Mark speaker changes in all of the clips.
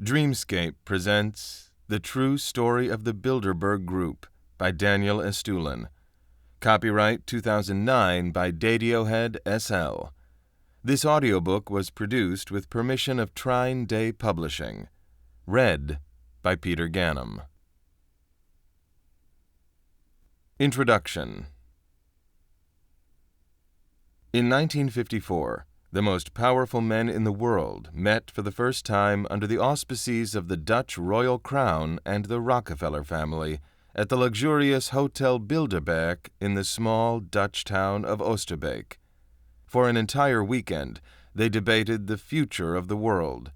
Speaker 1: Dreamscape presents The True Story of the Bilderberg Group by Daniel Estulin. Copyright 2009 by Dadiohead SL. This audiobook was produced with permission of Trine Day Publishing. Read by Peter Ganem. Introduction. In 1954, the most powerful men in the world met for the first time under the auspices of the Dutch royal crown and the Rockefeller family at the luxurious Hotel Bilderberg in the small Dutch town of Oosterbeek. For an entire weekend, they debated the future of the world.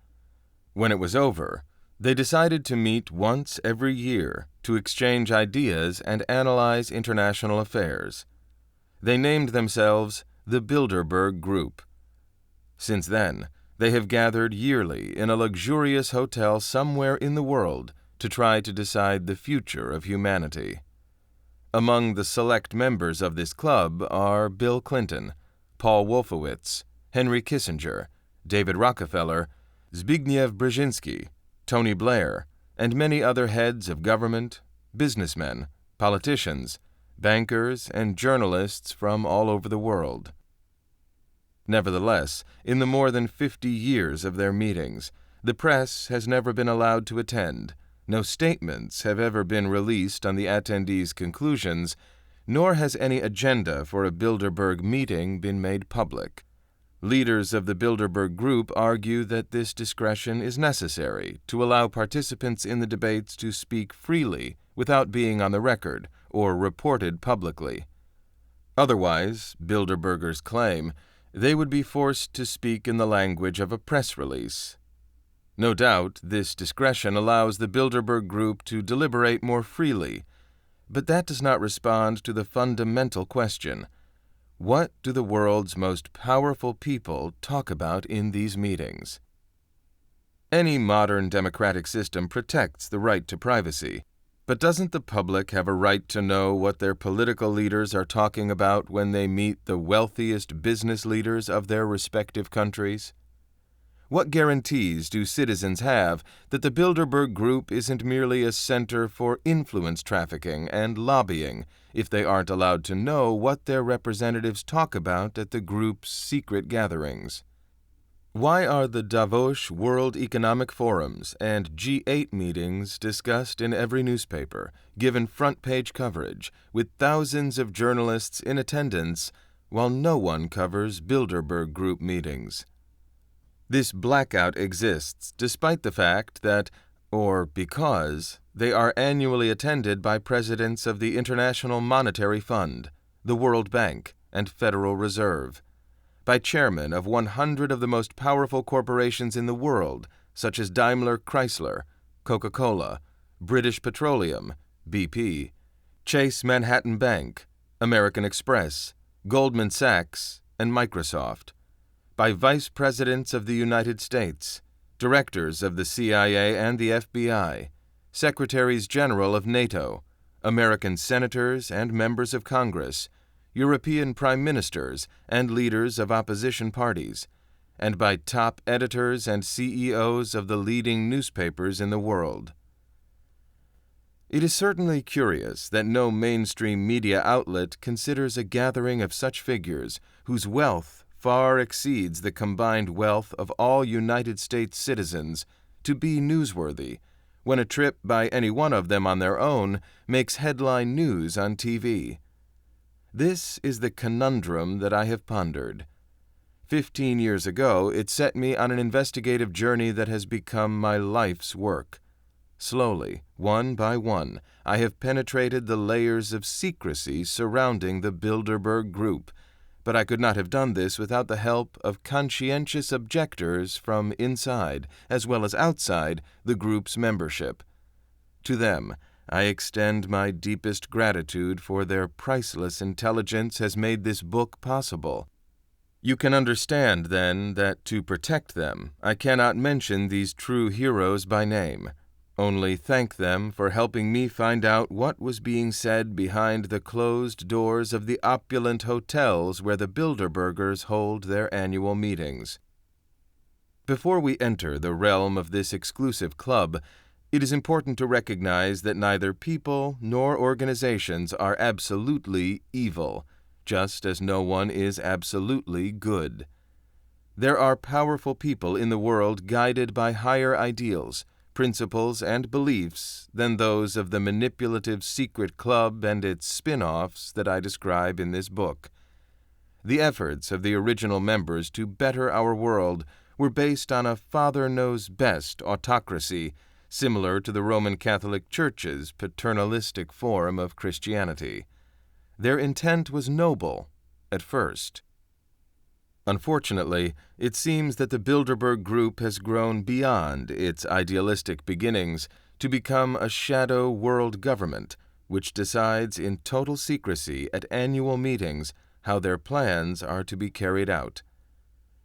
Speaker 1: When it was over, they decided to meet once every year to exchange ideas and analyze international affairs. They named themselves the Bilderberg Group. Since then, they have gathered yearly in a luxurious hotel somewhere in the world to try to decide the future of humanity. Among the select members of this club are Bill Clinton, Paul Wolfowitz, Henry Kissinger, David Rockefeller, Zbigniew Brzezinski, Tony Blair, and many other heads of government, businessmen, politicians, bankers, and journalists from all over the world. Nevertheless, in the more than 50 years of their meetings, the press has never been allowed to attend, no statements have ever been released on the attendees' conclusions, nor has any agenda for a Bilderberg meeting been made public. Leaders of the Bilderberg Group argue that this discretion is necessary to allow participants in the debates to speak freely without being on the record or reported publicly. Otherwise, Bilderbergers claim, they would be forced to speak in the language of a press release. No doubt, this discretion allows the Bilderberg Group to deliberate more freely, but that does not respond to the fundamental question: what do the world's most powerful people talk about in these meetings? Any modern democratic system protects the right to privacy. But doesn't the public have a right to know what their political leaders are talking about when they meet the wealthiest business leaders of their respective countries? What guarantees do citizens have that the Bilderberg Group isn't merely a center for influence trafficking and lobbying if they aren't allowed to know what their representatives talk about at the group's secret gatherings? Why are the Davos World Economic Forums and G8 meetings discussed in every newspaper, given front-page coverage, with thousands of journalists in attendance, while no one covers Bilderberg Group meetings? This blackout exists despite the fact that, or because, they are annually attended by presidents of the International Monetary Fund, the World Bank, and Federal Reserve, by chairmen of 100 of the most powerful corporations in the world, such as Daimler Chrysler, Coca-Cola, British Petroleum, BP, Chase Manhattan Bank, American Express, Goldman Sachs, and Microsoft, by vice presidents of the United States, directors of the CIA and the FBI, secretaries general of NATO, American senators and members of Congress, European prime ministers and leaders of opposition parties, and by top editors and CEOs of the leading newspapers in the world. It is certainly curious that no mainstream media outlet considers a gathering of such figures whose wealth far exceeds the combined wealth of all United States citizens to be newsworthy, when a trip by any one of them on their own makes headline news on TV. This is the conundrum that I have pondered. 15 years ago, it set me on an investigative journey that has become my life's work. Slowly, one by one, I have penetrated the layers of secrecy surrounding the Bilderberg Group, but I could not have done this without the help of conscientious objectors from inside, as well as outside, the group's membership. To them, I extend my deepest gratitude, for their priceless intelligence has made this book possible. You can understand, then, that to protect them, I cannot mention these true heroes by name, only thank them for helping me find out what was being said behind the closed doors of the opulent hotels where the Bilderbergers hold their annual meetings. Before we enter the realm of this exclusive club, it is important to recognize that neither people nor organizations are absolutely evil, just as no one is absolutely good. There are powerful people in the world guided by higher ideals, principles, and beliefs than those of the manipulative secret club and its spin-offs that I describe in this book. The efforts of the original members to better our world were based on a father-knows-best autocracy similar to the Roman Catholic Church's paternalistic form of Christianity. Their intent was noble at first. Unfortunately, it seems that the Bilderberg Group has grown beyond its idealistic beginnings to become a shadow world government which decides in total secrecy at annual meetings how their plans are to be carried out.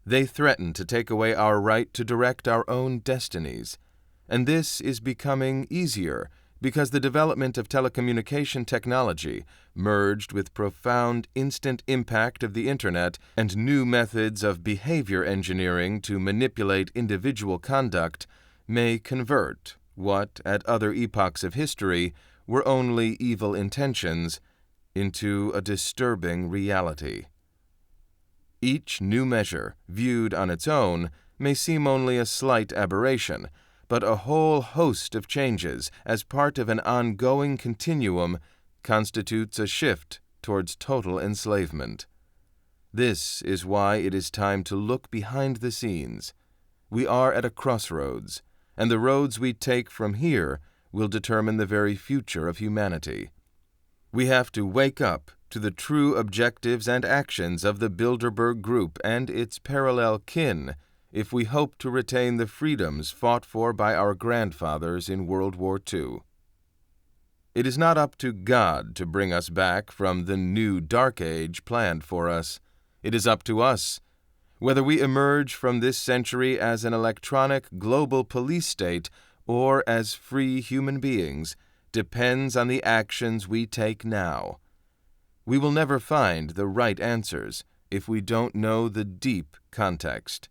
Speaker 1: They threaten to take away our right to direct our own destinies, and this is becoming easier because the development of telecommunication technology, merged with profound instant impact of the Internet and new methods of behavior engineering to manipulate individual conduct, may convert what, at other epochs of history, were only evil intentions into a disturbing reality. Each new measure, viewed on its own, may seem only a slight aberration, but a whole host of changes as part of an ongoing continuum constitutes a shift towards total enslavement. This is why it is time to look behind the scenes. We are at a crossroads, and the roads we take from here will determine the very future of humanity. We have to wake up to the true objectives and actions of the Bilderberg Group and its parallel kin if we hope to retain the freedoms fought for by our grandfathers in World War II. It is not up to God to bring us back from the new dark age planned for us. It is up to us. Whether we emerge from this century as an electronic global police state or as free human beings depends on the actions we take now. We will never find the right answers if we don't know the deep context.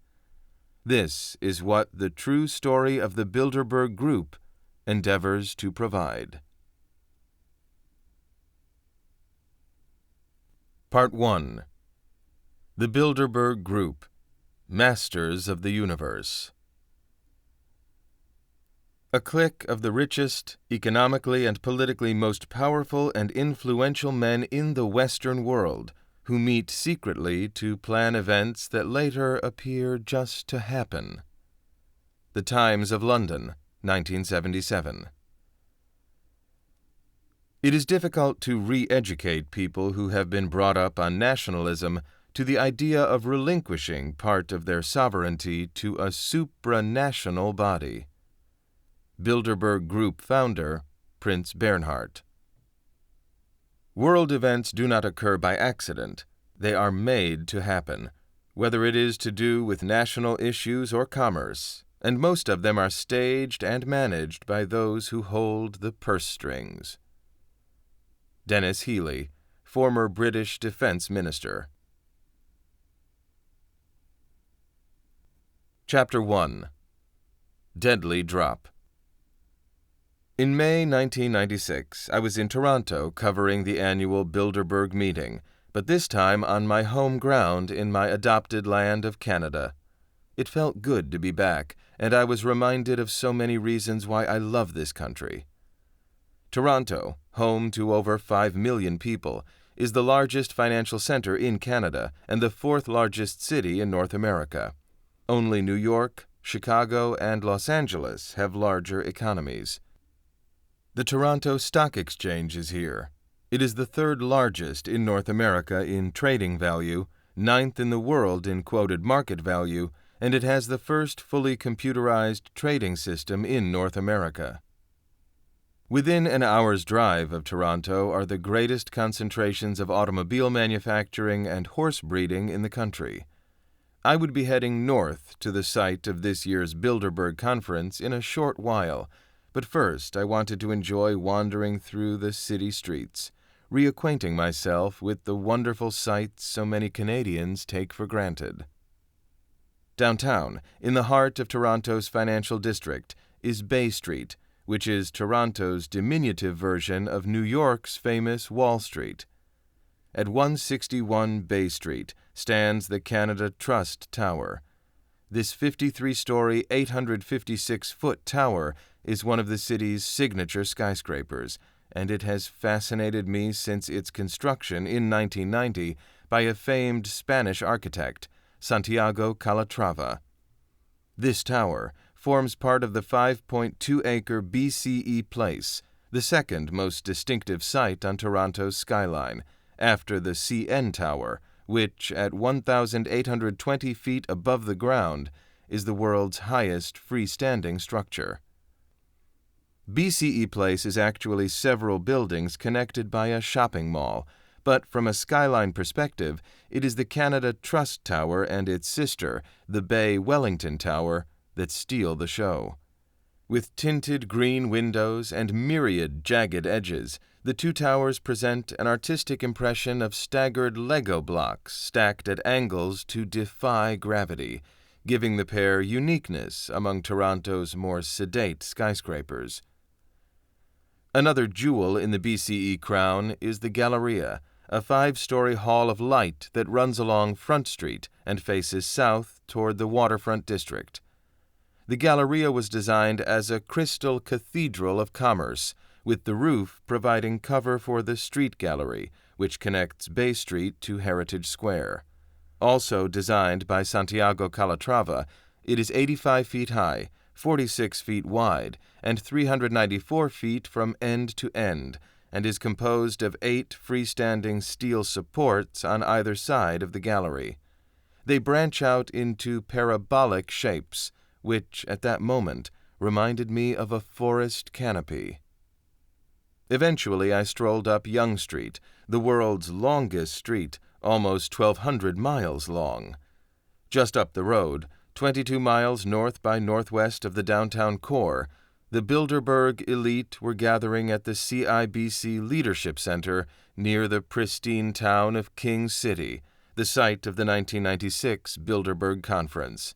Speaker 1: This is what the true story of the Bilderberg Group endeavors to provide. Part 1. The Bilderberg Group, Masters of the Universe. A clique of the richest, economically and politically most powerful and influential men in the Western world, who meet secretly to plan events that later appear just to happen. The Times of London, 1977. It is difficult to re-educate people who have been brought up on nationalism to the idea of relinquishing part of their sovereignty to a supranational body. Bilderberg Group founder, Prince Bernhard. World events do not occur by accident. They are made to happen, whether it is to do with national issues or commerce, and most of them are staged and managed by those who hold the purse strings. Dennis Healey, former British Defense Minister. Chapter 1. Deadly Drop. In May 1996, I was in Toronto covering the annual Bilderberg meeting, but this time on my home ground in my adopted land of Canada. It felt good to be back, and I was reminded of so many reasons why I love this country. Toronto, home to over 5 million people, is the largest financial center in Canada and the fourth largest city in North America. Only New York, Chicago, and Los Angeles have larger economies. The Toronto Stock Exchange is here. It is the third largest in North America in trading value, ninth in the world in quoted market value, and it has the first fully computerized trading system in North America. Within an hour's drive of Toronto are the greatest concentrations of automobile manufacturing and horse breeding in the country. I would be heading north to the site of this year's Bilderberg Conference in a short while, but first I wanted to enjoy wandering through the city streets, reacquainting myself with the wonderful sights so many Canadians take for granted. Downtown, in the heart of Toronto's financial district, is Bay Street, which is Toronto's diminutive version of New York's famous Wall Street. At 161 Bay Street stands the Canada Trust Tower. This 53-story, 856-foot tower is one of the city's signature skyscrapers, and it has fascinated me since its construction in 1990 by a famed Spanish architect, Santiago Calatrava. This tower forms part of the 5.2-acre BCE Place, the second most distinctive site on Toronto's skyline, after the CN Tower, which, at 1,820 feet above the ground, is the world's highest freestanding structure. BCE Place is actually several buildings connected by a shopping mall, but from a skyline perspective, it is the Canada Trust Tower and its sister, the Bay Wellington Tower, that steal the show. With tinted green windows and myriad jagged edges, the two towers present an artistic impression of staggered Lego blocks stacked at angles to defy gravity, giving the pair uniqueness among Toronto's more sedate skyscrapers. Another jewel in the BCE crown is the Galleria, a 5-story hall of light that runs along Front Street and faces south toward the waterfront district. The Galleria was designed as a crystal cathedral of commerce, with the roof providing cover for the street gallery, which connects Bay Street to Heritage Square. Also designed by Santiago Calatrava, it is 85 feet high, 46 feet wide, and 394 feet from end to end, and is composed of 8 freestanding steel supports on either side of the gallery. They branch out into parabolic shapes, which, at that moment, reminded me of a forest canopy. Eventually, I strolled up Yonge Street, the world's longest street, almost 1,200 miles long. Just up the road, 22 miles north by northwest of the downtown core, the Bilderberg elite were gathering at the CIBC Leadership Center near the pristine town of King City, the site of the 1996 Bilderberg Conference.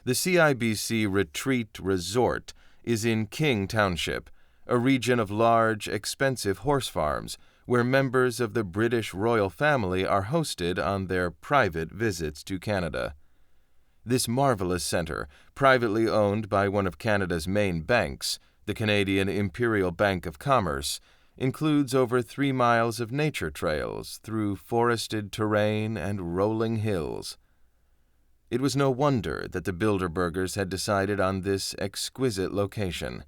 Speaker 1: The CIBC Retreat Resort is in King Township, a region of large, expensive horse farms where members of the British royal family are hosted on their private visits to Canada. This marvelous center, privately owned by one of Canada's main banks, the Canadian Imperial Bank of Commerce, includes over 3 miles of nature trails through forested terrain and rolling hills. It was no wonder that the Bilderbergers had decided on this exquisite location.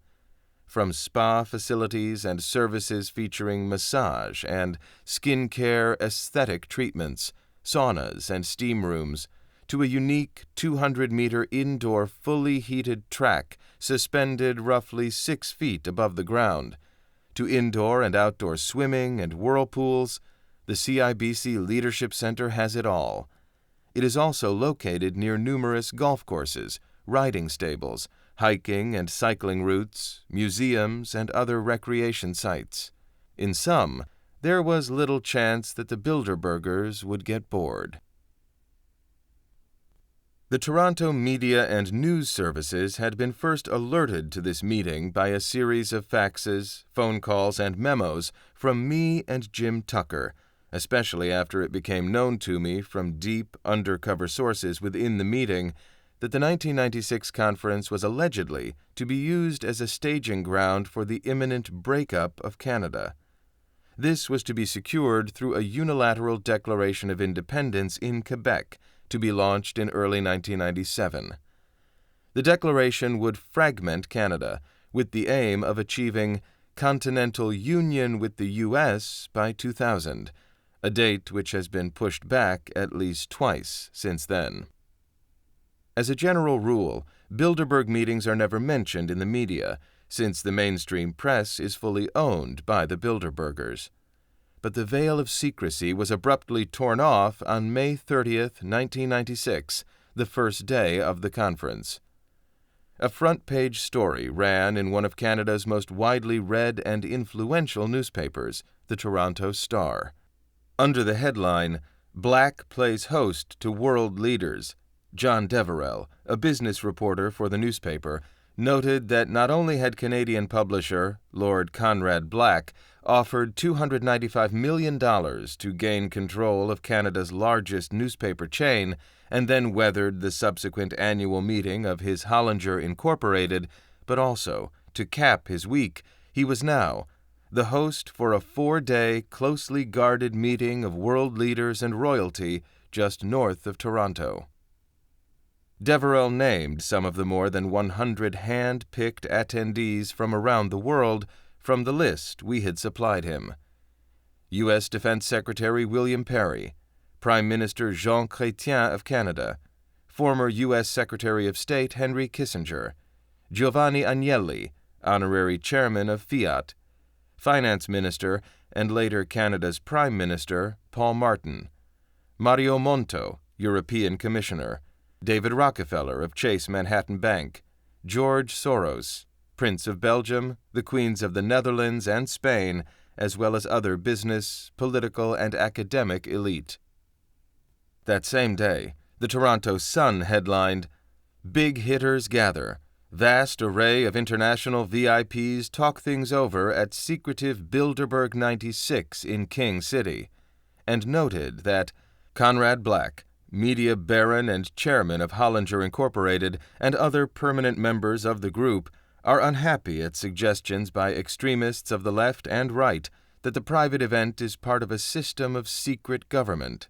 Speaker 1: From spa facilities and services featuring massage and skincare aesthetic treatments, saunas and steam rooms, to a unique 200-meter indoor fully heated track suspended roughly 6 feet above the ground, to indoor and outdoor swimming and whirlpools, the CIBC Leadership Center has it all. It is also located near numerous golf courses, riding stables, hiking and cycling routes, museums, and other recreation sites. In sum, there was little chance that the Bilderbergers would get bored. The Toronto media and news services had been first alerted to this meeting by a series of faxes, phone calls, and memos from me and Jim Tucker, especially after it became known to me from deep, undercover sources within the meeting that the 1996 conference was allegedly to be used as a staging ground for the imminent breakup of Canada. This was to be secured through a unilateral declaration of independence in Quebec, to be launched in early 1997. The declaration would fragment Canada, with the aim of achieving continental union with the U.S. by 2000, a date which has been pushed back at least twice since then. As a general rule, Bilderberg meetings are never mentioned in the media, since the mainstream press is fully owned by the Bilderbergers. But the veil of secrecy was abruptly torn off on May 30th, 1996, the first day of the conference. A front-page story ran in one of Canada's most widely read and influential newspapers, the Toronto Star. Under the headline, "Black Plays Host to World Leaders, John Deverell, a business reporter for the newspaper, noted that not only had Canadian publisher Lord Conrad Black offered $295 million to gain control of Canada's largest newspaper chain and then weathered the subsequent annual meeting of his Hollinger Incorporated, but also, to cap his week, he was now the host for a 4-day, closely guarded meeting of world leaders and royalty just north of Toronto. Deverell named some of the more than 100 hand-picked attendees from around the world from the list we had supplied him. U.S. Defense Secretary William Perry, Prime Minister Jean Chrétien of Canada, former U.S. Secretary of State Henry Kissinger, Giovanni Agnelli, Honorary Chairman of Fiat, Finance Minister and later Canada's Prime Minister Paul Martin, Mario Monti, European Commissioner, David Rockefeller of Chase Manhattan Bank, George Soros, Prince of Belgium, the Queens of the Netherlands and Spain, as well as other business, political, and academic elite. That same day, the Toronto Sun headlined, "Big Hitters Gather. Vast array of international VIPs talk things over at secretive Bilderberg 96 in King City," and noted that Conrad Black, media baron and chairman of Hollinger Incorporated, and other permanent members of the group are unhappy at suggestions by extremists of the left and right that the private event is part of a system of secret government.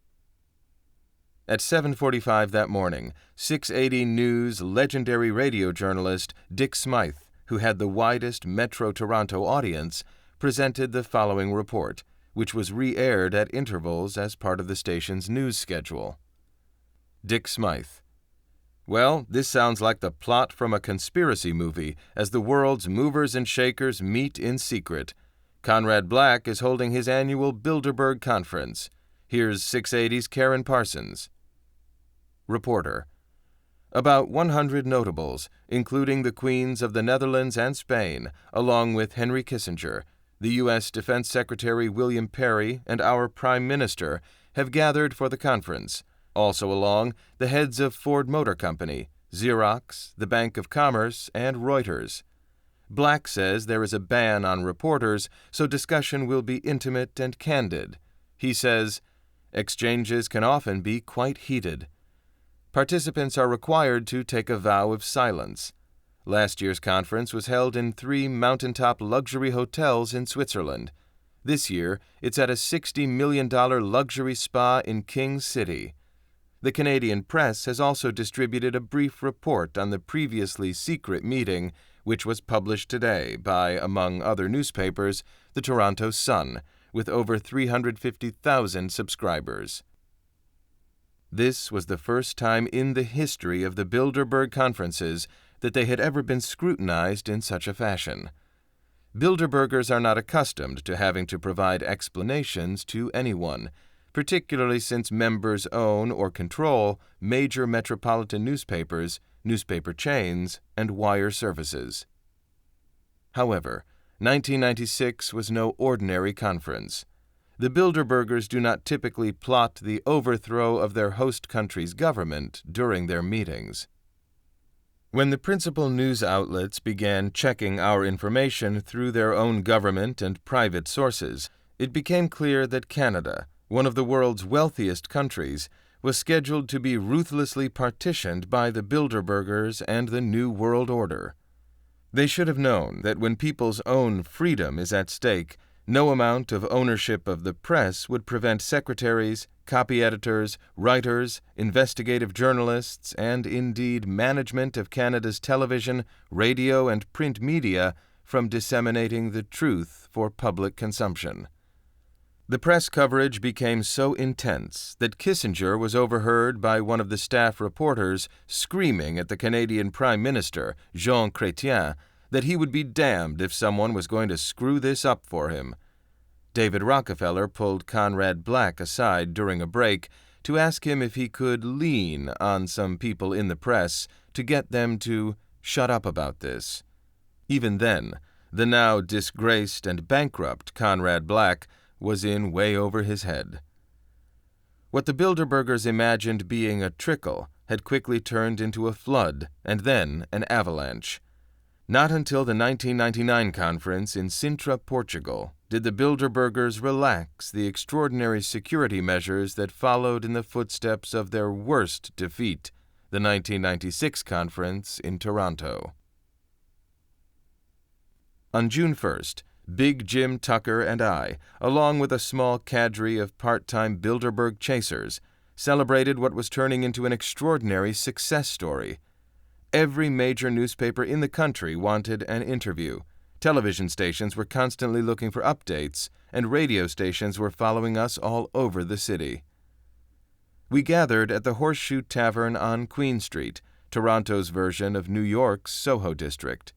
Speaker 1: At 7:45 that morning, 680 News legendary radio journalist Dick Smythe, who had the widest Metro Toronto audience, presented the following report, which was re-aired at intervals as part of the station's news schedule. Dick Smythe: "Well, this sounds like the plot from a conspiracy movie as the world's movers and shakers meet in secret. Conrad Black is holding his annual Bilderberg conference. Here's 680's Karen Parsons." Reporter: "About 100 notables, including the Queens of the Netherlands and Spain, along with Henry Kissinger, the U.S. Defense Secretary William Perry, and our Prime Minister, have gathered for the conference. Also along, the heads of Ford Motor Company, Xerox, the Bank of Commerce, and Reuters. Black says there is a ban on reporters, so discussion will be intimate and candid. He says, exchanges can often be quite heated. Participants are required to take a vow of silence. Last year's conference was held in 3 mountaintop luxury hotels in Switzerland. This year, it's at a $60 million luxury spa in King City. The Canadian press has also distributed a brief report on the previously secret meeting, which was published today by, among other newspapers, the Toronto Sun, with over 350,000 subscribers. This was the first time in the history of the Bilderberg conferences that they had ever been scrutinized in such a fashion. Bilderbergers are not accustomed to having to provide explanations to anyone, particularly since members own or control major metropolitan newspapers, newspaper chains, and wire services. However, 1996 was no ordinary conference. The Bilderbergers do not typically plot the overthrow of their host country's government during their meetings. When the principal news outlets began checking our information through their own government and private sources, it became clear that Canada, one of the world's wealthiest countries, was scheduled to be ruthlessly partitioned by the Bilderbergers and the New World Order. They should have known that when people's own freedom is at stake, no amount of ownership of the press would prevent secretaries, copy editors, writers, investigative journalists, and indeed management of Canada's television, radio, and print media from disseminating the truth for public consumption. The press coverage became so intense that Kissinger was overheard by one of the staff reporters screaming at the Canadian Prime Minister, Jean Chrétien, that he would be damned if someone was going to screw this up for him. David Rockefeller pulled Conrad Black aside during a break to ask him if he could lean on some people in the press to get them to shut up about this. Even then, the now disgraced and bankrupt Conrad Black was in way over his head. What the Bilderbergers imagined being a trickle had quickly turned into a flood and then an avalanche. Not until the 1999 conference in Sintra, Portugal, did the Bilderbergers relax the extraordinary security measures that followed in the footsteps of their worst defeat, the 1996 conference in Toronto. On June 1st, Big Jim Tucker and I, along with a small cadre of part-time Bilderberg chasers, celebrated what was turning into an extraordinary success story. Every major newspaper in the country wanted an interview. Television stations were constantly looking for updates, and radio stations were following us all over the city. We gathered at the Horseshoe Tavern on Queen Street, Toronto's version of New York's Soho district.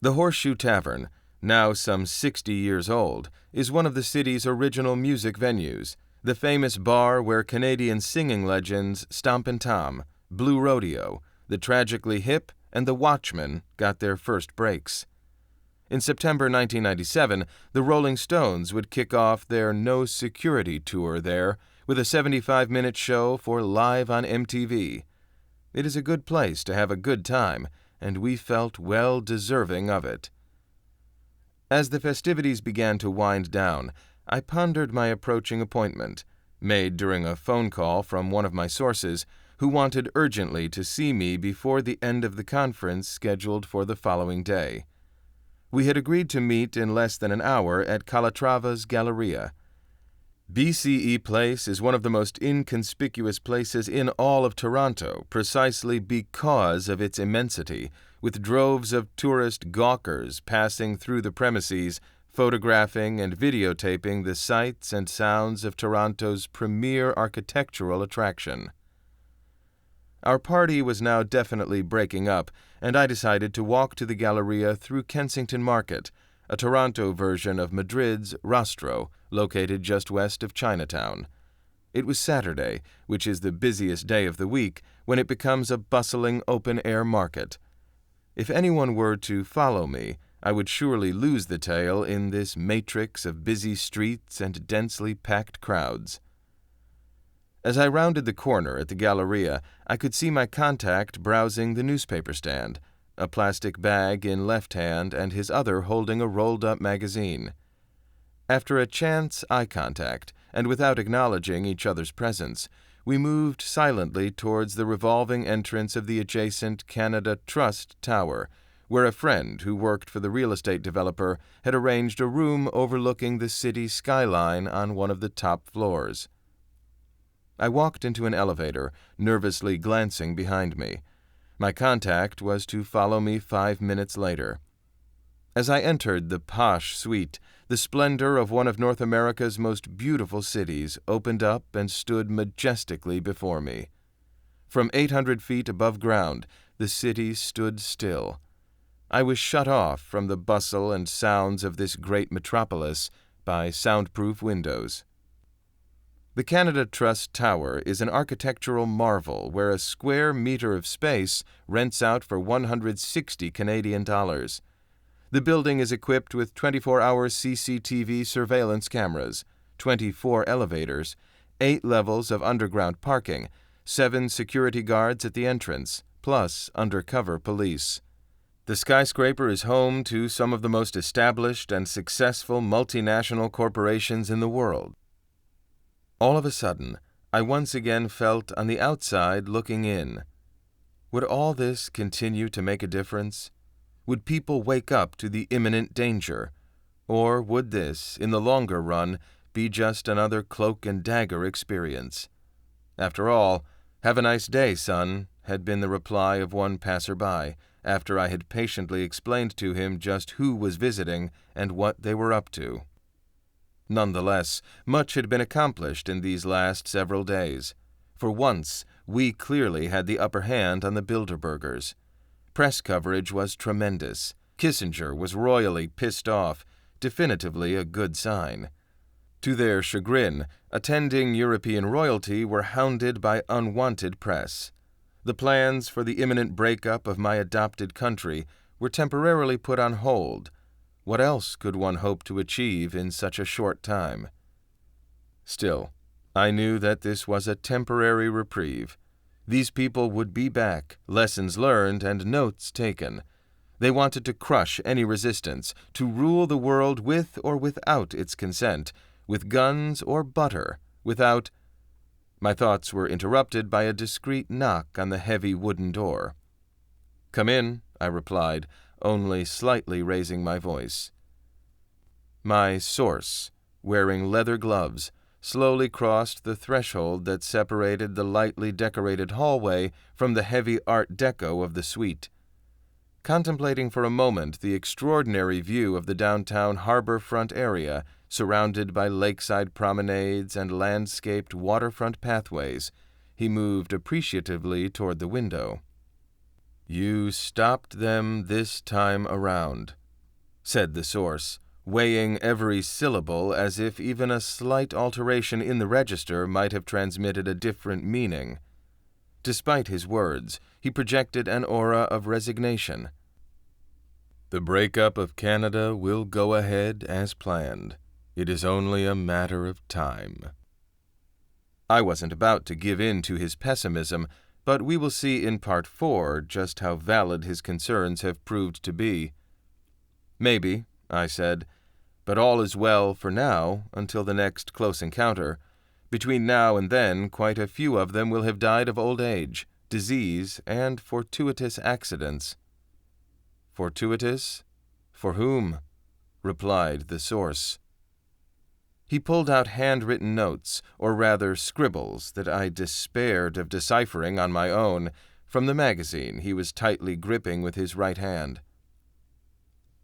Speaker 1: The Horseshoe Tavern, now some 60 years old, is one of the city's original music venues, the famous bar where Canadian singing legends Stompin' Tom, Blue Rodeo, The Tragically Hip, and The Watchmen got their first breaks. In September 1997, the Rolling Stones would kick off their No Security tour there with a 75-minute show for Live on MTV. It is a good place to have a good time, and we felt well deserving of it. As the festivities began to wind down, I pondered my approaching appointment, made during a phone call from one of my sources, who wanted urgently to see me before the end of the conference scheduled for the following day. We had agreed to meet in less than an hour at Calatrava's Galleria. BCE Place is one of the most inconspicuous places in all of Toronto precisely because of its immensity, with droves of tourist gawkers passing through the premises, photographing and videotaping the sights and sounds of Toronto's premier architectural attraction. Our party was now definitely breaking up, and I decided to walk to the Galleria through Kensington Market, a Toronto version of Madrid's Rostro, located just west of Chinatown. It was Saturday, which is the busiest day of the week, when it becomes a bustling open-air market. If anyone were to follow me, I would surely lose the tail in this matrix of busy streets and densely packed crowds. As I rounded the corner at the Galleria, I could see my contact browsing the newspaper stand, a plastic bag in left hand and his other holding a rolled-up magazine. After a chance eye contact, and without acknowledging each other's presence, we moved silently towards the revolving entrance of the adjacent Canada Trust Tower, where a friend who worked for the real estate developer had arranged a room overlooking the city skyline on one of the top floors. I walked into an elevator, nervously glancing behind me. My contact was to follow me 5 minutes later. As I entered the posh suite, the splendor of one of North America's most beautiful cities opened up and stood majestically before me. From 800 feet above ground, the city stood still. I was shut off from the bustle and sounds of this great metropolis by soundproof windows. The Canada Trust Tower is an architectural marvel where a square meter of space rents out for 160 Canadian dollars. The building is equipped with 24-hour CCTV surveillance cameras, 24 elevators, 8 levels of underground parking, 7 security guards at the entrance, plus undercover police. The skyscraper is home to some of the most established and successful multinational corporations in the world. All of a sudden, I once again felt on the outside looking in. Would all this continue to make a difference? Would people wake up to the imminent danger? Or would this, in the longer run, be just another cloak and dagger experience? After all, "Have a nice day, son," had been the reply of one passerby, after I had patiently explained to him just who was visiting and what they were up to. Nonetheless, much had been accomplished in these last several days. For once, we clearly had the upper hand on the Bilderbergers. Press coverage was tremendous. Kissinger was royally pissed off, definitively a good sign. To their chagrin, attending European royalty were hounded by unwanted press. The plans for the imminent breakup of my adopted country were temporarily put on hold. What else could one hope to achieve in such a short time? Still, I knew that this was a temporary reprieve. These people would be back, lessons learned and notes taken. They wanted to crush any resistance, to rule the world with or without its consent, with guns or butter, without— My thoughts were interrupted by a discreet knock on the heavy wooden door. "Come in," I replied, only slightly raising my voice. My source, wearing leather gloves, slowly crossed the threshold that separated the lightly decorated hallway from the heavy Art Deco of the suite. Contemplating for a moment the extraordinary view of the downtown harbor-front area, surrounded by lakeside promenades and landscaped waterfront pathways, he moved appreciatively toward the window. "You stopped them this time around," said the source, weighing every syllable as if even a slight alteration in the register might have transmitted a different meaning. Despite his words, he projected an aura of resignation. "The breakup of Canada will go ahead as planned. It is only a matter of time." I wasn't about to give in to his pessimism, but we will see in Part 4 just how valid his concerns have proved to be. "Maybe," I said, "but all is well for now until the next close encounter. Between now and then, quite a few of them will have died of old age, disease, and fortuitous accidents." "Fortuitous? For whom?" replied the source. He pulled out handwritten notes, or rather scribbles, that I despaired of deciphering on my own, from the magazine he was tightly gripping with his right hand.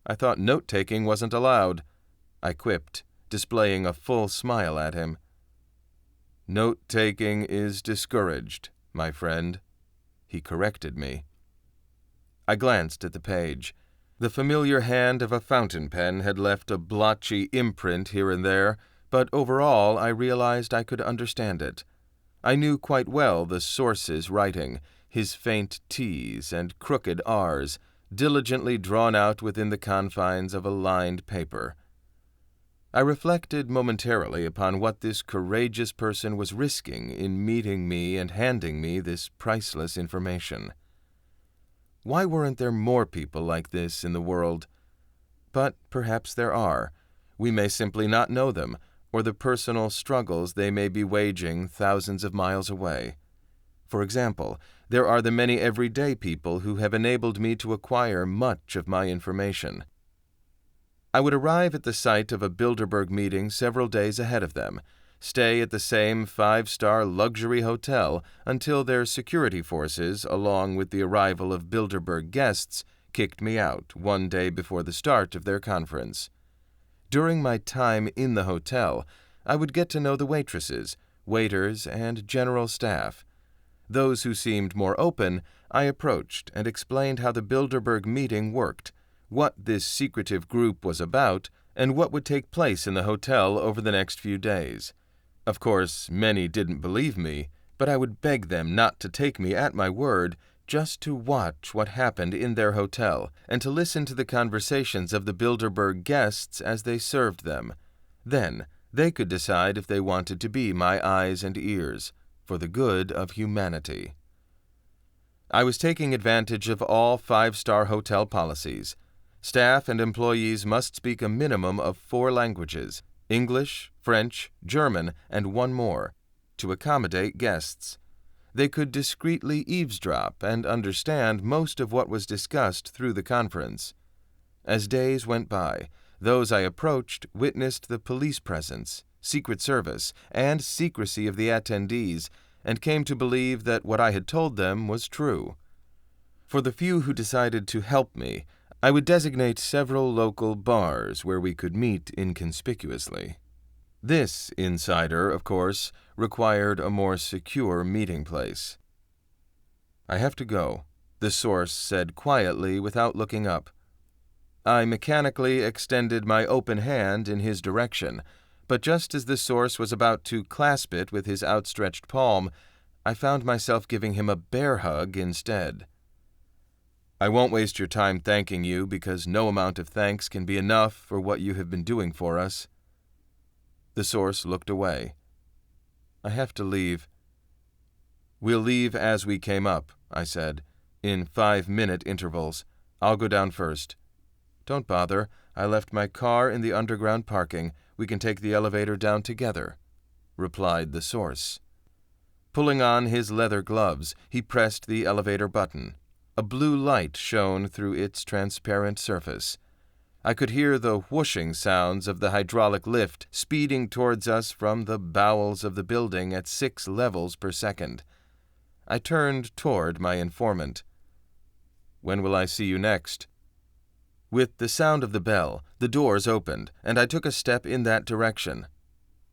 Speaker 1: "I thought note-taking wasn't allowed," I quipped, displaying a full smile at him. "Note-taking is discouraged, my friend," he corrected me. I glanced at the page. The familiar hand of a fountain pen had left a blotchy imprint here and there, but overall I realized I could understand it. I knew quite well the source's writing, his faint T's and crooked R's, diligently drawn out within the confines of a lined paper. I reflected momentarily upon what this courageous person was risking in meeting me and handing me this priceless information. Why weren't there more people like this in the world? But perhaps there are. We may simply not know them, or the personal struggles they may be waging thousands of miles away. For example, there are the many everyday people who have enabled me to acquire much of my information. I would arrive at the site of a Bilderberg meeting several days ahead of them, stay at the same 5-star luxury hotel until their security forces, along with the arrival of Bilderberg guests, kicked me out one day before the start of their conference. During my time in the hotel, I would get to know the waitresses, waiters, and general staff. Those who seemed more open, I approached and explained how the Bilderberg meeting worked, what this secretive group was about, and what would take place in the hotel over the next few days. Of course, many didn't believe me, but I would beg them not to take me at my word, just to watch what happened in their hotel and to listen to the conversations of the Bilderberg guests as they served them. Then they could decide if they wanted to be my eyes and ears, for the good of humanity. I was taking advantage of all 5-star hotel policies. Staff and employees must speak a minimum of 4 languages, English, French, German, and one more, to accommodate guests. They could discreetly eavesdrop and understand most of what was discussed through the conference. As days went by, those I approached witnessed the police presence, Secret Service, and secrecy of the attendees, and came to believe that what I had told them was true. For the few who decided to help me, I would designate several local bars where we could meet inconspicuously. This insider, of course, required a more secure meeting place. "I have to go," the source said quietly without looking up. I mechanically extended my open hand in his direction, but just as the source was about to clasp it with his outstretched palm, I found myself giving him a bear hug instead. "I won't waste your time thanking you because no amount of thanks can be enough for what you have been doing for us." The source looked away. "I have to leave." "We'll leave as we came up," I said, "in 5-minute intervals. I'll go down first." "Don't bother. I left my car in the underground parking. We can take the elevator down together," replied the source. Pulling on his leather gloves, he pressed the elevator button. A blue light shone through its transparent surface. I could hear the whooshing sounds of the hydraulic lift speeding towards us from the bowels of the building at 6 levels per second. I turned toward my informant. "When will I see you next?" With the sound of the bell, the doors opened, and I took a step in that direction.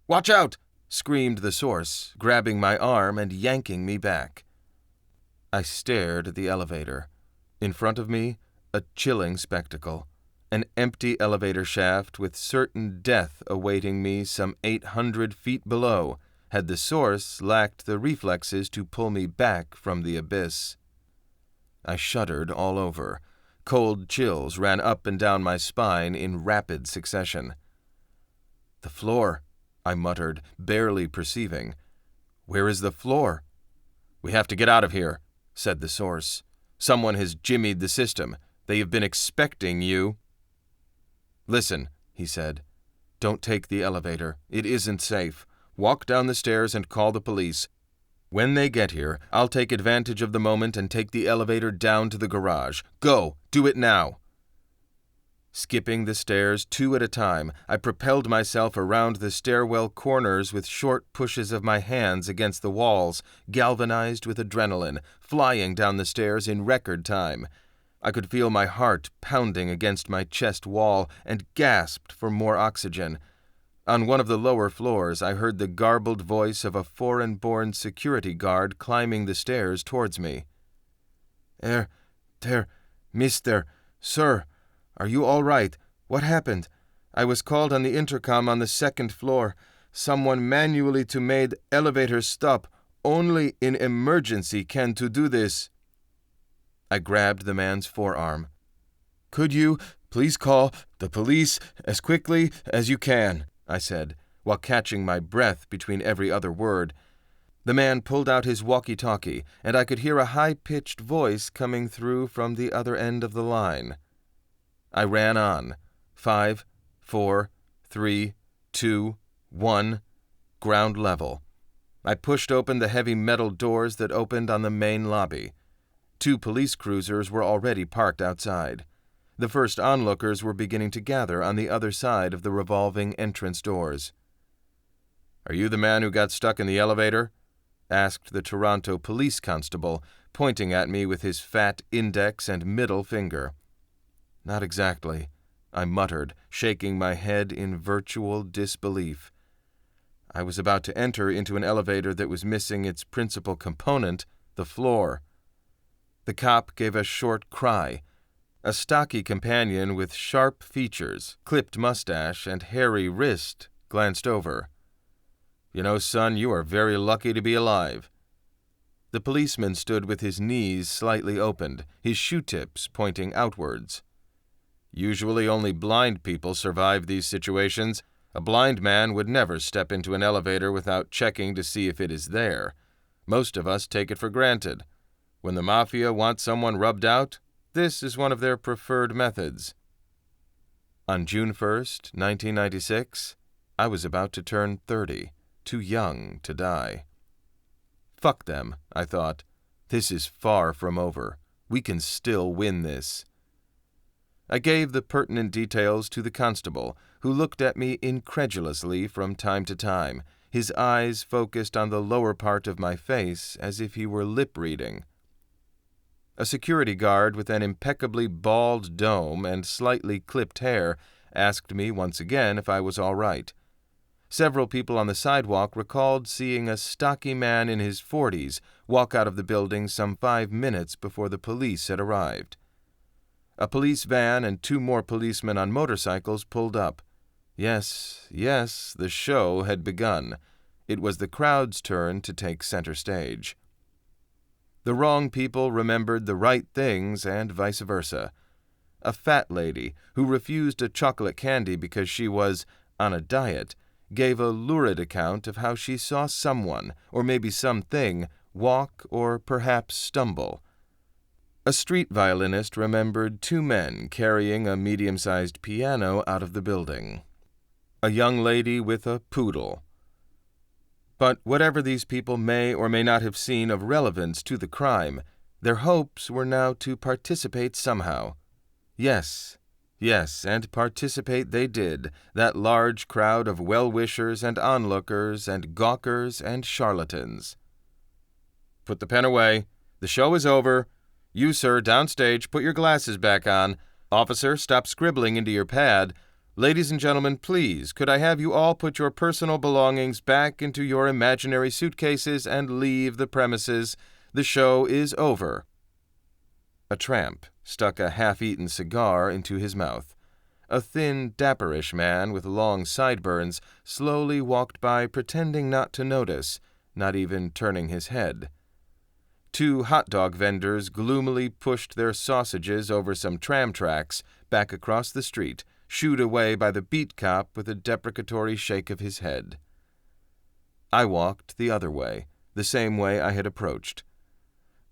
Speaker 1: "Watch out!" screamed the source, grabbing my arm and yanking me back. I stared at the elevator. In front of me, a chilling spectacle. An empty elevator shaft with certain death awaiting me some 800 feet below, had the source lacked the reflexes to pull me back from the abyss. I shuddered all over. Cold chills ran up and down my spine in rapid succession. "The floor," I muttered, barely perceiving. "Where is the floor?" "We have to get out of here," said the source. "Someone has jimmied the system. They have been expecting you." "Listen," he said. "Don't take the elevator. It isn't safe. Walk down the stairs and call the police. When they get here, I'll take advantage of the moment and take the elevator down to the garage. Go! Do it now!" Skipping the stairs 2 at a time, I propelled myself around the stairwell corners with short pushes of my hands against the walls, galvanized with adrenaline, flying down the stairs in record time. I could feel my heart pounding against my chest wall and gasped for more oxygen. On one of the lower floors, I heard the garbled voice of a foreign-born security guard climbing the stairs towards me. Mister, sir, are you all right? What happened? I was called on the intercom on the 2nd floor. Someone manually to made elevator stop. Only in emergency can to do this." I grabbed the man's forearm. "Could you please call the police as quickly as you can?" I said, while catching my breath between every other word. The man pulled out his walkie-talkie, and I could hear a high-pitched voice coming through from the other end of the line. I ran on. 5, 4, 3, 2, 1, ground level. I pushed open the heavy metal doors that opened on the main lobby. 2 police cruisers were already parked outside. The first onlookers were beginning to gather on the other side of the revolving entrance doors. "Are you the man who got stuck in the elevator?" asked the Toronto police constable, pointing at me with his fat index and middle finger. "Not exactly," I muttered, shaking my head in virtual disbelief. I was about to enter into an elevator that was missing its principal component, the floor. The cop gave a short cry. A stocky companion with sharp features, clipped mustache, and hairy wrist glanced over. "You know, son, you are very lucky to be alive." The policeman stood with his knees slightly opened, his shoe tips pointing outwards. "Usually only blind people survive these situations. A blind man would never step into an elevator without checking to see if it is there. Most of us take it for granted. When the mafia wants someone rubbed out, this is one of their preferred methods." On June 1st, 1996, I was about to turn 30, too young to die. Fuck them, I thought. This is far from over. We can still win this. I gave the pertinent details to the constable, who looked at me incredulously from time to time, his eyes focused on the lower part of my face as if he were lip-reading. A security guard with an impeccably bald dome and slightly clipped hair asked me once again if I was all right. Several people on the sidewalk recalled seeing a stocky man in his 40s walk out of the building some 5 minutes before the police had arrived. A police van and 2 more policemen on motorcycles pulled up. Yes, the show had begun. It was the crowd's turn to take center stage. The wrong people remembered the right things and vice versa. A fat lady, who refused a chocolate candy because she was on a diet, gave a lurid account of how she saw someone, or maybe something, walk, or perhaps stumble. A street violinist remembered 2 men carrying a medium-sized piano out of the building. A young lady with a poodle. But whatever these people may or may not have seen of relevance to the crime, their hopes were now to participate somehow. Yes, and participate they did, that large crowd of well-wishers and onlookers and gawkers and charlatans. "Put the pen away. The show is over. You, sir, downstage, put your glasses back on. Officer, stop scribbling into your pad. Ladies and gentlemen, please, could I have you all put your personal belongings back into your imaginary suitcases and leave the premises? The show is over." A tramp stuck a half-eaten cigar into his mouth. A thin, dapperish man with long sideburns slowly walked by pretending not to notice, not even turning his head. 2 hot-dog vendors gloomily pushed their sausages over some tram tracks back across the street, shooed away by the beat cop with a deprecatory shake of his head. I walked the other way, the same way I had approached.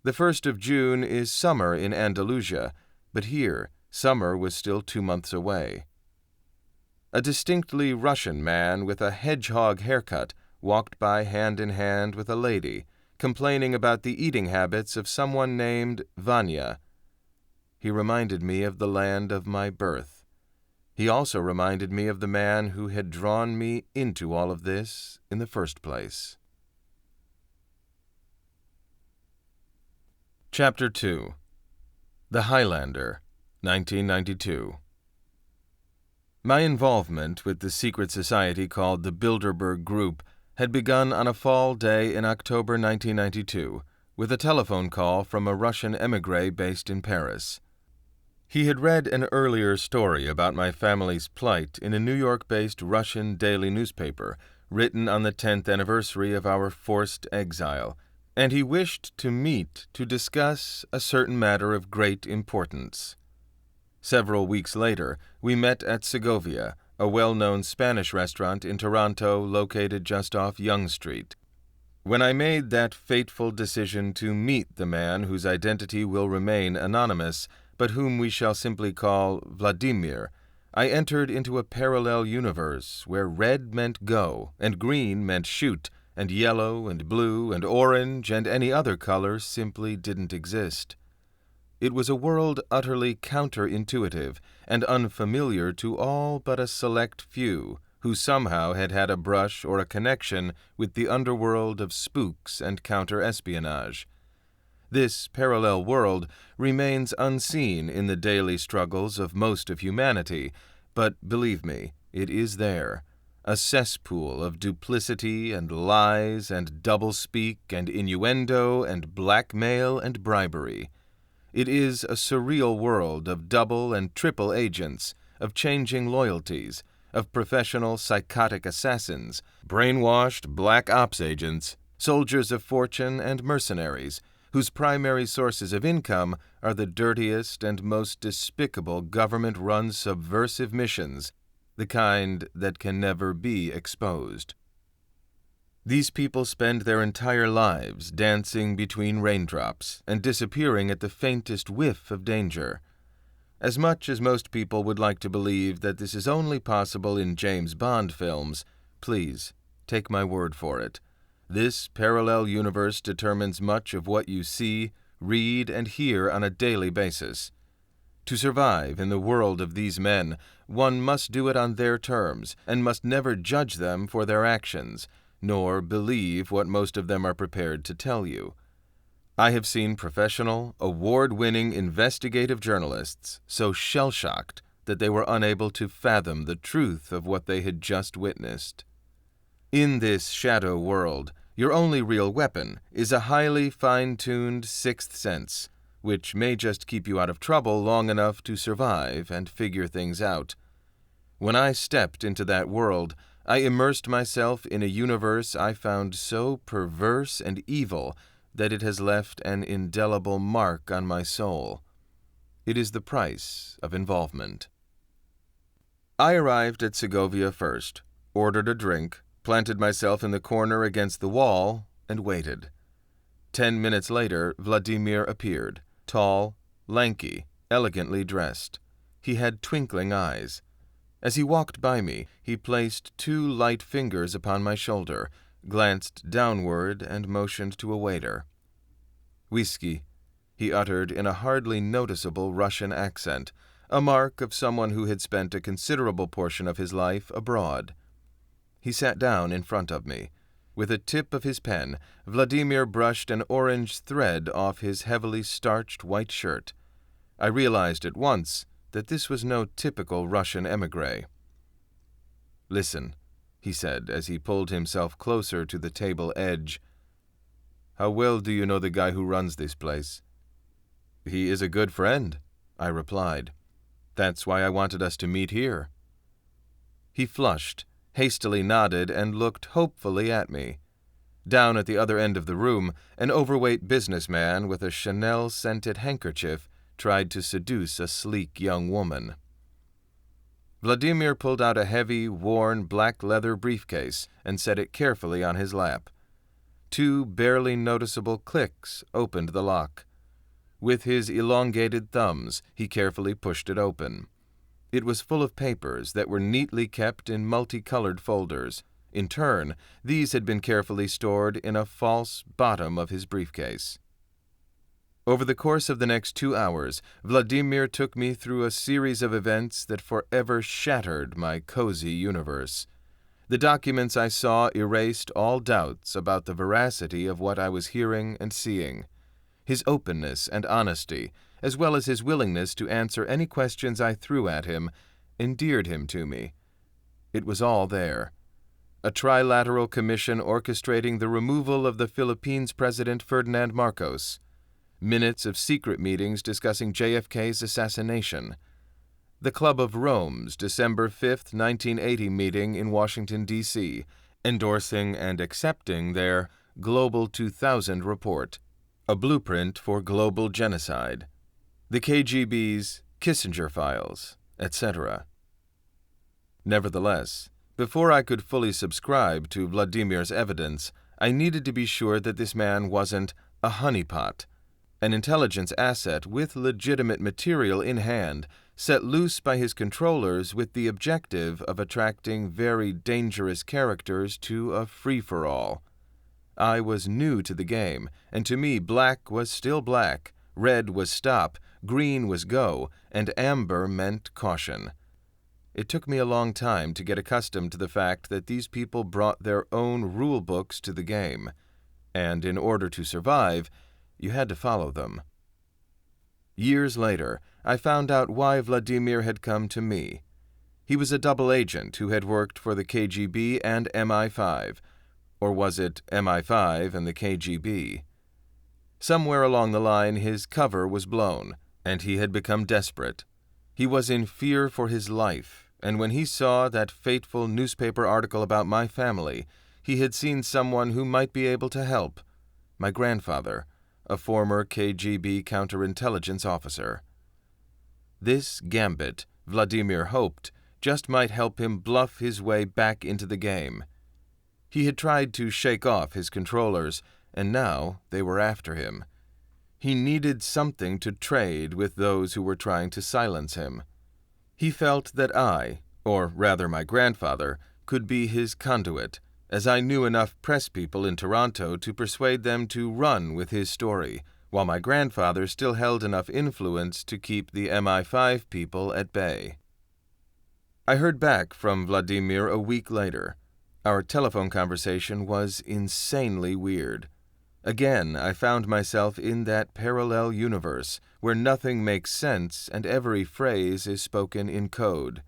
Speaker 1: The 1st of June is summer in Andalusia, but here summer was still 2 months away. A distinctly Russian man with a hedgehog haircut walked by hand in hand with a lady, complaining about the eating habits of someone named Vanya. He reminded me of the land of my birth. He also reminded me of the man who had drawn me into all of this in the first place. Chapter 2. The Highlander, 1992. My involvement with the secret society called the Bilderberg Group had begun on a fall day in October 1992 with a telephone call from a Russian émigré based in Paris. He had read an earlier story about my family's plight in a New York-based Russian daily newspaper written on the 10th anniversary of our forced exile, and he wished to meet to discuss a certain matter of great importance. Several weeks later, we met at Segovia, a well-known Spanish restaurant in Toronto located just off Yonge Street. When I made that fateful decision to meet the man whose identity will remain anonymous, but whom we shall simply call Vladimir, I entered into a parallel universe where red meant go, and green meant shoot, and yellow and blue and orange and any other color simply didn't exist. It was a world utterly counterintuitive and unfamiliar to all but a select few who somehow had had a brush or a connection with the underworld of spooks and counter-espionage. This parallel world remains unseen in the daily struggles of most of humanity, but believe me, it is there, a cesspool of duplicity and lies and doublespeak and innuendo and blackmail and bribery. It is a surreal world of double and triple agents, of changing loyalties, of professional psychotic assassins, brainwashed black ops agents, soldiers of fortune and mercenaries, whose primary sources of income are the dirtiest and most despicable government-run subversive missions, the kind that can never be exposed. These people spend their entire lives dancing between raindrops and disappearing at the faintest whiff of danger. As much as most people would like to believe that this is only possible in James Bond films, please, take my word for it. This parallel universe determines much of what you see, read, and hear on a daily basis. To survive in the world of these men, one must do it on their terms and must never judge them for their actions, nor believe what most of them are prepared to tell you. I have seen professional, award-winning investigative journalists so shell-shocked that they were unable to fathom the truth of what they had just witnessed. In this shadow world, your only real weapon is a highly fine-tuned sixth sense, which may just keep you out of trouble long enough to survive and figure things out. When I stepped into that world, I immersed myself in a universe I found so perverse and evil that it has left an indelible mark on my soul. It is the price of involvement. I arrived at Segovia first, ordered a drink, planted myself in the corner against the wall, and waited. 10 minutes later, Vladimir appeared, tall, lanky, elegantly dressed. He had twinkling eyes. As he walked by me, he placed 2 light fingers upon my shoulder, glanced downward, and motioned to a waiter. "Whiskey," he uttered in a hardly noticeable Russian accent, a mark of someone who had spent a considerable portion of his life abroad. He sat down in front of me. With a tip of his pen, Vladimir brushed an orange thread off his heavily starched white shirt. I realized at once that this was no typical Russian émigré. "Listen," he said as he pulled himself closer to the table edge. "How well do you know the guy who runs this place?" "He is a good friend," I replied. "That's why I wanted us to meet here." He flushed, hastily nodded, and looked hopefully at me. Down at the other end of the room, an overweight businessman with a Chanel-scented handkerchief tried to seduce a sleek young woman. Vladimir pulled out a heavy, worn, black leather briefcase and set it carefully on his lap. 2 barely noticeable clicks opened the lock. With his elongated thumbs, he carefully pushed it open. It was full of papers that were neatly kept in multicolored folders. In turn, these had been carefully stored in a false bottom of his briefcase. Over the course of the next 2 hours, Vladimir took me through a series of events that forever shattered my cozy universe. The documents I saw erased all doubts about the veracity of what I was hearing and seeing. His openness and honesty, as well as his willingness to answer any questions I threw at him, endeared him to me. It was all there. A trilateral commission orchestrating the removal of the Philippines President Ferdinand Marcos. Minutes of secret meetings discussing JFK's assassination. The Club of Rome's December 5, 1980 meeting in Washington, D.C., endorsing and accepting their Global 2000 report, a blueprint for global genocide. The KGB's Kissinger files, etc. Nevertheless, before I could fully subscribe to Vladimir's evidence, I needed to be sure that this man wasn't a honeypot, an intelligence asset with legitimate material in hand, set loose by his controllers with the objective of attracting very dangerous characters to a free-for-all. I was new to the game, and to me black was still black, red was stop, green was go, and amber meant caution. It took me a long time to get accustomed to the fact that these people brought their own rule books to the game, and in order to survive, you had to follow them. Years later, I found out why Vladimir had come to me. He was a double agent who had worked for the KGB and MI5, or was it MI5 and the KGB? Somewhere along the line his cover was blown, and he had become desperate. He was in fear for his life, and when he saw that fateful newspaper article about my family, he had seen someone who might be able to help. My grandfather, a former KGB counterintelligence officer. This gambit, Vladimir hoped, just might help him bluff his way back into the game. He had tried to shake off his controllers, and now they were after him. He needed something to trade with those who were trying to silence him. He felt that I, or rather my grandfather, could be his conduit, as I knew enough press people in Toronto to persuade them to run with his story, while my grandfather still held enough influence to keep the MI5 people at bay. I heard back from Vladimir a week later. Our telephone conversation was insanely weird. Again, I found myself in that parallel universe where nothing makes sense and every phrase is spoken in code.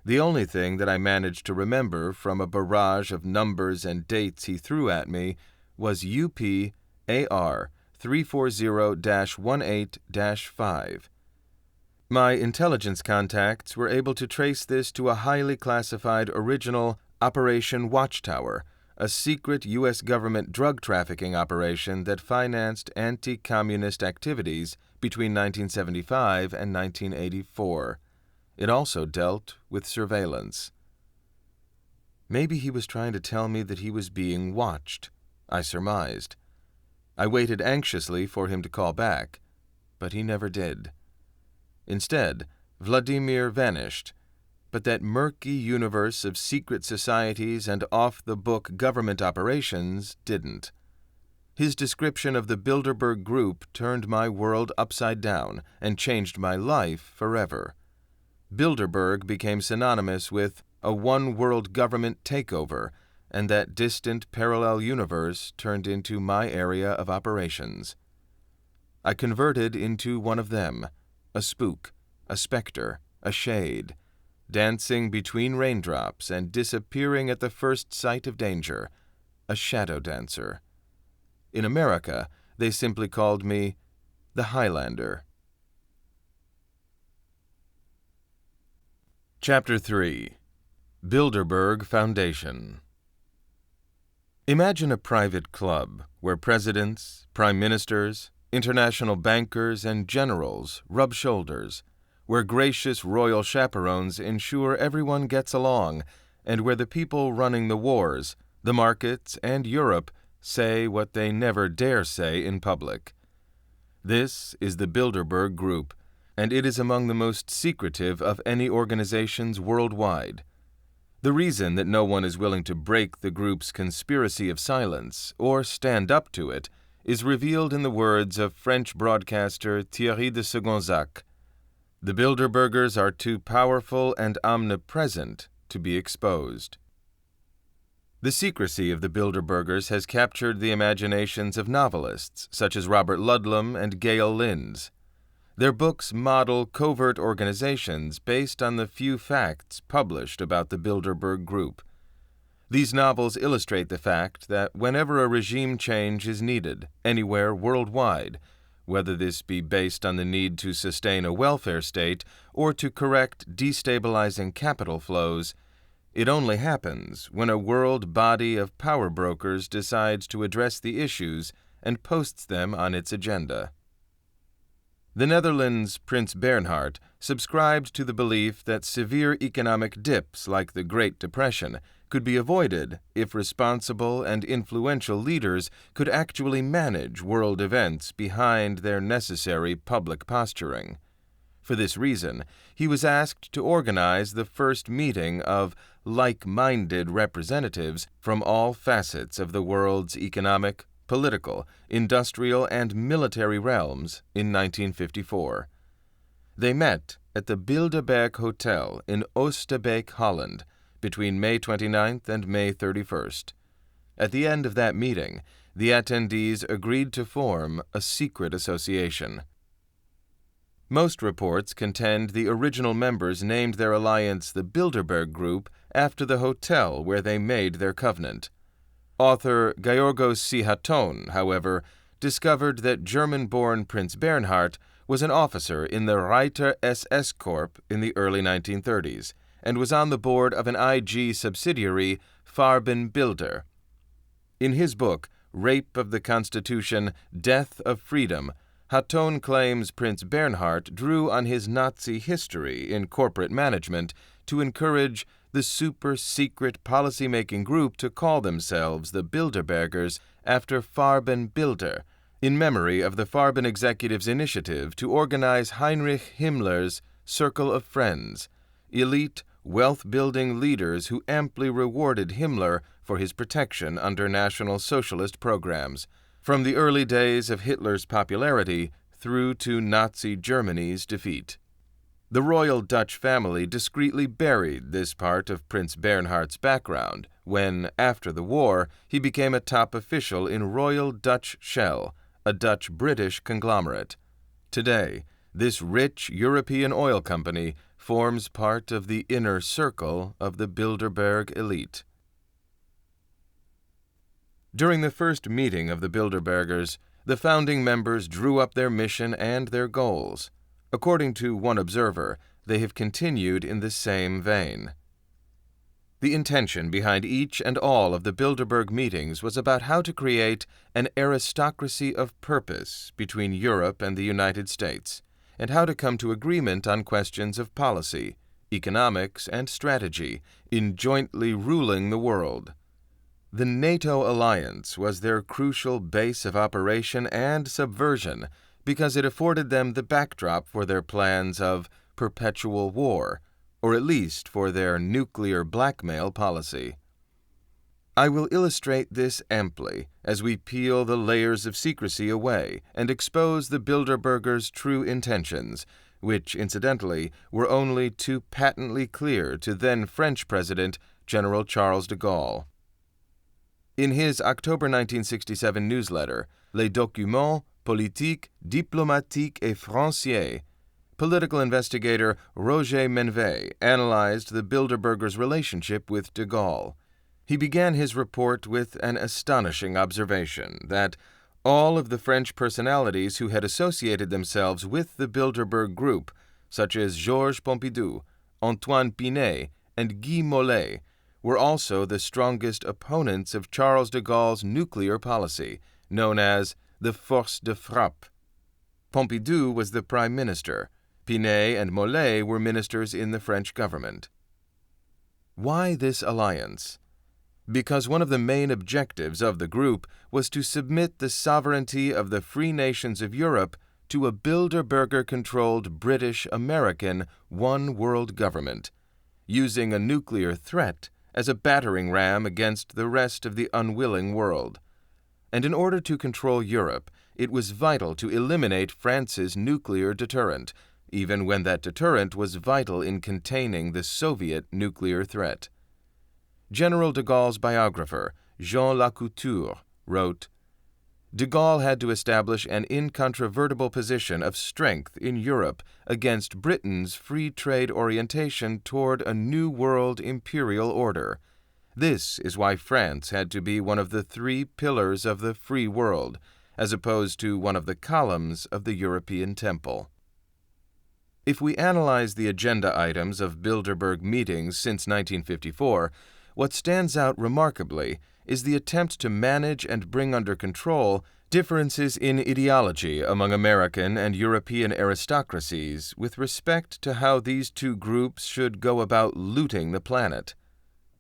Speaker 1: The only thing that I managed to remember from a barrage of numbers and dates he threw at me was UP-AR 340-18-5. My intelligence contacts were able to trace this to a highly classified original Operation Watchtower, a secret U.S. government drug trafficking operation that financed anti-communist activities between 1975 and 1984. It also dealt with surveillance. Maybe he was trying to tell me that he was being watched, I surmised. I waited anxiously for him to call back, but he never did. Instead, Vladimir vanished, but that murky universe of secret societies and off-the-book government operations didn't. His description of the Bilderberg Group turned my world upside down and changed my life forever. Bilderberg became synonymous with a one-world government takeover, and that distant parallel universe turned into my area of operations. I converted into one of them, a spook, a specter, a shade, dancing between raindrops and disappearing at the first sight of danger, a shadow dancer. In America, they simply called me the Highlander. Chapter 3. Bilderberg Foundation. Imagine a private club where presidents, prime ministers, international bankers, and generals rub shoulders, where gracious royal chaperones ensure everyone gets along, and where the people running the wars, the markets, and Europe say what they never dare say in public. This is the Bilderberg Group, and it is among the most secretive of any organizations worldwide. The reason that no one is willing to break the group's conspiracy of silence or stand up to it is revealed in the words of French broadcaster Thierry de Segonzac. The Bilderbergers are too powerful and omnipresent to be exposed. The secrecy of the Bilderbergers has captured the imaginations of novelists such as Robert Ludlum and Gail Linds. Their books model covert organizations based on the few facts published about the Bilderberg Group. These novels illustrate the fact that whenever a regime change is needed, anywhere worldwide, whether this be based on the need to sustain a welfare state or to correct destabilizing capital flows, it only happens when a world body of power brokers decides to address the issues and posts them on its agenda. The Netherlands' Prince Bernhard subscribed to the belief that severe economic dips like the Great Depression could be avoided if responsible and influential leaders could actually manage world events behind their necessary public posturing. For this reason, he was asked to organize the first meeting of like-minded representatives from all facets of the world's economic, political, industrial, and military realms in 1954. They met at the Bilderberg Hotel in Oosterbeek, Holland, between May 29th and May 31st. At the end of that meeting, the attendees agreed to form a secret association. Most reports contend the original members named their alliance the Bilderberg Group after the hotel where they made their covenant. Author Georgos C. Hatton, however, discovered that German-born Prince Bernhard was an officer in the Reiter SS Corps in the early 1930s and was on the board of an IG subsidiary, Farbenbilder. In his book, Rape of the Constitution, Death of Freedom, Hatton claims Prince Bernhard drew on his Nazi history in corporate management to encourage the super-secret policy-making group to call themselves the Bilderbergers after Farbenbilder, in memory of the Farben executives' initiative to organize Heinrich Himmler's Circle of Friends, elite, wealth-building leaders who amply rewarded Himmler for his protection under National Socialist programs, from the early days of Hitler's popularity through to Nazi Germany's defeat. The royal Dutch family discreetly buried this part of Prince Bernhard's background when, after the war, he became a top official in Royal Dutch Shell, a Dutch-British conglomerate. Today, this rich European oil company forms part of the inner circle of the Bilderberg elite. During the first meeting of the Bilderbergers, the founding members drew up their mission and their goals. According to one observer, they have continued in the same vein. The intention behind each and all of the Bilderberg meetings was about how to create an aristocracy of purpose between Europe and the United States, and how to come to agreement on questions of policy, economics, and strategy in jointly ruling the world. The NATO alliance was their crucial base of operation and subversion because it afforded them the backdrop for their plans of perpetual war, or at least for their nuclear blackmail policy. I will illustrate this amply as we peel the layers of secrecy away and expose the Bilderbergers' true intentions, which, incidentally, were only too patently clear to then French President General Charles de Gaulle. In his October 1967 newsletter, Les Documents Politiques, Diplomatiques et Financiers, political investigator Roger Menvet analyzed the Bilderbergers' relationship with de Gaulle. He began his report with an astonishing observation that all of the French personalities who had associated themselves with the Bilderberg Group, such as Georges Pompidou, Antoine Pinay, and Guy Mollet, were also the strongest opponents of Charles de Gaulle's nuclear policy, known as the force de frappe. Pompidou was the prime minister. Pinay and Mollet were ministers in the French government. Why this alliance? Because one of the main objectives of the group was to submit the sovereignty of the free nations of Europe to a Bilderberger-controlled British-American one-world government, using a nuclear threat as a battering ram against the rest of the unwilling world. And in order to control Europe, it was vital to eliminate France's nuclear deterrent, even when that deterrent was vital in containing the Soviet nuclear threat. General de Gaulle's biographer, Jean Lacouture, wrote, De Gaulle had to establish an incontrovertible position of strength in Europe against Britain's free trade orientation toward a new world imperial order. This is why France had to be one of the three pillars of the free world, as opposed to one of the columns of the European temple. If we analyze the agenda items of Bilderberg meetings since 1954, what stands out remarkably is the attempt to manage and bring under control differences in ideology among American and European aristocracies with respect to how these two groups should go about looting the planet.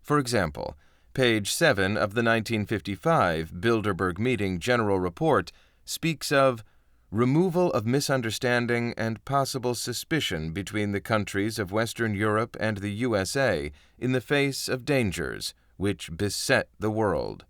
Speaker 1: For example, page 7 of the 1955 Bilderberg Meeting General Report speaks of removal of misunderstanding and possible suspicion between the countries of Western Europe and the USA in the face of dangers which beset the world.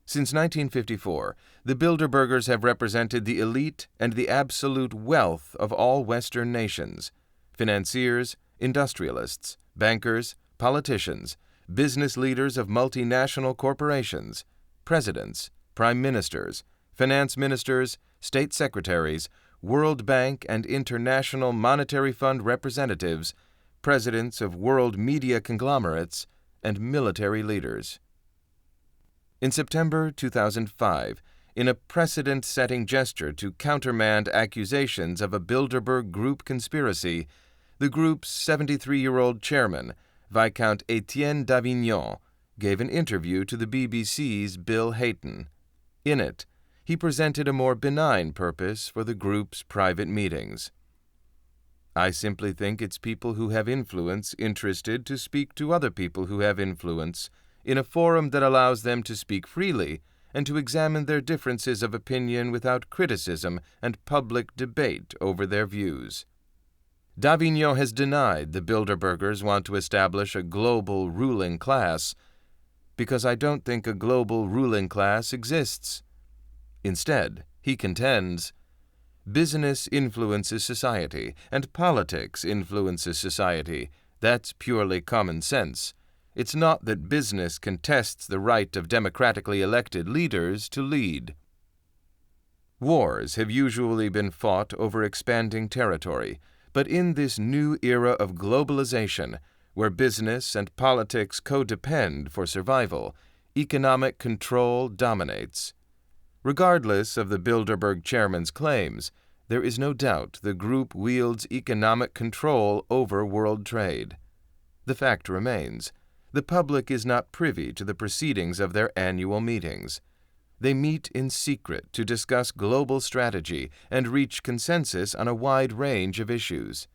Speaker 1: Since 1954, the Bilderbergers have represented the elite and the absolute wealth of all Western nations, financiers, industrialists, bankers, politicians, business leaders of multinational corporations, presidents, prime ministers, finance ministers, state secretaries, World Bank and International Monetary Fund representatives, presidents of world media conglomerates, and military leaders. In September 2005, in a precedent-setting gesture to countermand accusations of a Bilderberg Group conspiracy, the group's 73-year-old chairman, Viscount Étienne d'Avignon, gave an interview to the BBC's Bill Hayton. In it, he presented a more benign purpose for the group's private meetings. I simply think it's people who have influence interested to speak to other people who have influence in a forum that allows them to speak freely and to examine their differences of opinion without criticism and public debate over their views. D'Avignon has denied the Bilderbergers want to establish a global ruling class because I don't think a global ruling class exists. Instead, he contends, business influences society, and politics influences society. That's purely common sense. It's not that business contests the right of democratically elected leaders to lead. Wars have usually been fought over expanding territory, but in this new era of globalization, where business and politics co-depend for survival, economic control dominates. Regardless of the Bilderberg chairman's claims, there is no doubt the group wields economic control over world trade. The fact remains, the public is not privy to the proceedings of their annual meetings. They meet in secret to discuss global strategy and reach consensus on a wide range of issues.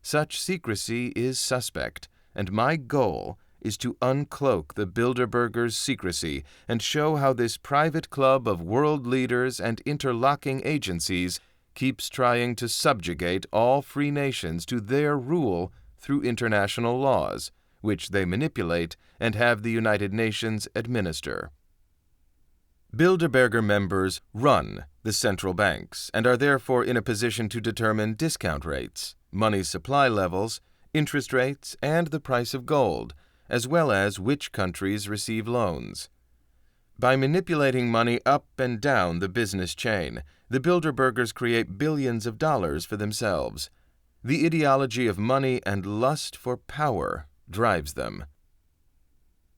Speaker 1: Such secrecy is suspect, and my goal is to uncloak the Bilderbergers' secrecy and show how this private club of world leaders and interlocking agencies keeps trying to subjugate all free nations to their rule through international laws, which they manipulate and have the United Nations administer. Bilderberger members run the central banks and are therefore in a position to determine discount rates, money supply levels, interest rates, and the price of gold, as well as which countries receive loans. By manipulating money up and down the business chain, the Bilderbergers create billions of dollars for themselves. The ideology of money and lust for power drives them.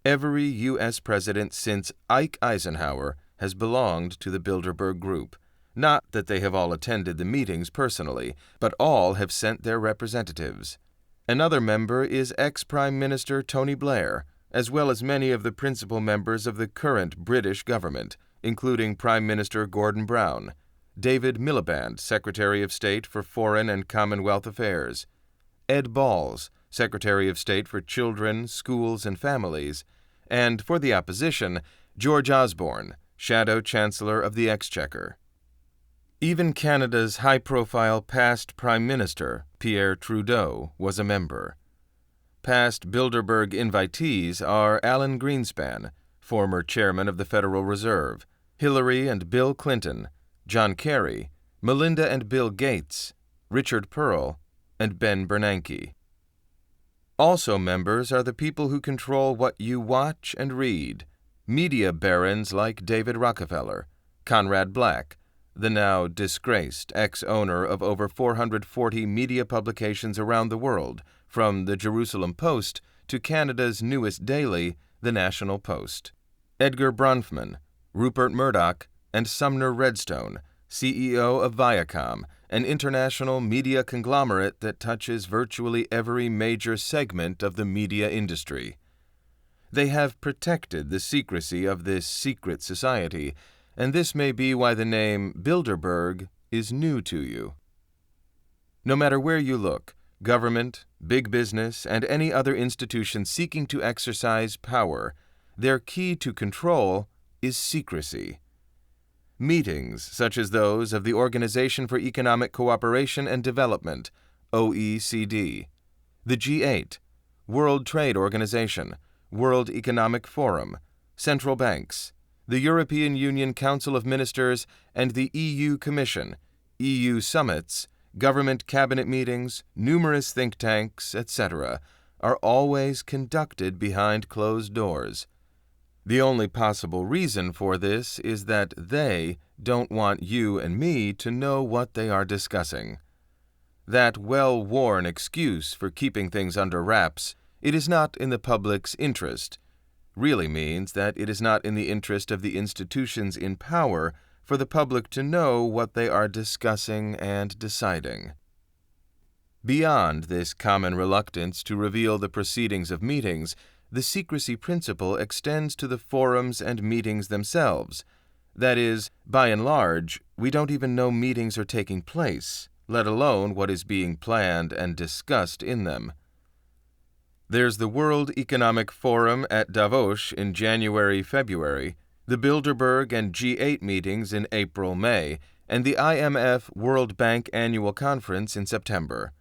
Speaker 1: Every U.S. president since Ike Eisenhower has belonged to the Bilderberg Group. Not that they have all attended the meetings personally, but all have sent their representatives. Another member is ex-Prime Minister Tony Blair, as well as many of the principal members of the current British government, including Prime Minister Gordon Brown, David Miliband, Secretary of State for Foreign and Commonwealth Affairs, Ed Balls, Secretary of State for Children, Schools and Families, and, for the opposition, George Osborne, Shadow Chancellor of the Exchequer. Even Canada's high-profile past Prime Minister, Pierre Trudeau, was a member. Past Bilderberg invitees are Alan Greenspan, former chairman of the Federal Reserve, Hillary and Bill Clinton, John Kerry, Melinda and Bill Gates, Richard Pearl, and Ben Bernanke. Also members are the people who control what you watch and read, media barons like David Rockefeller, Conrad Black, the now disgraced ex-owner of over 440 media publications around the world, from the Jerusalem Post to Canada's newest daily, the National Post. Edgar Bronfman, Rupert Murdoch, and Sumner Redstone, CEO of Viacom, an international media conglomerate that touches virtually every major segment of the media industry. They have protected the secrecy of this secret society, and this may be why the name Bilderberg is new to you. No matter where you look, government, big business, and any other institution seeking to exercise power, their key to control is secrecy. Meetings such as those of the Organization for Economic Cooperation and Development, OECD, the G8, World Trade Organization, World Economic Forum, central banks, the European Union Council of Ministers, and the EU Commission, EU summits, government cabinet meetings, numerous think tanks, etc., are always conducted behind closed doors. The only possible reason for this is that they don't want you and me to know what they are discussing. That well-worn excuse for keeping things under wraps, "it is not in the public's interest," really means that it is not in the interest of the institutions in power for the public to know what they are discussing and deciding. Beyond this common reluctance to reveal the proceedings of meetings, the secrecy principle extends to the forums and meetings themselves. That is, by and large, we don't even know meetings are taking place, let alone what is being planned and discussed in them. There's the World Economic Forum at Davos in January-February, the Bilderberg and G8 meetings in April-May, and the IMF World Bank Annual Conference in September.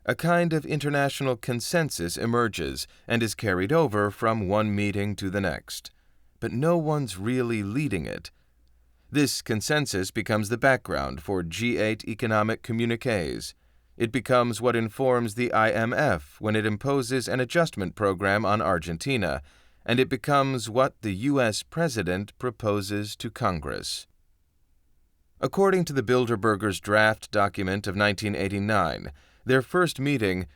Speaker 1: A kind of international consensus emerges and is carried over from one meeting to the next, but no one's really leading it. This consensus becomes the background for G8 economic communiques. It becomes what informs the IMF when it imposes an adjustment program on Argentina, and it becomes what the U.S. president proposes to Congress. According to the Bilderbergers' draft document of 1989, their first meeting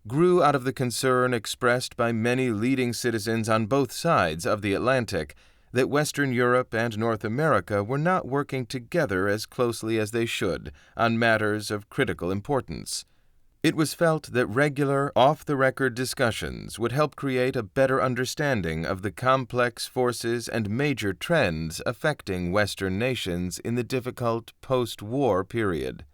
Speaker 1: grew out of the concern expressed by many leading citizens on both sides of the Atlantic that Western Europe and North America were not working together as closely as they should on matters of critical importance. It was felt that regular, off-the-record discussions would help create a better understanding of the complex forces and major trends affecting Western nations in the difficult post-war period.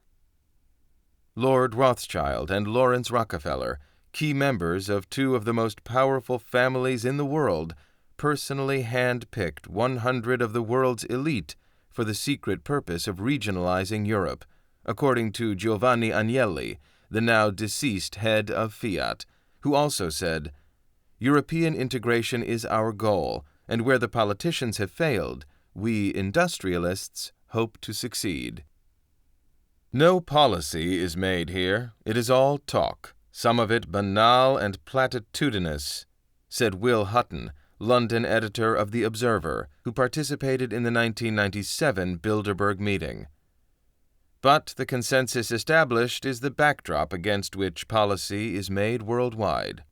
Speaker 1: Lord Rothschild and Lawrence Rockefeller, Key members of two of the most powerful families in the world personally hand-picked 100 of the world's elite for the secret purpose of regionalizing Europe, according to Giovanni Agnelli, the now deceased head of Fiat, who also said, "European integration is our goal, and where the politicians have failed, we industrialists hope to succeed." No policy is made here. It is all talk, some of it banal and platitudinous, said Will Hutton, London editor of The Observer, who participated in the 1997 Bilderberg meeting. But the consensus established is the backdrop against which policy is made worldwide.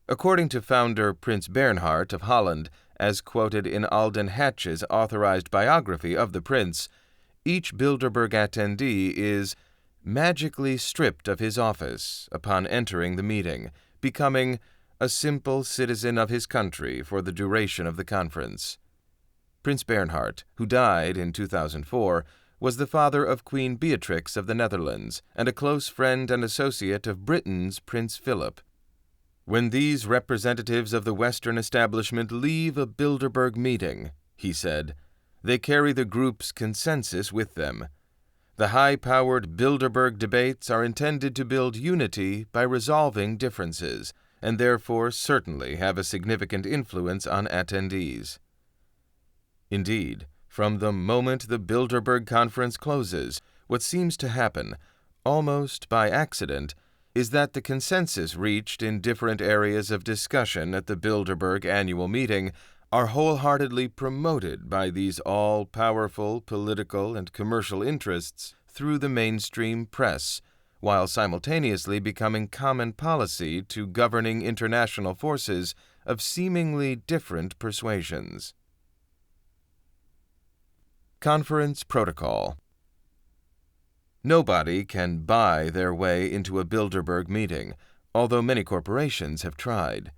Speaker 1: According to founder Prince Bernhard of Holland, as quoted in Alden Hatch's authorized biography of the prince, each Bilderberg attendee is magically stripped of his office upon entering the meeting, becoming a simple citizen of his country for the duration of the conference. Prince Bernhard, who died in 2004, was the father of Queen Beatrix of the Netherlands and a close friend and associate of Britain's Prince Philip. "When these representatives of the Western establishment leave a Bilderberg meeting," he said, "they carry the group's consensus with them. The high-powered Bilderberg debates are intended to build unity by resolving differences, and therefore certainly have a significant influence on attendees." Indeed, from the moment the Bilderberg conference closes, what seems to happen, almost by accident, is that the consensus reached in different areas of discussion at the Bilderberg annual meeting are wholeheartedly promoted by these all-powerful political and commercial interests through the mainstream press, while simultaneously becoming common policy to governing international forces of seemingly different persuasions. Conference Protocol. Nobody can buy their way into a Bilderberg meeting, although many corporations have tried.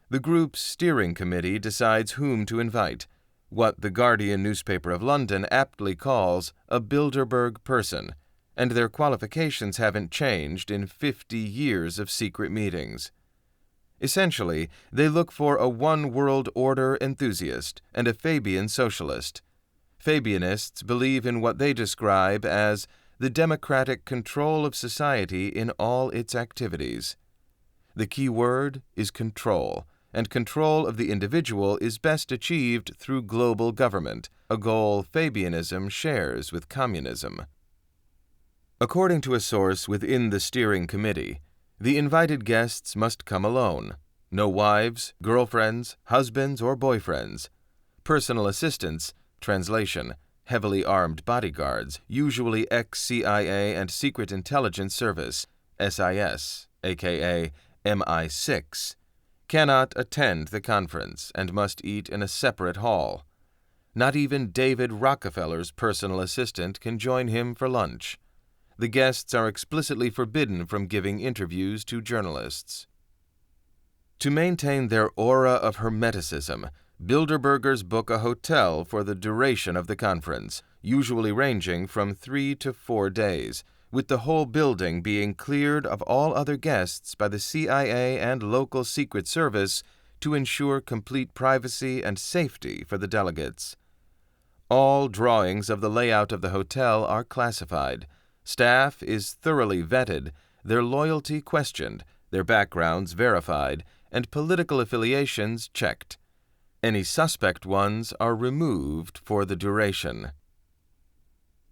Speaker 1: The group's steering committee decides whom to invite, what the Guardian newspaper of London aptly calls a Bilderberg person, and their qualifications haven't changed in 50 years of secret meetings. Essentially, they look for a one-world order enthusiast and a Fabian socialist. Fabianists believe in what they describe as the democratic control of society in all its activities. The key word is control, and control of the individual is best achieved through global government, a goal Fabianism shares with communism. According to a source within the steering committee, the invited guests must come alone. No wives, girlfriends, husbands, or boyfriends. Personal assistants, translation, heavily armed bodyguards, usually ex-CIA and Secret Intelligence Service, SIS, aka MI6, cannot attend the conference and must eat in a separate hall. Not even David Rockefeller's personal assistant can join him for lunch. The guests are explicitly forbidden from giving interviews to journalists. To maintain their aura of hermeticism, Bilderbergers book a hotel for the duration of the conference, usually ranging from 3 to 4 days, with the whole building being cleared of all other guests by the CIA and local Secret Service to ensure complete privacy and safety for the delegates. All drawings of the layout of the hotel are classified. Staff is thoroughly vetted, their loyalty questioned, their backgrounds verified, and political affiliations checked. Any suspect ones are removed for the duration.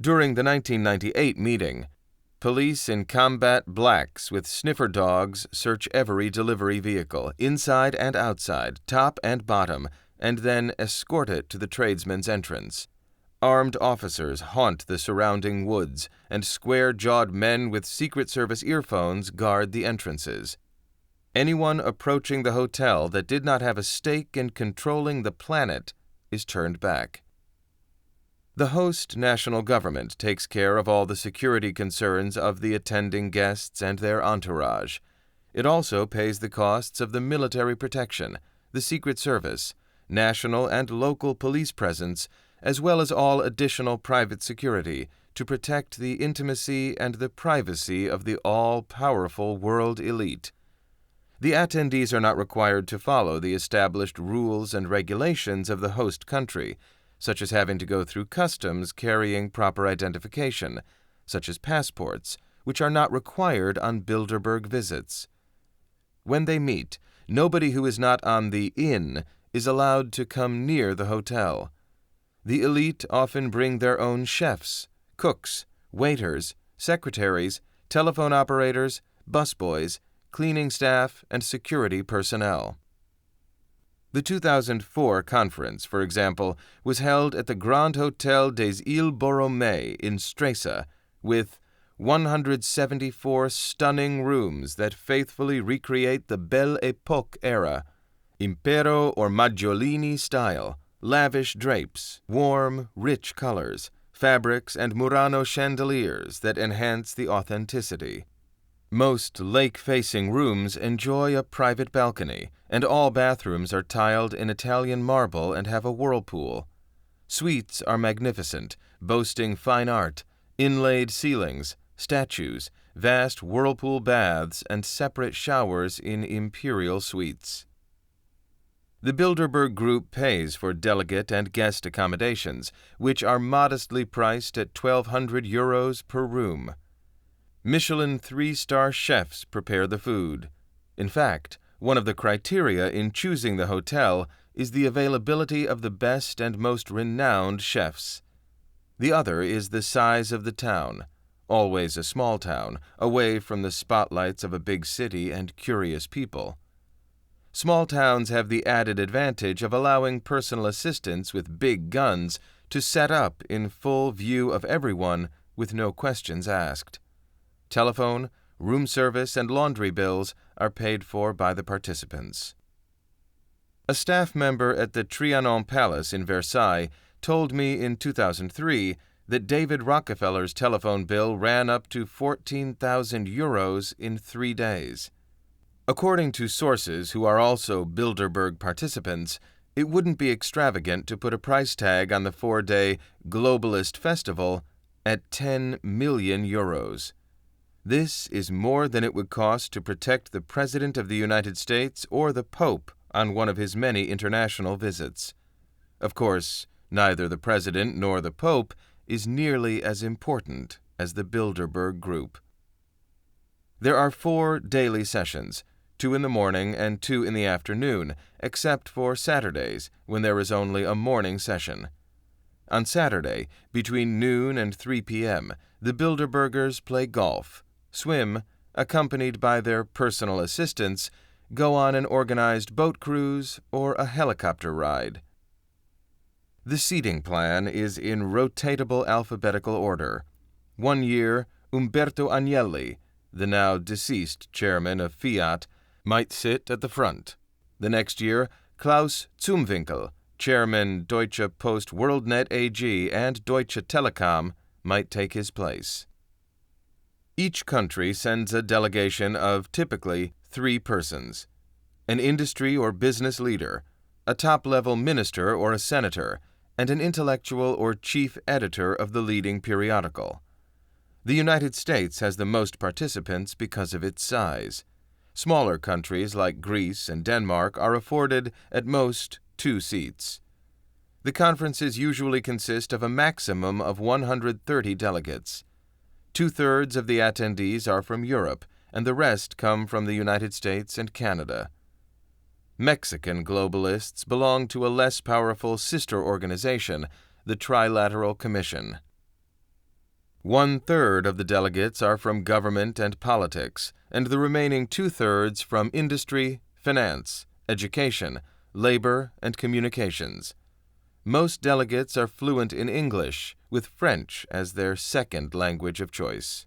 Speaker 1: During the 1998 meeting, police in combat blacks with sniffer dogs search every delivery vehicle, inside and outside, top and bottom, and then escort it to the tradesman's entrance. Armed officers haunt the surrounding woods, and square-jawed men with Secret Service earphones guard the entrances. Anyone approaching the hotel that did not have a stake in controlling the planet is turned back. The host national government takes care of all the security concerns of the attending guests and their entourage. It also pays the costs of the military protection, the Secret Service, national and local police presence, as well as all additional private security to protect the intimacy and the privacy of the all-powerful world elite. The attendees are not required to follow the established rules and regulations of the host country, such as having to go through customs carrying proper identification, such as passports, which are not required on Bilderberg visits. When they meet, nobody who is not on the in is allowed to come near the hotel. The elite often bring their own chefs, cooks, waiters, secretaries, telephone operators, busboys, cleaning staff, and security personnel. The 2004 conference, for example, was held at the Grand Hotel des Îles Borromées in Stresa, with 174 stunning rooms that faithfully recreate the Belle Époque era, Impero or Maggiolini style, lavish drapes, warm, rich colors, fabrics, and Murano chandeliers that enhance the authenticity. Most lake-facing rooms enjoy a private balcony, and all bathrooms are tiled in Italian marble and have a whirlpool. Suites are magnificent, boasting fine art, inlaid ceilings, statues, vast whirlpool baths, and separate showers in imperial suites. The Bilderberg Group pays for delegate and guest accommodations, which are modestly priced at €1,200 per room. Michelin 3-star chefs prepare the food. In fact, one of the criteria in choosing the hotel is the availability of the best and most renowned chefs. The other is the size of the town, always a small town, away from the spotlights of a big city and curious people. Small towns have the added advantage of allowing personal assistants with big guns to set up in full view of everyone with no questions asked. Telephone, room service, and laundry bills are paid for by the participants. A staff member at the Trianon Palace in Versailles told me in 2003 that David Rockefeller's telephone bill ran up to €14,000 in 3 days. According to sources who are also Bilderberg participants, it wouldn't be extravagant to put a price tag on the 4-day Globalist Festival at €10 million. This is more than it would cost to protect the President of the United States or the Pope on one of his many international visits. Of course, neither the President nor the Pope is nearly as important as the Bilderberg Group. There are 4 daily sessions, 2 in the morning and 2 in the afternoon, except for Saturdays, when there is only a morning session. On Saturday, between noon and 3 p.m., the Bilderbergers play golf, swim, accompanied by their personal assistants, go on an organized boat cruise or a helicopter ride. The seating plan is in rotatable alphabetical order. 1 year, Umberto Agnelli, the now deceased chairman of Fiat, might sit at the front. The next year, Klaus Zumwinkel, chairman Deutsche Post WorldNet AG and Deutsche Telekom, might take his place. Each country sends a delegation of typically 3 persons: an industry or business leader, a top-level minister or a senator, and an intellectual or chief editor of the leading periodical. The United States has the most participants because of its size. Smaller countries like Greece and Denmark are afforded, at most, 2 seats. The conferences usually consist of a maximum of 130 delegates. 2/3 of the attendees are from Europe, and the rest come from the United States and Canada. Mexican globalists belong to a less powerful sister organization, the Trilateral Commission. 1/3 of the delegates are from government and politics, and the remaining 2/3 from industry, finance, education, labor, and communications. Most delegates are fluent in English, with French as their second language of choice.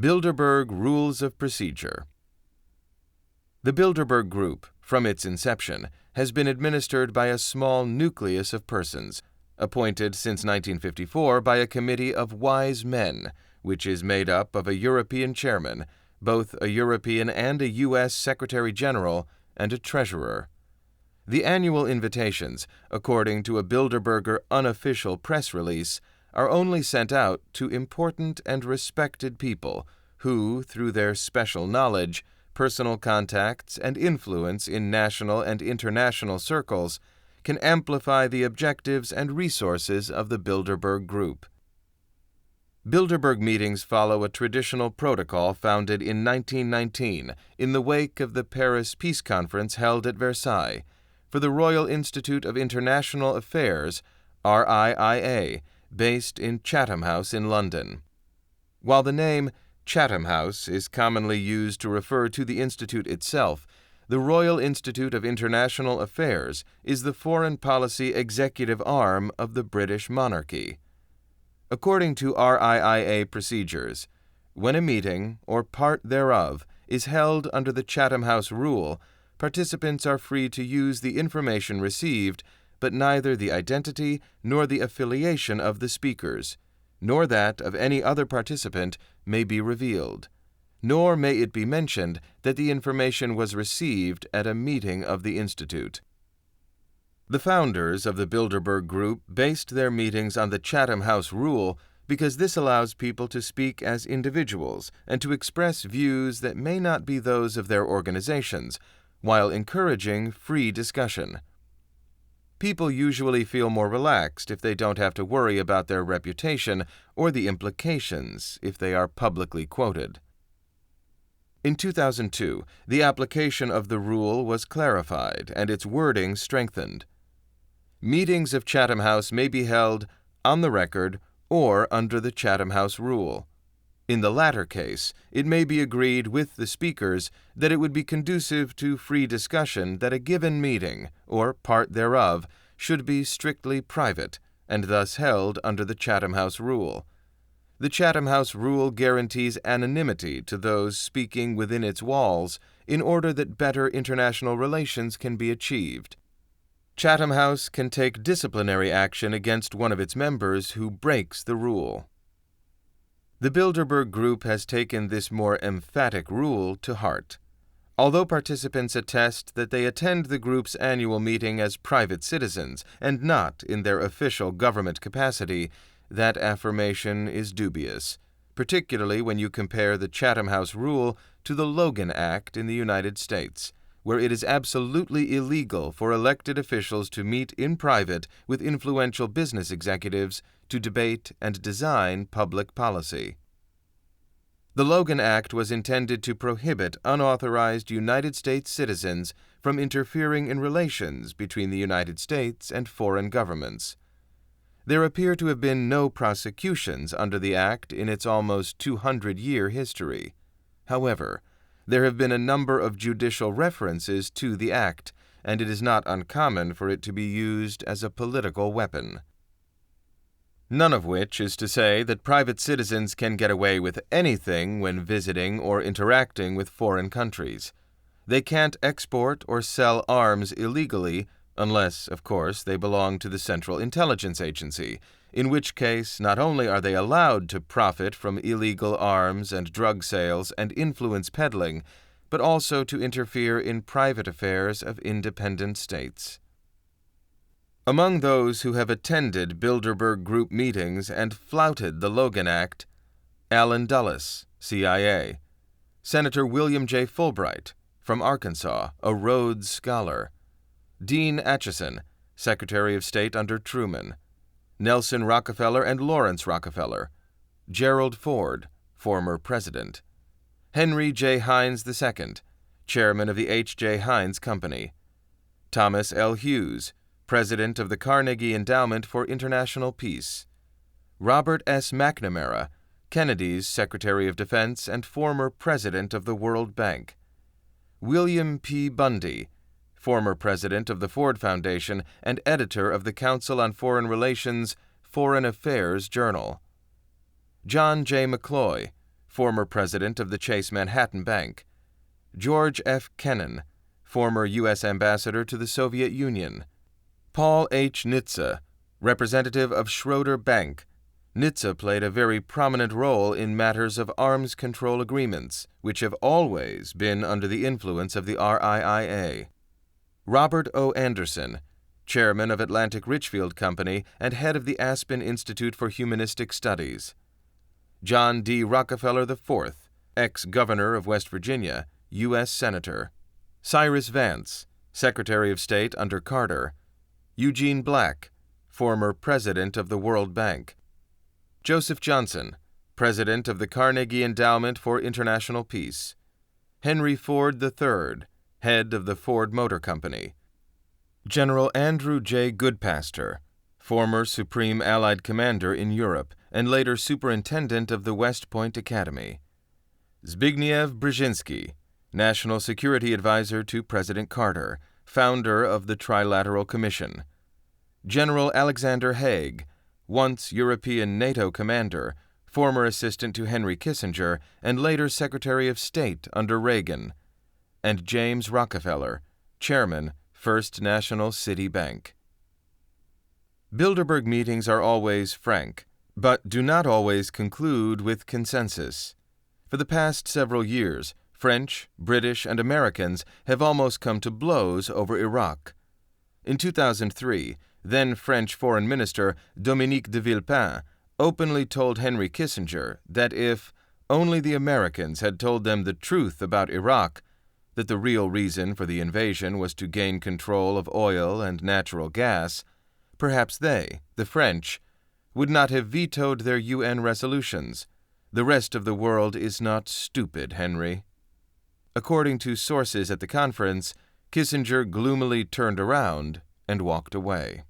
Speaker 1: Bilderberg Rules of Procedure. The Bilderberg Group, from its inception, has been administered by a small nucleus of persons, appointed since 1954 by a committee of wise men, which is made up of a European chairman, both a European and a U.S. Secretary General, and a treasurer. The annual invitations, according to a Bilderberger unofficial press release, are only sent out to important and respected people who, through their special knowledge, personal contacts, and influence in national and international circles, can amplify the objectives and resources of the Bilderberg Group. Bilderberg meetings follow a traditional protocol founded in 1919 in the wake of the Paris Peace Conference held at Versailles for the Royal Institute of International Affairs, RIIA, based in Chatham House in London. While the name Chatham House is commonly used to refer to the institute itself, the Royal Institute of International Affairs is the foreign policy executive arm of the British monarchy. According to RIIA procedures, when a meeting, or part thereof, is held under the Chatham House rule, participants are free to use the information received, but neither the identity nor the affiliation of the speakers, nor that of any other participant, may be revealed, nor may it be mentioned that the information was received at a meeting of the Institute. The founders of the Bilderberg Group based their meetings on the Chatham House rule because this allows people to speak as individuals and to express views that may not be those of their organizations, while encouraging free discussion. People usually feel more relaxed if they don't have to worry about their reputation or the implications if they are publicly quoted. In 2002, the application of the rule was clarified and its wording strengthened. Meetings of Chatham House may be held on the record or under the Chatham House rule. In the latter case, it may be agreed with the speakers that it would be conducive to free discussion that a given meeting, or part thereof, should be strictly private, and thus held under the Chatham House rule. The Chatham House rule guarantees anonymity to those speaking within its walls in order that better international relations can be achieved. Chatham House can take disciplinary action against one of its members who breaks the rule. The Bilderberg Group has taken this more emphatic rule to heart. Although participants attest that they attend the group's annual meeting as private citizens and not in their official government capacity, that affirmation is dubious, particularly when you compare the Chatham House rule to the Logan Act in the United States, where it is absolutely illegal for elected officials to meet in private with influential business executives to debate and design public policy. The Logan Act was intended to prohibit unauthorized United States citizens from interfering in relations between the United States and foreign governments. There appear to have been no prosecutions under the Act in its almost 200-year history. However, there have been a number of judicial references to the Act, and it is not uncommon for it to be used as a political weapon. None of which is to say that private citizens can get away with anything when visiting or interacting with foreign countries. They can't export or sell arms illegally, unless, of course, they belong to the Central Intelligence Agency, in which case not only are they allowed to profit from illegal arms and drug sales and influence peddling, but also to interfere in private affairs of independent states. Among those who have attended Bilderberg Group meetings and flouted the Logan Act, Allen Dulles, CIA, Senator William J. Fulbright, from Arkansas, a Rhodes Scholar, Dean Acheson, Secretary of State under Truman, Nelson Rockefeller and Lawrence Rockefeller, Gerald Ford, former president, Henry J. Heinz II, chairman of the H. J. Heinz Company, Thomas L. Hughes, president of the Carnegie Endowment for International Peace, Robert S. McNamara, Kennedy's Secretary of Defense and former president of the World Bank, William P. Bundy, former president of the Ford Foundation and editor of the Council on Foreign Relations Foreign Affairs Journal, John J. McCloy, former president of the Chase Manhattan Bank; George F. Kennan, former U.S. ambassador to the Soviet Union; Paul H. Nitze, representative of Schroeder Bank. Nitze played a very prominent role in matters of arms control agreements, which have always been under the influence of the RIIA; Robert O. Anderson, chairman of Atlantic Richfield Company and head of the Aspen Institute for Humanistic Studies; John D. Rockefeller IV, ex-governor of West Virginia, U.S. Senator; Cyrus Vance, Secretary of State under Carter; Eugene Black, former president of the World Bank; Joseph Johnson, president of the Carnegie Endowment for International Peace; Henry Ford III, head of the Ford Motor Company; General Andrew J. Goodpaster, former Supreme Allied Commander in Europe and later Superintendent of the West Point Academy; Zbigniew Brzezinski, National Security Advisor to President Carter, founder of the Trilateral Commission; General Alexander Haig, once European NATO commander, former assistant to Henry Kissinger, and later Secretary of State under Reagan; and James Rockefeller, chairman, First National City Bank. Bilderberg meetings are always frank, but do not always conclude with consensus. For the past several years, French, British, and Americans have almost come to blows over Iraq. In 2003, then French Foreign Minister Dominique de Villepin openly told Henry Kissinger that if only the Americans had told them the truth about Iraq, that the real reason for the invasion was to gain control of oil and natural gas, perhaps they, the French, would not have vetoed their UN resolutions. The rest of the world is not stupid, Henry. According to sources at the conference, Kissinger gloomily turned around and walked away.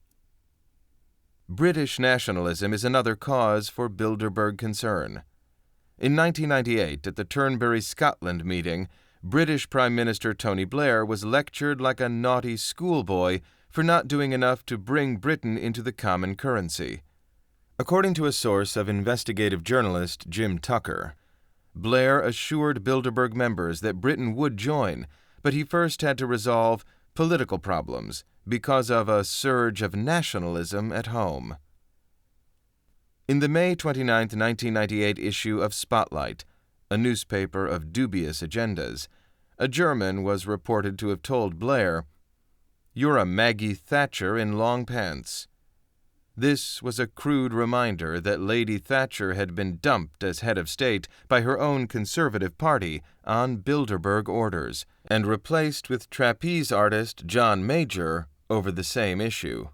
Speaker 1: British nationalism is another cause for Bilderberg concern. In 1998, at the Turnberry, Scotland meeting, British Prime Minister Tony Blair was lectured like a naughty schoolboy for not doing enough to bring Britain into the common currency. According to a source of investigative journalist Jim Tucker, Blair assured Bilderberg members that Britain would join, but he first had to resolve political problems because of a surge of nationalism at home. In the May 29, 1998 issue of Spotlight, a newspaper of dubious agendas, a German was reported to have told Blair, "You're a Maggie Thatcher in long pants." This was a crude reminder that Lady Thatcher had been dumped as head of state by her own Conservative Party on Bilderberg orders, and replaced with trapeze artist John Major over the same issue.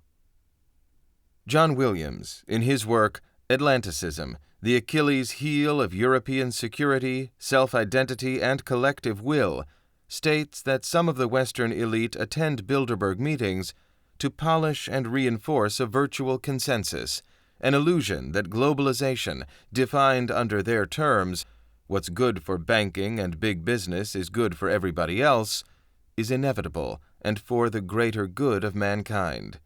Speaker 1: John Williams, in his work Atlanticism, the Achilles heel of European security, self-identity, and collective will, states that some of the Western elite attend Bilderberg meetings to polish and reinforce a virtual consensus, an illusion that globalization, defined under their terms, what's good for banking and big business is good for everybody else, is inevitable and for the greater good of mankind.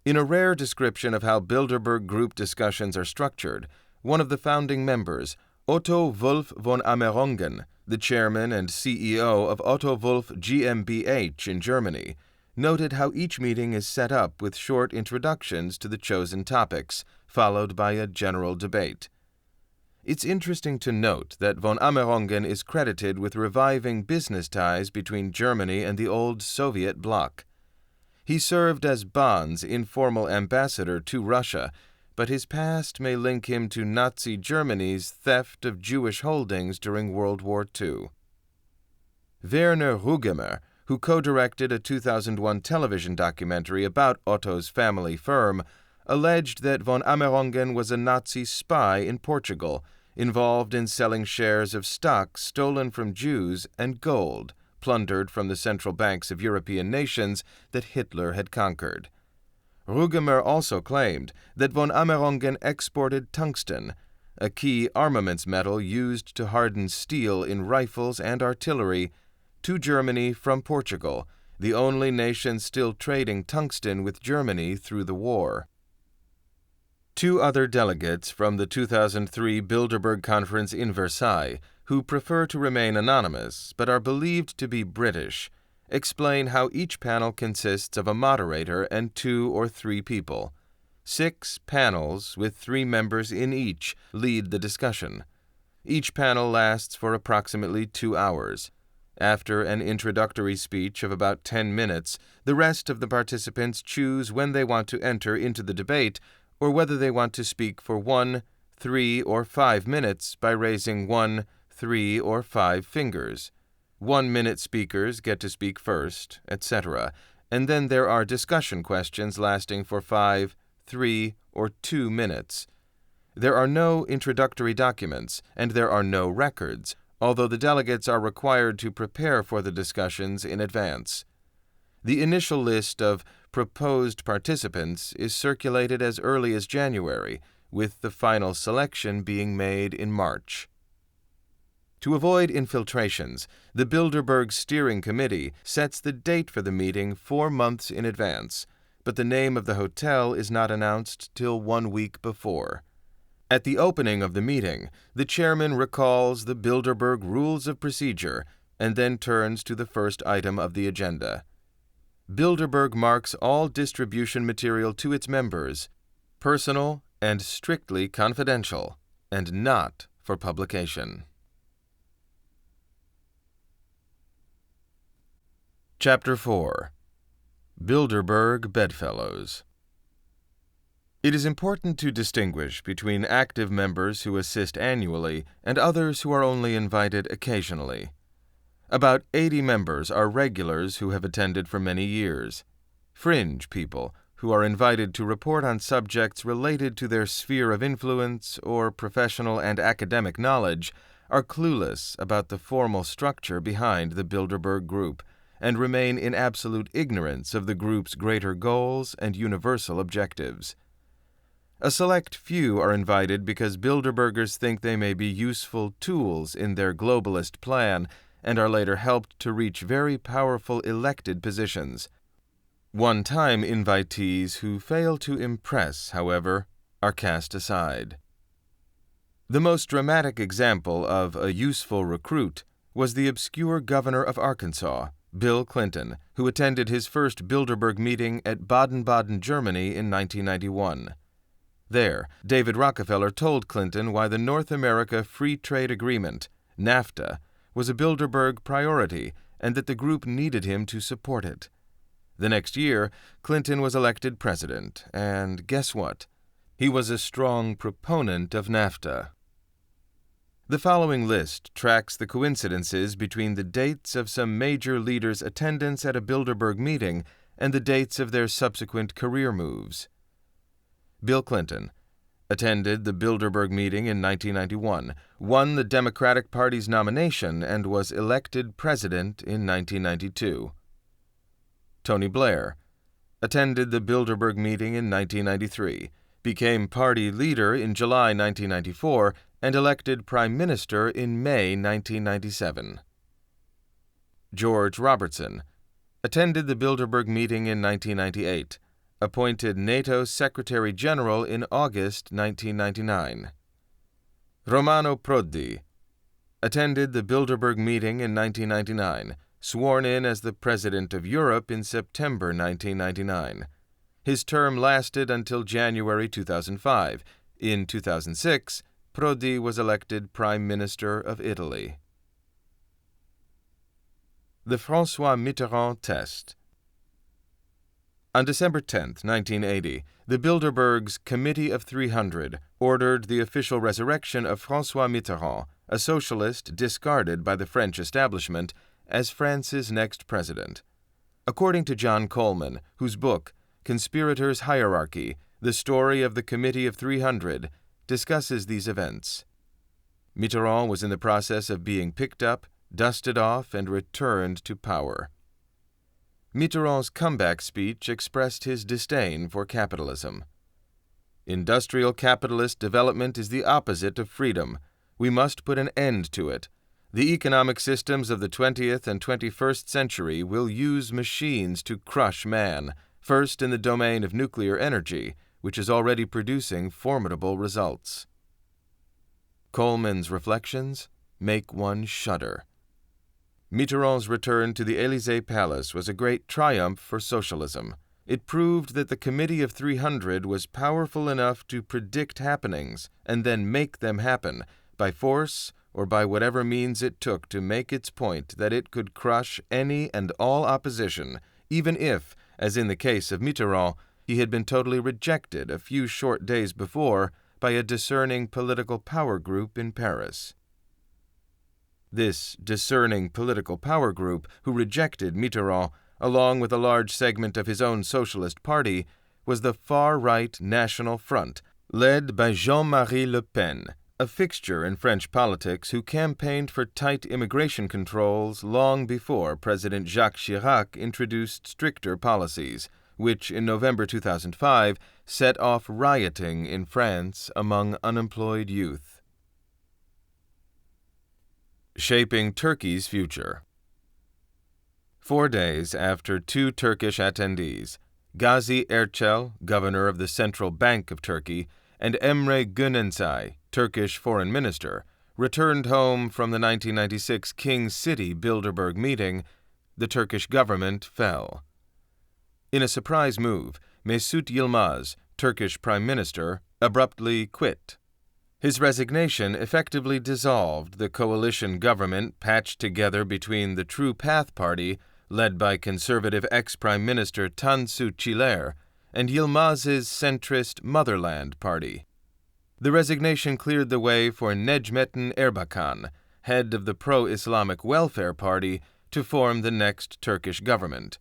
Speaker 1: In a rare description of how Bilderberg Group discussions are structured, one of the founding members, Otto Wolf von Amerongen, the chairman and CEO of Otto Wolf GmbH in Germany, noted how each meeting is set up with short introductions to the chosen topics, followed by a general debate. It's interesting to note that von Amerongen is credited with reviving business ties between Germany and the old Soviet bloc. He served as Bonn's informal ambassador to Russia, but his past may link him to Nazi Germany's theft of Jewish holdings during World War II. Werner Rugemer, who co-directed a 2001 television documentary about Otto's family firm, alleged that von Amerongen was a Nazi spy in Portugal, involved in selling shares of stock stolen from Jews and gold, plundered from the central banks of European nations that Hitler had conquered. Rugemer also claimed that von Amerongen exported tungsten, a key armaments metal used to harden steel in rifles and artillery, to Germany from Portugal, the only nation still trading tungsten with Germany through the war. Two other delegates from the 2003 Bilderberg Conference in Versailles, who prefer to remain anonymous but are believed to be British, explain how each panel consists of a moderator and 2 or 3 people. 6 panels, with 3 members in each, lead the discussion. Each panel lasts for approximately 2 hours. After an introductory speech of about 10 minutes, the rest of the participants choose when they want to enter into the debate or whether they want to speak for 1, 3, or 5 minutes by raising 1, 3, or 5 fingers. 1-minute speakers get to speak first, etc., and then there are discussion questions lasting for 5, 3, or 2 minutes. There are no introductory documents, and there are no records, although the delegates are required to prepare for the discussions in advance. The initial list of proposed participants is circulated as early as January, with the final selection being made in March. To avoid infiltrations, the Bilderberg Steering Committee sets the date for the meeting 4 months in advance, but the name of the hotel is not announced till 1 week before. At the opening of the meeting, the chairman recalls the Bilderberg Rules of Procedure and then turns to the first item of the agenda. Bilderberg marks all distribution material to its members personal and strictly confidential, and not for publication. Chapter 4. Bilderberg Bedfellows. It is important to distinguish between active members who assist annually and others who are only invited occasionally. About 80 members are regulars who have attended for many years. Fringe people, who are invited to report on subjects related to their sphere of influence or professional and academic knowledge, are clueless about the formal structure behind the Bilderberg Group and remain in absolute ignorance of the group's greater goals and universal objectives. A select few are invited because Bilderbergers think they may be useful tools in their globalist plan and are later helped to reach very powerful elected positions. One-time invitees who fail to impress, however, are cast aside. The most dramatic example of a useful recruit was the obscure governor of Arkansas, Bill Clinton, who attended his first Bilderberg meeting at Baden-Baden, Germany in 1991. There, David Rockefeller told Clinton why the North America Free Trade Agreement, NAFTA, was a Bilderberg priority and that the group needed him to support it. The next year, Clinton was elected president, and guess what? He was a strong proponent of NAFTA. The following list tracks the coincidences between the dates of some major leaders' attendance at a Bilderberg meeting and the dates of their subsequent career moves. Bill Clinton attended the Bilderberg meeting in 1991, won the Democratic Party's nomination, and was elected president in 1992. Tony Blair attended the Bilderberg meeting in 1993, became party leader in July 1994, and elected prime minister in May 1997. George Robertson attended the Bilderberg meeting in 1998, appointed NATO Secretary General in August 1999. Romano Prodi attended the Bilderberg meeting in 1999, sworn in as the President of Europe in September 1999. His term lasted until January 2005. In 2006, Prodi was elected Prime Minister of Italy. The François Mitterrand Test. On December 10, 1980, the Bilderberg's Committee of 300 ordered the official resurrection of François Mitterrand, a socialist discarded by the French establishment, as France's next president. According to John Coleman, whose book, Conspirators' Hierarchy, The Story of the Committee of 300, discusses these events. Mitterrand was in the process of being picked up, dusted off, and returned to power. Mitterrand's comeback speech expressed his disdain for capitalism. Industrial capitalist development is the opposite of freedom. We must put an end to it. The economic systems of the 20th and 21st century will use machines to crush man, first in the domain of nuclear energy, which is already producing formidable results. Coleman's reflections make one shudder. Mitterrand's return to the Élysée Palace was a great triumph for socialism. It proved that the Committee of 300 was powerful enough to predict happenings and then make them happen, by force or by whatever means it took to make its point that it could crush any and all opposition, even if, as in the case of Mitterrand, he had been totally rejected a few short days before by a discerning political power group in Paris. This discerning political power group, who rejected Mitterrand, along with a large segment of his own Socialist Party, was the far-right National Front, led by Jean-Marie Le Pen, a fixture in French politics who campaigned for tight immigration controls long before President Jacques Chirac introduced stricter policies, which in November 2005 set off rioting in France among unemployed youth. Shaping Turkey's Future. 4 days after 2 Turkish attendees, Gazi Erçel, governor of the Central Bank of Turkey, and Emre Günensay, Turkish foreign minister, returned home from the 1996 King City Bilderberg meeting, the Turkish government fell. In a surprise move, Mesut Yilmaz, Turkish prime minister, abruptly quit. His resignation effectively dissolved the coalition government patched together between the True Path Party, led by conservative ex-Prime Minister Tansu Çiller, and Yilmaz's centrist Motherland Party. The resignation cleared the way for Necmettin Erbakan, head of the pro-Islamic Welfare Party, to form the next Turkish government.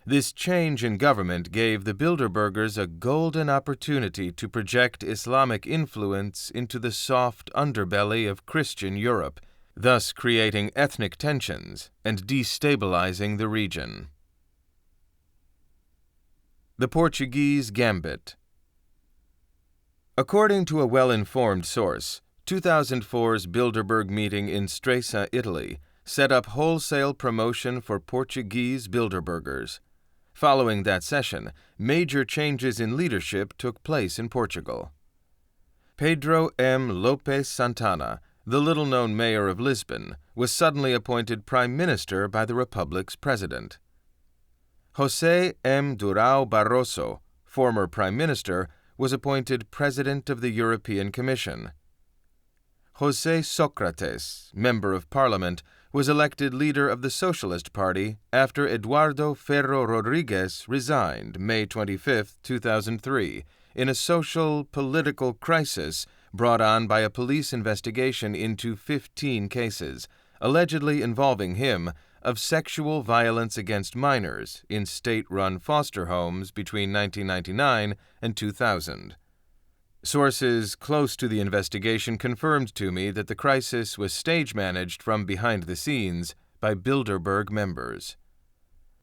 Speaker 1: This change in government gave the Bilderbergers a golden opportunity to project Islamic influence into the soft underbelly of Christian Europe, thus creating ethnic tensions and destabilizing the region. The Portuguese Gambit. According to a well-informed source, 2004's Bilderberg meeting in Stresa, Italy, set up wholesale promotion for Portuguese Bilderbergers. Following that session, major changes in leadership took place in Portugal. Pedro M. Lopes Santana, the little-known mayor of Lisbon, was suddenly appointed prime minister by the republic's president. José M. Durão Barroso, former prime minister, was appointed president of the European Commission. José Sócrates, member of parliament, was elected leader of the Socialist Party after Eduardo Ferro Rodrigues resigned May 25, 2003, in a social-political crisis brought on by a police investigation into 15 cases, allegedly involving him, of sexual violence against minors in state-run foster homes between 1999 and 2000. Sources close to the investigation confirmed to me that the crisis was stage-managed from behind the scenes by Bilderberg members.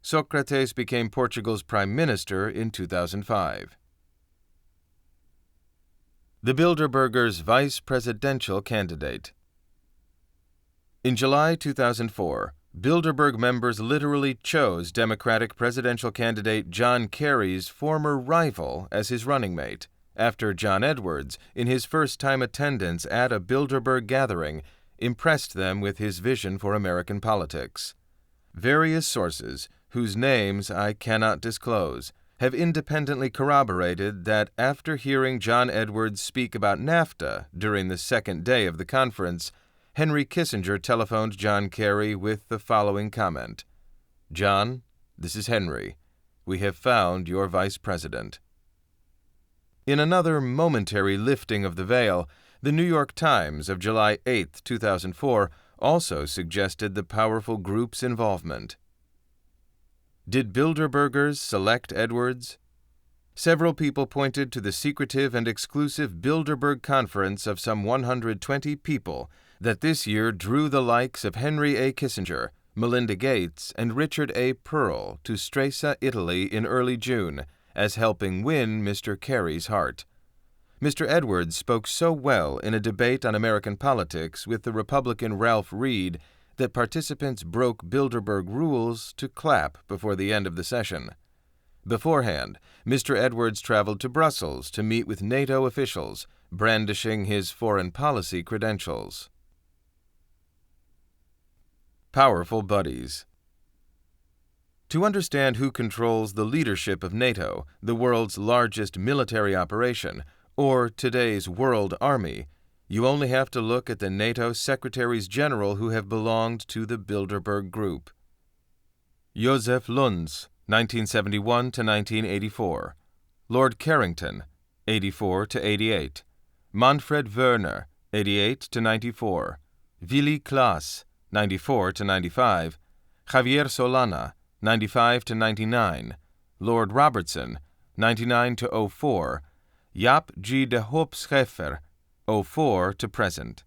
Speaker 1: Sócrates became Portugal's prime minister in 2005. The Bilderbergers' vice presidential candidate. In July 2004, Bilderberg members literally chose Democratic presidential candidate John Kerry's former rival as his running mate, after John Edwards, in his first-time attendance at a Bilderberg gathering, impressed them with his vision for American politics. Various sources, whose names I cannot disclose, have independently corroborated that after hearing John Edwards speak about NAFTA during the second day of the conference, Henry Kissinger telephoned John Kerry with the following comment: "John, this is Henry. We have found your vice president." In another momentary lifting of the veil, the New York Times of July 8, 2004, also suggested the powerful group's involvement. Did Bilderbergers select Edwards? Several people pointed to the secretive and exclusive Bilderberg conference of some 120 people that this year drew the likes of Henry A. Kissinger, Melinda Gates, and Richard A. Pearl to Stresa, Italy in early June, as helping win Mr. Kerry's heart. Mr. Edwards spoke so well in a debate on American politics with the Republican Ralph Reed that participants broke Bilderberg rules to clap before the end of the session. Beforehand, Mr. Edwards traveled to Brussels to meet with NATO officials, brandishing his foreign policy credentials. Powerful buddies. To understand who controls the leadership of NATO, the world's largest military operation, or today's World Army, you only have to look at the NATO Secretaries General who have belonged to the Bilderberg Group. Joseph Luns, 1971 to 1984. Lord Carrington, 84 to 88. Manfred Wörner, 88 to 94. Willy Klaas, 94 to 95. Javier Solana, 95 to 99. Lord Robertson, 99 to 04. Jaap G. de Hoop Scheffer, 04 to present.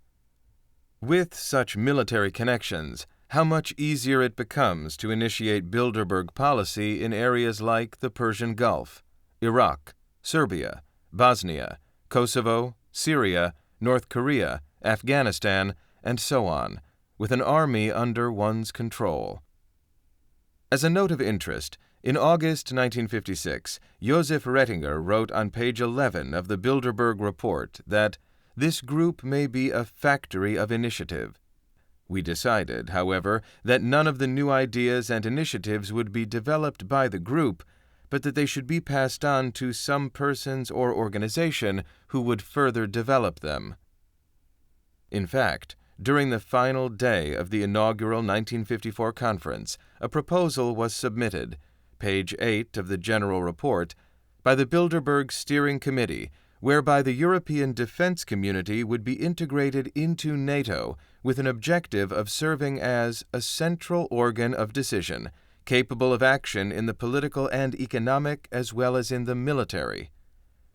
Speaker 1: With such military connections, how much easier it becomes to initiate Bilderberg policy in areas like the Persian Gulf, Iraq, Serbia, Bosnia, Kosovo, Syria, North Korea, Afghanistan, and so on, with an army under one's control. As a note of interest, in August 1956, Joseph Rettinger wrote on page 11 of the Bilderberg report that this group may be a factory of initiative. We decided, however, that none of the new ideas and initiatives would be developed by the group, but that they should be passed on to some persons or organization who would further develop them. In fact, during the final day of the inaugural 1954 conference, a proposal was submitted, page 8 of the General Report, by the Bilderberg Steering Committee, whereby the European defense community would be integrated into NATO with an objective of serving as a central organ of decision, capable of action in the political and economic as well as in the military.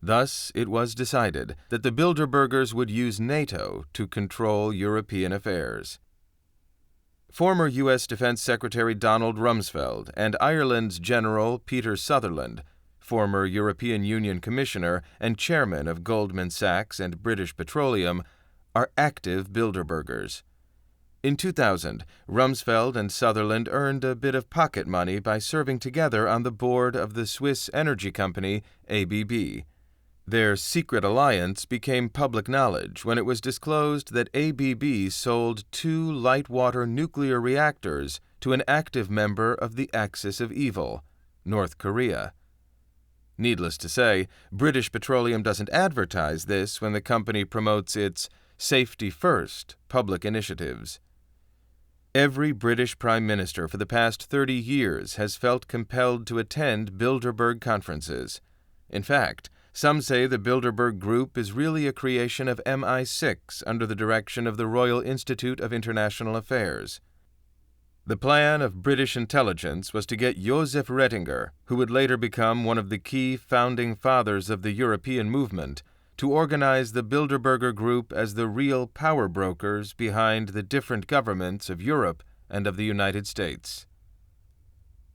Speaker 1: Thus, it was decided that the Bilderbergers would use NATO to control European affairs. Former U.S. Defense Secretary Donald Rumsfeld and Ireland's General Peter Sutherland, former European Union Commissioner and Chairman of Goldman Sachs and British Petroleum, are active Bilderbergers. In 2000, Rumsfeld and Sutherland earned a bit of pocket money by serving together on the board of the Swiss energy company ABB. Their secret alliance became public knowledge when it was disclosed that ABB sold 2 light-water nuclear reactors to an active member of the Axis of Evil, North Korea. Needless to say, British Petroleum doesn't advertise this when the company promotes its safety first public initiatives. Every British Prime Minister for the past 30 years has felt compelled to attend Bilderberg conferences. In fact, some say the Bilderberg Group is really a creation of MI6 under the direction of the Royal Institute of International Affairs. The plan of British intelligence was to get Joseph Rettinger, who would later become one of the key founding fathers of the European movement, to organize the Bilderberger Group as the real power brokers behind the different governments of Europe and of the United States.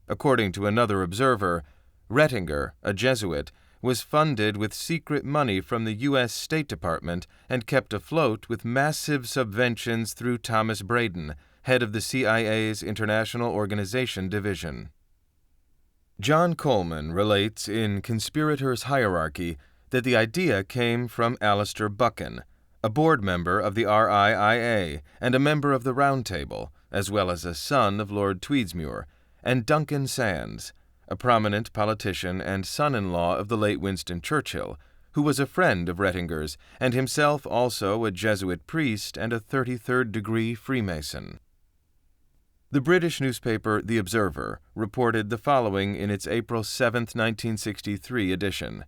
Speaker 1: According to another observer, Rettinger, a Jesuit, was funded with secret money from the U.S. State Department and kept afloat with massive subventions through Thomas Braden, head of the CIA's International Organization Division. John Coleman relates in Conspirators' Hierarchy that the idea came from Alistair Buchan, a board member of the RIIA and a member of the Round Table, as well as a son of Lord Tweedsmuir, and Duncan Sands, a prominent politician and son-in-law of the late Winston Churchill, who was a friend of Rettinger's and himself also a Jesuit priest and a 33rd-degree Freemason. The British newspaper The Observer reported the following in its April 7, 1963 edition.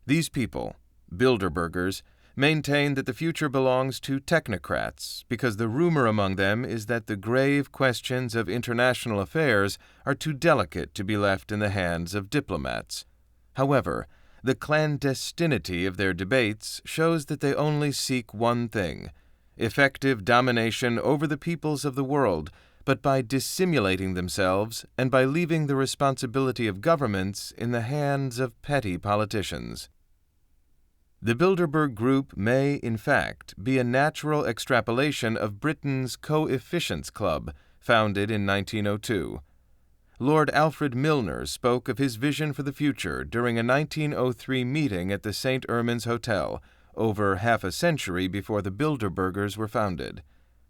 Speaker 1: These people, Bilderbergers, maintain that the future belongs to technocrats because the rumor among them is that the grave questions of international affairs are too delicate to be left in the hands of diplomats. However, the clandestinity of their debates shows that they only seek one thing: effective domination over the peoples of the world, but by dissimulating themselves and by leaving the responsibility of governments in the hands of petty politicians. The Bilderberg Group may, in fact, be a natural extrapolation of Britain's Coefficients Club, founded in 1902. Lord Alfred Milner spoke of his vision for the future during a 1903 meeting at the St. Ermines Hotel, over half a century before the Bilderbergers were founded.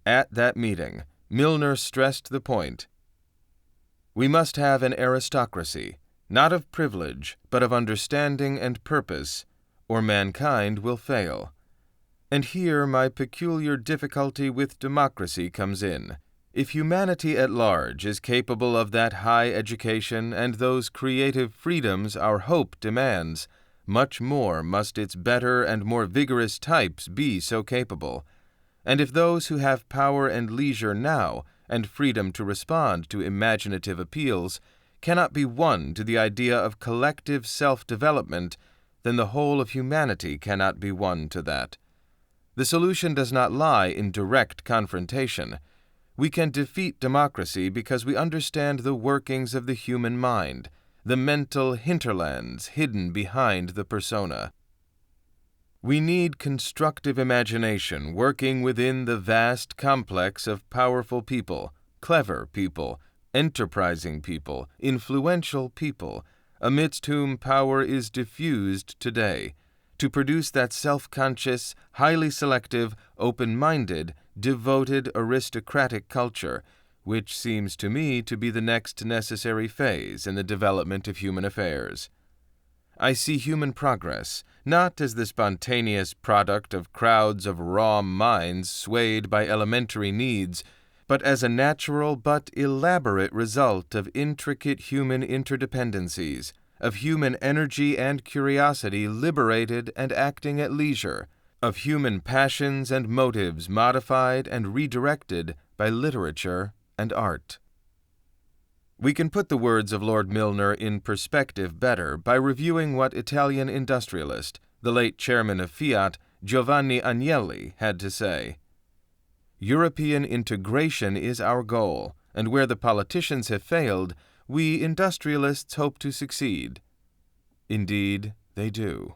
Speaker 1: At that meeting, Milner stressed the point: "We must have an aristocracy, not of privilege, but of understanding and purpose, or mankind will fail." And here my peculiar difficulty with democracy comes in. If humanity at large is capable of that high education and those creative freedoms our hope demands, much more must its better and more vigorous types be so capable. And if those who have power and leisure now, and freedom to respond to imaginative appeals, cannot be won to the idea of collective self-development, then the whole of humanity cannot be won to that. The solution does not lie in direct confrontation. We can defeat democracy because we understand the workings of the human mind, the mental hinterlands hidden behind the persona. We need constructive imagination working within the vast complex of powerful people, clever people, enterprising people, influential people, amidst whom power is diffused today, to produce that self-conscious, highly selective, open-minded, devoted aristocratic culture, which seems to me to be the next necessary phase in the development of human affairs. I see human progress not as the spontaneous product of crowds of raw minds swayed by elementary needs, but as a natural but elaborate result of intricate human interdependencies, of human energy and curiosity liberated and acting at leisure, of human passions and motives modified and redirected by literature and art. We can put the words of Lord Milner in perspective better by reviewing what Italian industrialist, the late chairman of Fiat, Giovanni Agnelli, had to say. "European integration is our goal, and where the politicians have failed, we industrialists hope to succeed." Indeed, they do.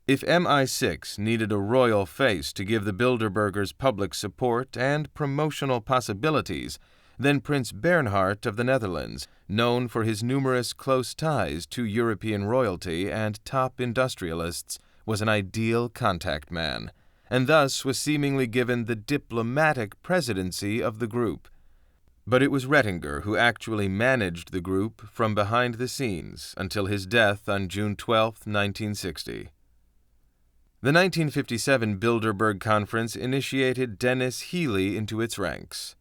Speaker 1: If MI6 needed a royal face to give the Bilderbergers public support and promotional possibilities, then Prince Bernhard of the Netherlands, known for his numerous close ties to European royalty and top industrialists, was an ideal contact man, and thus was seemingly given the diplomatic presidency of the group. But it was Rettinger who actually managed the group from behind the scenes until his death on June 12, 1960. The 1957 Bilderberg Conference initiated Dennis Healey into its ranks.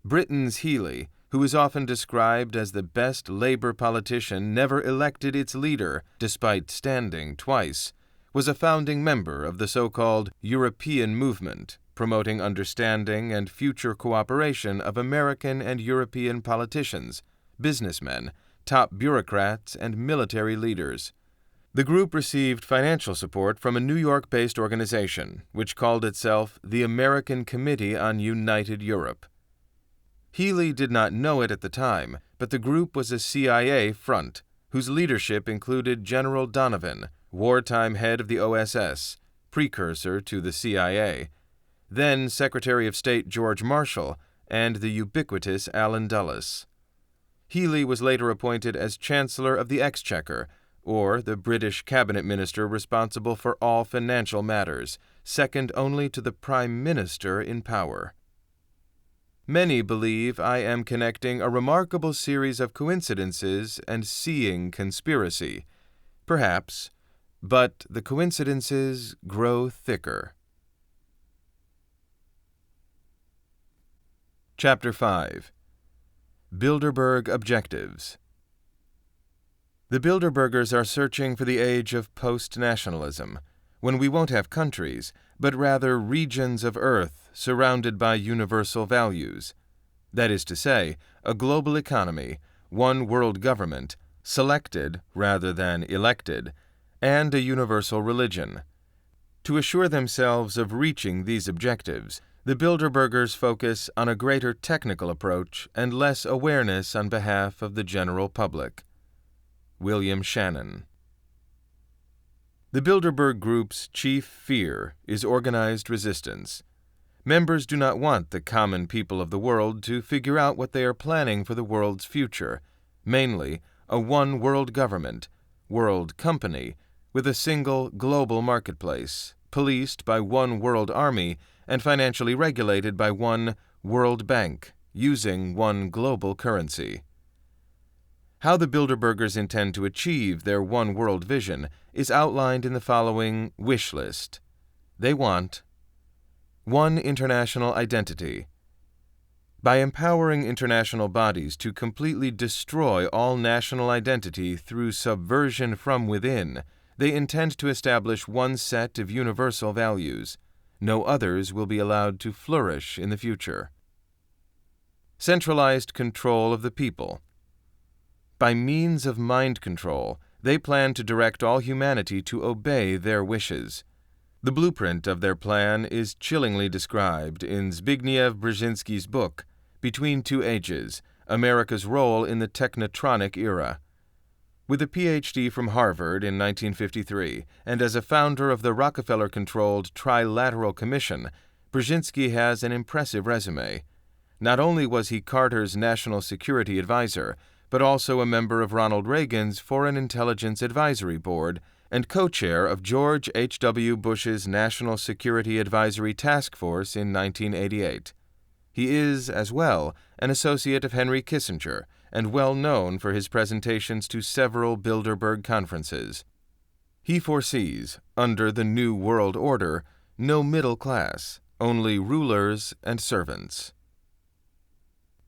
Speaker 1: Britain's Healey, who is often described as the best Labour politician never elected its leader, despite standing twice, was a founding member of the so-called European movement, promoting understanding and future cooperation of American and European politicians, businessmen, top bureaucrats, and military leaders. The group received financial support from a New York-based organization, which called itself the American Committee on United Europe. Healey did not know it at the time, but the group was a CIA front, whose leadership included General Donovan, wartime head of the OSS, precursor to the CIA, then Secretary of State George Marshall, and the ubiquitous Allen Dulles. Healey was later appointed as Chancellor of the Exchequer, or the British cabinet minister responsible for all financial matters, second only to the Prime Minister in power. Many believe I am connecting a remarkable series of coincidences and seeing conspiracy. Perhaps, but the coincidences grow thicker. Chapter 5. Bilderberg Objectives. The Bilderbergers are searching for the age of post-nationalism, when we won't have countries, but rather regions of Earth surrounded by universal values. That is to say, a global economy, one world government, selected rather than elected, and a universal religion. To assure themselves of reaching these objectives, the Bilderbergers focus on a greater technical approach and less awareness on behalf of the general public. William Shannon. The Bilderberg Group's chief fear is organized resistance. Members do not want the common people of the world to figure out what they are planning for the world's future, mainly a one-world government, world company, with a single global marketplace, policed by one world army and financially regulated by one world bank, using one global currency. How the Bilderbergers intend to achieve their one-world vision is outlined in the following wish list. They want: one international identity. By empowering international bodies to completely destroy all national identity through subversion from within, they intend to establish one set of universal values. No others will be allowed to flourish in the future. Centralized control of the people. By means of mind control, they plan to direct all humanity to obey their wishes. The blueprint of their plan is chillingly described in Zbigniew Brzezinski's book, Between Two Ages, America's Role in the Technotronic Era. With a Ph.D. from Harvard in 1953, and as a founder of the Rockefeller-controlled Trilateral Commission, Brzezinski has an impressive resume. Not only was he Carter's National Security Advisor, but also a member of Ronald Reagan's Foreign Intelligence Advisory Board and co-chair of George H.W. Bush's National Security Advisory Task Force in 1988. He is, as well, an associate of Henry Kissinger and well known for his presentations to several Bilderberg conferences. He foresees, under the New World Order, no middle class, only rulers and servants.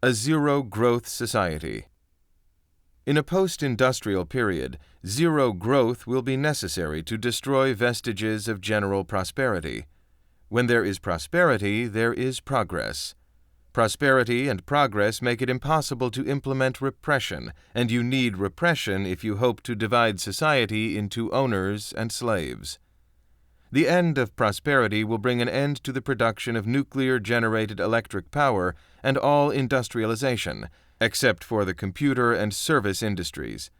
Speaker 1: A zero-growth society. In a post-industrial period, zero growth will be necessary to destroy vestiges of general prosperity. When there is prosperity, there is progress. Prosperity and progress make it impossible to implement repression, and you need repression if you hope to divide society into owners and slaves. The end of prosperity will bring an end to the production of nuclear-generated electric power and all industrialization, except for the computer and service industries.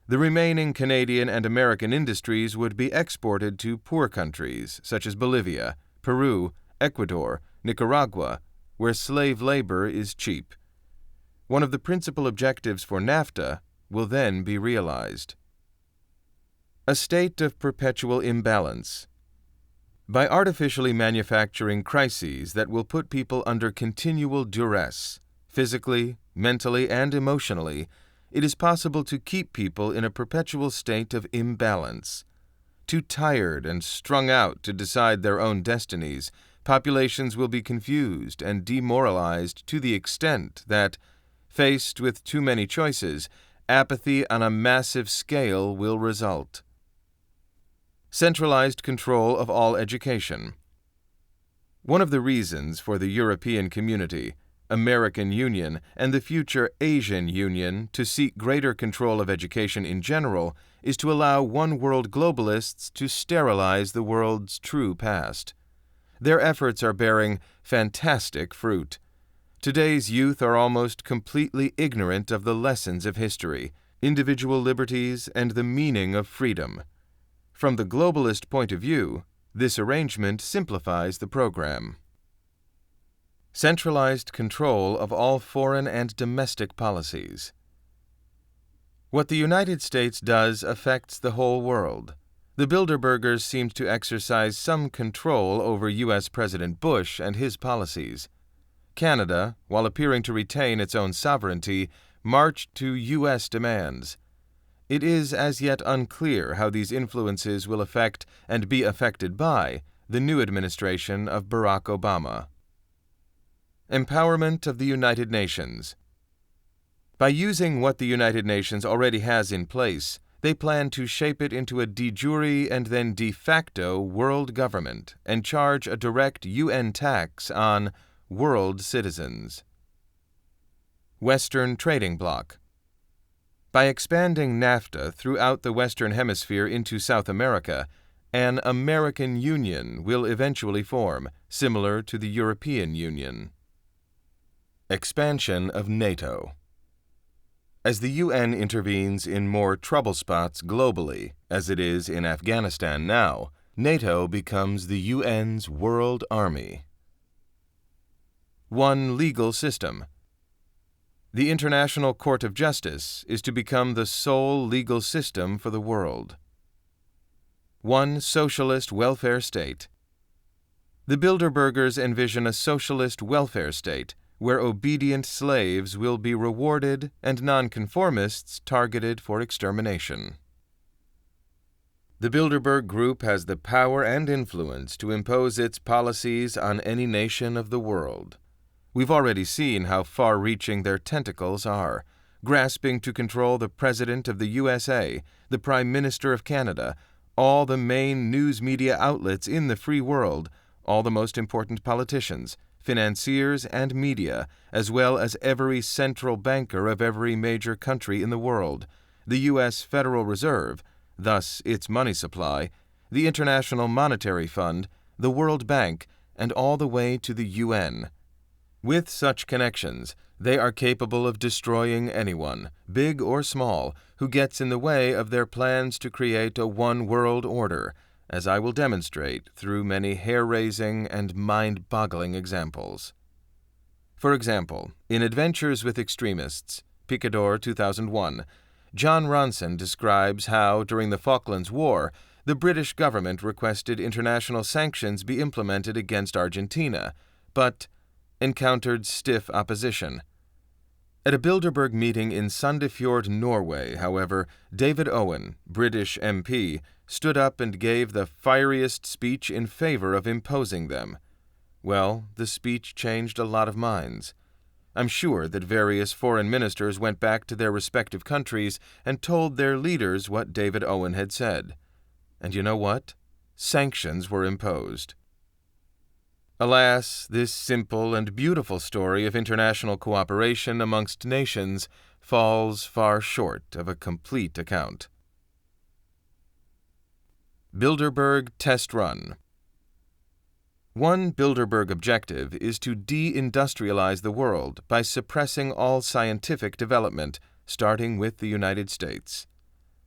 Speaker 1: The remaining Canadian and American industries would be exported to poor countries such as Bolivia, Peru, Ecuador, Nicaragua, where slave labor is cheap. One of the principal objectives for NAFTA will then be realized. A state of perpetual imbalance. By artificially manufacturing crises that will put people under continual duress, physically, mentally, and emotionally, it is possible to keep people in a perpetual state of imbalance. Too tired and strung out to decide their own destinies, populations will be confused and demoralized to the extent that, faced with too many choices, apathy on a massive scale will result. Centralized control of all education. One of the reasons for the European Community, American Union, and the future Asian Union to seek greater control of education in general is to allow one-world globalists to sterilize the world's true past. Their efforts are bearing fantastic fruit. Today's youth are almost completely ignorant of the lessons of history, individual liberties, and the meaning of freedom. From the globalist point of view, this arrangement simplifies the program. Centralized control of all foreign and domestic policies. What the United States does affects the whole world. The Bilderbergers seemed to exercise some control over U.S. President Bush and his policies. Canada, while appearing to retain its own sovereignty, marched to U.S. demands. It is as yet unclear how these influences will affect and be affected by the new administration of Barack Obama. Empowerment of the United Nations. By using what the United Nations already has in place, they plan to shape it into a de jure and then de facto world government and charge a direct UN tax on world citizens. Western Trading Bloc. By expanding NAFTA throughout the Western Hemisphere into South America, an American Union will eventually form, similar to the European Union. Expansion of NATO. As the UN intervenes in more trouble spots globally, as it is in Afghanistan now, NATO becomes the UN's world army. One legal system. The International Court of Justice is to become the sole legal system for the world. One socialist welfare state. The Bilderbergers envision a socialist welfare state where obedient slaves will be rewarded and nonconformists targeted for extermination. The Bilderberg Group has the power and influence to impose its policies on any nation of the world. We've already seen how far-reaching their tentacles are, grasping to control the President of the USA, the Prime Minister of Canada, all the main news media outlets in the free world, all the most important politicians, financiers, and media, as well as every central banker of every major country in the world, the U.S. Federal Reserve, thus its money supply, the International Monetary Fund, the World Bank, and all the way to the UN. With such connections, they are capable of destroying anyone, big or small, who gets in the way of their plans to create a one-world order, as I will demonstrate through many hair-raising and mind-boggling examples. For example, in Adventures with Extremists, Picador 2001, John Ronson describes how, during the Falklands War, the British government requested international sanctions be implemented against Argentina, but encountered stiff opposition. At a Bilderberg meeting in Sandefjord, Norway, however, David Owen, British MP, stood up and gave the fieriest speech in favor of imposing them. Well, the speech changed a lot of minds. I'm sure that various foreign ministers went back to their respective countries and told their leaders what David Owen had said. And you know what? Sanctions were imposed. Alas, this simple and beautiful story of international cooperation amongst nations falls far short of a complete account. Bilderberg Test Run. One Bilderberg objective is to de-industrialize the world by suppressing all scientific development, starting with the United States.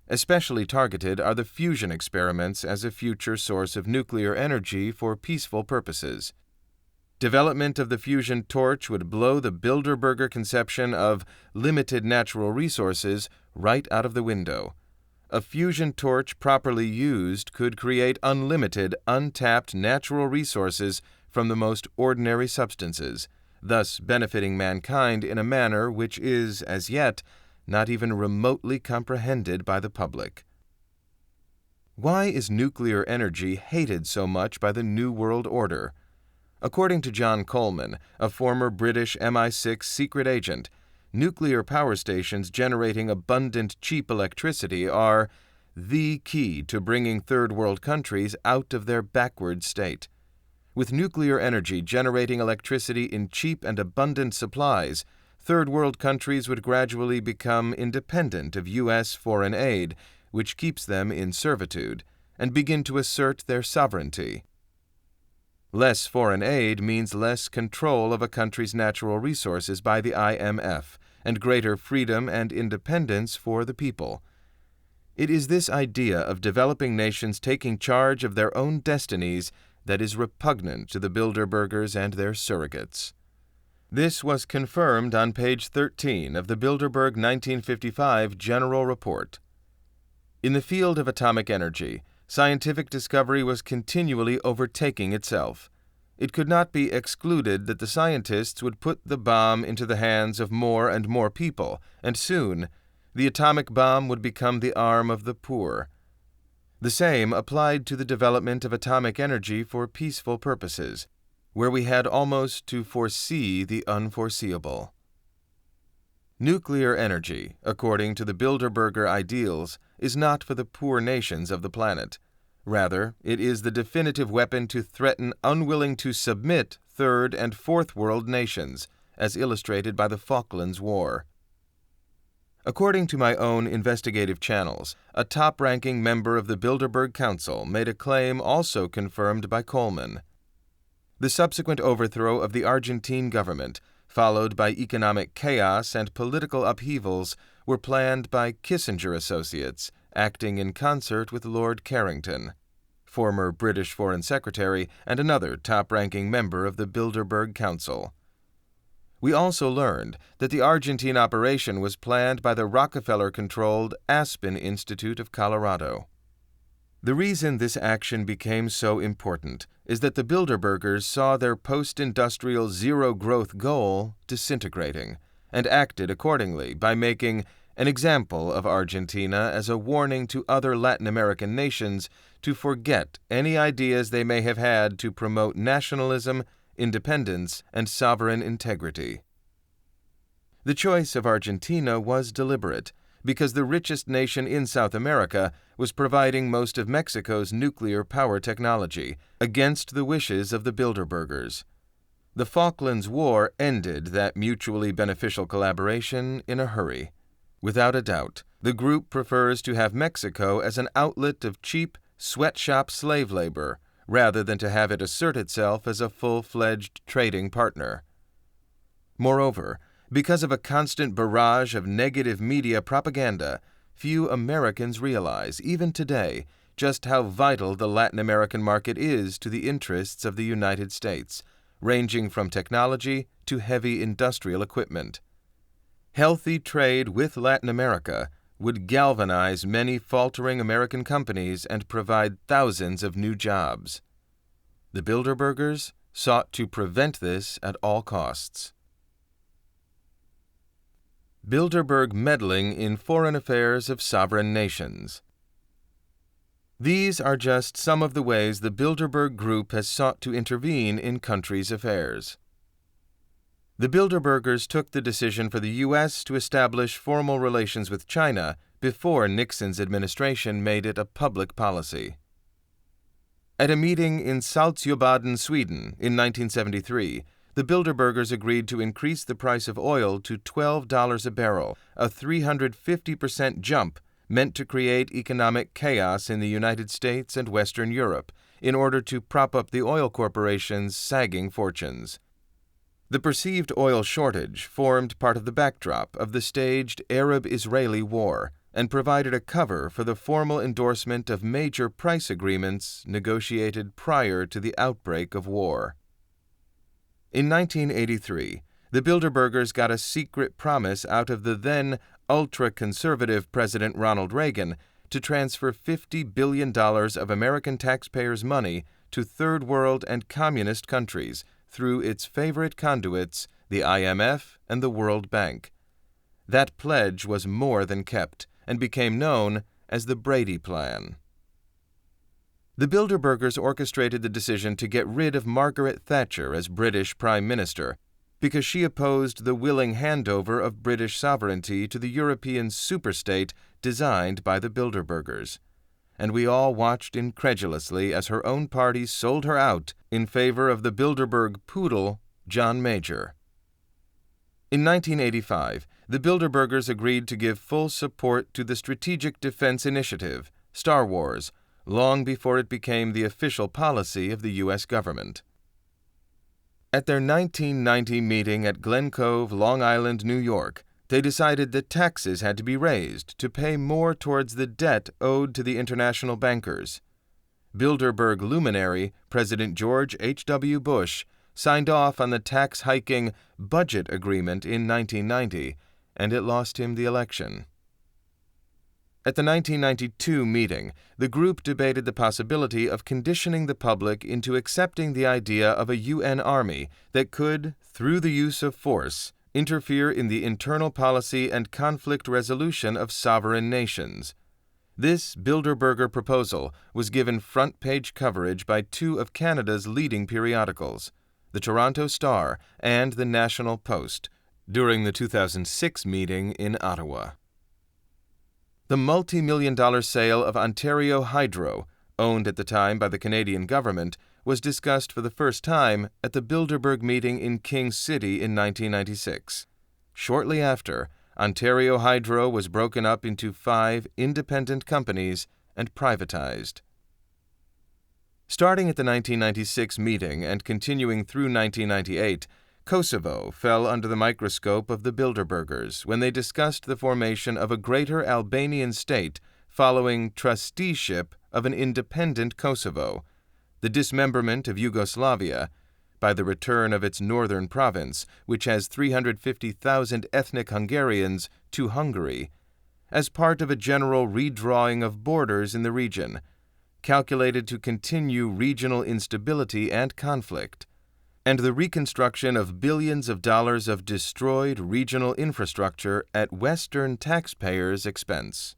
Speaker 1: Especially targeted are the fusion experiments as a future source of nuclear energy for peaceful purposes. Development of the fusion torch would blow the Bilderberger conception of limited natural resources right out of the window. A fusion torch properly used could create unlimited, untapped natural resources from the most ordinary substances, thus benefiting mankind in a manner which is, as yet, not even remotely comprehended by the public. Why is nuclear energy hated so much by the New World Order? According to John Coleman, a former British MI6 secret agent, nuclear power stations generating abundant, cheap electricity are the key to bringing third world countries out of their backward state. With nuclear energy generating electricity in cheap and abundant supplies, third world countries would gradually become independent of U.S. foreign aid, which keeps them in servitude, and begin to assert their sovereignty. Less foreign aid means less control of a country's natural resources by the IMF, and greater freedom and independence for the people. It is this idea of developing nations taking charge of their own destinies that is repugnant to the Bilderbergers and their surrogates. This was confirmed on page 13 of the Bilderberg 1955 General Report. In the field of atomic energy, scientific discovery was continually overtaking itself. It could not be excluded that the scientists would put the bomb into the hands of more and more people, and soon the atomic bomb would become the arm of the poor. The same applied to the development of atomic energy for peaceful purposes, where we had almost to foresee the unforeseeable. Nuclear energy, according to the Bilderberger ideals, is not for the poor nations of the planet. Rather, it is the definitive weapon to threaten unwilling to submit third and fourth world nations, as illustrated by the Falklands War. According to my own investigative channels, a top-ranking member of the Bilderberg Council made a claim also confirmed by Coleman. The subsequent overthrow of the Argentine government, followed by economic chaos and political upheavals, were planned by Kissinger associates, acting in concert with Lord Carrington, former British Foreign Secretary and another top-ranking member of the Bilderberg Council. We also learned that the Argentine operation was planned by the Rockefeller-controlled Aspen Institute of Colorado. The reason this action became so important is that the Bilderbergers saw their post-industrial zero-growth goal disintegrating and acted accordingly by making an example of Argentina as a warning to other Latin American nations to forget any ideas they may have had to promote nationalism, independence, and sovereign integrity. The choice of Argentina was deliberate, because the richest nation in South America was providing most of Mexico's nuclear power technology against the wishes of the Bilderbergers. The Falklands War ended that mutually beneficial collaboration in a hurry. Without a doubt, the group prefers to have Mexico as an outlet of cheap, sweatshop slave labor, rather than to have it assert itself as a full-fledged trading partner. Moreover, because of a constant barrage of negative media propaganda, few Americans realize, even today, just how vital the Latin American market is to the interests of the United States, ranging from technology to heavy industrial equipment. Healthy trade with Latin America would galvanize many faltering American companies and provide thousands of new jobs. The Bilderbergers sought to prevent this at all costs. Bilderberg meddling in foreign affairs of sovereign nations. These are just some of the ways the Bilderberg Group has sought to intervene in countries' affairs. The Bilderbergers took the decision for the U.S. to establish formal relations with China before Nixon's administration made it a public policy. At a meeting in Saltsjöbaden, Sweden, in 1973, the Bilderbergers agreed to increase the price of oil to $12 a barrel, a 350% jump meant to create economic chaos in the United States and Western Europe in order to prop up the oil corporations' sagging fortunes. The perceived oil shortage formed part of the backdrop of the staged Arab-Israeli war and provided a cover for the formal endorsement of major price agreements negotiated prior to the outbreak of war. In 1983, the Bilderbergers got a secret promise out of the then ultra-conservative President Ronald Reagan to transfer $50 billion of American taxpayers' money to Third World and communist countries through its favorite conduits, the IMF and the World Bank. That pledge was more than kept and became known as the Brady Plan. The Bilderbergers orchestrated the decision to get rid of Margaret Thatcher as British Prime Minister because she opposed the willing handover of British sovereignty to the European superstate designed by the Bilderbergers. And we all watched incredulously as her own party sold her out in favor of the Bilderberg poodle, John Major. In 1985, the Bilderbergers agreed to give full support to the Strategic Defense Initiative, Star Wars, long before it became the official policy of the U.S. government. At their 1990 meeting at Glen Cove, Long Island, New York, they decided that taxes had to be raised to pay more towards the debt owed to the international bankers. Bilderberg luminary President George H.W. Bush signed off on the tax-hiking budget agreement in 1990, and it lost him the election. At the 1992 meeting, the group debated the possibility of conditioning the public into accepting the idea of a UN army that could, through the use of force, interfere in the internal policy and conflict resolution of sovereign nations. This Bilderberger proposal was given front-page coverage by two of Canada's leading periodicals, the Toronto Star and the National Post, during the 2006 meeting in Ottawa. The multi-million-dollar sale of Ontario Hydro, owned at the time by the Canadian government, was discussed for the first time at the Bilderberg meeting in King City in 1996. Shortly after, Ontario Hydro was broken up into 5 independent companies and privatized. Starting at the 1996 meeting and continuing through 1998, Kosovo fell under the microscope of the Bilderbergers when they discussed the formation of a greater Albanian state following trusteeship of an independent Kosovo, the dismemberment of Yugoslavia, by the return of its northern province, which has 350,000 ethnic Hungarians, to Hungary, as part of a general redrawing of borders in the region, calculated to continue regional instability and conflict, and the reconstruction of billions of dollars of destroyed regional infrastructure at Western taxpayers' expense.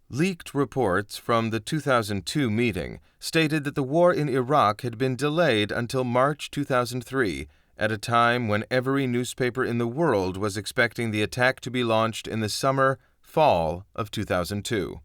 Speaker 1: Leaked reports from the 2002 meeting stated that the war in Iraq had been delayed until March 2003, at a time when every newspaper in the world was expecting the attack to be launched in the summer-fall of 2002.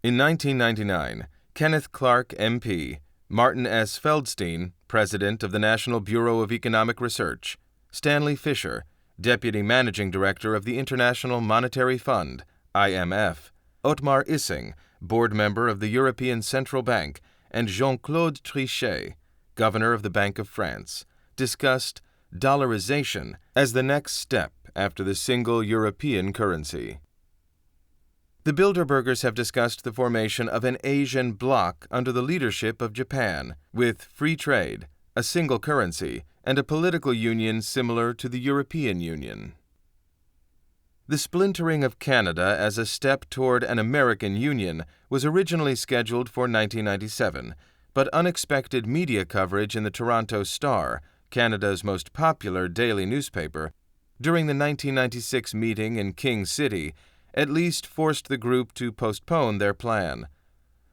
Speaker 1: In 1999, Kenneth Clark, MP, Martin S. Feldstein, President of the National Bureau of Economic Research, Stanley Fischer, Deputy Managing Director of the International Monetary Fund, IMF, Otmar Issing, Board Member of the European Central Bank, and Jean-Claude Trichet, Governor of the Bank of France, discussed dollarization as the next step after the single European currency. The Bilderbergers have discussed the formation of an Asian bloc under the leadership of Japan, with free trade, a single currency, and a political union similar to the European Union. The splintering of Canada as a step toward an American Union was originally scheduled for 1997, but unexpected media coverage in the Toronto Star, Canada's most popular daily newspaper, during the 1996 meeting in King City, at least forced the group to postpone their plan.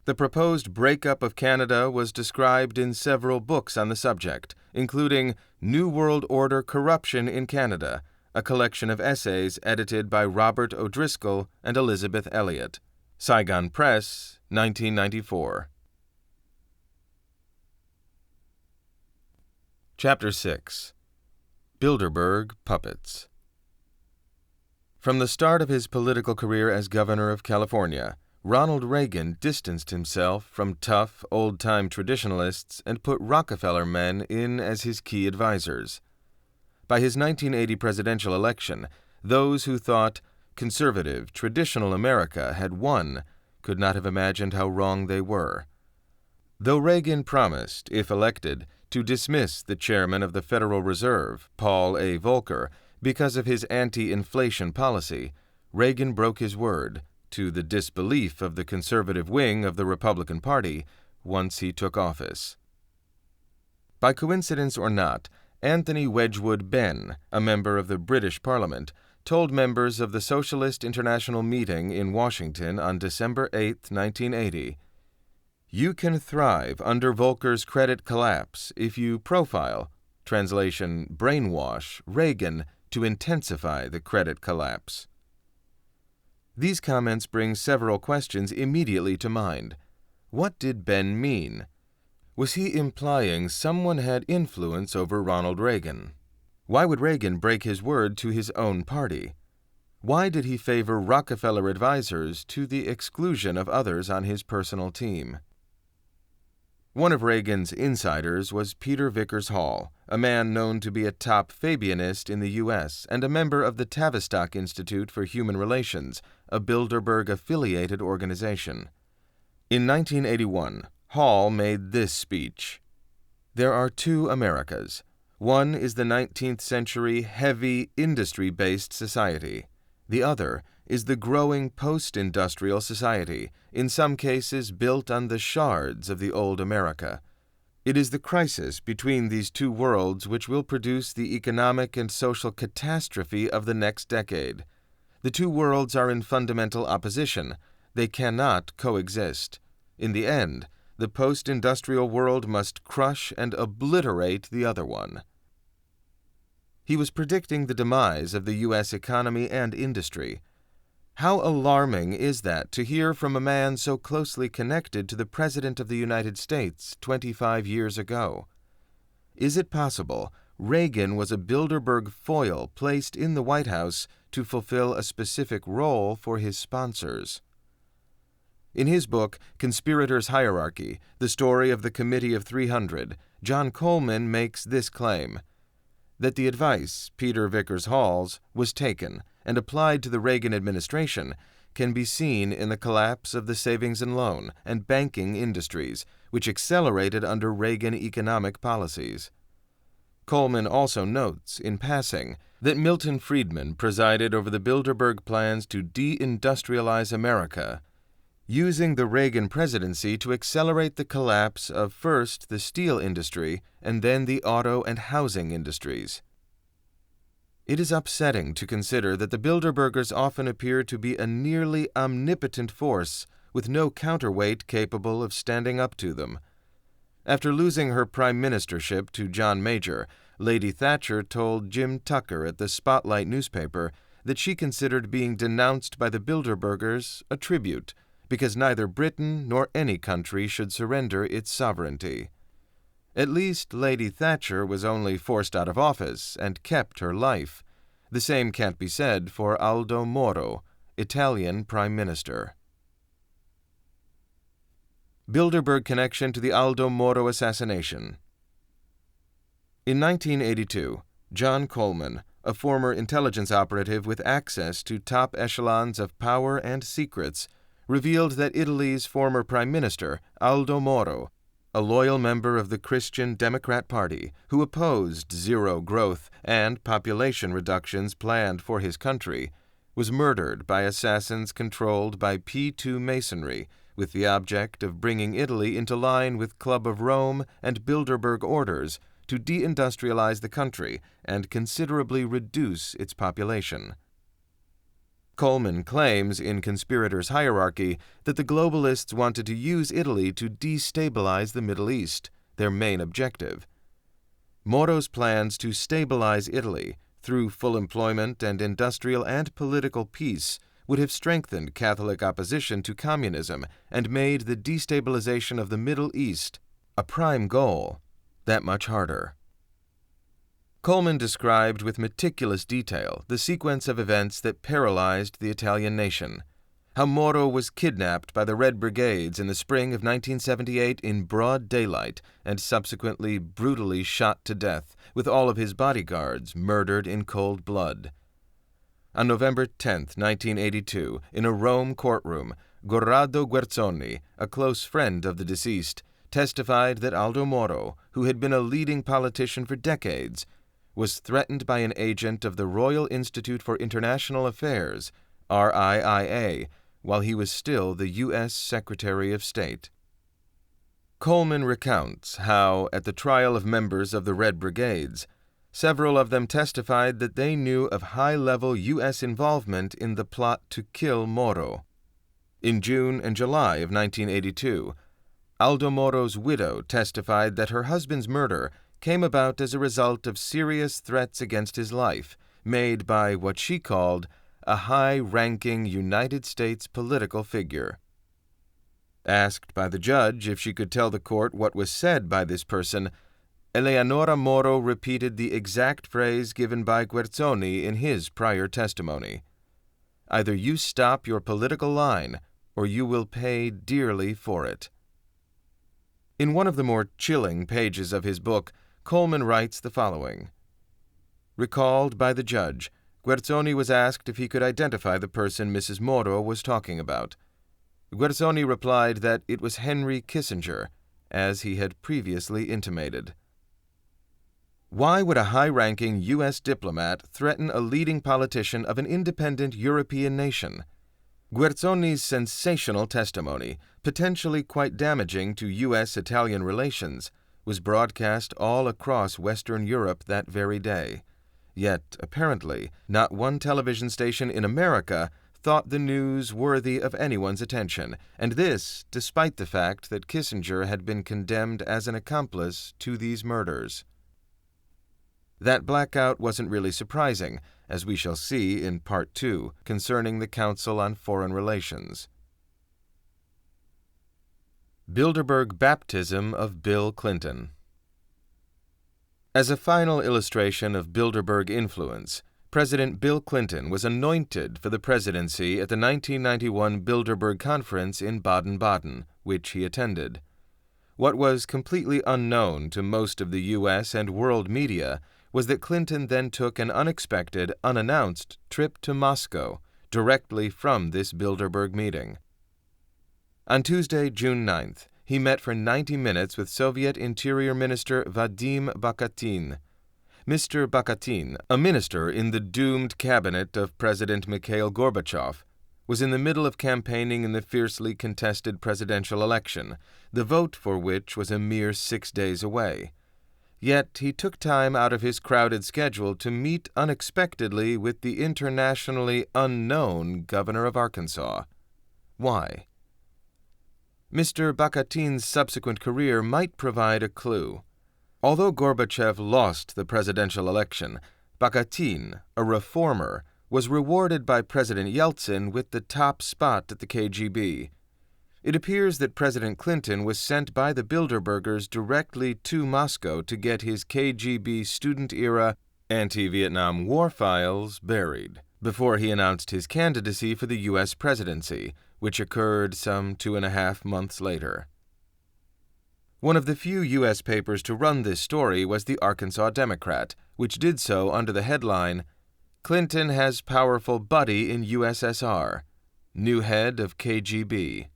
Speaker 1: The proposed breakup of Canada was described in several books on the subject, including New World Order Corruption in Canada, a collection of essays edited by Robert O'Driscoll and Elizabeth Elliot. Saigon Press, 1994. Chapter 6. Bilderberg Puppets. From the start of his political career as governor of California, Ronald Reagan distanced himself from tough, old-time traditionalists and put Rockefeller men in as his key advisors. By his 1980 presidential election, those who thought conservative, traditional America had won could not have imagined how wrong they were. Though Reagan promised, if elected, to dismiss the chairman of the Federal Reserve, Paul A. Volcker, because of his anti-inflation policy, Reagan broke his word, to the disbelief of the conservative wing of the Republican Party, once he took office. By coincidence or not, Anthony Wedgwood Benn, a member of the British Parliament, told members of the Socialist International meeting in Washington on December 8, 1980, "You can thrive under Volcker's credit collapse if you profile, translation brainwash, Reagan to intensify the credit collapse." These comments bring several questions immediately to mind. What did Benn mean? Was he implying someone had influence over Ronald Reagan? Why would Reagan break his word to his own party? Why did he favor Rockefeller advisors to the exclusion of others on his personal team? One of Reagan's insiders was Peter Vickers Hall, a man known to be a top Fabianist in the U.S. and a member of the Tavistock Institute for Human Relations, a Bilderberg-affiliated organization. In 1981, Hall made this speech: "There are two Americas. One is the 19th century heavy industry-based society. The other is the growing post-industrial society, in some cases built on the shards of the old America. It is the crisis between these two worlds which will produce the economic and social catastrophe of the next decade. The two worlds are in fundamental opposition. They cannot coexist. In the end, the post-industrial world must crush and obliterate the other one." He was predicting the demise of the U.S. economy and industry. How alarming is that to hear from a man so closely connected to the President of the United States 25 years ago? Is it possible Reagan was a Bilderberg foil placed in the White House to fulfill a specific role for his sponsors? In his book, Conspirators' Hierarchy, The Story of the Committee of 300, John Coleman makes this claim: that the advice, Peter Vickers Hall's, was taken and applied to the Reagan administration can be seen in the collapse of the savings and loan and banking industries, which accelerated under Reagan economic policies. Coleman also notes, in passing, that Milton Friedman presided over the Bilderberg plans to deindustrialize America, using the Reagan presidency to accelerate the collapse of first the steel industry and then the auto and housing industries. It is upsetting to consider that the Bilderbergers often appear to be a nearly omnipotent force with no counterweight capable of standing up to them. After losing her prime ministership to John Major, Lady Thatcher told Jim Tucker at the Spotlight newspaper that she considered being denounced by the Bilderbergers a tribute, because neither Britain nor any country should surrender its sovereignty. At least Lady Thatcher was only forced out of office and kept her life. The same can't be said for Aldo Moro, Italian Prime Minister. Bilderberg connection to the Aldo Moro assassination. In 1982, John Coleman, a former intelligence operative with access to top echelons of power and secrets, revealed that Italy's former Prime Minister, Aldo Moro, a loyal member of the Christian Democrat Party who opposed zero growth and population reductions planned for his country, was murdered by assassins controlled by P2 Masonry, with the object of bringing Italy into line with Club of Rome and Bilderberg orders to deindustrialize the country and considerably reduce its population. Coleman claims in Conspirators' Hierarchy that the globalists wanted to use Italy to destabilize the Middle East, their main objective. Moro's plans to stabilize Italy through full employment and industrial and political peace would have strengthened Catholic opposition to communism and made the destabilization of the Middle East, a prime goal, that much harder. Coleman described with meticulous detail the sequence of events that paralyzed the Italian nation, how Moro was kidnapped by the Red Brigades in the spring of 1978 in broad daylight and subsequently brutally shot to death, with all of his bodyguards murdered in cold blood. On November 10, 1982, in a Rome courtroom, Corrado Guerzoni, a close friend of the deceased, testified that Aldo Moro, who had been a leading politician for decades, was threatened by an agent of the Royal Institute for International Affairs, RIIA, while he was still the U.S. Secretary of State. Coleman recounts how, at the trial of members of the Red Brigades, several of them testified that they knew of high-level U.S. involvement in the plot to kill Moro. In June and July of 1982, Aldo Moro's widow testified that her husband's murder came about as a result of serious threats against his life made by what she called a high-ranking United States political figure. Asked by the judge if she could tell the court what was said by this person, Eleonora Moro repeated the exact phrase given by Guerzoni in his prior testimony. "Either you stop your political line, or you will pay dearly for it." In one of the more chilling pages of his book, Coleman writes the following. Recalled by the judge, Guerzoni was asked if he could identify the person Mrs. Moro was talking about. Guerzoni replied that it was Henry Kissinger, as he had previously intimated. Why would a high-ranking U.S. diplomat threaten a leading politician of an independent European nation? Guerzoni's sensational testimony, potentially quite damaging to U.S.-Italian relations, was broadcast all across Western Europe that very day. Yet, apparently, not one television station in America thought the news worthy of anyone's attention, and this despite the fact that Kissinger had been condemned as an accomplice to these murders. That blackout wasn't really surprising, as we shall see in Part 2 concerning the Council on Foreign Relations. Bilderberg baptism of Bill Clinton. As a final illustration of Bilderberg influence, President Bill Clinton was anointed for the presidency at the 1991 Bilderberg Conference in Baden-Baden, which he attended. What was completely unknown to most of the U.S. and world media was that Clinton then took an unexpected, unannounced trip to Moscow directly from this Bilderberg meeting. On Tuesday, June 9th, he met for 90 minutes with Soviet Interior Minister Vadim Bakatin. Mr. Bakatin, a minister in the doomed cabinet of President Mikhail Gorbachev, was in the middle of campaigning in the fiercely contested presidential election, the vote for which was a mere 6 days away. Yet he took time out of his crowded schedule to meet unexpectedly with the internationally unknown governor of Arkansas. Why? Mr. Bakatin's subsequent career might provide a clue. Although Gorbachev lost the presidential election, Bakatin, a reformer, was rewarded by President Yeltsin with the top spot at the KGB. It appears that President Clinton was sent by the Bilderbergers directly to Moscow to get his KGB student-era anti-Vietnam War files buried, before he announced his candidacy for the U.S. presidency, which occurred some 2.5 months later. One of the few U.S. papers to run this story was the Arkansas Democrat, which did so under the headline, "Clinton has powerful buddy in USSR, new head of KGB."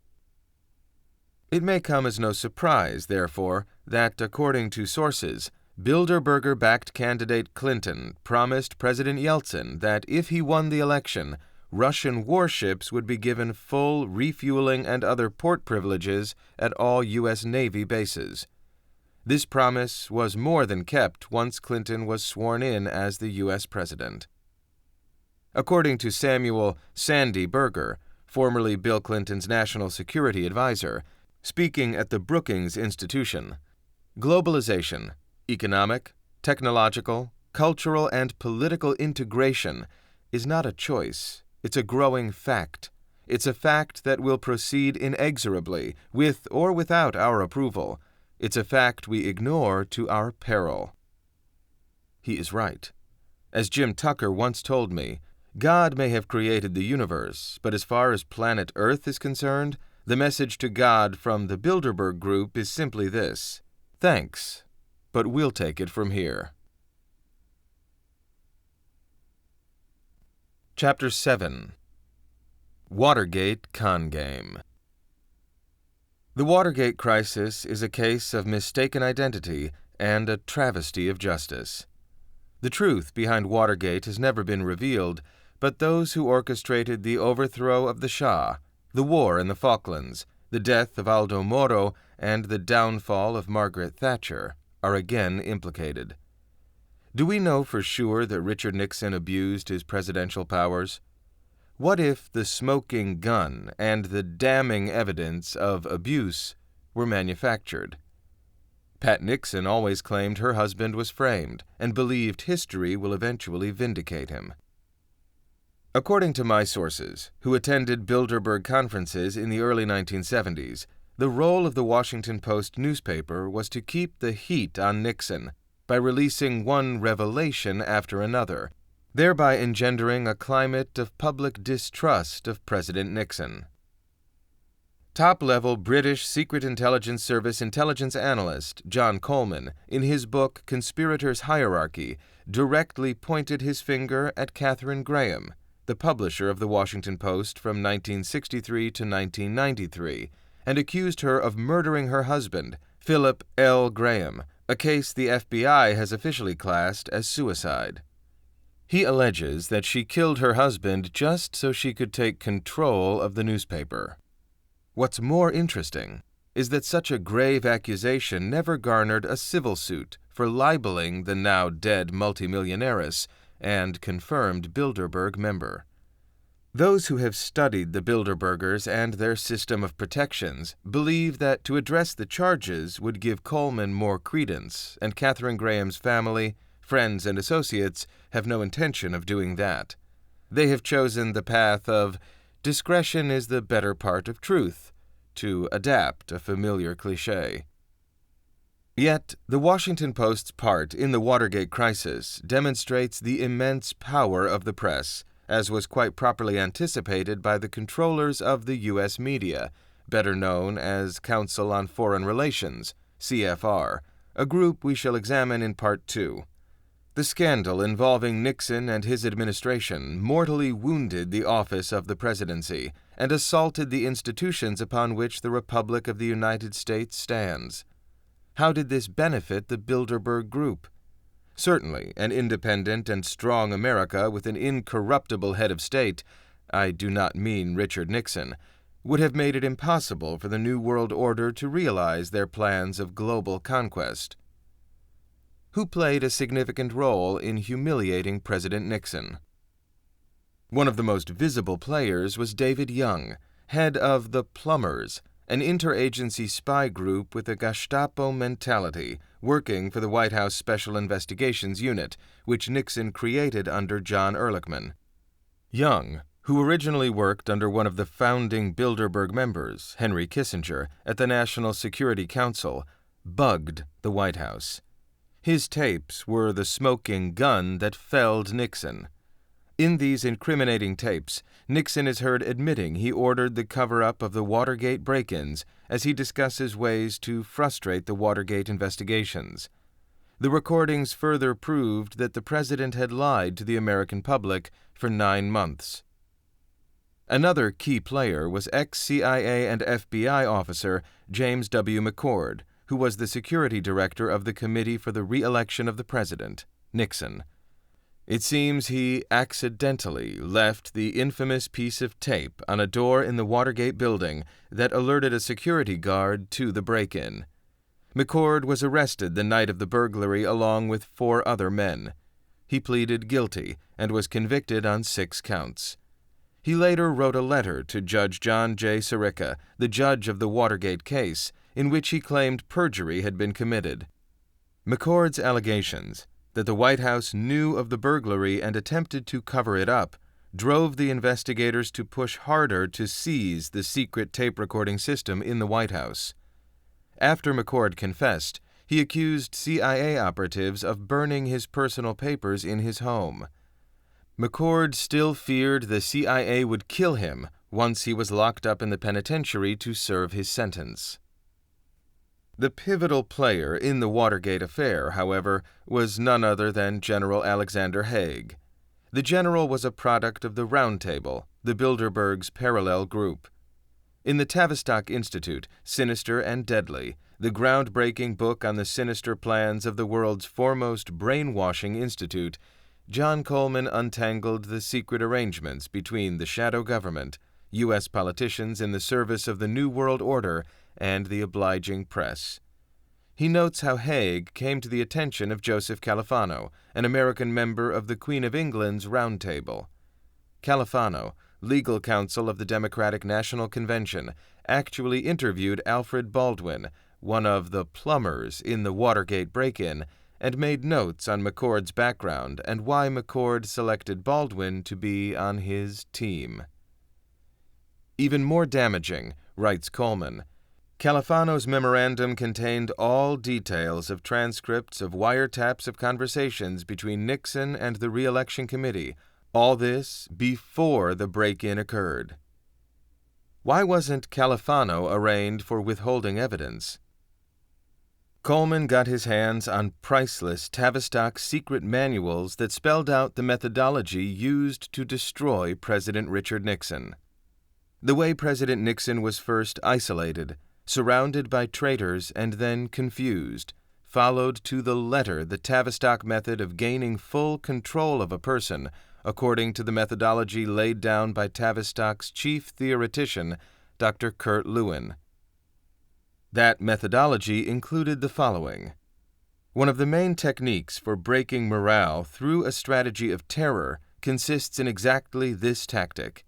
Speaker 1: It may come as no surprise, therefore, that, according to sources, Bilderberger-backed candidate Clinton promised President Yeltsin that if he won the election, Russian warships would be given full refueling and other port privileges at all U.S. Navy bases. This promise was more than kept once Clinton was sworn in as the U.S. president. According to Samuel "Sandy" Berger, formerly Bill Clinton's national security advisor, speaking at the Brookings Institution, globalization, economic, technological, cultural, and political integration is not a choice. It's a growing fact. It's a fact that will proceed inexorably, with or without our approval. It's a fact we ignore to our peril. He is right. As Jim Tucker once told me, God may have created the universe, but as far as planet Earth is concerned, the message to God from the Bilderberg Group is simply this: thanks, but we'll take it from here. Chapter 7. Watergate Con Game. The Watergate crisis is a case of mistaken identity and a travesty of justice. The truth behind Watergate has never been revealed, but those who orchestrated the overthrow of the Shah, the war in the Falklands, the death of Aldo Moro, and the downfall of Margaret Thatcher are again implicated. Do we know for sure that Richard Nixon abused his presidential powers? What if the smoking gun and the damning evidence of abuse were manufactured? Pat Nixon always claimed her husband was framed and believed history will eventually vindicate him. According to my sources, who attended Bilderberg conferences in the early 1970s, the role of the Washington Post newspaper was to keep the heat on Nixon by releasing one revelation after another, thereby engendering a climate of public distrust of President Nixon. Top-level British Secret Intelligence Service intelligence analyst John Coleman, in his book Conspirators' Hierarchy, directly pointed his finger at Katharine Graham, the publisher of the Washington Post from 1963 to 1993, and accused her of murdering her husband, Philip L. Graham, a case the FBI has officially classed as suicide. He alleges that she killed her husband just so she could take control of the newspaper. What's more interesting is that such a grave accusation never garnered a civil suit for libeling the now dead multimillionaires and confirmed Bilderberg member. Those who have studied the Bilderbergers and their system of protections believe that to address the charges would give Coleman more credence, and Katharine Graham's family, friends, and associates have no intention of doing that. They have chosen the path of discretion is the better part of truth, to adapt a familiar cliché. Yet, the Washington Post's part in the Watergate crisis demonstrates the immense power of the press, as was quite properly anticipated by the controllers of the U.S. media, better known as Council on Foreign Relations, CFR, a group we shall examine in Part 2. The scandal involving Nixon and his administration mortally wounded the office of the presidency and assaulted the institutions upon which the Republic of the United States stands. How did this benefit the Bilderberg Group? Certainly, an independent and strong America with an incorruptible head of state, I do not mean Richard Nixon, would have made it impossible for the New World Order to realize their plans of global conquest. Who played a significant role in humiliating President Nixon? One of the most visible players was David Young, head of the Plumbers, an interagency spy group with a Gestapo mentality, working for the White House Special Investigations Unit, which Nixon created under John Ehrlichman. Young, who originally worked under one of the founding Bilderberg members, Henry Kissinger, at the National Security Council, bugged the White House. His tapes were the smoking gun that felled Nixon. In these incriminating tapes, Nixon is heard admitting he ordered the cover-up of the Watergate break-ins as he discusses ways to frustrate the Watergate investigations. The recordings further proved that the president had lied to the American public for 9 months. Another key player was ex-CIA and FBI officer James W. McCord, who was the security director of the Committee for the Re-election of the President, Nixon. It seems he accidentally left the infamous piece of tape on a door in the Watergate building that alerted a security guard to the break-in. McCord was arrested the night of the burglary along with 4 other men. He pleaded guilty and was convicted on 6 counts. He later wrote a letter to Judge John J. Sirica, the judge of the Watergate case, in which he claimed perjury had been committed. McCord's allegations that the White House knew of the burglary and attempted to cover it up drove the investigators to push harder to seize the secret tape recording system in the White House. After McCord confessed, he accused CIA operatives of burning his personal papers in his home. McCord still feared the CIA would kill him once he was locked up in the penitentiary to serve his sentence. The pivotal player in the Watergate affair, however, was none other than General Alexander Haig. The general was a product of the Round Table, the Bilderberg's parallel group. In the Tavistock Institute, Sinister and Deadly, the groundbreaking book on the sinister plans of the world's foremost brainwashing institute, John Coleman untangled the secret arrangements between the shadow government, U.S. politicians in the service of the New World Order, and the obliging press. He notes how Haig came to the attention of Joseph Califano, an American member of the Queen of England's Round Table. Califano, legal counsel of the Democratic National Convention, actually interviewed Alfred Baldwin, one of the plumbers in the Watergate break-in, and made notes on McCord's background and why McCord selected Baldwin to be on his team. Even more damaging, writes Coleman, Califano's memorandum contained all details of transcripts of wiretaps of conversations between Nixon and the Re-election Committee, all this before the break-in occurred. Why wasn't Califano arraigned for withholding evidence? Coleman got his hands on priceless Tavistock secret manuals that spelled out the methodology used to destroy President Richard Nixon. The way President Nixon was first isolated, surrounded by traitors, and then confused, followed to the letter the Tavistock method of gaining full control of a person, according to the methodology laid down by Tavistock's chief theoretician, Dr. Kurt Lewin. That methodology included the following. One of the main techniques for breaking morale through a strategy of terror consists in exactly this tactic.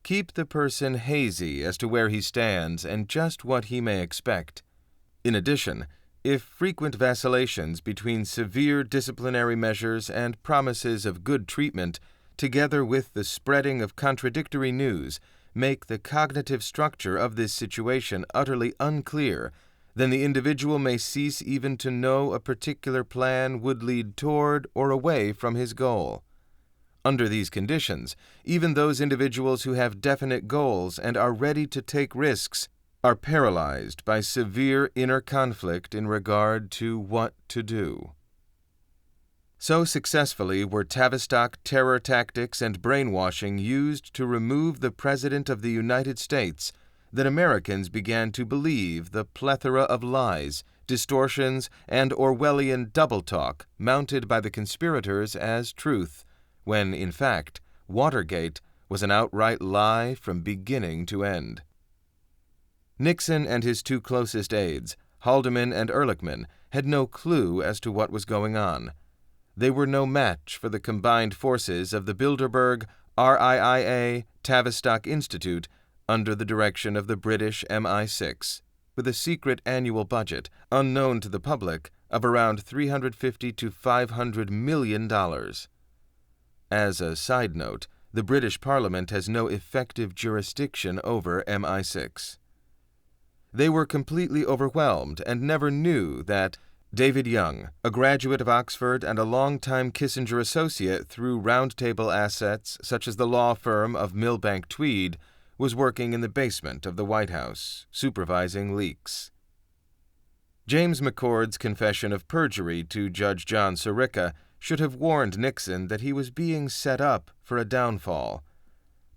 Speaker 1: Keep the person hazy as to where he stands and just what he may expect. In addition, if frequent vacillations between severe disciplinary measures and promises of good treatment, together with the spreading of contradictory news, make the cognitive structure of this situation utterly unclear, then the individual may cease even to know a particular plan would lead toward or away from his goal. Under these conditions, even those individuals who have definite goals and are ready to take risks are paralyzed by severe inner conflict in regard to what to do. So successfully were Tavistock terror tactics and brainwashing used to remove the President of the United States that Americans began to believe the plethora of lies, distortions, and Orwellian double-talk mounted by the conspirators as truth, when, in fact, Watergate was an outright lie from beginning to end. Nixon and his two closest aides, Haldeman and Ehrlichman, had no clue as to what was going on. They were no match for the combined forces of the Bilderberg, RIIA, Tavistock Institute, under the direction of the British MI6, with a secret annual budget, unknown to the public, of around $350 to $500 million. As a side note, the British Parliament has no effective jurisdiction over MI6. They were completely overwhelmed and never knew that David Young, a graduate of Oxford and a longtime Kissinger associate through roundtable assets such as the law firm of Milbank Tweed, was working in the basement of the White House, supervising leaks. James McCord's confession of perjury to Judge John Sirica should have warned Nixon that he was being set up for a downfall.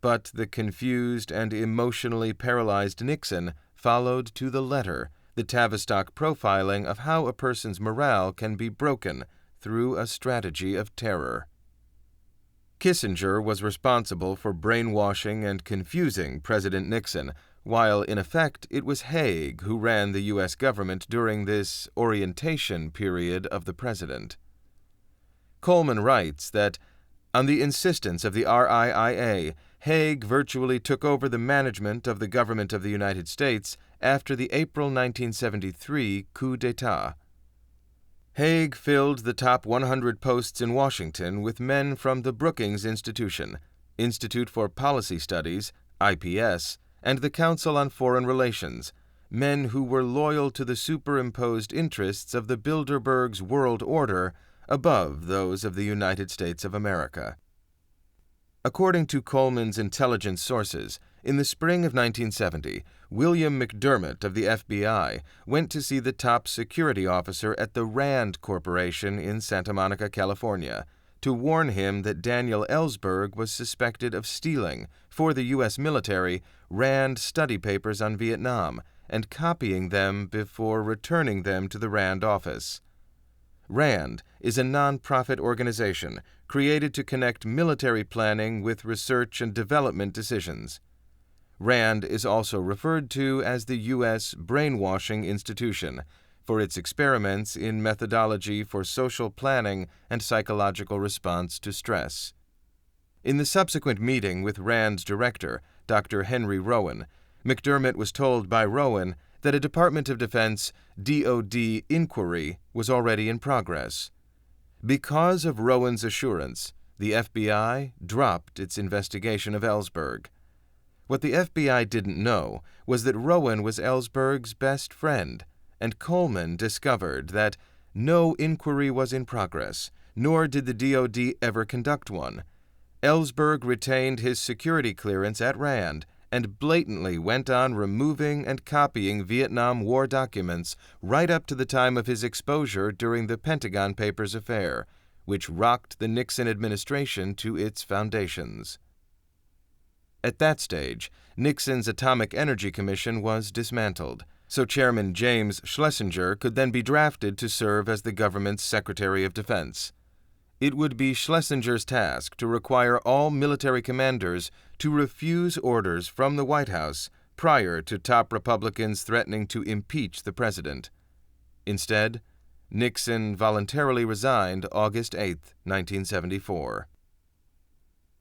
Speaker 1: But the confused and emotionally paralyzed Nixon followed to the letter the Tavistock profiling of how a person's morale can be broken through a strategy of terror. Kissinger was responsible for brainwashing and confusing President Nixon, while in effect it was Haig who ran the U.S. government during this orientation period of the president. Coleman writes that, on the insistence of the RIIA, Haig virtually took over the management of the government of the United States after the April 1973 coup d'etat. Haig filled the top 100 posts in Washington with men from the Brookings Institution, Institute for Policy Studies, IPS, and the Council on Foreign Relations, men who were loyal to the superimposed interests of the Bilderberg's world order above those of the United States of America. According to Coleman's intelligence sources, in the spring of 1970, William McDermott of the FBI went to see the top security officer at the Rand Corporation in Santa Monica, California, to warn him that Daniel Ellsberg was suspected of stealing, for the U.S. military, Rand study papers on Vietnam and copying them before returning them to the Rand office. RAND is a non-profit organization created to connect military planning with research and development decisions. RAND is also referred to as the U.S. Brainwashing Institution for its experiments in methodology for social planning and psychological response to stress. In the subsequent meeting with RAND's director, Dr. Henry Rowan, McDermott was told by Rowan that a Department of Defense DoD inquiry was already in progress. Because of Rowan's assurance, the FBI dropped its investigation of Ellsberg. What the FBI didn't know was that Rowan was Ellsberg's best friend, and Coleman discovered that no inquiry was in progress, nor did the DoD ever conduct one. Ellsberg retained his security clearance at RAND and blatantly went on removing and copying Vietnam War documents right up to the time of his exposure during the Pentagon Papers affair, which rocked the Nixon administration to its foundations. At that stage, Nixon's Atomic Energy Commission was dismantled, so Chairman James Schlesinger could then be drafted to serve as the government's Secretary of Defense. It would be Schlesinger's task to require all military commanders to refuse orders from the White House prior to top Republicans threatening to impeach the president. Instead, Nixon voluntarily resigned August 8, 1974.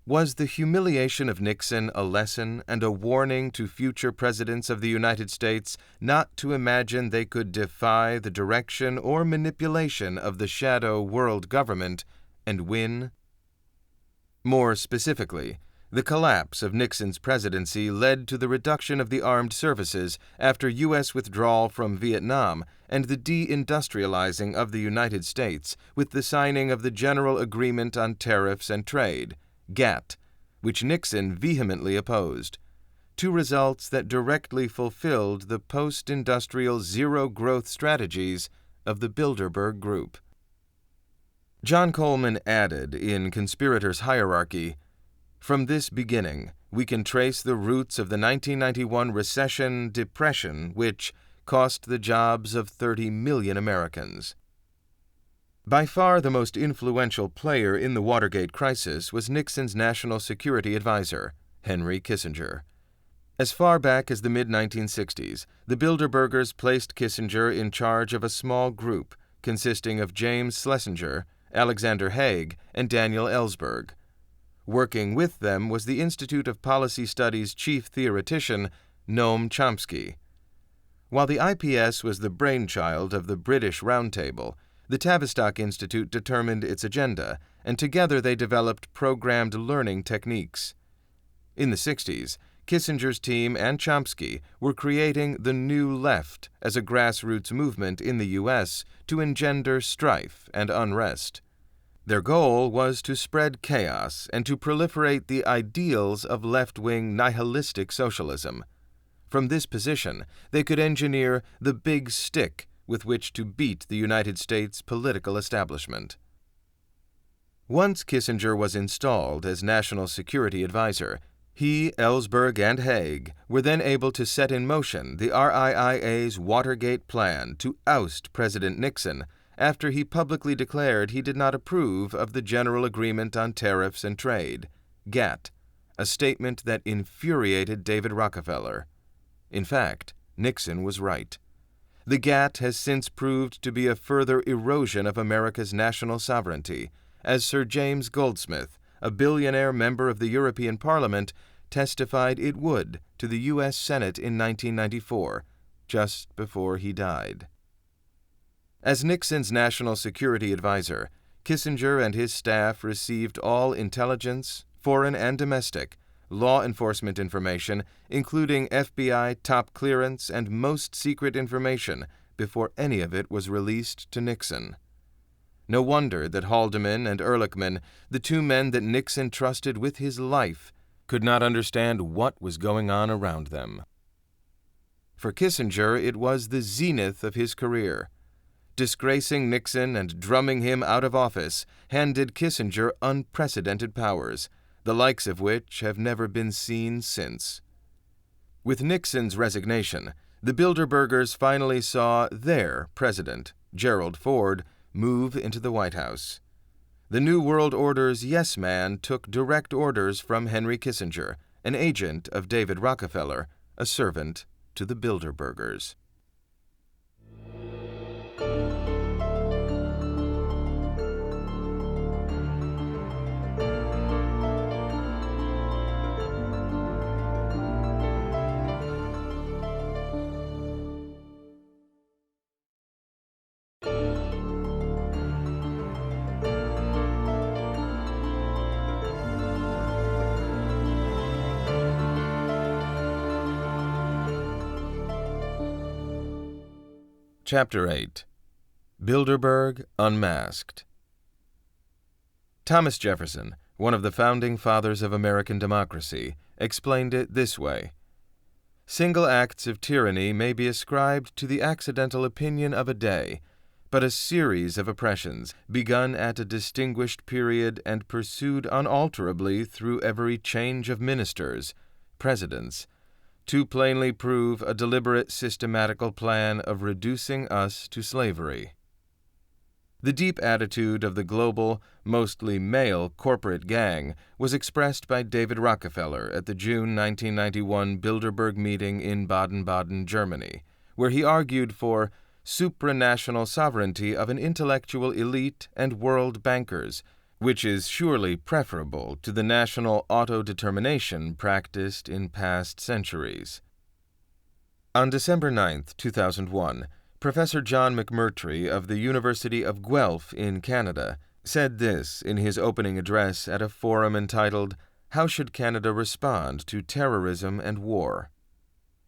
Speaker 1: Was the humiliation of Nixon a lesson and a warning to future presidents of the United States not to imagine they could defy the direction or manipulation of the shadow world government and win? More specifically, the collapse of Nixon's presidency led to the reduction of the armed services after U.S. withdrawal from Vietnam and the deindustrializing of the United States with the signing of the General Agreement on Tariffs and Trade, GATT, which Nixon vehemently opposed, two results that directly fulfilled the post-industrial zero-growth strategies of the Bilderberg Group. John Coleman added in Conspirators' Hierarchy, "From this beginning, we can trace the roots of the 1991 depression, which cost the jobs of 30 million Americans." By far the most influential player in the Watergate crisis was Nixon's national security advisor, Henry Kissinger. As far back as the mid-1960s, the Bilderbergers placed Kissinger in charge of a small group consisting of James Schlesinger, Alexander Haig, and Daniel Ellsberg. Working with them was the Institute of Policy Studies' chief theoretician, Noam Chomsky. While the IPS was the brainchild of the British Round Table, the Tavistock Institute determined its agenda, and together they developed programmed learning techniques. In the 60s, Kissinger's team and Chomsky were creating the New Left as a grassroots movement in the U.S. to engender strife and unrest. Their goal was to spread chaos and to proliferate the ideals of left-wing nihilistic socialism. From this position, they could engineer the big stick with which to beat the United States political establishment. Once Kissinger was installed as National Security Advisor, he, Ellsberg, and Haig were then able to set in motion the RIIA's Watergate plan to oust President Nixon after he publicly declared he did not approve of the General Agreement on Tariffs and Trade, GATT, a statement that infuriated David Rockefeller. In fact, Nixon was right. The GATT has since proved to be a further erosion of America's national sovereignty, as Sir James Goldsmith, a billionaire member of the European Parliament, testified it would to the U.S. Senate in 1994, just before he died. As Nixon's national security advisor, Kissinger and his staff received all intelligence, foreign and domestic, law enforcement information, including FBI top clearance and most secret information, before any of it was released to Nixon. No wonder that Haldeman and Ehrlichman, the two men that Nixon trusted with his life, could not understand what was going on around them. For Kissinger, it was the zenith of his career. Disgracing Nixon and drumming him out of office handed Kissinger unprecedented powers, the likes of which have never been seen since. With Nixon's resignation, the Bilderbergers finally saw their president, Gerald Ford, move into the White House. The New World Order's yes man took direct orders from Henry Kissinger, an agent of David Rockefeller, a servant to the Bilderbergers. Chapter 8. Bilderberg Unmasked. Thomas Jefferson, one of the founding fathers of American democracy, explained it this way: "Single acts of tyranny may be ascribed to the accidental opinion of a day, but a series of oppressions, begun at a distinguished period and pursued unalterably through every change of ministers, presidents, too plainly prove a deliberate systematical plan of reducing us to slavery." The deep attitude of the global, mostly male corporate gang was expressed by David Rockefeller at the June 1991 Bilderberg meeting in Baden-Baden, Germany, where he argued for supranational sovereignty of an intellectual elite and world bankers, which is surely preferable to the national autodetermination practiced in past centuries. On December 9, 2001, Professor John McMurtry of the University of Guelph in Canada said this in his opening address at a forum entitled "How Should Canada Respond to Terrorism and War?"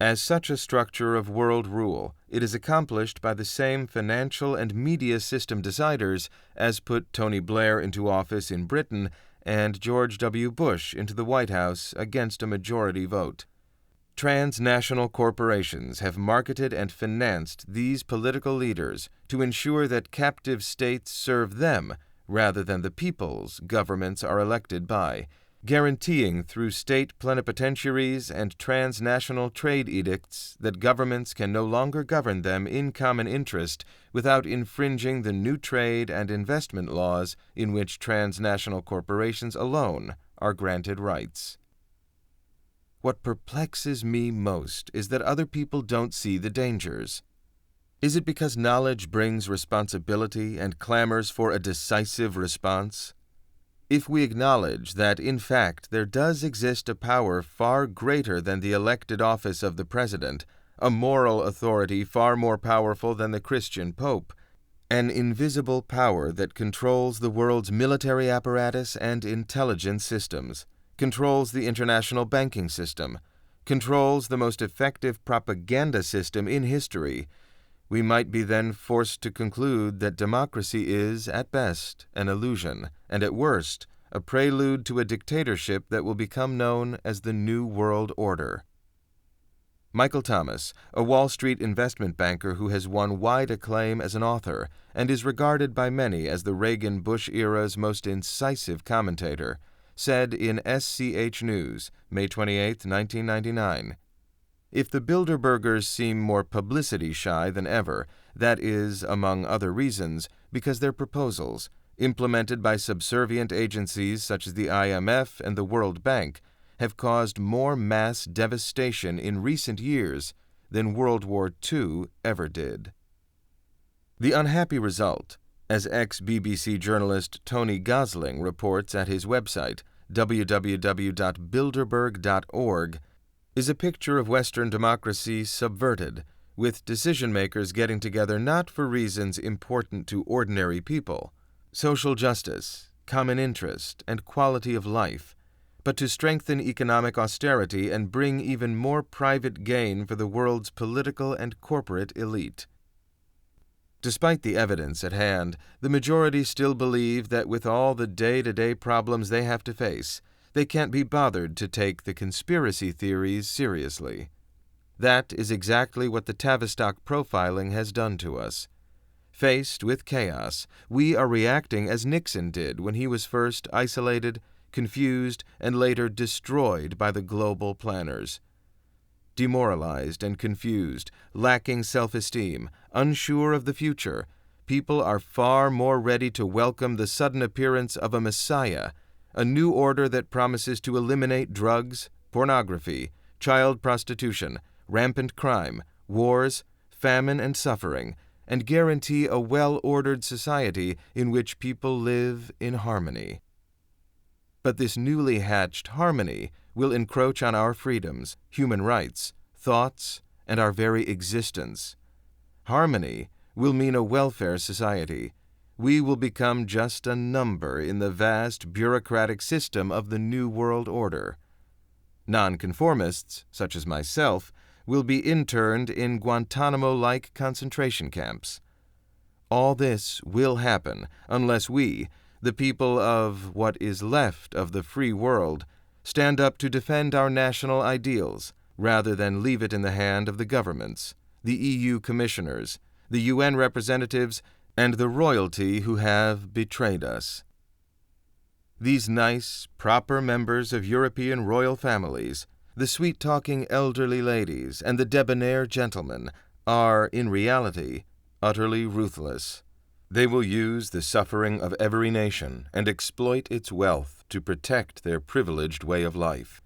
Speaker 1: As such a structure of world rule, it is accomplished by the same financial and media system deciders as put Tony Blair into office in Britain and George W. Bush into the White House against a majority vote. Transnational corporations have marketed and financed these political leaders to ensure that captive states serve them rather than the peoples governments are elected by, guaranteeing through state plenipotentiaries and transnational trade edicts that governments can no longer govern them in common interest without infringing the new trade and investment laws in which transnational corporations alone are granted rights. What perplexes me most is that other people don't see the dangers. Is it because knowledge brings responsibility and clamors for a decisive response? If we acknowledge that, in fact, there does exist a power far greater than the elected office of the president, a moral authority far more powerful than the Christian Pope, an invisible power that controls the world's military apparatus and intelligence systems, controls the international banking system, controls the most effective propaganda system in history, we might be then forced to conclude that democracy is, at best, an illusion, and at worst, a prelude to a dictatorship that will become known as the New World Order. Michael Thomas, a Wall Street investment banker who has won wide acclaim as an author and is regarded by many as the Reagan-Bush era's most incisive commentator, said in SCH News, May 28, 1999, "If the Bilderbergers seem more publicity-shy than ever, that is, among other reasons, because their proposals, implemented by subservient agencies such as the IMF and the World Bank, have caused more mass devastation in recent years than World War II ever did." The unhappy result, as ex-BBC journalist Tony Gosling reports at his website, www.bilderberg.org, is a picture of Western democracy subverted, with decision-makers getting together not for reasons important to ordinary people, social justice, common interest, and quality of life, but to strengthen economic austerity and bring even more private gain for the world's political and corporate elite. Despite the evidence at hand, the majority still believe that with all the day-to-day problems they have to face, they can't be bothered to take the conspiracy theories seriously. That is exactly what the Tavistock profiling has done to us. Faced with chaos, we are reacting as Nixon did when he was first isolated, confused, and later destroyed by the global planners. Demoralized and confused, lacking self-esteem, unsure of the future, people are far more ready to welcome the sudden appearance of a messiah, a new order that promises to eliminate drugs, pornography, child prostitution, rampant crime, wars, famine, and suffering, and guarantee a well-ordered society in which people live in harmony. But this newly hatched harmony will encroach on our freedoms, human rights, thoughts, and our very existence. Harmony will mean a welfare society. We will become just a number in the vast bureaucratic system of the New World Order. Nonconformists, such as myself, will be interned in Guantanamo-like concentration camps. All this will happen unless we, the people of what is left of the free world, stand up to defend our national ideals rather than leave it in the hand of the governments, the EU commissioners, the UN representatives, and the royalty who have betrayed us. These nice, proper members of European royal families, the sweet-talking elderly ladies, and the debonair gentlemen, are, in reality, utterly ruthless. They will use the suffering of every nation and exploit its wealth to protect their privileged way of life.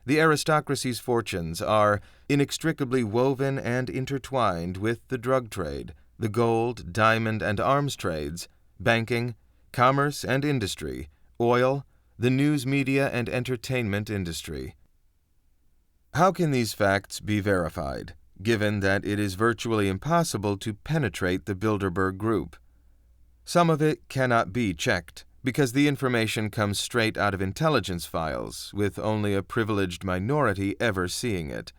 Speaker 1: The aristocracy's fortunes are inextricably woven and intertwined with the drug trade, the gold, diamond, and arms trades, banking, commerce and industry, oil, the news media and entertainment industry. How can these facts be verified, given that it is virtually impossible to penetrate the Bilderberg Group? Some of it cannot be checked, because the information comes straight out of intelligence files, with only a privileged minority ever seeing it.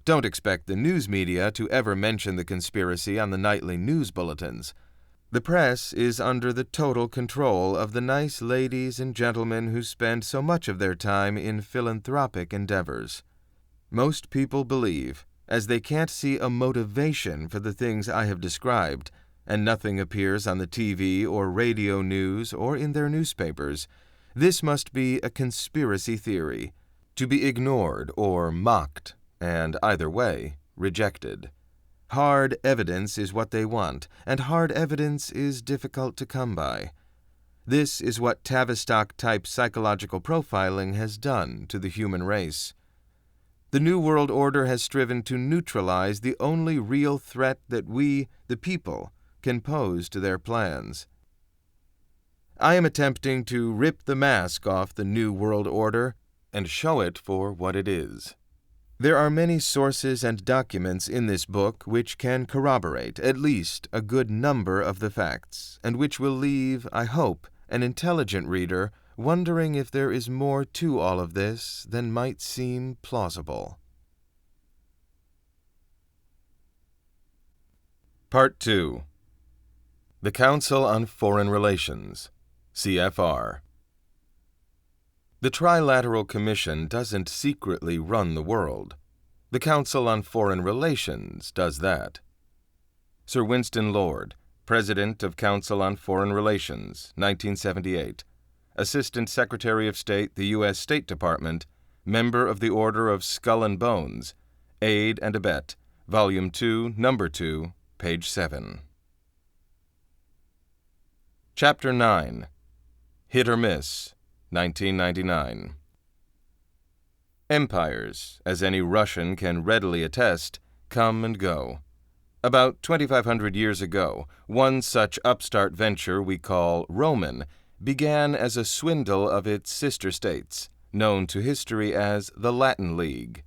Speaker 1: Don't expect the news media to ever mention the conspiracy on the nightly news bulletins. The press is under the total control of the nice ladies and gentlemen who spend so much of their time in philanthropic endeavors. Most people believe, as they can't see a motivation for the things I have described, and nothing appears on the TV or radio news or in their newspapers, this must be a conspiracy theory, to be ignored or mocked, and either way, rejected. Hard evidence is what they want, and hard evidence is difficult to come by. This is what Tavistock-type psychological profiling has done to the human race. The New World Order has striven to neutralize the only real threat that we, the people, can pose to their plans. I am attempting to rip the mask off the New World Order and show it for what it is. There are many sources and documents in this book which can corroborate at least a good number of the facts, and which will leave, I hope, an intelligent reader wondering if there is more to all of this than might seem plausible. Part 2. The Council on Foreign Relations, CFR. The Trilateral Commission doesn't secretly run the world. The Council on Foreign Relations does that. Sir Winston Lord, President of Council on Foreign Relations, 1978. Assistant Secretary of State, the U.S. State Department, member of the Order of Skull and Bones, Aid and Abet, Volume 2, Number 2, page 7. Chapter 9. Hit or Miss, 1999. Empires, as any Russian can readily attest, come and go. About 2,500 years ago, one such upstart venture we call Roman began as a swindle of its sister states, known to history as the Latin League.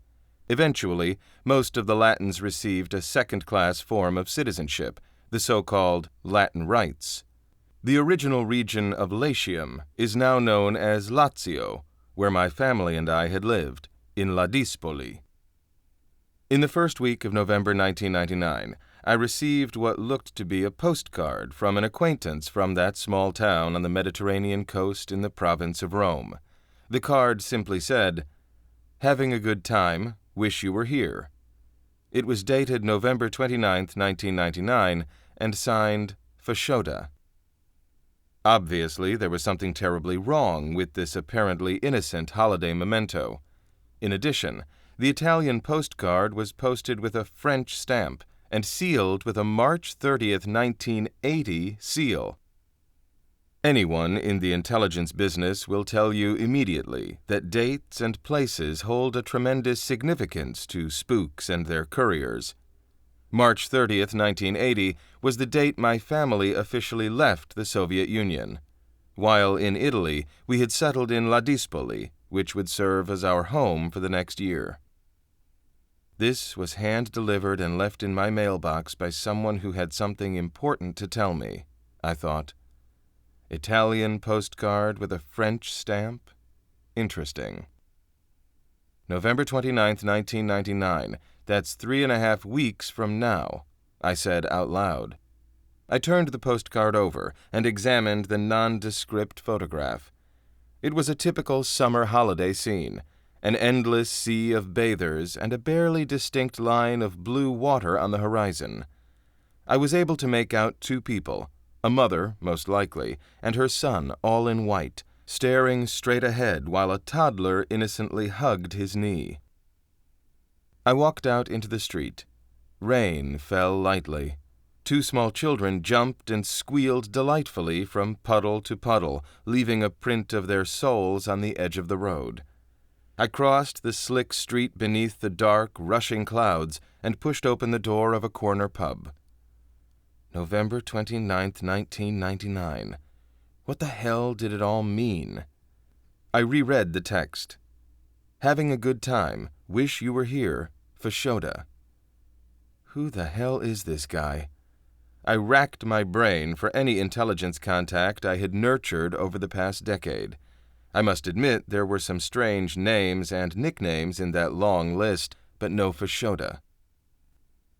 Speaker 1: Eventually, most of the Latins received a second-class form of citizenship, the so-called Latin rights. The original region of Latium is now known as Lazio, where my family and I had lived, in Ladispoli. In the first week of November 1999, I received what looked to be a postcard from an acquaintance from that small town on the Mediterranean coast in the province of Rome. The card simply said, "Having a good time, wish you were here." It was dated November 29, 1999, and signed Fashoda. Obviously, there was something terribly wrong with this apparently innocent holiday memento. In addition, the Italian postcard was posted with a French stamp and sealed with a March 30th, 1980 seal. Anyone in the intelligence business will tell you immediately that dates and places hold a tremendous significance to spooks and their couriers. March 30th, 1980 was the date my family officially left the Soviet Union. While in Italy, we had settled in Ladispoli, which would serve as our home for the next year. This was hand-delivered and left in my mailbox by someone who had something important to tell me, I thought. Italian postcard with a French stamp? Interesting. November 29th, 1999. That's 3.5 weeks from now, I said out loud. I turned the postcard over and examined the nondescript photograph. It was a typical summer holiday scene, an endless sea of bathers and a barely distinct line of blue water on the horizon. I was able to make out two people, a mother, most likely, and her son, all in white, staring straight ahead while a toddler innocently hugged his knee. I walked out into the street. Rain fell lightly. Two small children jumped and squealed delightfully from puddle to puddle, leaving a print of their soles on the edge of the road. I crossed the slick street beneath the dark, rushing clouds and pushed open the door of a corner pub. November 29th, 1999. What the hell did it all mean? I reread the text. Having a good time. Wish you were here. Fashoda. Who the hell is this guy? I racked my brain for any intelligence contact I had nurtured over the past decade. I must admit there were some strange names and nicknames in that long list, but no Fashoda.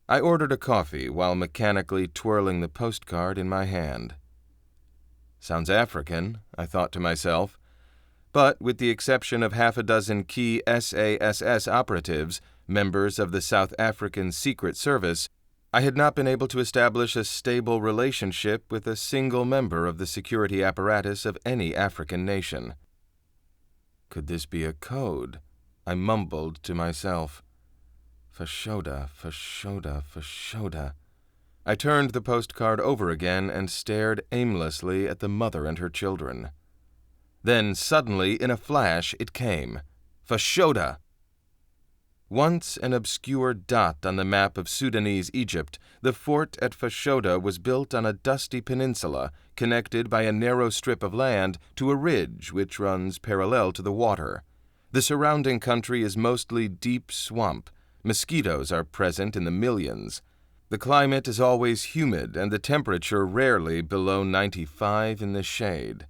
Speaker 1: I ordered a coffee while mechanically twirling the postcard in my hand. Sounds African, I thought to myself. But with the exception of half a dozen key SASS operatives, members of the South African Secret Service, I had not been able to establish a stable relationship with a single member of the security apparatus of any African nation. Could this be a code? I mumbled to myself. Fashoda, Fashoda, Fashoda. I turned the postcard over again and stared aimlessly at the mother and her children. Then, suddenly, in a flash, it came. Fashoda! Once an obscure dot on the map of Sudanese Egypt, the fort at Fashoda was built on a dusty peninsula connected by a narrow strip of land to a ridge which runs parallel to the water. The surrounding country is mostly deep swamp. Mosquitoes are present in the millions. The climate is always humid and the temperature rarely below 95 in the shade.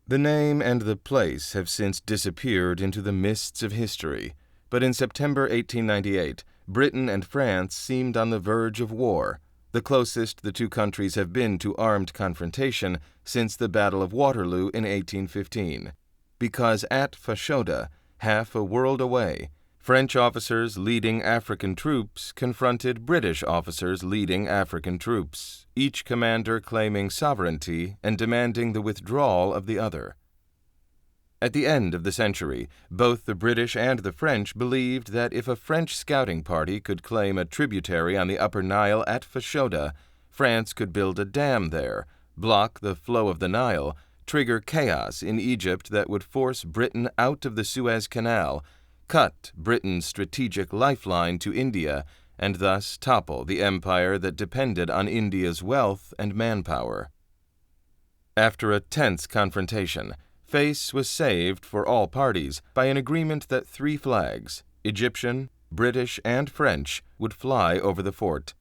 Speaker 1: The name and the place have since disappeared into the mists of history. But in September 1898, Britain and France seemed on the verge of war, the closest the two countries have been to armed confrontation since the Battle of Waterloo in 1815, because at Fashoda, half a world away, French officers leading African troops confronted British officers leading African troops, each commander claiming sovereignty and demanding the withdrawal of the other. At the end of the century, both the British and the French believed that if a French scouting party could claim a tributary on the Upper Nile at Fashoda, France could build a dam there, block the flow of the Nile, trigger chaos in Egypt that would force Britain out of the Suez Canal, cut Britain's strategic lifeline to India, and thus topple the empire that depended on India's wealth and manpower. After a tense confrontation, face was saved for all parties by an agreement that 3 flags, Egyptian, British, and French, would fly over the fort.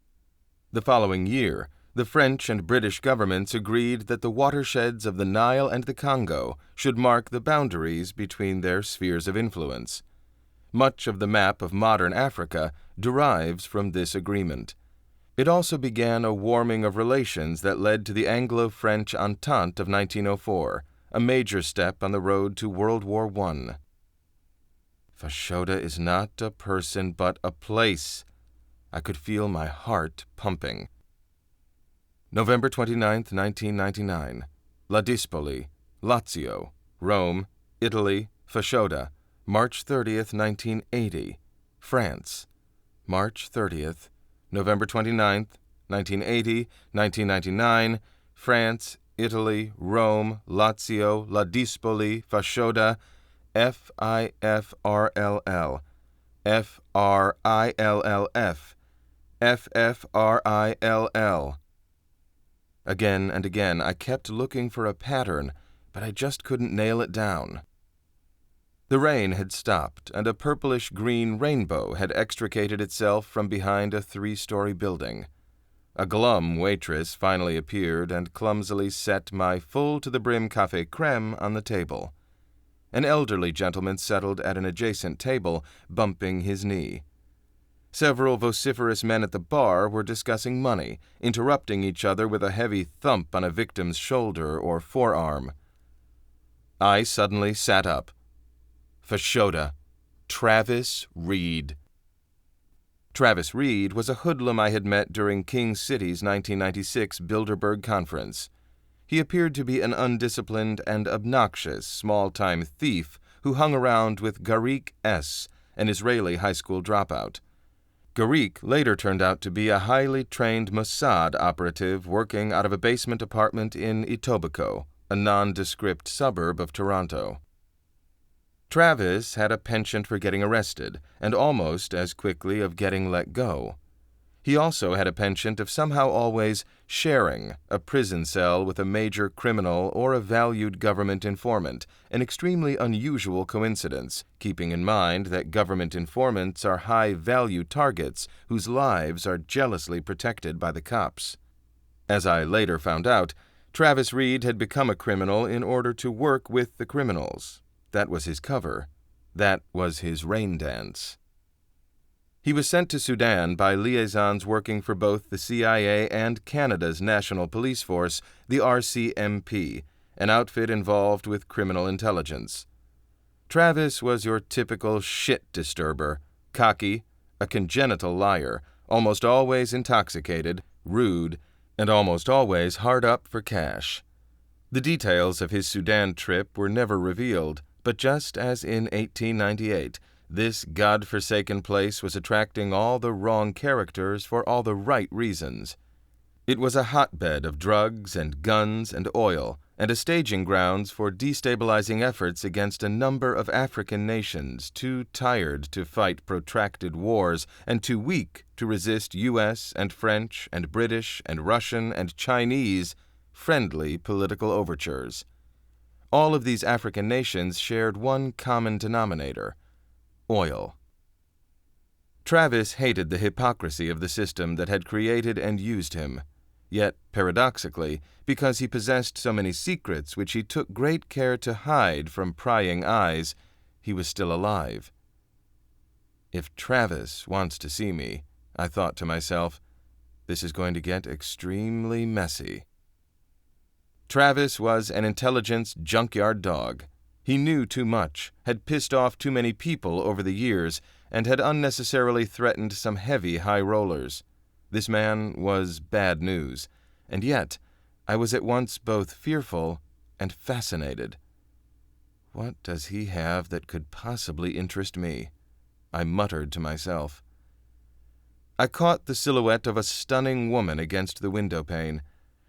Speaker 1: The following year, the French and British governments agreed that the watersheds of the Nile and the Congo should mark the boundaries between their spheres of influence. Much of the map of modern Africa derives from this agreement. It also began a warming of relations that led to the Anglo-French Entente of 1904, a major step on the road to World War I. Fashoda is not a person but a place. I could feel my heart pumping. November 29, 1999. Ladispoli, Lazio, Rome, Italy, Fashoda, March 30th, 1980, France. March 30th, November 29th, 1980, 1999, France, Italy, Rome, Lazio, Ladispoli, Fashoda, FIFRLL, FRILLF, FFRILL. Again and again I kept looking for a pattern, but I just couldn't nail it down. The rain had stopped, and a purplish-green rainbow had extricated itself from behind a 3-story building. A glum waitress finally appeared and clumsily set my full-to-the-brim café crème on the table. An elderly gentleman settled at an adjacent table, bumping his knee. Several vociferous men at the bar were discussing money, interrupting each other with a heavy thump on a victim's shoulder or forearm. I suddenly sat up. Fashoda. Travis Reed. Travis Reed was a hoodlum I had met during King City's 1996 Bilderberg conference. He appeared to be an undisciplined and obnoxious small-time thief who hung around with Garik S., an Israeli high school dropout. Garik later turned out to be a highly trained Mossad operative working out of a basement apartment in Etobicoke, a nondescript suburb of Toronto. Travis had a penchant for getting arrested, and almost as quickly of getting let go. He also had a penchant of somehow always sharing a prison cell with a major criminal or a valued government informant, an extremely unusual coincidence, keeping in mind that government informants are high-value targets whose lives are jealously protected by the cops. As I later found out, Travis Reed had become a criminal in order to work with the criminals. That was his cover. That was his rain dance. He was sent to Sudan by liaisons working for both the CIA and Canada's National Police Force, the RCMP, an outfit involved with criminal intelligence. Travis was your typical shit disturber, cocky, a congenital liar, almost always intoxicated, rude, and almost always hard up for cash. The details of his Sudan trip were never revealed, but just as in 1898, this God-forsaken place was attracting all the wrong characters for all the right reasons. It was a hotbed of drugs and guns and oil, and a staging grounds for destabilizing efforts against a number of African nations too tired to fight protracted wars and too weak to resist U.S. and French and British and Russian and Chinese friendly political overtures. All of these African nations shared one common denominator: oil. Travis hated the hypocrisy of the system that had created and used him. Yet, paradoxically, because he possessed so many secrets which he took great care to hide from prying eyes, he was still alive. If Travis wants to see me, I thought to myself, this is going to get extremely messy. Travis was an intelligence junkyard dog. He knew too much, had pissed off too many people over the years, and had unnecessarily threatened some heavy high rollers. This man was bad news, and yet I was at once both fearful and fascinated. What does he have that could possibly interest me? I muttered to myself. I caught the silhouette of a stunning woman against the windowpane.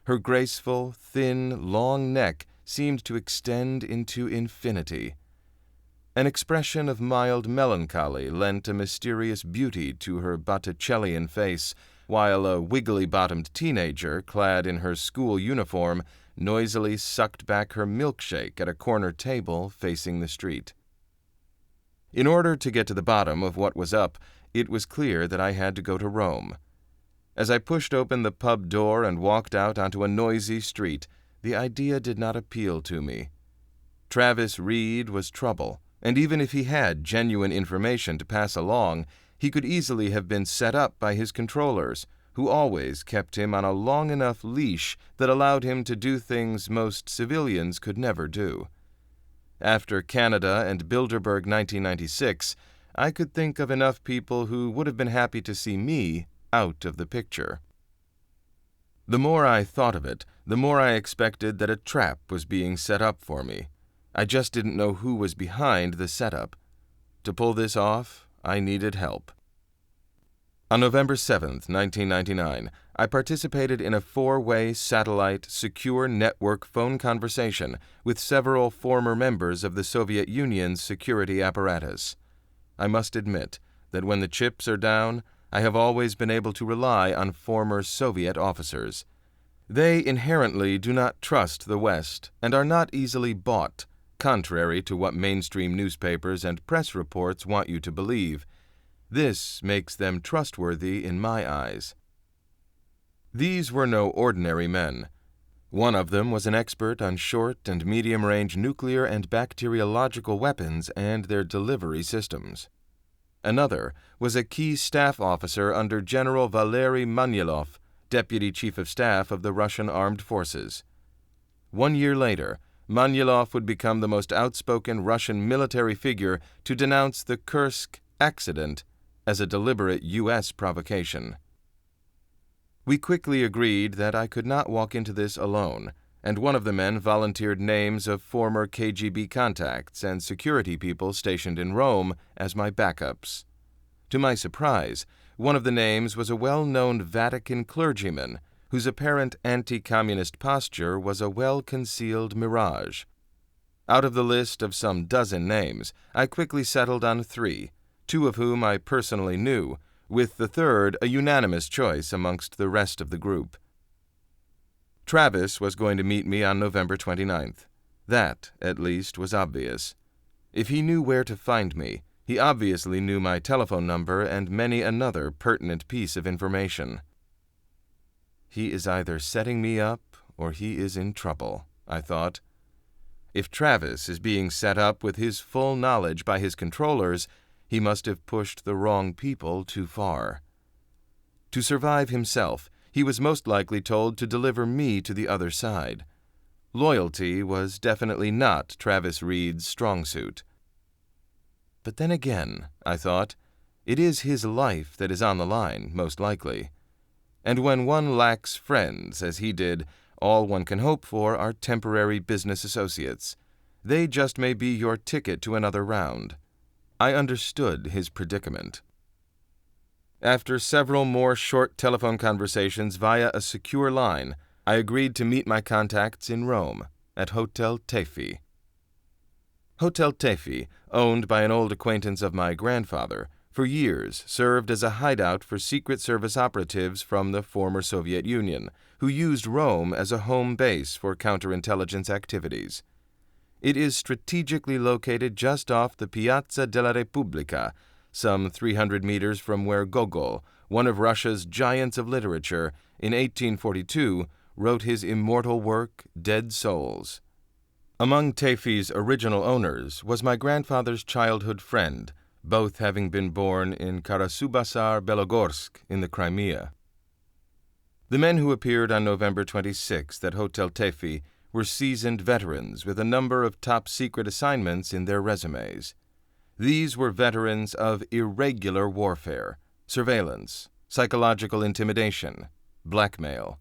Speaker 1: Her graceful, thin, long neck seemed to extend into infinity. An expression of mild melancholy lent a mysterious beauty to her Botticellian face, while a wiggly-bottomed teenager, clad in her school uniform, noisily sucked back her milkshake at a corner table facing the street. In order to get to the bottom of what was up, it was clear that I had to go to Rome. As I pushed open the pub door and walked out onto a noisy street, the idea did not appeal to me. Travis Reed was trouble, and even if he had genuine information to pass along, he could easily have been set up by his controllers, who always kept him on a long enough leash that allowed him to do things most civilians could never do. After Canada and Bilderberg 1996, I could think of enough people who would have been happy to see me out of the picture. The more I thought of it, the more I expected that a trap was being set up for me. I just didn't know who was behind the setup. To pull this off, I needed help. On November 7, 1999, I participated in a four-way satellite secure network phone conversation with several former members of the Soviet Union's security apparatus. I must admit that when the chips are down, I have always been able to rely on former Soviet officers. They inherently do not trust the West and are not easily bought, contrary to what mainstream newspapers and press reports want you to believe. This makes them trustworthy in my eyes. These were no ordinary men. One of them was an expert on short and medium-range nuclear and bacteriological weapons and their delivery systems. Another was a key staff officer under General Valery Manyelov, Deputy Chief of Staff of the Russian Armed Forces. 1 year later, Manyelov would become the most outspoken Russian military figure to denounce the Kursk accident as a deliberate U.S. provocation. We quickly agreed that I could not walk into this alone, and one of the men volunteered names of former KGB contacts and security people stationed in Rome as my backups. To my surprise, one of the names was a well-known Vatican clergyman whose apparent anti-communist posture was a well-concealed mirage. Out of the list of some dozen names, I quickly settled on 3, 2 of whom I personally knew, with the third a unanimous choice amongst the rest of the group. Travis was going to meet me on November 29th. That, at least, was obvious. If he knew where to find me, he obviously knew my telephone number and many another pertinent piece of information. He is either setting me up or he is in trouble, I thought. If Travis is being set up with his full knowledge by his controllers, he must have pushed the wrong people too far. To survive himself, he was most likely told to deliver me to the other side. Loyalty was definitely not Travis Reed's strong suit. But then again, I thought, It is his life that is on the line, most likely. And when one lacks friends, as he did, all one can hope for are temporary business associates. They just may be your ticket to another round. I understood his predicament. After several more short telephone conversations via a secure line, I agreed to meet my contacts in Rome, at Hotel Tefi. Hotel Tefi, owned by an old acquaintance of my grandfather, for years served as a hideout for Secret Service operatives from the former Soviet Union, who used Rome as a home base for counterintelligence activities. It is strategically located just off the Piazza della Repubblica, some 300 meters from where Gogol, one of Russia's giants of literature, in 1842 wrote his immortal work, Dead Souls. Among Tefi's original owners was my grandfather's childhood friend, both having been born in Karasubasar-Belogorsk in the Crimea. The men who appeared on November 26th at Hotel Tefi were seasoned veterans with a number of top-secret assignments in their resumes. These were veterans of irregular warfare, surveillance, psychological intimidation, blackmail.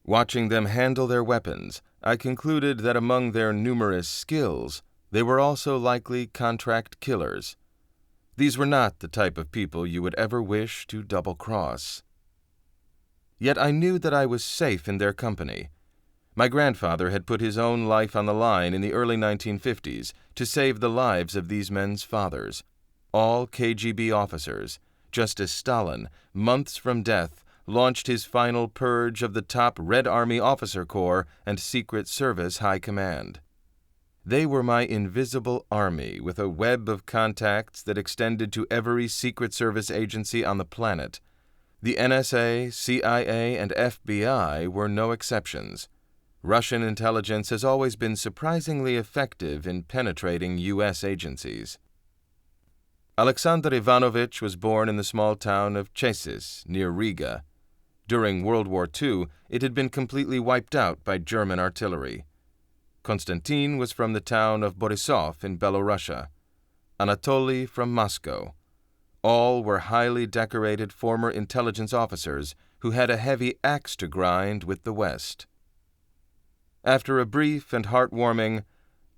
Speaker 1: Watching them handle their weapons, I concluded that among their numerous skills, they were also likely contract killers. These were not the type of people you would ever wish to double-cross. Yet I knew that I was safe in their company. My grandfather had put his own life on the line in the early 1950s to save the lives of these men's fathers, all KGB officers, just as Stalin, months from death, launched his final purge of the top Red Army officer corps and Secret Service high command. They were my invisible army with a web of contacts that extended to every Secret Service agency on the planet. The NSA, CIA, and FBI were no exceptions. Russian intelligence has always been surprisingly effective in penetrating U.S. agencies. Alexander Ivanovich was born in the small town of Chesis, near Riga. During World War II, it had been completely wiped out by German artillery. Konstantin was from the town of Borisov in Belorussia. Anatoly from Moscow. All were highly decorated former intelligence officers who had a heavy axe to grind with the West. After a brief and heartwarming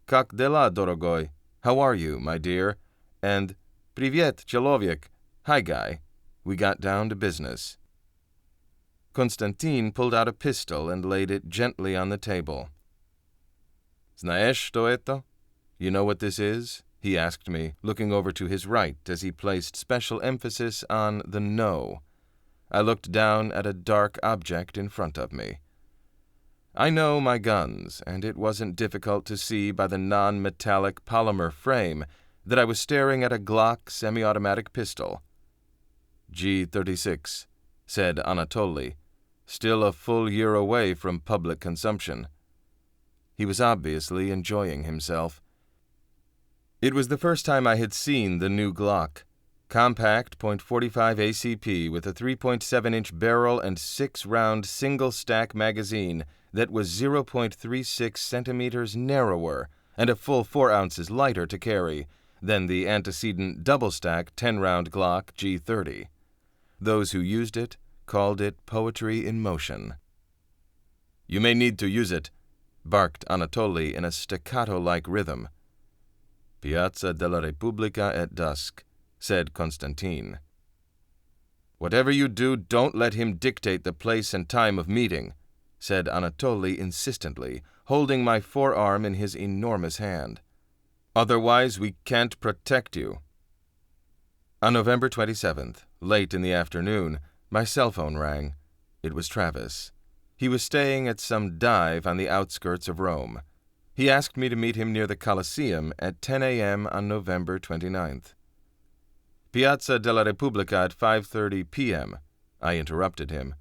Speaker 1: "Kak dela, dorogoy?" How are you, my dear? And "Privyet, chelovek," hi, guy, we got down to business. Konstantin pulled out a pistol and laid it gently on the table. "Знаешь, что это? You know what this is?" he asked me, looking over to his right as he placed special emphasis on the "no." I looked down at a dark object in front of me. I know my guns, and it wasn't difficult to see by the non-metallic polymer frame that I was staring at a Glock semi-automatic pistol. G-36, said Anatoly, still a full year away from public consumption. He was obviously enjoying himself. It was the first time I had seen the new Glock. Compact .45 ACP with a 3.7-inch barrel and 6-round single-stack magazine that was 0.36 centimeters narrower and a full 4 ounces lighter to carry than the antecedent double-stack 10-round Glock G30. Those who used it called it poetry in motion. "You may need to use it," barked Anatoly in a staccato-like rhythm. "Piazza della Repubblica at dusk," said Konstantin. "Whatever you do, don't let him dictate the place and time of meeting," said Anatoly insistently, holding my forearm in his enormous hand. "Otherwise, we can't protect you." On November 27th, late in the afternoon, my cell phone rang. It was Travis. He was staying at some dive on the outskirts of Rome. He asked me to meet him near the Colosseum at 10 a.m. on November 29th. "Piazza della Repubblica at 5:30 p.m., I interrupted him.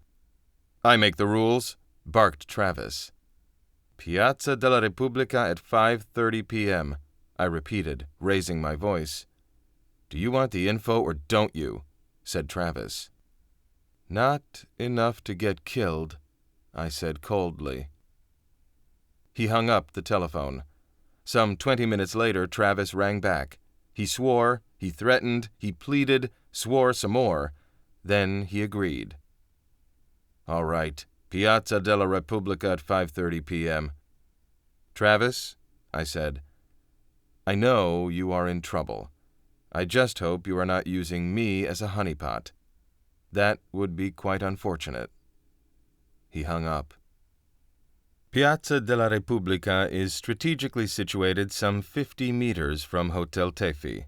Speaker 1: "I make the rules," barked Travis. "Piazza della Repubblica at 5:30 p.m., I repeated, raising my voice. "Do you want the info or don't you?" said Travis. "Not enough to get killed," I said coldly. He hung up the telephone. Some 20 minutes later, Travis rang back. He swore, He threatened, he pleaded, swore some more. Then he agreed. "All right, Piazza della Repubblica at 5:30 p.m. "Travis," I said, "I know you are in trouble. I just hope you are not using me as a honeypot. That would be quite unfortunate." He hung up. Piazza della Repubblica is strategically situated some 50 meters from Hotel Tefi.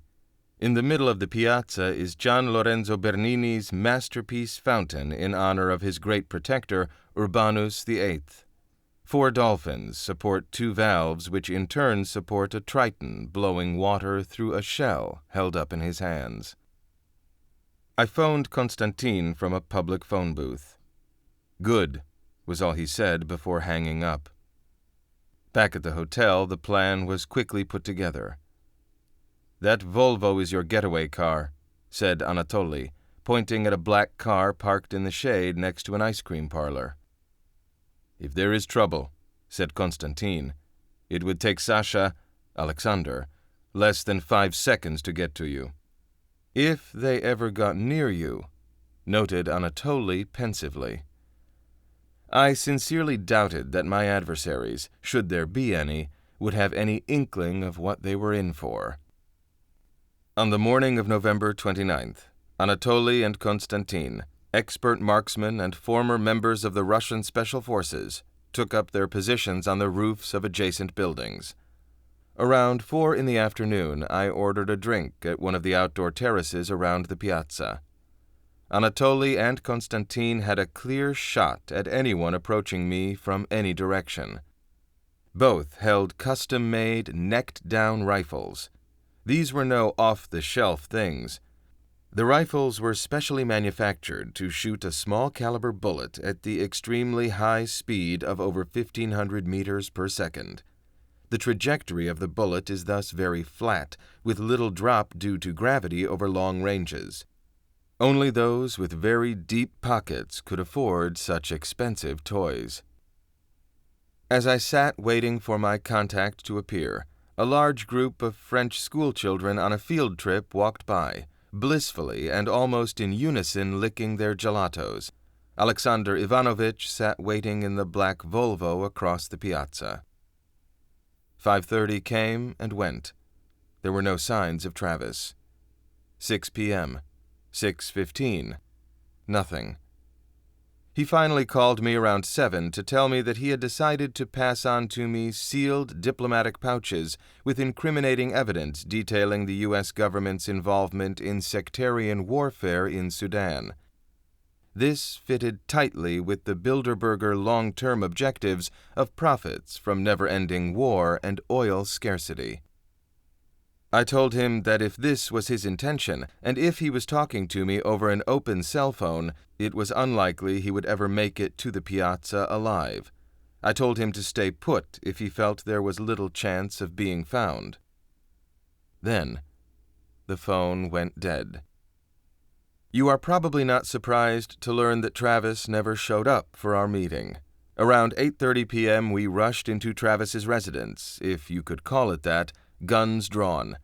Speaker 1: In the middle of the piazza is Gian Lorenzo Bernini's masterpiece fountain in honor of his great protector, Urbanus VIII. 4 dolphins support 2 valves which in turn support a triton blowing water through a shell held up in his hands. I phoned Constantine from a public phone booth. "Good," was all he said before hanging up. Back at the hotel, the plan was quickly put together. "That Volvo is your getaway car," said Anatoly, pointing at a black car parked in the shade next to an ice cream parlor. "If there is trouble," said Constantine, "it would take Sasha, Alexander, less than 5 seconds to get to you." "If they ever got near you," noted Anatoly pensively. I sincerely doubted that my adversaries, should there be any, would have any inkling of what they were in for. On the morning of November 29th, Anatoly and Constantine, expert marksmen and former members of the Russian Special Forces, took up their positions on the roofs of adjacent buildings. Around 4 in the afternoon, I ordered a drink at one of the outdoor terraces around the piazza. Anatoly and Constantine had a clear shot at anyone approaching me from any direction. Both held custom-made, necked-down rifles. These were no off-the-shelf things. The rifles were specially manufactured to shoot a small-caliber bullet at the extremely high speed of over 1,500 meters per second. The trajectory of the bullet is thus very flat, with little drop due to gravity over long ranges. Only those with very deep pockets could afford such expensive toys. As I sat waiting for my contact to appear, a large group of French schoolchildren on a field trip walked by, blissfully and almost in unison licking their gelatos. Alexander Ivanovich sat waiting in the black Volvo across the piazza. 5:30 came and went. There were no signs of Travis. 6 p.m., 6:15, nothing. He finally called me around 7 to tell me that he had decided to pass on to me sealed diplomatic pouches with incriminating evidence detailing the U.S. government's involvement in sectarian warfare in Sudan. This fitted tightly with the Bilderberger long-term objectives of profits from never-ending war and oil scarcity. I told him that if this was his intention, and if he was talking to me over an open cell phone, it was unlikely he would ever make it to the piazza alive. I told him to stay put if he felt there was little chance of being found. Then, the phone went dead. You are probably not surprised to learn that Travis never showed up for our meeting. Around 8:30 p.m., we rushed into Travis's residence, if you could call it that, guns drawn.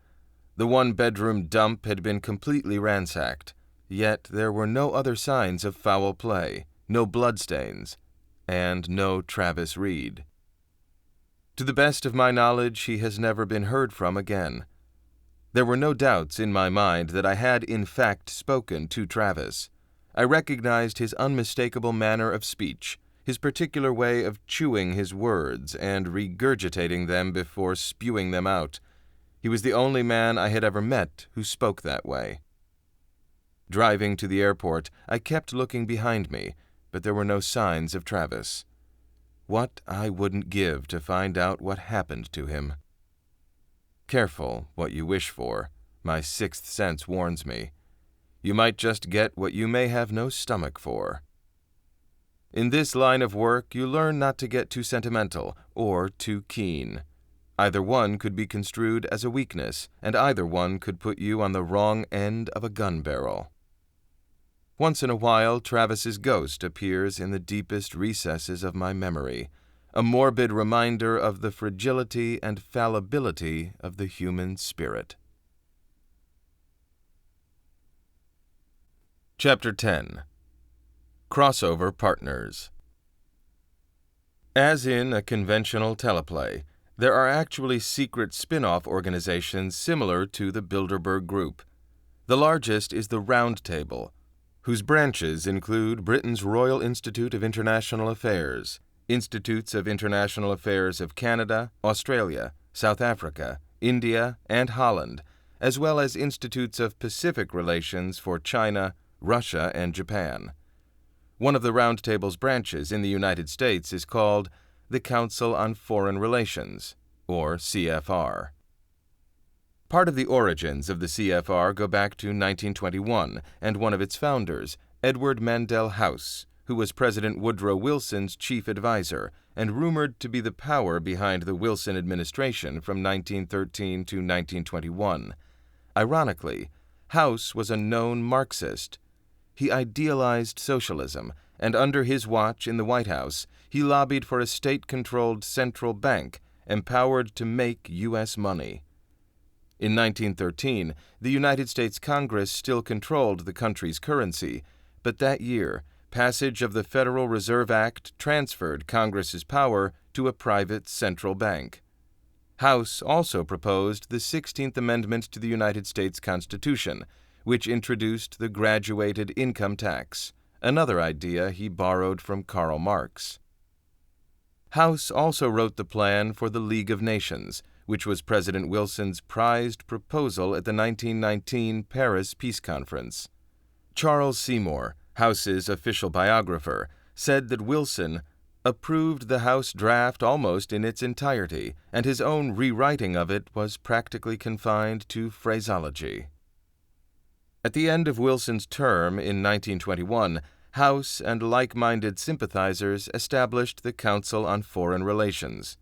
Speaker 1: The one-bedroom dump had been completely ransacked, yet there were no other signs of foul play, no bloodstains, and no Travis Reed. To the best of my knowledge, he has never been heard from again. There were no doubts in my mind that I had in fact spoken to Travis. I recognized his unmistakable manner of speech, his particular way of chewing his words and regurgitating them before spewing them out. He was the only man I had ever met who spoke that way. Driving to the airport, I kept looking behind me, but there were no signs of Travis. What I wouldn't give to find out what happened to him. Careful what you wish for, my sixth sense warns me. You might just get what you may have no stomach for. In this line of work, you learn not to get too sentimental or too keen. Either one could be construed as a weakness, and either one could put you on the wrong end of a gun barrel. Once in a while, Travis's ghost appears in the deepest recesses of my memory, a morbid reminder of the fragility and fallibility of the human spirit. Chapter 10. Crossover Partners. As in a conventional teleplay, there are actually secret spin-off organizations similar to the Bilderberg Group. The largest is the Round Table, whose branches include Britain's Royal Institute of International Affairs, Institutes of International Affairs of Canada, Australia, South Africa, India, and Holland, as well as Institutes of Pacific Relations for China, Russia, and Japan. One of the Round Table's branches in the United States is called the Council on Foreign Relations, or CFR. Part of the origins of the CFR go back to 1921 and one of its founders, Edward Mandell House, who was President Woodrow Wilson's chief advisor and rumored to be the power behind the Wilson administration from 1913 to 1921. Ironically, House was a known Marxist. He idealized socialism, and under his watch in the White House, he lobbied for a state-controlled central bank empowered to make U.S. money. In 1913, the United States Congress still controlled the country's currency, but that year, passage of the Federal Reserve Act transferred Congress's power to a private central bank. House also proposed the 16th Amendment to the United States Constitution, which introduced the graduated income tax, another idea he borrowed from Karl Marx. House also wrote the plan for the League of Nations, which was President Wilson's prized proposal at the 1919 Paris Peace Conference. Charles Seymour, House's official biographer, said that Wilson approved the House draft almost in its entirety, and his own rewriting of it was practically confined to phraseology. At the end of Wilson's term in 1921, House and like-minded sympathizers established the Council on Foreign Relations.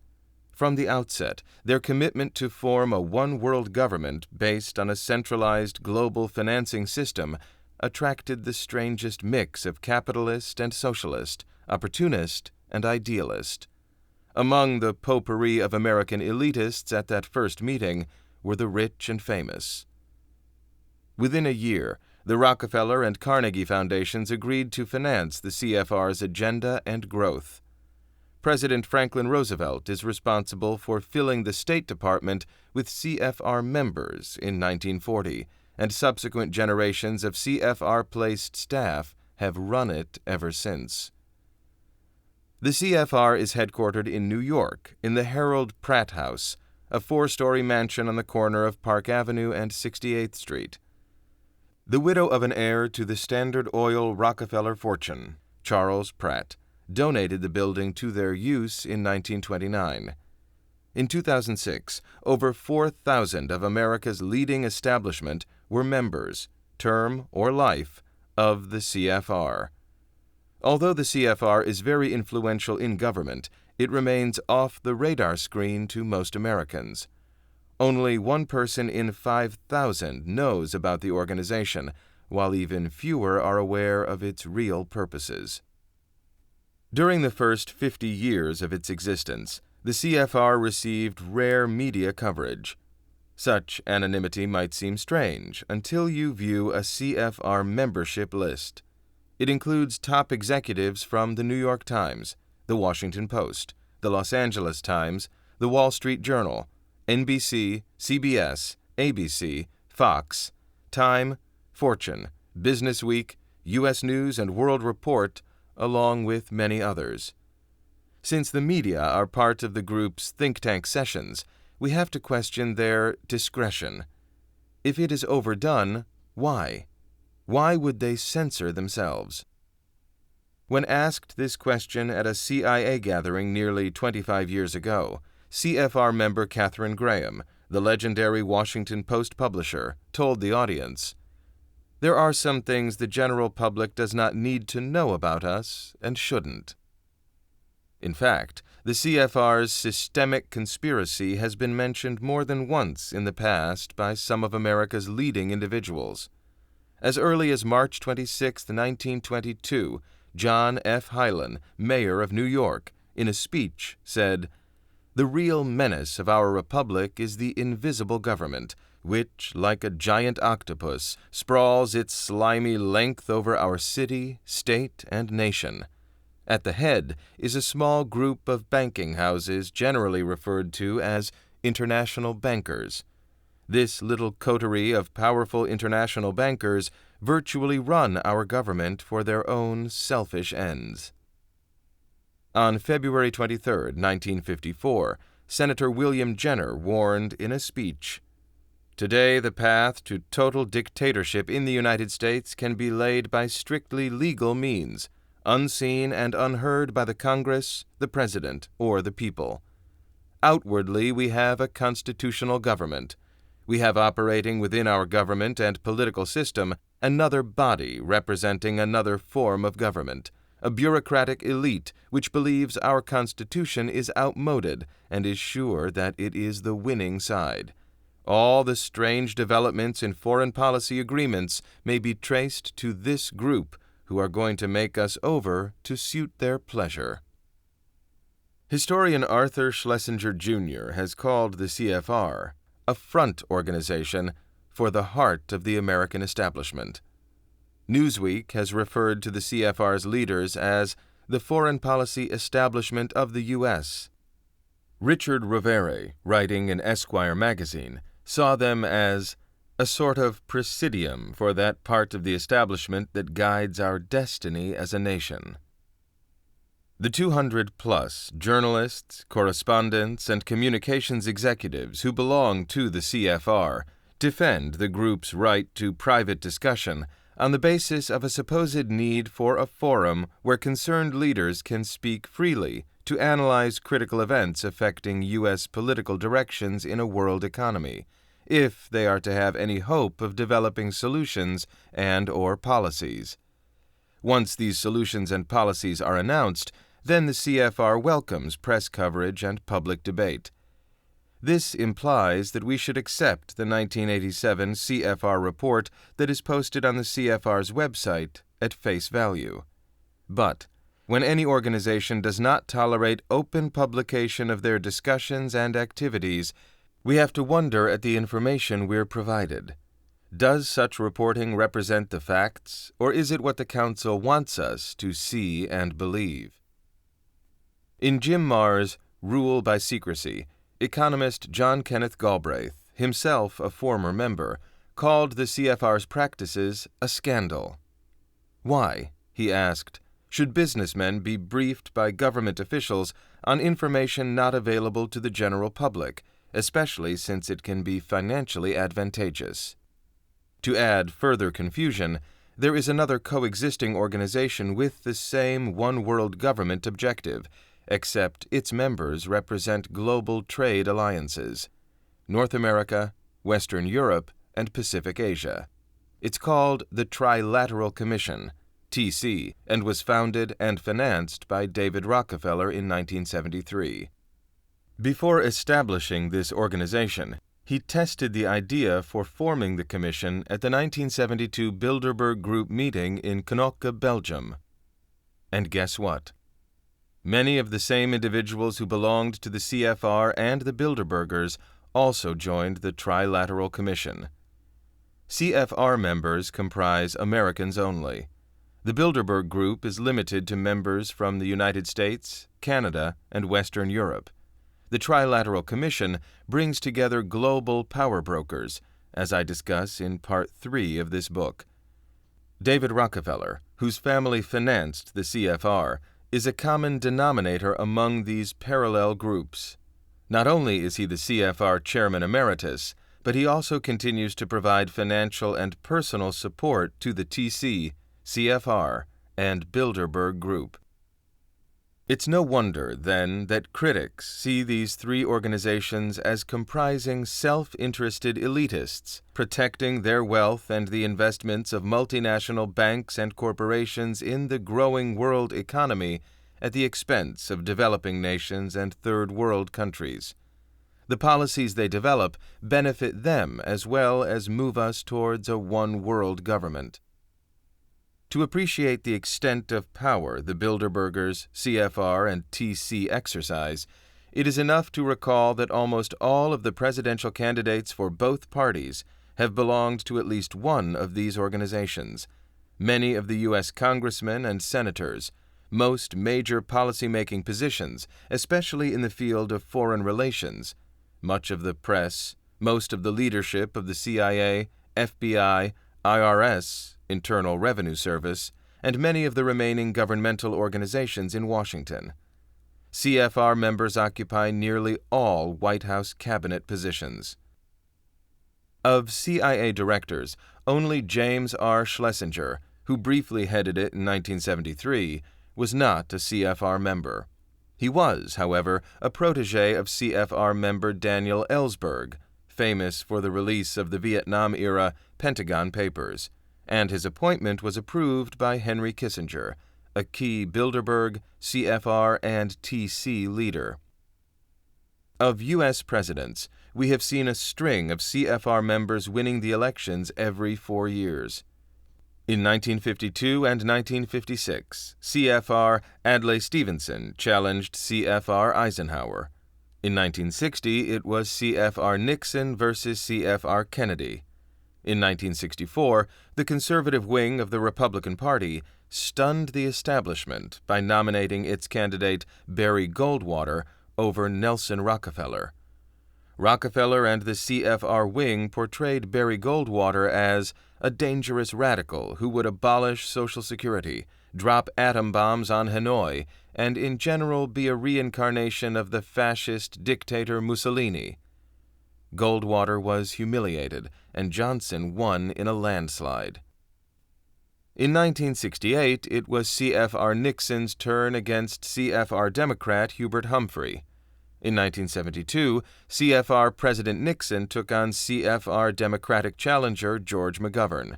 Speaker 1: From the outset, their commitment to form a one-world government based on a centralized global financing system attracted the strangest mix of capitalist and socialist, opportunist and idealist. Among the potpourri of American elitists at that first meeting were the rich and famous. Within a year, the Rockefeller and Carnegie Foundations agreed to finance the CFR's agenda and growth. President Franklin Roosevelt is responsible for filling the State Department with CFR members in 1940, and subsequent generations of CFR-placed staff have run it ever since. The CFR is headquartered in New York in the Harold Pratt House, a 4-story mansion on the corner of Park Avenue and 68th Street. The widow of an heir to the Standard Oil Rockefeller fortune, Charles Pratt, donated the building to their use in 1929. In 2006, over 4,000 of America's leading establishment were members, term or life, of the CFR. Although the CFR is very influential in government, it remains off the radar screen to most Americans. Only one person in 5,000 knows about the organization, while even fewer are aware of its real purposes. During the first 50 years of its existence, the CFR received rare media coverage. Such anonymity might seem strange until you view a CFR membership list. It includes top executives from the New York Times, the Washington Post, the Los Angeles Times, the Wall Street Journal, NBC, CBS, ABC, Fox, Time, Fortune, Business Week, U.S. News and World Report, along with many others. Since the media are part of the group's think tank sessions, we have to question their discretion. If it is overdone, why? Why would they censor themselves? When asked this question at a CIA gathering nearly 25 years ago, CFR member Katharine Graham, the legendary Washington Post publisher, told the audience, "There are some things the general public does not need to know about us and shouldn't." In fact, the CFR's systemic conspiracy has been mentioned more than once in the past by some of America's leading individuals. As early as March 26, 1922, John F. Hylan, mayor of New York, in a speech said, "The real menace of our republic is the invisible government, which, like a giant octopus, sprawls its slimy length over our city, state, and nation. At the head is a small group of banking houses generally referred to as international bankers. This little coterie of powerful international bankers virtually run our government for their own selfish ends. On February 23, 1954, Senator William Jenner warned in a speech, "Today, the path to total dictatorship in the United States can be laid by strictly legal means, unseen and unheard by the Congress, the President, or the people. Outwardly, we have a constitutional government. We have operating within our government and political system another body representing another form of government, a bureaucratic elite which believes our Constitution is outmoded and is sure that it is the winning side. All the strange developments in foreign policy agreements may be traced to this group who are going to make us over to suit their pleasure." Historian Arthur Schlesinger, Jr. has called the CFR a front organization for the heart of the American establishment. Newsweek has referred to the CFR's leaders as the foreign policy establishment of the U.S. Richard Rovere, writing in Esquire magazine, saw them as a sort of presidium for that part of the establishment that guides our destiny as a nation. The 200-plus journalists, correspondents, and communications executives who belong to the CFR defend the group's right to private discussion on the basis of a supposed need for a forum where concerned leaders can speak freely to analyze critical events affecting U.S. political directions in a world economy, if they are to have any hope of developing solutions and/or policies. Once these solutions and policies are announced, then the CFR welcomes press coverage and public debate. This implies that we should accept the 1987 CFR report that is posted on the CFR's website at face value. But when any organization does not tolerate open publication of their discussions and activities, we have to wonder at the information we're provided. Does such reporting represent the facts, or is it what the Council wants us to see and believe? In Jim Marr's Rule by Secrecy, economist John Kenneth Galbraith, himself a former member, called the CFR's practices a scandal. Why, he asked, should businessmen be briefed by government officials on information not available to the general public, especially since it can be financially advantageous? To add further confusion, there is another coexisting organization with the same one-world government objective, except its members represent global trade alliances: North America, Western Europe, and Pacific Asia. It's called the Trilateral Commission, TC, and was founded and financed by David Rockefeller in 1973. Before establishing this organization, he tested the idea for forming the commission at the 1972 Bilderberg Group meeting in Knokke, Belgium. And guess what? Many of the same individuals who belonged to the CFR and the Bilderbergers also joined the Trilateral Commission. CFR members comprise Americans only. The Bilderberg Group is limited to members from the United States, Canada, and Western Europe. The Trilateral Commission brings together global power brokers, as I discuss in Part 3 of this book. David Rockefeller, whose family financed the CFR, is a common denominator among these parallel groups. Not only is he the CFR Chairman Emeritus, but he also continues to provide financial and personal support to the TC, CFR, and Bilderberg Group. It's no wonder, then, that critics see these three organizations as comprising self-interested elitists, protecting their wealth and the investments of multinational banks and corporations in the growing world economy at the expense of developing nations and third world countries. The policies they develop benefit them as well as move us towards a one-world government. To appreciate the extent of power the Bilderbergers, CFR, and TC exercise, It is enough to recall that almost all of the presidential candidates for both parties have belonged to at least one of these organizations. Many of the U.S. congressmen and senators, most major policymaking positions, especially in the field of foreign relations, much of the press, most of the leadership of the CIA, FBI, IRS, Internal Revenue Service, and many of the remaining governmental organizations in Washington. CFR members occupy nearly all White House cabinet positions. Of CIA directors, only James R. Schlesinger, who briefly headed it in 1973, was not a CFR member. He was, however, a protege of CFR member Daniel Ellsberg, famous for the release of the Vietnam-era Pentagon Papers, and his appointment was approved by Henry Kissinger, a key Bilderberg, CFR, and TC leader. Of U.S. presidents, we have seen a string of CFR members winning the elections every 4 years. In 1952 and 1956, CFR Adlai Stevenson challenged CFR Eisenhower. In 1960, it was CFR Nixon versus CFR Kennedy. In 1964, the conservative wing of the Republican Party stunned the establishment by nominating its candidate Barry Goldwater over Nelson Rockefeller. Rockefeller and the CFR wing portrayed Barry Goldwater as a dangerous radical who would abolish Social Security, drop atom bombs on Hanoi, and in general be a reincarnation of the fascist dictator Mussolini. Goldwater was humiliated, and Johnson won in a landslide. In 1968, it was CFR Nixon's turn against CFR Democrat Hubert Humphrey. In 1972, CFR President Nixon took on CFR Democratic challenger George McGovern.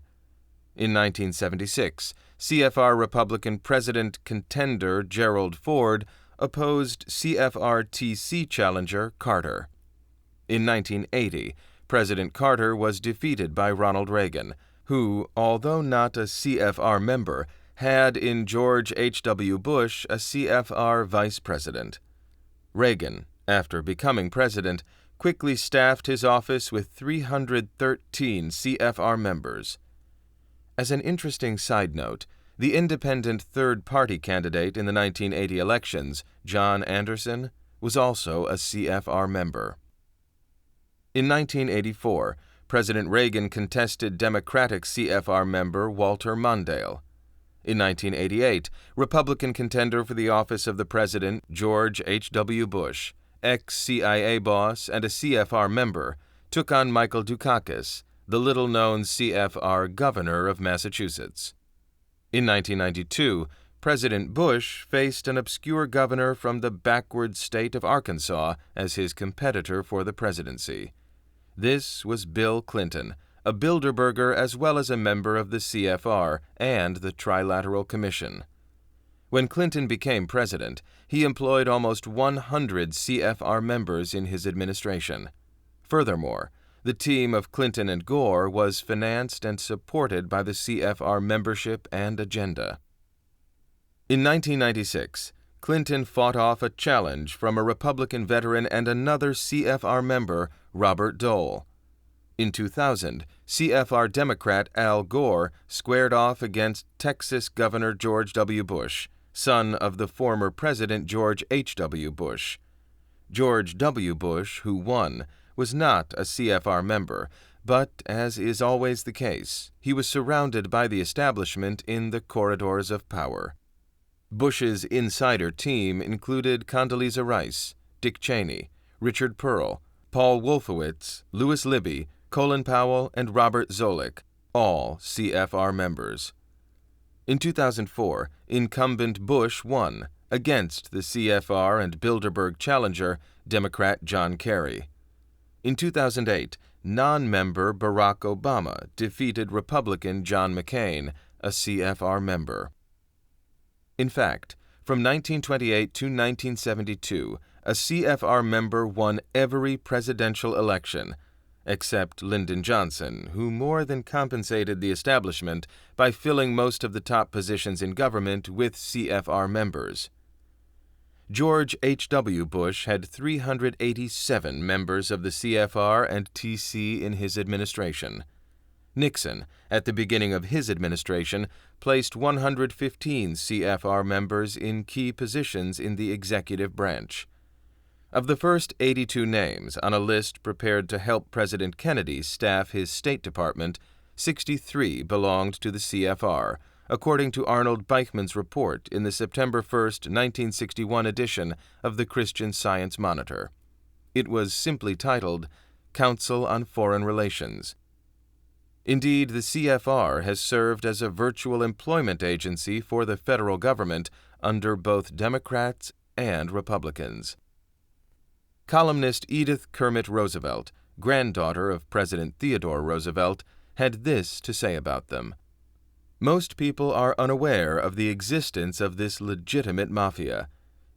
Speaker 1: In 1976, CFR Republican President contender Gerald Ford opposed CFR TC challenger Carter. In 1980, President Carter was defeated by Ronald Reagan, who, although not a CFR member, had in George H.W. Bush a CFR vice president. Reagan, after becoming president, quickly staffed his office with 313 CFR members. As an interesting side note, the independent third-party candidate in the 1980 elections, John Anderson, was also a CFR member. In 1984, President Reagan contested Democratic CFR member Walter Mondale. In 1988, Republican contender for the office of the President, George H.W. Bush, ex-CIA boss and a CFR member, took on Michael Dukakis, the little-known CFR governor of Massachusetts. In 1992, President Bush faced an obscure governor from the backward state of Arkansas as his competitor for the presidency. This was Bill Clinton, a Bilderberger as well as a member of the CFR and the Trilateral Commission. When Clinton became president, he employed almost 100 CFR members in his administration. Furthermore, the team of Clinton and Gore was financed and supported by the CFR membership and agenda. In 1996, Clinton fought off a challenge from a Republican veteran and another CFR member, Robert Dole. In 2000, CFR Democrat Al Gore squared off against Texas Governor George W. Bush, son of the former President George H.W. Bush. George W. Bush, who won, was not a CFR member, but, as is always the case, he was surrounded by the establishment in the corridors of power. Bush's insider team included Condoleezza Rice, Dick Cheney, Richard Pearl, Paul Wolfowitz, Louis Libby, Colin Powell, and Robert Zoellick, all CFR members. In 2004, incumbent Bush won against the CFR and Bilderberg challenger, Democrat John Kerry. In 2008, non-member Barack Obama defeated Republican John McCain, a CFR member. In fact, from 1928 to 1972, a CFR member won every presidential election, except Lyndon Johnson, who more than compensated the establishment by filling most of the top positions in government with CFR members. George H.W. Bush had 387 members of the CFR and TC in his administration. Nixon, at the beginning of his administration, placed 115 CFR members in key positions in the executive branch. Of the first 82 names on a list prepared to help President Kennedy staff his State Department, 63 belonged to the CFR, according to Arnold Beichmann's report in the September 1, 1961 edition of the Christian Science Monitor. It was simply titled, Council on Foreign Relations. Indeed, the CFR has served as a virtual employment agency for the federal government under both Democrats and Republicans. Columnist Edith Kermit Roosevelt, granddaughter of President Theodore Roosevelt, had this to say about them. Most people are unaware of the existence of this legitimate mafia,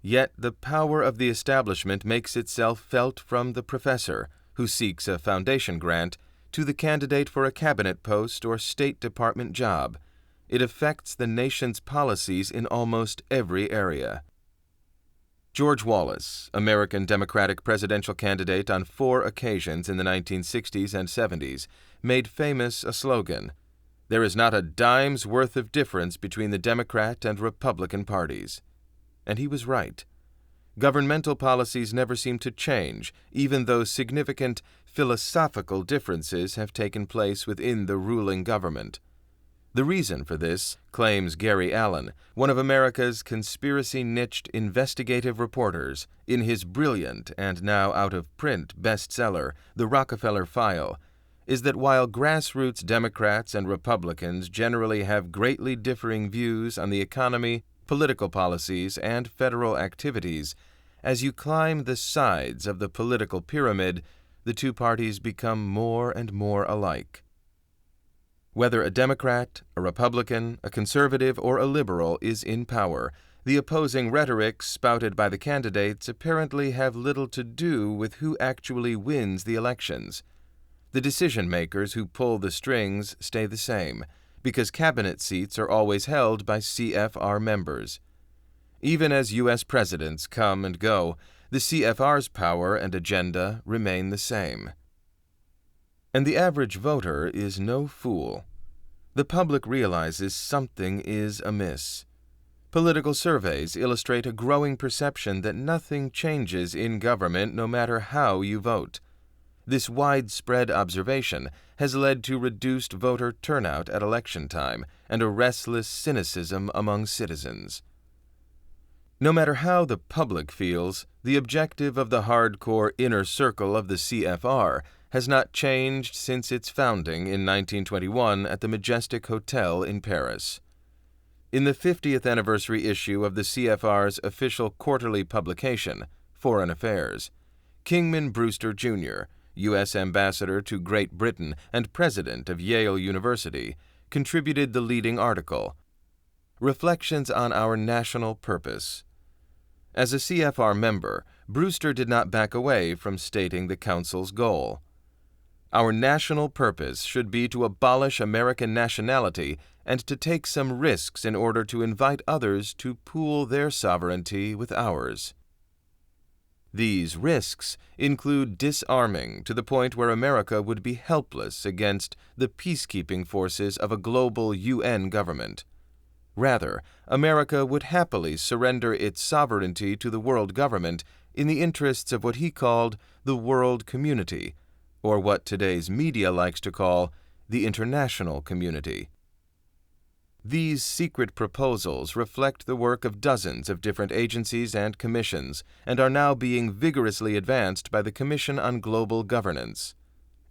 Speaker 1: yet the power of the establishment makes itself felt from the professor, who seeks a foundation grant, to the candidate for a cabinet post or State Department job. It affects the nation's policies in almost every area. George Wallace, American Democratic presidential candidate on 4 occasions in the 1960s and 70s, made famous a slogan, "There is not a dime's worth of difference between the Democrat and Republican parties." And he was right. Governmental policies never seem to change, even though significant philosophical differences have taken place within the ruling government. The reason for this, claims Gary Allen, one of America's conspiracy-niched investigative reporters, in his brilliant and now out-of-print bestseller, The Rockefeller File, is that while grassroots Democrats and Republicans generally have greatly differing views on the economy, political policies, and federal activities, as you climb the sides of the political pyramid, the two parties become more and more alike. Whether a Democrat, a Republican, a conservative, or a liberal is in power, the opposing rhetoric spouted by the candidates apparently have little to do with who actually wins the elections. The decision-makers who pull the strings stay the same, because cabinet seats are always held by CFR members. Even as U.S. presidents come and go, the CFR's power and agenda remain the same. And the average voter is no fool. The public realizes something is amiss. Political surveys illustrate a growing perception that nothing changes in government no matter how you vote. This widespread observation has led to reduced voter turnout at election time and a restless cynicism among citizens. No matter how the public feels, the objective of the hardcore inner circle of the CFR has not changed since its founding in 1921 at the Majestic Hotel in Paris. In the 50th anniversary issue of the CFR's official quarterly publication, Foreign Affairs, Kingman Brewster, Jr., U.S. Ambassador to Great Britain and President of Yale University, contributed the leading article, Reflections on Our National Purpose. As a CFR member, Brewster did not back away from stating the Council's goal. Our national purpose should be to abolish American nationality and to take some risks in order to invite others to pool their sovereignty with ours. These risks include disarming to the point where America would be helpless against the peacekeeping forces of a global UN government. Rather, America would happily surrender its sovereignty to the world government in the interests of what he called the world community, or what today's media likes to call the international community. These secret proposals reflect the work of dozens of different agencies and commissions and are now being vigorously advanced by the Commission on Global Governance.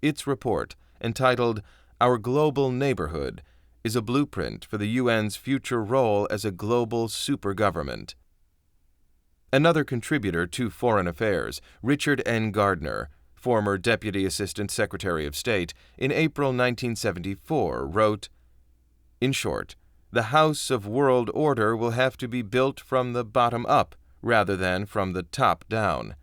Speaker 1: Its report, entitled Our Global Neighborhood, is a blueprint for the UN's future role as a global supergovernment. Another contributor to Foreign Affairs, Richard N. Gardner, former Deputy Assistant Secretary of State, in April 1974 wrote, "In short, the house of world order will have to be built from the bottom up rather than from the top down.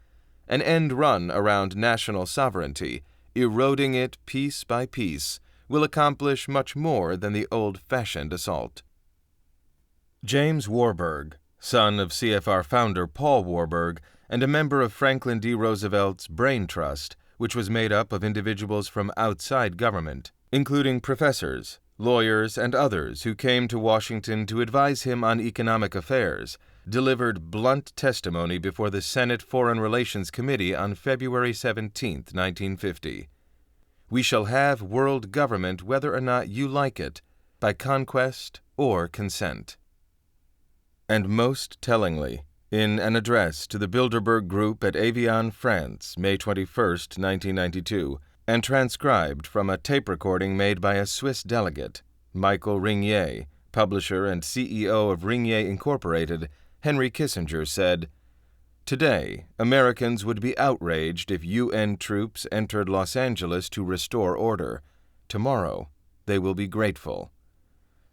Speaker 1: An end run around national sovereignty, eroding it piece by piece, will accomplish much more than the old-fashioned assault." James Warburg, son of CFR founder Paul Warburg and a member of Franklin D. Roosevelt's Brain Trust, which was made up of individuals from outside government, including professors, lawyers, and others who came to Washington to advise him on economic affairs, delivered blunt testimony before the Senate Foreign Relations Committee on February 17, 1950. "We shall have world government whether or not you like it, by conquest or consent." And most tellingly, in an address to the Bilderberg Group at Evian, France, May 21, 1992, and transcribed from a tape recording made by a Swiss delegate, Michael Ringier, publisher and CEO of Ringier Incorporated, Henry Kissinger said, "Today, Americans would be outraged if UN troops entered Los Angeles to restore order. Tomorrow, they will be grateful.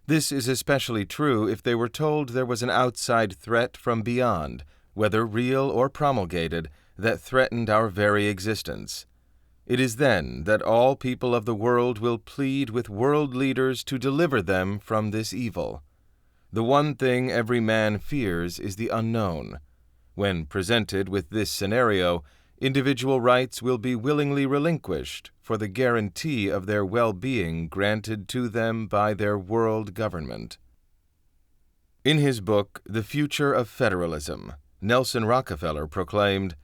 Speaker 1: This is especially true if they were told there was an outside threat from beyond, whether real or promulgated, that threatened our very existence. It is then that all people of the world will plead with world leaders to deliver them from this evil. The one thing every man fears is the unknown. When presented with this scenario, individual rights will be willingly relinquished for the guarantee of their well-being granted to them by their world government." In his book, The Future of Federalism, Nelson Rockefeller proclaimed,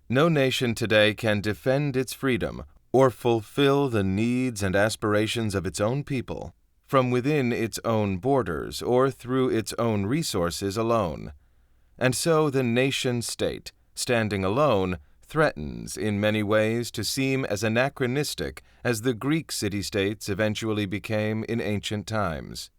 Speaker 1: "No nation today can defend its freedom or fulfill the needs and aspirations of its own people from within its own borders or through its own resources alone. And so the nation-state, standing alone, threatens in many ways to seem as anachronistic as the Greek city-states eventually became in ancient times."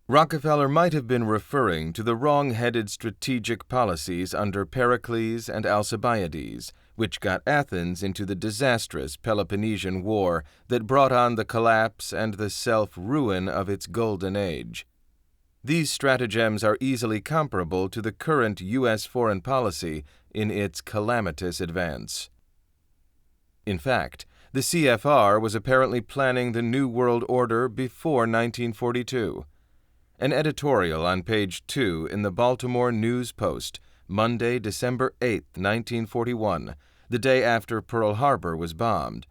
Speaker 1: Rockefeller might have been referring to the wrong-headed strategic policies under Pericles and Alcibiades, which got Athens into the disastrous Peloponnesian War that brought on the collapse and the self-ruin of its golden age. These stratagems are easily comparable to the current U.S. foreign policy in its calamitous advance. In fact, the CFR was apparently planning the New World Order before 1942. An editorial on page 2 in the Baltimore News Post, Monday, December 8, 1941, the day after Pearl Harbor was bombed,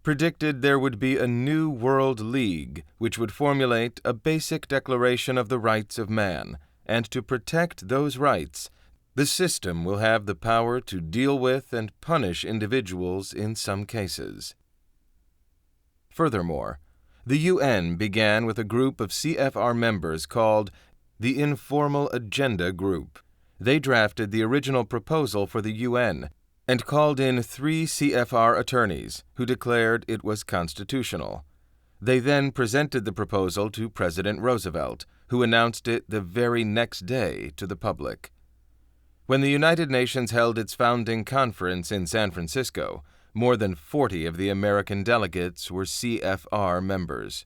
Speaker 1: predicted there would be a new World League which would formulate a basic declaration of the rights of man, and to protect those rights, the system will have the power to deal with and punish individuals in some cases. Furthermore, the UN began with a group of CFR members called the Informal Agenda Group. They drafted the original proposal for the UN and called in 3 CFR attorneys who declared it was constitutional. They then presented the proposal to President Roosevelt, who announced it the very next day to the public. When the United Nations held its founding conference in San Francisco, more than 40 of the American delegates were CFR members.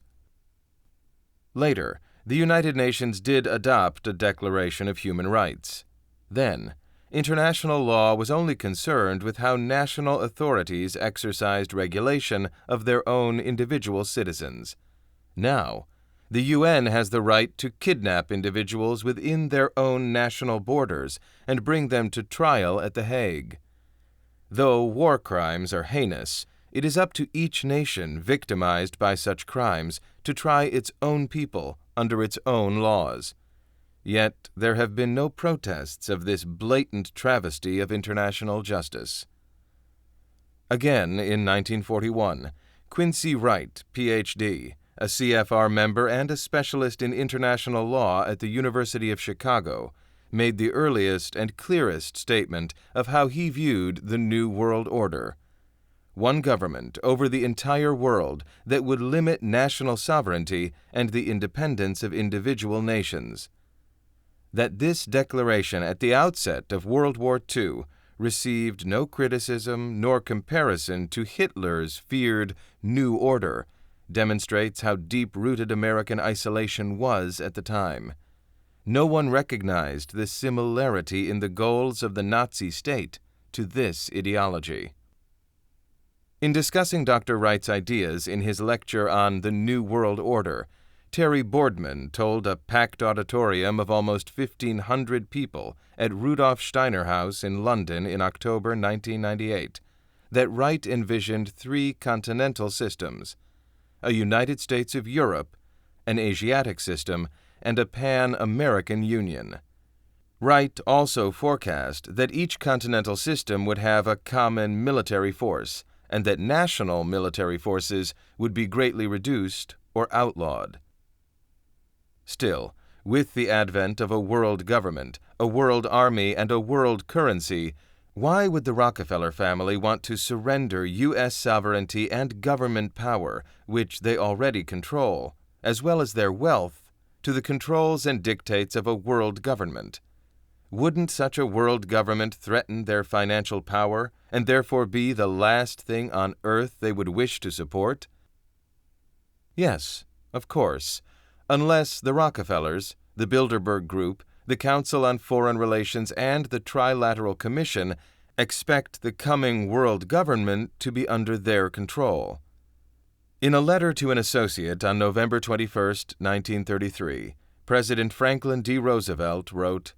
Speaker 1: Later, the United Nations did adopt a Declaration of Human Rights. Then, international law was only concerned with how national authorities exercised regulation of their own individual citizens. Now, the UN has the right to kidnap individuals within their own national borders and bring them to trial at The Hague. Though war crimes are heinous, it is up to each nation victimized by such crimes to try its own people under its own laws. Yet there have been no protests of this blatant travesty of international justice. Again, in 1941, Quincy Wright, Ph.D., a CFR member and a specialist in international law at the University of Chicago, made the earliest and clearest statement of how he viewed the New World Order. One government over the entire world that would limit national sovereignty and the independence of individual nations. That this declaration at the outset of World War II received no criticism nor comparison to Hitler's feared New Order demonstrates how deep-rooted American isolation was at the time. No one recognized the similarity in the goals of the Nazi state to this ideology. In discussing Dr. Wright's ideas in his lecture on the New World Order, Terry Boardman told a packed auditorium of almost 1,500 people at Rudolf Steiner House in London in October 1998 that Wright envisioned three continental systems: a United States of Europe, an Asiatic system, and a Pan-American Union. Wright also forecast that each continental system would have a common military force, and that national military forces would be greatly reduced or outlawed. Still, with the advent of a world government, a world army, and a world currency, why would the Rockefeller family want to surrender U.S. sovereignty and government power, which they already control, as well as their wealth, to the controls and dictates of a world government? Wouldn't such a world government threaten their financial power and therefore be the last thing on earth they would wish to support? Yes, of course, unless the Rockefellers, the Bilderberg Group, the Council on Foreign Relations, and the Trilateral Commission expect the coming world government to be under their control. In a letter to an associate on November 21, 1933, President Franklin D. Roosevelt wrote,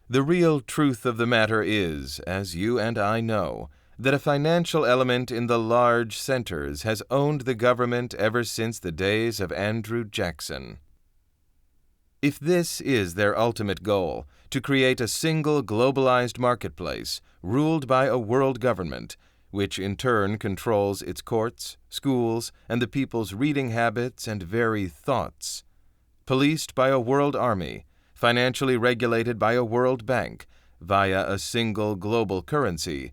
Speaker 1: "The real truth of the matter is, as you and I know, that a financial element in the large centers has owned the government ever since the days of Andrew Jackson." If this is their ultimate goal, to create a single globalized marketplace ruled by a world government, which in turn controls its courts, schools, and the people's reading habits and very thoughts, policed by a world army, financially regulated by a world bank, via a single global currency,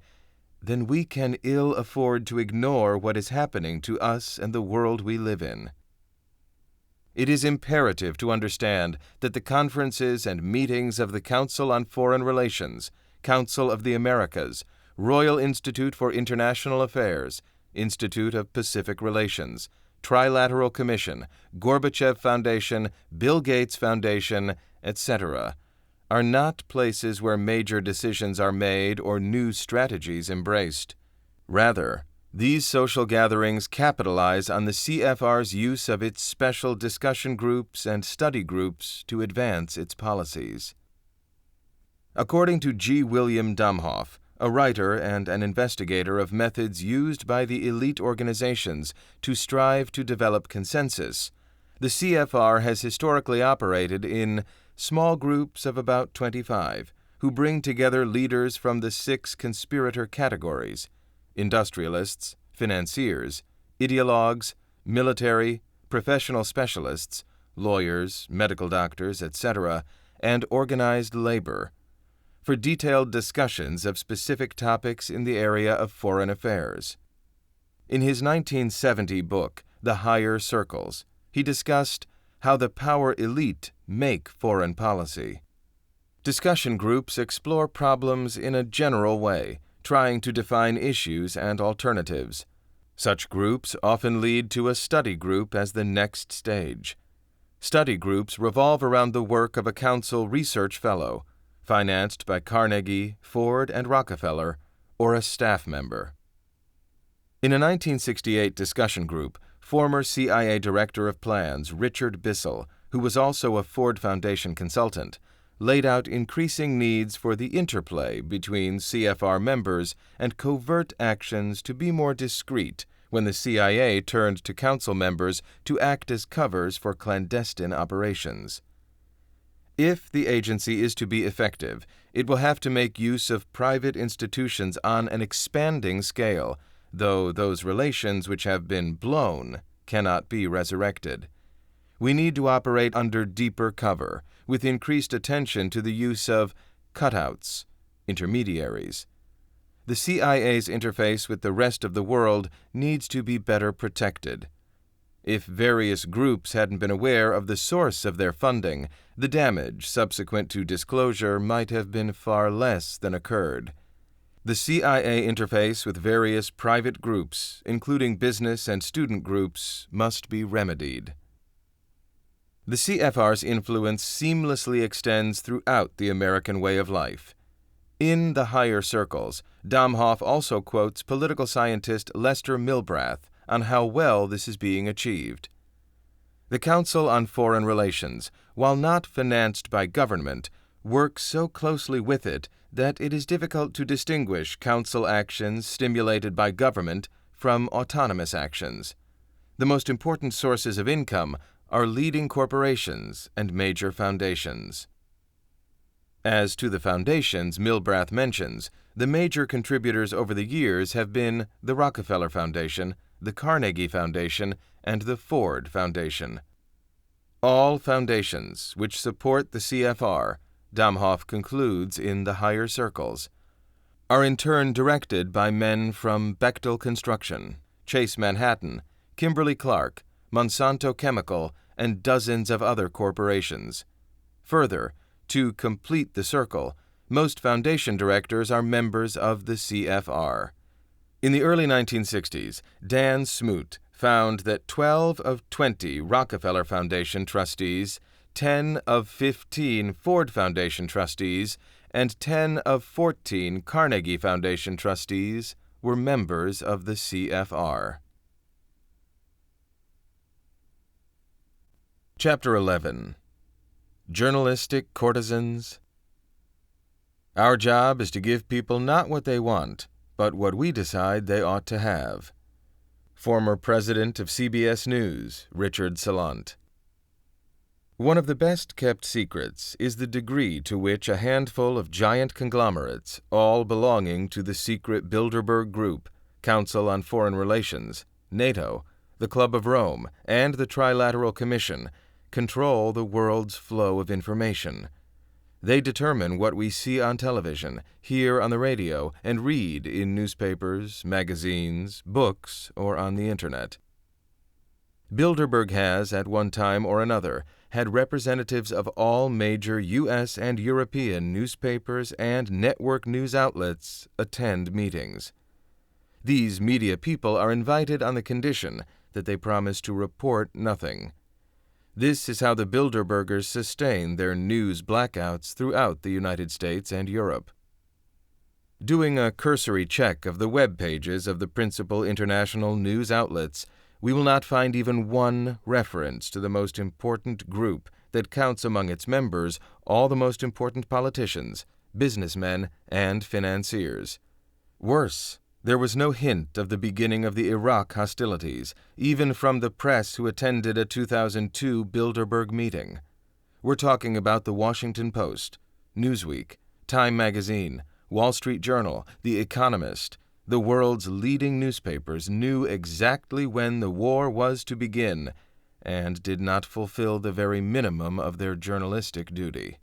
Speaker 1: then we can ill afford to ignore what is happening to us and the world we live in. It is imperative to understand that the conferences and meetings of the Council on Foreign Relations, Council of the Americas, Royal Institute for International Affairs, Institute of Pacific Relations, Trilateral Commission, Gorbachev Foundation, Bill Gates Foundation, etc., are not places where major decisions are made or new strategies embraced. Rather, these social gatherings capitalize on the CFR's use of its special discussion groups and study groups to advance its policies. According to G. William Domhoff, a writer and an investigator of methods used by the elite organizations to strive to develop consensus, the CFR has historically operated in small groups of about 25, who bring together leaders from the 6 conspirator categories: industrialists, financiers, ideologues, military, professional specialists, lawyers, medical doctors, etc., and organized labor, for detailed discussions of specific topics in the area of foreign affairs. In his 1970 book, The Higher Circles, he discussed how the power elite make foreign policy. Discussion groups explore problems in a general way, trying to define issues and alternatives. Such groups often lead to a study group as the next stage. Study groups revolve around the work of a council research fellow, financed by Carnegie, Ford, and Rockefeller, or a staff member. In a 1968 discussion group, former CIA Director of Plans Richard Bissell, who was also a Ford Foundation consultant, laid out increasing needs for the interplay between CFR members and covert actions to be more discreet when the CIA turned to council members to act as covers for clandestine operations. If the agency is to be effective, it will have to make use of private institutions on an expanding scale, though those relations which have been blown cannot be resurrected. We need to operate under deeper cover, with increased attention to the use of cutouts, intermediaries. The CIA's interface with the rest of the world needs to be better protected. If various groups hadn't been aware of the source of their funding, the damage subsequent to disclosure might have been far less than occurred. The CIA interface with various private groups, including business and student groups, must be remedied. The CFR's influence seamlessly extends throughout the American way of life. In The Higher Circles, Domhoff also quotes political scientist Lester Milbrath on how well this is being achieved. The Council on Foreign Relations, while not financed by government, works so closely with it that it is difficult to distinguish council actions stimulated by government from autonomous actions. The most important sources of income are leading corporations and major foundations. As to the foundations Milbrath mentions, the major contributors over the years have been the Rockefeller Foundation, the Carnegie Foundation, and the Ford Foundation. All foundations which support the CFR, Damhoff concludes in The Higher Circles, are in turn directed by men from Bechtel Construction, Chase Manhattan, Kimberly-Clark, Monsanto Chemical, and dozens of other corporations. Further, to complete the circle, most foundation directors are members of the CFR. In the early 1960s, Dan Smoot found that 12 of 20 Rockefeller Foundation trustees, 10 of 15 Ford Foundation trustees, and 10 of 14 Carnegie Foundation trustees were members of the CFR. Chapter 11. Journalistic Courtesans. Our job is to give people not what they want, but what we decide they ought to have. Former President of CBS News, Richard Salant. One of the best-kept secrets is the degree to which a handful of giant conglomerates, all belonging to the secret Bilderberg Group, Council on Foreign Relations, NATO, the Club of Rome, and the Trilateral Commission, control the world's flow of information. They determine what we see on television, hear on the radio, and read in newspapers, magazines, books, or on the Internet. Bilderberg has, at one time or another, had representatives of all major U.S. and European newspapers and network news outlets attend meetings. These media people are invited on the condition that they promise to report nothing. This is how the Bilderbergers sustain their news blackouts throughout the United States and Europe. Doing a cursory check of the web pages of the principal international news outlets, we will not find even one reference to the most important group that counts among its members all the most important politicians, businessmen, and financiers. Worse, there was no hint of the beginning of the Iraq hostilities, even from the press who attended a 2002 Bilderberg meeting. We're talking about the Washington Post, Newsweek, Time Magazine, Wall Street Journal, The Economist. The world's leading newspapers knew exactly when the war was to begin and did not fulfill the very minimum of their journalistic duty.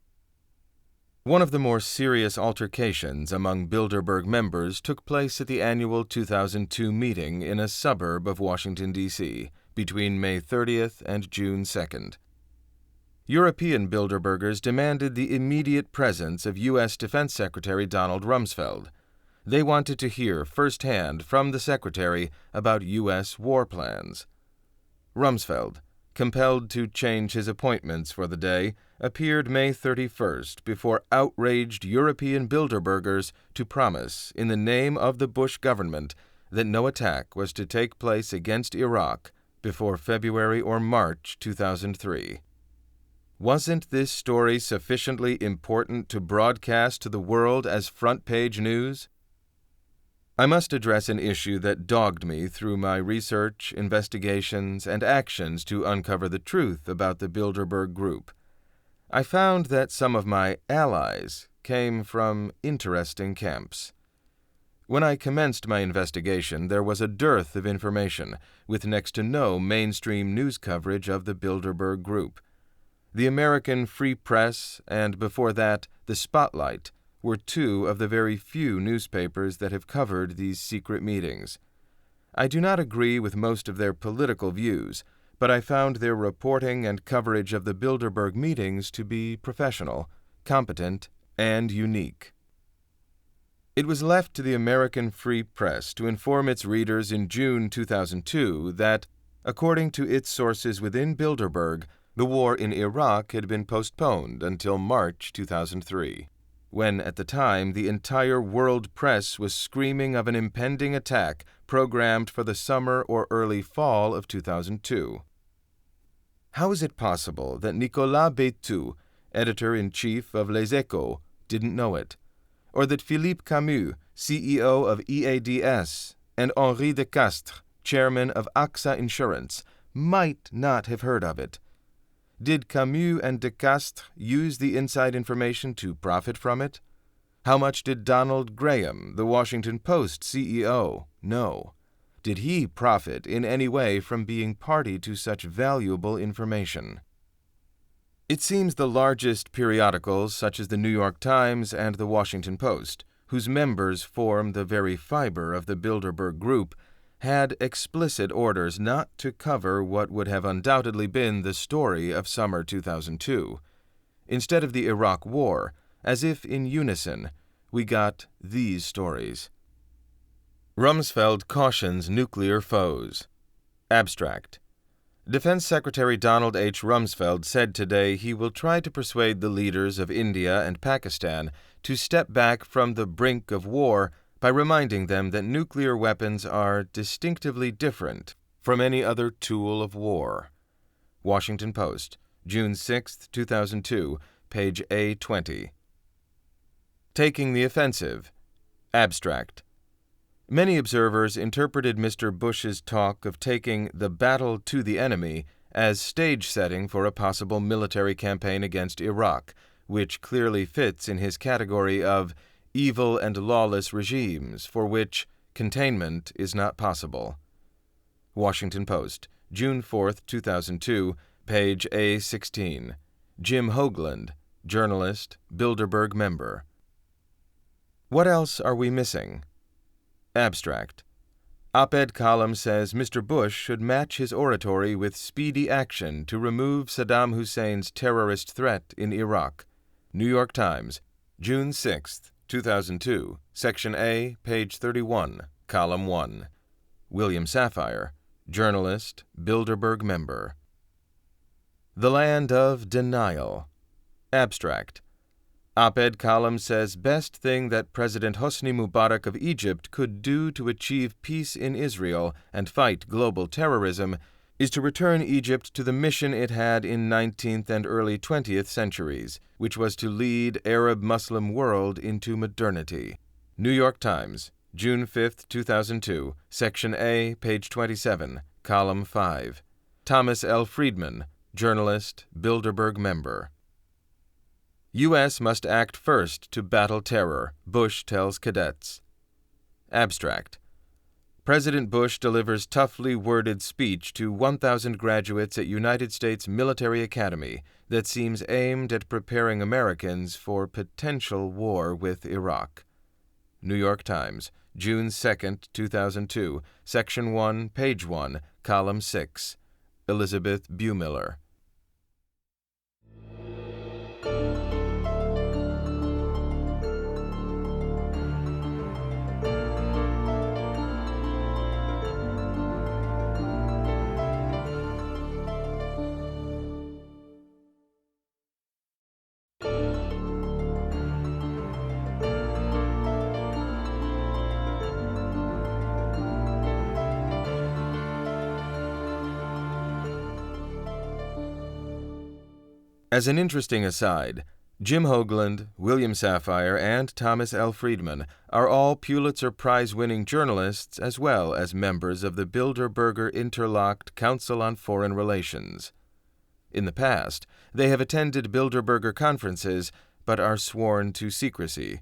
Speaker 1: One of the more serious altercations among Bilderberg members took place at the annual 2002 meeting in a suburb of Washington, D.C., between May 30th and June 2nd. European Bilderbergers demanded the immediate presence of U.S. Defense Secretary Donald Rumsfeld. They wanted to hear firsthand from the Secretary about U.S. war plans. Rumsfeld, compelled to change his appointments for the day, appeared May 31st before outraged European Bilderbergers to promise, in the name of the Bush government, that no attack was to take place against Iraq before February or March 2003. Wasn't this story sufficiently important to broadcast to the world as front-page news? I must address an issue that dogged me through my research, investigations, and actions to uncover the truth about the Bilderberg Group. I found that some of my allies came from interesting camps. When I commenced my investigation, there was a dearth of information, with next to no mainstream news coverage of the Bilderberg Group. The American Free Press, and before that, the Spotlight, were two of the very few newspapers that have covered these secret meetings. I do not agree with most of their political views, but I found their reporting and coverage of the Bilderberg meetings to be professional, competent, and unique. It was left to the American Free Press to inform its readers in June 2002 that, according to its sources within Bilderberg, the war in Iraq had been postponed until March 2003. When at the time the entire world press was screaming of an impending attack programmed for the summer or early fall of 2002. How is it possible that Nicolas Bétu, editor-in-chief of Les Echos, didn't know it? Or that Philippe Camus, CEO of EADS, and Henri de Castres, chairman of AXA Insurance, might not have heard of it? Did Camus and de Castres use the inside information to profit from it? How much did Donald Graham, the Washington Post CEO, know? Did he profit in any way from being party to such valuable information? It seems the largest periodicals, such as the New York Times and the Washington Post, whose members form the very fiber of the Bilderberg Group, had explicit orders not to cover what would have undoubtedly been the story of summer 2002. Instead of the Iraq War, as if in unison, we got these stories. Rumsfeld cautions nuclear foes. Abstract. Defense Secretary Donald H. Rumsfeld said today he will try to persuade the leaders of India and Pakistan to step back from the brink of war by reminding them that nuclear weapons are distinctively different from any other tool of war. Washington Post, June 6, 2002, page A20. Taking the offensive. Abstract. Many observers interpreted Mr. Bush's talk of taking the battle to the enemy as stage setting for a possible military campaign against Iraq, which clearly fits in his category of evil and lawless regimes for which containment is not possible. Washington Post, June 4, 2002, page A16. Jim Hoagland, journalist, Bilderberg member. What else are we missing? Abstract. Op-ed column says Mr. Bush should match his oratory with speedy action to remove Saddam Hussein's terrorist threat in Iraq. New York Times, June 6, 2002, Section A, page 31, Column 1. William Safire, journalist, Bilderberg member. The Land of Denial. Abstract. Op-ed column says best thing that President Hosni Mubarak of Egypt could do to achieve peace in Israel and fight global terrorism is to return Egypt to the mission it had in 19th and early 20th centuries, which was to lead Arab-Muslim world into modernity. New York Times, June 5, 2002, Section A, page 27, Column 5. Thomas L. Friedman, journalist, Bilderberg member. U.S. must act first to battle terror, Bush tells cadets. Abstract. President Bush delivers toughly worded speech to 1,000 graduates at United States Military Academy that seems aimed at preparing Americans for potential war with Iraq. New York Times, June 2, 2002, Section 1, page 1, Column 6. Elizabeth Buemiller. As an interesting aside, Jim Hoagland, William Safire, and Thomas L. Friedman are all Pulitzer Prize-winning journalists as well as members of the Bilderberger Interlocked Council on Foreign Relations. In the past, they have attended Bilderberger conferences but are sworn to secrecy.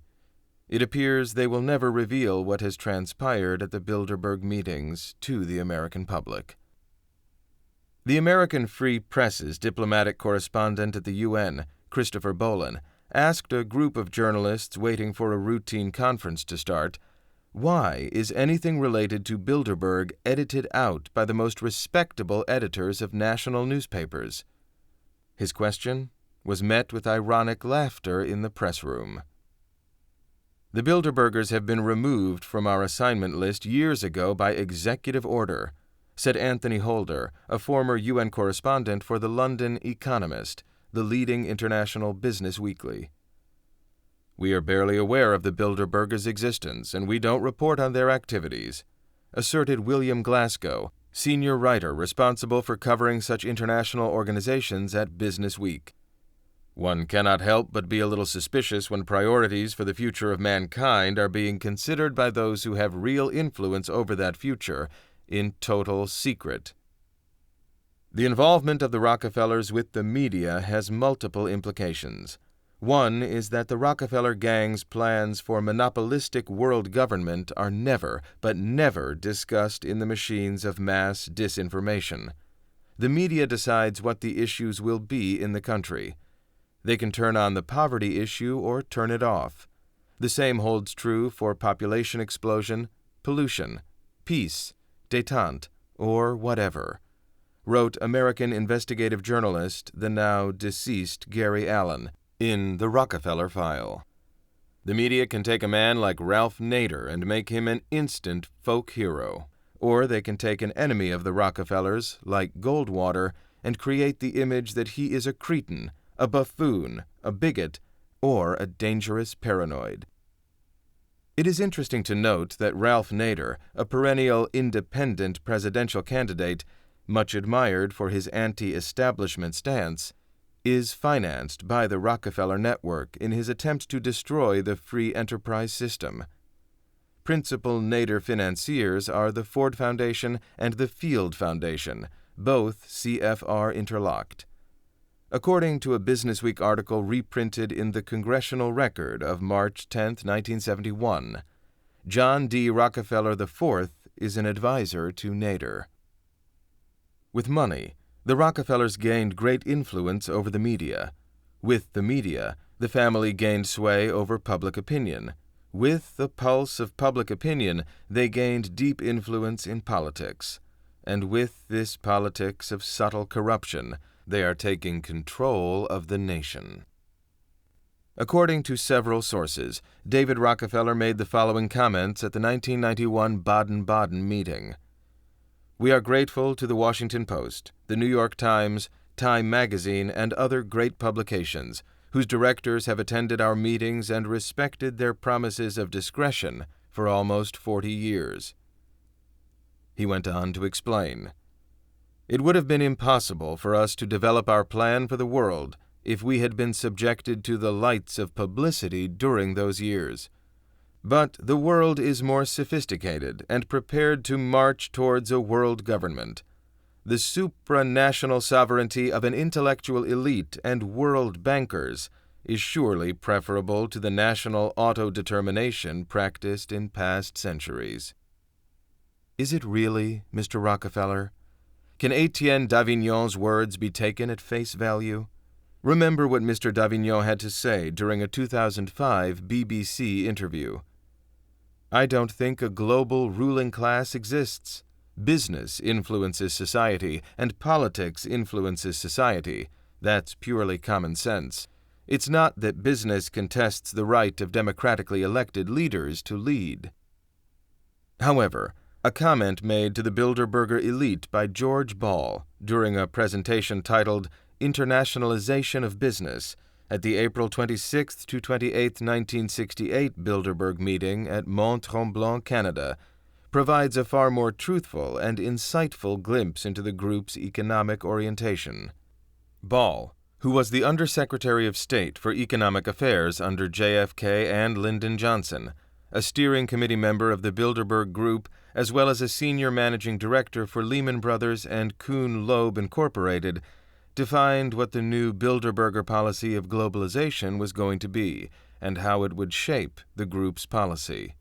Speaker 1: It appears they will never reveal what has transpired at the Bilderberg meetings to the American public. The American Free Press's diplomatic correspondent at the UN, Christopher Bolin, asked a group of journalists waiting for a routine conference to start, why is anything related to Bilderberg edited out by the most respectable editors of national newspapers? His question was met with ironic laughter in the press room. The Bilderbergers have been removed from our assignment list years ago by executive order, said Anthony Holder, a former UN correspondent for the London Economist, the leading international business weekly. We are barely aware of the Bilderbergers' existence, and we don't report on their activities, asserted William Glasgow, senior writer responsible for covering such international organizations at Business Week. One cannot help but be a little suspicious when priorities for the future of mankind are being considered by those who have real influence over that future in total secret. The involvement of the Rockefellers with the media has multiple implications. One is that the Rockefeller gang's plans for monopolistic world government are never, but never discussed in the machines of mass disinformation. The media decides what the issues will be in the country. They can turn on the poverty issue or turn it off. The same holds true for population explosion, pollution, peace, détente, or whatever, wrote American investigative journalist, the now deceased Gary Allen, in The Rockefeller File. The media can take a man like Ralph Nader and make him an instant folk hero, or they can take an enemy of the Rockefellers, like Goldwater, and create the image that he is a cretin, a buffoon, a bigot, or a dangerous paranoid. It is interesting to note that Ralph Nader, a perennial independent presidential candidate, much admired for his anti-establishment stance, is financed by the Rockefeller Network in his attempts to destroy the free enterprise system. Principal Nader financiers are the Ford Foundation and the Field Foundation, both CFR interlocked. According to a Business Week article reprinted in the Congressional Record of March 10, 1971, John D. Rockefeller IV is an advisor to Nader. With money, the Rockefellers gained great influence over the media. With the media, the family gained sway over public opinion. With the pulse of public opinion, they gained deep influence in politics. And with this politics of subtle corruption, they are taking control of the nation. According to several sources, David Rockefeller made the following comments at the 1991 Baden-Baden meeting. "We are grateful to the Washington Post, the New York Times, Time Magazine, and other great publications, whose directors have attended our meetings and respected their promises of discretion for almost 40 years. He went on to explain, "It would have been impossible for us to develop our plan for the world if we had been subjected to the lights of publicity during those years. But the world is more sophisticated and prepared to march towards a world government. The supranational sovereignty of an intellectual elite and world bankers is surely preferable to the national autodetermination practiced in past centuries." Is it really, Mr. Rockefeller? Can Etienne Davignon's words be taken at face value? Remember what Mr. Davignon had to say during a 2005 BBC interview. "I don't think a global ruling class exists. Business influences society, and politics influences society. That's purely common sense. It's not that business contests the right of democratically elected leaders to lead." However, a comment made to the Bilderberger elite by George Ball during a presentation titled Internationalization of Business at the April 26 to 28, 1968 Bilderberg meeting at Mont Tremblant, Canada, provides a far more truthful and insightful glimpse into the group's economic orientation. Ball, who was the Undersecretary of State for Economic Affairs under JFK and Lyndon Johnson, a steering committee member of the Bilderberg Group, as well as a senior managing director for Lehman Brothers and Kuhn Loeb Incorporated, defined what the new Bilderberger policy of globalization was going to be and how it would shape the group's policy.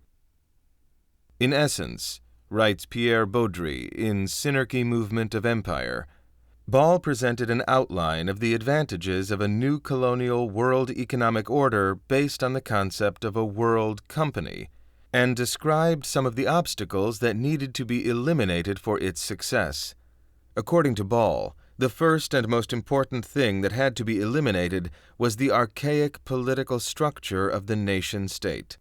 Speaker 1: In essence, writes Pierre Baudry in Synarchy Movement of Empire, Ball presented an outline of the advantages of a new colonial world economic order based on the concept of a world company, and described some of the obstacles that needed to be eliminated for its success. According to Ball, the first and most important thing that had to be eliminated was the archaic political structure of the nation-state.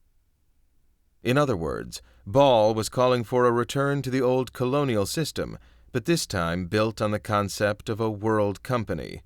Speaker 1: In other words, Ball was calling for a return to the old colonial system, but this time built on the concept of a world company.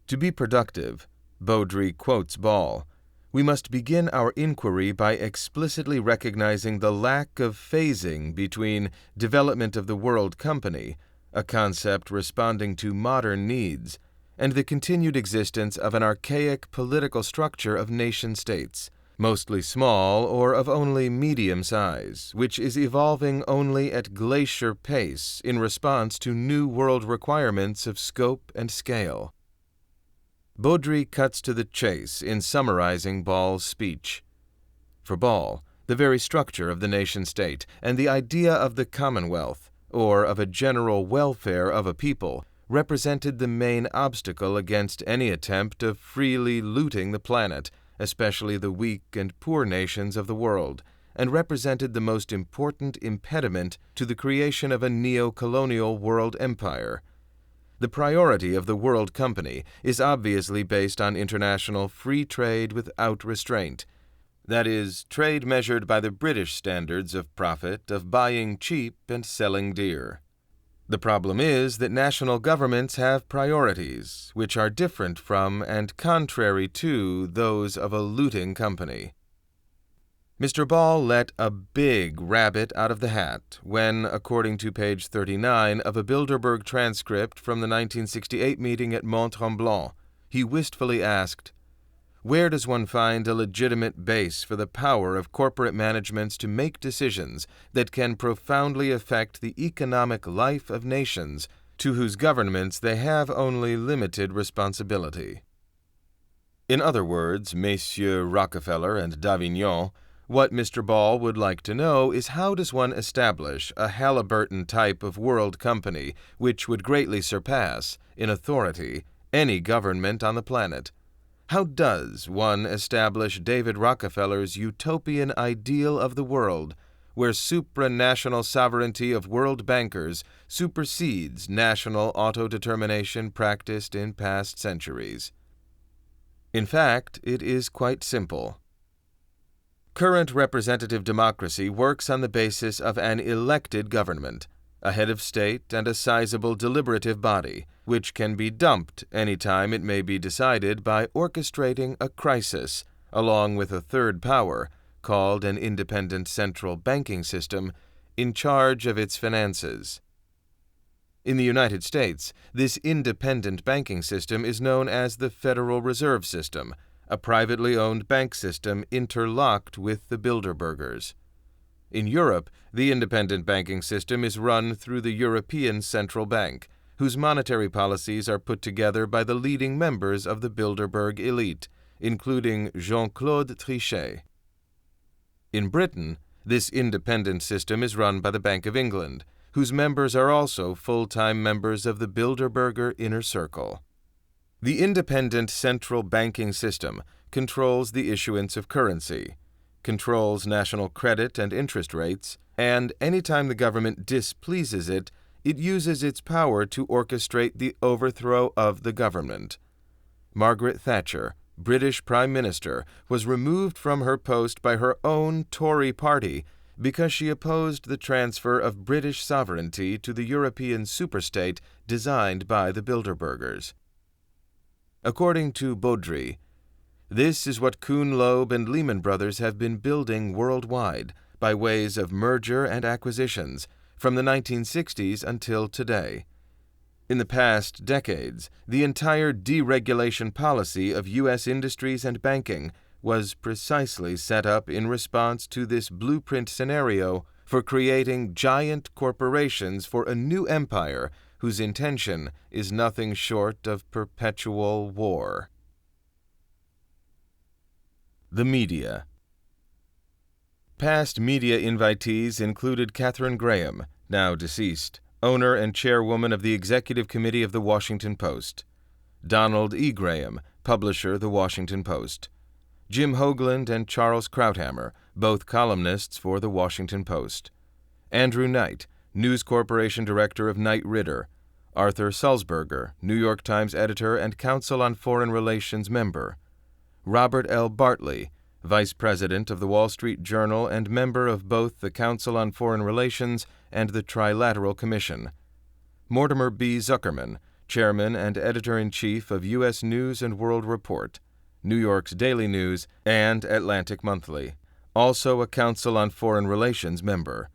Speaker 1: To be productive, Baudry quotes Ball, We must begin our inquiry by explicitly recognizing the lack of phasing between development of the world company, a concept responding to modern needs, and the continued existence of an archaic political structure of nation-states, mostly small or of only medium size, which is evolving only at glacier pace in response to new world requirements of scope and scale. Baudry cuts to the chase in summarizing Ball's speech. For Ball, the very structure of the nation-state and the idea of the commonwealth, or of a general welfare of a people, represented the main obstacle against any attempt of freely looting the planet, especially the weak and poor nations of the world, and represented the most important impediment to the creation of a neo-colonial world empire. The priority of the World Company is obviously based on international free trade without restraint, that is, trade measured by the British standards of profit of buying cheap and selling dear. The problem is that national governments have priorities, which are different from and contrary to those of a looting company. Mr. Ball let a big rabbit out of the hat when, according to page 39 of a Bilderberg transcript from the 1968 meeting at Mont Tremblant, he wistfully asked, "Where does one find a legitimate base for the power of corporate managements to make decisions that can profoundly affect the economic life of nations to whose governments they have only limited responsibility?" In other words, Messieurs Rockefeller and Davignon, what Mr. Ball would like to know is how does one establish a Halliburton type of world company which would greatly surpass, in authority, any government on the planet? How does one establish David Rockefeller's utopian ideal of the world, where supranational sovereignty of world bankers supersedes national autodetermination practiced in past centuries? In fact, it is quite simple. Current representative democracy works on the basis of an elected government, a head of state and a sizable deliberative body, which can be dumped any time it may be decided by orchestrating a crisis, along with a third power, called an independent central banking system, in charge of its finances. In the United States, this independent banking system is known as the Federal Reserve System, a privately owned bank system interlocked with the Bilderbergers. In Europe, the independent banking system is run through the European Central Bank, whose monetary policies are put together by the leading members of the Bilderberg elite, including Jean-Claude Trichet. In Britain, this independent system is run by the Bank of England, whose members are also full-time members of the Bilderberger Inner Circle. The independent central banking system controls the issuance of currency, controls national credit and interest rates, and anytime the government displeases it, it uses its power to orchestrate the overthrow of the government. Margaret Thatcher, British Prime Minister, was removed from her post by her own Tory party because she opposed the transfer of British sovereignty to the European superstate designed by the Bilderbergers. According to Baudry, this is what Kuhn Loeb and Lehman Brothers have been building worldwide by ways of merger and acquisitions from the 1960s until today. In the past decades, the entire deregulation policy of U.S. industries and banking was precisely set up in response to this blueprint scenario for creating giant corporations for a new empire whose intention is nothing short of perpetual war. The media. Past media invitees included Katharine Graham, now deceased, owner and chairwoman of the Executive Committee of The Washington Post; Donald E. Graham, publisher, The Washington Post; Jim Hoagland and Charles Krauthammer, both columnists for The Washington Post; Andrew Knight, News Corporation Director of Knight Ridder; Arthur Sulzberger, New York Times editor and Council on Foreign Relations member; Robert L. Bartley, Vice President of the Wall Street Journal and member of both the Council on Foreign Relations and the Trilateral Commission; Mortimer B. Zuckerman, Chairman and Editor-in-Chief of U.S. News and World Report; New York's Daily News, and Atlantic Monthly. Also a Council on Foreign Relations member.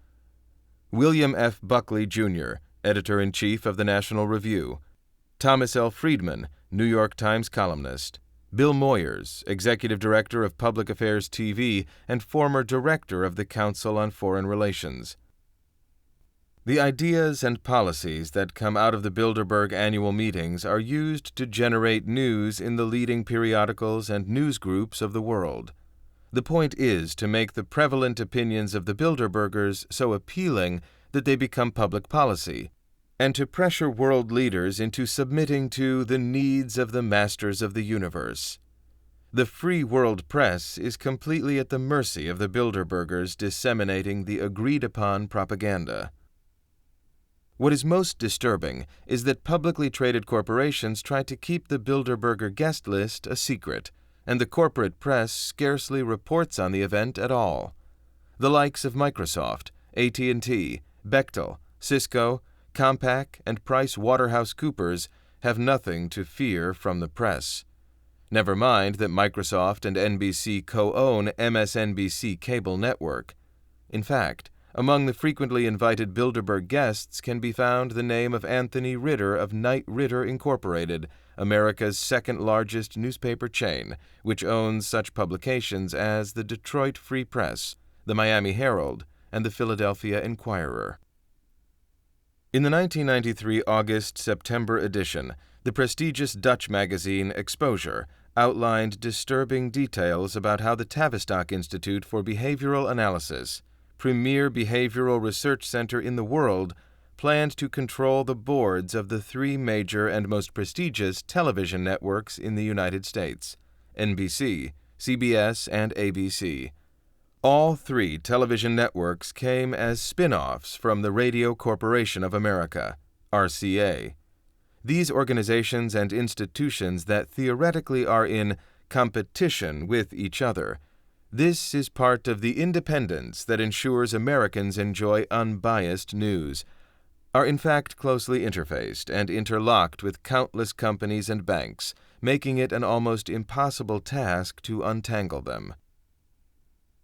Speaker 1: William F. Buckley, Jr., Editor-in-Chief of the National Review. Thomas L. Friedman, New York Times columnist. Bill Moyers, Executive Director of Public Affairs TV and former Director of the Council on Foreign Relations. The ideas and policies that come out of the Bilderberg annual meetings are used to generate news in the leading periodicals and news groups of the world. The point is to make the prevalent opinions of the Bilderbergers so appealing that they become public policy, and to pressure world leaders into submitting to the needs of the masters of the universe. The free world press is completely at the mercy of the Bilderbergers disseminating the agreed-upon propaganda. What is most disturbing is that publicly traded corporations try to keep the Bilderberger guest list a secret, and the corporate press scarcely reports on the event at all. The likes of Microsoft, AT&T, Bechtel, Cisco, Compaq, and PricewaterhouseCoopers have nothing to fear from the press. Never mind that Microsoft and NBC co-own MSNBC cable network. In fact, among the frequently invited Bilderberg guests can be found the name of Anthony Ritter of Knight Ritter Incorporated, America's second-largest newspaper chain, which owns such publications as the Detroit Free Press, the Miami Herald, and the Philadelphia Inquirer. In the 1993 August-September edition, the prestigious Dutch magazine Exposure outlined disturbing details about how the Tavistock Institute for Behavioral Analysis, premier behavioral research center in the world, planned to control the boards of the three major and most prestigious television networks in the United States, NBC, CBS, and ABC. All three television networks came as spin-offs from the Radio Corporation of America, RCA. These organizations and institutions that theoretically are in competition with each other. This is part of the independence that ensures Americans enjoy unbiased news, are in fact closely interfaced and interlocked with countless companies and banks, making it an almost impossible task to untangle them.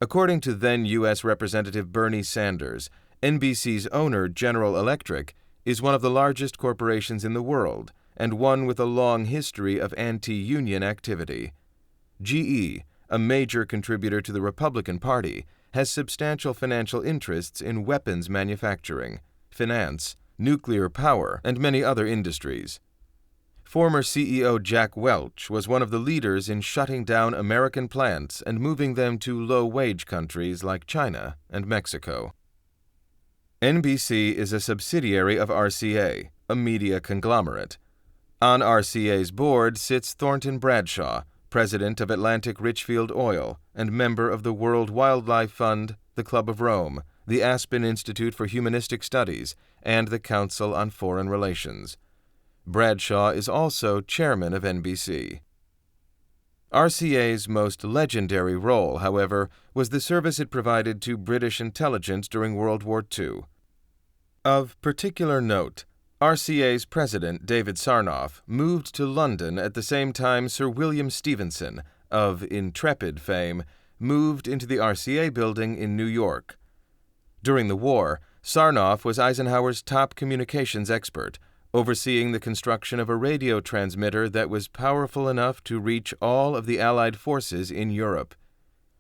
Speaker 1: According to then U.S. Representative Bernie Sanders, NBC's owner, General Electric, is one of the largest corporations in the world and one with a long history of anti-union activity. GE, a major contributor to the Republican Party, has substantial financial interests in weapons manufacturing, finance, nuclear power, and many other industries. Former CEO Jack Welch was one of the leaders in shutting down American plants and moving them to low-wage countries like China and Mexico. NBC is a subsidiary of RCA, a media conglomerate. On RCA's board sits Thornton Bradshaw, president of Atlantic Richfield Oil and member of the World Wildlife Fund, the Club of Rome, the Aspen Institute for Humanistic Studies, and the Council on Foreign Relations. Bradshaw is also chairman of NBC. RCA's most legendary role, however, was the service it provided to British intelligence during World War II. Of particular note, RCA's president, David Sarnoff, moved to London at the same time Sir William Stevenson, of Intrepid fame, moved into the RCA building in New York. During the war, Sarnoff was Eisenhower's top communications expert, overseeing the construction of a radio transmitter that was powerful enough to reach all of the Allied forces in Europe.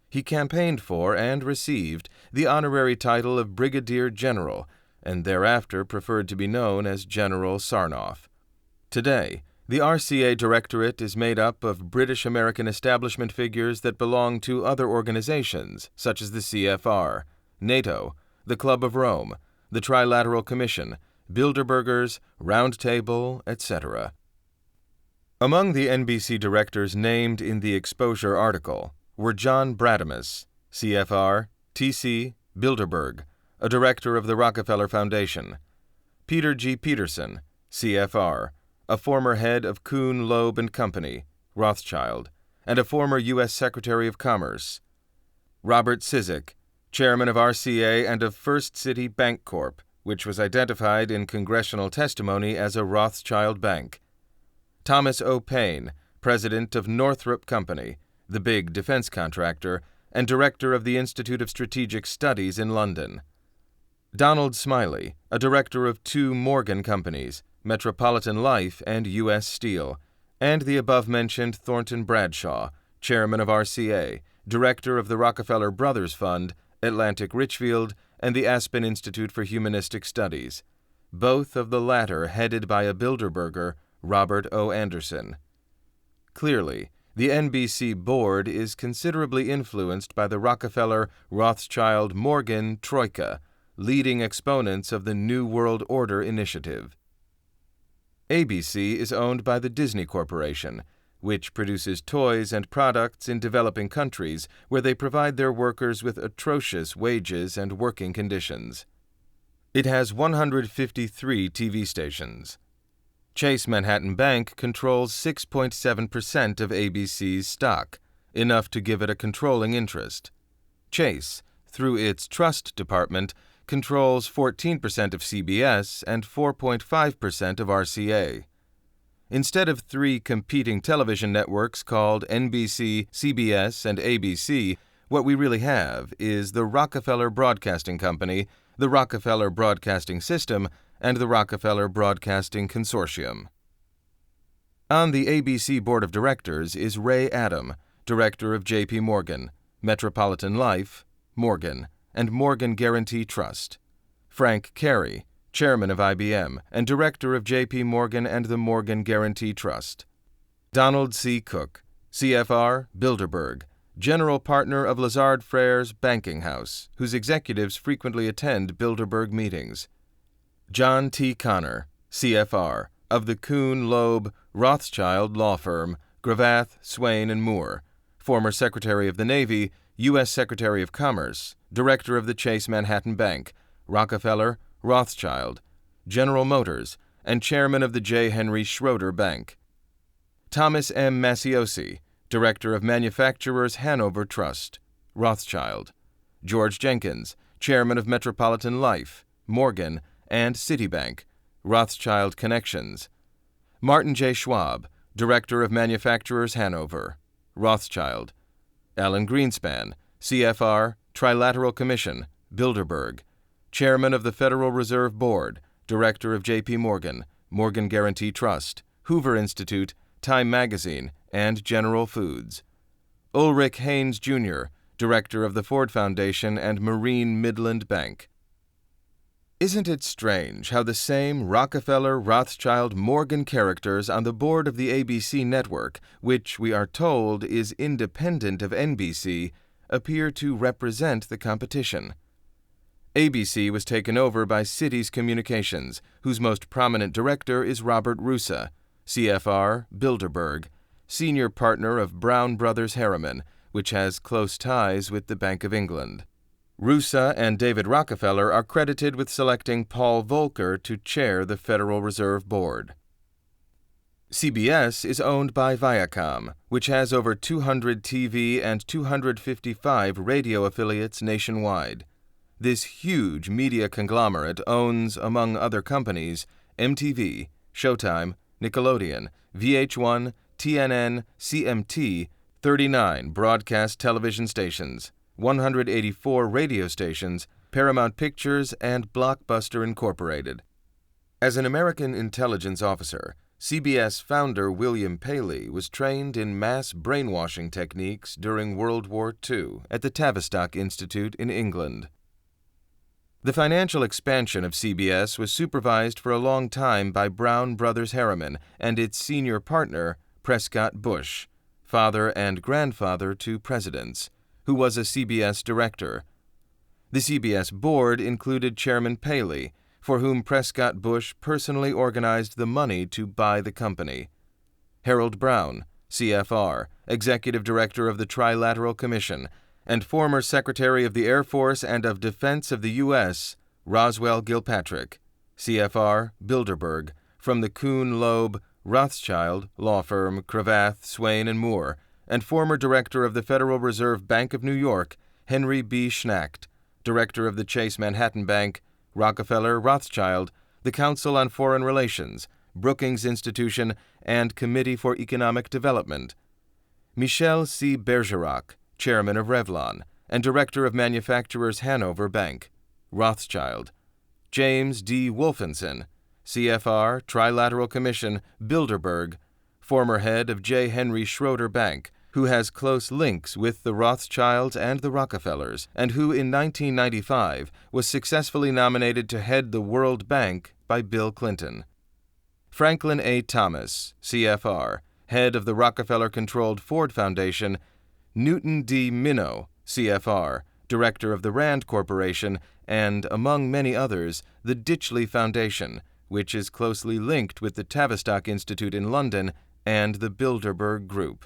Speaker 1: He campaigned for and received the honorary title of Brigadier General, and thereafter preferred to be known as General Sarnoff. Today, the RCA Directorate is made up of British-American establishment figures that belong to other organizations, such as the CFR, NATO, the Club of Rome, the Trilateral Commission, Bilderbergers, Round Table, etc. Among the NBC directors named in the Exposure article were John Bradamus, CFR, TC, Bilderberg, a director of the Rockefeller Foundation; Peter G. Peterson, CFR, a former head of Kuhn, Loeb and Company, Rothschild, and a former U.S. Secretary of Commerce; Robert Cizik, chairman of RCA and of First City Bank Corp., which was identified in congressional testimony as a Rothschild bank; Thomas O. Paine, president of Northrop Company, the big defense contractor, and director of the Institute of Strategic Studies in London. Donald Smiley, a director of 2 Morgan companies, Metropolitan Life and U.S. Steel, and the above-mentioned Thornton Bradshaw, chairman of RCA, director of the Rockefeller Brothers Fund, Atlantic Richfield, and the Aspen Institute for Humanistic Studies, both of the latter headed by a Bilderberger, Robert O. Anderson. Clearly, the NBC board is considerably influenced by the Rockefeller-Rothschild-Morgan Troika, leading exponents of the New World Order initiative. ABC is owned by the Disney Corporation, which produces toys and products in developing countries where they provide their workers with atrocious wages and working conditions. It has 153 TV stations. Chase Manhattan Bank controls 6.7% of ABC's stock, enough to give it a controlling interest. Chase, through its trust department, controls 14% of CBS and 4.5% of RCA. Instead of 3 competing television networks called NBC, CBS, and ABC, what we really have is the Rockefeller Broadcasting Company, the Rockefeller Broadcasting System, and the Rockefeller Broadcasting Consortium. On the ABC Board of Directors is Ray Adam, director of J.P. Morgan, Metropolitan Life, Morgan, and Morgan Guarantee Trust; Frank Carey, chairman of IBM and director of J.P. Morgan and the Morgan Guarantee Trust; Donald C. Cook, CFR, Bilderberg, general partner of Lazard Frères Banking House, whose executives frequently attend Bilderberg meetings; John T. Connor, CFR, of the Kuhn Loeb Rothschild law firm, Gravatt, Swain & Moore, former Secretary of the Navy, U.S. Secretary of Commerce, Director of the Chase Manhattan Bank, Rockefeller, Rothschild, General Motors, and Chairman of the J. Henry Schroeder Bank; Thomas M. Masiosi, Director of Manufacturers Hanover Trust, Rothschild; George Jenkins, Chairman of Metropolitan Life, Morgan, and Citibank, Rothschild Connections; Martin J. Schwab, Director of Manufacturers Hanover, Rothschild; Alan Greenspan, CFR, Trilateral Commission, Bilderberg, Chairman of the Federal Reserve Board, Director of J.P. Morgan, Morgan Guarantee Trust, Hoover Institute, Time Magazine, and General Foods; Ulrich Haynes, Jr., Director of the Ford Foundation and Marine Midland Bank. Isn't it strange how the same Rockefeller, Rothschild, Morgan characters on the board of the ABC network, which we are told is independent of NBC, appear to represent the competition? ABC was taken over by Cities Communications, whose most prominent director is Robert Russa, CFR, Bilderberg, senior partner of Brown Brothers Harriman, which has close ties with the Bank of England. Russa and David Rockefeller are credited with selecting Paul Volcker to chair the Federal Reserve Board. CBS is owned by Viacom, which has over 200 TV and 255 radio affiliates nationwide. This huge media conglomerate owns, among other companies, MTV, Showtime, Nickelodeon, VH1, TNN, CMT, 39 broadcast television stations, 184 radio stations, Paramount Pictures, and Blockbuster Incorporated. As an American intelligence officer, CBS founder William Paley was trained in mass brainwashing techniques during World War II at the Tavistock Institute in England. The financial expansion of CBS was supervised for a long time by Brown Brothers Harriman and its senior partner, Prescott Bush, father and grandfather to presidents, who was a CBS director. The CBS board included Chairman Paley, for whom Prescott Bush personally organized the money to buy the company; Harold Brown, CFR, Executive Director of the Trilateral Commission, and former Secretary of the Air Force and of Defense of the U.S., Roswell Gilpatrick, CFR, Bilderberg, from the Kuhn Loeb Rothschild law firm Cravath, Swain & Moore, and former Director of the Federal Reserve Bank of New York, Henry B. Schnacht, Director of the Chase Manhattan Bank, Rockefeller, Rothschild, the Council on Foreign Relations, Brookings Institution, and Committee for Economic Development. Michel C. Bergerac, chairman of Revlon, and director of Manufacturers Hanover Bank, Rothschild. James D. Wolfenson, CFR, Trilateral Commission, Bilderberg, former head of J. Henry Schroeder Bank, who has close links with the Rothschilds and the Rockefellers, and who in 1995 was successfully nominated to head the World Bank by Bill Clinton. Franklin A. Thomas, CFR, head of the Rockefeller-controlled Ford Foundation. Newton D. Minow, CFR, director of the Rand Corporation, and, among many others, the Ditchley Foundation, which is closely linked with the Tavistock Institute in London and the Bilderberg Group.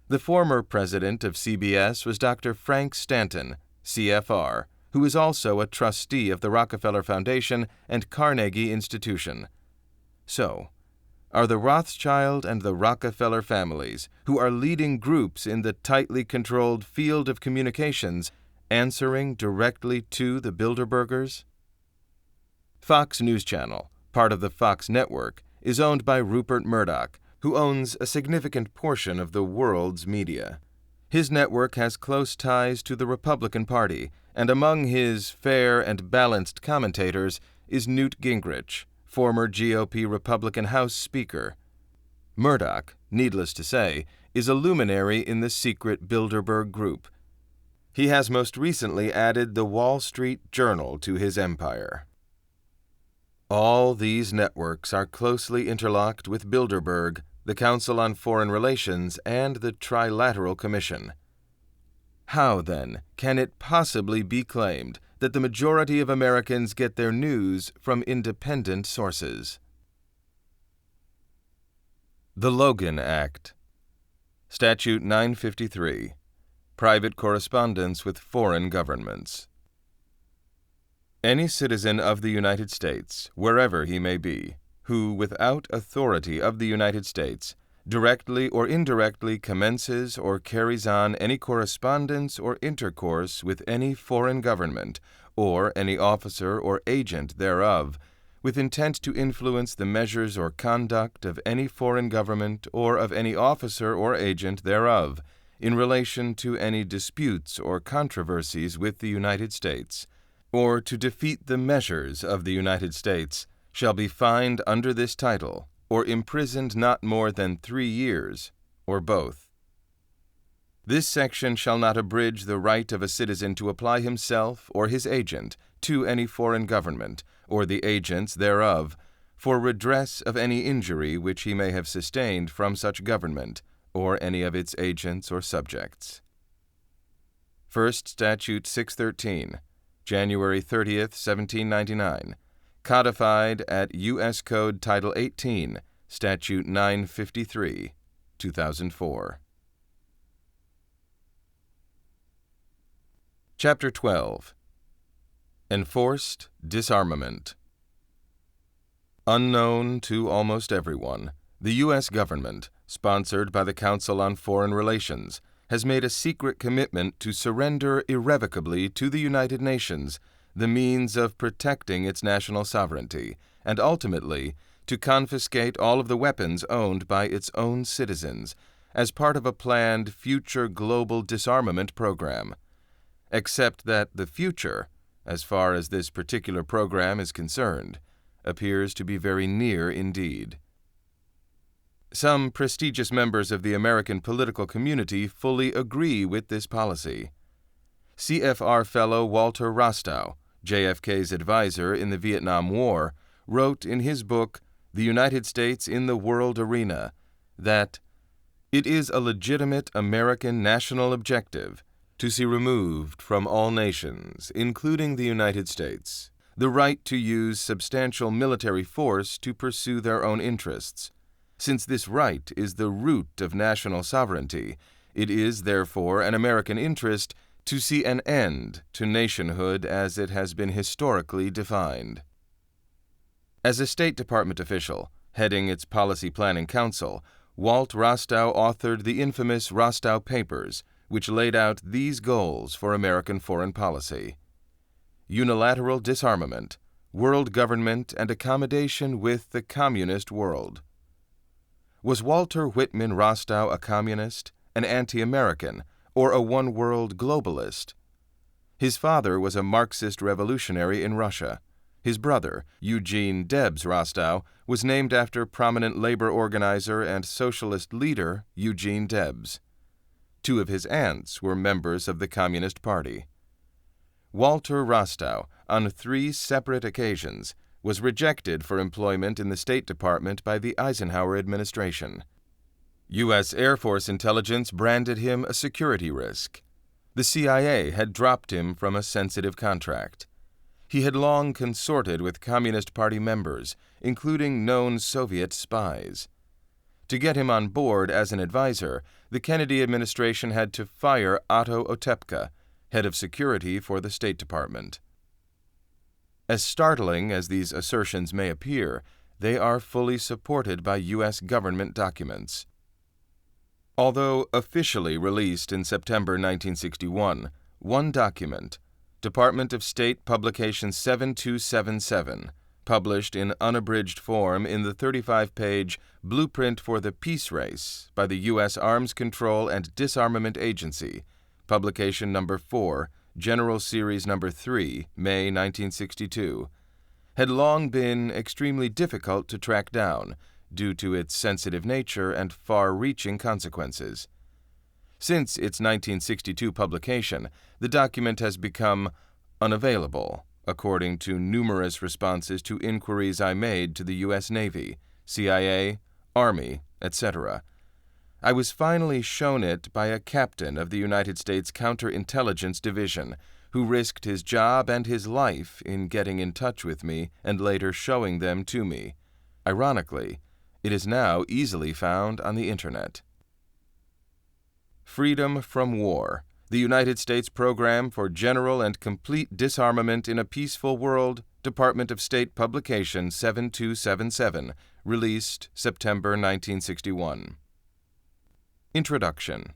Speaker 1: The former president of CBS was Dr. Frank Stanton, CFR, who is also a trustee of the Rockefeller Foundation and Carnegie Institution. So, are the Rothschild and the Rockefeller families, who are leading groups in the tightly controlled field of communications, answering directly to the Bilderbergers? Fox News Channel, part of the Fox network, is owned by Rupert Murdoch, who owns a significant portion of the world's media. His network has close ties to the Republican Party, and among his fair and balanced commentators is Newt Gingrich, former GOP Republican House Speaker. Murdoch, needless to say, is a luminary in the secret Bilderberg Group. He has most recently added the Wall Street Journal to his empire. All these networks are closely interlocked with Bilderberg, the Council on Foreign Relations, and the Trilateral Commission. How, then, can it possibly be claimed that the majority of Americans get their news from independent sources? The Logan Act. Statute 953. Private correspondence with foreign governments. Any citizen of the United States, wherever he may be, who, without authority of the United States, directly or indirectly commences or carries on any correspondence or intercourse with any foreign government, or any officer or agent thereof, with intent to influence the measures or conduct of any foreign government or of any officer or agent thereof, in relation to any disputes or controversies with the United States, or to defeat the measures of the United States, shall be fined under this title, or imprisoned not more than 3 years, or both. This section shall not abridge the right of a citizen to apply himself or his agent to any foreign government, or the agents thereof, for redress of any injury which he may have sustained from such government, or any of its agents or subjects. First Statute 613, January 30th, 1799, codified at U.S. Code Title 18, Statute 953, 2004. Chapter 12. Enforced Disarmament. Unknown to almost everyone, the U.S. government, sponsored by the Council on Foreign Relations, has made a secret commitment to surrender irrevocably to the United Nations the means of protecting its national sovereignty, and ultimately to confiscate all of the weapons owned by its own citizens, as part of a planned future global disarmament program. Except that the future, as far as this particular program is concerned, appears to be very near indeed. Some prestigious members of the American political community fully agree with this policy. CFR fellow Walter Rostow, JFK's advisor in the Vietnam War, wrote in his book, The United States in the World Arena, that it is a legitimate American national objective to see removed from all nations, including the United States, the right to use substantial military force to pursue their own interests. Since this right is the root of national sovereignty, it is, therefore, an American interest to see an end to nationhood as it has been historically defined. As a State Department official, heading its Policy Planning Council, Walt Rostow authored the infamous Rostow Papers, which laid out these goals for American foreign policy: unilateral disarmament, World Government and Accommodation with the Communist World. Was Walter Whitman Rostow a communist, an anti-American, or a one-world globalist? His father was a Marxist revolutionary in Russia. His brother, Eugene Debs Rostow, was named after prominent labor organizer and socialist leader Eugene Debs. Two of his aunts were members of the Communist Party. Walter Rostow, on 3 separate occasions, was rejected for employment in the State Department by the Eisenhower administration. U.S. Air Force intelligence branded him a security risk. The CIA had dropped him from a sensitive contract. He had long consorted with Communist Party members, including known Soviet spies. To get him on board as an advisor, the Kennedy administration had to fire Otto Otepka, head of security for the State Department. As startling as these assertions may appear, they are fully supported by U.S. government documents. Although officially released in September 1961, one document, Department of State Publication 7277, published in unabridged form in the 35-page Blueprint for the Peace Race by the U.S. Arms Control and Disarmament Agency, publication number 4, General Series number 3, May 1962, had long been extremely difficult to track down due to its sensitive nature and far-reaching consequences. Since its 1962 publication, the document has become unavailable, according to numerous responses to inquiries I made to the U.S. Navy, CIA, Army, etc. I was finally shown it by a captain of the United States Counterintelligence Division, who risked his job and his life in getting in touch with me and later showing them to me. Ironically, it is now easily found on the Internet. Freedom from War, the United States Program for General and Complete Disarmament in a Peaceful World, Department of State Publication 7277, released September 1961. Introduction.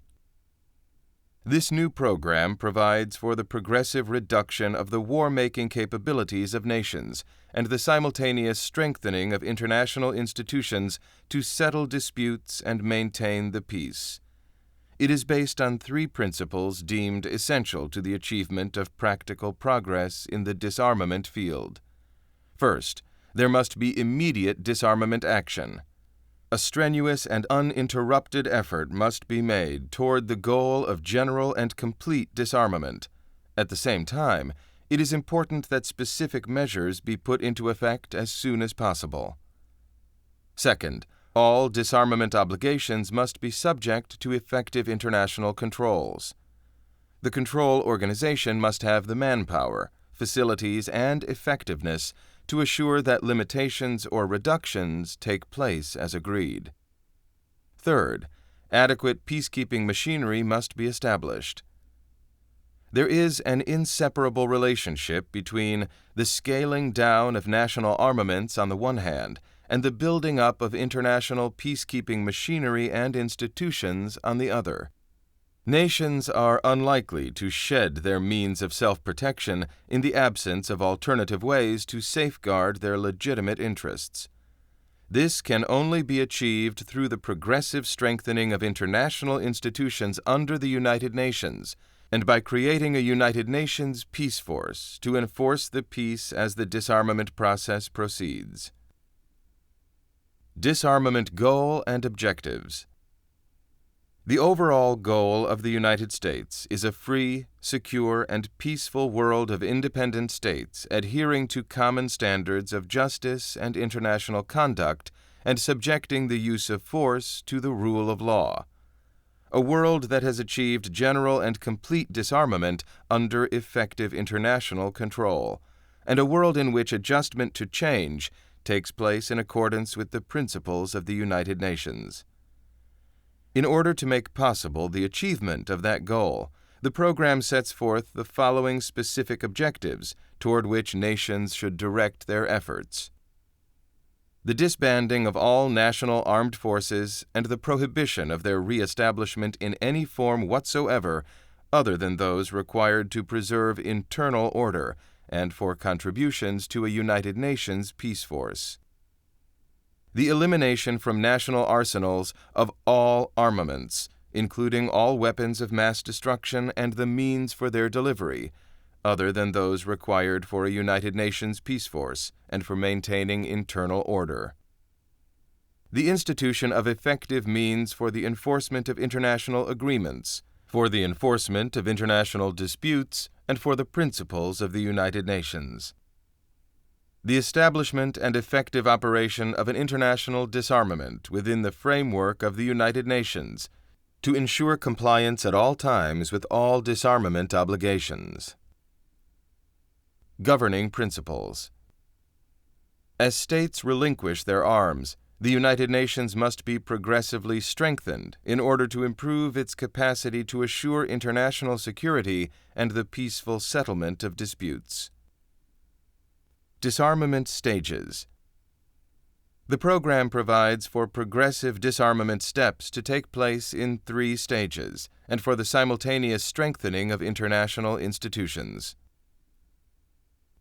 Speaker 1: This new program provides for the progressive reduction of the war-making capabilities of nations and the simultaneous strengthening of international institutions to settle disputes and maintain the peace. It is based on 3 principles deemed essential to the achievement of practical progress in the disarmament field. First, there must be immediate disarmament action. A strenuous and uninterrupted effort must be made toward the goal of general and complete disarmament. At the same time, it is important that specific measures be put into effect as soon as possible. Second, all disarmament obligations must be subject to effective international controls. The control organization must have the manpower, facilities, and effectiveness to assure that limitations or reductions take place as agreed. Third, adequate peacekeeping machinery must be established. There is an inseparable relationship between the scaling down of national armaments on the one hand and the building up of international peacekeeping machinery and institutions on the other. Nations are unlikely to shed their means of self-protection in the absence of alternative ways to safeguard their legitimate interests. This can only be achieved through the progressive strengthening of international institutions under the United Nations and by creating a United Nations peace force to enforce the peace as the disarmament process proceeds. Disarmament goal and objectives. The overall goal of the United States is a free, secure, and peaceful world of independent states adhering to common standards of justice and international conduct and subjecting the use of force to the rule of law. A world that has achieved general and complete disarmament under effective international control, and a world in which adjustment to change takes place in accordance with the principles of the United Nations. In order to make possible the achievement of that goal, the program sets forth the following specific objectives toward which nations should direct their efforts. The disbanding of all national armed forces and the prohibition of their reestablishment in any form whatsoever other than those required to preserve internal order and for contributions to a United Nations peace force. The elimination from national arsenals of all armaments, including all weapons of mass destruction and the means for their delivery, other than those required for a United Nations peace force and for maintaining internal order. The institution of effective means for the enforcement of international agreements, for the enforcement of international disputes, and for the principles of the United Nations. The establishment and effective operation of an international disarmament within the framework of the United Nations to ensure compliance at all times with all disarmament obligations. Governing principles. As states relinquish their arms, the United Nations must be progressively strengthened in order to improve its capacity to assure international security and the peaceful settlement of disputes. Disarmament stages. The program provides for progressive disarmament steps to take place in 3 stages and for the simultaneous strengthening of international institutions.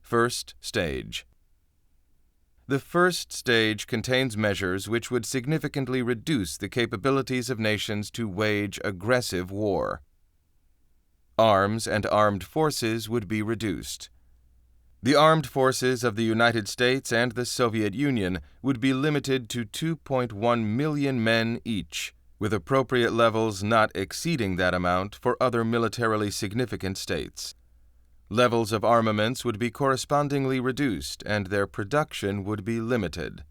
Speaker 1: First stage. The first stage contains measures which would significantly reduce the capabilities of nations to wage aggressive war. Arms and armed forces would be reduced. The armed forces of the United States and the Soviet Union would be limited to 2.1 million men each, with appropriate levels not exceeding that amount for other militarily significant states. Levels of armaments would be correspondingly reduced and their production would be limited.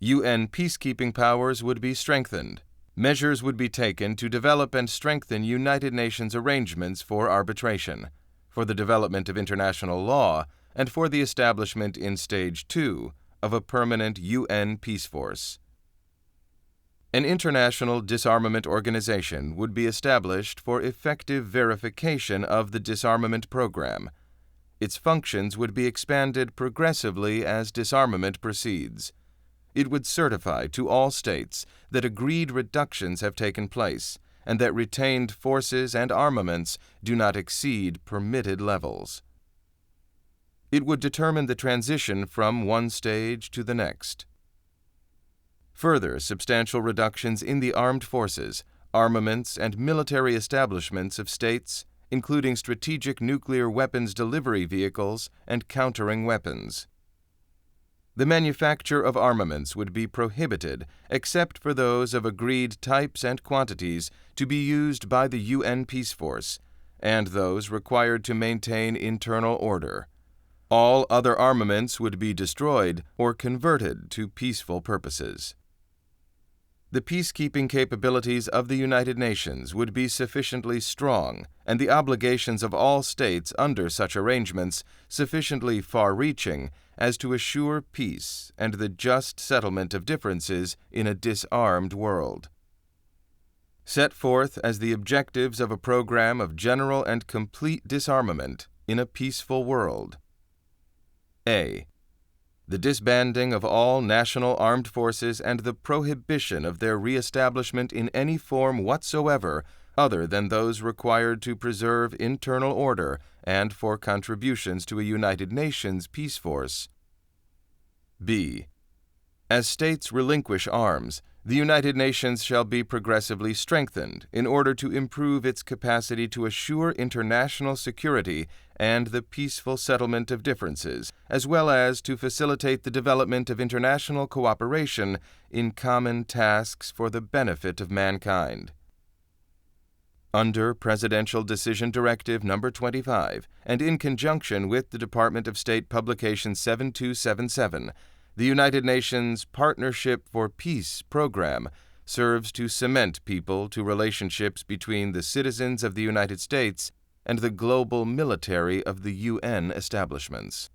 Speaker 1: UN peacekeeping powers would be strengthened. Measures would be taken to develop and strengthen United Nations arrangements for arbitration, for the development of international law, and for the establishment in Stage 2 of a permanent UN peace force. An international disarmament organization would be established for effective verification of the disarmament program. Its functions would be expanded progressively as disarmament proceeds. It would certify to all states that agreed reductions have taken place and that retained forces and armaments do not exceed permitted levels. It would determine the transition from one stage to the next. Further substantial reductions in the armed forces, armaments, and military establishments of states, including strategic nuclear weapons delivery vehicles and countering weapons. The manufacture of armaments would be prohibited except for those of agreed types and quantities to be used by the UN peace force, and those required to maintain internal order. All other armaments would be destroyed or converted to peaceful purposes. The peacekeeping capabilities of the United Nations would be sufficiently strong, and the obligations of all states under such arrangements sufficiently far-reaching as to assure peace and the just settlement of differences in a disarmed world. Set forth as the objectives of a program of general and complete disarmament in a peaceful world. A. The disbanding of all national armed forces and the prohibition of their reestablishment in any form whatsoever other than those required to preserve internal order and for contributions to a United Nations peace force. B. As states relinquish arms, the United Nations shall be progressively strengthened in order to improve its capacity to assure international security and the peaceful settlement of differences, as well as to facilitate the development of international cooperation in common tasks for the benefit of mankind. Under Presidential Decision Directive No. 25, and in conjunction with the Department of State Publication 7277, the United Nations Partnership for Peace program serves to cement people to relationships between the citizens of the United States and the global military of the UN establishments.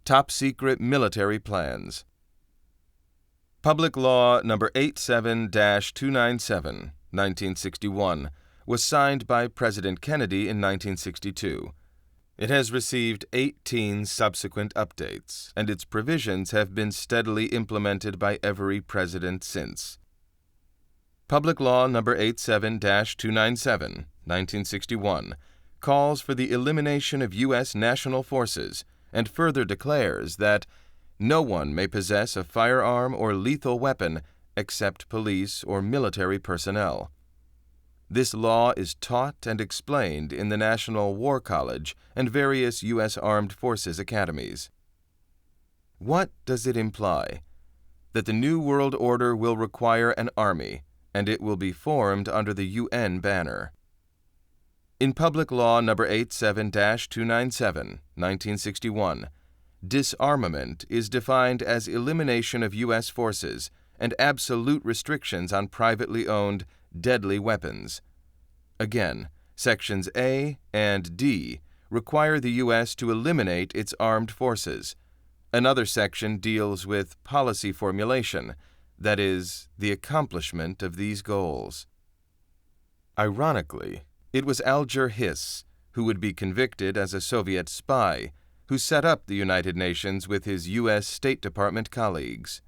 Speaker 1: Top Secret Military Plans. Public Law No. 87-297, 1961, was signed by President Kennedy in 1962. It has received 18 subsequent updates, and its provisions have been steadily implemented by every president since. Public Law No. 87-297, 1961, calls for the elimination of U.S. national forces and further declares that no one may possess a firearm or lethal weapon except police or military personnel. This law is taught and explained in the National War College and various U.S. Armed Forces academies. What does it imply? That the New World Order will require an army, and it will be formed under the UN banner. In Public Law No. 87-297, 1961, disarmament is defined as elimination of U.S. forces and absolute restrictions on privately owned, deadly weapons. Again, Sections A and D require the U.S. to eliminate its armed forces. Another section deals with policy formulation, that is, the accomplishment of these goals. Ironically, it was Alger Hiss, who would be convicted as a Soviet spy, who set up the United Nations with his U.S. State Department colleagues.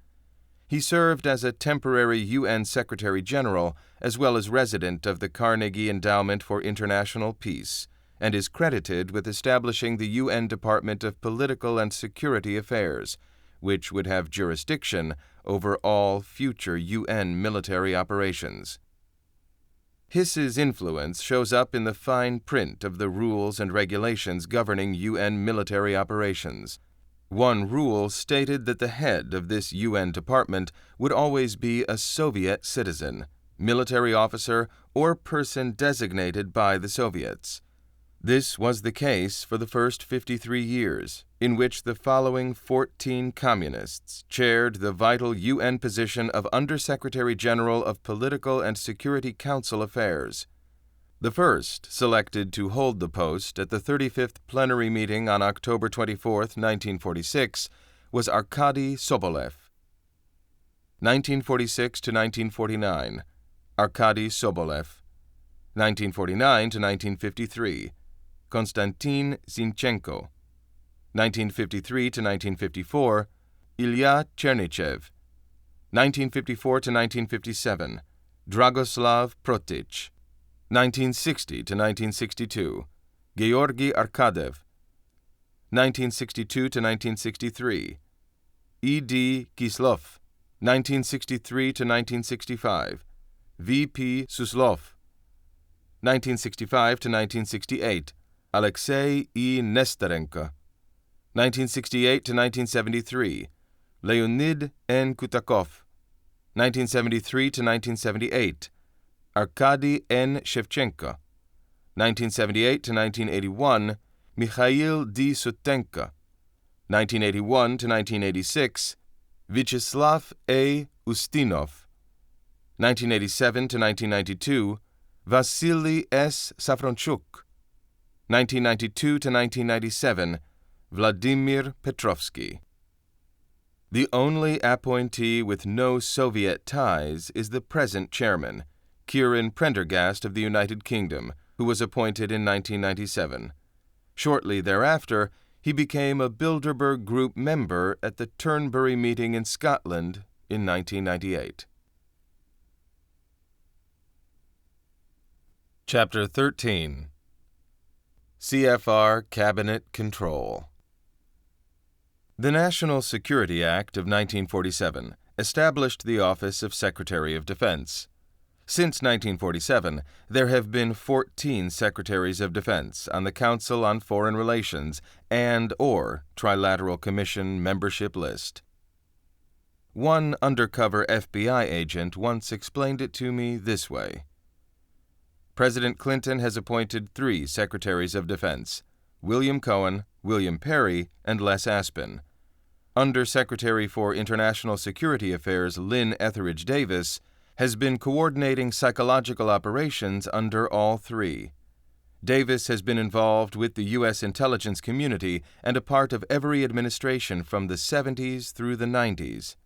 Speaker 1: He served as a temporary UN Secretary General as well as resident of the Carnegie Endowment for International Peace, and is credited with establishing the UN Department of Political and Security Affairs, which would have jurisdiction over all future UN military operations. Hiss's influence shows up in the fine print of the rules and regulations governing UN military operations. One rule stated that the head of this UN department would always be a Soviet citizen, military officer, or person designated by the Soviets. This was the case for the first 53 years, in which the following 14 communists chaired the vital UN position of Undersecretary General of Political and Security Council Affairs. The first selected to hold the post at the 35th plenary meeting on October 24, 1946, was Arkady Sobolev. 1946 to 1949, Arkady Sobolev. 1949 to 1953, Konstantin Zinchenko. 1953 to 1954, Ilya Chernychev. 1954 to 1957, Dragoslav Protich. 1960 to 1962, Georgy Arkadev. 1962 to 1963, E.D. Kislov. 1963 to 1965, V.P. Suslov. 1965 to 1968, Alexei E. Nesterenko. 1968 to 1973, Leonid N. Kutakov. 1973 to 1978, Arkady N. Shevchenko. 1978 to 1981, Mikhail D. Sutenko. 1981 to 1986, Vyacheslav A. Ustinov. 1987 to 1992, Vasily S. Safronchuk. 1992 to 1997, Vladimir Petrovsky. The only appointee with no Soviet ties is the present chairman, Kieran Prendergast of the United Kingdom, who was appointed in 1997. Shortly thereafter, he became a Bilderberg Group member at the Turnberry meeting in Scotland in 1998. Chapter 13. CFR Cabinet Control. The National Security Act of 1947 established the Office of Secretary of Defense. Since 1947, there have been 14 Secretaries of Defense on the Council on Foreign Relations and/or Trilateral Commission membership list. One undercover FBI agent once explained it to me this way. President Clinton has appointed 3 Secretaries of Defense, William Cohen, William Perry, and Les Aspin. Undersecretary for International Security Affairs Lynn Etheridge Davis has been coordinating psychological operations under all 3. Davis has been involved with the U.S. intelligence community and a part of every administration from the 70s through the 90s.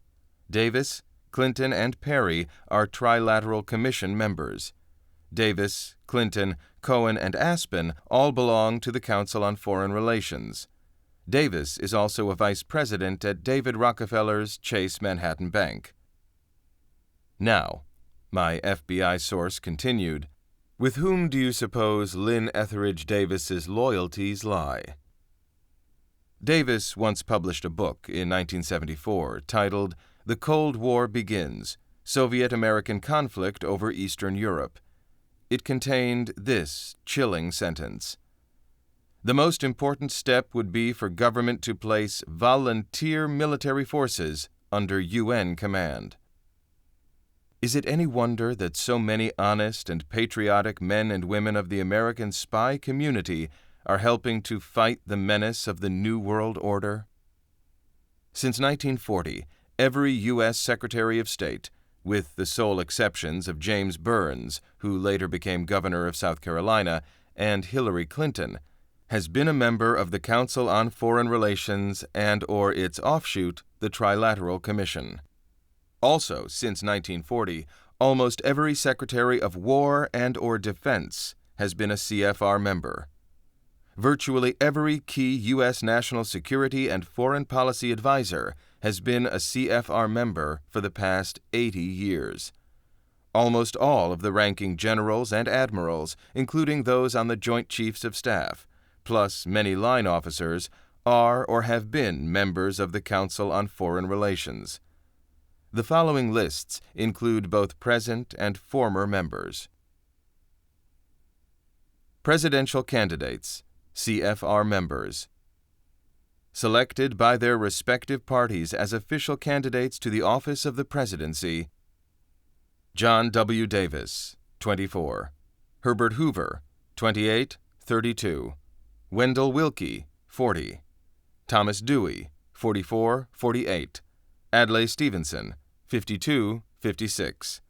Speaker 1: Davis, Clinton, and Perry are Trilateral Commission members. Davis, Clinton, Cohen, and Aspin all belong to the Council on Foreign Relations. Davis is also a vice president at David Rockefeller's Chase Manhattan Bank. Now, my FBI source continued, With whom do you suppose Lynn Etheridge Davis's loyalties lie? Davis once published a book in 1974 titled The Cold War Begins: Soviet-American Conflict over Eastern Europe. It contained this chilling sentence: "The most important step would be for government to place volunteer military forces under UN command." Is it any wonder that so many honest and patriotic men and women of the American spy community are helping to fight the menace of the New World Order? Since 1940, every U.S. Secretary of State, with the sole exceptions of James Burns, who later became governor of South Carolina, and Hillary Clinton, has been a member of the Council on Foreign Relations and/or its offshoot, the Trilateral Commission. Also, since 1940, almost every Secretary of War and/or Defense has been a CFR member. Virtually every key U.S. national security and foreign policy advisor has been a CFR member for the past 80 years. Almost all of the ranking generals and admirals, including those on the Joint Chiefs of Staff, plus many line officers, are or have been members of the Council on Foreign Relations. The following lists include both present and former members. Presidential candidates, CFR members. Selected by their respective parties as official candidates to the office of the presidency: John W. Davis, 24. Herbert Hoover, 28, 32. Wendell Willkie, 40. Thomas Dewey, 44, 48. Adlai Stevenson, 52, 56.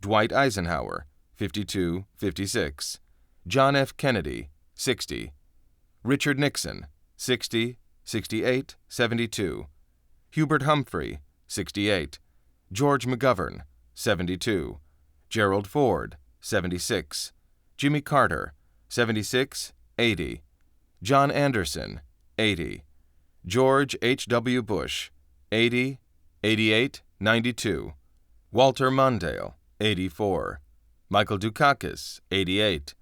Speaker 1: Dwight Eisenhower, 52, 56. John F. Kennedy, 60. Richard Nixon, 60, 68, 72. Hubert Humphrey, 68. George McGovern, 72. Gerald Ford, 76. Jimmy Carter, 76, 80. John Anderson, 80. George H.W. Bush, 80, 88, 92. Walter Mondale, 84. Michael Dukakis, 88.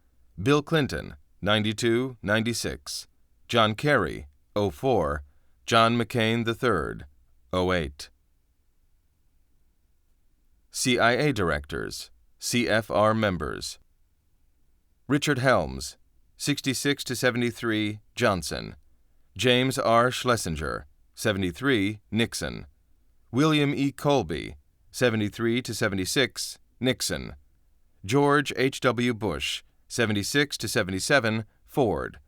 Speaker 1: Bill Clinton, 92, 96. John Kerry, 04. John McCain III, 08. CIA Directors, CFR Members. Richard Helms, 66 to 73, Johnson. James R. Schlesinger, 73, Nixon. William E. Colby, 73 to 76, Nixon. George H.W. Bush, 76 to 77, Ford.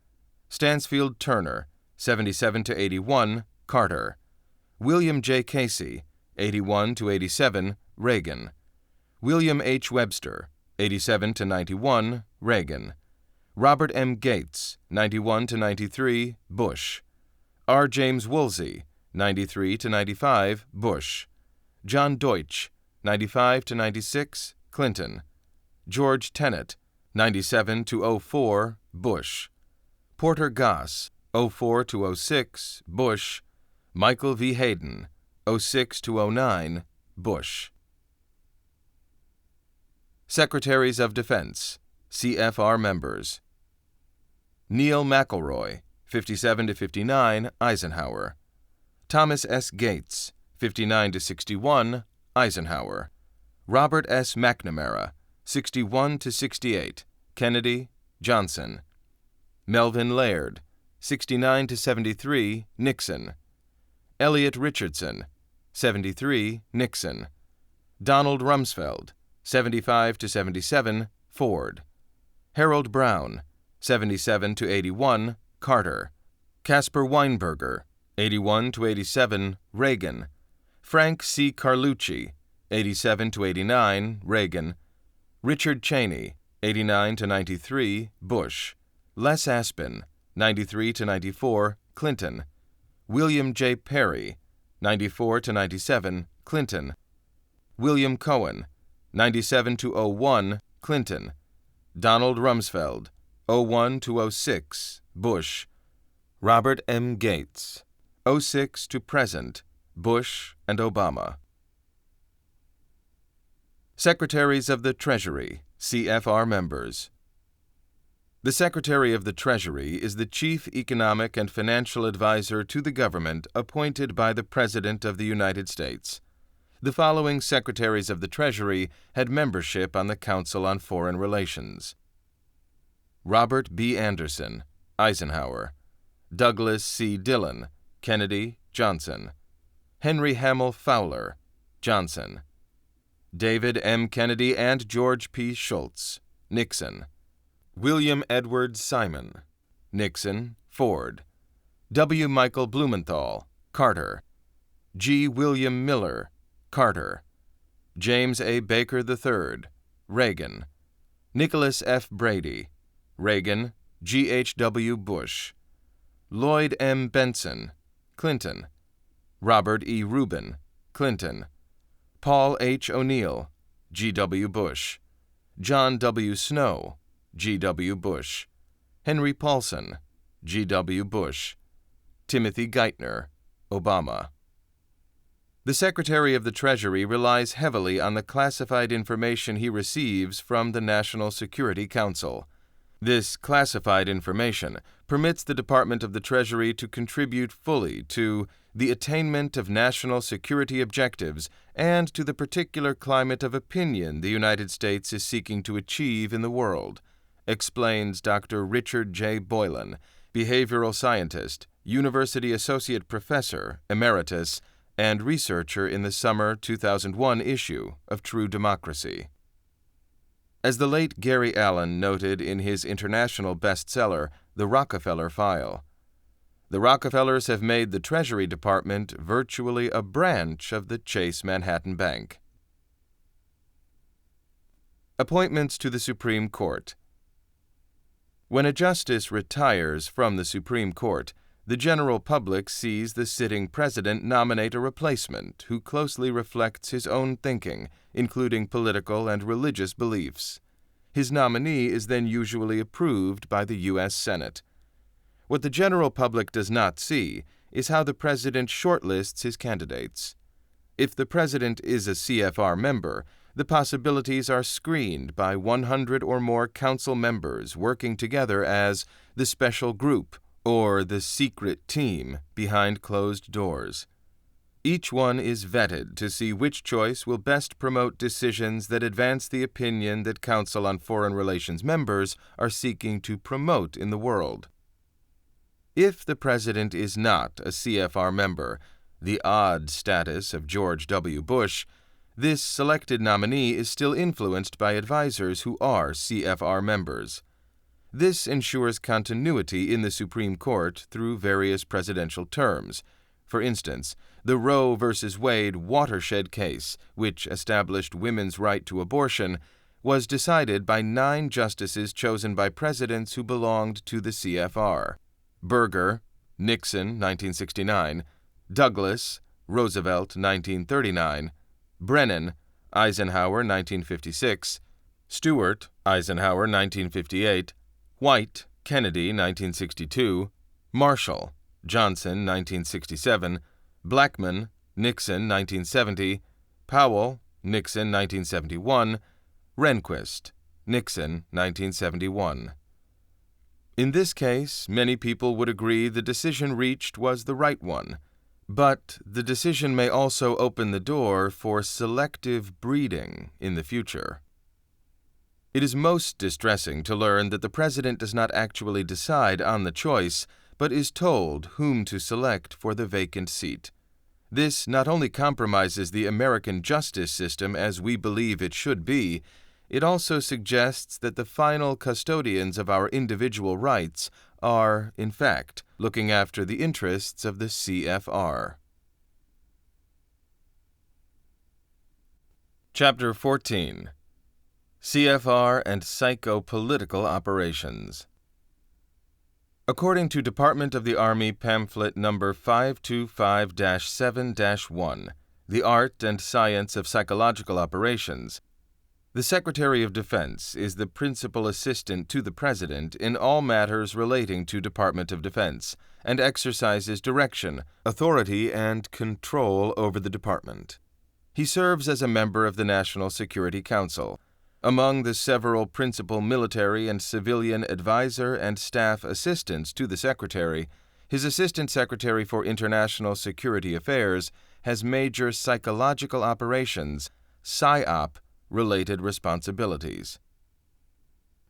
Speaker 1: Stansfield Turner, 77 to 81, Carter. William J. Casey, 81 to 87, Reagan. William H. Webster, 87 to 91, Reagan. Robert M. Gates, 91 to 93, Bush. R. James Woolsey, 93 to 95, Bush. John Deutsch, 95 to 96, Clinton. George Tenet, 97 to 04, Bush. Porter Goss, 04 to 06, Bush. Michael V. Hayden, 06 to 09, Bush. Secretaries of Defense, CFR members. Neil McElroy, 57 to 59, Eisenhower. Thomas S. Gates, 59 to 61, Eisenhower. Robert S. McNamara, 61 to 68, Kennedy, Johnson. Melvin Laird, 69 to 73, Nixon. Elliot Richardson, 73, Nixon. Donald Rumsfeld, 75 to 77, Ford. Harold Brown, 77 to 81, Carter. Caspar Weinberger, 81 to 87, Reagan. Frank C. Carlucci, 87 to 89, Reagan. Richard Cheney, 89 to 93, Bush. Les Aspin, 93 to 94, Clinton. William J. Perry, 94 to 97, Clinton. William Cohen, 97 to 01, Clinton. Donald Rumsfeld, 01 to 06, Bush. Robert M. Gates, 06 to present, Bush and Obama. Secretaries of the Treasury, CFR members. The Secretary of the Treasury is the chief economic and financial advisor to the government appointed by the President of the United States. The following Secretaries of the Treasury had membership on the Council on Foreign Relations: Robert B. Anderson, Eisenhower; Douglas C. Dillon, Kennedy, Johnson; Henry Hamill Fowler, Johnson; David M. Kennedy and George P. Shultz, Nixon; William Edward Simon, Nixon, Ford; W. Michael Blumenthal, Carter; G. William Miller, Carter; James A. Baker III, Reagan; Nicholas F. Brady, Reagan; G. H. W. Bush; Lloyd M. Benson, Clinton; Robert E. Rubin, Clinton; Paul H. O'Neill, G. W. Bush; John W. Snow, G. W. Bush; Henry Paulson, G. W. Bush; Timothy Geithner, Obama. The Secretary of the Treasury relies heavily on the classified information he receives from the National Security Council. This classified information permits the Department of the Treasury to contribute fully to the attainment of national security objectives and to the particular climate of opinion the United States is seeking to achieve in the world, explains Dr. Richard J. Boylan, behavioral scientist, University Associate Professor, Emeritus, and researcher in the summer 2001 issue of True Democracy. As the late Gary Allen noted in his international bestseller, The Rockefeller File, the Rockefellers have made the Treasury Department virtually a branch of the Chase Manhattan Bank. Appointments to the Supreme Court. When a justice retires from the Supreme Court, the general public sees the sitting president nominate a replacement who closely reflects his own thinking, including political and religious beliefs. His nominee is then usually approved by the U.S. Senate. What the general public does not see is how the president shortlists his candidates. If the president is a CFR member, the possibilities are screened by 100 or more council members working together as the special group or the secret team behind closed doors. Each one is vetted to see which choice will best promote decisions that advance the opinion that Council on Foreign Relations members are seeking to promote in the world. If the president is not a CFR member, the odd status of George W. Bush, this selected nominee is still influenced by advisors who are CFR members. This ensures continuity in the Supreme Court through various presidential terms. For instance, the Roe v. Wade watershed case, which established women's right to abortion, was decided by 9 justices chosen by presidents who belonged to the CFR: Berger, Nixon, 1969, Douglas, Roosevelt, 1939, Brennan, Eisenhower, 1956, Stewart, Eisenhower, 1958, White, Kennedy, 1962, Marshall, Johnson, 1967, Blackmun, Nixon, 1970, Powell, Nixon, 1971, Rehnquist, Nixon, 1971. In this case, many people would agree the decision reached was the right one, but the decision may also open the door for selective breeding in the future. It is most distressing to learn that the president does not actually decide on the choice, but is told whom to select for the vacant seat. This not only compromises the American justice system as we believe it should be, it also suggests that the final custodians of our individual rights are, in fact, looking after the interests of the CFR. Chapter 14. CFR and Psychopolitical Operations. According to Department of the Army pamphlet number 525-7-1, The Art and Science of Psychological Operations, the Secretary of Defense is the principal assistant to the President in all matters relating to Department of Defense and exercises direction, authority, and control over the department. He serves as a member of the National Security Council. Among the several principal military and civilian advisor and staff assistants to the Secretary, his Assistant Secretary for International Security Affairs has major psychological operations, PSYOP-related responsibilities.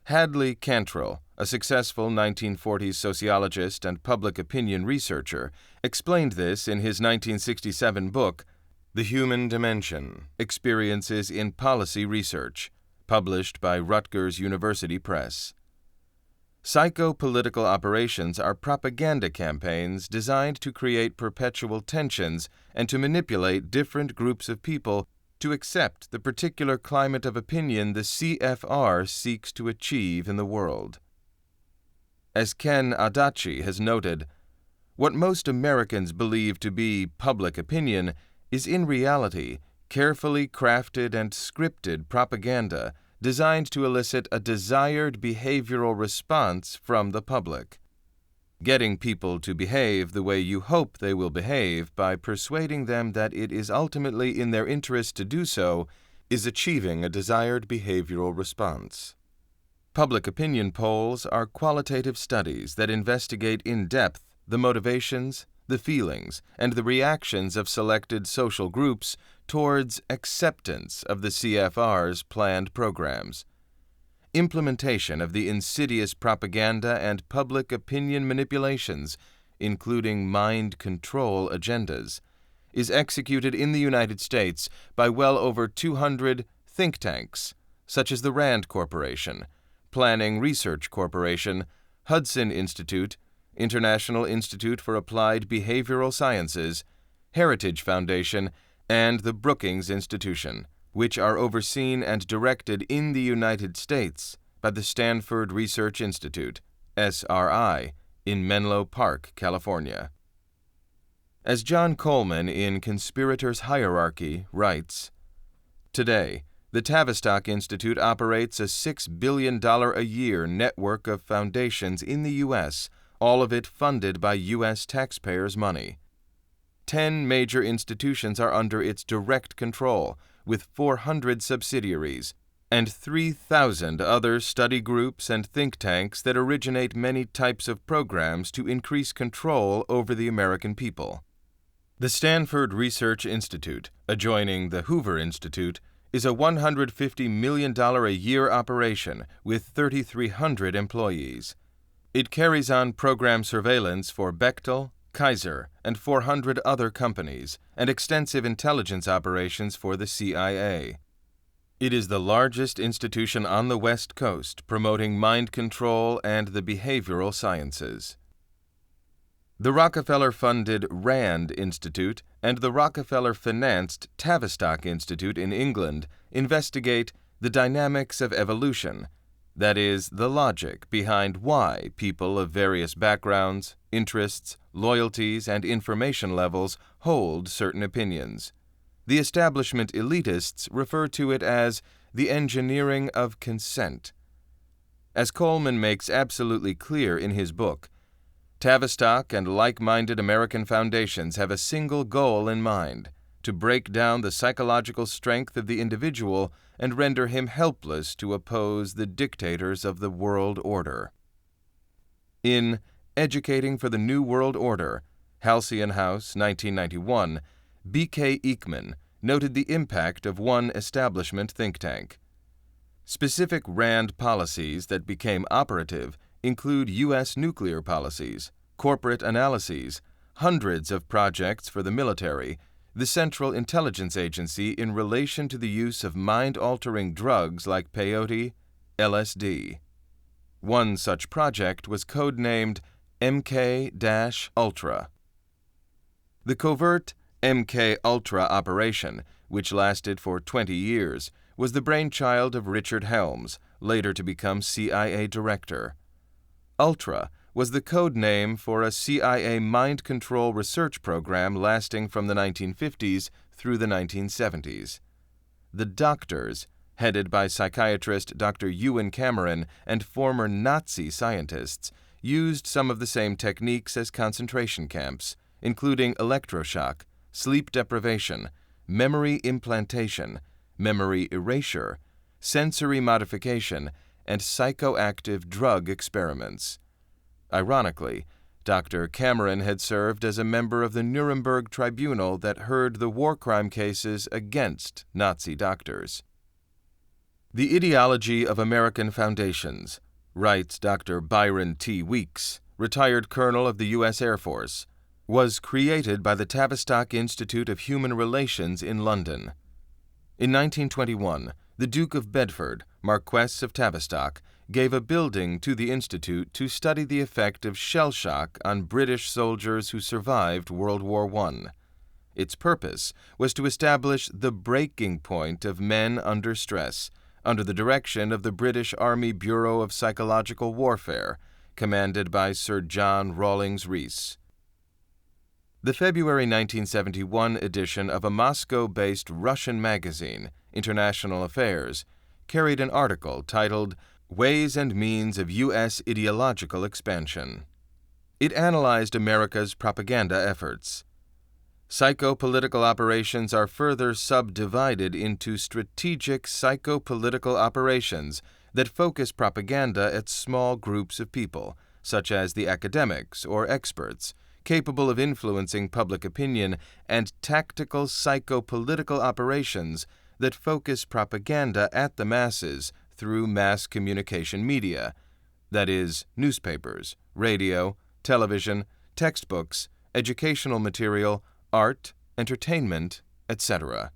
Speaker 1: Hadley Cantrell, a successful 1940s sociologist and public opinion researcher, explained this in his 1967 book, The Human Dimension: Experiences in Policy Research, published by Rutgers University Press. Psychopolitical operations are propaganda campaigns designed to create perpetual tensions and to manipulate different groups of people to accept the particular climate of opinion the CFR seeks to achieve in the world. As Ken Adachi has noted, what most Americans believe to be public opinion is in reality carefully crafted and scripted propaganda designed to elicit a desired behavioral response from the public. Getting people to behave the way you hope they will behave by persuading them that it is ultimately in their interest to do so is achieving a desired behavioral response. Public opinion polls are qualitative studies that investigate in depth the motivations, the feelings, and the reactions of selected social groups towards acceptance of the CFR's planned programs. Implementation of the insidious propaganda and public opinion manipulations, including mind control agendas, is executed in the United States by well over 200 think tanks, such as the Rand Corporation, Planning Research Corporation, Hudson Institute, International Institute for Applied Behavioral Sciences, Heritage Foundation, and the Brookings Institution, which are overseen and directed in the United States by the Stanford Research Institute, SRI, in Menlo Park, California. As John Coleman in Conspirators' Hierarchy writes, today, the Tavistock Institute operates a $6 billion a year network of foundations in the U.S., all of it funded by U.S. taxpayers' money. 10 major institutions are under its direct control, with 400 subsidiaries, and 3,000 other study groups and think tanks that originate many types of programs to increase control over the American people. The Stanford Research Institute, adjoining the Hoover Institute, is a $150 million a year operation with 3,300 employees. It carries on program surveillance for Bechtel, Kaiser, and 400 other companies, and extensive intelligence operations for the CIA. It is the largest institution on the West Coast promoting mind control and the behavioral sciences. The Rockefeller-funded RAND Institute and the Rockefeller-financed Tavistock Institute in England investigate the dynamics of evolution, that is, the logic behind why people of various backgrounds, interests, loyalties, and information levels hold certain opinions. The establishment elitists refer to it as the engineering of consent. As Coleman makes absolutely clear in his book, Tavistock and like-minded American foundations have a single goal in mind: to break down the psychological strength of the individual and render him helpless to oppose the dictators of the world order. In Educating for the New World Order, Halcyon House, 1991, B.K. Ekman noted the impact of one establishment think tank. Specific RAND policies that became operative include U.S. nuclear policies, corporate analyses, hundreds of projects for the military, the Central Intelligence Agency in relation to the use of mind-altering drugs like peyote, LSD. One such project was codenamed MK-Ultra. The covert MK-Ultra operation, which lasted for 20 years, was the brainchild of Richard Helms, later to become CIA director. Ultra was the code name for a CIA mind control research program lasting from the 1950s through the 1970s. The Doctors, headed by psychiatrist Dr. Ewan Cameron and former Nazi scientists, used some of the same techniques as concentration camps, including electroshock, sleep deprivation, memory implantation, memory erasure, sensory modification, and psychoactive drug experiments. Ironically, Dr. Cameron had served as a member of the Nuremberg tribunal that heard the war crime cases against Nazi doctors. The ideology of American foundations, writes Dr. Byron T. Weeks, retired colonel of the U.S. Air Force, was created by the Tavistock Institute of Human Relations in London. In 1921, the Duke of Bedford, Marquess of Tavistock, gave a building to the Institute to study the effect of shell shock on British soldiers who survived World War I. Its purpose was to establish the breaking point of men under stress, under the direction of the British Army Bureau of Psychological Warfare, commanded by Sir John Rawlings Rees. The February 1971 edition of a Moscow-based Russian magazine, International Affairs, carried an article titled Ways and Means of U.S. Ideological Expansion. It analyzed America's propaganda efforts. Psychopolitical operations are further subdivided into strategic psychopolitical operations that focus propaganda at small groups of people, such as the academics or experts, capable of influencing public opinion, and tactical psychopolitical operations that focus propaganda at the masses through mass communication media, that is, newspapers, radio, television, textbooks, educational material, art, entertainment, etc.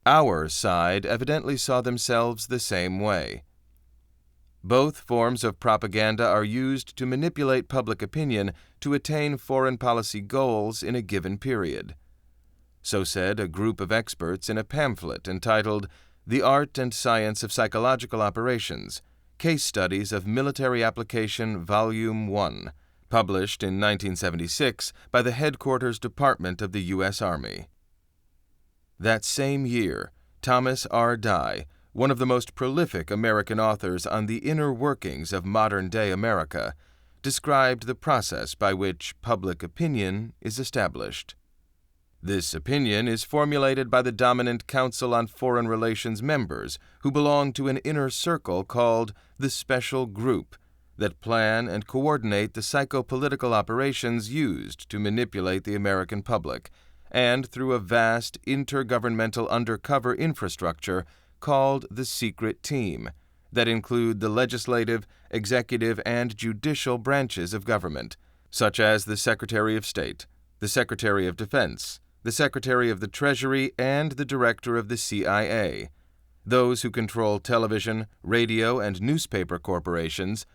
Speaker 1: Our side evidently saw themselves the same way. Both forms of propaganda are used to manipulate public opinion to attain foreign policy goals in a given period. So said a group of experts in a pamphlet entitled The Art and Science of Psychological Operations, Case Studies of Military Application Volume 1, published in 1976 by the Headquarters Department of the U.S. Army. That same year, Thomas R. Dye, one of the most prolific American authors on the inner workings of modern-day America, described the process by which public opinion is established. This opinion is formulated by the dominant Council on Foreign Relations members who belong to an inner circle called the Special Group that plan and coordinate the psychopolitical operations used to manipulate the American public, and through a vast intergovernmental undercover infrastructure called the Secret Team, that include the legislative, executive, and judicial branches of government, such as the Secretary of State, the Secretary of Defense, the Secretary of the Treasury, and the Director of the CIA, those who control television, radio, and newspaper corporations,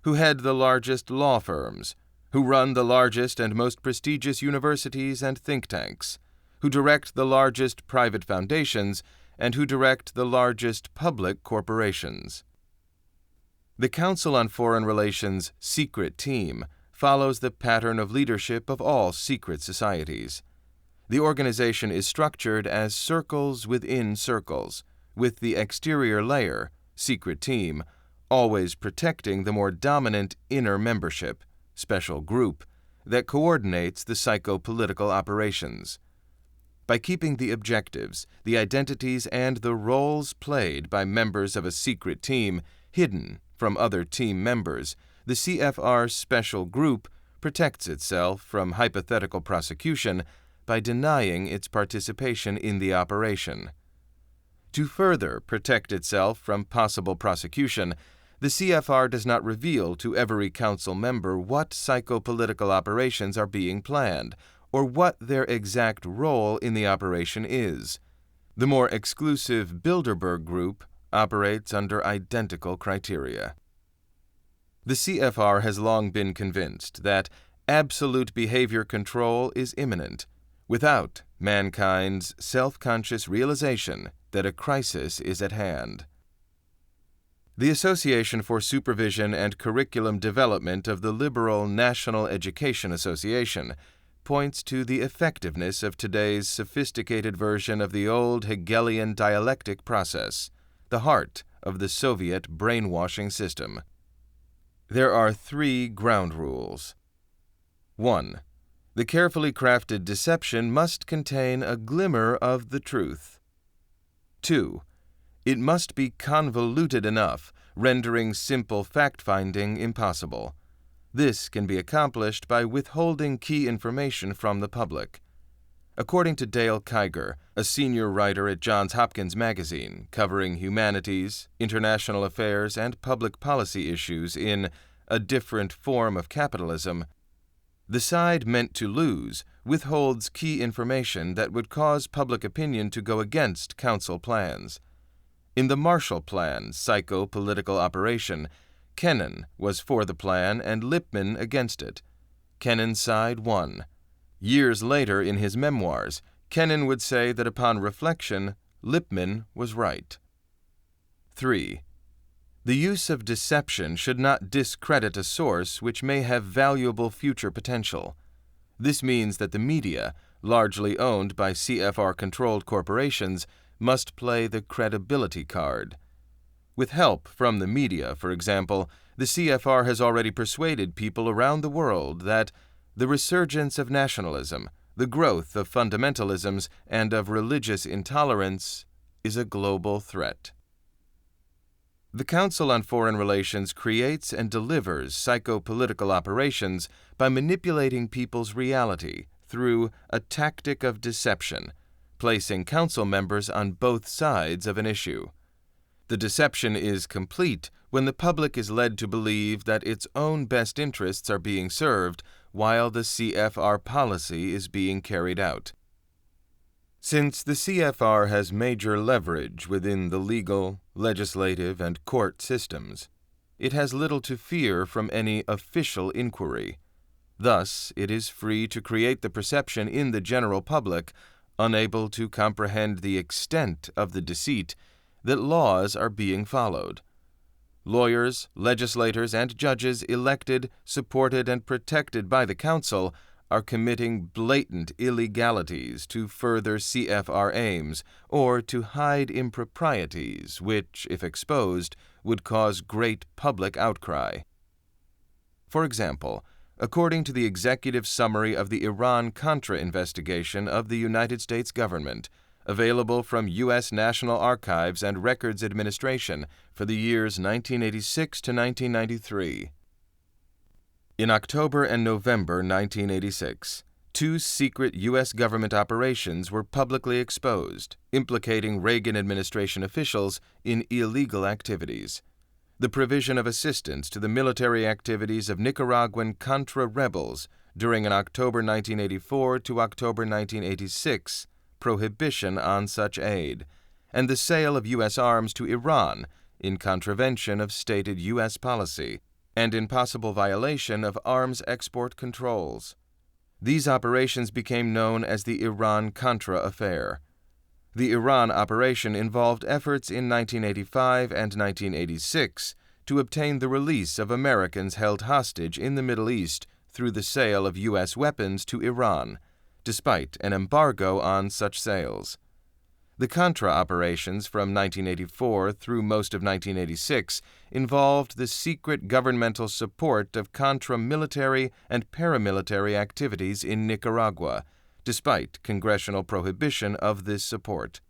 Speaker 1: who head the largest law firms, who run the largest and most prestigious universities and think tanks, who direct the largest private foundations, and who direct the largest public corporations. The Council on Foreign Relations Secret Team follows the pattern of leadership of all secret societies. The organization is structured as circles within circles, with the exterior layer, Secret Team, always protecting the more dominant inner membership, Special Group, that coordinates the psychopolitical operations. By keeping the objectives, the identities, and the roles played by members of a secret team hidden from other team members, the CFR Special Group protects itself from hypothetical prosecution by denying its participation in the operation. To further protect itself from possible prosecution, the CFR does not reveal to every council member what psychopolitical operations are being planned, or what their exact role in the operation is. The more exclusive Bilderberg Group operates under identical criteria. The CFR has long been convinced that absolute behavior control is imminent, without mankind's self-conscious realization that a crisis is at hand. The Association for Supervision and Curriculum Development of the Liberal National Education Association points to the effectiveness of today's sophisticated version of the old Hegelian dialectic process, the heart of the Soviet brainwashing system. There are 3 ground rules. 1. The carefully crafted deception must contain a glimmer of the truth. 2. It must be convoluted enough, rendering simple fact-finding impossible. This can be accomplished by withholding key information from the public. According to Dale Kiger, a senior writer at Johns Hopkins Magazine covering humanities, international affairs, and public policy issues in A Different Form of Capitalism, the side meant to lose withholds key information that would cause public opinion to go against council plans. In the Marshall Plan psycho-political operation, Kennan was for the plan and Lippmann against it. Kennan's side won. Years later in his memoirs, Kennan would say that upon reflection, Lippmann was right. 3. The use of deception should not discredit a source which may have valuable future potential. This means that the media, largely owned by CFR-controlled corporations, must play the credibility card. With help from the media, for example, the CFR has already persuaded people around the world that the resurgence of nationalism, the growth of fundamentalisms, and of religious intolerance is a global threat. The Council on Foreign Relations creates and delivers psycho-political operations by manipulating people's reality through a tactic of deception, placing council members on both sides of an issue. The deception is complete when the public is led to believe that its own best interests are being served while the CFR policy is being carried out. Since the CFR has major leverage within the legal, legislative, and court systems, it has little to fear from any official inquiry. Thus, it is free to create the perception in the general public, unable to comprehend the extent of the deceit, that laws are being followed. Lawyers, legislators, and judges elected, supported, and protected by the Council are committing blatant illegalities to further CFR aims or to hide improprieties which, if exposed, would cause great public outcry. For example, according to the executive summary of the Iran-Contra investigation of the United States government, available from U.S. National Archives and Records Administration for the years 1986 to 1993. In October and November 1986, 2 secret U.S. government operations were publicly exposed, implicating Reagan administration officials in illegal activities. The provision of assistance to the military activities of Nicaraguan Contra rebels during an October 1984 to October 1986 prohibition on such aid, and the sale of U.S. arms to Iran in contravention of stated U.S. policy and in possible violation of arms export controls. These operations became known as the Iran-Contra affair. The Iran operation involved efforts in 1985 and 1986 to obtain the release of Americans held hostage in the Middle East through the sale of U.S. weapons to Iran, despite an embargo on such sales. The Contra operations from 1984 through most of 1986 involved the secret governmental support of Contra military and paramilitary activities in Nicaragua, despite congressional prohibition of this support.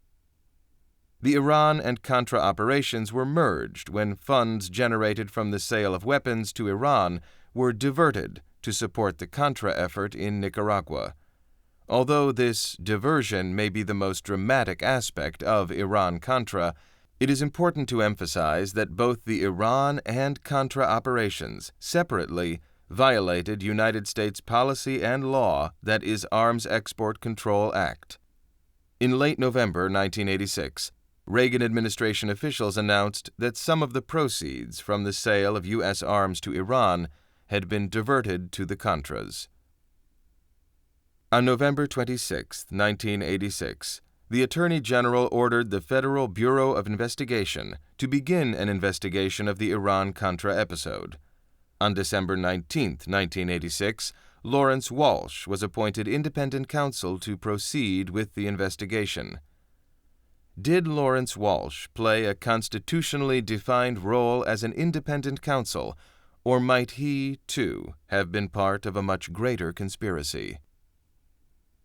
Speaker 1: The Iran and Contra operations were merged when funds generated from the sale of weapons to Iran were diverted to support the Contra effort in Nicaragua. Although this diversion may be the most dramatic aspect of Iran-Contra, it is important to emphasize that both the Iran and Contra operations, separately, violated United States policy and law, that is, Arms Export Control Act. In late November 1986, Reagan administration officials announced that some of the proceeds from the sale of U.S. arms to Iran had been diverted to the Contras. On November 26, 1986, the Attorney General ordered the Federal Bureau of Investigation to begin an investigation of the Iran-Contra episode. On December 19, 1986, Lawrence Walsh was appointed independent counsel to proceed with the investigation. Did Lawrence Walsh play a constitutionally defined role as an independent counsel, or might he, too, have been part of a much greater conspiracy?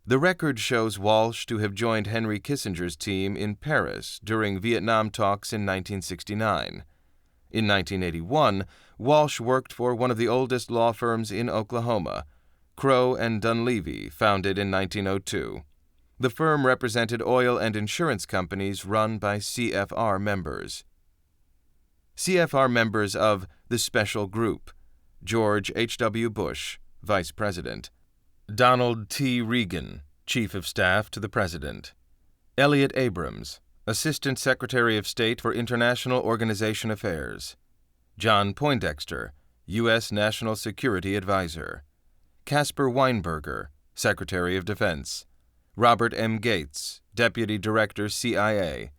Speaker 1: The record shows Walsh to have joined Henry Kissinger's team in Paris during Vietnam talks in 1969. In 1981, Walsh worked for one of the oldest law firms in Oklahoma, Crowe and Dunleavy, founded in 1902. The firm represented oil and insurance companies run by CFR members. CFR members of the Special Group: George H.W. Bush, Vice President; Donald T. Reagan, Chief of Staff to the President; Elliott Abrams, Assistant Secretary of State for International Organization Affairs; John Poindexter, U.S. National Security Advisor; Caspar Weinberger, Secretary of Defense; Robert M. Gates, Deputy Director, CIA;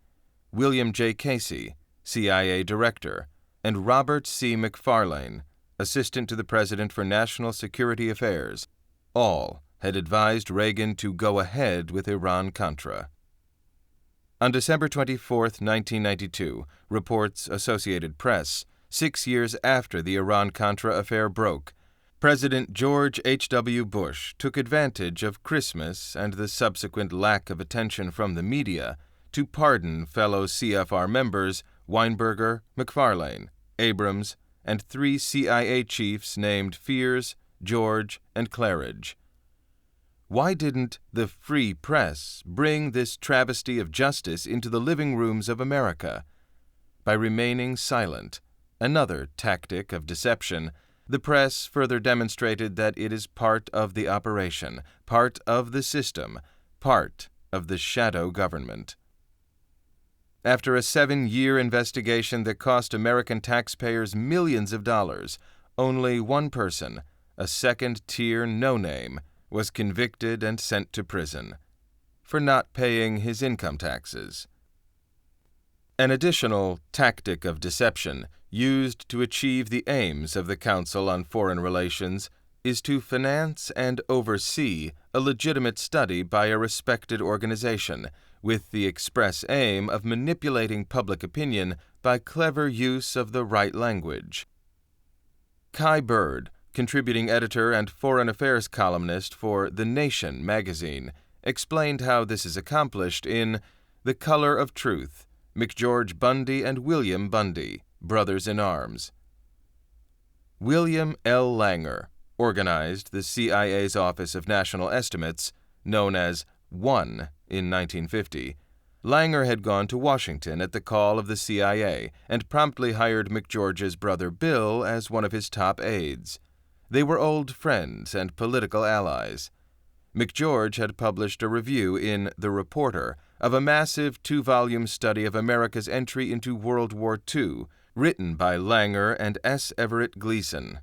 Speaker 1: William J. Casey, CIA Director; and Robert C. McFarlane, Assistant to the President for National Security Affairs. All had advised Reagan to go ahead with Iran-Contra. On December 24, 1992, reports Associated Press, 6 years after the Iran-Contra affair broke, President George H.W. Bush took advantage of Christmas and the subsequent lack of attention from the media to pardon fellow CFR members Weinberger, McFarlane, Abrams, and 3 CIA chiefs named Fears, George, and Claridge. Why didn't the free press bring this travesty of justice into the living rooms of America? By remaining silent, another tactic of deception, the press further demonstrated that it is part of the operation, part of the system, part of the shadow government. After a 7-year investigation that cost American taxpayers millions of dollars, only one person, a second-tier no-name, was convicted and sent to prison for not paying his income taxes. An additional tactic of deception used to achieve the aims of the Council on Foreign Relations is to finance and oversee a legitimate study by a respected organization with the express aim of manipulating public opinion by clever use of the right language. Kai Bird, contributing editor and foreign affairs columnist for The Nation magazine, explained how this is accomplished in The Color of Truth: McGeorge Bundy and William Bundy, Brothers in Arms. William L. Langer organized the CIA's Office of National Estimates, known as ONE, in 1950. Langer had gone to Washington at the call of the CIA and promptly hired McGeorge's brother Bill as one of his top aides. They were old friends and political allies. McGeorge had published a review in The Reporter of a massive 2-volume study of America's entry into World War II, written by Langer and S. Everett Gleason.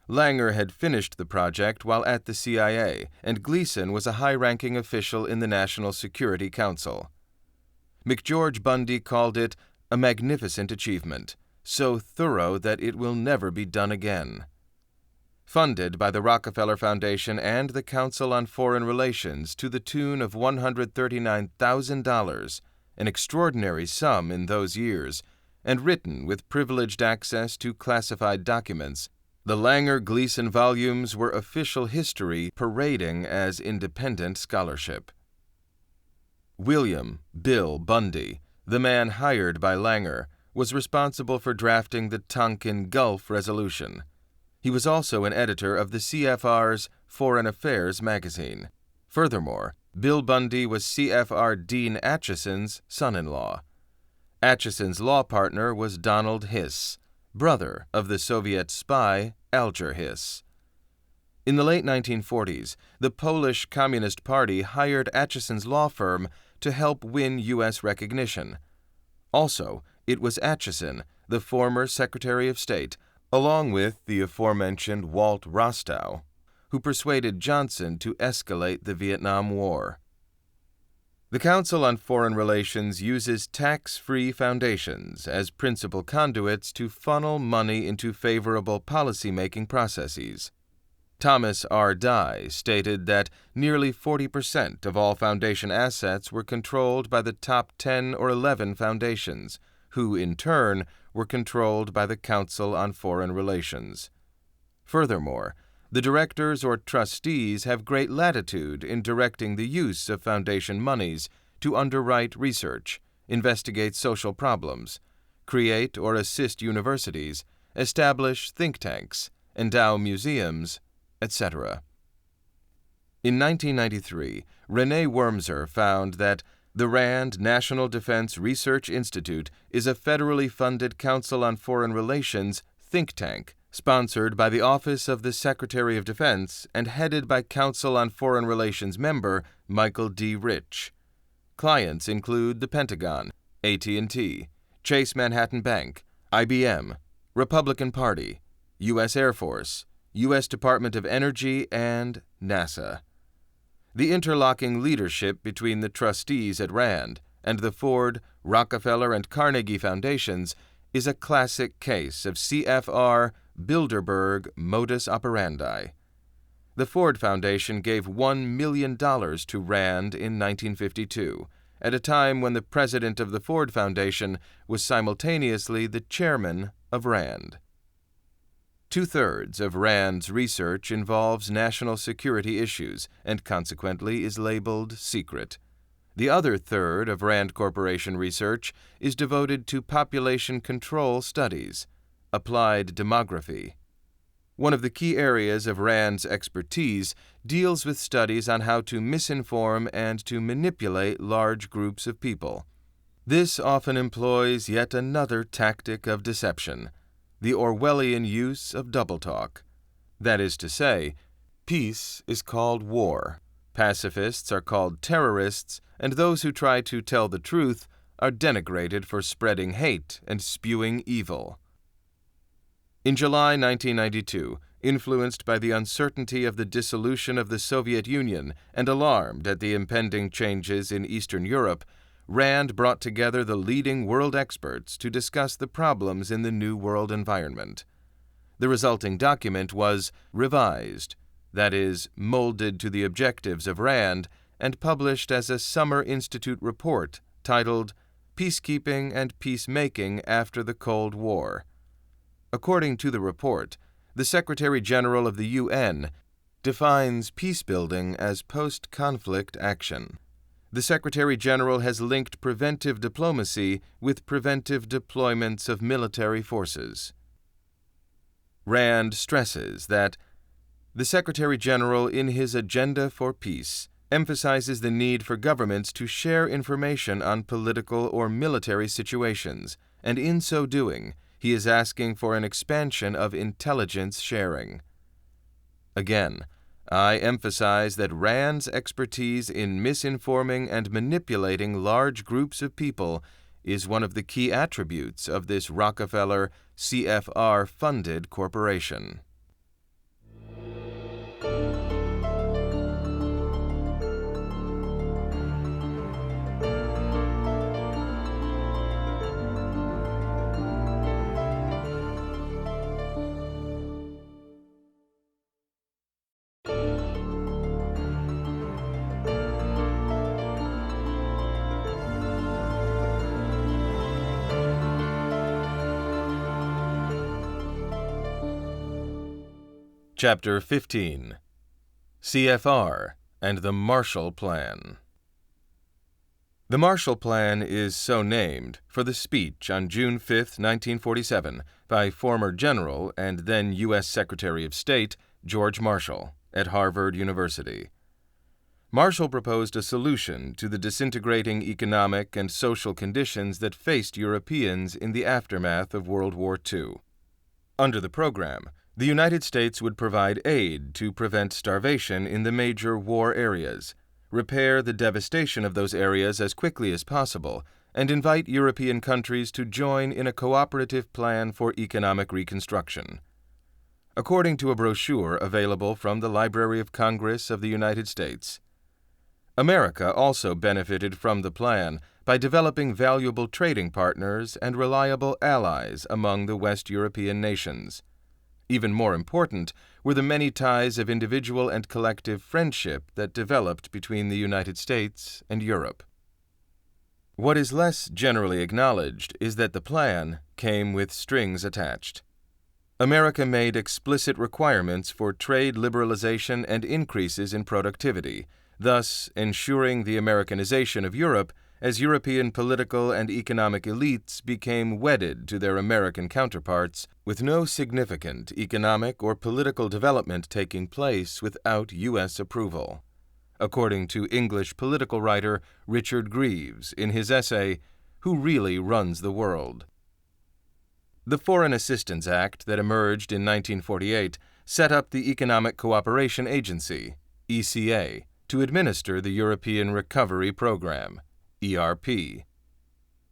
Speaker 1: Langer had finished the project while at the CIA, and Gleason was a high-ranking official in the National Security Council. McGeorge Bundy called it a magnificent achievement, so thorough that it will never be done again. Funded by the Rockefeller Foundation and the Council on Foreign Relations to the tune of $139,000, an extraordinary sum in those years, and written with privileged access to classified documents, the Langer-Gleason volumes were official history parading as independent scholarship. William Bill Bundy, the man hired by Langer, was responsible for drafting the Tonkin Gulf Resolution. He was also an editor of the CFR's Foreign Affairs magazine. Furthermore, Bill Bundy was CFR Dean Acheson's son-in-law. Acheson's law partner was Donald Hiss, brother of the Soviet spy Alger Hiss. In the late 1940s, the Polish Communist Party hired Acheson's law firm to help win U.S. recognition. Also, it was Acheson, the former Secretary of State, along with the aforementioned Walt Rostow, who persuaded Johnson to escalate the Vietnam War. The Council on Foreign Relations uses tax-free foundations as principal conduits to funnel money into favorable policy-making processes. Thomas R. Dye stated that nearly 40% of all foundation assets were controlled by the top 10 or 11 foundations, who, in turn, were controlled by the Council on Foreign Relations. Furthermore, The directors or trustees have great latitude in directing the use of foundation monies to underwrite research, investigate social problems, create or assist universities, establish think tanks, endow museums, etc. In 1993, René Wormser found that the RAND National Defense Research Institute is a federally funded Council on Foreign Relations think tank sponsored by the Office of the Secretary of Defense and headed by Council on Foreign Relations member Michael D. Rich. Clients include the Pentagon, AT&T, Chase Manhattan Bank, IBM, Republican Party, U.S. Air Force, U.S. Department of Energy, and NASA. The interlocking leadership between the trustees at RAND and the Ford, Rockefeller, and Carnegie Foundations is a classic case of CFR Bilderberg modus operandi. The Ford Foundation gave $1 million to RAND in 1952, at a time when the president of the Ford Foundation was simultaneously the chairman of RAND. Two-thirds of RAND's research involves national security issues and consequently is labeled secret. The other third of RAND Corporation research is devoted to population control studies, applied demography. One of the key areas of RAND's expertise deals with studies on how to misinform and to manipulate large groups of people. This often employs yet another tactic of deception, the Orwellian use of double talk. That is to say, peace is called war, pacifists are called terrorists, and those who try to tell the truth are denigrated for spreading hate and spewing evil. In July 1992, influenced by the uncertainty of the dissolution of the Soviet Union and alarmed at the impending changes in Eastern Europe, RAND brought together the leading world experts to discuss the problems in the New World environment. The resulting document was revised, that is, molded to the objectives of RAND, and published as a Summer Institute report titled Peacekeeping and Peacemaking After the Cold War. According to the report, the Secretary-General of the UN defines peacebuilding as post-conflict action. The Secretary-General has linked preventive diplomacy with preventive deployments of military forces. RAND stresses that the Secretary-General, in his Agenda for Peace, emphasizes the need for governments to share information on political or military situations, and in so doing, he is asking for an expansion of intelligence sharing. Again, I emphasize that RAND's expertise in misinforming and manipulating large groups of people is one of the key attributes of this Rockefeller CFR-funded corporation. Chapter 15. CFR and the Marshall Plan. The Marshall Plan is so named for the speech on June 5, 1947, by former General and then U.S. Secretary of State George Marshall at Harvard University. Marshall proposed a solution to the disintegrating economic and social conditions that faced Europeans in the aftermath of World War II. Under the program, the United States would provide aid to prevent starvation in the major war areas, repair the devastation of those areas as quickly as possible, and invite European countries to join in a cooperative plan for economic reconstruction. According to a brochure available from the Library of Congress of the United States, America also benefited from the plan by developing valuable trading partners and reliable allies among the West European nations. Even more important were the many ties of individual and collective friendship that developed between the United States and Europe. What is less generally acknowledged is that the plan came with strings attached. America made explicit requirements for trade liberalization and increases in productivity, thus ensuring the Americanization of Europe as European political and economic elites became wedded to their American counterparts, with no significant economic or political development taking place without U.S. approval. According to English political writer Richard Greaves in his essay, Who Really Runs the World? The Foreign Assistance Act that emerged in 1948 set up the Economic Cooperation Agency, ECA, to administer the European Recovery Program, ERP.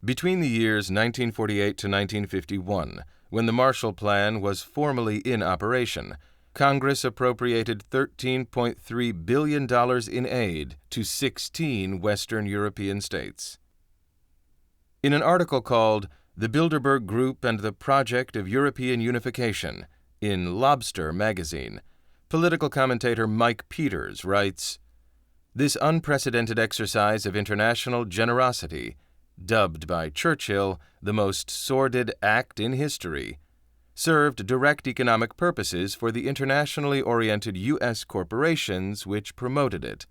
Speaker 1: Between the years 1948 to 1951, when the Marshall Plan was formally in operation, Congress appropriated $13.3 billion in aid to 16 Western European states. In an article called The Bilderberg Group and the Project of European Unification in Lobster magazine, political commentator Mike Peters writes, "This unprecedented exercise of international generosity, dubbed by Churchill the most sordid act in history, served direct economic purposes for the internationally oriented U.S. corporations which promoted it.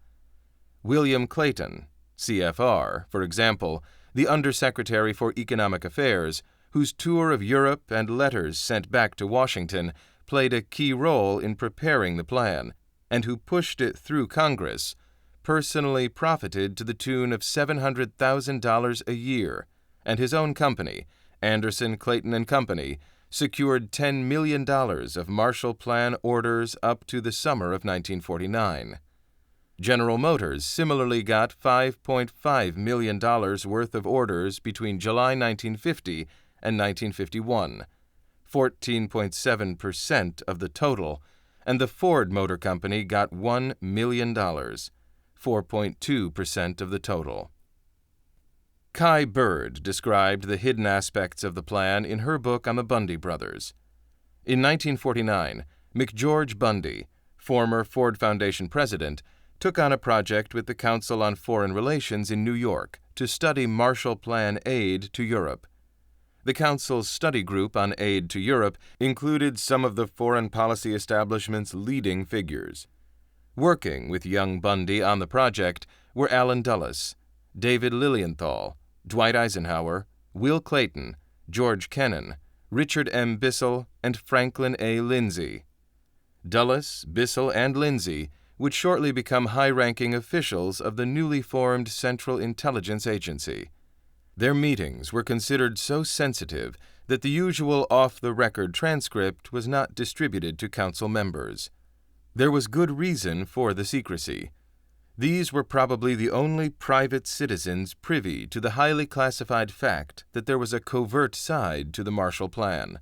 Speaker 1: William Clayton, CFR, for example, the Undersecretary for Economic Affairs, whose tour of Europe and letters sent back to Washington played a key role in preparing the plan, and who pushed it through Congress, personally profited to the tune of $700,000 a year, and his own company, Anderson, Clayton and Company, secured $10 million of Marshall Plan orders up to the summer of 1949. General Motors similarly got $5.5 million worth of orders between July 1950 and 1951, 14.7% of the total, and the Ford Motor Company got $1 million, 4.2% of the total. Kai Bird described the hidden aspects of the plan in her book on the Bundy brothers. In 1949, McGeorge Bundy, former Ford Foundation president, took on a project with the Council on Foreign Relations in New York to study Marshall Plan aid to Europe. The Council's study group on aid to Europe included some of the foreign policy establishment's leading figures. Working with young Bundy on the project were Allen Dulles, David Lilienthal, Dwight Eisenhower, Will Clayton, George Kennan, Richard M. Bissell, and Franklin A. Lindsay. Dulles, Bissell, and Lindsay would shortly become high-ranking officials of the newly formed Central Intelligence Agency. Their meetings were considered so sensitive that the usual off-the-record transcript was not distributed to council members. There was good reason for the secrecy. These were probably the only private citizens privy to the highly classified fact that there was a covert side to the Marshall Plan.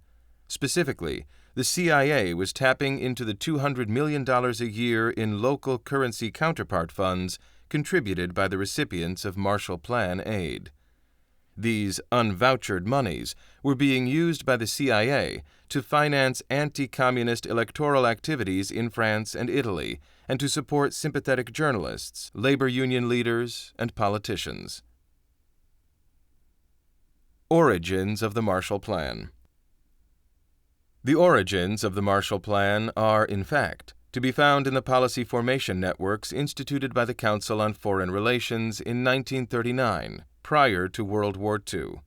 Speaker 1: Specifically, the CIA was tapping into the $200 million a year in local currency counterpart funds contributed by the recipients of Marshall Plan aid. These unvouchered monies were being used by the CIA to finance anti-communist electoral activities in France and Italy, and to support sympathetic journalists, labor union leaders, and politicians. Origins of the Marshall Plan. The origins of the Marshall Plan are, in fact, to be found in the policy formation networks instituted by the Council on Foreign Relations in 1939, prior to World War II.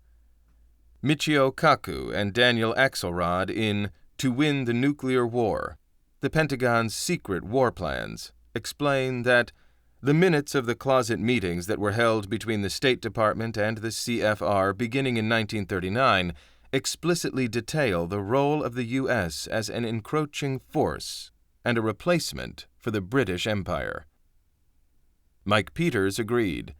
Speaker 1: Michio Kaku and Daniel Axelrod in To Win the Nuclear War, the Pentagon's Secret War Plans, explain that the minutes of the closet meetings that were held between the State Department and the CFR beginning in 1939 explicitly detail the role of the U.S. as an encroaching force and a replacement for the British Empire. Mike Peters agreed.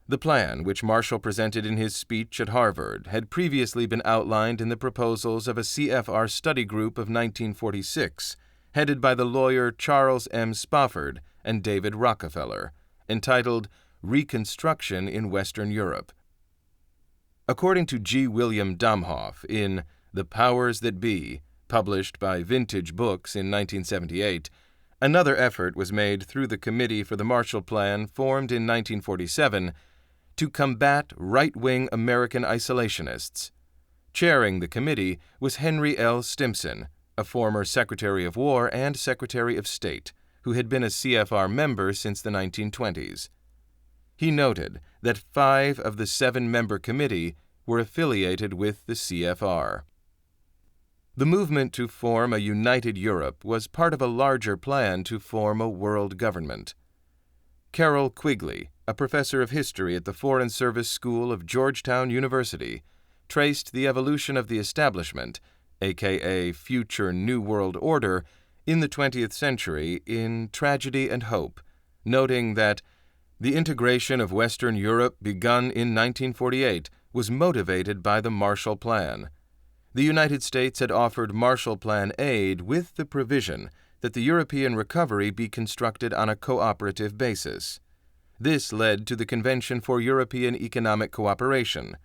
Speaker 1: The plan, which Marshall presented in his speech at Harvard, had previously been outlined in the proposals of a CFR study group of 1946, headed by the lawyer Charles M. Spofford and David Rockefeller, entitled Reconstruction in Western Europe. According to G. William Domhoff in The Powers That Be, published by Vintage Books in 1978, another effort was made through the Committee for the Marshall Plan formed in 1947 to combat right-wing American isolationists, Chairing the committee was Henry L. Stimson, a former Secretary of War and Secretary of State, who had been a CFR member since the 1920s. He noted that 5 of the 7-member committee were affiliated with the CFR. The movement to form a united Europe was part of a larger plan to form a world government. Carroll Quigley, a professor of history at the Foreign Service School of Georgetown University, traced the evolution of the establishment, aka future New World Order, in the 20th century in Tragedy and Hope, noting that the integration of Western Europe begun in 1948 was motivated by the Marshall Plan. The United States had offered Marshall Plan aid with the provision that the European recovery be constructed on a cooperative basis. This led to the Convention for European Economic Cooperation,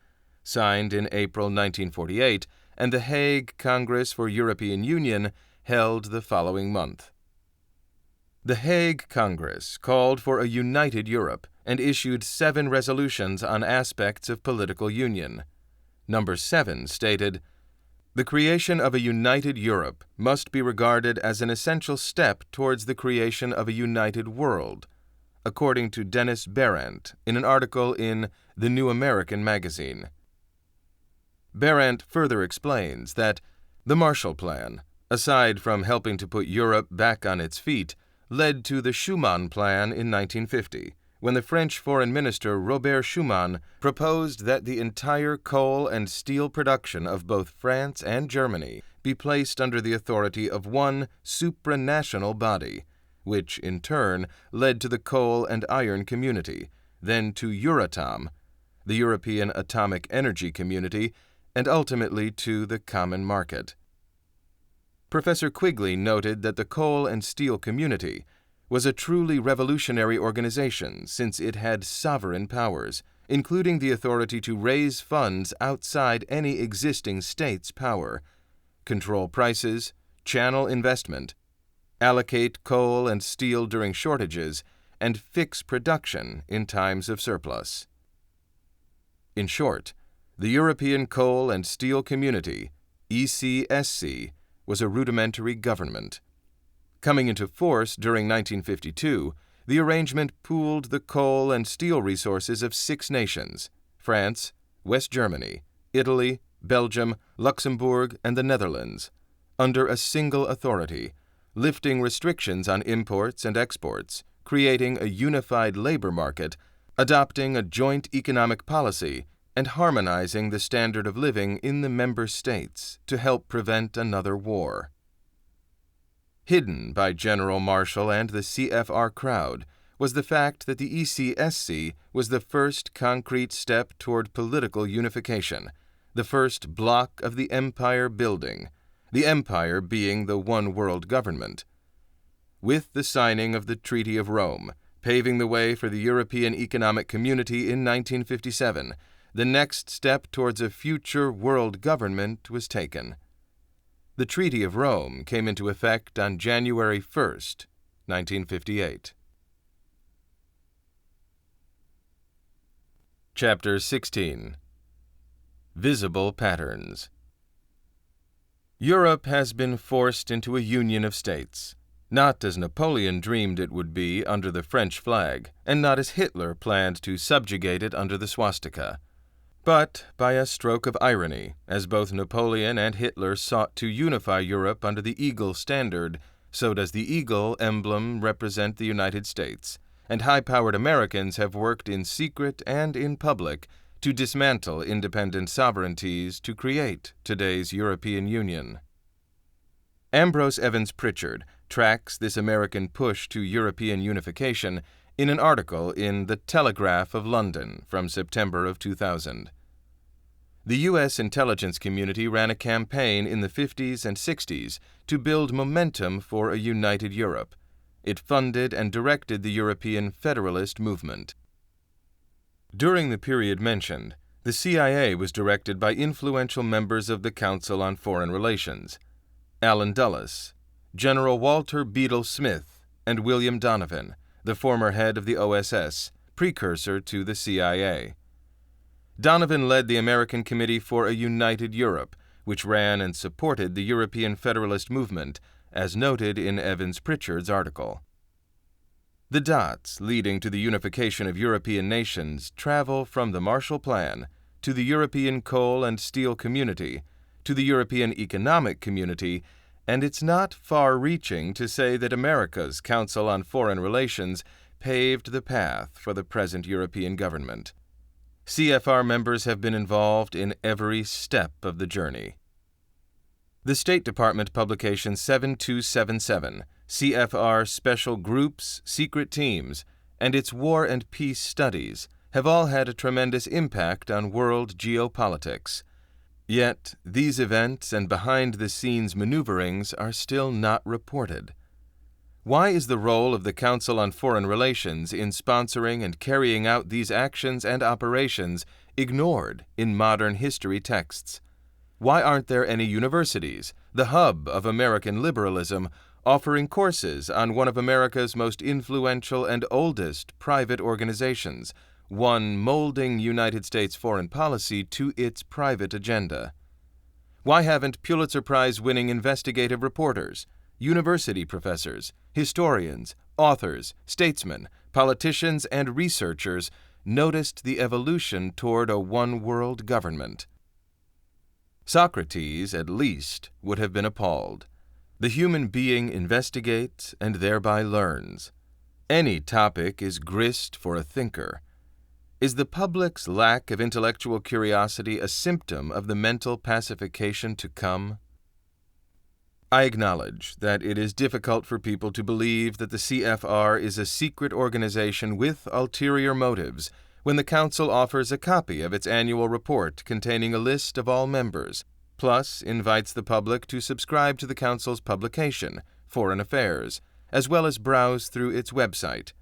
Speaker 1: signed in April 1948, and the Hague Congress for European Union, held the following month. The Hague Congress called for a united Europe and issued 7 resolutions on aspects of political union. Number 7 stated, "The creation of a united Europe must be regarded as an essential step towards the creation of a united world," according to Dennis Berendt in an article in The New American Magazine. Berendt further explains that the Marshall Plan, aside from helping to put Europe back on its feet, led to the Schuman Plan in 1950, when the French Foreign Minister Robert Schuman proposed that the entire coal and steel production of both France and Germany be placed under the authority of one supranational body, which in turn led to the Coal and Iron Community, then to Euratom, the European Atomic Energy Community, and ultimately to the Common Market. Professor Quigley noted that the Coal and Steel Community was a truly revolutionary organization since it had sovereign powers, including the authority to raise funds outside any existing state's power, control prices, channel investment, allocate coal and steel during shortages, and fix production in times of surplus. In short, the European Coal and Steel Community, ECSC, was a rudimentary government. Coming into force during 1952, the arrangement pooled the coal and steel resources of 6 nations: France, West Germany, Italy, Belgium, Luxembourg, and the Netherlands, under a single authority, lifting restrictions on imports and exports, creating a unified labor market, adopting a joint economic policy, and harmonizing the standard of living in the member states to help prevent another war. Hidden by General Marshall and the CFR crowd was the fact that the ECSC was the first concrete step toward political unification, the first block of the empire building, the empire being the one world government. With the signing of the Treaty of Rome, paving the way for the European Economic Community in 1957, the next step towards a future world government was taken. The Treaty of Rome came into effect on January 1st, 1958. Chapter 16. Visible Patterns. Europe has been forced into a union of states, not as Napoleon dreamed it would be under the French flag, and not as Hitler planned to subjugate it under the swastika, but by a stroke of irony, as both Napoleon and Hitler sought to unify Europe under the eagle standard, so does the eagle emblem represent the United States, and high-powered Americans have worked in secret and in public to dismantle independent sovereignties to create today's European Union. Ambrose Evans Pritchard tracks this American push to European unification in an article in The Telegraph of London from September of 2000. The U.S. intelligence community ran a campaign in the 50s and 60s to build momentum for a united Europe. It funded and directed the European Federalist movement. During the period mentioned, the CIA was directed by influential members of the Council on Foreign Relations: Allen Dulles, General Walter Beadle Smith, and William Donovan, the former head of the OSS, precursor to the CIA. Donovan led the American Committee for a United Europe, which ran and supported the European Federalist movement, as noted in Evans Pritchard's article. The dots leading to the unification of European nations travel from the Marshall Plan to the European Coal and Steel Community to the European Economic Community, and it's not far-reaching to say that America's Council on Foreign Relations paved the path for the present European government. CFR members have been involved in every step of the journey. The State Department publication 7277, CFR Special Groups, Secret Teams, and its War and Peace Studies have all had a tremendous impact on world geopolitics. Yet, these events and behind-the-scenes maneuverings are still not reported. Why is the role of the Council on Foreign Relations in sponsoring and carrying out these actions and operations ignored in modern history texts? Why aren't there any universities, the hub of American liberalism, offering courses on one of America's most influential and oldest private organizations, one molding United States foreign policy to its private agenda? Why haven't Pulitzer Prize-winning investigative reporters, university professors, historians, authors, statesmen, politicians, and researchers noticed the evolution toward a one-world government? Socrates, at least, would have been appalled. The human being investigates and thereby learns. Any topic is grist for a thinker. Is the public's lack of intellectual curiosity a symptom of the mental pacification to come? I acknowledge that it is difficult for people to believe that the CFR is a secret organization with ulterior motives when the Council offers a copy of its annual report containing a list of all members, plus invites the public to subscribe to the Council's publication, Foreign Affairs, as well as browse through its website.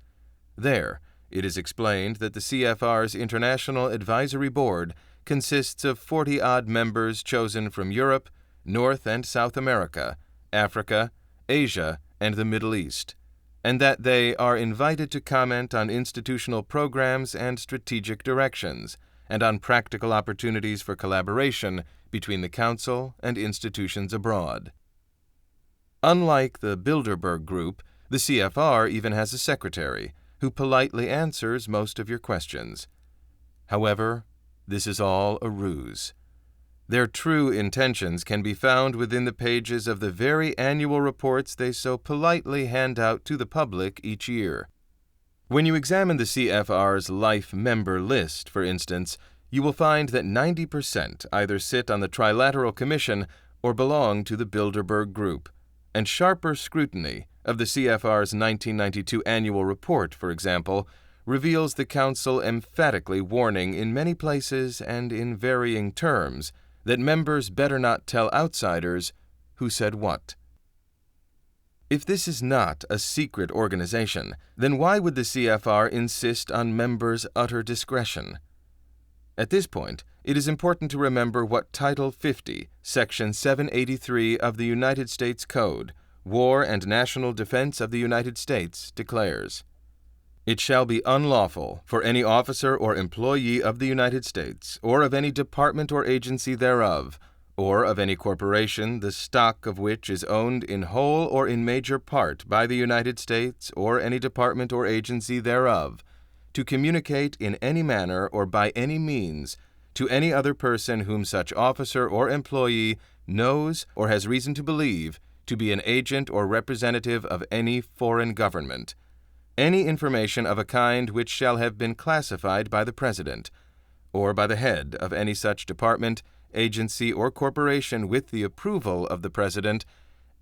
Speaker 1: There, it is explained that the CFR's International Advisory Board consists of 40-odd members chosen from Europe, North and South America, Africa, Asia, and the Middle East, and that they are invited to comment on institutional programs and strategic directions, and on practical opportunities for collaboration between the Council and institutions abroad. Unlike the Bilderberg Group, the CFR even has a secretary, who politely answers most of your questions. However, this is all a ruse. Their true intentions can be found within the pages of the very annual reports they so politely hand out to the public each year. When you examine the CFR's life member list, for instance, you will find that 90% either sit on the Trilateral Commission or belong to the Bilderberg Group, and sharper scrutiny of the CFR's 1992 annual report, for example, reveals the Council emphatically warning in many places and in varying terms that members better not tell outsiders who said what. If this is not a secret organization, then why would the CFR insist on members' utter discretion? At this point, it is important to remember what Title 50, Section 783 of the United States Code, War and National Defense of the United States, declares. It shall be unlawful for any officer or employee of the United States, or of any department or agency thereof, or of any corporation, the stock of which is owned in whole or in major part by the United States, or any department or agency thereof, to communicate in any manner or by any means to any other person whom such officer or employee knows or has reason to believe to be an agent or representative of any foreign government, any information of a kind which shall have been classified by the President, or by the head of any such department, agency, or corporation with the approval of the President,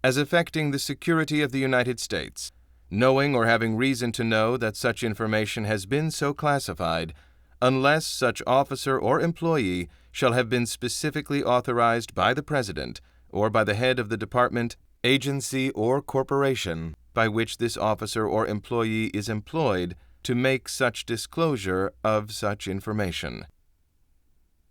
Speaker 1: as affecting the security of the United States, knowing or having reason to know that such information has been so classified, unless such officer or employee shall have been specifically authorized by the President, or by the head of the department, agency, or corporation by which this officer or employee is employed to make such disclosure of such information.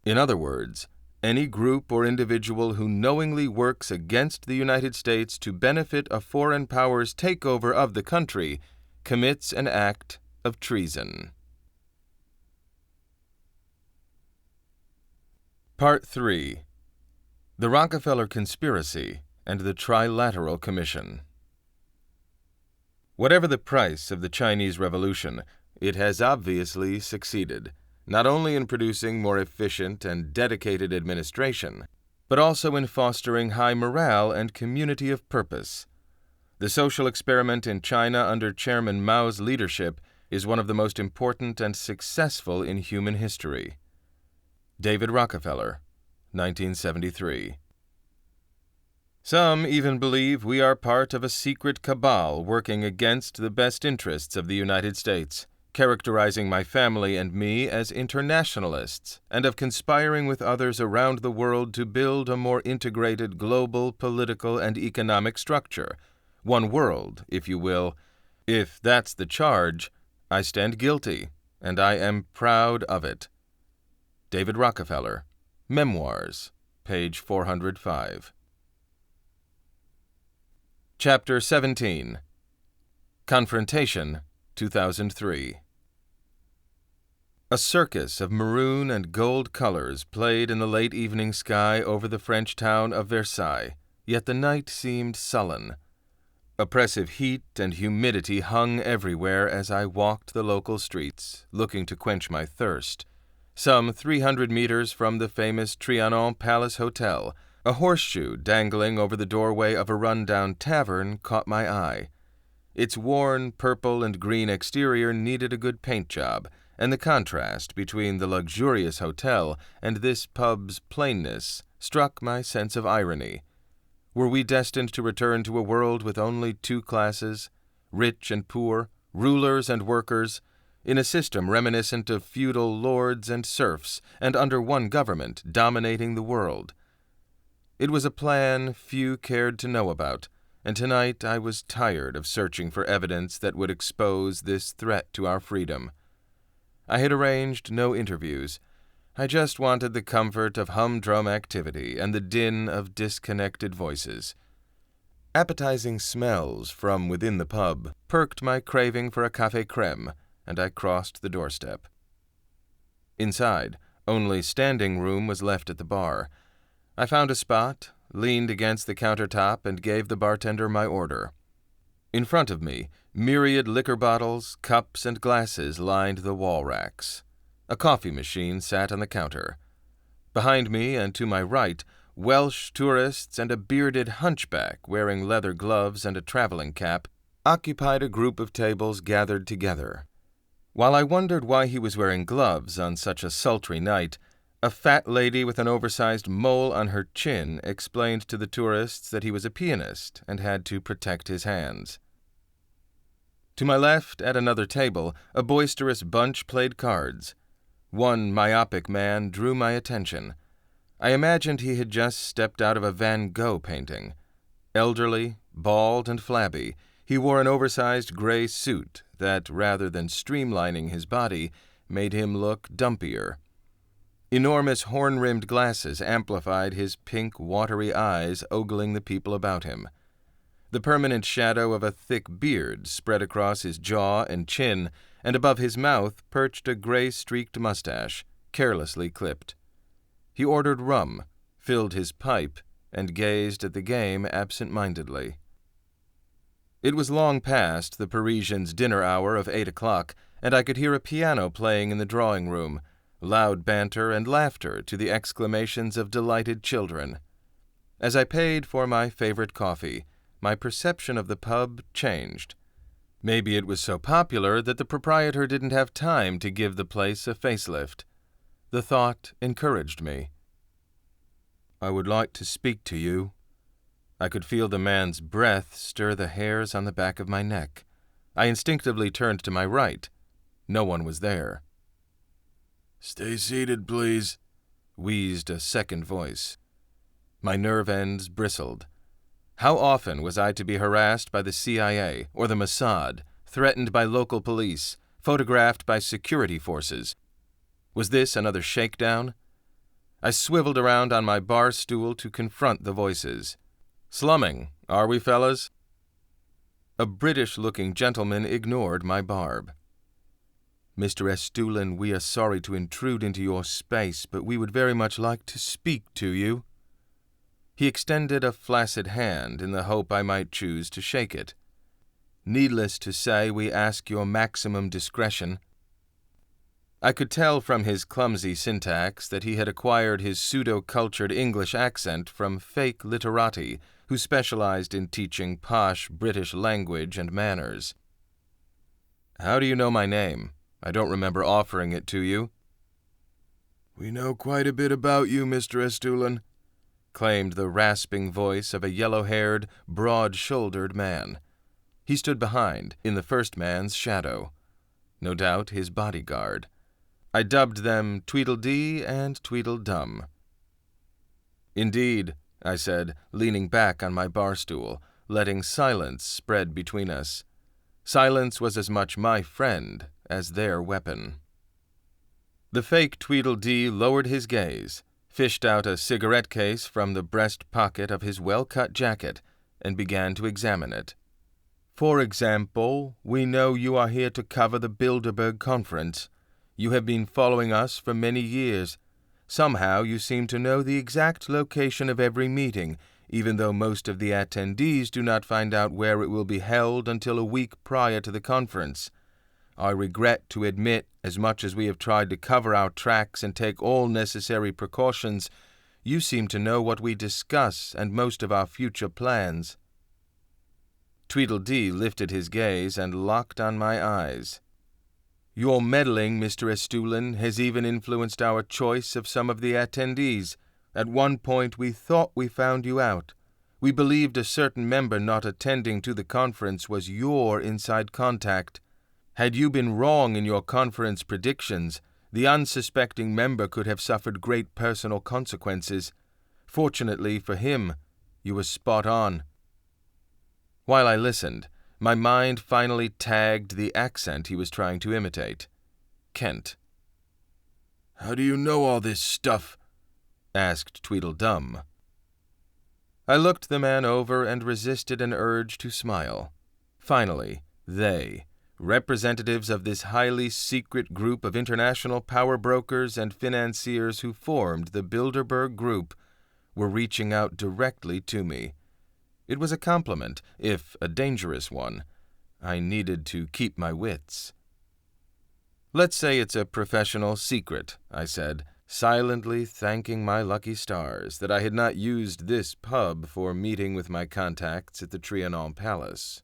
Speaker 1: In other words, any group or individual who knowingly works against the United States to benefit a foreign power's takeover of the country commits an act of treason. Part 3. The Rockefeller Conspiracy and the Trilateral Commission. Whatever the price of the Chinese Revolution, it has obviously succeeded, not only in producing more efficient and dedicated administration, but also in fostering high morale and community of purpose. The social experiment in China under Chairman Mao's leadership is one of the most important and successful in human history. David Rockefeller, 1973. Some even believe we are part of a secret cabal working against the best interests of the United States, characterizing my family and me as internationalists, and of conspiring with others around the world to build a more integrated global political and economic structure. One world, if you will. If that's the charge, I stand guilty, and I am proud of it. David Rockefeller, Memoirs, page 405. Chapter 17. Confrontation, 2003. A circus of maroon and gold colors played in the late evening sky over the French town of Versailles, yet the night seemed sullen. Oppressive heat and humidity hung everywhere as I walked the local streets, looking to quench my thirst. Some 300 meters from the famous Trianon Palace Hotel, a horseshoe dangling over the doorway of a run-down tavern caught my eye. Its worn purple and green exterior needed a good paint job, and the contrast between the luxurious hotel and this pub's plainness struck my sense of irony. Were we destined to return to a world with only two classes, rich and poor, rulers and workers, in a system reminiscent of feudal lords and serfs, and under one government dominating the world? It was a plan few cared to know about, and tonight I was tired of searching for evidence that would expose this threat to our freedom. I had arranged no interviews. I just wanted the comfort of humdrum activity and the din of disconnected voices. Appetizing smells from within the pub perked my craving for a café crème, and I crossed the doorstep. Inside, only standing room was left at the bar. I found a spot, leaned against the countertop, and gave the bartender my order. In front of me, myriad liquor bottles, cups, and glasses lined the wall racks. A coffee machine sat on the counter. Behind me and to my right, Welsh tourists and a bearded hunchback wearing leather gloves and a traveling cap occupied a group of tables gathered together. While I wondered why he was wearing gloves on such a sultry night, a fat lady with an oversized mole on her chin explained to the tourists that he was a pianist and had to protect his hands. To my left, at another table, a boisterous bunch played cards. One myopic man drew my attention. I imagined he had just stepped out of a Van Gogh painting. Elderly, bald, and flabby, he wore an oversized gray suit that, rather than streamlining his body, made him look dumpier. Enormous horn-rimmed glasses amplified his pink, watery eyes ogling the people about him. The permanent shadow of a thick beard spread across his jaw and chin, and above his mouth perched a gray-streaked mustache, carelessly clipped. He ordered rum, filled his pipe, and gazed at the game absent-mindedly. It was long past the Parisians' dinner hour of 8 o'clock, and I could hear a piano playing in the drawing room, loud banter and laughter to the exclamations of delighted children. As I paid for my favorite coffee, my perception of the pub changed. Maybe it was so popular that the proprietor didn't have time to give the place a facelift. The thought encouraged me. "I would like to speak to you." I could feel the man's breath stir the hairs on the back of my neck. I instinctively turned to my right. No one was there. "Stay seated, please," wheezed a second voice. My nerve ends bristled. How often was I to be harassed by the CIA or the Mossad, threatened by local police, photographed by security forces? Was this another shakedown? I swiveled around on my bar stool to confront the voices. "Slumming, are we, fellas?" A British-looking gentleman ignored my barb. Mr. Estulin, we are sorry to intrude into your space, but we would very much like to speak to you." He extended a flaccid hand in the hope I might choose to shake it. "Needless to say, we ask your maximum discretion." I could tell from his clumsy syntax that he had acquired his pseudo-cultured English accent from fake literati who specialized in teaching posh British language and manners. "How do you know my name? I don't remember offering it to you." "We know quite a bit about you, Mr. Estulin," claimed the rasping voice of a yellow-haired, broad-shouldered man. He stood behind, in the first man's shadow. No doubt his bodyguard. I dubbed them Tweedledee and Tweedledum. "Indeed," I said, leaning back on my bar stool, letting silence spread between us. Silence was as much my friend as their weapon. The fake Tweedledee lowered his gaze, fished out a cigarette case from the breast pocket of his well-cut jacket, and began to examine it. "For example, we know you are here to cover the Bilderberg conference. You have been following us for many years. Somehow you seem to know the exact location of every meeting, even though most of the attendees do not find out where it will be held until a week prior to the conference. I regret to admit, as much as we have tried to cover our tracks and take all necessary precautions, you seem to know what we discuss and most of our future plans." Tweedledee lifted his gaze and locked on my eyes. "Your meddling, Mr. Estulin, has even influenced our choice of some of the attendees. At one point we thought we found you out. We believed a certain member not attending to the conference was your inside contact. Had you been wrong in your conference predictions, the unsuspecting member could have suffered great personal consequences. Fortunately for him, you were spot on." While I listened, my mind finally tagged the accent he was trying to imitate. Kent. "How do you know all this stuff?" asked Tweedledum. I looked the man over and resisted an urge to smile. Finally, they, representatives of this highly secret group of international power brokers and financiers who formed the Bilderberg Group, were reaching out directly to me. It was a compliment, if a dangerous one. I needed to keep my wits. "Let's say it's a professional secret," I said, silently thanking my lucky stars that I had not used this pub for meeting with my contacts at the Trianon Palace.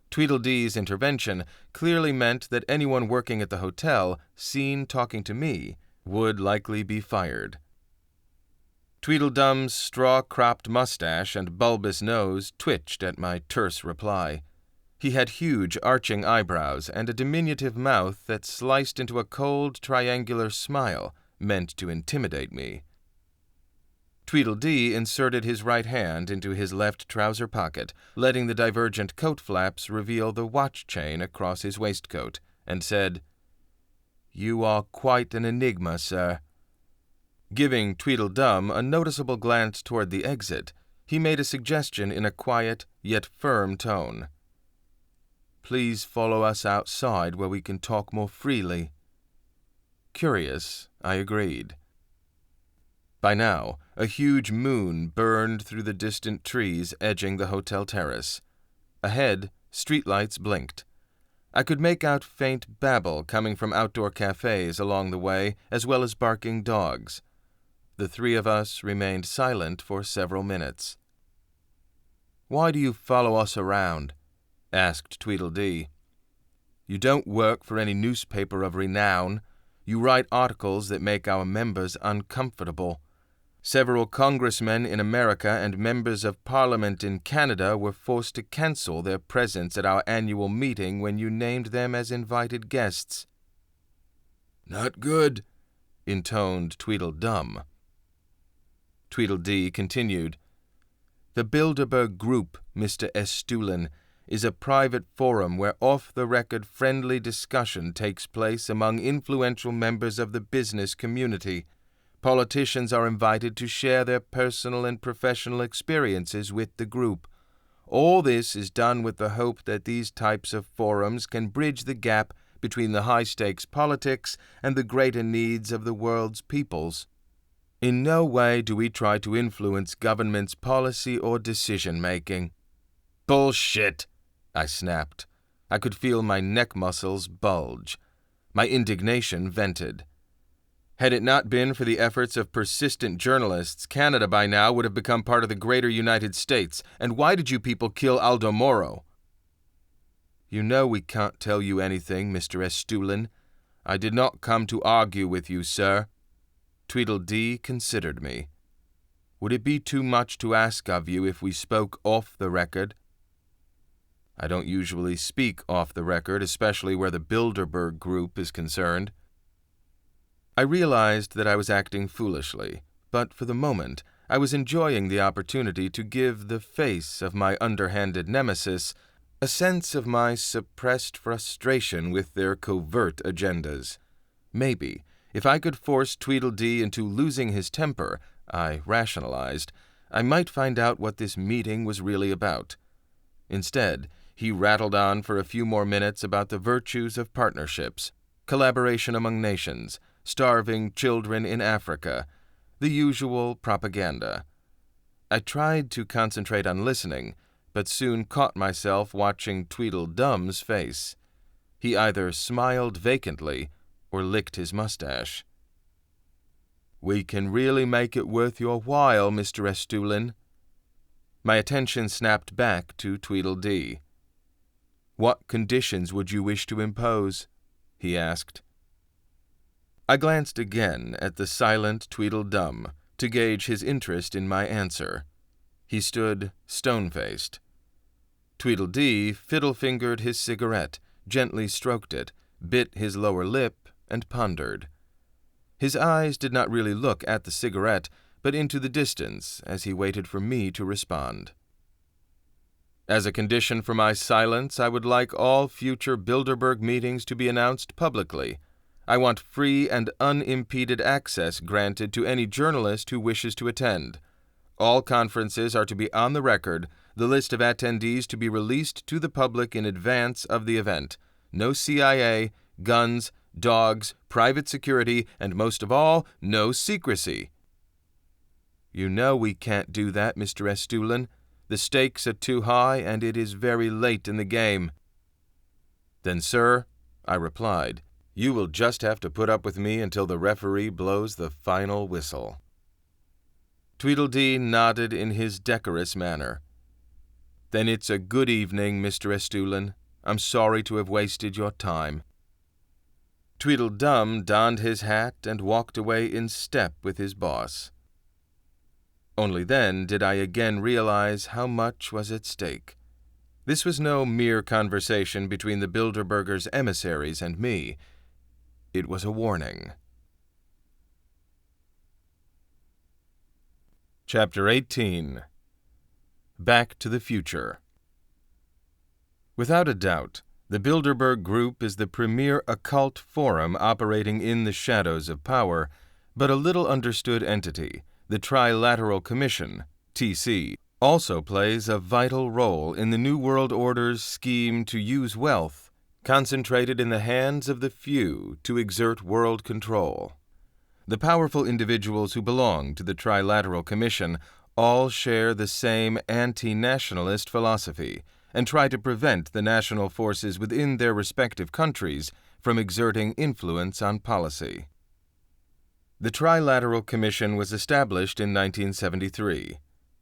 Speaker 1: Tweedledee's intervention clearly meant that anyone working at the hotel, seen talking to me, would likely be fired. Tweedledum's straw-cropped mustache and bulbous nose twitched at my terse reply. He had huge arching eyebrows and a diminutive mouth that sliced into a cold triangular smile meant to intimidate me. Tweedledee inserted his right hand into his left trouser pocket, letting the divergent coat flaps reveal the watch chain across his waistcoat, and said, "You are quite an enigma, sir." Giving Tweedledum a noticeable glance toward the exit, he made a suggestion in a quiet yet firm tone. "Please follow us outside where we can talk more freely." Curious, I agreed. By now, a huge moon burned through the distant trees edging the hotel terrace. Ahead, streetlights blinked. I could make out faint babble coming from outdoor cafes along the way, as well as barking dogs. The three of us remained silent for several minutes. "Why do you follow us around?" asked Tweedledee. "You don't work for any newspaper of renown. You write articles that make our members uncomfortable. Several congressmen in America and members of Parliament in Canada were forced to cancel their presence at our annual meeting when you named them as invited guests." "Not good," intoned Tweedledum. Tweedledee continued, "The Bilderberg Group, Mr. Estulin, is a private forum where off-the-record friendly discussion takes place among influential members of the business community. Politicians are invited to share their personal and professional experiences with the group. All this is done with the hope that these types of forums can bridge the gap between the high-stakes politics and the greater needs of the world's peoples. In no way do we try to influence government's policy or decision-making." "Bullshit!" I snapped. I could feel my neck muscles bulge. My indignation vented. Had it not been for the efforts of persistent journalists, Canada by now would have become part of the greater United States. And why did you people kill Aldo Moro?" "You know we can't tell you anything, Mr. Estulin. I did not come to argue with you, sir." Tweedledee considered me. "Would it be too much to ask of you if we spoke off the record?" "I don't usually speak off the record, especially where the Bilderberg Group is concerned." I realized that I was acting foolishly, but for the moment I was enjoying the opportunity to give the face of my underhanded nemesis a sense of my suppressed frustration with their covert agendas. Maybe, if I could force Tweedledee into losing his temper, I rationalized, I might find out what this meeting was really about. Instead, he rattled on for a few more minutes about the virtues of partnerships, collaboration among nations, starving children in Africa, the usual propaganda. I tried to concentrate on listening, but soon caught myself watching Tweedledum's face. He either smiled vacantly or licked his mustache. "We can really make it worth your while, Mr. Estulin." My attention snapped back to Tweedledee. "What conditions would you wish to impose?" he asked. I glanced again at the silent Tweedledum to gauge his interest in my answer. He stood stone-faced. Tweedledee fiddle-fingered his cigarette, gently stroked it, bit his lower lip, and pondered. His eyes did not really look at the cigarette, but into the distance as he waited for me to respond. "As a condition for my silence, I would like all future Bilderberg meetings to be announced publicly. I want free and unimpeded access granted to any journalist who wishes to attend. All conferences are to be on the record, the list of attendees to be released to the public in advance of the event. No CIA, guns, dogs, private security, and most of all, no secrecy." "You know we can't do that, Mr. Estulin. The stakes are too high, and it is very late in the game." "Then, sir," I replied, "you will just have to put up with me until the referee blows the final whistle." Tweedledee nodded in his decorous manner. "Then it's a good evening, Mr. Estulin. I'm sorry to have wasted your time." Tweedledum donned his hat and walked away in step with his boss. Only then did I again realize how much was at stake. This was no mere conversation between the Bilderbergers' emissaries and me. It was a warning. Chapter 18. Back to the Future. Without a doubt, the Bilderberg Group is the premier occult forum operating in the shadows of power, but a little understood entity, the Trilateral Commission, TC, also plays a vital role in the New World Order's scheme to use wealth concentrated in the hands of the few to exert world control. The powerful individuals who belong to the Trilateral Commission all share the same anti-nationalist philosophy and try to prevent the national forces within their respective countries from exerting influence on policy. The Trilateral Commission was established in 1973.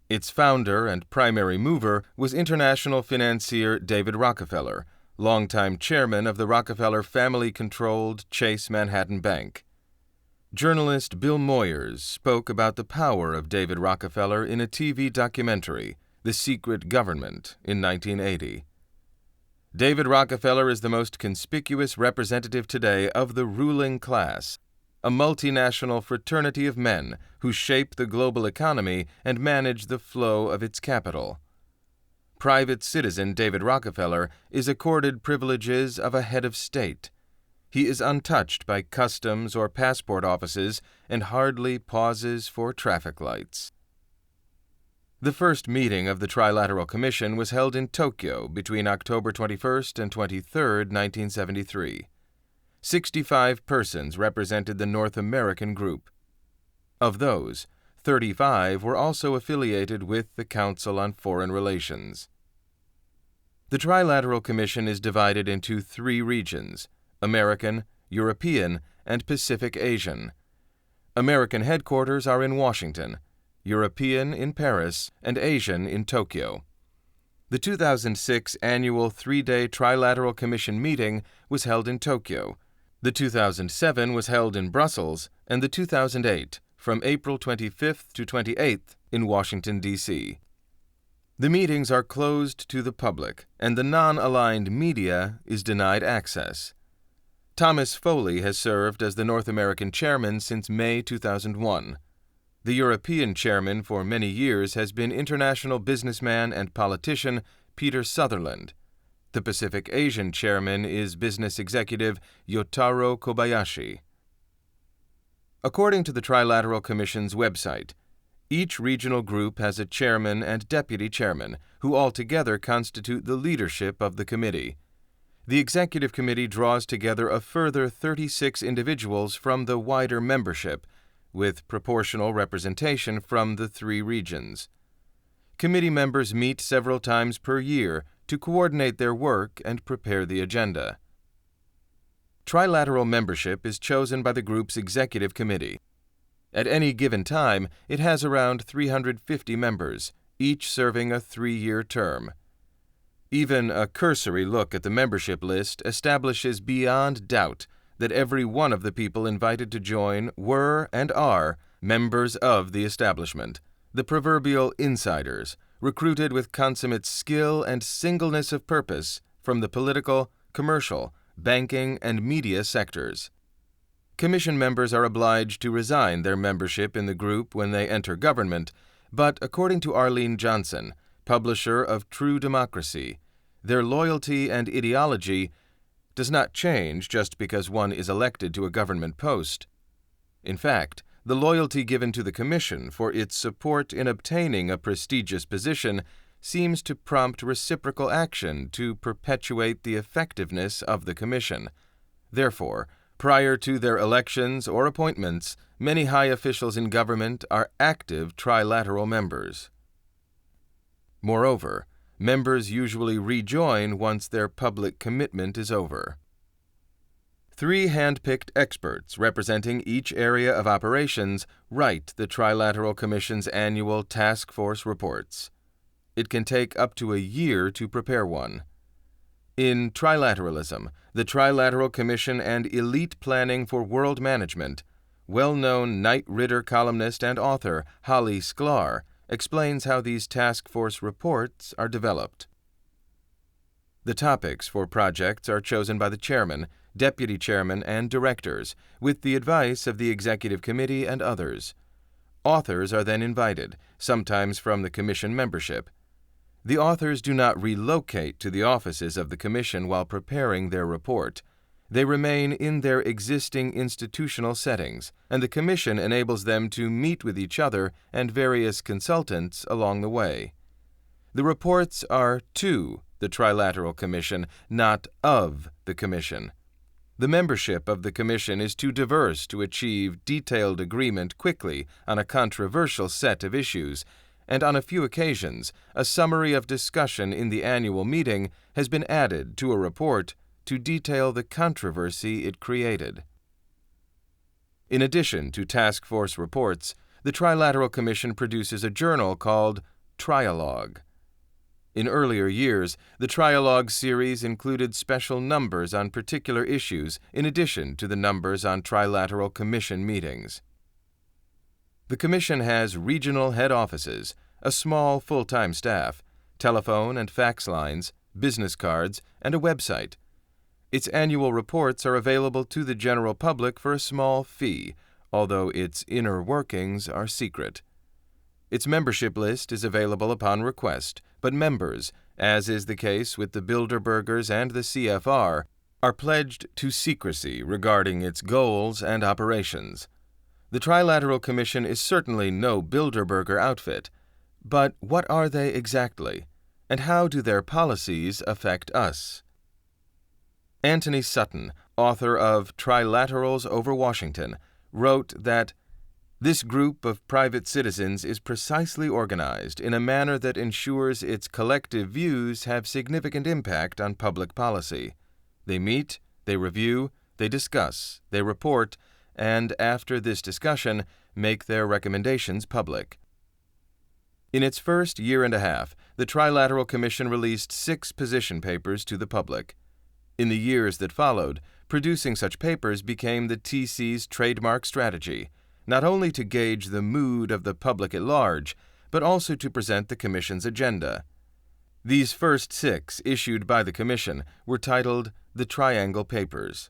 Speaker 1: Its founder and primary mover was international financier David Rockefeller, longtime chairman of the Rockefeller family-controlled Chase Manhattan Bank. Journalist Bill Moyers spoke about the power of David Rockefeller in a TV documentary, The Secret Government, in 1980. David Rockefeller is the most conspicuous representative today of the ruling class, a multinational fraternity of men who shape the global economy and manage the flow of its capital. Private citizen David Rockefeller is accorded privileges of a head of state. He is untouched by customs or passport offices and hardly pauses for traffic lights. The first meeting of the Trilateral Commission was held in Tokyo between October 21st and 23rd, 1973. 65 persons represented the North American group. Of those, 35 were also affiliated with the Council on Foreign Relations. The Trilateral Commission is divided into 3 regions: American, European, and Pacific Asian. American headquarters are in Washington, European in Paris, and Asian in Tokyo. The 2006 annual 3-day Trilateral Commission meeting was held in Tokyo. The 2007 was held in Brussels, and the 2008 from April 25th to 28th in Washington, D.C. The meetings are closed to the public, and the non-aligned media is denied access. Thomas Foley has served as the North American chairman since May 2001. The European chairman for many years has been international businessman and politician Peter Sutherland. The Pacific Asian chairman is business executive Yotaro Kobayashi. According to the Trilateral Commission's website, each regional group has a chairman and deputy chairman, who altogether constitute the leadership of the committee. The executive committee draws together a further 36 individuals from the wider membership, with proportional representation from the 3 regions. Committee members meet several times per year to coordinate their work and prepare the agenda. Trilateral membership is chosen by the group's executive committee. At any given time, it has around 350 members, each serving a 3-year term. Even a cursory look at the membership list establishes beyond doubt that every one of the people invited to join were and are members of the establishment, the proverbial insiders, recruited with consummate skill and singleness of purpose from the political, commercial, banking, and media sectors. Commission members are obliged to resign their membership in the group when they enter government, but according to Arlene Johnson, publisher of True Democracy, their loyalty and ideology does not change just because one is elected to a government post. In fact, the loyalty given to the Commission for its support in obtaining a prestigious position seems to prompt reciprocal action to perpetuate the effectiveness of the Commission. Therefore, prior to their elections or appointments, many high officials in government are active trilateral members. Moreover, members usually rejoin once their public commitment is over. 3 hand-picked experts representing each area of operations write the Trilateral Commission's annual task force reports. It can take up to a year to prepare one. In Trilateralism, the Trilateral Commission and Elite Planning for World Management, well-known Knight Ridder columnist and author Holly Sklar explains how these task force reports are developed. The topics for projects are chosen by the chairman, deputy chairman, and directors, with the advice of the executive committee and others. Authors are then invited, sometimes from the commission membership. The authors do not relocate to the offices of the commission while preparing their report. They remain in their existing institutional settings, and the commission enables them to meet with each other and various consultants along the way. The reports are to the Trilateral Commission, not of the Commission. The membership of the Commission is too diverse to achieve detailed agreement quickly on a controversial set of issues, and on a few occasions, a summary of discussion in the annual meeting has been added to a report to detail the controversy it created. In addition to task force reports, the Trilateral Commission produces a journal called Trialogue. In earlier years, the Trialogue series included special numbers on particular issues in addition to the numbers on Trilateral Commission meetings. The Commission has regional head offices, a small full-time staff, telephone and fax lines, business cards, and a website. Its annual reports are available to the general public for a small fee, although its inner workings are secret. Its membership list is available upon request, but members, as is the case with the Bilderbergers and the CFR, are pledged to secrecy regarding its goals and operations. The Trilateral Commission is certainly no Bilderberger outfit, but what are they exactly, and how do their policies affect us? Anthony Sutton, author of Trilaterals over Washington, wrote that this group of private citizens is precisely organized in a manner that ensures its collective views have significant impact on public policy. They meet, they review, they discuss, they report, and after this discussion, make their recommendations public. In its first year and a half, the Trilateral Commission released 6 position papers to the public. In the years that followed, producing such papers became the TC's trademark strategy, not only to gauge the mood of the public at large, but also to present the Commission's agenda. These first 6 issued by the Commission were titled the Triangle Papers.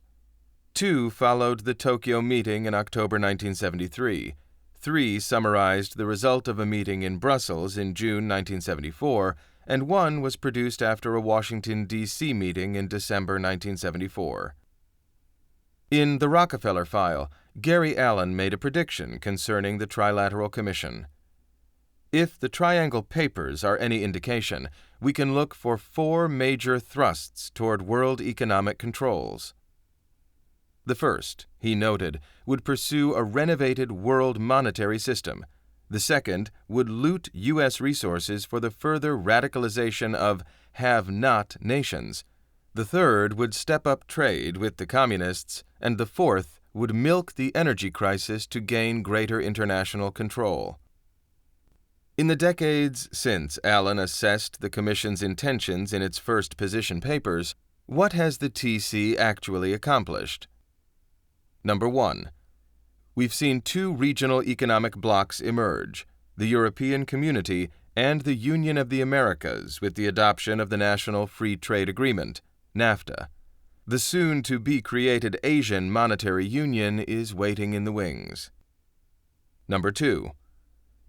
Speaker 1: 2 followed the Tokyo meeting in October 1973. 3 summarized the result of a meeting in Brussels in June 1974, and 1 was produced after a Washington, D.C. meeting in December 1974. In the Rockefeller File, Gary Allen made a prediction concerning the Trilateral Commission. If the Triangle Papers are any indication, we can look for 4 major thrusts toward world economic controls. The first, he noted, would pursue a renovated world monetary system. The second would loot U.S. resources for the further radicalization of have-not nations. The third would step up trade with the communists, and the fourth would milk the energy crisis to gain greater international control. In the decades since Allen assessed the Commission's intentions in its first position papers, what has the TC actually accomplished? Number 1. We've seen 2 regional economic blocs emerge, the European Community and the Union of the Americas, with the adoption of the National Free Trade Agreement, NAFTA. The soon-to-be-created Asian Monetary Union is waiting in the wings. Number 2.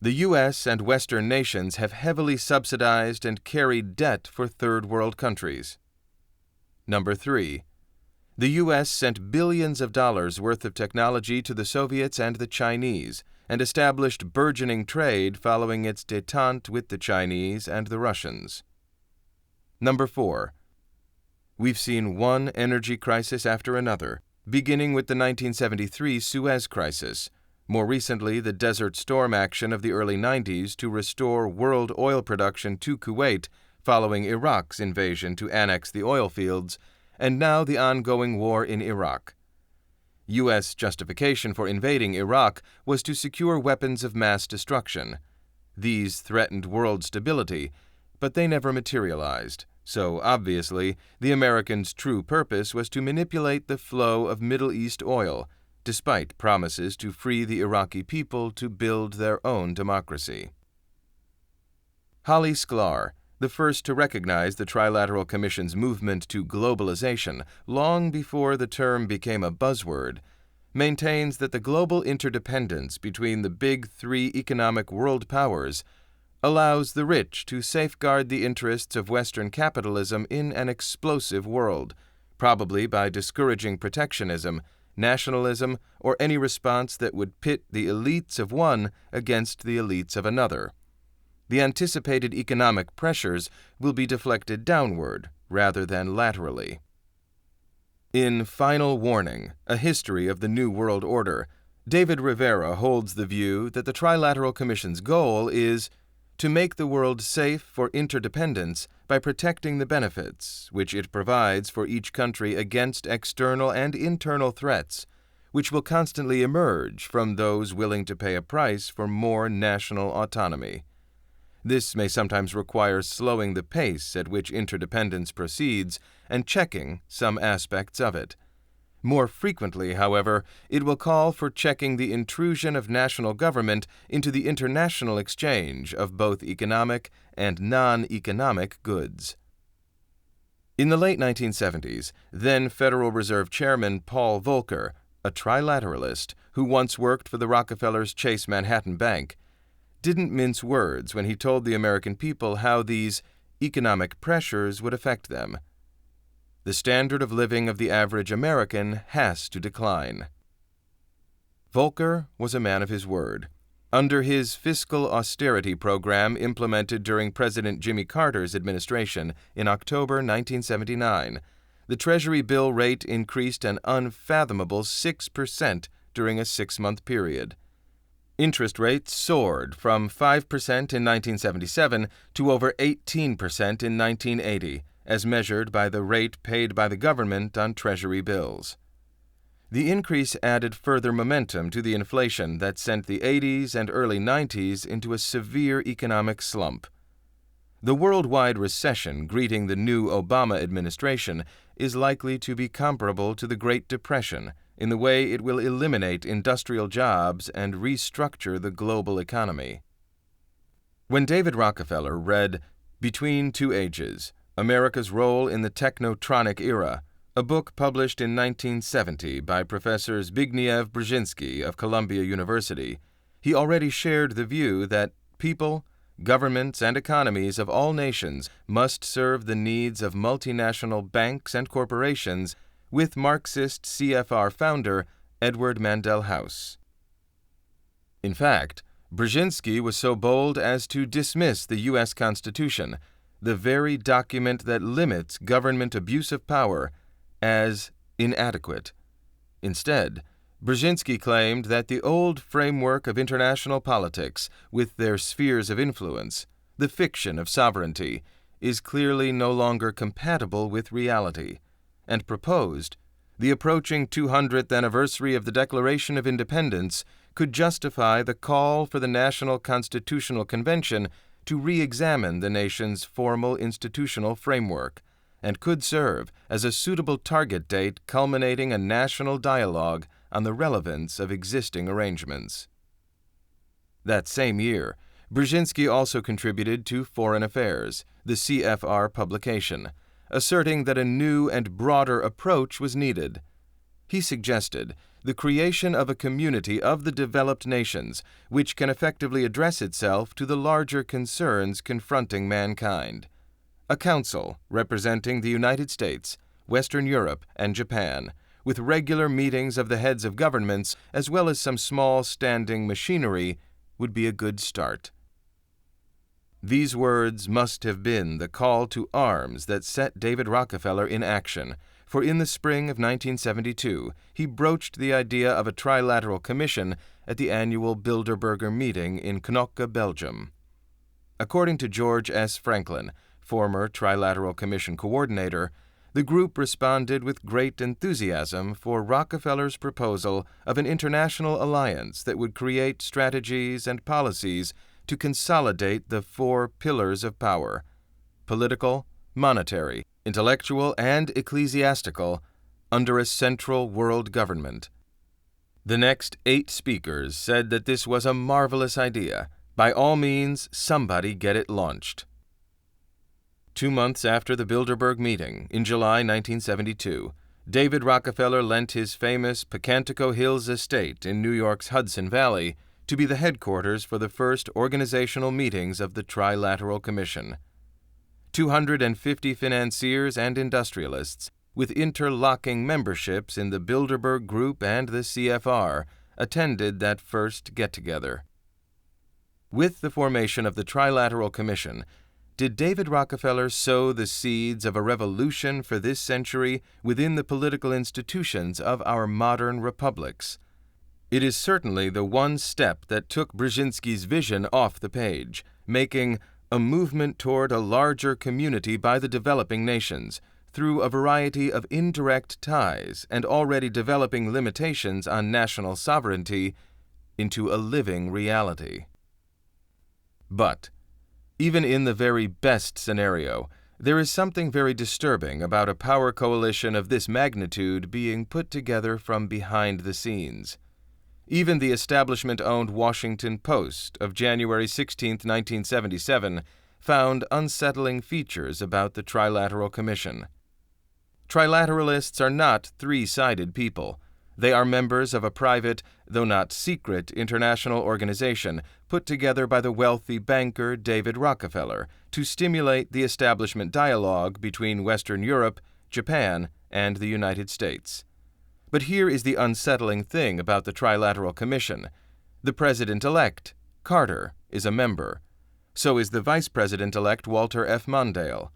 Speaker 1: The U.S. and Western nations have heavily subsidized and carried debt for Third World countries. Number 3. The U.S. sent billions of dollars worth of technology to the Soviets and the Chinese, and established burgeoning trade following its détente with the Chinese and the Russians. Number 4. We've seen one energy crisis after another, beginning with the 1973 Suez Crisis, more recently the Desert Storm action of the early 90s to restore world oil production to Kuwait following Iraq's invasion to annex the oil fields, and now the ongoing war in Iraq. U.S. justification for invading Iraq was to secure weapons of mass destruction. These threatened world stability, but they never materialized. So, obviously, the Americans' true purpose was to manipulate the flow of Middle East oil, despite promises to free the Iraqi people to build their own democracy. Holly Sklar, the first to recognize the Trilateral Commission's movement to globalization long before the term became a buzzword, maintains that the global interdependence between the big 3 economic world powers allows the rich to safeguard the interests of Western capitalism in an explosive world, probably by discouraging protectionism, nationalism, or any response that would pit the elites of one against the elites of another. The anticipated economic pressures will be deflected downward rather than laterally. In Final Warning, A History of the New World Order, David Rivera holds the view that the Trilateral Commission's goal is to make the world safe for interdependence by protecting the benefits which it provides for each country against external and internal threats, which will constantly emerge from those willing to pay a price for more national autonomy. This may sometimes require slowing the pace at which interdependence proceeds and checking some aspects of it. More frequently, however, it will call for checking the intrusion of national government into the international exchange of both economic and non-economic goods. In the late 1970s, then Federal Reserve Chairman Paul Volcker, a trilateralist who once worked for the Rockefellers' Chase Manhattan Bank, didn't mince words when he told the American people how these economic pressures would affect them. The standard of living of the average American has to decline. Volcker was a man of his word. Under his fiscal austerity program implemented during President Jimmy Carter's administration in October 1979, the Treasury bill rate increased an unfathomable 6% during a 6-month period. Interest rates soared from 5% in 1977 to over 18% in 1980, as measured by the rate paid by the government on Treasury bills. The increase added further momentum to the inflation that sent the 80s and early 90s into a severe economic slump. The worldwide recession greeting the new Obama administration is likely to be comparable to the Great Depression in the way it will eliminate industrial jobs and restructure the global economy. When David Rockefeller read Between Two Ages, America's Role in the Technotronic Era, a book published in 1970 by Professor Zbigniew Brzezinski of Columbia University, he already shared the view that people, governments, and economies of all nations must serve the needs of multinational banks and corporations with Marxist CFR founder Edward Mandell House. In fact, Brzezinski was so bold as to dismiss the U.S. Constitution, the very document that limits government abuse of power, as inadequate. Instead, Brzezinski claimed that the old framework of international politics, with their spheres of influence, the fiction of sovereignty, is clearly no longer compatible with reality, and proposed the approaching 200th anniversary of the Declaration of Independence could justify the call for the National Constitutional Convention to re-examine the nation's formal institutional framework, and could serve as a suitable target date culminating a national dialogue on the relevance of existing arrangements. That same year, Brzezinski also contributed to Foreign Affairs, the CFR publication, asserting that a new and broader approach was needed. He suggested the creation of a community of the developed nations which can effectively address itself to the larger concerns confronting mankind. A council representing the United States, Western Europe, and Japan, with regular meetings of the heads of governments as well as some small standing machinery, would be a good start. These words must have been the call to arms that set David Rockefeller in action, for in the spring of 1972 he broached the idea of a trilateral commission at the annual Bilderberger meeting in Knokke, Belgium. According to George S. Franklin, former Trilateral Commission coordinator, the group responded with great enthusiasm for Rockefeller's proposal of an international alliance that would create strategies and policies to consolidate the 4 pillars of power: political, monetary, intellectual, and ecclesiastical, under a central world government. The next 8 speakers said that this was a marvelous idea. By all means, somebody get it launched. 2 months after the Bilderberg meeting, in July 1972, David Rockefeller lent his famous Pocantico Hills estate in New York's Hudson Valley to be the headquarters for the first organizational meetings of the Trilateral Commission. 250 financiers and industrialists, with interlocking memberships in the Bilderberg Group and the CFR, attended that first get-together. With the formation of the Trilateral Commission, did David Rockefeller sow the seeds of a revolution for this century within the political institutions of our modern republics? It is certainly the one step that took Brzezinski's vision off the page, making a movement toward a larger community by the developing nations, through a variety of indirect ties and already developing limitations on national sovereignty, into a living reality. But even in the very best scenario, there is something very disturbing about a power coalition of this magnitude being put together from behind the scenes. Even the establishment-owned Washington Post of January 16, 1977, found unsettling features about the Trilateral Commission. Trilateralists are not 3-sided people. They are members of a private, though not secret, international organization put together by the wealthy banker David Rockefeller to stimulate the establishment dialogue between Western Europe, Japan, and the United States. But here is the unsettling thing about the Trilateral Commission. The President-elect, Carter, is a member. So is the Vice President-elect, Walter F. Mondale.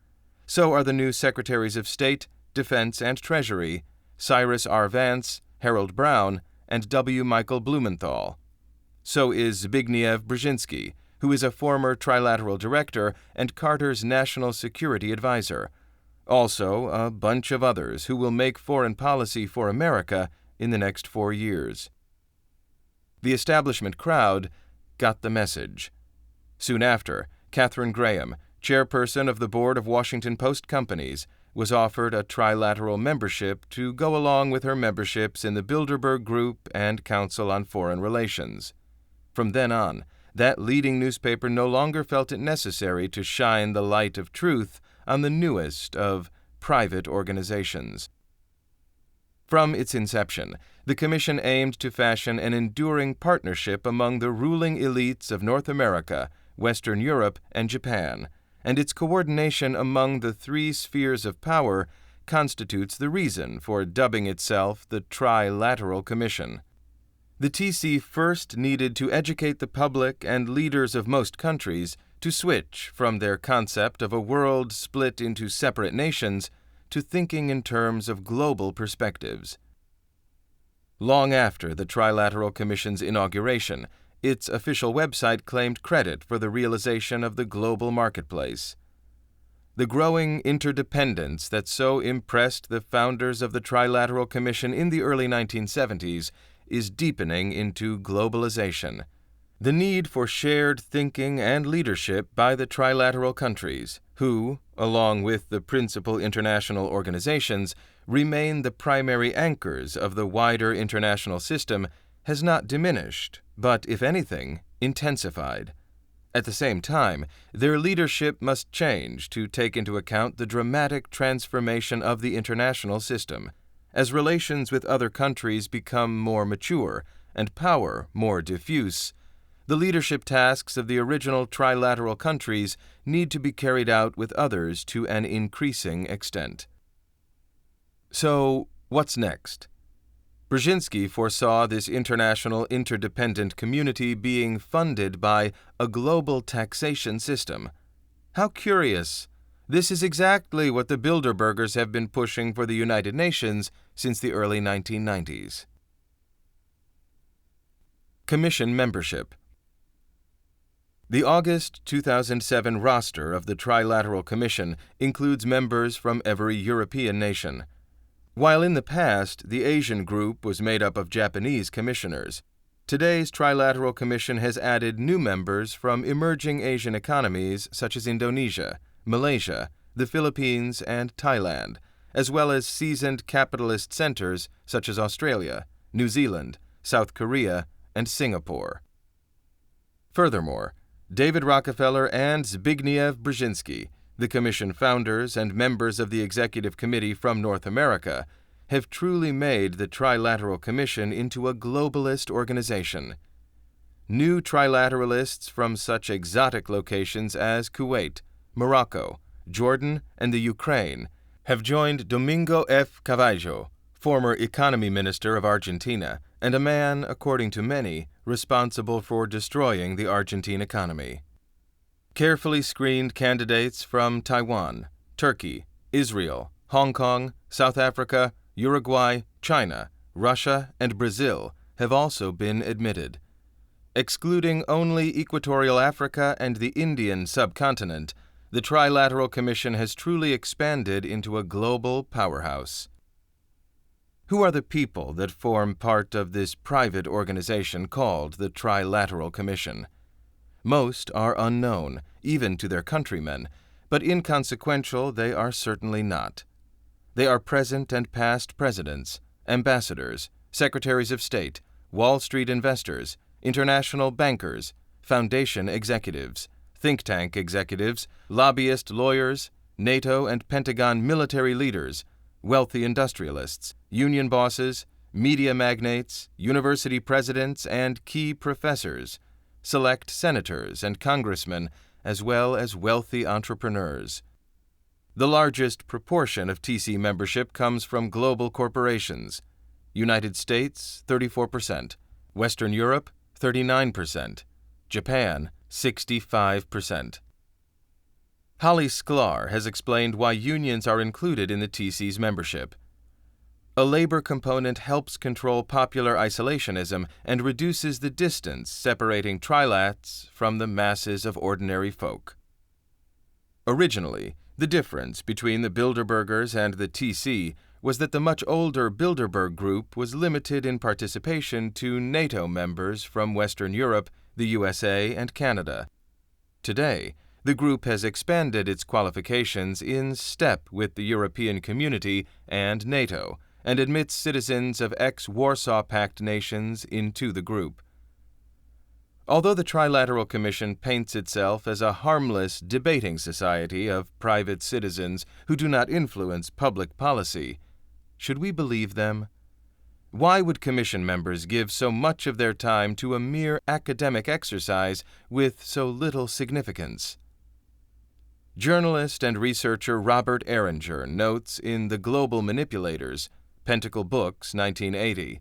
Speaker 1: So are the new Secretaries of State, Defense and Treasury, Cyrus R. Vance, Harold Brown, and W. Michael Blumenthal. So is Zbigniew Brzezinski, who is a former Trilateral Director and Carter's National Security Advisor. Also, a bunch of others who will make foreign policy for America in the next 4 years. The establishment crowd got the message. Soon after, Katharine Graham, chairperson of the board of Washington Post Companies, was offered a trilateral membership to go along with her memberships in the Bilderberg Group and Council on Foreign Relations. From then on, that leading newspaper no longer felt it necessary to shine the light of truth on the newest of private organizations. From its inception, the Commission aimed to fashion an enduring partnership among the ruling elites of North America, Western Europe, and Japan, and its coordination among the 3 spheres of power constitutes the reason for dubbing itself the Trilateral Commission. The TC first needed to educate the public and leaders of most countries to switch from their concept of a world split into separate nations to thinking in terms of global perspectives. Long after the Trilateral Commission's inauguration, its official website claimed credit for the realization of the global marketplace. The growing interdependence that so impressed the founders of the Trilateral Commission in the early 1970s is deepening into globalization. The need for shared thinking and leadership by the trilateral countries, who, along with the principal international organizations, remain the primary anchors of the wider international system, has not diminished, but, if anything, intensified. At the same time, their leadership must change to take into account the dramatic transformation of the international system. As relations with other countries become more mature and power more diffuse, the leadership tasks of the original trilateral countries need to be carried out with others to an increasing extent. So, what's next? Brzezinski foresaw this international interdependent community being funded by a global taxation system. How curious! This is exactly what the Bilderbergers have been pushing for the United Nations since the early 1990s. Commission membership. The August 2007 roster of the Trilateral Commission includes members from every European nation. While in the past the Asian group was made up of Japanese commissioners, today's Trilateral Commission has added new members from emerging Asian economies such as Indonesia, Malaysia, the Philippines, and Thailand, as well as seasoned capitalist centers such as Australia, New Zealand, South Korea, and Singapore. Furthermore, David Rockefeller and Zbigniew Brzezinski, the Commission founders and members of the Executive Committee from North America, have truly made the Trilateral Commission into a globalist organization. New trilateralists from such exotic locations as Kuwait, Morocco, Jordan, and the Ukraine have joined Domingo F. Cavallo, former economy minister of Argentina, and a man, according to many, responsible for destroying the Argentine economy. Carefully screened candidates from Taiwan, Turkey, Israel, Hong Kong, South Africa, Uruguay, China, Russia, and Brazil have also been admitted. Excluding only Equatorial Africa and the Indian subcontinent, the Trilateral Commission has truly expanded into a global powerhouse. Who are the people that form part of this private organization called the Trilateral Commission? Most are unknown, even to their countrymen, but inconsequential they are certainly not. They are present and past presidents, ambassadors, secretaries of state, Wall Street investors, international bankers, foundation executives, think tank executives, lobbyist lawyers, NATO and Pentagon military leaders, wealthy industrialists, union bosses, media magnates, university presidents, and key professors, select senators and congressmen, as well as wealthy entrepreneurs. The largest proportion of TC membership comes from global corporations. United States, 34%, Western Europe, 39%, Japan, 65%. Holly Sklar has explained why unions are included in the TC's membership. A labor component helps control popular isolationism and reduces the distance separating trilats from the masses of ordinary folk. Originally, the difference between the Bilderbergers and the TC was that the much older Bilderberg Group was limited in participation to NATO members from Western Europe, the USA, and Canada. Today, the group has expanded its qualifications in step with the European Community and NATO, and admits citizens of ex-Warsaw Pact nations into the group. Although the Trilateral Commission paints itself as a harmless debating society of private citizens who do not influence public policy, should we believe them? Why would Commission members give so much of their time to a mere academic exercise with so little significance? Journalist and researcher Robert Erringer notes in The Global Manipulators, Pentacle Books, 1980,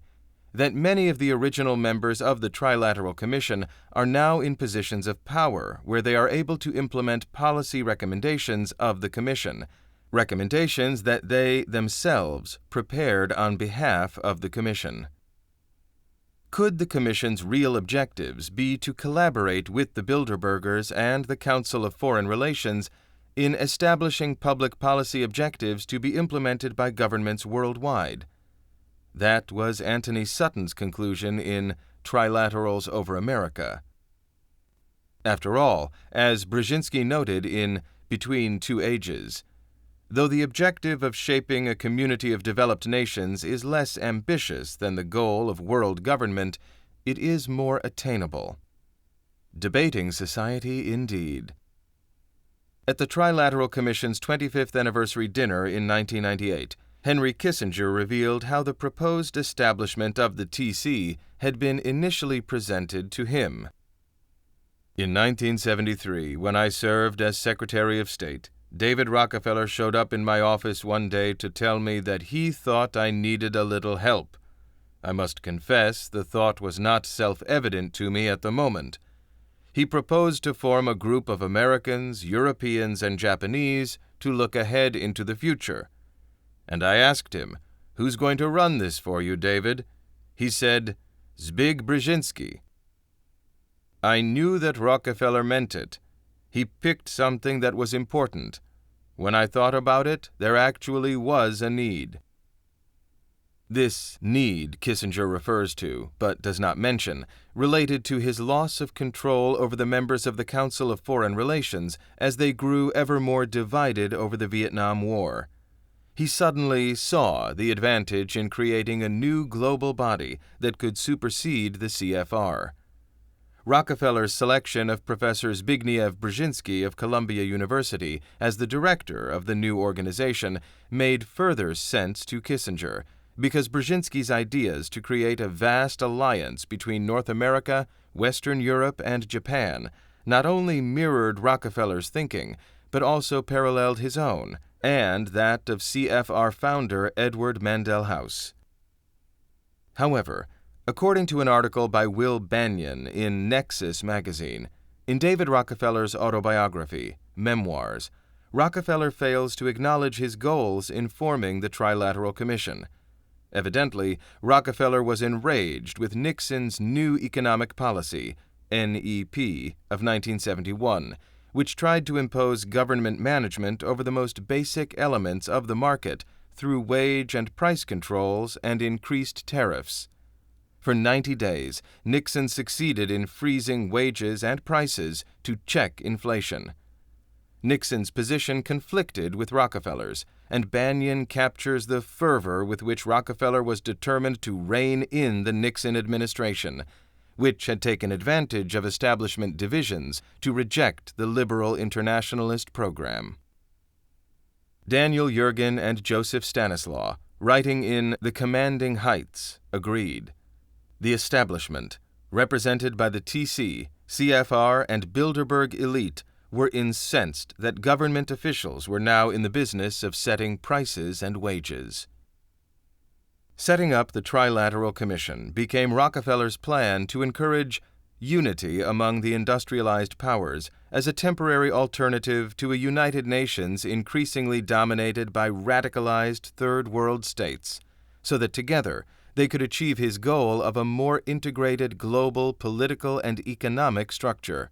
Speaker 1: that many of the original members of the Trilateral Commission are now in positions of power where they are able to implement policy recommendations of the Commission, recommendations that they themselves prepared on behalf of the Commission. Could the Commission's real objectives be to collaborate with the Bilderbergers and the Council of Foreign Relations in establishing public policy objectives to be implemented by governments worldwide? That was Anthony Sutton's conclusion in Trilaterals Over America. After all, as Brzezinski noted in Between Two Ages, though the objective of shaping a community of developed nations is less ambitious than the goal of world government, it is more attainable. Debating society indeed. At the Trilateral Commission's 25th anniversary dinner in 1998, Henry Kissinger revealed how the proposed establishment of the TC had been initially presented to him. In 1973, when I served as Secretary of State, David Rockefeller showed up in my office one day to tell me that he thought I needed a little help. I must confess the thought was not self-evident to me at the moment. He proposed to form a group of Americans, Europeans, and Japanese to look ahead into the future. And I asked him, "Who's going to run this for you, David?" He said, "Zbig Brzezinski." I knew that Rockefeller meant it. He picked something that was important. When I thought about it, there actually was a need. This need Kissinger refers to, but does not mention, related to his loss of control over the members of the Council of Foreign Relations as they grew ever more divided over the Vietnam War. He suddenly saw the advantage in creating a new global body that could supersede the CFR. Rockefeller's selection of Professor Zbigniew Brzezinski of Columbia University as the director of the new organization made further sense to Kissinger, because Brzezinski's ideas to create a vast alliance between North America, Western Europe, and Japan not only mirrored Rockefeller's thinking, but also paralleled his own, and that of CFR founder Edward Mandell House. However, according to an article by Will Banyan in Nexus magazine, in David Rockefeller's autobiography, Memoirs, Rockefeller fails to acknowledge his goals in forming the Trilateral Commission. Evidently, Rockefeller was enraged with Nixon's New Economic Policy, NEP, of 1971, which tried to impose government management over the most basic elements of the market through wage and price controls and increased tariffs. For 90 days, Nixon succeeded in freezing wages and prices to check inflation. Nixon's position conflicted with Rockefeller's, and Banyan captures the fervor with which Rockefeller was determined to rein in the Nixon administration, which had taken advantage of establishment divisions to reject the liberal internationalist program. Daniel Yergin and Joseph Stanislaw, writing in The Commanding Heights, agreed. The establishment, represented by the TC, CFR, and Bilderberg elite, were incensed that government officials were now in the business of setting prices and wages. Setting up the Trilateral Commission became Rockefeller's plan to encourage unity among the industrialized powers as a temporary alternative to a United Nations increasingly dominated by radicalized Third World states, so that together they could achieve his goal of a more integrated global political and economic structure.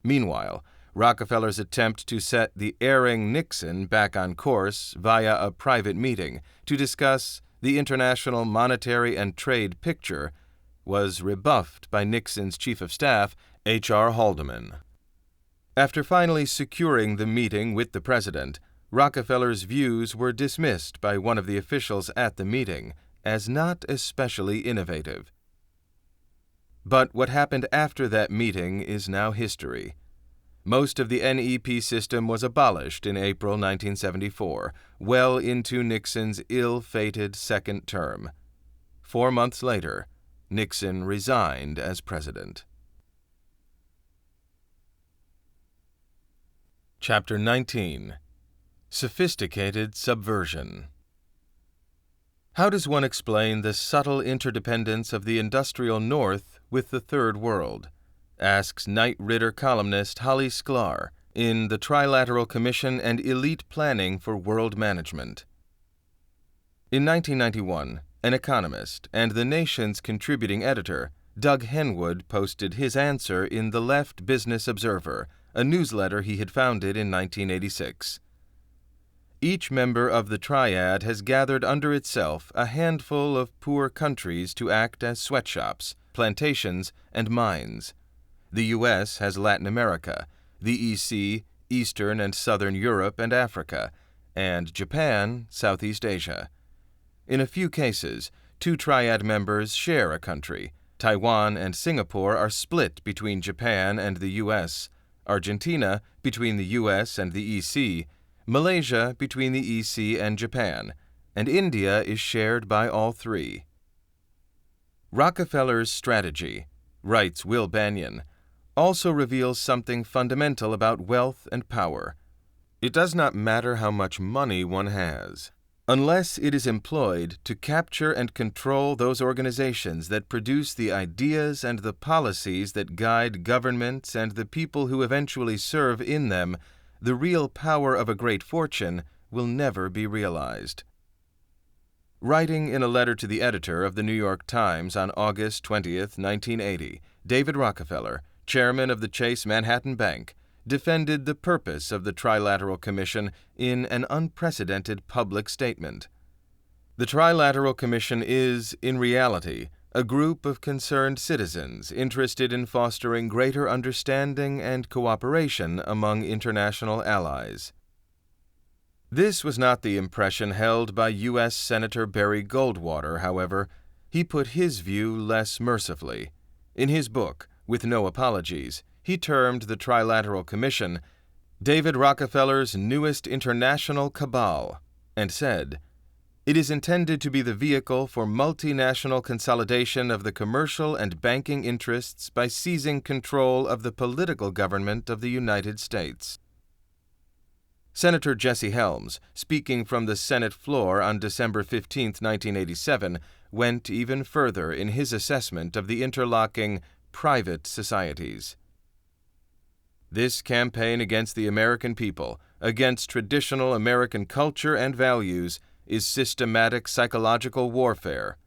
Speaker 1: Meanwhile, Rockefeller's attempt to set the erring Nixon back on course via a private meeting to discuss the international monetary and trade picture was rebuffed by Nixon's chief of staff, H.R. Haldeman. After finally securing the meeting with the president, Rockefeller's views were dismissed by one of the officials at the meeting as not especially innovative. But what happened after that meeting is now history. Most of the NEP system was abolished in April 1974, well into Nixon's ill-fated second term. 4 months later, Nixon resigned as president. Chapter 19. Sophisticated Subversion. How does one explain the subtle interdependence of the industrial North with the Third World? Asks Knight Ridder columnist Holly Sklar in The Trilateral Commission and Elite Planning for World Management. In 1991, an economist and The Nation's contributing editor, Doug Henwood, posted his answer in the Left Business Observer, a newsletter he had founded in 1986. Each member of the triad has gathered under itself a handful of poor countries to act as sweatshops, plantations, and mines. The U.S. has Latin America, the EC, Eastern and Southern Europe and Africa, and Japan, Southeast Asia. In a few cases, 2 triad members share a country. Taiwan and Singapore are split between Japan and the U.S., Argentina between the U.S. and the EC, Malaysia between the EC and Japan, and India is shared by all 3. Rockefeller's strategy, writes Will Banyan, also reveals something fundamental about wealth and power. It does not matter how much money one has, unless it is employed to capture and control those organizations that produce the ideas and the policies that guide governments and the people who eventually serve in them. The real power of a great fortune will never be realized. Writing in a letter to the editor of the New York Times on August 20, 1980, David Rockefeller, chairman of the Chase Manhattan Bank, defended the purpose of the Trilateral Commission in an unprecedented public statement. The Trilateral Commission is, in reality, a group of concerned citizens interested in fostering greater understanding and cooperation among international allies. This was not the impression held by U.S. Senator Barry Goldwater, however. He put his view less mercifully. In his book, With No Apologies, he termed the Trilateral Commission David Rockefeller's newest international cabal, and said, "It is intended to be the vehicle for multinational consolidation of the commercial and banking interests by seizing control of the political government of the United States." Senator Jesse Helms, speaking from the Senate floor on December 15, 1987, went even further in his assessment of the interlocking private societies. This campaign against the American people, against traditional American culture and values, is systematic psychological warfare.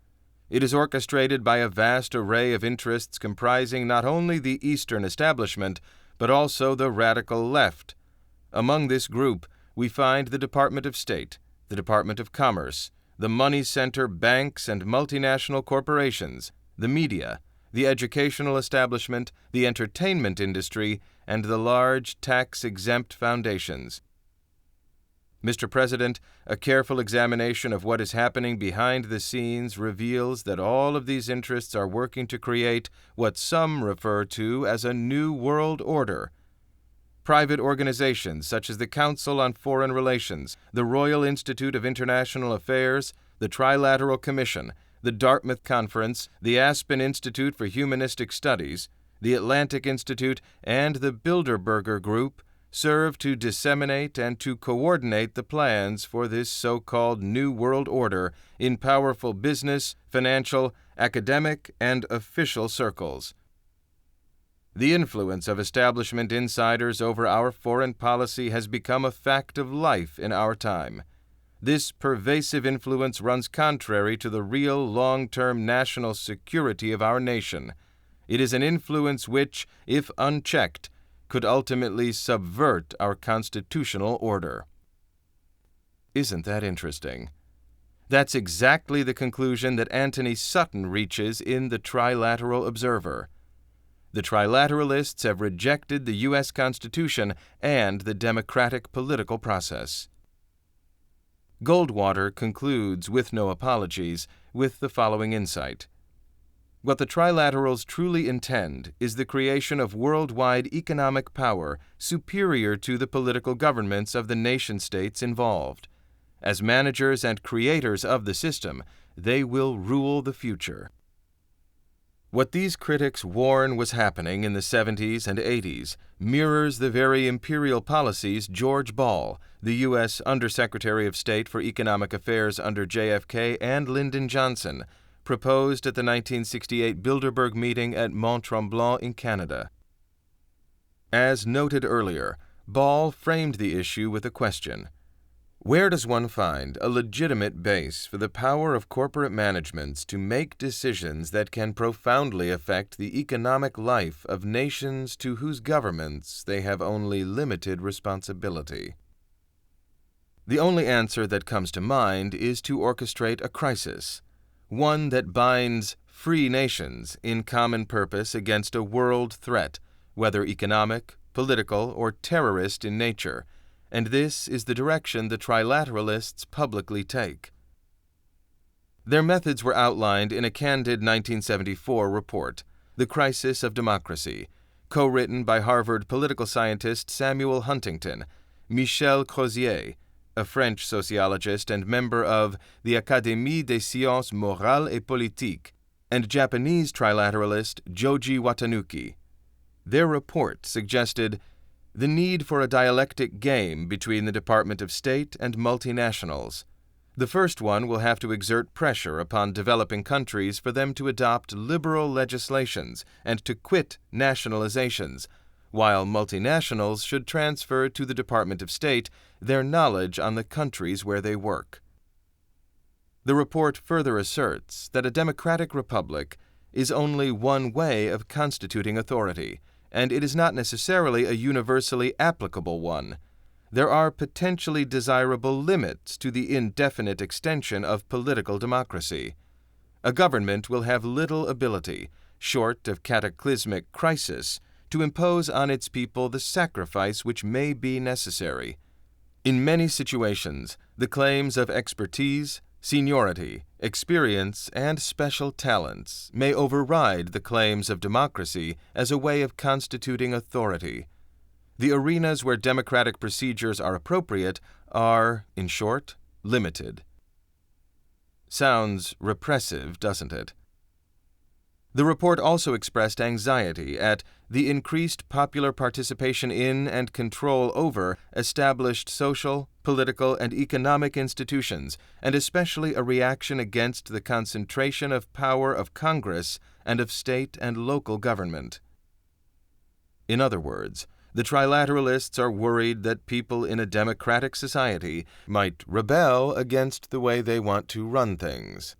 Speaker 1: It is orchestrated by a vast array of interests comprising not only the Eastern establishment, but also the radical left. Among this group, we find the Department of State, the Department of Commerce, the money center banks and multinational corporations, the media, the educational establishment, the entertainment industry, and the large tax-exempt foundations. Mr. President, a careful examination of what is happening behind the scenes reveals that all of these interests are working to create what some refer to as a new world order. Private organizations such as the Council on Foreign Relations, the Royal Institute of International Affairs, the Trilateral Commission, the Dartmouth Conference, the Aspen Institute for Humanistic Studies, the Atlantic Institute, and the Bilderberg Group serve to disseminate and to coordinate the plans for this so-called New World Order in powerful business, financial, academic, and official circles. The influence of establishment insiders over our foreign policy has become a fact of life in our time. This pervasive influence runs contrary to the real long-term national security of our nation. It is an influence which, if unchecked, could ultimately subvert our constitutional order. Isn't that interesting? That's exactly the conclusion that Anthony Sutton reaches in The Trilateral Observer. The Trilateralists have rejected the U.S. Constitution and the democratic political process. Goldwater concludes, with no apologies, with the following insight. What the Trilaterals truly intend is the creation of worldwide economic power superior to the political governments of the nation-states involved. As managers and creators of the system, they will rule the future. What these critics warn was happening in the 70s and 80s mirrors the very imperial policies George Ball, the U.S. Undersecretary of State for Economic Affairs under JFK, and Lyndon Johnson, proposed at the 1968 Bilderberg meeting at Mont Tremblant in Canada. As noted earlier, Ball framed the issue with a question. Where does one find a legitimate base for the power of corporate managements to make decisions that can profoundly affect the economic life of nations to whose governments they have only limited responsibility? The only answer that comes to mind is to orchestrate a crisis, one that binds free nations in common purpose against a world threat, whether economic, political, or terrorist in nature, and this is the direction the Trilateralists publicly take. Their methods were outlined in a candid 1974 report, The Crisis of Democracy, co-written by Harvard political scientist Samuel Huntington, Michel Crozier, a French sociologist and member of the Académie des sciences morales et politiques, and Japanese trilateralist Joji Watanuki. Their report suggested the need for a dialectic game between the Department of State and multinationals. The first one will have to exert pressure upon developing countries for them to adopt liberal legislations and to quit nationalizations, while multinationals should transfer to the Department of State their knowledge on the countries where they work. The report further asserts that a democratic republic is only one way of constituting authority, and it is not necessarily a universally applicable one. There are potentially desirable limits to the indefinite extension of political democracy. A government will have little ability, short of cataclysmic crisis, to impose on its people the sacrifice which may be necessary. In many situations, the claims of expertise, seniority, experience, and special talents may override the claims of democracy as a way of constituting authority. The arenas where democratic procedures are appropriate are, in short, limited. Sounds repressive, doesn't it? The report also expressed anxiety at the increased popular participation in and control over established social, political, and economic institutions, and especially a reaction against the concentration of power of Congress and of state and local government. In other words, the Trilateralists are worried that people in a democratic society might rebel against the way they want to run things.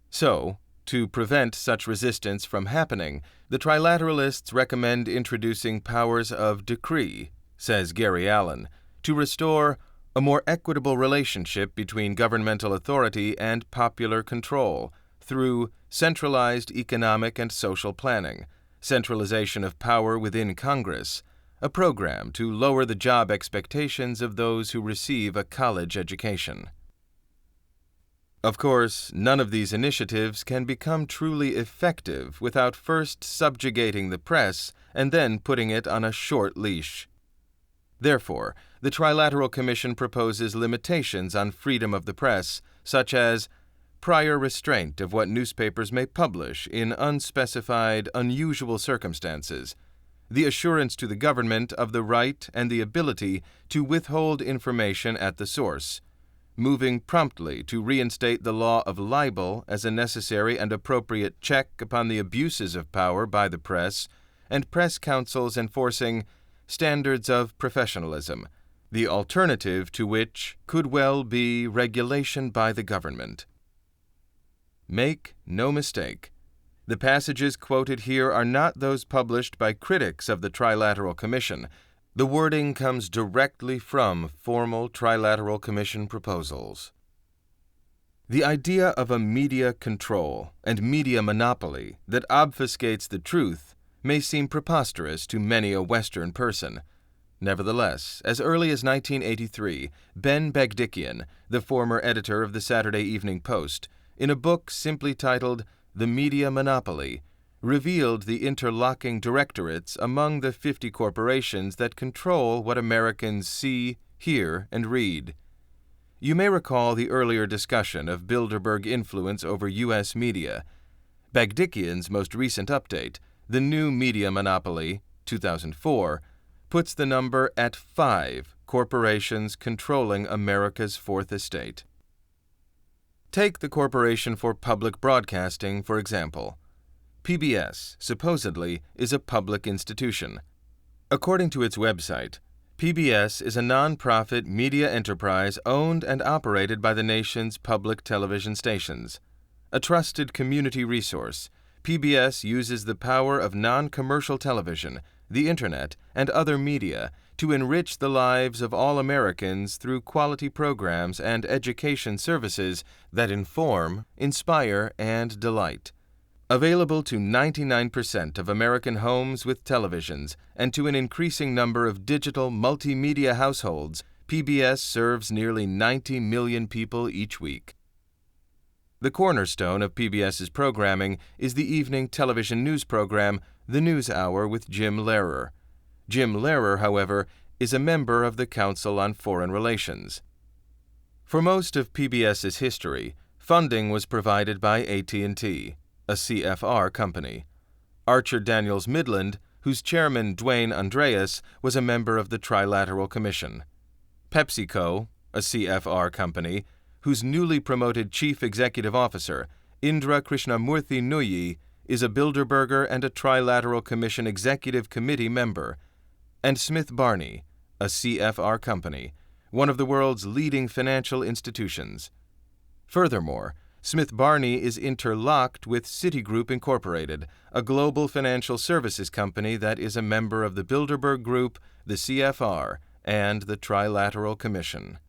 Speaker 1: So, to prevent such resistance from happening, the Trilateralists recommend introducing powers of decree, says Gary Allen, to restore a more equitable relationship between governmental authority and popular control through centralized economic and social planning, centralization of power within Congress, a program to lower the job expectations of those who receive a college education. Of course, none of these initiatives can become truly effective without first subjugating the press and then putting it on a short leash. Therefore, the Trilateral Commission proposes limitations on freedom of the press, such as prior restraint of what newspapers may publish in unspecified, unusual circumstances, the assurance to the government of the right and the ability to withhold information at the source, moving promptly to reinstate the law of libel as a necessary and appropriate check upon the abuses of power by the press, and press councils enforcing standards of professionalism, the alternative to which could well be regulation by the government. Make no mistake, the passages quoted here are not those published by critics of the Trilateral Commission. The wording comes directly from formal Trilateral Commission proposals. The idea of a media control and media monopoly that obfuscates the truth may seem preposterous to many a Western person. Nevertheless, as early as 1983, Ben Bagdikian, the former editor of the Saturday Evening Post, in a book simply titled The Media Monopoly, revealed the interlocking directorates among the 50 corporations that control what Americans see, hear, and read. You may recall the earlier discussion of Bilderberg influence over U.S. media. Bagdikian's most recent update, The New Media Monopoly, 2004, puts the number at 5 corporations controlling America's fourth estate. Take the Corporation for Public Broadcasting, for example. PBS, supposedly, is a public institution. According to its website, PBS is a non-profit media enterprise owned and operated by the nation's public television stations. A trusted community resource, PBS uses the power of non-commercial television, the Internet, and other media to enrich the lives of all Americans through quality programs and education services that inform, inspire, and delight. Available to 99% of American homes with televisions and to an increasing number of digital multimedia households, PBS serves nearly 90 million people each week. The cornerstone of PBS's programming is the evening television news program, The News Hour with Jim Lehrer. Jim Lehrer, however, is a member of the Council on Foreign Relations. For most of PBS's history, funding was provided by AT&T, a CFR company. Archer Daniels Midland, whose chairman Dwayne Andreas was a member of the Trilateral Commission. PepsiCo, a CFR company, whose newly promoted chief executive officer, Indra Krishnamurthy Nuyi, is a Bilderberger and a Trilateral Commission Executive Committee member, and Smith Barney, a CFR company, one of the world's leading financial institutions. Furthermore, Smith Barney is interlocked with Citigroup Incorporated, a global financial services company that is a member of the Bilderberg Group, the CFR, and the Trilateral Commission.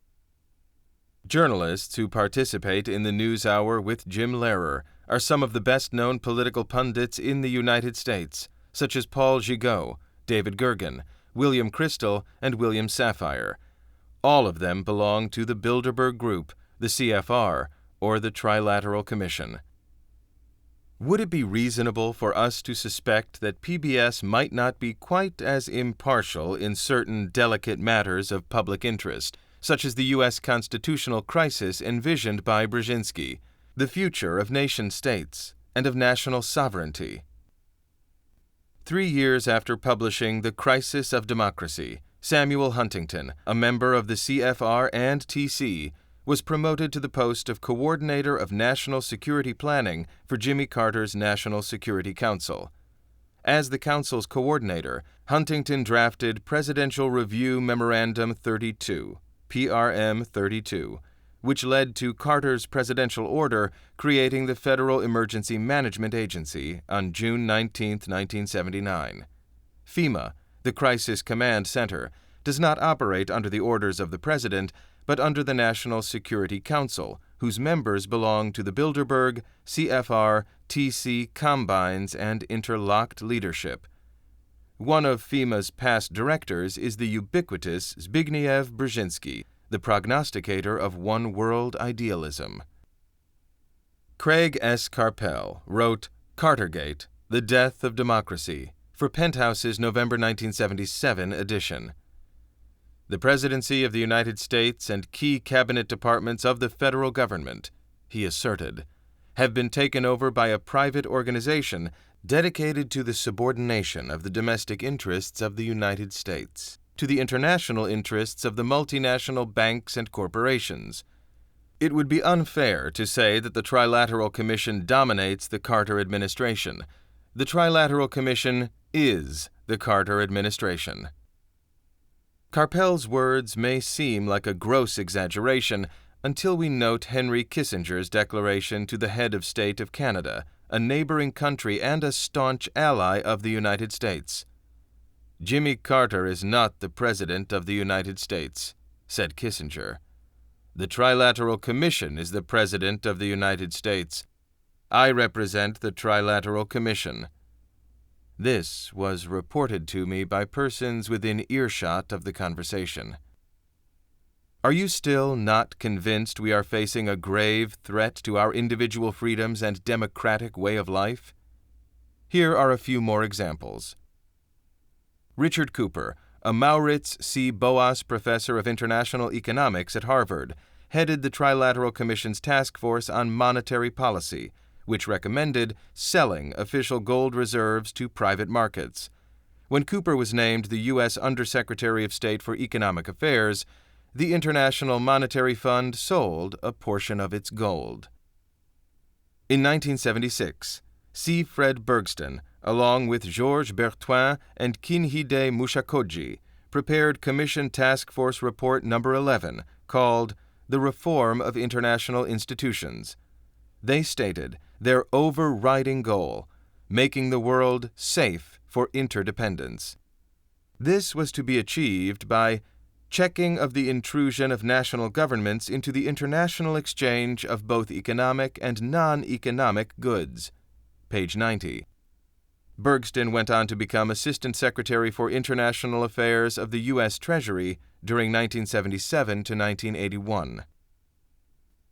Speaker 1: Journalists who participate in the News Hour with Jim Lehrer are some of the best-known political pundits in the United States, such as Paul Gigot, David Gergen, William Crystal, and William Safire. All of them belong to the Bilderberg Group, the CFR, or the Trilateral Commission. Would it be reasonable for us to suspect that PBS might not be quite as impartial in certain delicate matters of public interest, such as the U.S. constitutional crisis envisioned by Brzezinski, the future of nation-states, and of national sovereignty? 3 years after publishing The Crisis of Democracy, Samuel Huntington, a member of the CFR and TC, was promoted to the post of Coordinator of National Security Planning for Jimmy Carter's National Security Council. As the Council's coordinator, Huntington drafted Presidential Review Memorandum 32, PRM 32, which led to Carter's presidential order creating the Federal Emergency Management Agency on June 19, 1979. FEMA, the Crisis Command Center, does not operate under the orders of the President, but under the National Security Council, whose members belong to the Bilderberg, CFR, TC combines, and interlocked leadership. One of FEMA's past directors is the ubiquitous Zbigniew Brzezinski, the prognosticator of one-world idealism. Craig S. Carpel wrote Cartergate, The Death of Democracy, for Penthouse's November 1977 edition. The presidency of the United States and key cabinet departments of the federal government, he asserted, have been taken over by a private organization dedicated to the subordination of the domestic interests of the United States to the international interests of the multinational banks and corporations. It would be unfair to say that the Trilateral Commission dominates the Carter administration. The Trilateral Commission is the Carter administration. Carpel's words may seem like a gross exaggeration until we note Henry Kissinger's declaration to the head of state of Canada, a neighboring country and a staunch ally of the United States. "Jimmy Carter is not the President of the United States," said Kissinger. "The Trilateral Commission is the President of the United States. I represent the Trilateral Commission." This was reported to me by persons within earshot of the conversation. Are you still not convinced we are facing a grave threat to our individual freedoms and democratic way of life? Here are a few more examples. Richard Cooper, a Maurits C. Boas Professor of International Economics at Harvard, headed the Trilateral Commission's task force on monetary policy, which recommended selling official gold reserves to private markets. When Cooper was named the U.S. Undersecretary of State for Economic Affairs, the International Monetary Fund sold a portion of its gold. In 1976, C. Fred Bergston, along with Georges Bertoin and Kinhide Mushakoji, prepared Commission Task Force Report No. 11, called The Reform of International Institutions. They stated their overriding goal, making the world safe for interdependence. This was to be achieved by checking of the intrusion of national governments into the international exchange of both economic and non-economic goods. Page 90. Bergston went on to become Assistant Secretary for International Affairs of the U.S. Treasury during 1977 to 1981.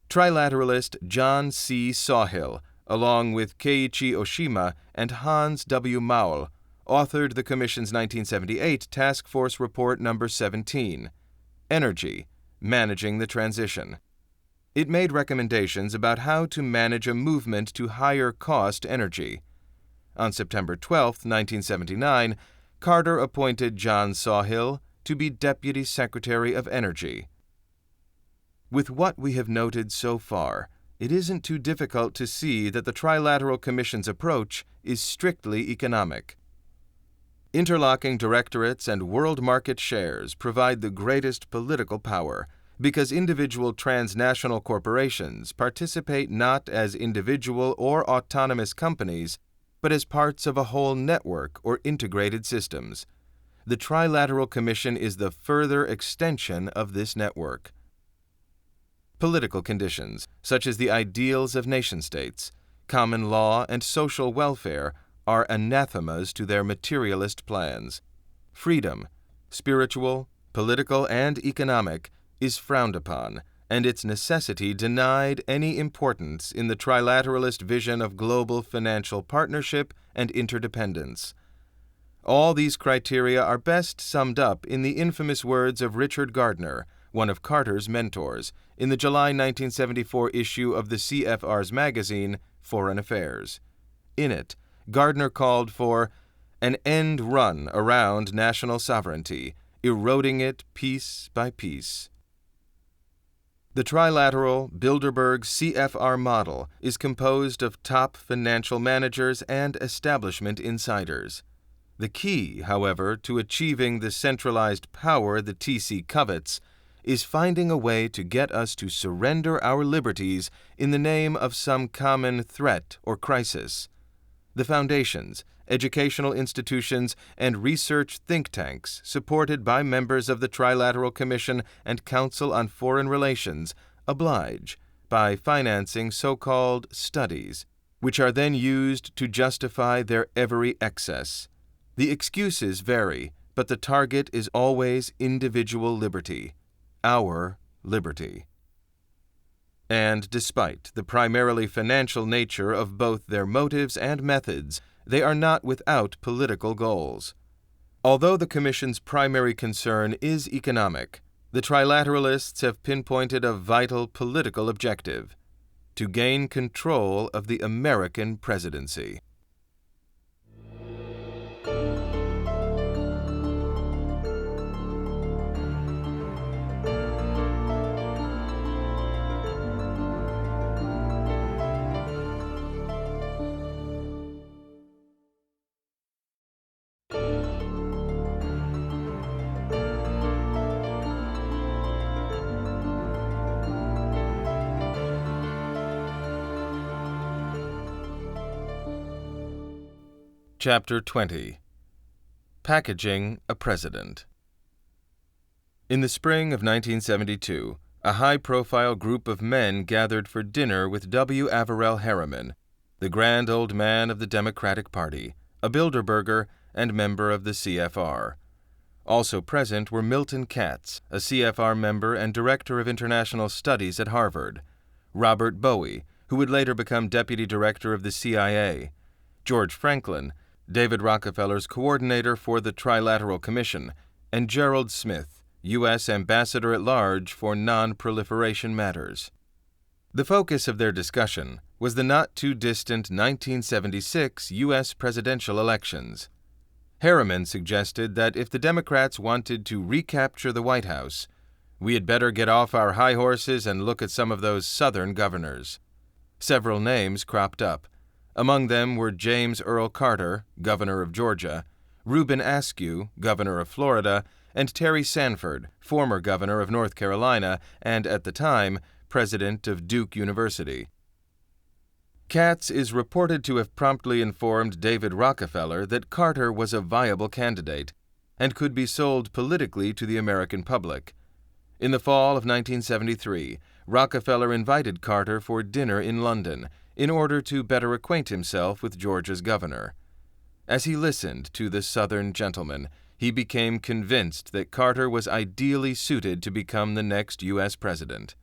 Speaker 1: Trilateralist John C. Sawhill, along with Keiichi Oshima and Hans W. Maul, authored the Commission's 1978 Task Force Report No. 17, Energy, Managing the Transition. It made recommendations about how to manage a movement to higher-cost energy. On September 12, 1979, Carter appointed John Sawhill to be Deputy Secretary of Energy. With what we have noted so far, it isn't too difficult to see that the Trilateral Commission's approach is strictly economic. Interlocking directorates and world market shares provide the greatest political power because individual transnational corporations participate not as individual or autonomous companies, but as parts of a whole network or integrated systems. The Trilateral Commission is the further extension of this network. Political conditions, such as the ideals of nation-states, common law, and social welfare, are anathemas to their materialist plans. Freedom, spiritual, political, and economic, is frowned upon, and its necessity denied any importance in the trilateralist vision of global financial partnership and interdependence. All these criteria are best summed up in the infamous words of Richard Gardner, one of Carter's mentors, in the July 1974 issue of the CFR's magazine, Foreign Affairs. In it, Gardner called for an end run around national sovereignty, eroding it piece by piece. The trilateral Bilderberg CFR model is composed of top financial managers and establishment insiders. The key, however, to achieving the centralized power the TC covets is finding a way to get us to surrender our liberties in the name of some common threat or crisis. The foundations, educational institutions, and research think tanks supported by members of the Trilateral Commission and Council on Foreign Relations oblige by financing so-called studies, which are then used to justify their every excess. The excuses vary, but the target is always individual liberty, our liberty. And despite the primarily financial nature of both their motives and methods, they are not without political goals. Although the Commission's primary concern is economic, the trilateralists have pinpointed a vital political objective: to gain control of the American presidency. Chapter 20. Packaging a President. In the spring of 1972, a high-profile group of men gathered for dinner with W. Averell Harriman, the grand old man of the Democratic Party, a Bilderberger and member of the CFR. Also present were Milton Katz, a CFR member and director of international studies at Harvard, Robert Bowie, who would later become deputy director of the CIA, George Franklin, David Rockefeller's coordinator for the Trilateral Commission, and Gerald Smith, U.S. Ambassador at Large for Non-Proliferation Matters. The focus of their discussion was the not-too-distant 1976 U.S. presidential elections. Harriman suggested that if the Democrats wanted to recapture the White House, we had better get off our high horses and look at some of those Southern governors. Several names cropped up. Among them were James Earl Carter, governor of Georgia, Reuben Askew, governor of Florida, and Terry Sanford, former governor of North Carolina and, at the time, president of Duke University. Katz is reported to have promptly informed David Rockefeller that Carter was a viable candidate and could be sold politically to the American public. In the fall of 1973, Rockefeller invited Carter for dinner in London in order to better acquaint himself with Georgia's governor. As he listened to the Southern gentleman, he became convinced that Carter was ideally suited to become the next U.S. president.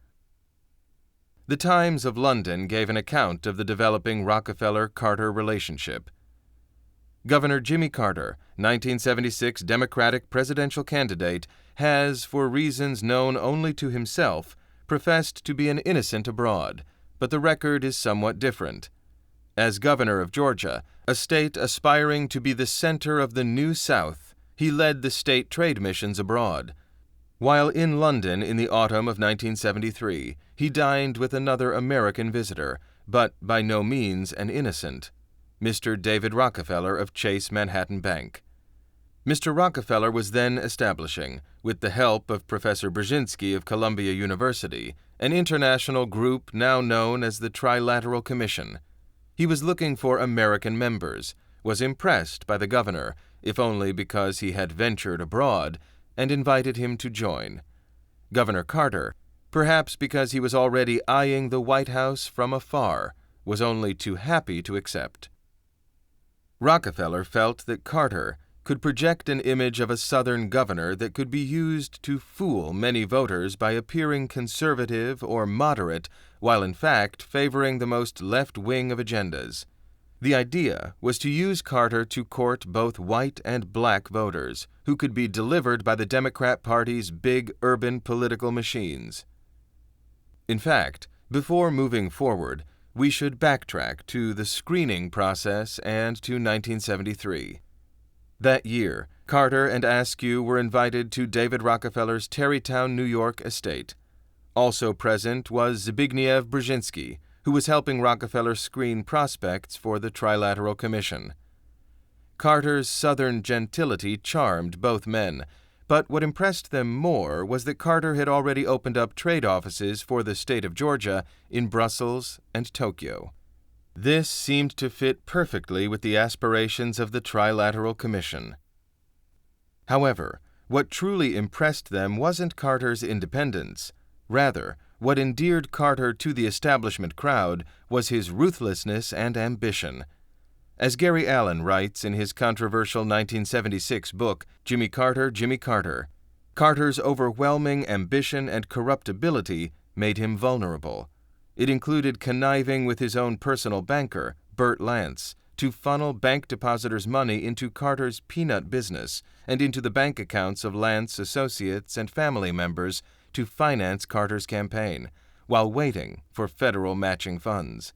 Speaker 1: The Times of London gave an account of the developing Rockefeller-Carter relationship. Governor Jimmy Carter, 1976 Democratic presidential candidate, has, for reasons known only to himself, professed to be an innocent abroad, but the record is somewhat different. As governor of Georgia, a state aspiring to be the center of the New South, he led the state trade missions abroad. While in London in the autumn of 1973, he dined with another American visitor, but by no means an innocent, Mr. David Rockefeller of Chase Manhattan Bank. Mr. Rockefeller was then establishing, with the help of Professor Brzezinski of Columbia University, an international group now known as the Trilateral Commission. He was looking for American members, was impressed by the governor, if only because he had ventured abroad, and invited him to join. Governor Carter, perhaps because he was already eyeing the White House from afar, was only too happy to accept. Rockefeller felt that Carter could project an image of a Southern governor that could be used to fool many voters by appearing conservative or moderate, while in fact favoring the most left-wing of agendas. The idea was to use Carter to court both white and black voters, who could be delivered by the Democrat Party's big urban political machines. In fact, before moving forward, we should backtrack to the screening process and to 1973. That year, Carter and Askew were invited to David Rockefeller's Tarrytown, New York estate. Also present was Zbigniew Brzezinski, who was helping Rockefeller screen prospects for the Trilateral Commission. Carter's Southern gentility charmed both men, but what impressed them more was that Carter had already opened up trade offices for the state of Georgia in Brussels and Tokyo. This seemed to fit perfectly with the aspirations of the Trilateral Commission. However, what truly impressed them wasn't Carter's independence. Rather, what endeared Carter to the establishment crowd was his ruthlessness and ambition. As Gary Allen writes in his controversial 1976 book, Jimmy Carter, Jimmy Carter, Carter's overwhelming ambition and corruptibility made him vulnerable. It included conniving with his own personal banker, Bert Lance, to funnel bank depositors' money into Carter's peanut business and into the bank accounts of Lance associates and family members to finance Carter's campaign, while waiting for federal matching funds.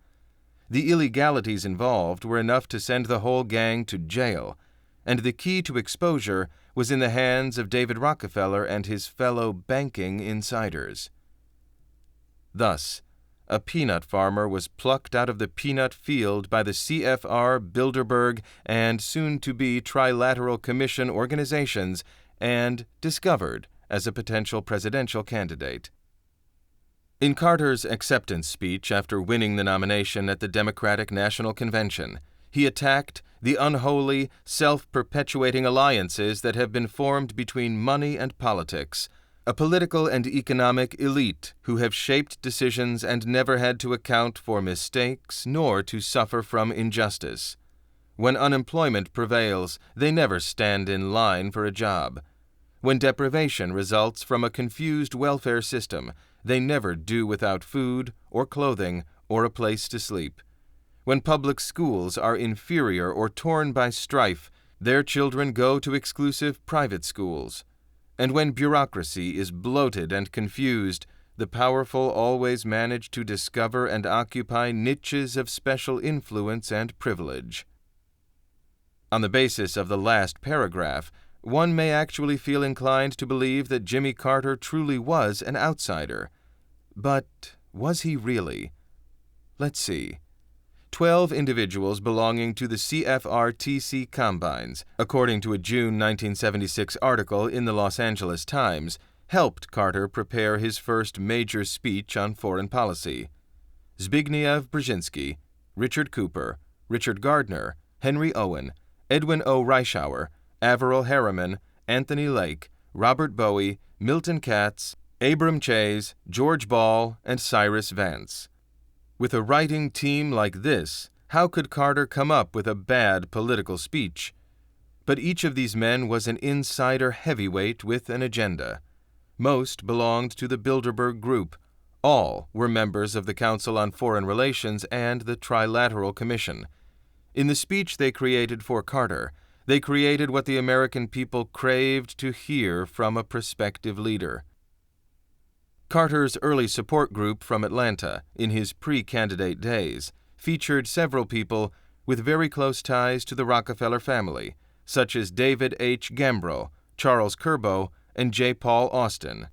Speaker 1: The illegalities involved were enough to send the whole gang to jail, and the key to exposure was in the hands of David Rockefeller and his fellow banking insiders. Thus, a peanut farmer was plucked out of the peanut field by the CFR, Bilderberg, and soon-to-be Trilateral Commission organizations and discovered as a potential presidential candidate. In Carter's acceptance speech after winning the nomination at the Democratic National Convention, He attacked the unholy, self-perpetuating alliances that have been formed between money and politics, a political and economic elite who have shaped decisions and never had to account for mistakes nor to suffer from injustice. When unemployment prevails, they never stand in line for a job. When deprivation results from a confused welfare system, they never do without food or clothing or a place to sleep. When public schools are inferior or torn by strife, their children go to exclusive private schools. And when bureaucracy is bloated and confused, the powerful always manage to discover and occupy niches of special influence and privilege. On the basis of the last paragraph, one may actually feel inclined to believe that Jimmy Carter truly was an outsider. But was he really? Let's see. 12 individuals belonging to the CFR-TC Combines, according to a June 1976 article in the Los Angeles Times, helped Carter prepare his first major speech on foreign policy. Zbigniew Brzezinski, Richard Cooper, Richard Gardner, Henry Owen, Edwin O. Reischauer, Averell Harriman, Anthony Lake, Robert Bowie, Milton Katz, Abram Chase, George Ball, and Cyrus Vance. With a writing team like this, how could Carter come up with a bad political speech? But each of these men was an insider heavyweight with an agenda. Most belonged to the Bilderberg Group. All were members of the Council on Foreign Relations and the Trilateral Commission. In the speech they created for Carter, they created what the American people craved to hear from a prospective leader. Carter's early support group from Atlanta, in his pre-candidate days, featured several people with very close ties to the Rockefeller family, such as David H. Gambrill, Charles Kerbo, and J. Paul Austin.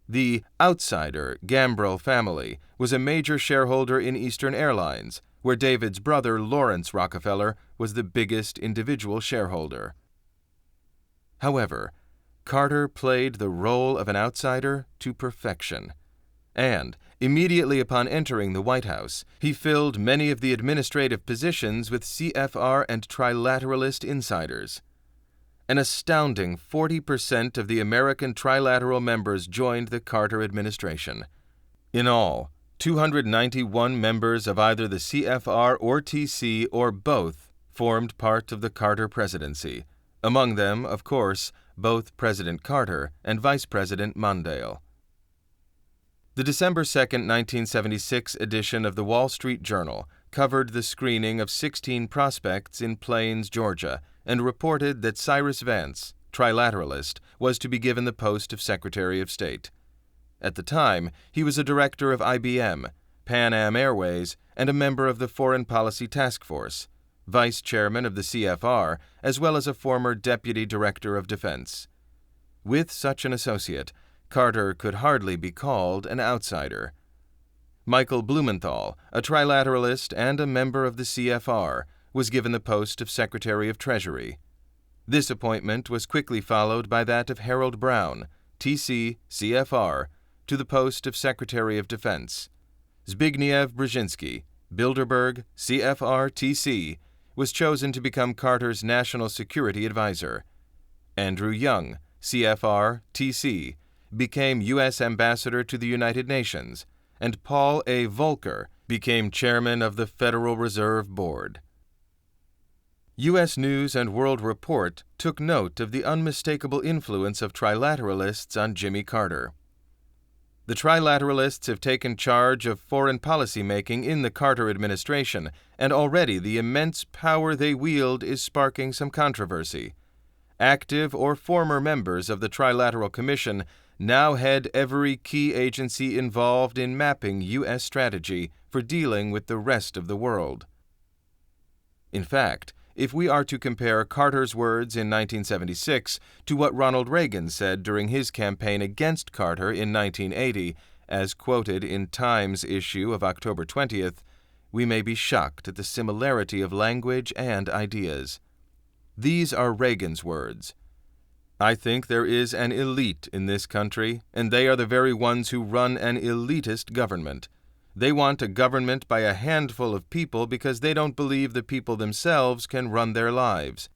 Speaker 1: The outsider Gambrill family was a major shareholder in Eastern Airlines, where David's brother Lawrence Rockefeller was the biggest individual shareholder. However, Carter played the role of an outsider to perfection, and immediately upon entering the White House, he filled many of the administrative positions with CFR and trilateralist insiders. An astounding 40% of the American trilateral members joined the Carter administration. In all, 291 members of either the CFR or TC or both formed part of the Carter presidency. Among them, of course, both President Carter and Vice President Mondale. The December 2, 1976 edition of the Wall Street Journal covered the screening of 16 prospects in Plains, Georgia, and reported that Cyrus Vance, trilateralist, was to be given the post of Secretary of State. At the time, he was a director of IBM, Pan Am Airways, and a member of the Foreign Policy Task Force, vice chairman of the CFR, as well as a former deputy director of defense. With such an associate, Carter could hardly be called an outsider. Michael Blumenthal, a trilateralist and a member of the CFR, was given the post of Secretary of Treasury. This appointment was quickly followed by that of Harold Brown, TC, CFR, to the post of Secretary of Defense. Zbigniew Brzezinski, Bilderberg, CFR, TC, was chosen to become Carter's national security advisor. Andrew Young, CFR, TC, became U.S. Ambassador to the United Nations, and Paul A. Volcker became chairman of the Federal Reserve Board. U.S. News and World Report took note of the unmistakable influence of trilateralists on Jimmy Carter. The trilateralists have taken charge of foreign policy making in the Carter administration, and already the immense power they wield is sparking some controversy. Active or former members of the Trilateral Commission now head every key agency involved in mapping U.S. strategy for dealing with the rest of the world. In fact, if we are to compare Carter's words in 1976 to what Ronald Reagan said during his campaign against Carter in 1980, as quoted in Times issue of October 20th, we may be shocked at the similarity of language and ideas. These are Reagan's words. "I think there is an elite in this country, and they are the very ones who run an elitist government. They want a government by a handful of people because they don't believe the people themselves can run their lives.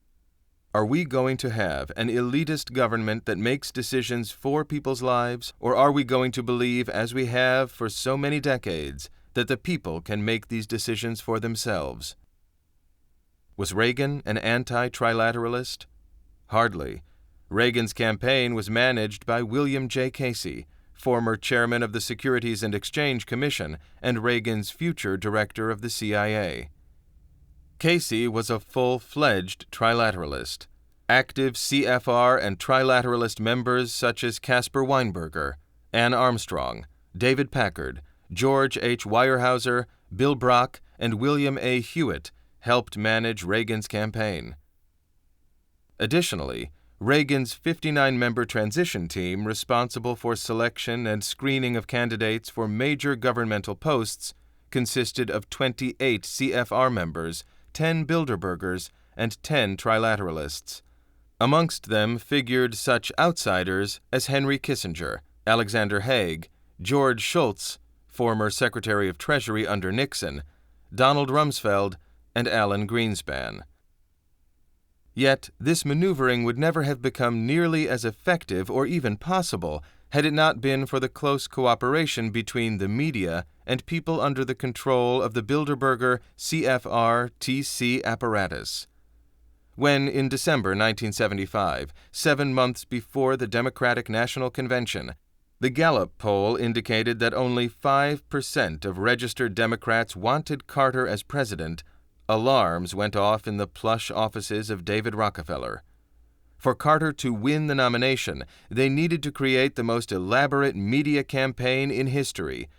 Speaker 1: Are we going to have an elitist government that makes decisions for people's lives, or are we going to believe, as we have for so many decades, that the people can make these decisions for themselves? Was Reagan an anti-trilateralist? Hardly. Reagan's campaign was managed by William J. Casey, former chairman of the Securities and Exchange Commission and Reagan's future director of the CIA. Casey was a full-fledged trilateralist. Active CFR and trilateralist members such as Caspar Weinberger, Anne Armstrong, David Packard, George H. Weyerhaeuser, Bill Brock, and William A. Hewitt helped manage Reagan's campaign. Additionally, Reagan's 59-member transition team responsible for selection and screening of candidates for major governmental posts consisted of 28 CFR members, 10 Bilderbergers, and 10 trilateralists. Amongst them figured such outsiders as Henry Kissinger, Alexander Haig, George Shultz, former Secretary of Treasury under Nixon, Donald Rumsfeld, and Alan Greenspan. Yet this maneuvering would never have become nearly as effective or even possible had it not been for the close cooperation between the media and people under the control of the Bilderberger CFR-TC apparatus. When, in December 1975, 7 months before the Democratic National Convention, the Gallup poll indicated that only 5% of registered Democrats wanted Carter as president, alarms went off in the plush offices of David Rockefeller. For Carter to win the nomination, they needed to create the most elaborate media campaign in history,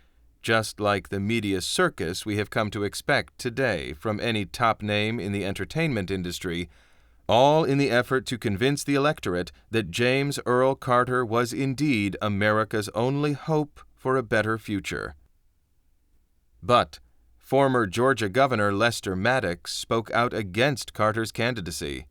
Speaker 1: just like the media circus we have come to expect today from any top name in the entertainment industry, all in the effort to convince the electorate that James Earl Carter was indeed America's only hope for a better future. But former Georgia Governor Lester Maddox spoke out against Carter's candidacy.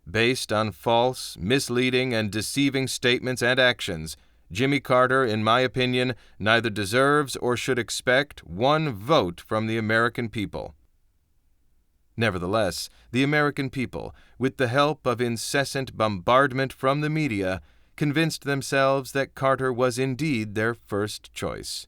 Speaker 1: Based on false, misleading, and deceiving statements and actions, Jimmy Carter, in my opinion, neither deserves or should expect one vote from the American people. Nevertheless, the American people, with the help of incessant bombardment from the media, convinced themselves that Carter was indeed their first choice.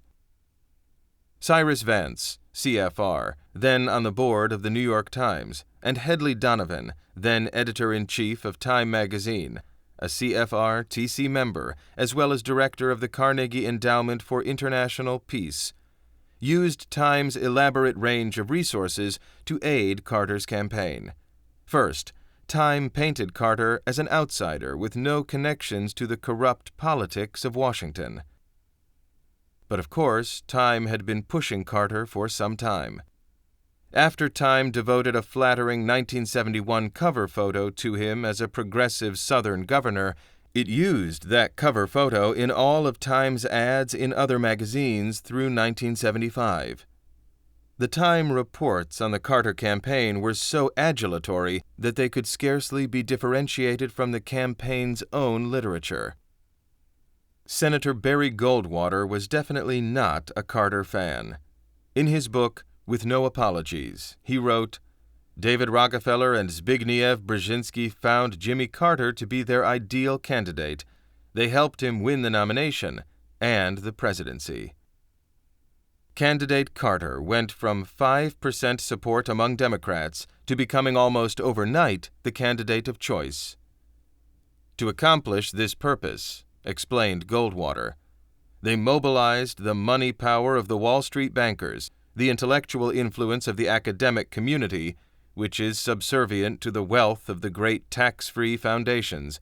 Speaker 1: Cyrus Vance, CFR, then on the board of the New York Times, and Hedley Donovan, then editor-in-chief of Time magazine, a CFR-TC member, as well as director of the Carnegie Endowment for International Peace, used Time's elaborate range of resources to aid Carter's campaign. First, Time painted Carter as an outsider with no connections to the corrupt politics of Washington. But of course, Time had been pushing Carter for some time. After Time devoted a flattering 1971 cover photo to him as a progressive Southern governor, it used that cover photo in all of Time's ads in other magazines through 1975. The Time reports on the Carter campaign were so adulatory that they could scarcely be differentiated from the campaign's own literature. Senator Barry Goldwater was definitely not a Carter fan. In his book, With No Apologies, he wrote, David Rockefeller and Zbigniew Brzezinski found Jimmy Carter to be their ideal candidate. They helped him win the nomination and the presidency. Candidate Carter went from 5% support among Democrats to becoming almost overnight the candidate of choice. To accomplish this purpose, explained Goldwater, they mobilized the money power of the Wall Street bankers, the intellectual influence of the academic community, which is subservient to the wealth of the great tax-free foundations,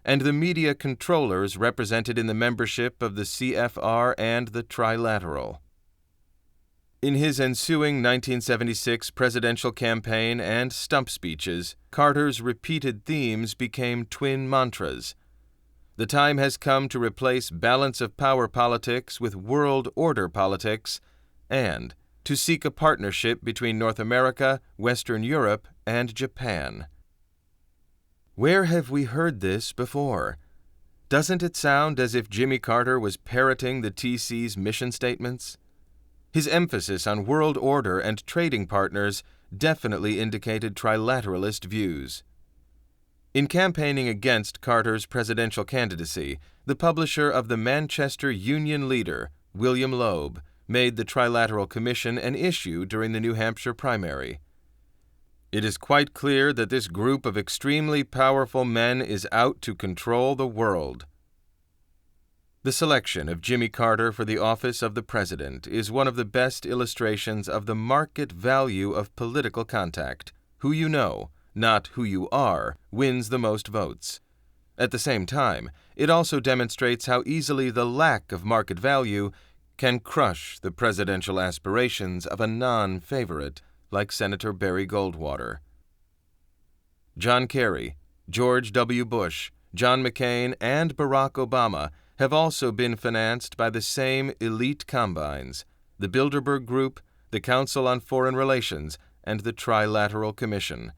Speaker 1: and the media controllers represented in the membership of the CFR and the Trilateral. In his ensuing 1976 presidential campaign and stump speeches, Carter's repeated themes became twin mantras. The time has come to replace balance of power politics with world order politics and to seek a partnership between North America, Western Europe, and Japan. Where have we heard this before? Doesn't it sound as if Jimmy Carter was parroting the TC's mission statements? His emphasis on world order and trading partners definitely indicated trilateralist views. In campaigning against Carter's presidential candidacy, the publisher of the Manchester Union Leader, William Loeb, made the Trilateral Commission an issue during the New Hampshire primary. It is quite clear that this group of extremely powerful men is out to control the world. The selection of Jimmy Carter for the office of the president is one of the best illustrations of the market value of political contact. Who you know, not who you are, wins the most votes. At the same time, it also demonstrates how easily the lack of market value can crush the presidential aspirations of a non-favorite like Senator Barry Goldwater. John Kerry, George W. Bush, John McCain, and Barack Obama have also been financed by the same elite combines, the Bilderberg Group, the Council on Foreign Relations, and the Trilateral Commission.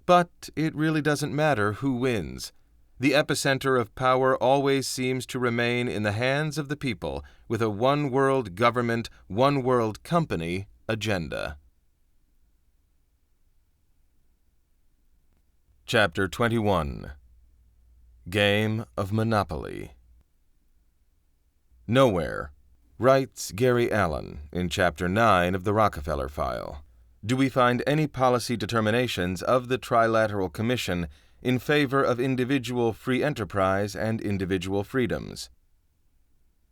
Speaker 1: But it really doesn't matter who wins. The epicenter of power always seems to remain in the hands of the people with a one-world government, one-world company agenda. Chapter 21. Game of Monopoly. Nowhere, writes Gary Allen in Chapter 9 of the Rockefeller File, do we find any policy determinations of the Trilateral Commission in favor of individual free enterprise and individual freedoms.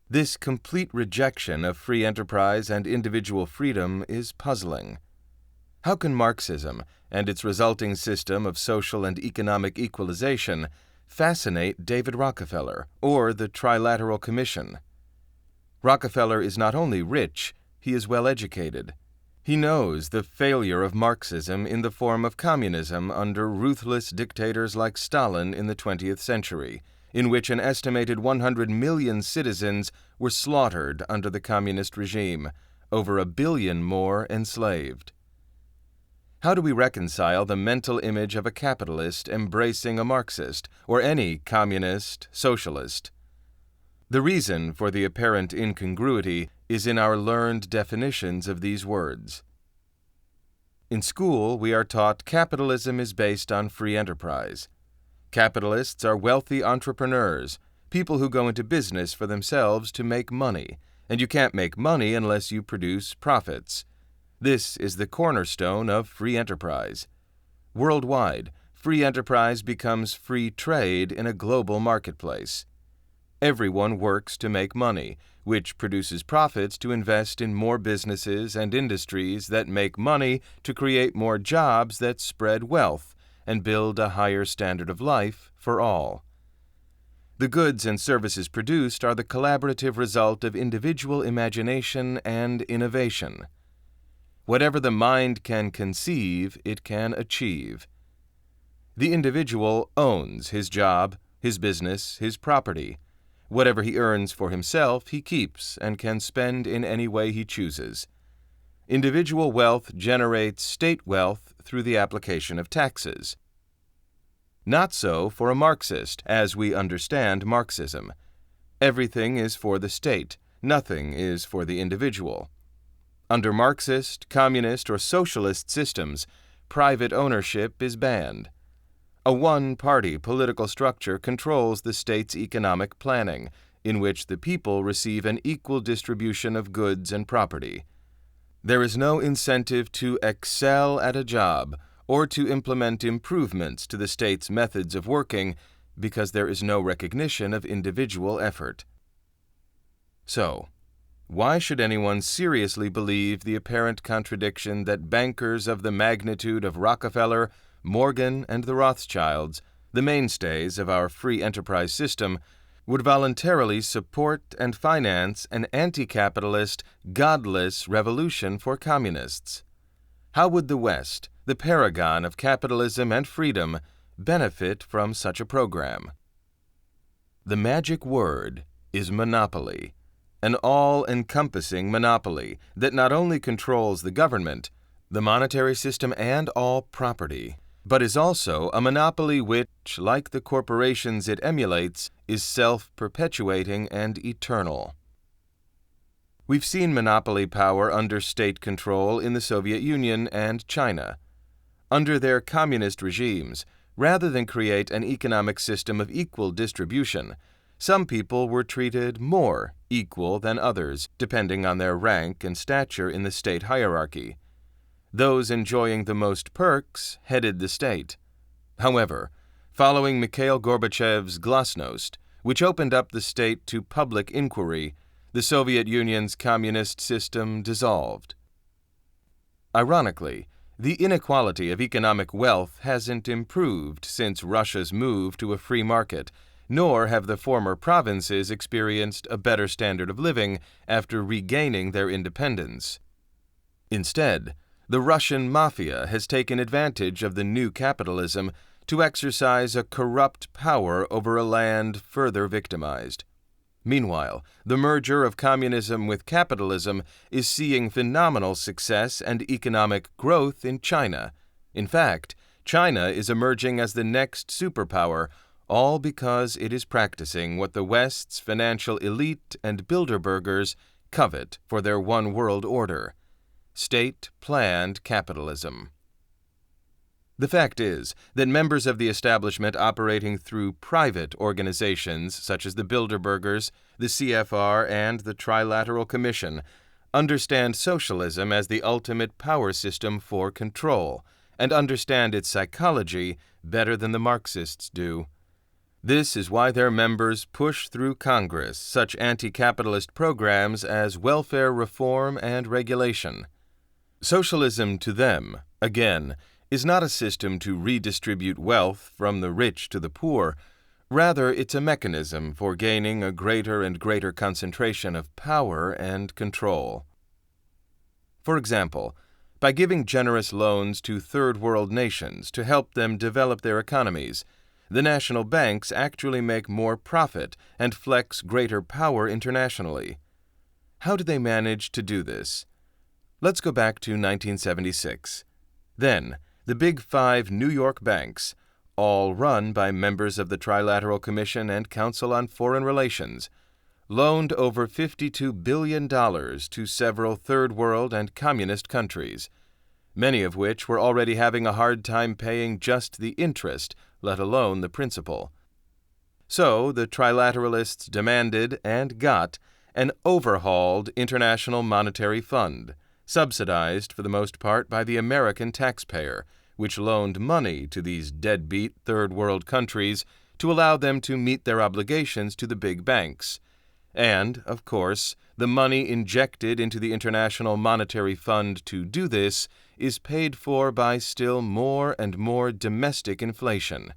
Speaker 1: This complete rejection of free enterprise and individual freedom is puzzling. How can Marxism and its resulting system of social and economic equalization fascinate David Rockefeller or the Trilateral Commission? Rockefeller is not only rich, he is well educated. He knows the failure of Marxism in the form of communism under ruthless dictators like Stalin in the 20th century, in which an estimated 100 million citizens were slaughtered under the communist regime, over 1 billion more enslaved. How do we reconcile the mental image of a capitalist embracing a Marxist, or any communist, socialist? The reason for the apparent incongruity is in our learned definitions of these words. In school, we are taught capitalism is based on free enterprise. Capitalists are wealthy entrepreneurs, people who go into business for themselves to make money, and you can't make money unless you produce profits. This is the cornerstone of free enterprise. Worldwide, free enterprise becomes free trade in a global marketplace. Everyone works to make money, which produces profits to invest in more businesses and industries that make money to create more jobs that spread wealth and build a higher standard of life for all. The goods and services produced are the collaborative result of individual imagination and innovation. Whatever the mind can conceive, it can achieve. The individual owns his job, his business, his property. Whatever he earns for himself, he keeps and can spend in any way he chooses. Individual wealth generates state wealth through the application of taxes. Not so for a Marxist, as we understand Marxism. Everything is for the state, nothing is for the individual. Under Marxist, communist, or socialist systems, private ownership is banned. A one-party political structure controls the state's economic planning, in which the people receive an equal distribution of goods and property. There is no incentive to excel at a job or to implement improvements to the state's methods of working because there is no recognition of individual effort. So, why should anyone seriously believe the apparent contradiction that bankers of the magnitude of Rockefeller, Morgan, and the Rothschilds, the mainstays of our free enterprise system, would voluntarily support and finance an anti-capitalist, godless revolution for communists? How would the West, the paragon of capitalism and freedom, benefit from such a program? The magic word is monopoly, an all-encompassing monopoly that not only controls the government, the monetary system, and all property, but is also a monopoly which, like the corporations it emulates, is self-perpetuating and eternal. We've seen monopoly power under state control in the Soviet Union and China. Under their communist regimes, rather than create an economic system of equal distribution, some people were treated more equal than others, depending on their rank and stature in the state hierarchy. Those enjoying the most perks headed the state. However, following Mikhail Gorbachev's Glasnost, which opened up the state to public inquiry, the Soviet Union's communist system dissolved. Ironically, the inequality of economic wealth hasn't improved since Russia's move to a free market, nor have the former provinces experienced a better standard of living after regaining their independence. Instead, the Russian mafia has taken advantage of the new capitalism to exercise a corrupt power over a land further victimized. Meanwhile, the merger of communism with capitalism is seeing phenomenal success and economic growth in China. In fact, China is emerging as the next superpower, all because it is practicing what the West's financial elite and Bilderbergers covet for their one-world order: state-planned capitalism. The fact is that members of the establishment operating through private organizations such as the Bilderbergers, the CFR, and the Trilateral Commission understand socialism as the ultimate power system for control and understand its psychology better than the Marxists do. This is why their members push through Congress such anti-capitalist programs as welfare reform and regulation. Socialism to them, again, is not a system to redistribute wealth from the rich to the poor. Rather, it's a mechanism for gaining a greater and greater concentration of power and control. For example, by giving generous loans to third-world nations to help them develop their economies, the national banks actually make more profit and flex greater power internationally. How do they manage to do this? Let's go back to 1976. Then, the Big Five New York banks, all run by members of the Trilateral Commission and Council on Foreign Relations, loaned over $52 billion to several third world and communist countries, many of which were already having a hard time paying just the interest, let alone the principal. So the Trilateralists demanded and got an overhauled International Monetary Fund, subsidized for the most part by the American taxpayer, which loaned money to these deadbeat third-world countries to allow them to meet their obligations to the big banks. And, of course, the money injected into the International Monetary Fund to do this is paid for by still more and more domestic inflation,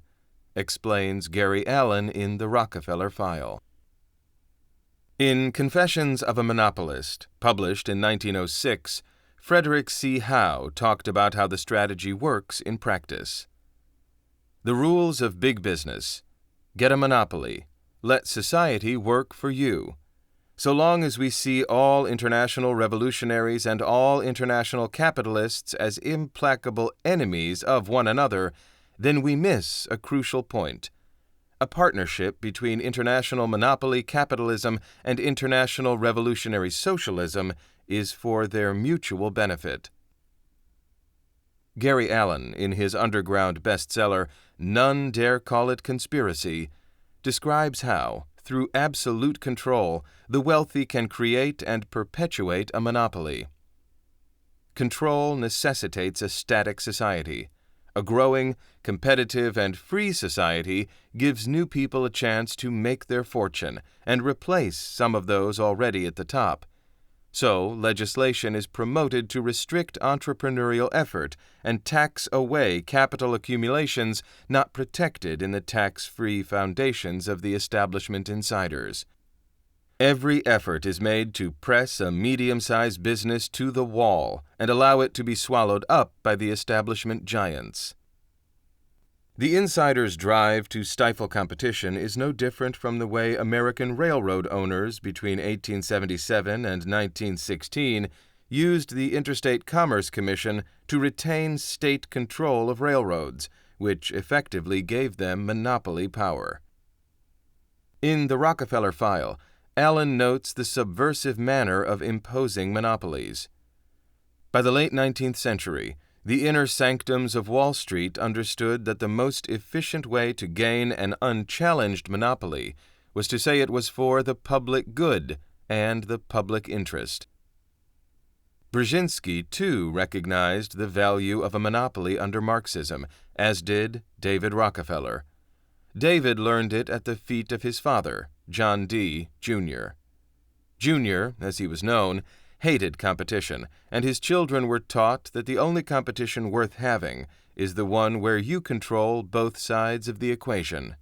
Speaker 1: explains Gary Allen in The Rockefeller File. In Confessions of a Monopolist, published in 1906, Frederick C. Howe talked about how the strategy works in practice. The rules of big business: get a monopoly. Let society work for you. So long as we see all international revolutionaries and all international capitalists as implacable enemies of one another, then we miss a crucial point. A partnership between international monopoly capitalism and international revolutionary socialism is for their mutual benefit. Gary Allen, in his underground bestseller, None Dare Call It Conspiracy, describes how, through absolute control, the wealthy can create and perpetuate a monopoly. Control necessitates a static society. A growing, competitive, and free society gives new people a chance to make their fortune and replace some of those already at the top. So, legislation is promoted to restrict entrepreneurial effort and tax away capital accumulations not protected in the tax-free foundations of the establishment insiders. Every effort is made to press a medium-sized business to the wall and allow it to be swallowed up by the establishment giants. The insiders' drive to stifle competition is no different from the way American railroad owners between 1877 and 1916 used the Interstate Commerce Commission to retain state control of railroads, which effectively gave them monopoly power. In The Rockefeller File, Allen notes the subversive manner of imposing monopolies. By the late 19th century, the inner sanctums of Wall Street understood that the most efficient way to gain an unchallenged monopoly was to say it was for the public good and the public interest. Brzezinski, too, recognized the value of a monopoly under Marxism, as did David Rockefeller. David learned it at the feet of his father, John D., Jr. Jr., as he was known, hated competition, and his children were taught that the only competition worth having is the one where you control both sides of the equation.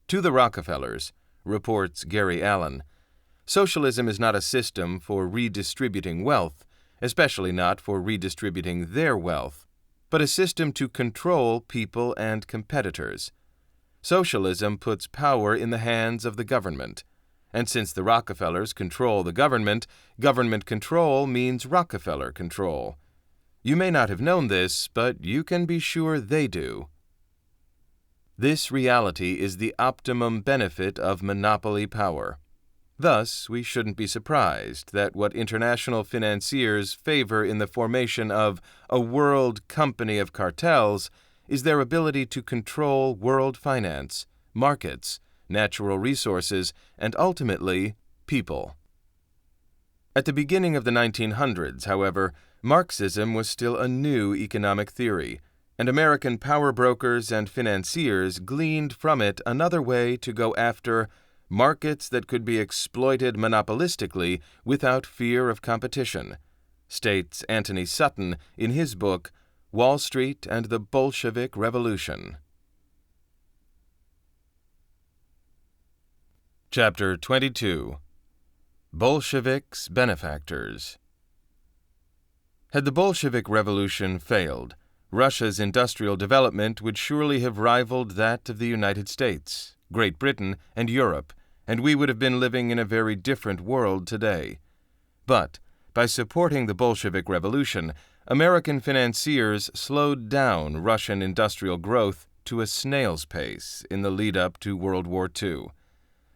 Speaker 1: To the Rockefellers, reports Gary Allen, socialism is not a system for redistributing wealth, especially not for redistributing their wealth, but a system to control people and competitors. Socialism puts power in the hands of the government. And since the Rockefellers control the government control means Rockefeller control. You may not have known this, but you can be sure they do. This reality is the optimum benefit of monopoly power. Thus, we shouldn't be surprised that what international financiers favor in the formation of a world company of cartels is their ability to control world finance, markets, natural resources, and ultimately, people. At the beginning of the 1900s, however, Marxism was still a new economic theory, and American power brokers and financiers gleaned from it another way to go after markets that could be exploited monopolistically without fear of competition, states Anthony Sutton in his book, Wall Street and the Bolshevik Revolution. Chapter 22. Bolsheviks' Benefactors. Had the Bolshevik Revolution failed, Russia's industrial development would surely have rivaled that of the United States, Great Britain, and Europe, and we would have been living in a very different world today. But, by supporting the Bolshevik Revolution, American financiers slowed down Russian industrial growth to a snail's pace in the lead-up to World War II.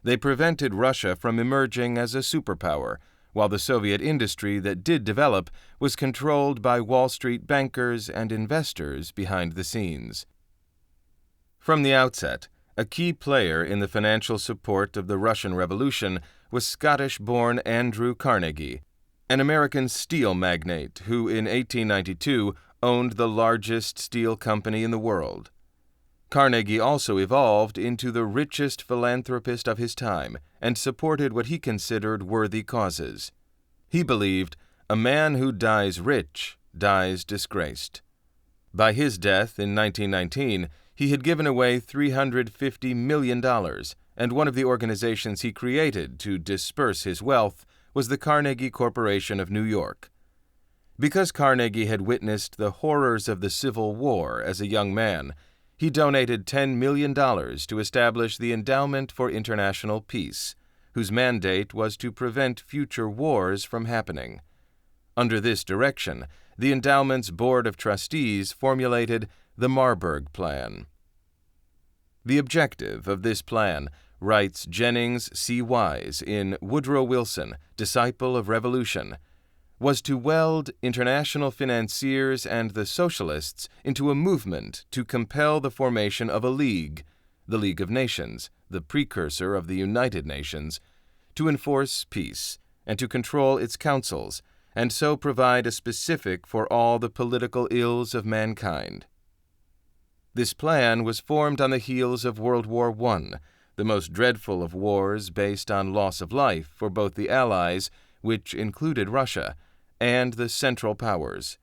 Speaker 1: They prevented Russia from emerging as a superpower, while the Soviet industry that did develop was controlled by Wall Street bankers and investors behind the scenes. From the outset, a key player in the financial support of the Russian Revolution was Scottish-born Andrew Carnegie, an American steel magnate who in 1892 owned the largest steel company in the world. Carnegie also evolved into the richest philanthropist of his time and supported what he considered worthy causes. He believed, a man who dies rich dies disgraced. By his death in 1919, he had given away $350 million, and one of the organizations he created to disperse his wealth was the Carnegie Corporation of New York. Because Carnegie had witnessed the horrors of the Civil War as a young man, he donated $10 million to establish the Endowment for International Peace, whose mandate was to prevent future wars from happening. Under this direction, the endowment's Board of Trustees formulated the Marburg Plan. The objective of this plan, writes Jennings C. Wise in Woodrow Wilson, Disciple of Revolution, was to weld international financiers and the socialists into a movement to compel the formation of a league, the League of Nations, the precursor of the United Nations, to enforce peace and to control its councils, and so provide a specific for all the political ills of mankind. This plan was formed on the heels of World War I, the most dreadful of wars based on loss of life for both the Allies, which included Russia, and the Central Powers.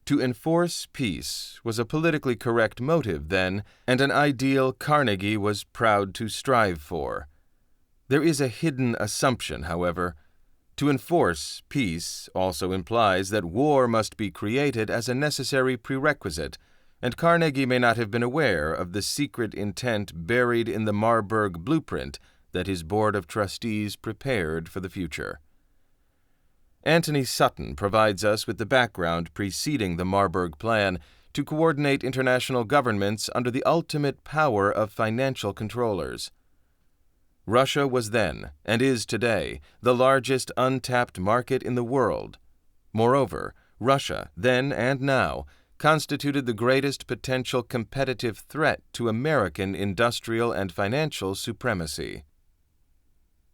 Speaker 1: To enforce peace was a politically correct motive then, and an ideal Carnegie was proud to strive for. There is a hidden assumption, however. To enforce peace also implies that war must be created as a necessary prerequisite, and Carnegie may not have been aware of the secret intent buried in the Marburg blueprint that his Board of Trustees prepared for the future. Anthony Sutton provides us with the background preceding the Marburg Plan to coordinate international governments under the ultimate power of financial controllers. Russia was then, and is today, the largest untapped market in the world. Moreover, Russia, then and now, constituted the greatest potential competitive threat to American industrial and financial supremacy.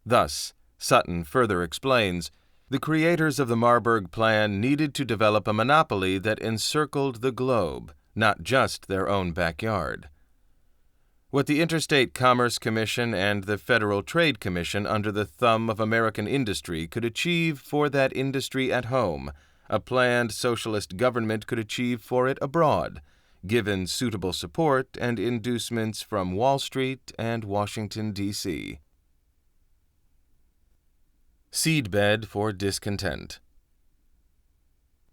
Speaker 1: Thus, Sutton further explains, the creators of the Marburg Plan needed to develop a monopoly that encircled the globe, not just their own backyard. What the Interstate Commerce Commission and the Federal Trade Commission under the thumb of American industry could achieve for that industry at home, a planned socialist government could achieve for it abroad, given suitable support and inducements from Wall Street and Washington, D.C. Seedbed for discontent.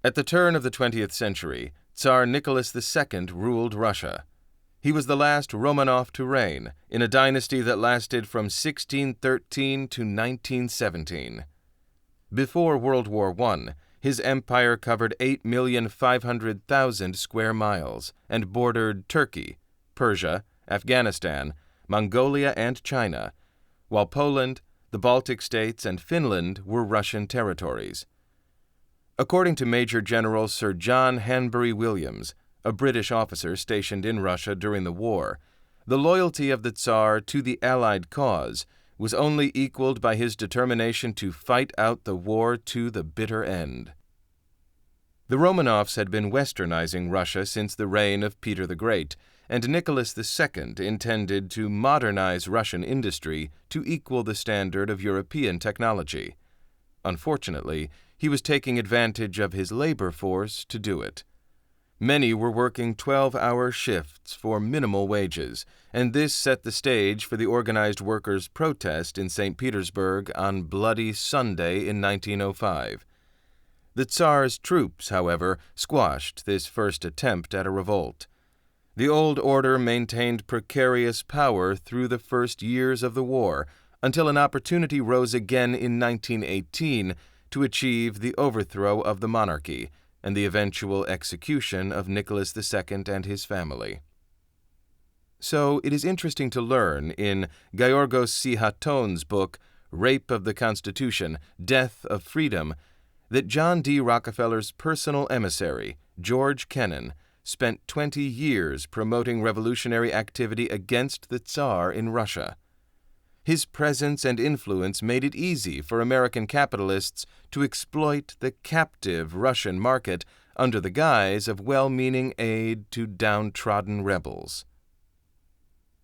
Speaker 1: At the turn of the 20th century, Tsar Nicholas II ruled Russia. He was the last Romanov to reign, in a dynasty that lasted from 1613 to 1917. Before World War I, his empire covered 8,500,000 square miles and bordered Turkey, Persia, Afghanistan, Mongolia, and China, while Poland, the Baltic states, and Finland were Russian territories. According to Major General Sir John Hanbury Williams, a British officer stationed in Russia during the war, the loyalty of the Tsar to the Allied cause was only equaled by his determination to fight out the war to the bitter end. The Romanovs had been westernizing Russia since the reign of Peter the Great, and Nicholas II intended to modernize Russian industry to equal the standard of European technology. Unfortunately, he was taking advantage of his labor force to do it. Many were working 12-hour shifts for minimal wages, and this set the stage for the organized workers' protest in St. Petersburg on Bloody Sunday in 1905. The Tsar's troops, however, squashed this first attempt at a revolt. The old order maintained precarious power through the first years of the war, until an opportunity rose again in 1918 to achieve the overthrow of the monarchy and the eventual execution of Nicholas II and his family. So it is interesting to learn in Georgos C. Hatton's book, Rape of the Constitution, Death of Freedom, that John D. Rockefeller's personal emissary, George Kennan, spent 20 years promoting revolutionary activity against the Tsar in Russia. His presence and influence made it easy for American capitalists to exploit the captive Russian market under the guise of well-meaning aid to downtrodden rebels.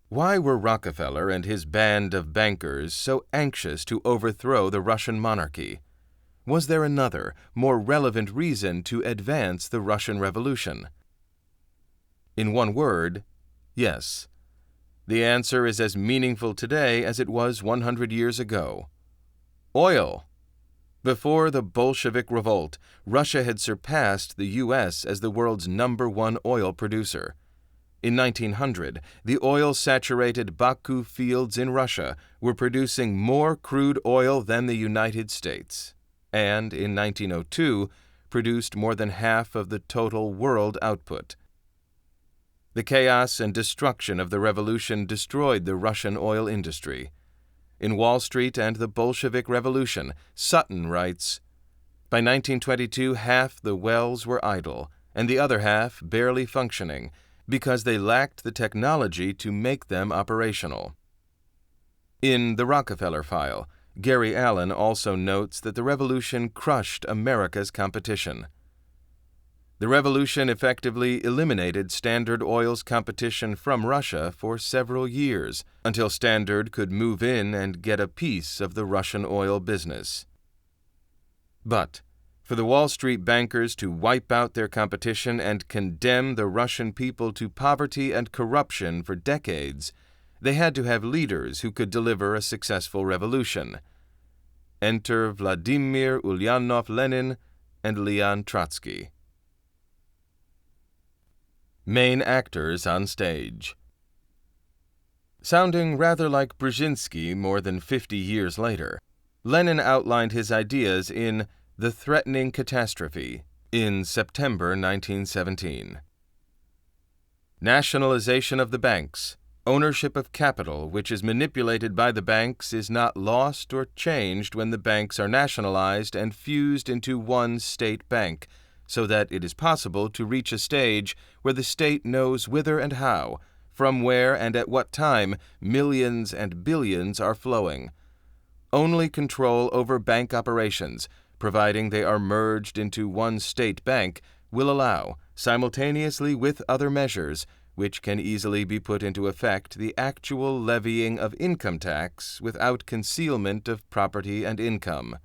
Speaker 1: Why were Rockefeller and his band of bankers so anxious to overthrow the Russian monarchy? Was there another, more relevant reason to advance the Russian Revolution? In one word, yes. The answer is as meaningful today as it was 100 years ago. Oil. Before the Bolshevik revolt, Russia had surpassed the U.S. as the world's #1 oil producer. In 1900, the oil-saturated Baku fields in Russia were producing more crude oil than the United States, and in 1902 produced more than half of the total world output. The chaos and destruction of the revolution destroyed the Russian oil industry. In Wall Street and the Bolshevik Revolution, Sutton writes, by 1922 half the wells were idle, and the other half barely functioning, because they lacked the technology to make them operational. In The Rockefeller File, Gary Allen also notes that the revolution crushed America's competition. The revolution effectively eliminated Standard Oil's competition from Russia for several years, until Standard could move in and get a piece of the Russian oil business. But for the Wall Street bankers to wipe out their competition and condemn the Russian people to poverty and corruption for decades, they had to have leaders who could deliver a successful revolution. Enter Vladimir Ulyanov-Lenin and Leon Trotsky. Main actors on stage. Sounding rather like Brzezinski more than 50 years later, Lenin outlined his ideas in The Threatening Catastrophe in September 1917. Nationalization of the banks, Ownership of capital, which is manipulated by the banks, is not lost or changed when the banks are nationalized and fused into one state bank, so that it is possible to reach a stage where the state knows whither and how, from where and at what time, millions and billions are flowing. Only control over bank operations, providing they are merged into one state bank, will allow, simultaneously with other measures, which can easily be put into effect, the actual levying of income tax without concealment of property and income.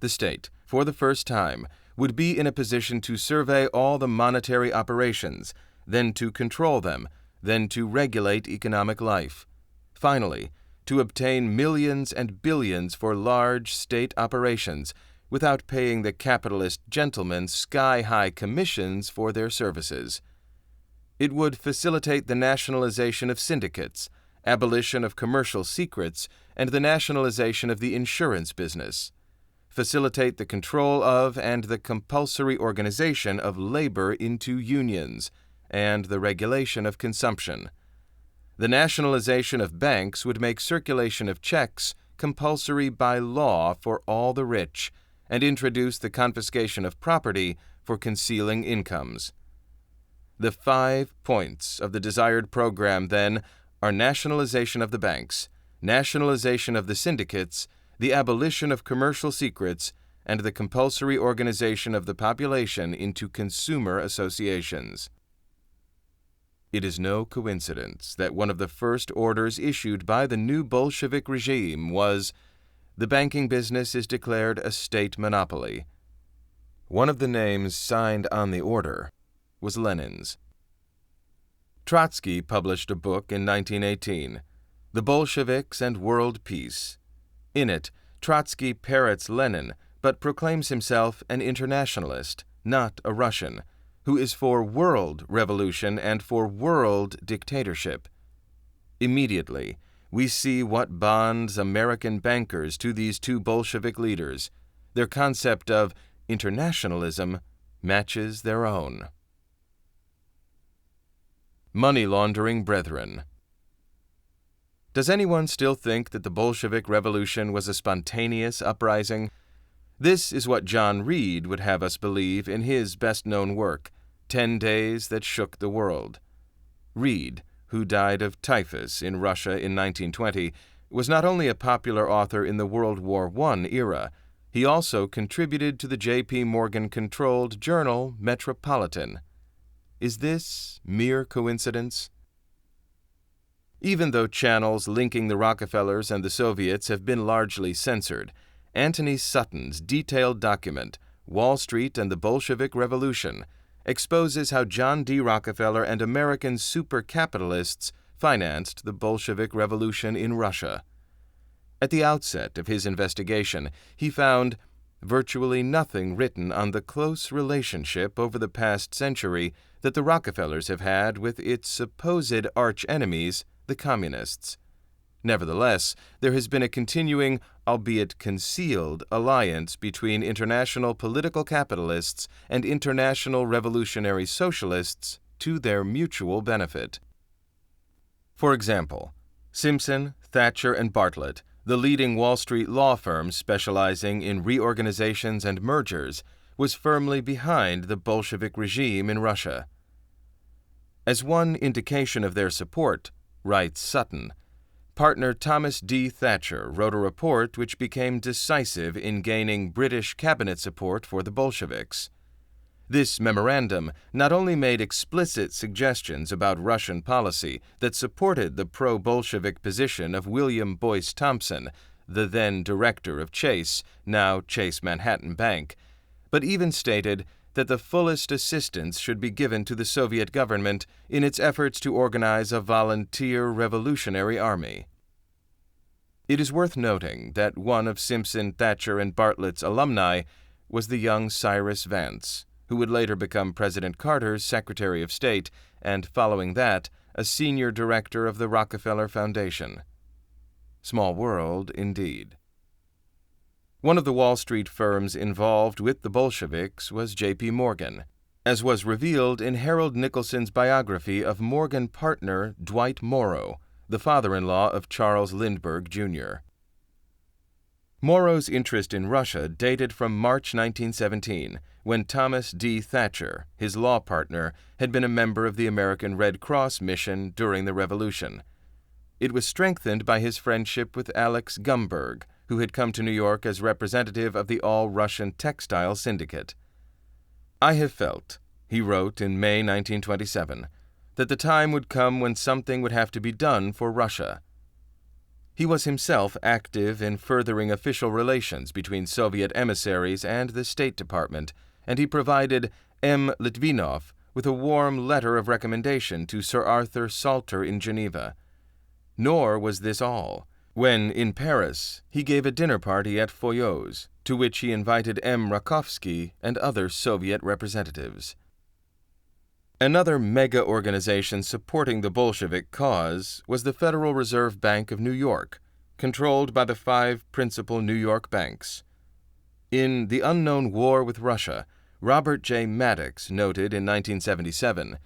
Speaker 1: The state, for the first time, would be in a position to survey all the monetary operations, then to control them, then to regulate economic life. Finally, to obtain millions and billions for large state operations without paying the capitalist gentlemen sky-high commissions for their services. It would facilitate the nationalization of syndicates, abolition of commercial secrets, and the nationalization of the insurance business. Facilitate the control of and the compulsory organization of labor into unions, and the regulation of consumption. The nationalization of banks would make circulation of checks compulsory by law for all the rich, and introduce the confiscation of property for concealing incomes. The 5 points of the desired program, then, are nationalization of the banks, nationalization of the syndicates, the abolition of commercial secrets, and the compulsory organization of the population into consumer associations. It is no coincidence that one of the first orders issued by the new Bolshevik regime was, "The banking business is declared a state monopoly." One of the names signed on the order was Lenin's. Trotsky published a book in 1918, The Bolsheviks and World Peace. In it, Trotsky parrots Lenin, but proclaims himself an internationalist, not a Russian, who is for world revolution and for world dictatorship. Immediately, we see what bonds American bankers to these two Bolshevik leaders. Their concept of internationalism matches their own. Money laundering brethren. Does anyone still think that the Bolshevik Revolution was a spontaneous uprising? This is what John Reed would have us believe in his best-known work, 10 Days That Shook the World. Reed, who died of typhus in Russia in 1920, was not only a popular author in the World War I era, he also contributed to the J.P. Morgan-controlled journal Metropolitan. Is this mere coincidence? Even though channels linking the Rockefellers and the Soviets have been largely censored, Anthony Sutton's detailed document, Wall Street and the Bolshevik Revolution, exposes how John D. Rockefeller and American super-capitalists financed the Bolshevik Revolution in Russia. At the outset of his investigation, he found virtually nothing written on the close relationship over the past century that the Rockefellers have had with its supposed arch-enemies, the Communists. Nevertheless, there has been a continuing, albeit concealed, alliance between international political capitalists and international revolutionary socialists to their mutual benefit. For example, Simpson, Thatcher, and Bartlett, the leading Wall Street law firm specializing in reorganizations and mergers, was firmly behind the Bolshevik regime in Russia. As one indication of their support, writes Sutton, partner Thomas D. Thatcher wrote a report which became decisive in gaining British cabinet support for the Bolsheviks. This memorandum not only made explicit suggestions about Russian policy that supported the pro-Bolshevik position of William Boyce Thompson, the then director of Chase, now Chase Manhattan Bank, but even stated that the fullest assistance should be given to the Soviet government in its efforts to organize a volunteer revolutionary army. It is worth noting that one of Simpson, Thatcher, and Bartlett's alumni was the young Cyrus Vance, who would later become President Carter's Secretary of State and, following that, a senior director of the Rockefeller Foundation. Small world, indeed. One of the Wall Street firms involved with the Bolsheviks was J.P. Morgan. as was revealed in Harold Nicholson's biography of Morgan partner Dwight Morrow, the father-in-law of Charles Lindbergh, Jr. Morrow's interest in Russia dated from March 1917, when Thomas D. Thatcher, his law partner, had been a member of the American Red Cross mission during the Revolution. It was strengthened by his friendship with Alex Gumberg, who had come to New York as representative of the All-Russian Textile Syndicate. "I have felt," he wrote in May 1927, "that the time would come when something would have to be done for Russia." He was himself active in furthering official relations between Soviet emissaries and the State Department, and he provided M. Litvinov with a warm letter of recommendation to Sir Arthur Salter in Geneva. Nor was this all. When, in Paris, he gave a dinner party at Foyot's, to which he invited M. Rakovsky and other Soviet representatives. Another mega-organization supporting the Bolshevik cause was the Federal Reserve Bank of New York, controlled by the 5 principal New York banks. In The Unknown War with Russia, Robert J. Maddox noted in 1977,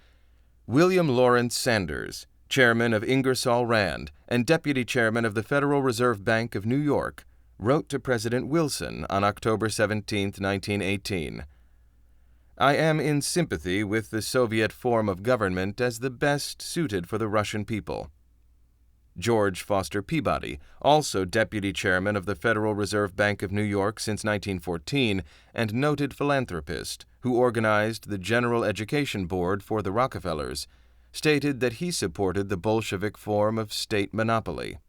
Speaker 1: "William Lawrence Sanders, chairman of Ingersoll Rand and deputy chairman of the Federal Reserve Bank of New York, wrote to President Wilson on October 17, 1918, I am in sympathy with the Soviet form of government as the best suited for the Russian people." George Foster Peabody, also deputy chairman of the Federal Reserve Bank of New York since 1914 and noted philanthropist who organized the General Education Board for the Rockefellers, stated that he supported the Bolshevik form of state monopoly.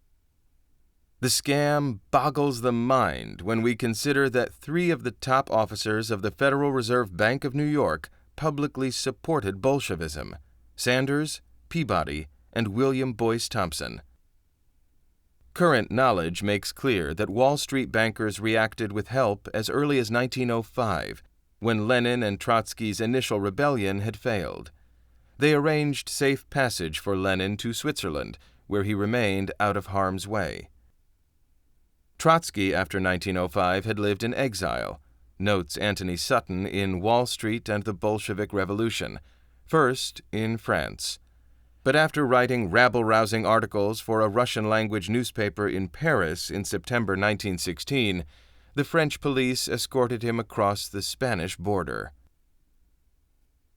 Speaker 1: The scam boggles the mind when we consider that 3 of the top officers of the Federal Reserve Bank of New York publicly supported Bolshevism: Sanders, Peabody, and William Boyce Thompson. Current knowledge makes clear that Wall Street bankers reacted with help as early as 1905, when Lenin and Trotsky's initial rebellion had failed. They arranged safe passage for Lenin to Switzerland, where he remained out of harm's way. Trotsky, after 1905, had lived in exile, notes Anthony Sutton in Wall Street and the Bolshevik Revolution, first in France. But after writing rabble-rousing articles for a Russian-language newspaper in Paris in September 1916, the French police escorted him across the Spanish border.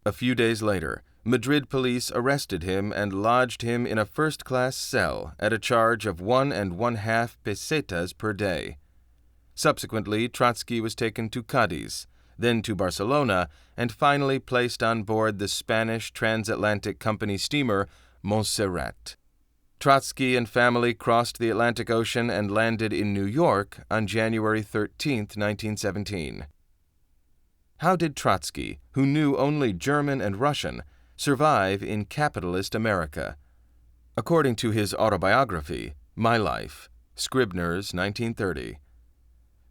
Speaker 1: A few days later, Madrid police arrested him and lodged him in a first-class cell at a charge of 1½ pesetas per day. Subsequently, Trotsky was taken to Cadiz, then to Barcelona, and finally placed on board the Spanish transatlantic company steamer Montserrat. Trotsky and family crossed the Atlantic Ocean and landed in New York on January 13, 1917. How did Trotsky, who knew only German and Russian, survive in capitalist America? According to his autobiography, My Life, Scribner's, 1930,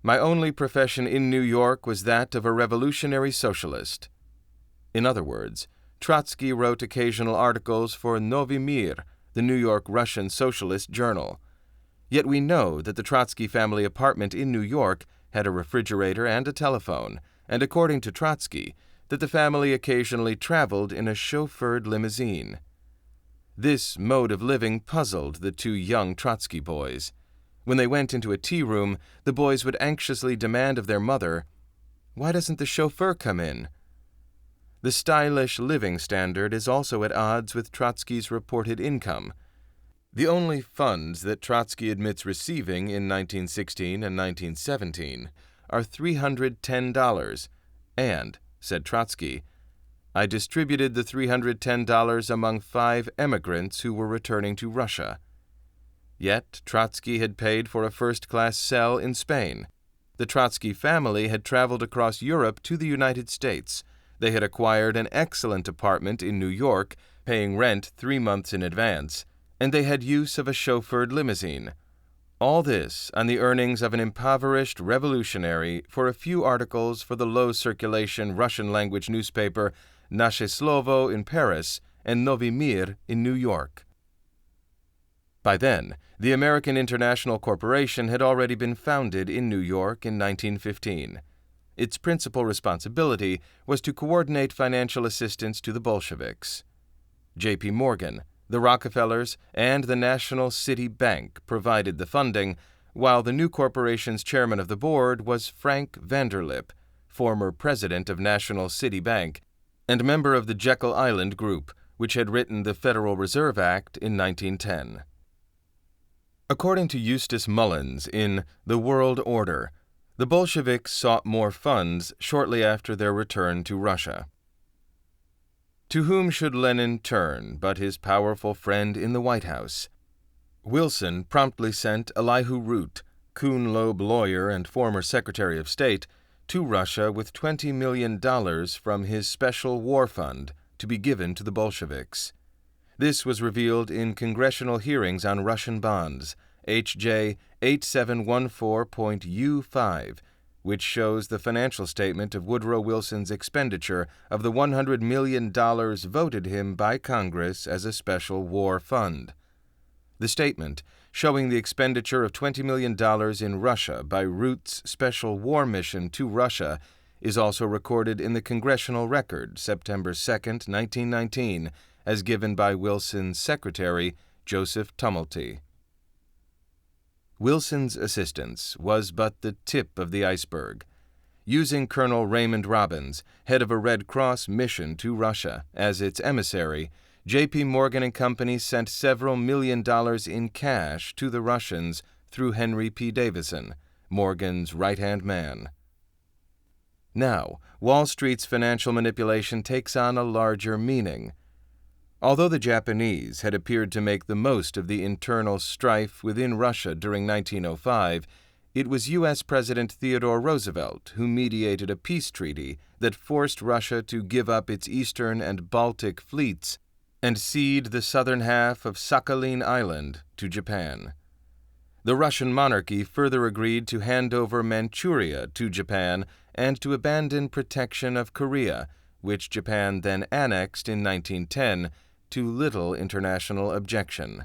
Speaker 1: "My only profession in New York was that of a revolutionary socialist." In other words, Trotsky wrote occasional articles for Novy Mir, the New York Russian Socialist journal. Yet we know that the Trotsky family apartment in New York had a refrigerator and a telephone, and according to Trotsky, that the family occasionally traveled in a chauffeured limousine. This mode of living puzzled the 2 young Trotsky boys. When they went into a tea room, the boys would anxiously demand of their mother, "Why doesn't the chauffeur come in?" The stylish living standard is also at odds with Trotsky's reported income. The only funds that Trotsky admits receiving in 1916 and 1917 are $310, and, said Trotsky, "I distributed the $310 among 5 emigrants who were returning to Russia." Yet Trotsky had paid for a first-class cell in Spain. The Trotsky family had traveled across Europe to the United States. They had acquired an excellent apartment in New York, paying rent 3 months in advance, and they had use of a chauffeured limousine. All this on the earnings of an impoverished revolutionary for a few articles for the low-circulation Russian-language newspaper Naše Slovo in Paris and Novy Mir in New York. By then, the American International Corporation had already been founded in New York in 1915. Its principal responsibility was to coordinate financial assistance to the Bolsheviks. J.P. Morgan, the Rockefellers, and the National City Bank provided the funding, while the new corporation's chairman of the board was Frank Vanderlip, former president of National City Bank and member of the Jekyll Island Group, which had written the Federal Reserve Act in 1910. According to Eustace Mullins in The World Order, the Bolsheviks sought more funds shortly after their return to Russia. To whom should Lenin turn but his powerful friend in the White House? Wilson promptly sent Elihu Root, Kuhn Loeb lawyer and former Secretary of State, to Russia with $20 million from his special war fund to be given to the Bolsheviks. This was revealed in congressional hearings on Russian bonds, HJ 8714.U5, which shows the financial statement of Woodrow Wilson's expenditure of the $100 million voted him by Congress as a special war fund. The statement, showing the expenditure of $20 million in Russia by Root's special war mission to Russia, is also recorded in the Congressional Record, September 2, 1919, as given by Wilson's secretary, Joseph Tumulty. Wilson's assistance was but the tip of the iceberg. Using Colonel Raymond Robbins, head of a Red Cross mission to Russia, as its emissary, J.P. Morgan & Company sent several $1 million in cash to the Russians through Henry P. Davison, Morgan's right-hand man. Now, Wall Street's financial manipulation takes on a larger meaning. Although the Japanese had appeared to make the most of the internal strife within Russia during 1905, it was U.S. President Theodore Roosevelt who mediated a peace treaty that forced Russia to give up its eastern and Baltic fleets and cede the southern half of Sakhalin Island to Japan. The Russian monarchy further agreed to hand over Manchuria to Japan and to abandon protection of Korea, which Japan then annexed in 1910, to little international objection.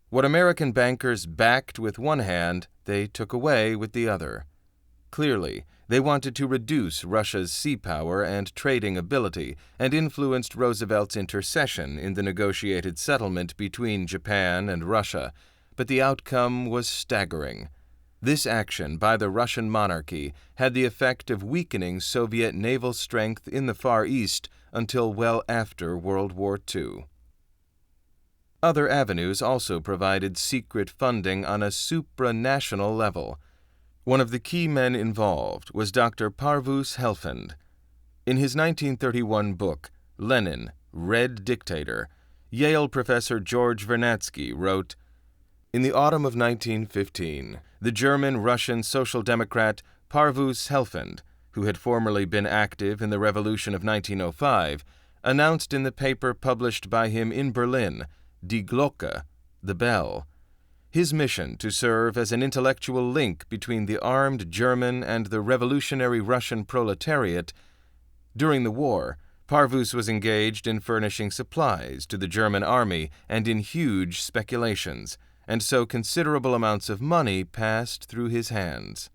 Speaker 1: What American bankers backed with one hand, they took away with the other. Clearly, they wanted to reduce Russia's sea power and trading ability and influenced Roosevelt's intercession in the negotiated settlement between Japan and Russia, but the outcome was staggering. This action by the Russian monarchy had the effect of weakening Soviet naval strength in the Far East until well after World War II. Other avenues also provided secret funding on a supranational level. One of the key men involved was Dr. Parvus Helfand. In his 1931 book, Lenin, Red Dictator, Yale professor George Vernadsky wrote, "In the autumn of 1915, the German-Russian Social Democrat Parvus Helfand, who had formerly been active in the Revolution of 1905, announced in the paper published by him in Berlin, Die Glocke, the Bell, his mission to serve as an intellectual link between the armed German and the revolutionary Russian proletariat. During the war, Parvus was engaged in furnishing supplies to the German army and in huge speculations, and so considerable amounts of money passed through his hands."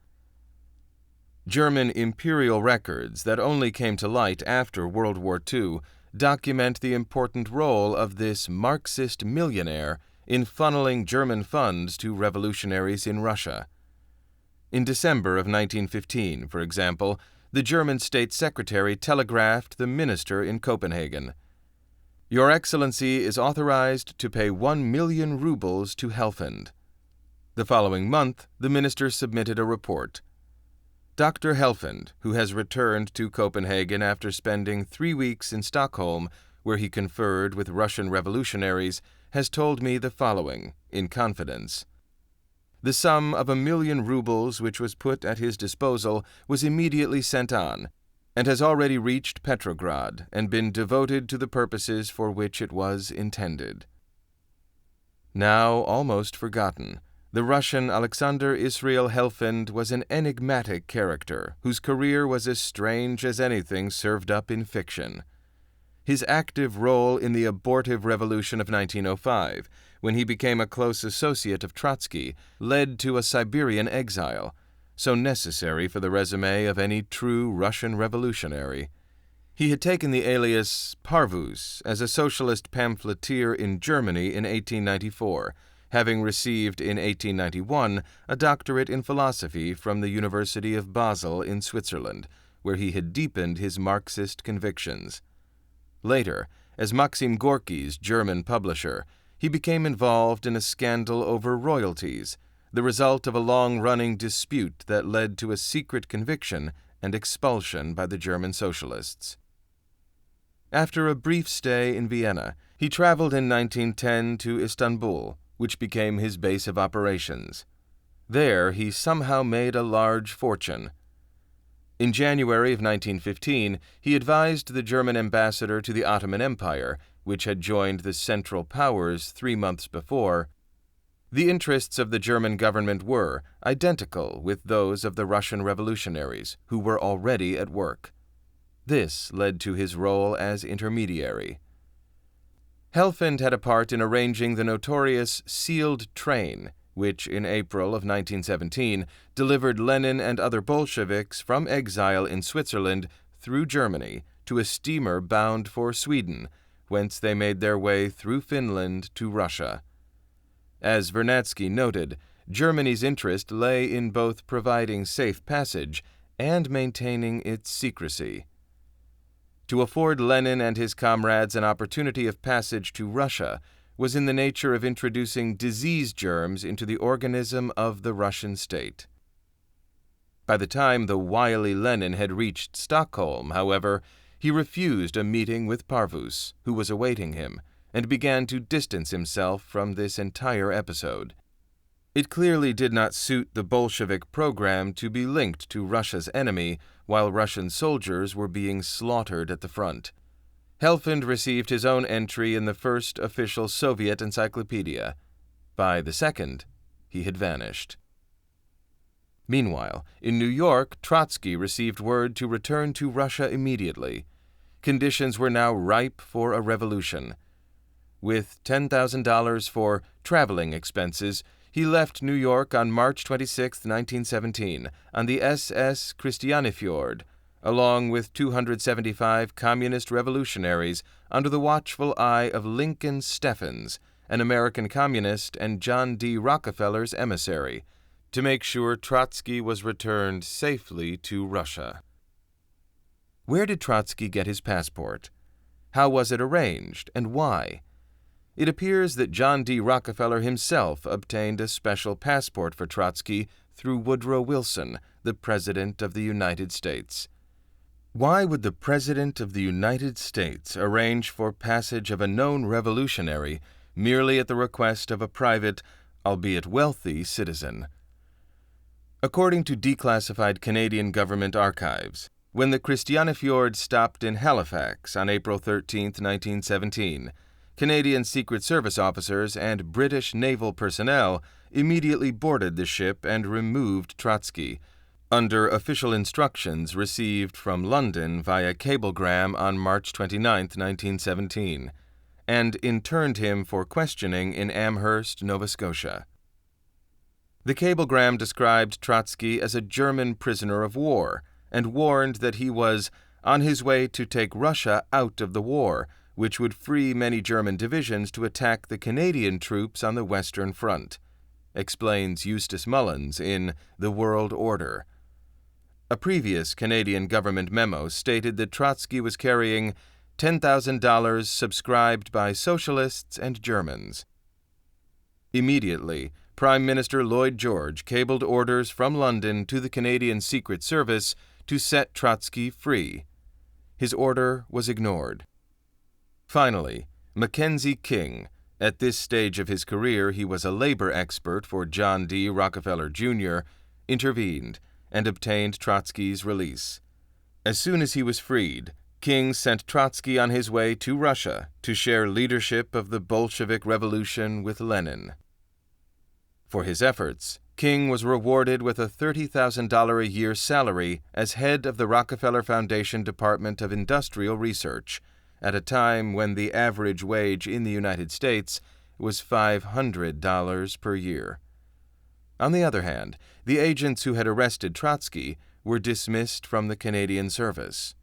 Speaker 1: German imperial records that only came to light after World War II document the important role of this Marxist millionaire in funneling German funds to revolutionaries in Russia. In December of 1915, for example, the German State Secretary telegraphed the minister in Copenhagen, "Your Excellency is authorized to pay 1 million rubles to Helfand." The following month, the minister submitted a report. Dr. Helfand, who has returned to Copenhagen after spending 3 weeks in Stockholm, where he conferred with Russian revolutionaries, has told me the following, in confidence. The sum of 1 million rubles which was put at his disposal was immediately sent on, and has already reached Petrograd and been devoted to the purposes for which it was intended. Now almost forgotten, the Russian Alexander Israel Helfand was an enigmatic character whose career was as strange as anything served up in fiction. His active role in the abortive revolution of 1905, when he became a close associate of Trotsky, led to a Siberian exile, so necessary for the resume of any true Russian revolutionary. He had taken the alias Parvus as a socialist pamphleteer in Germany in 1894, having received in 1891 a doctorate in philosophy from the University of Basel in Switzerland, where he had deepened his Marxist convictions. Later, as Maxim Gorky's German publisher, he became involved in a scandal over royalties, the result of a long-running dispute that led to a secret conviction and expulsion by the German socialists. After a brief stay in Vienna, he traveled in 1910 to Istanbul, which became his base of operations. There, he somehow made a large fortune. In January of 1915, he advised the German ambassador to the Ottoman Empire, which had joined the Central Powers 3 months before. The interests of the German government were identical with those of the Russian revolutionaries, who were already at work. This led to his role as intermediary. Helfand had a part in arranging the notorious sealed train, which in April of 1917 delivered Lenin and other Bolsheviks from exile in Switzerland through Germany to a steamer bound for Sweden, whence they made their way through Finland to Russia. As Vernadsky noted, Germany's interest lay in both providing safe passage and maintaining its secrecy. To afford Lenin and his comrades an opportunity of passage to Russia was in the nature of introducing disease germs into the organism of the Russian state. By the time the wily Lenin had reached Stockholm, however, he refused a meeting with Parvus, who was awaiting him, and began to distance himself from this entire episode. It clearly did not suit the Bolshevik program to be linked to Russia's enemy while Russian soldiers were being slaughtered at the front. Helfand received his own entry in the first official Soviet encyclopedia. By the second, he had vanished. Meanwhile, in New York, Trotsky received word to return to Russia immediately. Conditions were now ripe for a revolution. With $10,000 for traveling expenses, he left New York on March 26, 1917, on the SS Christianiafjord, along with 275 communist revolutionaries under the watchful eye of Lincoln Steffens, an American communist and John D. Rockefeller's emissary, to make sure Trotsky was returned safely to Russia. Where did Trotsky get his passport? How was it arranged, and why? It appears that John D. Rockefeller himself obtained a special passport for Trotsky through Woodrow Wilson, the President of the United States. Why would the President of the United States arrange for passage of a known revolutionary merely at the request of a private, albeit wealthy, citizen? According to declassified Canadian government archives, when the Christianiafjord stopped in Halifax on April 13, 1917, Canadian Secret Service officers and British naval personnel immediately boarded the ship and removed Trotsky, under official instructions received from London via cablegram on March 29, 1917, and interned him for questioning in Amherst, Nova Scotia. The cablegram described Trotsky as a German prisoner of war and warned that he was on his way to take Russia out of the war, which would free many German divisions to attack the Canadian troops on the Western Front, explains Eustace Mullins in The World Order. A previous Canadian government memo stated that Trotsky was carrying $10,000 subscribed by socialists and Germans. Immediately, Prime Minister Lloyd George cabled orders from London to the Canadian Secret Service to set Trotsky free. His order was ignored. Finally, Mackenzie King, at this stage of his career he was a labor expert for John D. Rockefeller, Jr., intervened and obtained Trotsky's release. As soon as he was freed, King sent Trotsky on his way to Russia to share leadership of the Bolshevik Revolution with Lenin. For his efforts, King was rewarded with a $30,000 a year salary as head of the Rockefeller Foundation Department of Industrial Research, at a time when the average wage in the United States was $500 per year. On the other hand, the agents who had arrested Trotsky were dismissed from the Canadian service.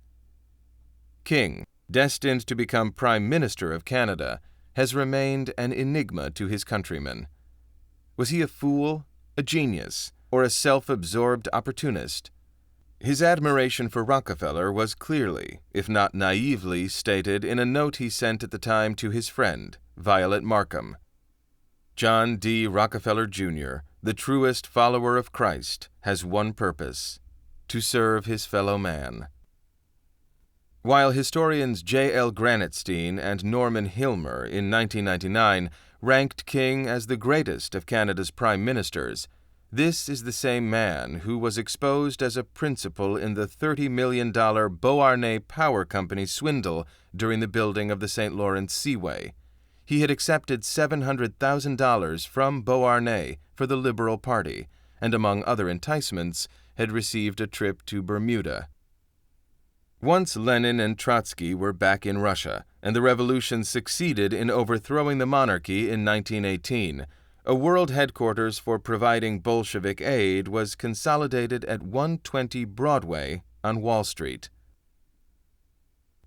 Speaker 1: King, destined to become Prime Minister of Canada, has remained an enigma to his countrymen. Was he a fool, a genius, or a self-absorbed opportunist? His admiration for Rockefeller was clearly, if not naively, stated in a note he sent at the time to his friend, Violet Markham. John D. Rockefeller, Jr., the truest follower of Christ, has one purpose: to serve his fellow man. While historians J.L. Granitstein and Norman Hilmer in 1999 ranked King as the greatest of Canada's prime ministers, this is the same man who was exposed as a principal in the $30 million Beauharnais Power Company swindle during the building of the St. Lawrence Seaway. He had accepted $700,000 from Beauharnais for the Liberal Party, and among other enticements, had received a trip to Bermuda. Once Lenin and Trotsky were back in Russia, and the revolution succeeded in overthrowing the monarchy in 1918, a world headquarters for providing Bolshevik aid was consolidated at 120 Broadway on Wall Street.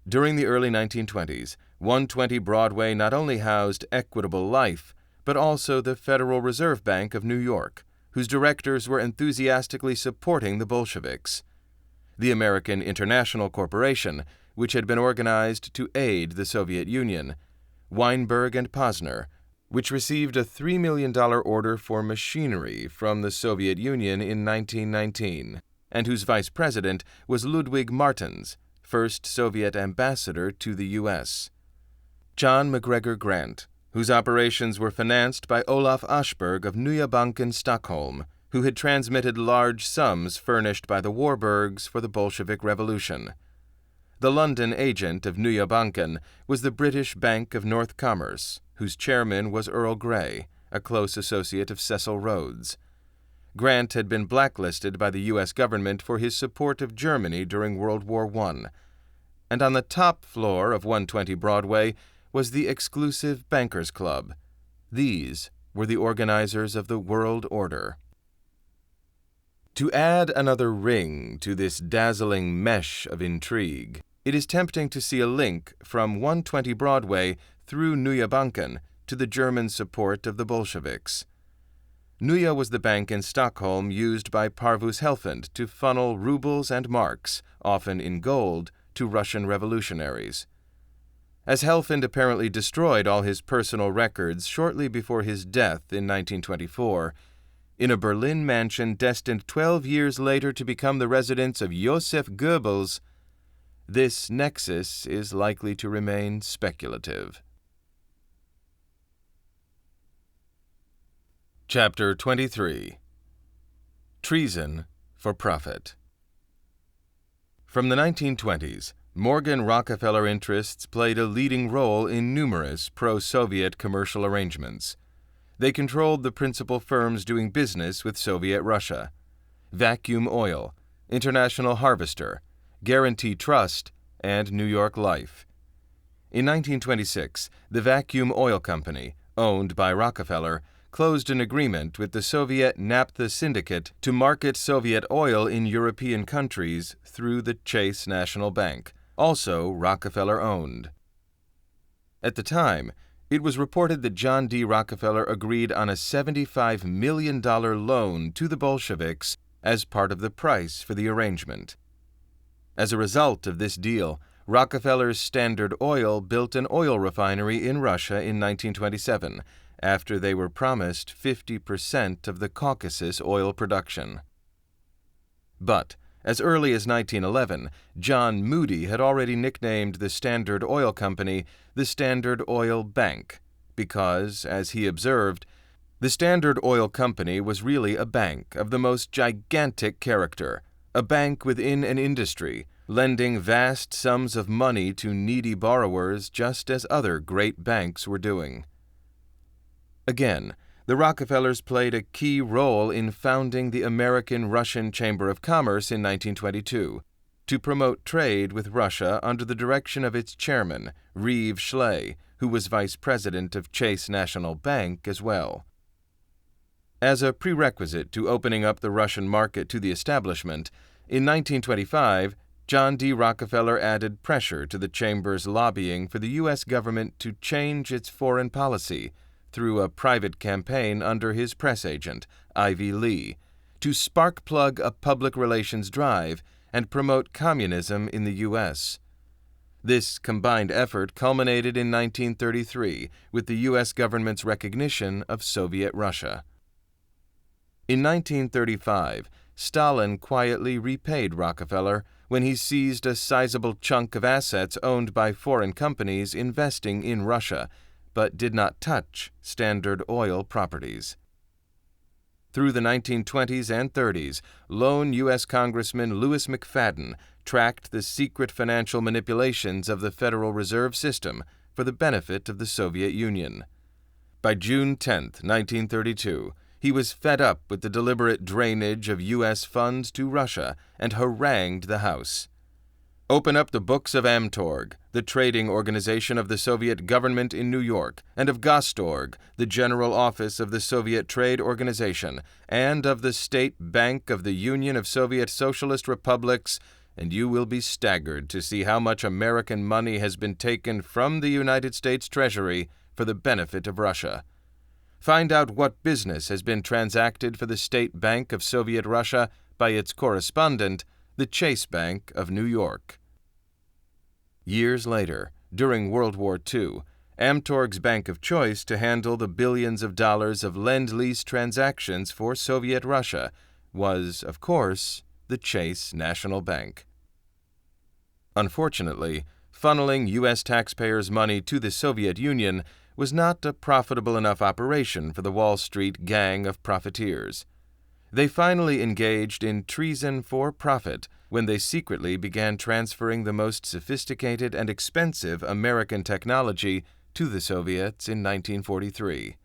Speaker 1: During the early 1920s, 120 Broadway not only housed Equitable Life, but also the Federal Reserve Bank of New York, whose directors were enthusiastically supporting the Bolsheviks. The American International Corporation, which had been organized to aid the Soviet Union, Weinberg and Posner, which received a $3 million order for machinery from the Soviet Union in 1919, and whose vice president was Ludwig Martens, first Soviet ambassador to the U.S. John MacGregor Grant, whose operations were financed by Olaf Aschberg of Nya Banken, Stockholm, who had transmitted large sums furnished by the Warburgs for the Bolshevik Revolution. The London agent of Nya Banken was the British Bank of North Commerce, whose chairman was Earl Grey, a close associate of Cecil Rhodes. Grant had been blacklisted by the U.S. government for his support of Germany during World War I. And on the top floor of 120 Broadway was the exclusive Bankers Club. These were the organizers of the World Order. To add another ring to this dazzling mesh of intrigue, it is tempting to see a link from 120 Broadway through Nya Banken to the German support of the Bolsheviks. Nya was the bank in Stockholm used by Parvus Helfand to funnel rubles and marks, often in gold, to Russian revolutionaries. As Helfand apparently destroyed all his personal records shortly before his death in 1924, in a Berlin mansion destined 12 years later to become the residence of Joseph Goebbels, this nexus is likely to remain speculative. Chapter 23. Treason for Profit. From the 1920s, Morgan Rockefeller interests played a leading role in numerous pro-Soviet commercial arrangements. They controlled the principal firms doing business with Soviet Russia: Vacuum Oil, International Harvester, Guarantee Trust, and New York Life. In 1926, the Vacuum Oil Company, owned by Rockefeller, closed an agreement with the Soviet Naphtha Syndicate to market Soviet oil in European countries through the Chase National Bank, also Rockefeller-owned. At the time, it was reported that John D. Rockefeller agreed on a $75 million loan to the Bolsheviks as part of the price for the arrangement. As a result of this deal, Rockefeller's Standard Oil built an oil refinery in Russia in 1927, after they were promised 50% of the Caucasus oil production. But, as early as 1911, John Moody had already nicknamed the Standard Oil Company the Standard Oil Bank, because, as he observed, the Standard Oil Company was really a bank of the most gigantic character, a bank within an industry, lending vast sums of money to needy borrowers just as other great banks were doing. Again, the Rockefellers played a key role in founding the American-Russian Chamber of Commerce in 1922 to promote trade with Russia under the direction of its chairman, Reeve Schley, who was vice president of Chase National Bank as well. As a prerequisite to opening up the Russian market to the establishment, in 1925, John D. Rockefeller added pressure to the Chamber's lobbying for the U.S. government to change its foreign policy through a private campaign under his press agent, Ivy Lee, to spark-plug a public relations drive and promote communism in the U.S. This combined effort culminated in 1933 with the U.S. government's recognition of Soviet Russia. In 1935, Stalin quietly repaid Rockefeller when he seized a sizable chunk of assets owned by foreign companies investing in Russia, but did not touch Standard Oil properties. Through the 1920s and 30s, lone U.S. Congressman Louis McFadden tracked the secret financial manipulations of the Federal Reserve System for the benefit of the Soviet Union. By June 10, 1932, he was fed up with the deliberate drainage of U.S. funds to Russia and harangued the House. Open up the books of Amtorg, the trading organization of the Soviet government in New York, and of Gostorg, the general office of the Soviet Trade Organization, and of the State Bank of the Union of Soviet Socialist Republics, and you will be staggered to see how much American money has been taken from the United States Treasury for the benefit of Russia. Find out what business has been transacted for the State Bank of Soviet Russia by its correspondent, the Chase Bank of New York. Years later, during World War II, Amtorg's bank of choice to handle the billions of dollars of Lend-Lease transactions for Soviet Russia was, of course, the Chase National Bank. Unfortunately, funneling U.S. taxpayers' money to the Soviet Union was not a profitable enough operation for the Wall Street gang of profiteers. They finally engaged in treason for profit when they secretly began transferring the most sophisticated and expensive American technology to the Soviets in 1943.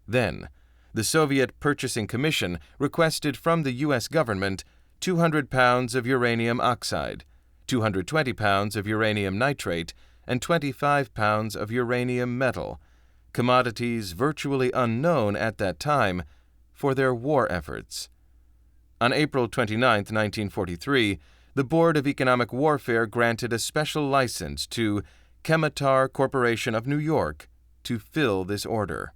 Speaker 1: Then, the Soviet Purchasing Commission requested from the U.S. government 200 pounds of uranium oxide, 220 pounds of uranium nitrate, and 25 pounds of uranium metal, commodities virtually unknown at that time, for their war efforts. On April 29, 1943, the Board of Economic Warfare granted a special license to Chemitar Corporation of New York to fill this order.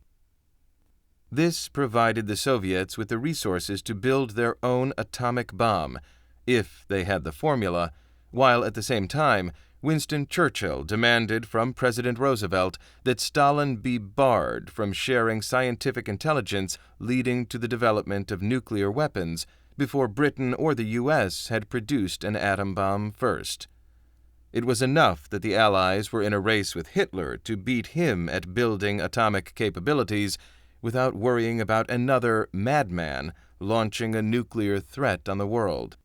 Speaker 1: This provided the Soviets with the resources to build their own atomic bomb, if they had the formula, while at the same time Winston Churchill demanded from President Roosevelt that Stalin be barred from sharing scientific intelligence leading to the development of nuclear weapons before Britain or the U.S. had produced an atom bomb first. It was enough that the Allies were in a race with Hitler to beat him at building atomic capabilities without worrying about another madman launching a nuclear threat on the world.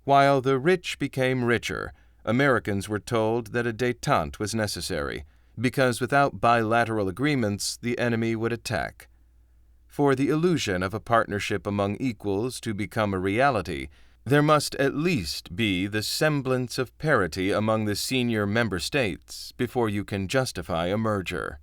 Speaker 1: While the rich became richer, Americans were told that a détente was necessary, because without bilateral agreements the enemy would attack. For the illusion of a partnership among equals to become a reality, there must at least be the semblance of parity among the senior member states before you can justify a merger.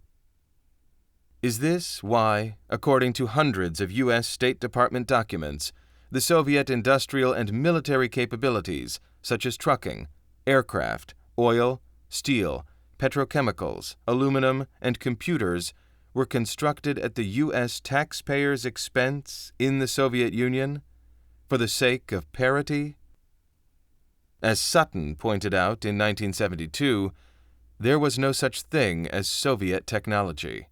Speaker 1: Is this why, according to hundreds of U.S. State Department documents, the Soviet industrial and military capabilities, such as trucking, aircraft, oil, steel, petrochemicals, aluminum, and computers, were constructed at the U.S. taxpayers' expense in the Soviet Union for the sake of parity? As Sutton pointed out in 1972, there was no such thing as Soviet technology.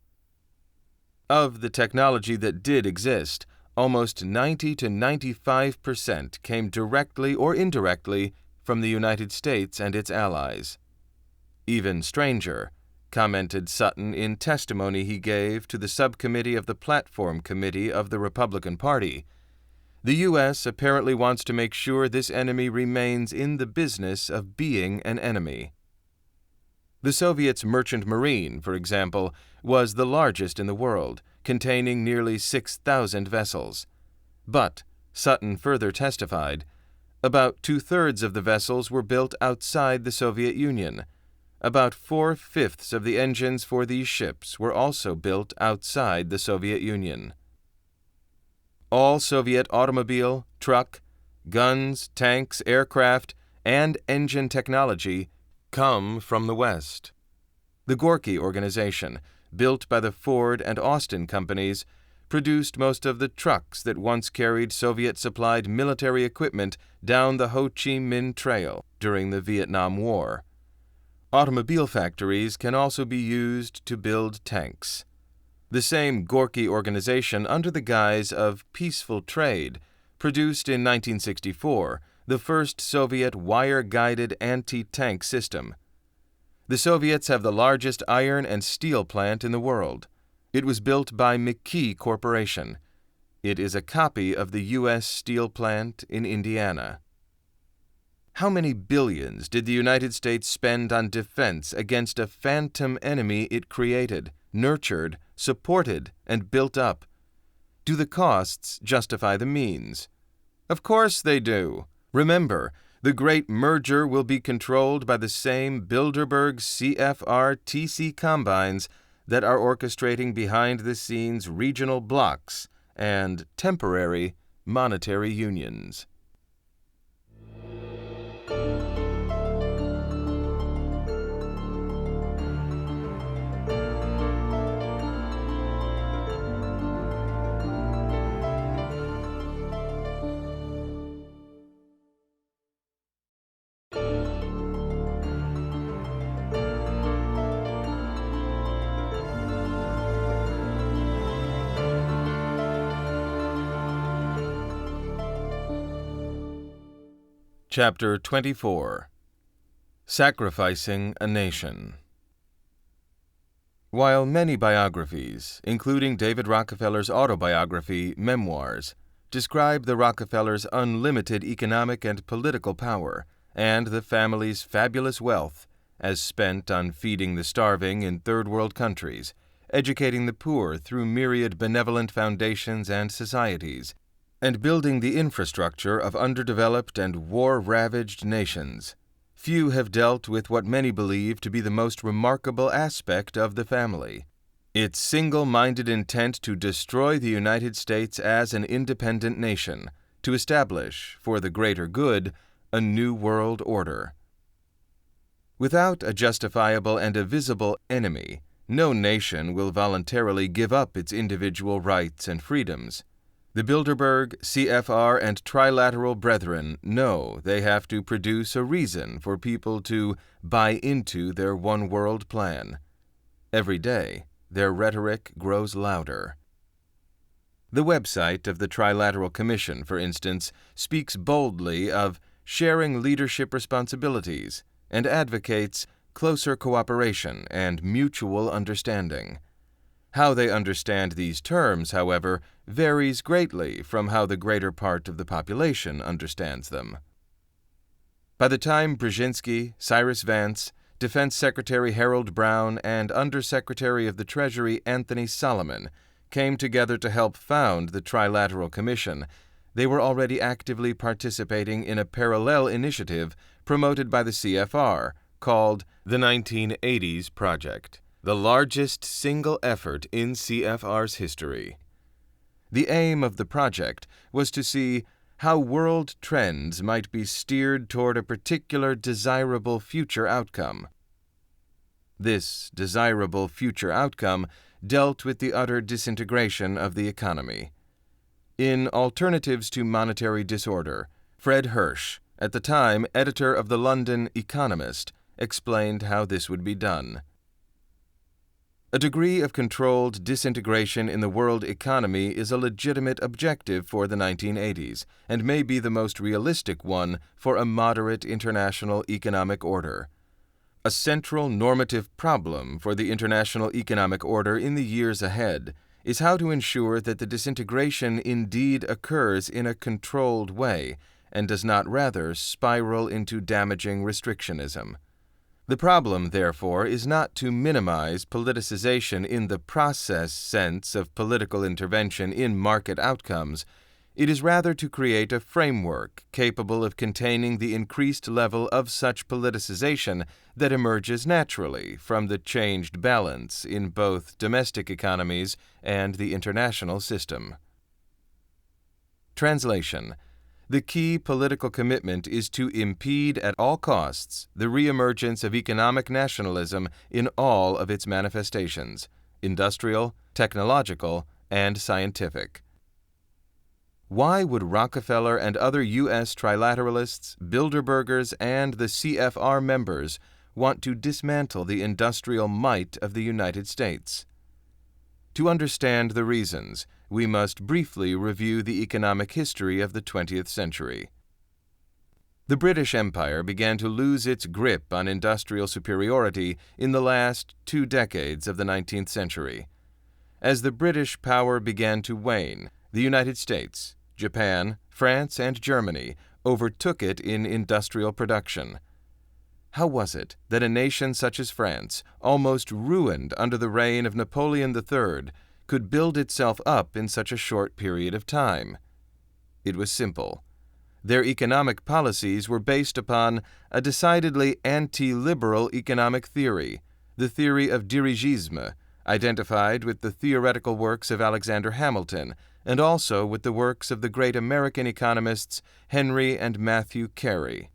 Speaker 1: Of the technology that did exist, almost 90 to 95% came directly or indirectly from the United States and its allies. Even stranger, commented Sutton in testimony he gave to the subcommittee of the Platform Committee of the Republican Party, the U.S. apparently wants to make sure this enemy remains in the business of being an enemy. The Soviets' merchant marine, for example, was the largest in the world, containing nearly 6,000 vessels. But, Sutton further testified, about two-thirds of the vessels were built outside the Soviet Union. About 4/5 of the engines for these ships were also built outside the Soviet Union. All Soviet automobile, truck, guns, tanks, aircraft, and engine technology come from the West. The Gorky organization, built by the Ford and Austin companies, produced most of the trucks that once carried Soviet-supplied military equipment down the Ho Chi Minh Trail during the Vietnam War. Automobile factories can also be used to build tanks. The same Gorky organization, under the guise of peaceful trade, produced in 1964 the first Soviet wire-guided anti-tank system. The Soviets have the largest iron and steel plant in the world. It was built by McKee Corporation. It is a copy of the U.S. steel plant in Indiana. How many billions did the United States spend on defense against a phantom enemy it created, nurtured, supported, and built up? Do the costs justify the means? Of course they do. Remember, the great merger will be controlled by the same Bilderberg CFR TC combines that are orchestrating behind-the-scenes regional blocs and temporary monetary unions. Chapter 24. Sacrificing a Nation. While many biographies, including David Rockefeller's autobiography, Memoirs, describe the Rockefellers' unlimited economic and political power and the family's fabulous wealth as spent on feeding the starving in third-world countries, educating the poor through myriad benevolent foundations and societies, and building the infrastructure of underdeveloped and war-ravaged nations, few have dealt with what many believe to be the most remarkable aspect of the family: its single-minded intent to destroy the United States as an independent nation, to establish, for the greater good, a new world order. Without a justifiable and a visible enemy, no nation will voluntarily give up its individual rights and freedoms. The Bilderberg, CFR, and Trilateral Brethren know they have to produce a reason for people to buy into their one-world plan. Every day, their rhetoric grows louder. The website of the Trilateral Commission, for instance, speaks boldly of sharing leadership responsibilities and advocates closer cooperation and mutual understanding. How they understand these terms, however, varies greatly from how the greater part of the population understands them. By the time Brzezinski, Cyrus Vance, Defense Secretary Harold Brown, and Undersecretary of the Treasury Anthony Solomon came together to help found the Trilateral Commission, they were already actively participating in a parallel initiative promoted by the CFR called the 1980s Project, the largest single effort in CFR's history. The aim of the project was to see how world trends might be steered toward a particular desirable future outcome. This desirable future outcome dealt with the utter disintegration of the economy. In Alternatives to Monetary Disorder, Fred Hirsch, at the time editor of the London Economist, explained how this would be done. A degree of controlled disintegration in the world economy is a legitimate objective for the 1980s, and may be the most realistic one for a moderate international economic order. A central normative problem for the international economic order in the years ahead is how to ensure that the disintegration indeed occurs in a controlled way and does not rather spiral into damaging restrictionism. The problem, therefore, is not to minimize politicization in the process sense of political intervention in market outcomes. It is rather to create a framework capable of containing the increased level of such politicization that emerges naturally from the changed balance in both domestic economies and the international system. Translation: the key political commitment is to impede at all costs the reemergence of economic nationalism in all of its manifestations: industrial, technological, and scientific. Why would Rockefeller and other U.S. trilateralists, Bilderbergers, and the CFR members want to dismantle the industrial might of the United States? To understand the reasons, we must briefly review the economic history of the 20th century. The British Empire began to lose its grip on industrial superiority in the last 2 decades of the 19th century. As the British power began to wane, the United States, Japan, France, and Germany overtook it in industrial production. How was it that a nation such as France, almost ruined under the reign of Napoleon III, could build itself up in such a short period of time? It was simple. Their economic policies were based upon a decidedly anti-liberal economic theory, the theory of dirigisme, identified with the theoretical works of Alexander Hamilton, and also with the works of the great American economists Henry and Matthew Carey.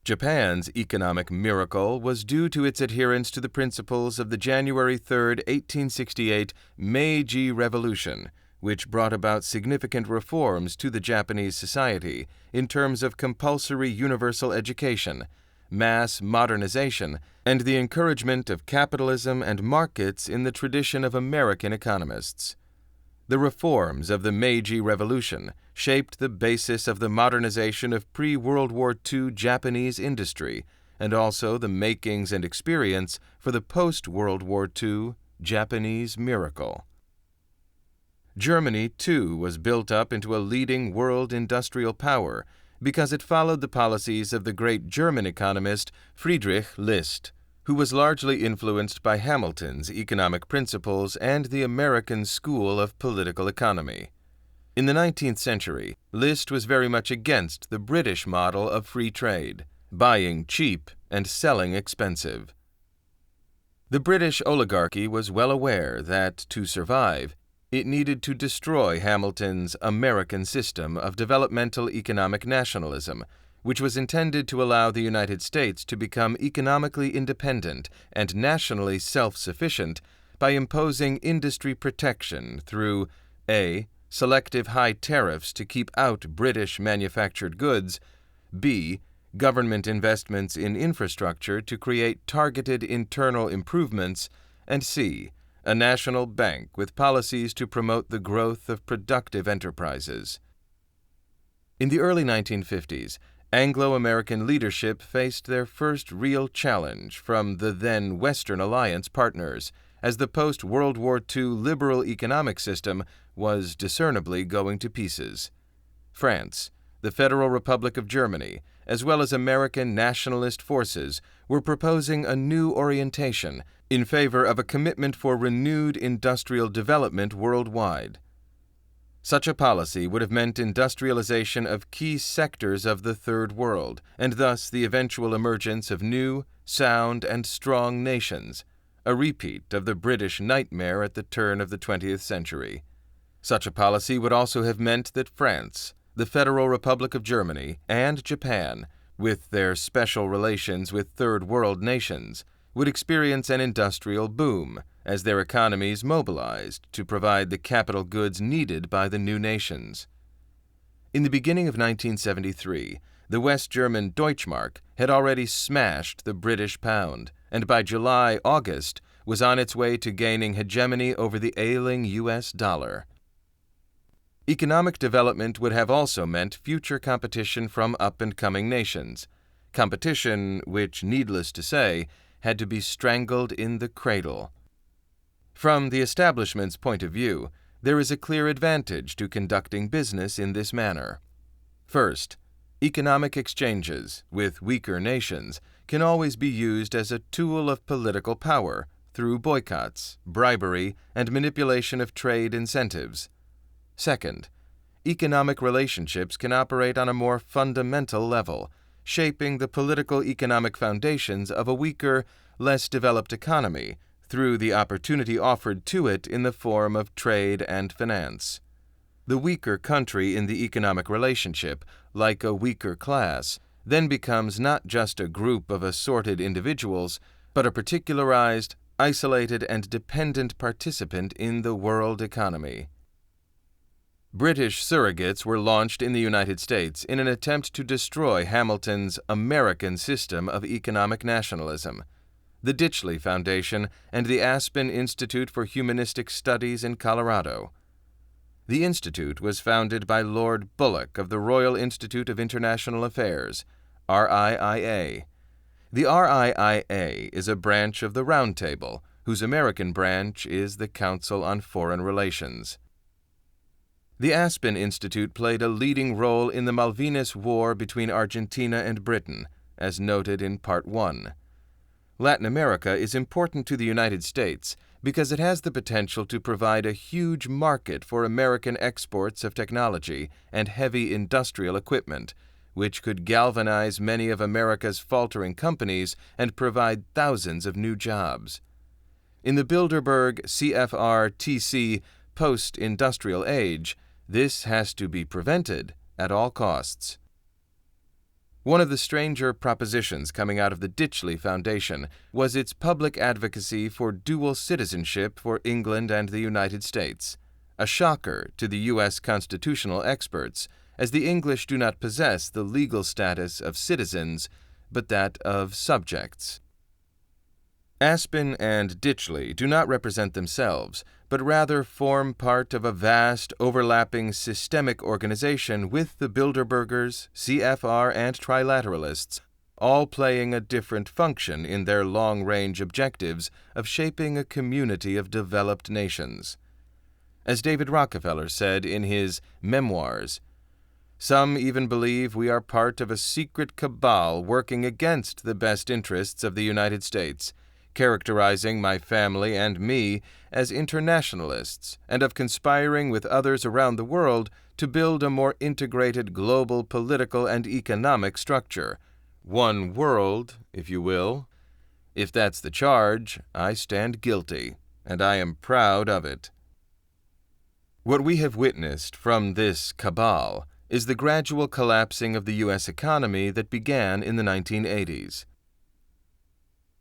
Speaker 1: Japan's economic miracle was due to its adherence to the principles of the January 3, 1868 Meiji Revolution, which brought about significant reforms to the Japanese society in terms of compulsory universal education, mass modernization, and the encouragement of capitalism and markets in the tradition of American economists. The reforms of the Meiji Revolution shaped the basis of the modernization of pre-World War II Japanese industry and also the makings and experience for the post-World War II Japanese miracle. Germany, too, was built up into a leading world industrial power because it followed the policies of the great German economist Friedrich List, who was largely influenced by Hamilton's economic principles and the American school of political economy. In the 19th century, List was very much against the British model of free trade, buying cheap and selling expensive. The British oligarchy was well aware that, to survive, it needed to destroy Hamilton's American system of developmental economic nationalism, which was intended to allow the United States to become economically independent and nationally self-sufficient by imposing industry protection through a. selective high tariffs to keep out British manufactured goods, b. government investments in infrastructure to create targeted internal improvements, and c. a national bank with policies to promote the growth of productive enterprises. In the early 1950s, Anglo-American leadership faced their first real challenge from the then Western Alliance partners, as the post-World War II liberal economic system was discernibly going to pieces. France, the Federal Republic of Germany, as well as American nationalist forces, were proposing a new orientation in favor of a commitment for renewed industrial development worldwide. Such a policy would have meant industrialization of key sectors of the Third World, and thus the eventual emergence of new, sound, and strong nations, a repeat of the British nightmare at the turn of the 20th century. Such a policy would also have meant that France, the Federal Republic of Germany, and Japan, with their special relations with Third World nations, would experience an industrial boom as their economies mobilized to provide the capital goods needed by the new nations. In the beginning of 1973, the West German Deutschmark had already smashed the British pound, and by July-August was on its way to gaining hegemony over the ailing U.S. dollar. Economic development would have also meant future competition from up-and-coming nations, competition which, needless to say, had to be strangled in the cradle. From the establishment's point of view, there is a clear advantage to conducting business in this manner. First, economic exchanges with weaker nations can always be used as a tool of political power through boycotts, bribery, and manipulation of trade incentives. Second, economic relationships can operate on a more fundamental level, shaping the political-economic foundations of a weaker, less developed economy through the opportunity offered to it in the form of trade and finance. The weaker country in the economic relationship, like a weaker class, then becomes not just a group of assorted individuals, but a particularized, isolated, and dependent participant in the world economy. British surrogates were launched in the United States in an attempt to destroy Hamilton's American system of economic nationalism. The Ditchley Foundation and the Aspen Institute for Humanistic Studies in Colorado. The institute was founded by Lord Bullock of the Royal Institute of International Affairs, RIIA. The RIIA is a branch of the Round Table, whose American branch is the Council on Foreign Relations. The Aspen Institute played a leading role in the Malvinas War between Argentina and Britain, as noted in Part 1. Latin America is important to the United States because it has the potential to provide a huge market for American exports of technology and heavy industrial equipment, which could galvanize many of America's faltering companies and provide thousands of new jobs. In the Bilderberg CFR-TC post-industrial age, this has to be prevented at all costs. One of the stranger propositions coming out of the Ditchley Foundation was its public advocacy for dual citizenship for England and the United States, a shocker to the U.S. constitutional experts, as the English do not possess the legal status of citizens, but that of subjects. Aspen and Ditchley do not represent themselves, but rather form part of a vast, overlapping systemic organization with the Bilderbergers, CFR, and Trilateralists, all playing a different function in their long-range objectives of shaping a community of developed nations. As David Rockefeller said in his Memoirs, "Some even believe we are part of a secret cabal working against the best interests of the United States, characterizing my family and me as internationalists and of conspiring with others around the world to build a more integrated global political and economic structure. One world, if you will. If that's the charge, I stand guilty, and I am proud of it." What we have witnessed from this cabal is the gradual collapsing of the U.S. economy that began in the 1980s.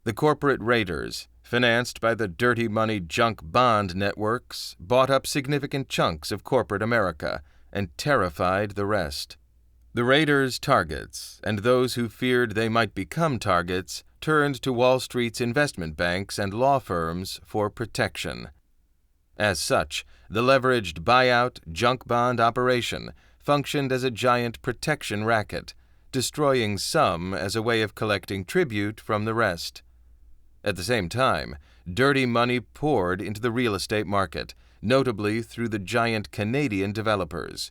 Speaker 1: The corporate raiders, financed by the dirty money junk bond networks, bought up significant chunks of corporate America and terrified the rest. The raiders' targets, and those who feared they might become targets, turned to Wall Street's investment banks and law firms for protection. As such, the leveraged buyout junk bond operation functioned as a giant protection racket, destroying some as a way of collecting tribute from the rest. At the same time, dirty money poured into the real estate market, notably through the giant Canadian developers.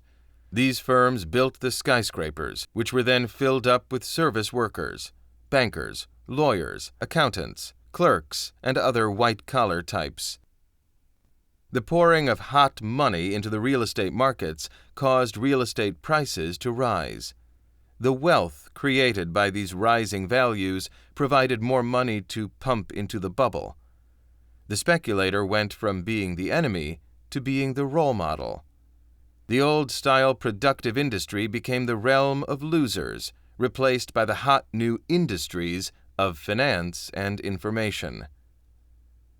Speaker 1: These firms built the skyscrapers, which were then filled up with service workers, bankers, lawyers, accountants, clerks, and other white-collar types. The pouring of hot money into the real estate markets caused real estate prices to rise. The wealth created by these rising values provided more money to pump into the bubble. The speculator went from being the enemy to being the role model. The old-style productive industry became the realm of losers, replaced by the hot new industries of finance and information.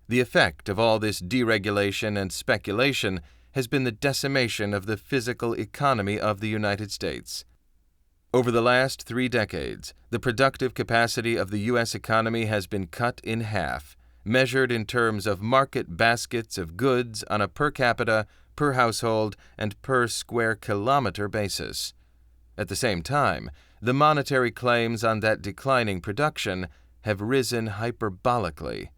Speaker 1: The effect of all this deregulation and speculation has been the decimation of the physical economy of the United States. Over the last 3 decades, the productive capacity of the U.S. economy has been cut in half, measured in terms of market baskets of goods on a per capita, per household, and per square kilometer basis. At the same time, the monetary claims on that declining production have risen hyperbolically.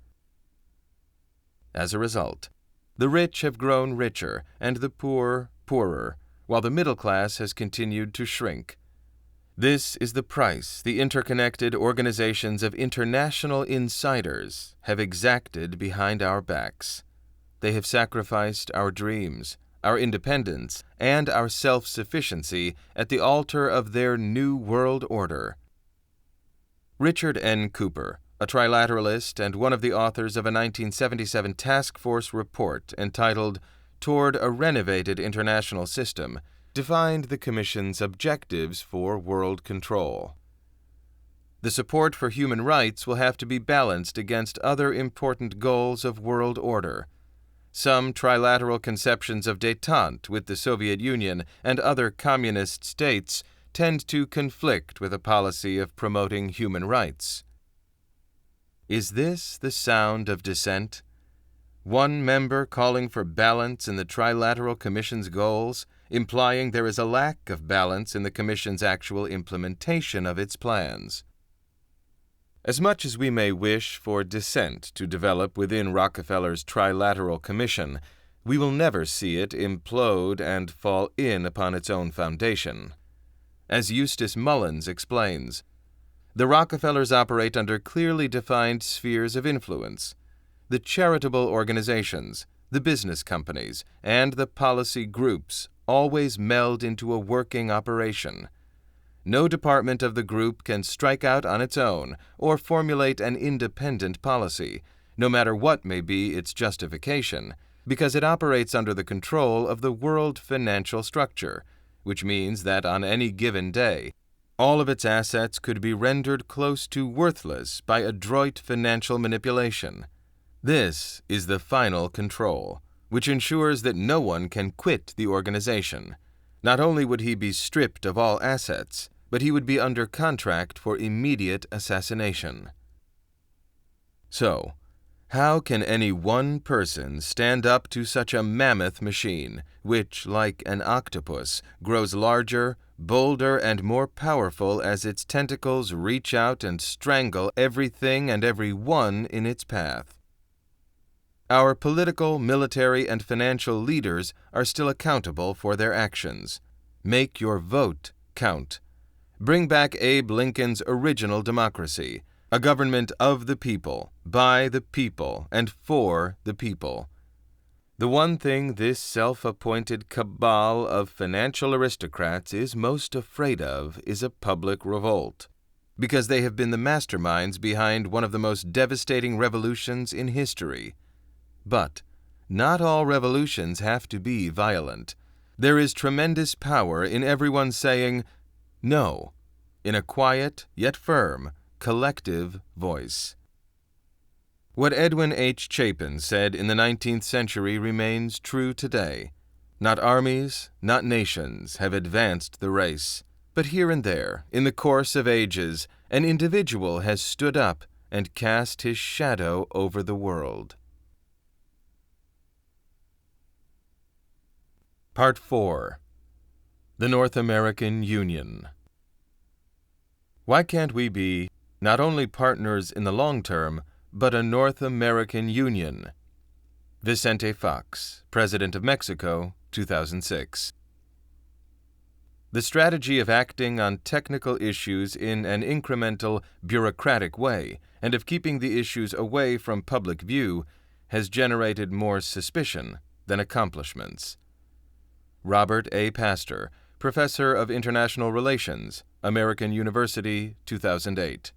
Speaker 1: As a result, the rich have grown richer and the poor poorer, while the middle class has continued to shrink. This is the price the interconnected organizations of international insiders have exacted behind our backs. They have sacrificed our dreams, our independence, and our self-sufficiency at the altar of their New World Order. Richard N. Cooper, a trilateralist and one of the authors of a 1977 task force report entitled toward a renovated international system, defined the Commission's objectives for world control. The support for human rights will have to be balanced against other important goals of world order. Some trilateral conceptions of détente with the Soviet Union and other communist states tend to conflict with a policy of promoting human rights. Is this the sound of dissent? One member calling for balance in the Trilateral Commission's goals, implying there is a lack of balance in the Commission's actual implementation of its plans. As much as we may wish for dissent to develop within Rockefeller's Trilateral Commission, we will never see it implode and fall in upon its own foundation. As Eustace Mullins explains, the Rockefellers operate under clearly defined spheres of influence. The charitable organizations, the business companies, and the policy groups always meld into a working operation. No department of the group can strike out on its own or formulate an independent policy, no matter what may be its justification, because it operates under the control of the world financial structure, which means that on any given day, all of its assets could be rendered close to worthless by adroit financial manipulation. This is the final control, which ensures that no one can quit the organization. Not only would he be stripped of all assets, but he would be under contract for immediate assassination. So, how can any one person stand up to such a mammoth machine, which, like an octopus, grows larger, bolder, and more powerful as its tentacles reach out and strangle everything and everyone in its path? Our political, military, and financial leaders are still accountable for their actions. Make your vote count. Bring back Abe Lincoln's original democracy, a government of the people, by the people, and for the people. The one thing this self-appointed cabal of financial aristocrats is most afraid of is a public revolt, because they have been the masterminds behind one of the most devastating revolutions in history. But not all revolutions have to be violent. There is tremendous power in everyone saying no, in a quiet yet firm, collective voice. What Edwin H. Chapin said in the 19th century remains true today. Not armies, not nations have advanced the race, but here and there, in the course of ages, an individual has stood up and cast his shadow over the world. Part 4. The North American Union. Why can't we be not only partners in the long term, but a North American Union? Vicente Fox, President of Mexico, 2006. The strategy of acting on technical issues in an incremental, bureaucratic way, and of keeping the issues away from public view, has generated more suspicion than accomplishments. Robert A. Pastor, Professor of International Relations, American University, 2008.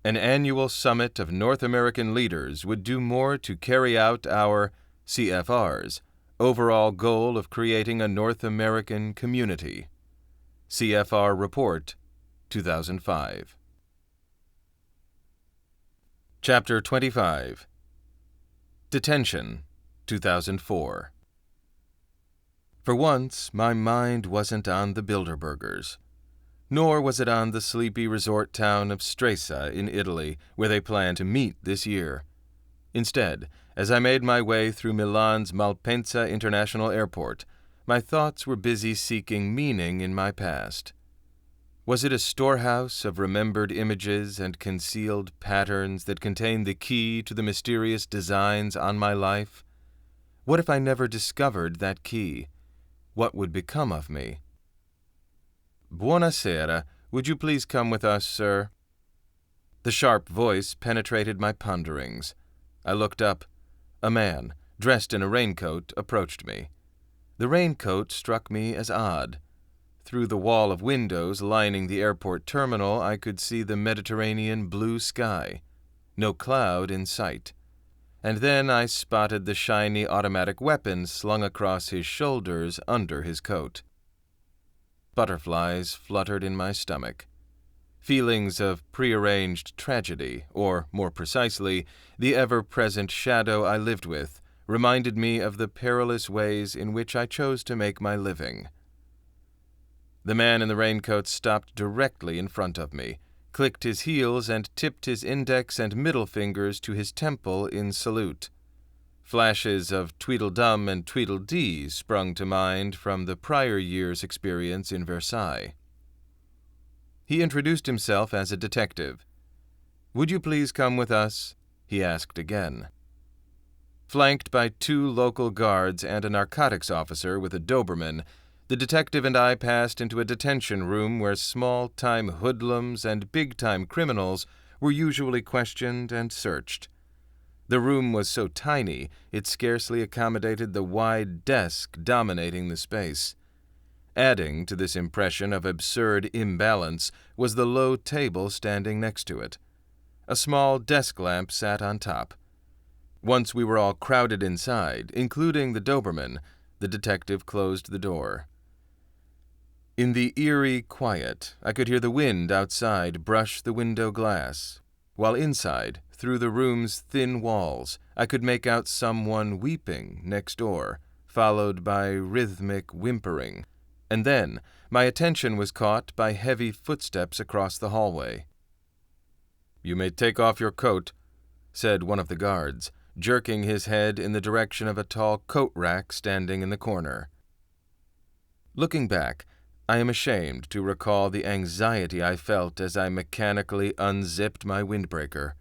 Speaker 1: An annual summit of North American leaders would do more to carry out our CFR's overall goal of creating a North American community. CFR Report, 2005. Chapter 25. Detention, 2004. For once, my mind wasn't on the Bilderbergers, nor was it on the sleepy resort town of Stresa in Italy, where they planned to meet this year. Instead, as I made my way through Milan's Malpensa International Airport, my thoughts were busy seeking meaning in my past. Was it a storehouse of remembered images and concealed patterns that contained the key to the mysterious designs on my life? What if I never discovered that key? What would become of me? Buonasera, would you please come with us, sir? The sharp voice penetrated my ponderings. I looked up. A man, dressed in a raincoat, approached me. The raincoat struck me as odd. Through the wall of windows lining the airport terminal, I could see the Mediterranean blue sky. No cloud in sight. and then I spotted the shiny automatic weapon slung across his shoulders under his coat. Butterflies fluttered in my stomach. Feelings of prearranged tragedy, or more precisely, the ever-present shadow I lived with, reminded me of the perilous ways in which I chose to make my living. The man in the raincoat stopped directly in front of me, clicked his heels, and tipped his index and middle fingers to his temple in salute. Flashes of Tweedledum and Tweedledee sprung to mind from the prior year's experience in Versailles. He introduced himself as a detective. "Would you please come with us?" he asked again. Flanked by 2 local guards and a narcotics officer with a Doberman, the detective and I passed into a detention room where small-time hoodlums and big-time criminals were usually questioned and searched. The room was so tiny it scarcely accommodated the wide desk dominating the space. Adding to this impression of absurd imbalance was the low table standing next to it. A small desk lamp sat on top. Once we were all crowded inside, including the Doberman, the detective closed the door. In the eerie quiet, I could hear the wind outside brush the window glass, while inside, through the room's thin walls, I could make out someone weeping next door, followed by rhythmic whimpering. And then my attention was caught by heavy footsteps across the hallway. "You may take off your coat," said one of the guards, jerking his head in the direction of a tall coat rack standing in the corner. Looking back, I am ashamed to recall the anxiety I felt as I mechanically unzipped my windbreaker.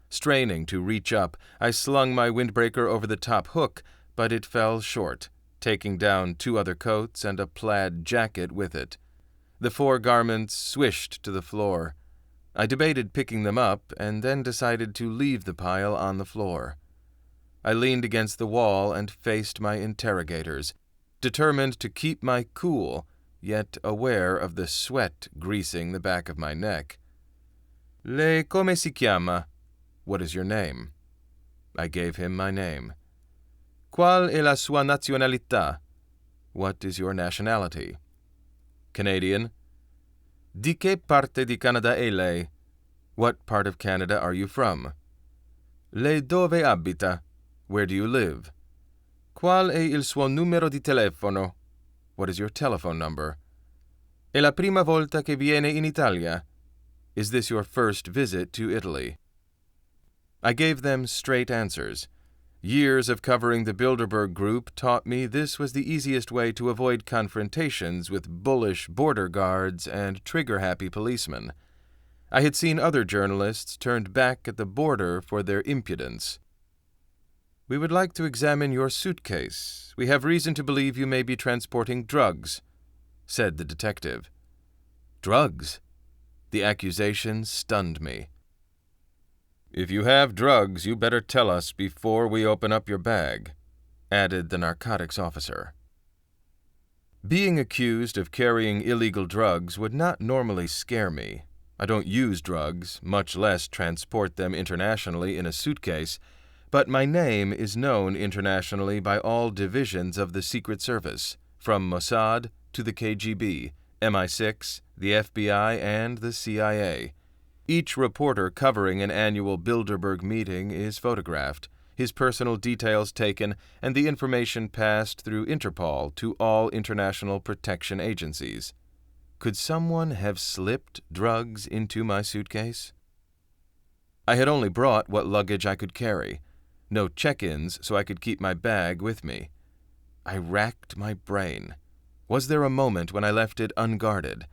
Speaker 1: Straining to reach up, I slung my windbreaker over the top hook, but it fell short, taking down 2 other coats and a plaid jacket with it. The 4 garments swished to the floor. I debated picking them up and then decided to leave the pile on the floor. I leaned against the wall and faced my interrogators, determined to keep my cool, yet aware of the sweat greasing the back of my neck. "Lei come si chiama?" "What is your name?" I gave him my name. "Qual è la sua nazionalità?" "What is your nationality?" "Canadian." "Di che parte di Canada è lei?" "What part of Canada are you from?" "Lei dove abita?" "Where do you live?" "Qual è il suo numero di telefono?" "What is your telephone number?" "È la prima volta che viene in Italia?" "Is this your first visit to Italy?" I gave them straight answers. Years of covering the Bilderberg Group taught me this was the easiest way to avoid confrontations with bullish border guards and trigger-happy policemen. I had seen other journalists turned back at the border for their impudence. "We would like to examine your suitcase. We have reason to believe you may be transporting drugs," said the detective. Drugs? The accusation stunned me. "If you have drugs, you better tell us before we open up your bag," added the narcotics officer. Being accused of carrying illegal drugs would not normally scare me. I don't use drugs, much less transport them internationally in a suitcase, but my name is known internationally by all divisions of the Secret Service, from Mossad to the KGB, MI6, the FBI, and the CIA. Each reporter covering an annual Bilderberg meeting is photographed, his personal details taken, and the information passed through Interpol to all international protection agencies. Could someone have slipped drugs into my suitcase? I had only brought what luggage I could carry. No check-ins, so I could keep my bag with me. I racked my brain. Was there a moment when I left it unguarded?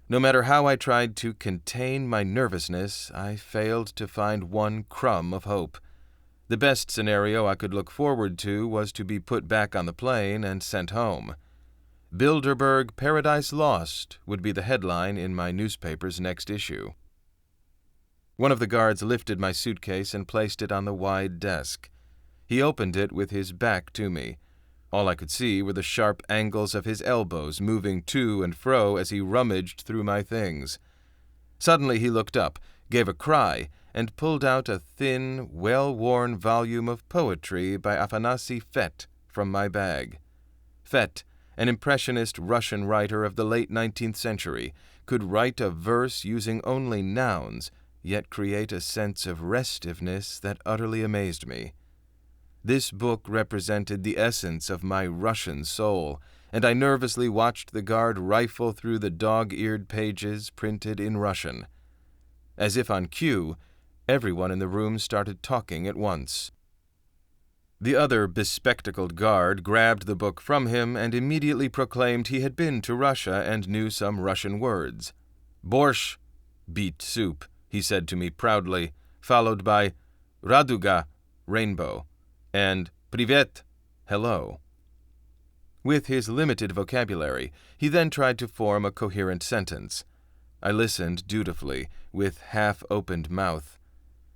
Speaker 1: No matter how I tried to contain my nervousness, I failed to find one crumb of hope. The best scenario I could look forward to was to be put back on the plane and sent home. "Bilderberg Paradise Lost" would be the headline in my newspaper's next issue. One of the guards lifted my suitcase and placed it on the wide desk. He opened it with his back to me. All I could see were the sharp angles of his elbows moving to and fro as he rummaged through my things. Suddenly he looked up, gave a cry, and pulled out a thin, well-worn volume of poetry by Afanasy Fet from my bag. Fet, an impressionist Russian writer of the late 19th century, could write a verse using only nouns, yet create a sense of restiveness that utterly amazed me. This book represented the essence of my Russian soul, and I nervously watched the guard rifle through the dog-eared pages printed in Russian. As if on cue, everyone in the room started talking at once. The other bespectacled guard grabbed the book from him and immediately proclaimed he had been to Russia and knew some Russian words. Borscht, beet soup, he said to me proudly, followed by Raduga, rainbow, and Privet, hello. With his limited vocabulary, he then tried to form a coherent sentence. I listened dutifully, with half-opened mouth.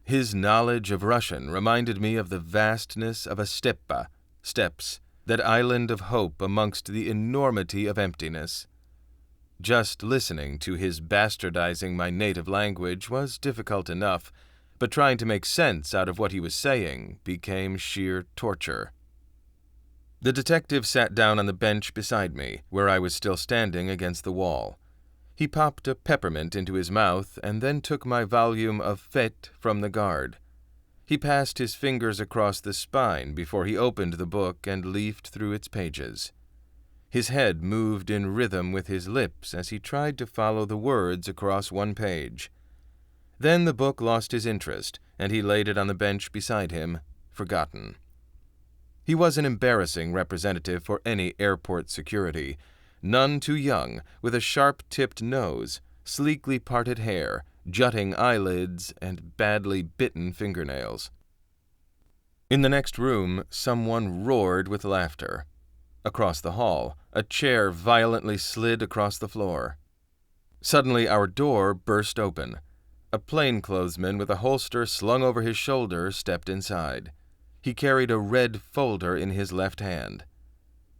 Speaker 1: His knowledge of Russian reminded me of the vastness of a steppa, steppes, that island of hope amongst the enormity of emptiness. Just listening to his bastardizing my native language was difficult enough, but trying to make sense out of what he was saying became sheer torture. The detective sat down on the bench beside me, where I was still standing against the wall. He popped a peppermint into his mouth and then took my volume of Fête from the guard. He passed his fingers across the spine before he opened the book and leafed through its pages. His head moved in rhythm with his lips as he tried to follow the words across one page. Then the book lost his interest, and he laid it on the bench beside him, forgotten. He was an embarrassing representative for any airport security, none too young, with a sharp-tipped nose, sleekly parted hair, jutting eyelids, and badly bitten fingernails. In the next room, someone roared with laughter. Across the hall, a chair violently slid across the floor. Suddenly, our door burst open. A plainclothesman with a holster slung over his shoulder stepped inside. He carried a red folder in his left hand.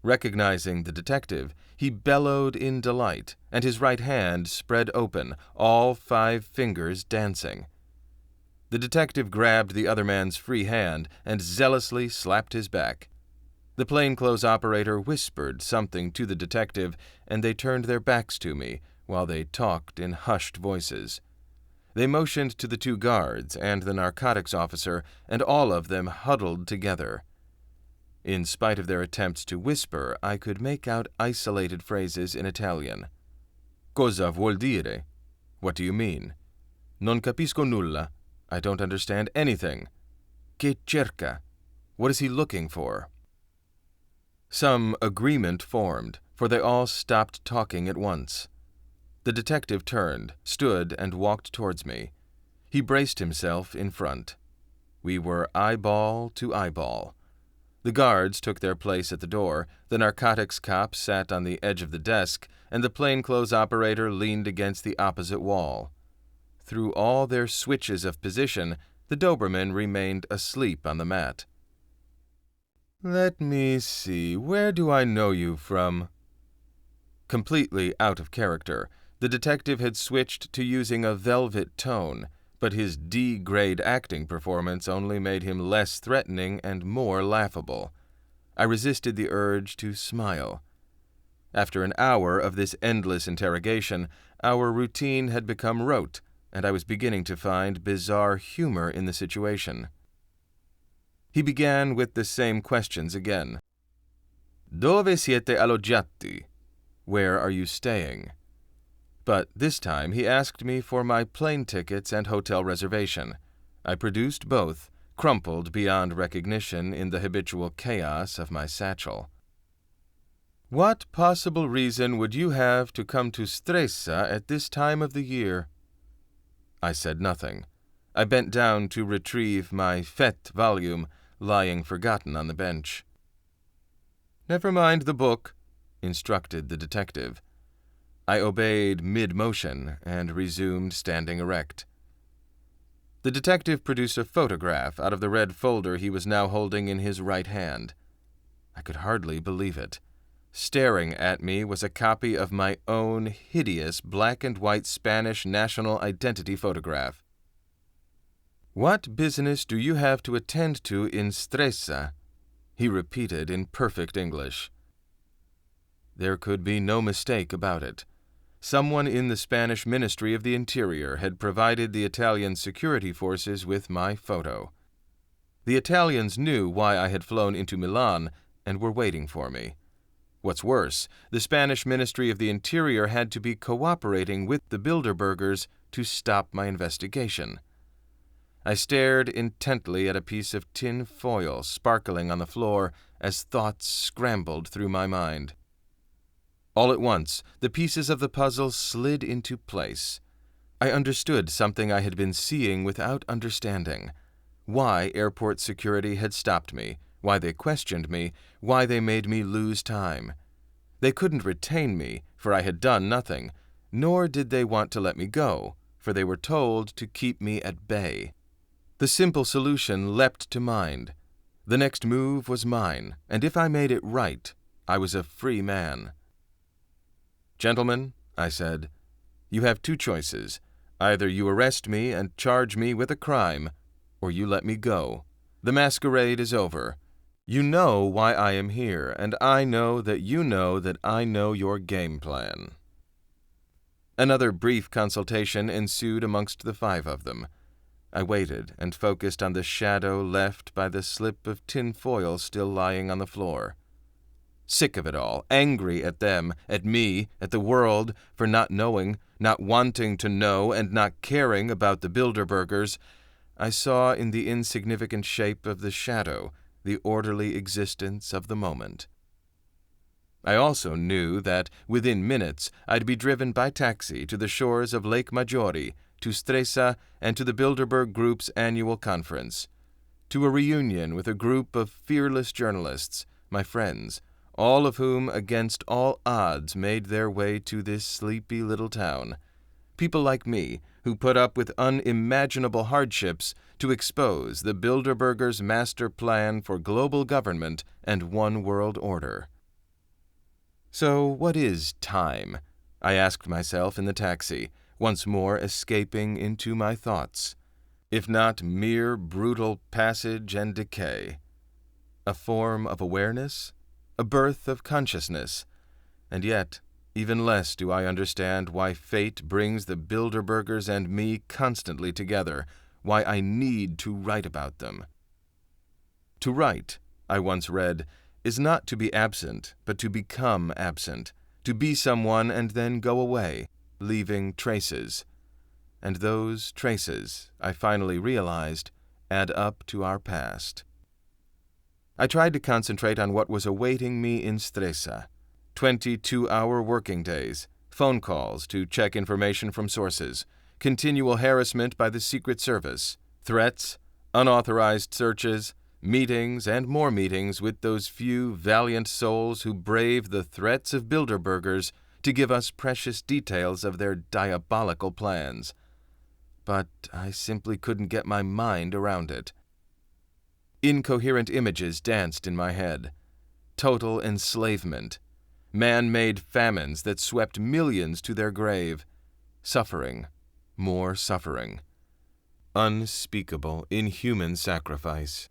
Speaker 1: Recognizing the detective, he bellowed in delight, and his right hand spread open, all 5 fingers dancing. The detective grabbed the other man's free hand and zealously slapped his back. The plainclothes operator whispered something to the detective, and they turned their backs to me while they talked in hushed voices. They motioned to the 2 guards and the narcotics officer, and all of them huddled together. In spite of their attempts to whisper, I could make out isolated phrases in Italian. Cosa vuol dire? What do you mean? Non capisco nulla. I don't understand anything. Che cerca? What is he looking for? Some agreement formed, for they all stopped talking at once. The detective turned, stood, and walked towards me. He braced himself in front. We were eyeball to eyeball. The guards took their place at the door, the narcotics cop sat on the edge of the desk, and the plainclothes operator leaned against the opposite wall. Through all their switches of position, the Doberman remained asleep on the mat. Let me see, where do I know you from? Completely out of character, the detective had switched to using a velvet tone, but his D-grade acting performance only made him less threatening and more laughable. I resisted the urge to smile. After an hour of this endless interrogation, our routine had become rote, and I was beginning to find bizarre humor in the situation. He began with the same questions again. Dove siete alloggiati? Where are you staying? But this time he asked me for my plane tickets and hotel reservation. I produced both, crumpled beyond recognition in the habitual chaos of my satchel. What possible reason would you have to come to Stresa at this time of the year? I said nothing. I bent down to retrieve my Fête volume, lying forgotten on the bench. Never mind the book, instructed the detective. I obeyed mid-motion and resumed standing erect. The detective produced a photograph out of the red folder he was now holding in his right hand. I could hardly believe it. Staring at me was a copy of my own hideous black-and-white Spanish national identity photograph. "What business do you have to attend to in Stresa?" he repeated in perfect English. There could be no mistake about it. Someone in the Spanish Ministry of the Interior had provided the Italian security forces with my photo. The Italians knew why I had flown into Milan and were waiting for me. What's worse, the Spanish Ministry of the Interior had to be cooperating with the Bilderbergers to stop my investigation. I stared intently at a piece of tin foil sparkling on the floor as thoughts scrambled through my mind. All at once, the pieces of the puzzle slid into place. I understood something I had been seeing without understanding. Why airport security had stopped me, why they questioned me, why they made me lose time. They couldn't retain me, for I had done nothing, nor did they want to let me go, for they were told to keep me at bay. The simple solution leapt to mind. The next move was mine, and if I made it right, I was a free man. "Gentlemen," I said, "you have two choices. Either you arrest me and charge me with a crime, or you let me go. The masquerade is over. You know why I am here, and I know that you know that I know your game plan." Another brief consultation ensued amongst the five of them. I waited and focused on the shadow left by the slip of tin foil still lying on the floor. Sick of it all, angry at them, at me, at the world, for not knowing, not wanting to know, and not caring about the Bilderbergers, I saw in the insignificant shape of the shadow the orderly existence of the moment. I also knew that, within minutes, I'd be driven by taxi to the shores of Lake Maggiore, to Stresa, and to the Bilderberg Group's annual conference, to a reunion with a group of fearless journalists, my friends, all of whom, against all odds, made their way to this sleepy little town. People like me, who put up with unimaginable hardships to expose the Bilderbergers' master plan for global government and one world order. So what is time? I asked myself in the taxi, once more escaping into my thoughts. If not mere brutal passage and decay. A form of awareness? A birth of consciousness? And yet, even less do I understand why fate brings the Bilderbergers and me constantly together, why I need to write about them. To write, I once read, is not to be absent, but to become absent, to be someone and then go away, leaving traces. And those traces, I finally realized, add up to our past. I tried to concentrate on what was awaiting me in Stresa. 22-hour working days, phone calls to check information from sources, continual harassment by the Secret Service, threats, unauthorized searches, meetings and more meetings with those few valiant souls who brave the threats of Bilderbergers to give us precious details of their diabolical plans. But I simply couldn't get my mind around it. Incoherent images danced in my head. Total enslavement. Man-made famines that swept millions to their grave. Suffering. More suffering. Unspeakable, inhuman sacrifice.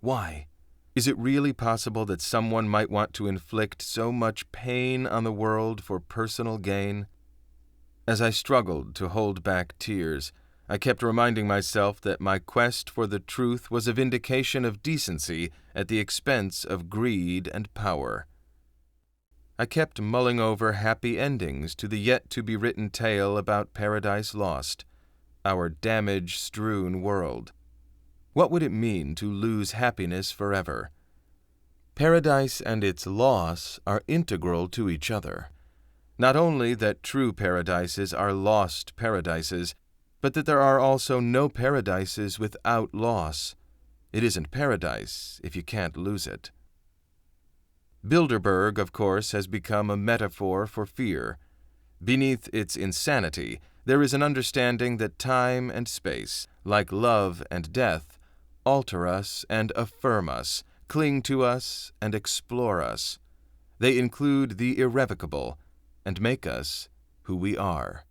Speaker 1: Why? Is it really possible that someone might want to inflict so much pain on the world for personal gain? As I struggled to hold back tears, I kept reminding myself that my quest for the truth was a vindication of decency at the expense of greed and power. I kept mulling over happy endings to the yet-to-be-written tale about Paradise Lost, our damage-strewn world. What would it mean to lose happiness forever? Paradise and its loss are integral to each other. Not only that true paradises are lost paradises, but that there are also no paradises without loss. It isn't paradise if you can't lose it. Bilderberg, of course, has become a metaphor for fear. Beneath its insanity, there is an understanding that time and space, like love and death, alter us and affirm us, cling to us and explore us. They include the irrevocable and make us who we are.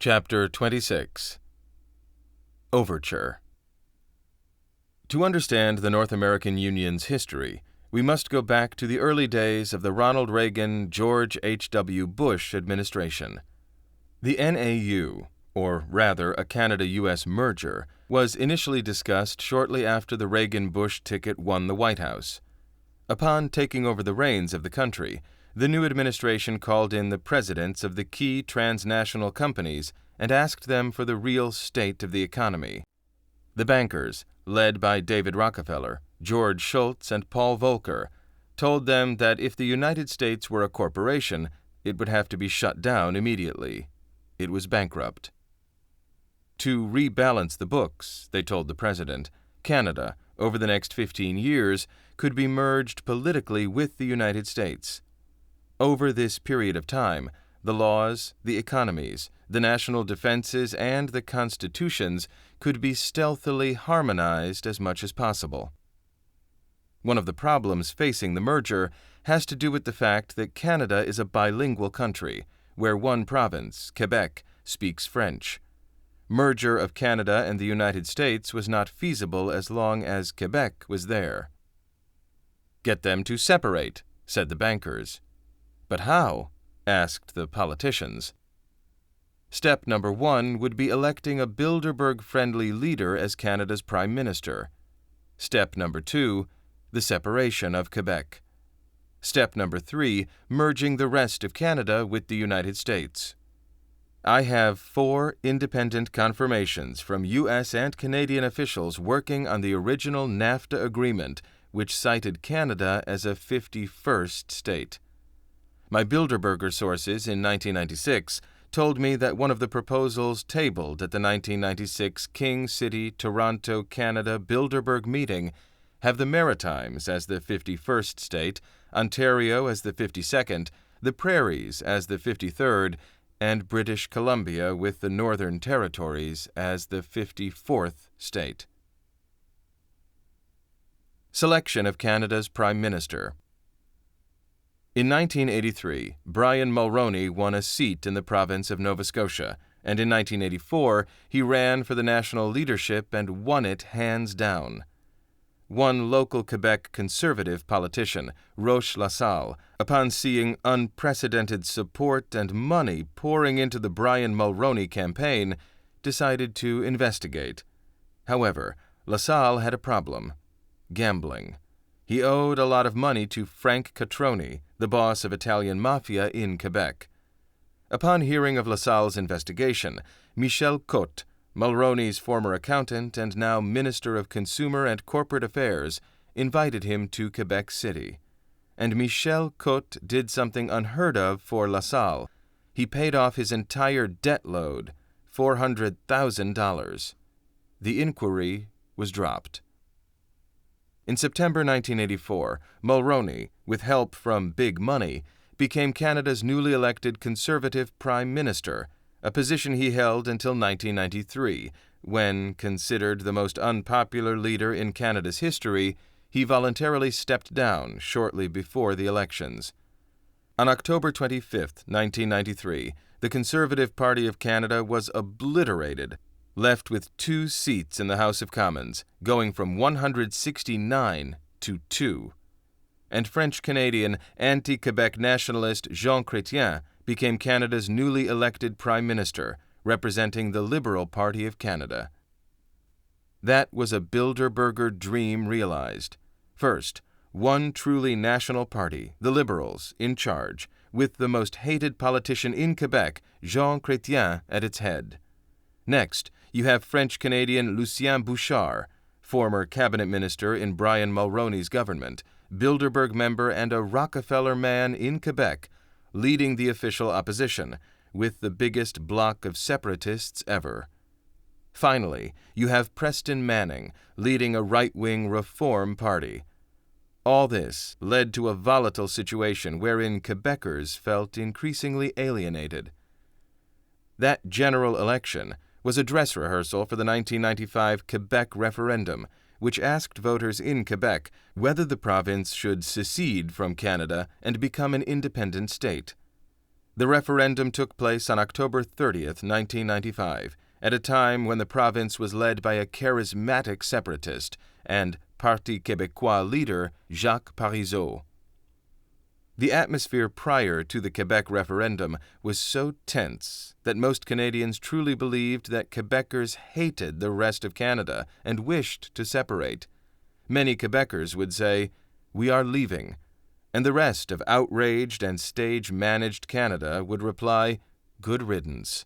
Speaker 1: Chapter 26. Overture. To understand the North American Union's history, we must go back to the early days of the Ronald Reagan-George H.W. Bush administration. The NAU, or rather a Canada-U.S. merger, was initially discussed shortly after the Reagan-Bush ticket won the White House. Upon taking over the reins of the country, the new administration called in the presidents of the key transnational companies and asked them for the real state of the economy. The bankers, led by David Rockefeller, George Shultz, and Paul Volcker, told them that if the United States were a corporation, it would have to be shut down immediately. It was bankrupt. To rebalance the books, they told the president, Canada, over the next 15 years, could be merged politically with the United States. Over this period of time, the laws, the economies, the national defenses, and the constitutions could be stealthily harmonized as much as possible. One of the problems facing the merger has to do with the fact that Canada is a bilingual country, where one province, Quebec, speaks French. Merger of Canada and the United States was not feasible as long as Quebec was there. "Get them to separate," said the bankers. "But how?" asked the politicians. Step number 1 would be electing a Bilderberg-friendly leader as Canada's prime minister. Step number 2, the separation of Quebec. Step number 3, merging the rest of Canada with the United States. I have 4 independent confirmations from U.S. and Canadian officials working on the original NAFTA agreement, which cited Canada as a 51st state. My Bilderberger sources in 1996 told me that one of the proposals tabled at the 1996 King City, Toronto, Canada Bilderberg meeting have the Maritimes as the 51st state, Ontario as the 52nd, the Prairies as the 53rd, and British Columbia with the Northern Territories as the 54th state. Selection of Canada's Prime Minister. In 1983, Brian Mulroney won a seat in the province of Nova Scotia, and in 1984 he ran for the national leadership and won it hands down. One local Quebec conservative politician, Roch LaSalle, upon seeing unprecedented support and money pouring into the Brian Mulroney campaign, decided to investigate. However, LaSalle had a problem: gambling. He owed a lot of money to Frank Catroni, the boss of Italian mafia in Quebec. Upon hearing of LaSalle's investigation, Michel Cotte, Mulroney's former accountant and now Minister of Consumer and Corporate Affairs, invited him to Quebec City. And Michel Cotte did something unheard of for LaSalle. He paid off his entire debt load, $400,000. The inquiry was dropped. In September 1984, Mulroney, with help from big money, became Canada's newly elected Conservative Prime Minister, a position he held until 1993, when, considered the most unpopular leader in Canada's history, he voluntarily stepped down shortly before the elections. On October 25, 1993, the Conservative Party of Canada was obliterated, left with 2 seats in the House of Commons, going from 169 to 2. And French-Canadian anti-Quebec nationalist Jean Chrétien became Canada's newly elected Prime Minister, representing the Liberal Party of Canada. That was a Bilderberger dream realized. First, one truly national party, the Liberals, in charge, with the most hated politician in Quebec, Jean Chrétien, at its head. Next, you have French-Canadian Lucien Bouchard, former cabinet minister in Brian Mulroney's government, Bilderberg member and a Rockefeller man in Quebec, leading the official opposition, with the biggest bloc of separatists ever. Finally, you have Preston Manning, leading a right-wing Reform Party. All this led to a volatile situation wherein Quebecers felt increasingly alienated. That general election was a dress rehearsal for the 1995 Quebec referendum, which asked voters in Quebec whether the province should secede from Canada and become an independent state. The referendum took place on October 30th, 1995, at a time when the province was led by a charismatic separatist and Parti Québécois leader Jacques Parizeau. The atmosphere prior to the Quebec referendum was so tense that most Canadians truly believed that Quebecers hated the rest of Canada and wished to separate. Many Quebecers would say, "We are leaving," and the rest of outraged and stage-managed Canada would reply, "Good riddance."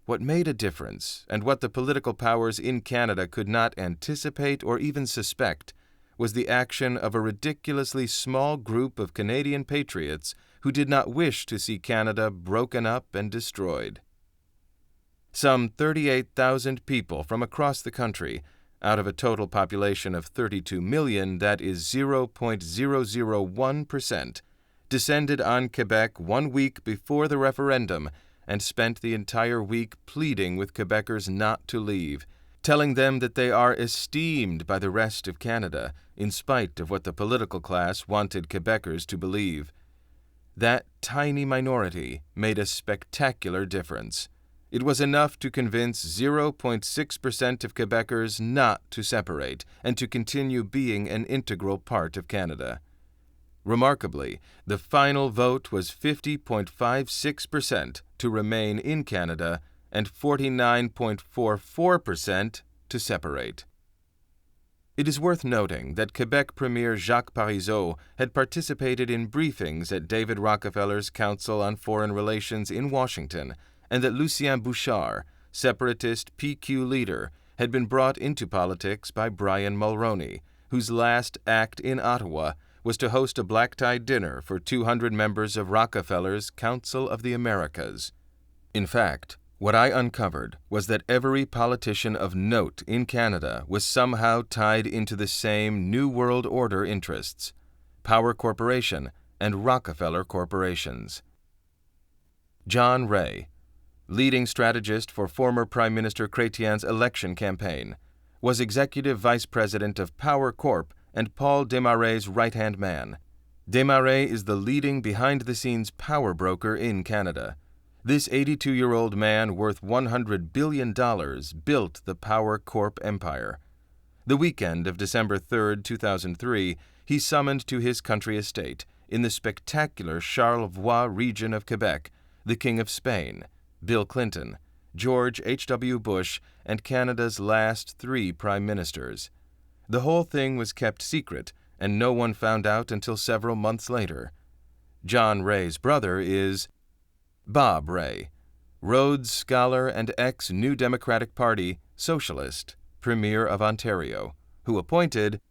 Speaker 1: What made a difference, and what the political powers in Canada could not anticipate or even suspect, was the action of a ridiculously small group of Canadian patriots who did not wish to see Canada broken up and destroyed. Some 38,000 people from across the country, out of a total population of 32 million, that is 0.001%, descended on Quebec 1 week before the referendum and spent the entire week pleading with Quebecers not to leave, telling them that they are esteemed by the rest of Canada, in spite of what the political class wanted Quebecers to believe. That tiny minority made a spectacular difference. It was enough to convince 0.6% of Quebecers not to separate and to continue being an integral part of Canada. Remarkably, the final vote was 50.56% to remain in Canada and 49.44% to separate. It is worth noting that Quebec Premier Jacques Parizeau had participated in briefings at David Rockefeller's Council on Foreign Relations in Washington, and that Lucien Bouchard, separatist PQ leader, had been brought into politics by Brian Mulroney, whose last act in Ottawa was to host a black-tie dinner for 200 members of Rockefeller's Council of the Americas. In fact, what I uncovered was that every politician of note in Canada was somehow tied into the same New World Order interests: Power Corporation and Rockefeller Corporations. John Ray, leading strategist for former Prime Minister Chrétien's election campaign, was executive vice president of Power Corp and Paul Desmarais' right-hand man. Desmarais is the leading behind-the-scenes power broker in Canada. This 82-year-old man worth $100 billion built the Power Corp empire. The weekend of December 3, 2003, he summoned to his country estate, in the spectacular Charlevoix region of Quebec, the King of Spain, Bill Clinton, George H.W. Bush, and Canada's last 3 prime ministers. The whole thing was kept secret, and no one found out until several months later. John Ray's brother is Bob Ray, Rhodes Scholar and ex-New Democratic Party Socialist, Premier of Ontario, who appointed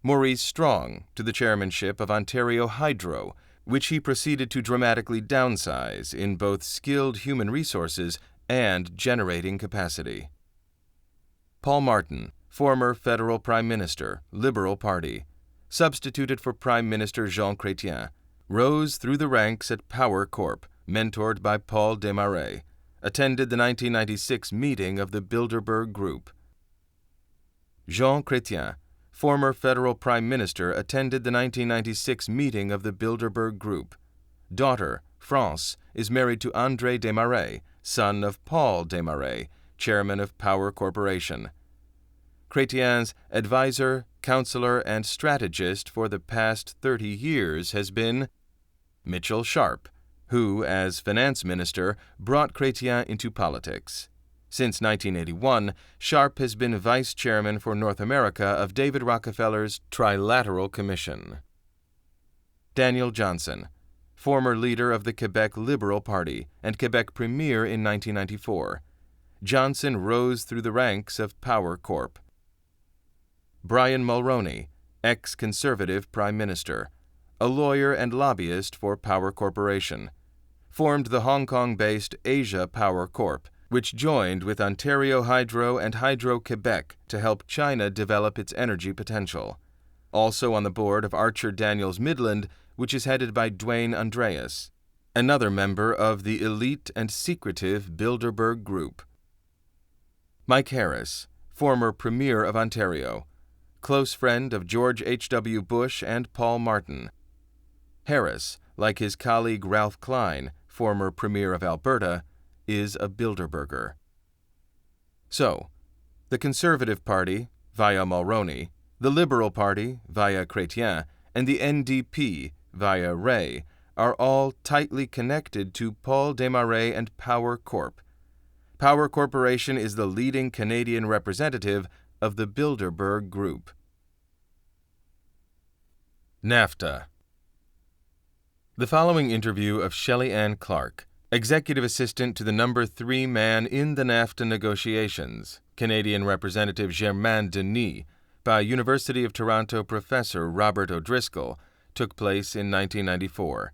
Speaker 1: Maurice Strong to the chairmanship of Ontario Hydro, which he proceeded to dramatically downsize in both skilled human resources and generating capacity. Paul Martin, former federal prime minister, Liberal Party, substituted for Prime Minister Jean Chrétien, rose through the ranks at Power Corp, mentored by Paul Desmarais, attended the 1996 meeting of the Bilderberg Group. Jean Chrétien, former federal prime minister, attended the 1996 meeting of the Bilderberg Group. Daughter, France, is married to André Desmarais, son of Paul Desmarais, chairman of Power Corporation. Chrétien's advisor, counselor, and strategist for the past 30 years has been Mitchell Sharp, who, as finance minister, brought Chrétien into politics. Since 1981, Sharp has been vice chairman for North America of David Rockefeller's Trilateral Commission. Daniel Johnson, former leader of the Quebec Liberal Party and Quebec Premier in 1994. Johnson rose through the ranks of Power Corp. Brian Mulroney, ex-Conservative Prime Minister, a lawyer and lobbyist for Power Corporation, formed the Hong Kong-based Asia Power Corp, which joined with Ontario Hydro and Hydro-Quebec to help China develop its energy potential. Also on the board of Archer Daniels Midland, which is headed by Dwayne Andreas, another member of the elite and secretive Bilderberg Group. Mike Harris, former Premier of Ontario, close friend of George H.W. Bush and Paul Martin. Harris, like his colleague Ralph Klein, former Premier of Alberta, is a Bilderberger. So, the Conservative Party, via Mulroney, the Liberal Party, via Chrétien, and the NDP, via Ray, are all tightly connected to Paul Desmarais and Power Corp. Power Corporation is the leading Canadian representative of the Bilderberg Group. NAFTA. The following interview of Shelley Ann Clark, Executive Assistant to the No. 3 man in the NAFTA negotiations, Canadian Representative Germain Denis, by University of Toronto professor Robert O'Driscoll, took place in 1994.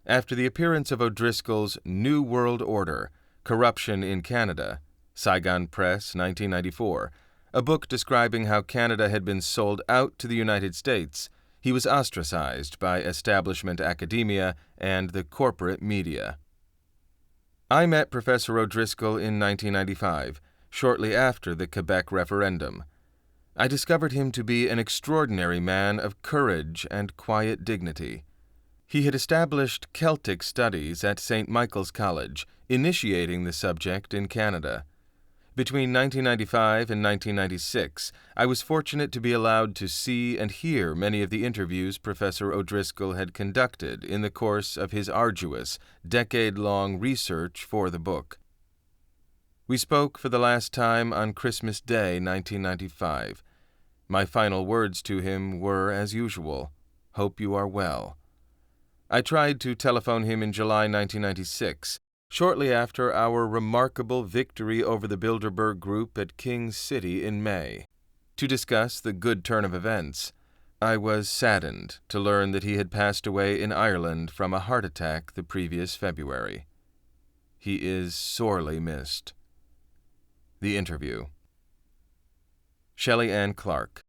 Speaker 1: After the appearance of O'Driscoll's New World Order, Corruption in Canada, Saigon Press, 1994, a book describing how Canada had been sold out to the United States, he was ostracized by establishment academia and the corporate media. I met Professor O'Driscoll in 1995, shortly after the Quebec referendum. I discovered him to be an extraordinary man of courage and quiet dignity. He had established Celtic studies at St. Michael's College, initiating the subject in Canada. Between 1995 and 1996, I was fortunate to be allowed to see and hear many of the interviews Professor O'Driscoll had conducted in the course of his arduous, decade-long research for the book. We spoke for the last time on Christmas Day, 1995. My final words to him were, as usual, "Hope you are well." I tried to telephone him in July 1996, shortly after our remarkable victory over the Bilderberg Group at King's City in May, to discuss the good turn of events. I was saddened to learn that he had passed away in Ireland from a heart attack the previous February. He is sorely missed. The interview. Shelley Ann Clark.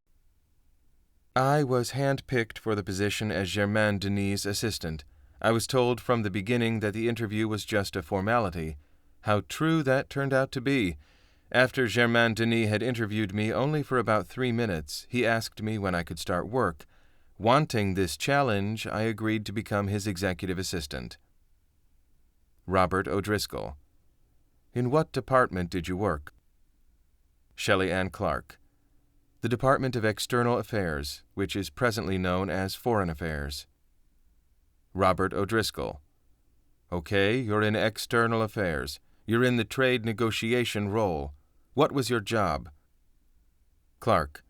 Speaker 1: I was hand-picked for the position as Germain Denis' assistant. I was told from the beginning that the interview was just a formality. How true that turned out to be. After Germain Denis had interviewed me only for about 3 minutes, he asked me when I could start work. Wanting this challenge, I agreed to become his executive assistant. Robert O'Driscoll. In what department did you work? Shelley Ann Clark. The Department of External Affairs, which is presently known as Foreign Affairs. Robert O'Driscoll. Okay, you're in External Affairs. You're in the trade negotiation role. What was your job? Clark.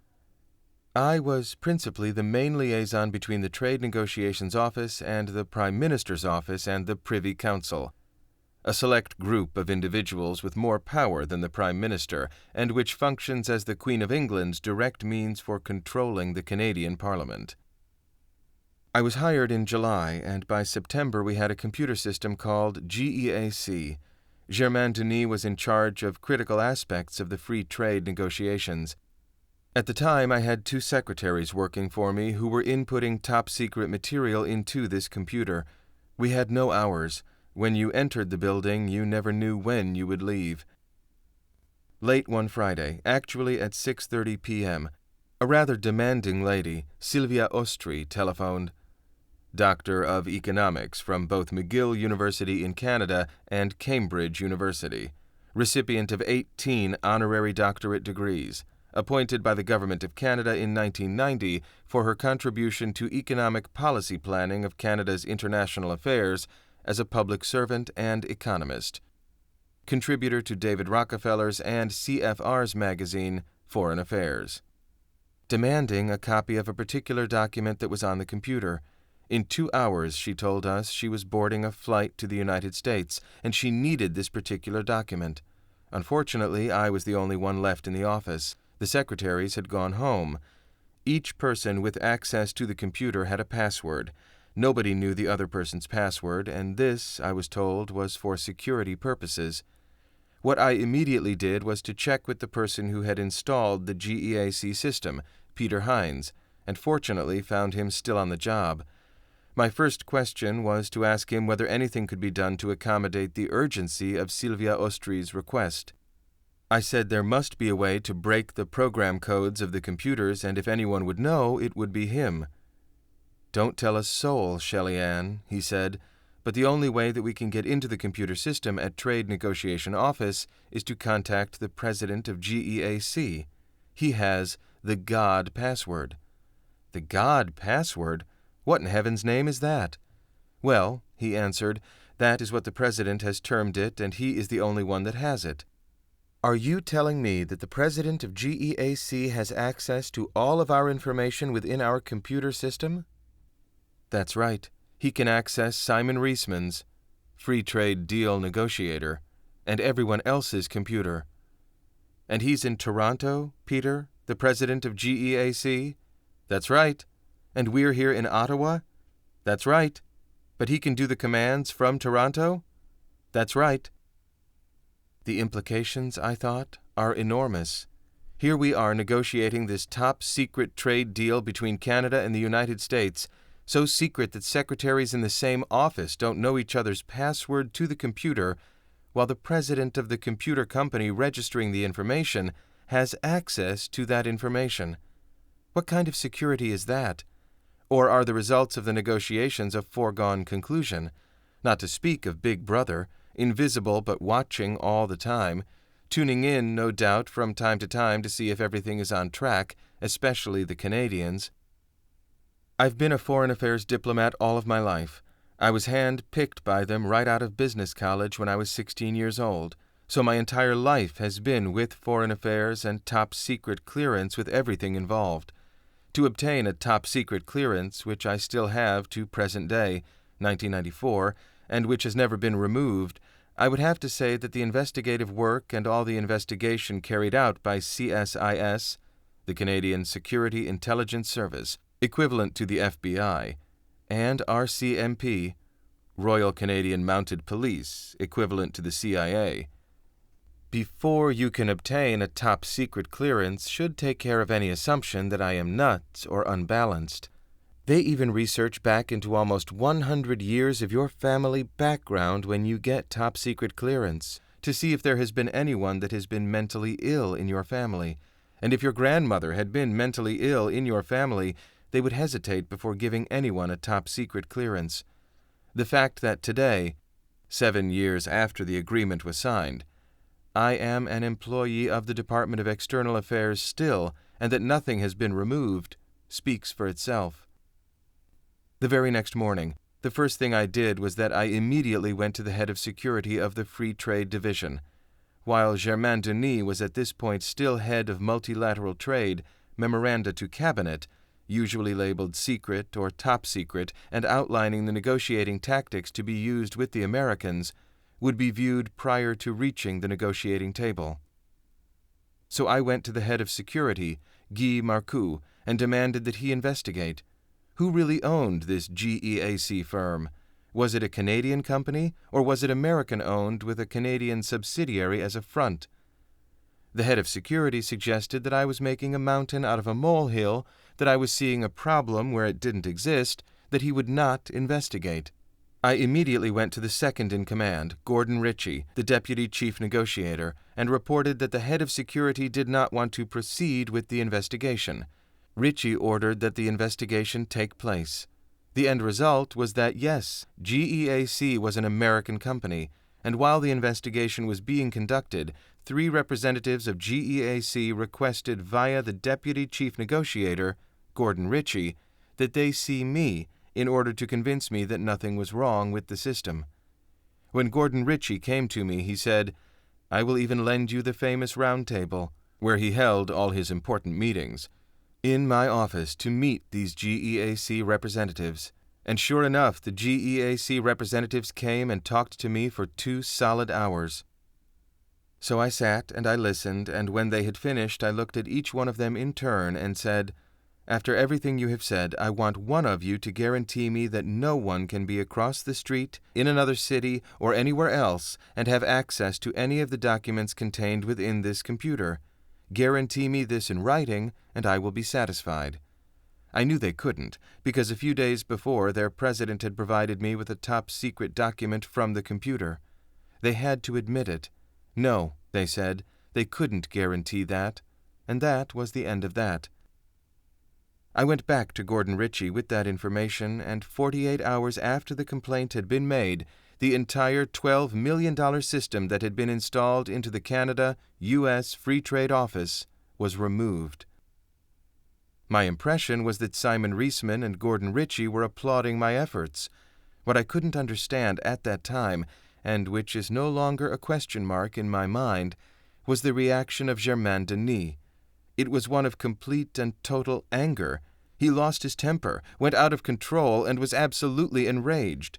Speaker 1: I was principally the main liaison between the Trade Negotiations Office and the Prime Minister's Office and the Privy Council, a select group of individuals with more power than the Prime Minister and which functions as the Queen of England's direct means for controlling the Canadian Parliament. I was hired in July, and by September we had a computer system called GEAC. Germain Denis was in charge of critical aspects of the free trade negotiations. At the time, I had 2 secretaries working for me who were inputting top-secret material into this computer. We had no hours. When you entered the building, you never knew when you would leave. Late one Friday, actually at 6:30 p.m., a rather demanding lady, Sylvia Ostry, telephoned. Doctor of Economics from both McGill University in Canada and Cambridge University, recipient of 18 honorary doctorate degrees, appointed by the Government of Canada in 1990 for her contribution to economic policy planning of Canada's international affairs as a public servant and economist. Contributor to David Rockefeller's and CFR's magazine, Foreign Affairs. Demanding a copy of a particular document that was on the computer. In 2 hours, she told us, she was boarding a flight to the United States, and she needed this particular document. Unfortunately, I was the only one left in the office. The secretaries had gone home. Each person with access to the computer had a password. Nobody knew the other person's password, and this, I was told, was for security purposes. What I immediately did was to check with the person who had installed the GEAC system, Peter Hines, and fortunately found him still on the job. My first question was to ask him whether anything could be done to accommodate the urgency of Sylvia Ostry's request. I said there must be a way to break the program codes of the computers, and if anyone would know, it would be him. "Don't tell a soul, Shelley Ann," he said, but the only way that we can get into the computer system at Trade Negotiation Office is to contact the president of GEAC. He has the God password. The God password? What in heaven's name is that? Well, he answered, that is what the president has termed it, and he is the only one that has it. Are you telling me that the president of GEAC has access to all of our information within our computer system? That's right. He can access Simon Reisman's, free trade deal negotiator, and everyone else's computer. And he's in Toronto, Peter, the president of GEAC? That's right. And we're here in Ottawa? That's right. But he can do the commands from Toronto? That's right. The implications, I thought, are enormous. Here we are negotiating this top-secret trade deal between Canada and the United States, so secret that secretaries in the same office don't know each other's password to the computer, while the president of the computer company registering the information has access to that information. What kind of security is that? Or are the results of the negotiations a foregone conclusion? Not to speak of Big Brother, invisible but watching all the time, tuning in, no doubt, from time to time to see if everything is on track, especially the Canadians. I've been a foreign affairs diplomat all of my life. I was hand-picked by them right out of business college when I was 16 years old, so my entire life has been with foreign affairs and top-secret clearance with everything involved. To obtain a top-secret clearance, which I still have to present day, 1994, and which has never been removed, I would have to say that the investigative work and all the investigation carried out by CSIS, the Canadian Security Intelligence Service, equivalent to the FBI, and RCMP, Royal Canadian Mounted Police, equivalent to the CIA, before you can obtain a top-secret clearance should take care of any assumption that I am nuts or unbalanced. They even research back into almost 100 years of your family background when you get top-secret clearance, to see if there has been anyone that has been mentally ill in your family. And if your grandmother had been mentally ill in your family, they would hesitate before giving anyone a top-secret clearance. The fact that today, 7 years after the agreement was signed, I am an employee of the Department of External Affairs still, and that nothing has been removed, speaks for itself. The very next morning, the first thing I did was that I immediately went to the head of security of the Free Trade Division. While Germain Denis was at this point still head of multilateral trade, memoranda to cabinet, usually labeled secret or top secret and outlining the negotiating tactics to be used with the Americans, would be viewed prior to reaching the negotiating table. So I went to the head of security, Guy Marcoux, and demanded that he investigate. Who really owned this GEAC firm? Was it a Canadian company, or was it American-owned with a Canadian subsidiary as a front? The head of security suggested that I was making a mountain out of a molehill, that I was seeing a problem where it didn't exist, that he would not investigate. I immediately went to the second-in-command, Gordon Ritchie, the deputy chief negotiator, and reported that the head of security did not want to proceed with the investigation. Ritchie ordered that the investigation take place. The end result was that, yes, GEAC was an American company, and while the investigation was being conducted, 3 representatives of GEAC requested via the deputy chief negotiator, Gordon Ritchie, that they see me in order to convince me that nothing was wrong with the system. When Gordon Ritchie came to me, he said, "I will even lend you the famous round table," where he held all his important meetings, in my office to meet these GEAC representatives. And sure enough, the GEAC representatives came and talked to me for 2 solid hours. So I sat and I listened, and when they had finished, I looked at each one of them in turn and said, "After everything you have said, I want one of you to guarantee me that no one can be across the street, in another city, or anywhere else, and have access to any of the documents contained within this computer. Guarantee me this in writing, and I will be satisfied." I knew they couldn't, because a few days before their president had provided me with a top-secret document from the computer. They had to admit it. No, they said, they couldn't guarantee that, and that was the end of that. I went back to Gordon Ritchie with that information, and 48 hours after the complaint had been made, the entire $12 million system that had been installed into the Canada, U.S. Free Trade Office was removed. My impression was that Simon Reisman and Gordon Ritchie were applauding my efforts. What I couldn't understand at that time, and which is no longer a question mark in my mind, was the reaction of Germain Denis. It was one of complete and total anger. He lost his temper, went out of control, and was absolutely enraged.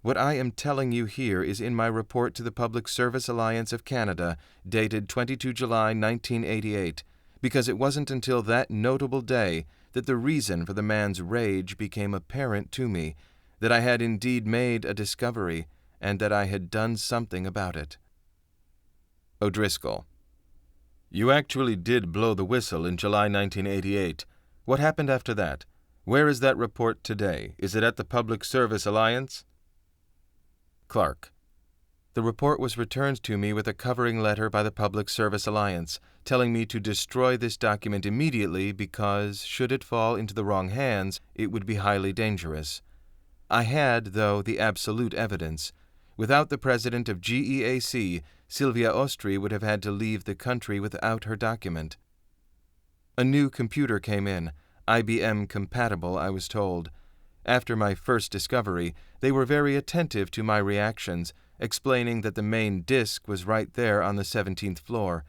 Speaker 1: What I am telling you here is in my report to the Public Service Alliance of Canada, dated 22 July 1988, because it wasn't until that notable day that the reason for the man's rage became apparent to me, that I had indeed made a discovery, and that I had done something about it. O'Driscoll. You actually did blow the whistle in July 1988. What happened after that? Where is that report today? Is it at the Public Service Alliance? Clark. The report was returned to me with a covering letter by the Public Service Alliance, telling me to destroy this document immediately because, should it fall into the wrong hands, it would be highly dangerous. I had, though, the absolute evidence. Without the president of GEAC, Sylvia Ostry would have had to leave the country without her document. A new computer came in, IBM compatible, I was told. After my first discovery, they were very attentive to my reactions, explaining that the main disk was right there on the 17th floor.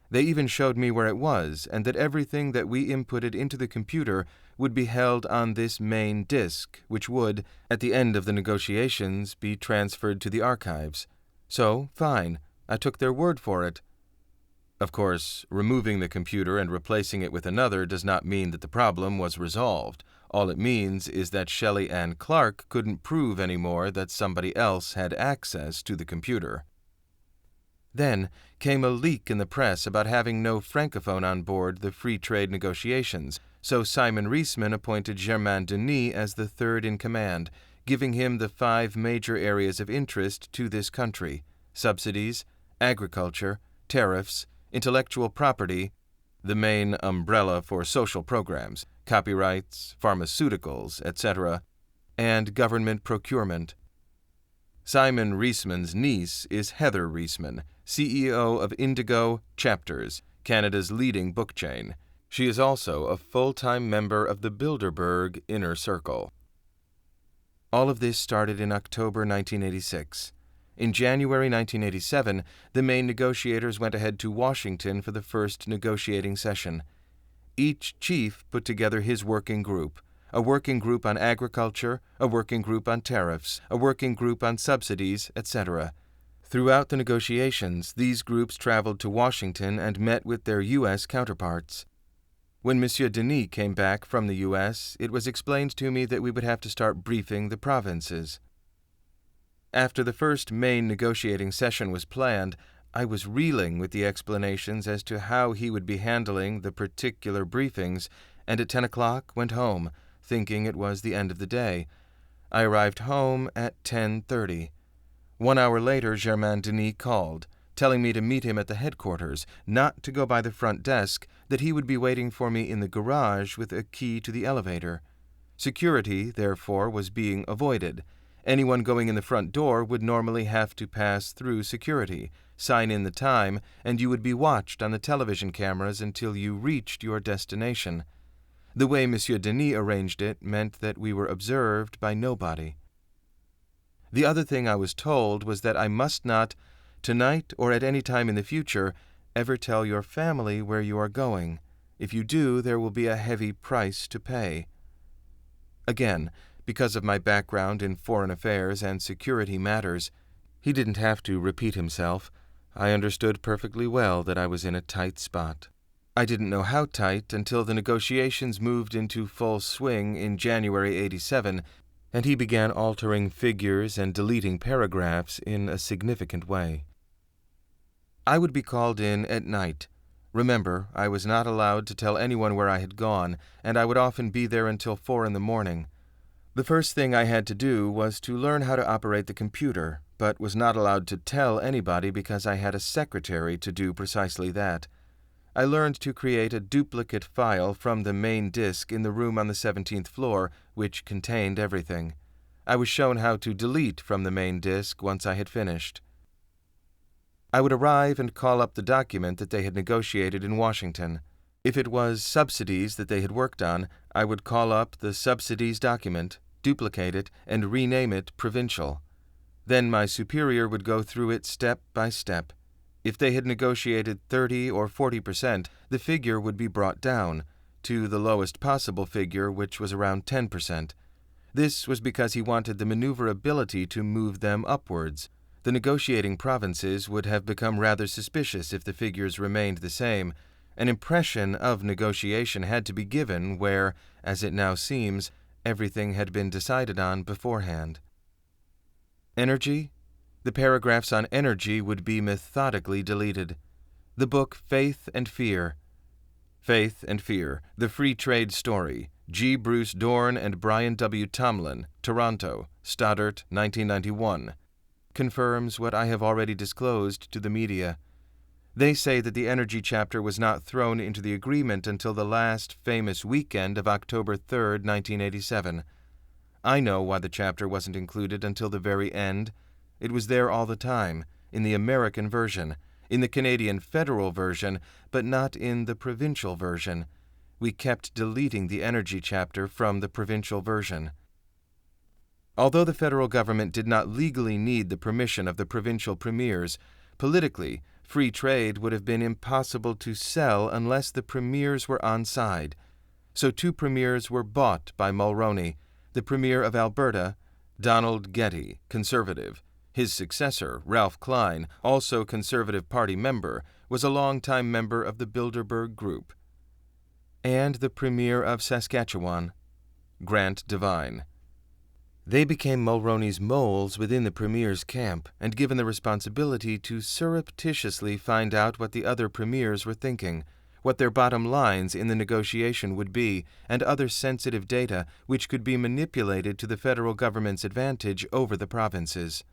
Speaker 1: They even showed me where it was, and that everything that we inputted into the computer would be held on this main disk, which would, at the end of the negotiations, be transferred to the archives. So, fine, I took their word for it. Of course, removing the computer and replacing it with another does not mean that the problem was resolved. All it means is that Shelley Ann Clark couldn't prove anymore that somebody else had access to the computer. Then came a leak in the press about having no francophone on board the free trade negotiations, so Simon Reisman appointed Germain Denis as the third in command, giving him the 5 major areas of interest to this country: subsidies, agriculture, tariffs, intellectual property, the main umbrella for social programs, copyrights, pharmaceuticals, etc., and government procurement. Simon Reisman's niece is Heather Reisman, CEO of Indigo Chapters, Canada's leading book chain. She is also a full-time member of the Bilderberg Inner Circle. All of this started in October 1986. In January 1987, the main negotiators went ahead to Washington for the first negotiating session. Each chief put together his working group: a working group on agriculture, a working group on tariffs, a working group on subsidies, etc. Throughout the negotiations, these groups traveled to Washington and met with their U.S. counterparts. When Monsieur Denis came back from the U.S., it was explained to me that we would have to start briefing the provinces. After the first main negotiating session was planned, I was reeling with the explanations as to how he would be handling the particular briefings, and at 10 o'clock went home, thinking it was the end of the day. I arrived home at 10:30. 1 hour later, Germain Denis called, telling me to meet him at the headquarters, not to go by the front desk, that he would be waiting for me in the garage with a key to the elevator. Security, therefore, was being avoided. Anyone going in the front door would normally have to pass through security, sign in the time, and you would be watched on the television cameras until you reached your destination. The way Monsieur Denis arranged it meant that we were observed by nobody. The other thing I was told was that I must not, tonight or at any time in the future, ever tell your family where you are going. If you do, there will be a heavy price to pay. Again, because of my background in foreign affairs and security matters, he didn't have to repeat himself. I understood perfectly well that I was in a tight spot. I didn't know how tight until the negotiations moved into full swing in January '87, and he began altering figures and deleting paragraphs in a significant way. I would be called in at night. Remember, I was not allowed to tell anyone where I had gone, and I would often be there until 4 in the morning. The first thing I had to do was to learn how to operate the computer, but was not allowed to tell anybody because I had a secretary to do precisely that. I learned to create a duplicate file from the main disk in the room on the 17th floor, which contained everything. I was shown how to delete from the main disk once I had finished. I would arrive and call up the document that they had negotiated in Washington. If it was subsidies that they had worked on, I would call up the subsidies document, duplicate it, and rename it Provincial. Then my superior would go through it step by step. If they had negotiated 30 or 40%, the figure would be brought down to the lowest possible figure, which was around 10%. This was because he wanted the maneuverability to move them upwards. The negotiating provinces would have become rather suspicious if the figures remained the same. An impression of negotiation had to be given where, as it now seems, everything had been decided on beforehand. Energy? The paragraphs on energy would be methodically deleted. The book Faith and Fear. Faith and Fear, The Free Trade Story. G. Bruce Dorn and Brian W. Tomlin, Toronto, Stoddart, 1991. Confirms what I have already disclosed to the media. They say that the energy chapter was not thrown into the agreement until the last famous weekend of October 3, 1987. I know why the chapter wasn't included until the very end. It was there all the time, in the American version, in the Canadian federal version, but not in the provincial version. We kept deleting the energy chapter from the provincial version. Although the federal government did not legally need the permission of the provincial premiers, politically, free trade would have been impossible to sell unless the premiers were on side. So 2 premiers were bought by Mulroney, the premier of Alberta, Donald Getty, Conservative. His successor, Ralph Klein, also Conservative Party member, was a longtime member of the Bilderberg Group. And the Premier of Saskatchewan, Grant Devine. They became Mulroney's moles within the Premier's camp and given the responsibility to surreptitiously find out what the other premiers were thinking, what their bottom lines in the negotiation would be, and other sensitive data which could be manipulated to the federal government's advantage over the provinces.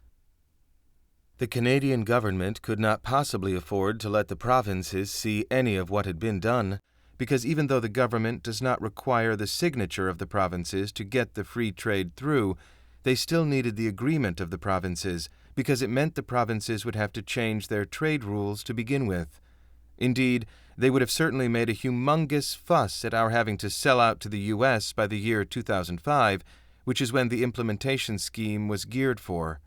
Speaker 1: The Canadian government could not possibly afford to let the provinces see any of what had been done, because even though the government does not require the signature of the provinces to get the free trade through, they still needed the agreement of the provinces, because it meant the provinces would have to change their trade rules to begin with. Indeed, they would have certainly made a humongous fuss at our having to sell out to the U.S. by the year 2005, which is when the implementation scheme was geared for.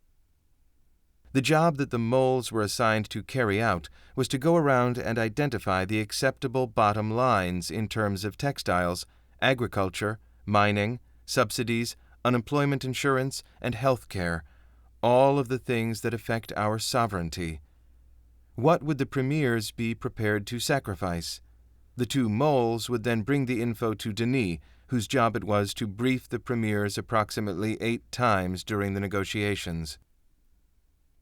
Speaker 1: The job that the moles were assigned to carry out was to go around and identify the acceptable bottom lines in terms of textiles, agriculture, mining, subsidies, unemployment insurance, and health care, all of the things that affect our sovereignty. What would the premiers be prepared to sacrifice? The 2 moles would then bring the info to Denis, whose job it was to brief the premiers approximately 8 times during the negotiations.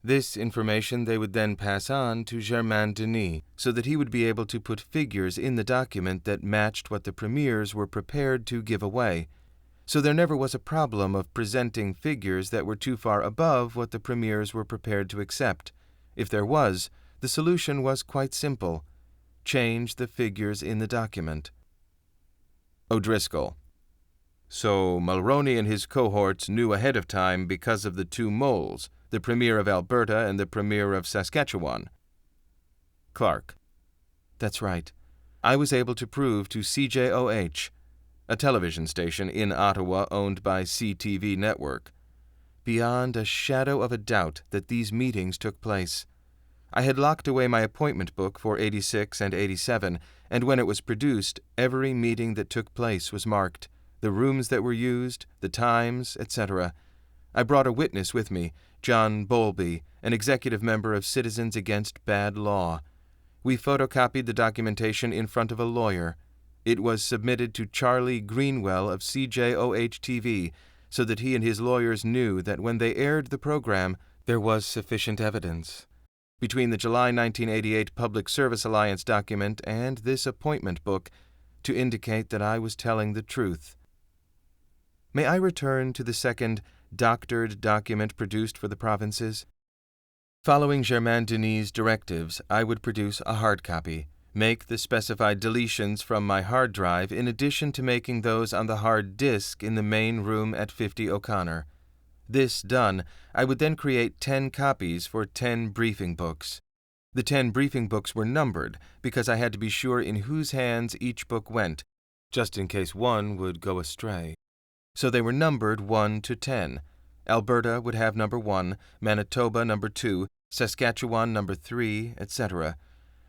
Speaker 1: This information they would then pass on to Germain Denis, so that he would be able to put figures in the document that matched what the premiers were prepared to give away. So there never was a problem of presenting figures that were too far above what the premiers were prepared to accept. If there was, the solution was quite simple. Change the figures in the document. O'Driscoll. So Mulroney and his cohorts knew ahead of time because of the 2 moles, the Premier of Alberta and the Premier of Saskatchewan. Clark. That's right. I was able to prove to CJOH, a television station in Ottawa owned by CTV Network, beyond a shadow of a doubt that these meetings took place. I had locked away my appointment book for 86 and 87, and when it was produced, every meeting that took place was marked, the rooms that were used, the times, etc. I brought a witness with me, John Bowlby, an executive member of Citizens Against Bad Law. We photocopied the documentation in front of a lawyer. It was submitted to Charlie Greenwell of CJOH-TV so that he and his lawyers knew that when they aired the program, there was sufficient evidence. Between the July 1988 Public Service Alliance document and this appointment book, to indicate that I was telling the truth. May I return to the second doctored document produced for the provinces? Following Germain Denis' directives, I would produce a hard copy, make the specified deletions from my hard drive in addition to making those on the hard disk in the main room at 50 O'Connor. This done, I would then create 10 copies for 10 briefing books. The 10 briefing books were numbered because I had to be sure in whose hands each book went, just in case one would go astray. So they were numbered 1 to 10. Alberta would have number 1, Manitoba number 2, Saskatchewan number 3, etc.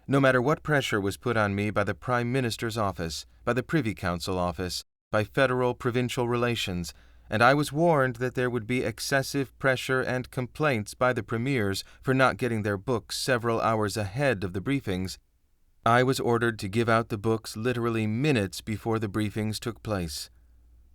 Speaker 1: No matter what pressure was put on me by the Prime Minister's office, by the Privy Council office, by federal-provincial relations, and I was warned that there would be excessive pressure and complaints by the premiers for not getting their books several hours ahead of the briefings, I was ordered to give out the books literally minutes before the briefings took place.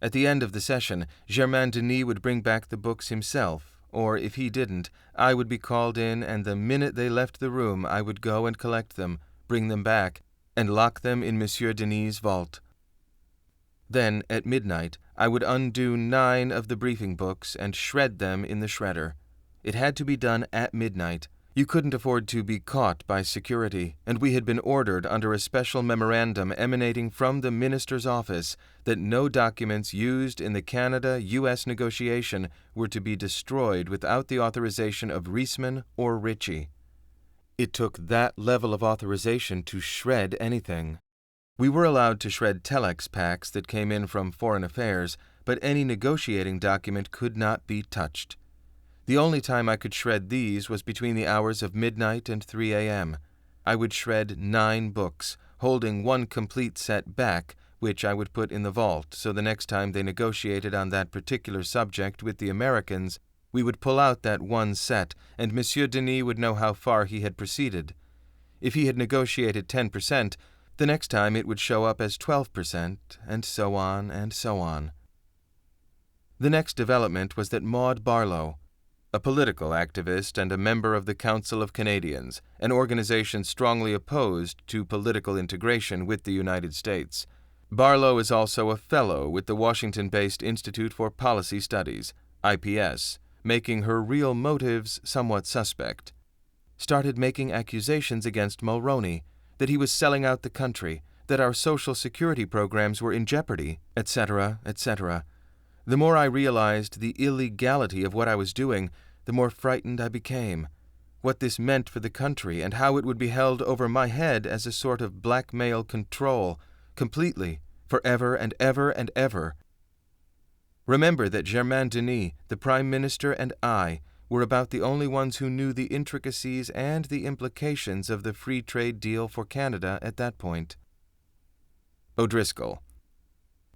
Speaker 1: At the end of the session, Germain Denis would bring back the books himself, or if he didn't, I would be called in, and the minute they left the room I would go and collect them, bring them back, and lock them in Monsieur Denis' vault. Then, at midnight, I would undo 9 of the briefing books and shred them in the shredder. It had to be done at midnight. You couldn't afford to be caught by security, and we had been ordered under a special memorandum emanating from the minister's office that no documents used in the Canada-U.S. negotiation were to be destroyed without the authorization of Reisman or Ritchie. It took that level of authorization to shred anything. We were allowed to shred telex packs that came in from Foreign Affairs, but any negotiating document could not be touched. The only time I could shred these was between the hours of midnight and 3 a.m. I would shred 9 books, holding 1 complete set back, which I would put in the vault, so the next time they negotiated on that particular subject with the Americans, we would pull out that 1 set, and Monsieur Denis would know how far he had proceeded. If he had negotiated 10%, the next time it would show up as 12%, and so on and so on. The next development was that Maud Barlow, a political activist and a member of the Council of Canadians, an organization strongly opposed to political integration with the United States. Barlow is also a fellow with the Washington-based Institute for Policy Studies, IPS, making her real motives somewhat suspect. Started making accusations against Mulroney, that he was selling out the country, that our social security programs were in jeopardy, etc., etc. The more I realized the illegality of what I was doing, the more frightened I became. What this meant for the country and how it would be held over my head as a sort of blackmail control, completely, forever and ever and ever. Remember that Germain Denis, the Prime Minister, and I were about the only ones who knew the intricacies and the implications of the free trade deal for Canada at that point. O'Driscoll.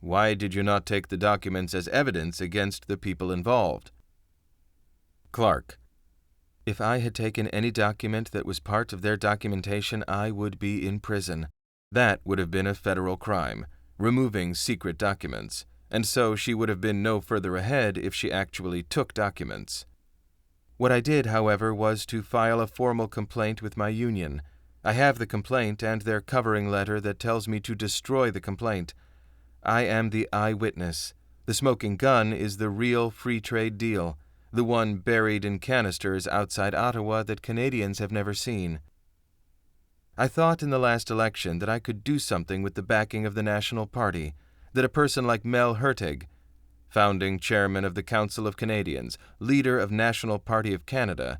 Speaker 1: Why did you not take the documents as evidence against the people involved? Clark. If I had taken any document that was part of their documentation, I would be in prison. That would have been a federal crime, removing secret documents, and so she would have been no further ahead if she actually took documents. What I did, however, was to file a formal complaint with my union. I have the complaint and their covering letter that tells me to destroy the complaint. I am the eyewitness. The smoking gun is the real free trade deal, the one buried in canisters outside Ottawa that Canadians have never seen. I thought in the last election that I could do something with the backing of the National Party, that a person like Mel Hertig, founding chairman of the Council of Canadians, leader of National Party of Canada,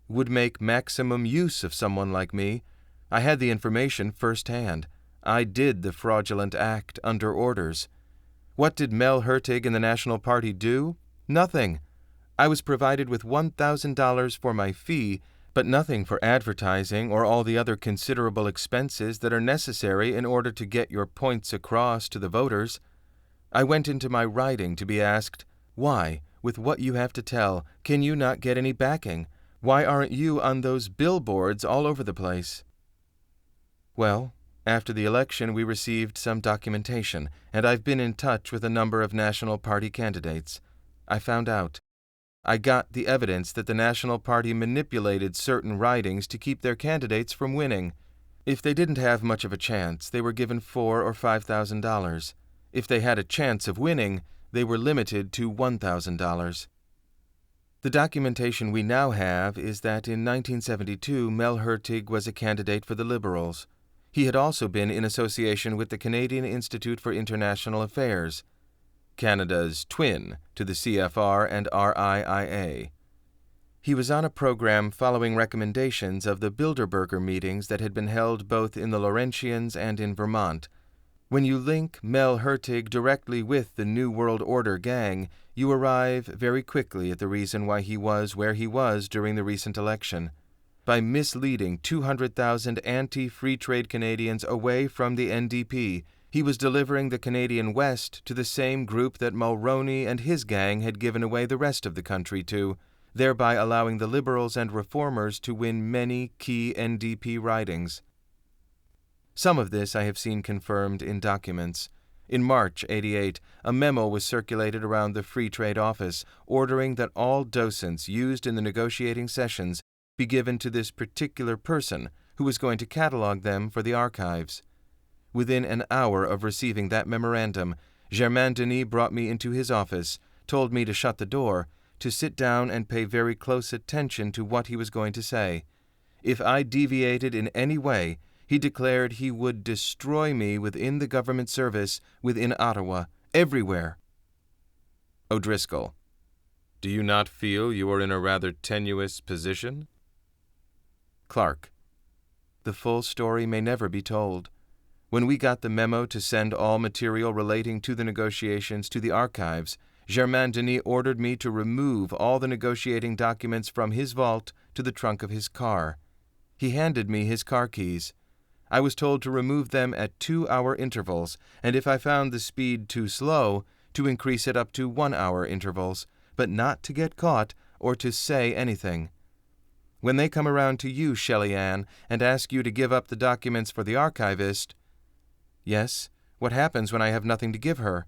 Speaker 1: would make maximum use of someone like me. I had the information firsthand. I did the fraudulent act under orders. What did Mel Hertig and the National Party do? Nothing. I was provided with $1,000 for my fee, but nothing for advertising or all the other considerable expenses that are necessary in order to get your points across to the voters. I went into my riding to be asked, why, with what you have to tell, can you not get any backing? Why aren't you on those billboards all over the place? Well, after the election we received some documentation, and I've been in touch with a number of National Party candidates. I found out. I got the evidence that the National Party manipulated certain ridings to keep their candidates from winning. If they didn't have much of a chance, they were given $4,000 or $5,000. If they had a chance of winning, they were limited to $1,000. The documentation we now have is that in 1972 Mel Hertig was a candidate for the Liberals. He had also been in association with the Canadian Institute for International Affairs, Canada's twin to the CFR and RIIA. He was on a program following recommendations of the Bilderberg meetings that had been held both in the Laurentians and in Vermont. When you link Mel Hertig directly with the New World Order gang, you arrive very quickly at the reason why he was where he was during the recent election. By misleading 200,000 anti-free trade Canadians away from the NDP, he was delivering the Canadian West to the same group that Mulroney and his gang had given away the rest of the country to, thereby allowing the Liberals and Reformers to win many key NDP ridings. Some of this I have seen confirmed in documents. In March '88, a memo was circulated around the Free Trade Office ordering that all docents used in the negotiating sessions be given to this particular person who was going to catalog them for the archives. Within an hour of receiving that memorandum, Germain Denis brought me into his office, told me to shut the door, to sit down and pay very close attention to what he was going to say. If I deviated in any way, he declared he would destroy me within the government service, within Ottawa, everywhere. O'Driscoll: Do you not feel you are in a rather tenuous position? Clark: The full story may never be told. When we got the memo to send all material relating to the negotiations to the archives, Germain Denis ordered me to remove all the negotiating documents from his vault to the trunk of his car. He handed me his car keys. I was told to remove them at 2-hour intervals, and if I found the speed too slow, to increase it up to 1-hour intervals, but not to get caught or to say anything. When they come around to you, Shelley-Ann, and ask you to give up the documents for the archivist, yes, what happens when I have nothing to give her?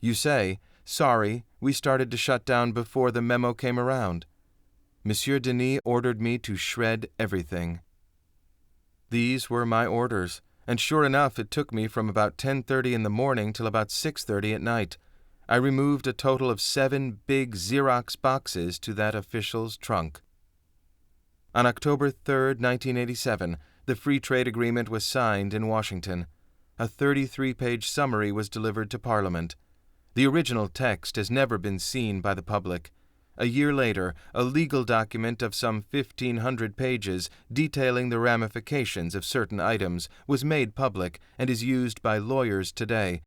Speaker 1: You say, sorry, we started to shut down before the memo came around. Monsieur Denis ordered me to shred everything. These were my orders, and sure enough it took me from about 10:30 in the morning till about 6:30 at night. I removed a total of 7 big Xerox boxes to that official's trunk. On October 3, 1987, the Free Trade Agreement was signed in Washington. A 33-page summary was delivered to Parliament. The original text has never been seen by the public. A year later, a legal document of some 1,500 pages detailing the ramifications of certain items was made public and is used by lawyers today.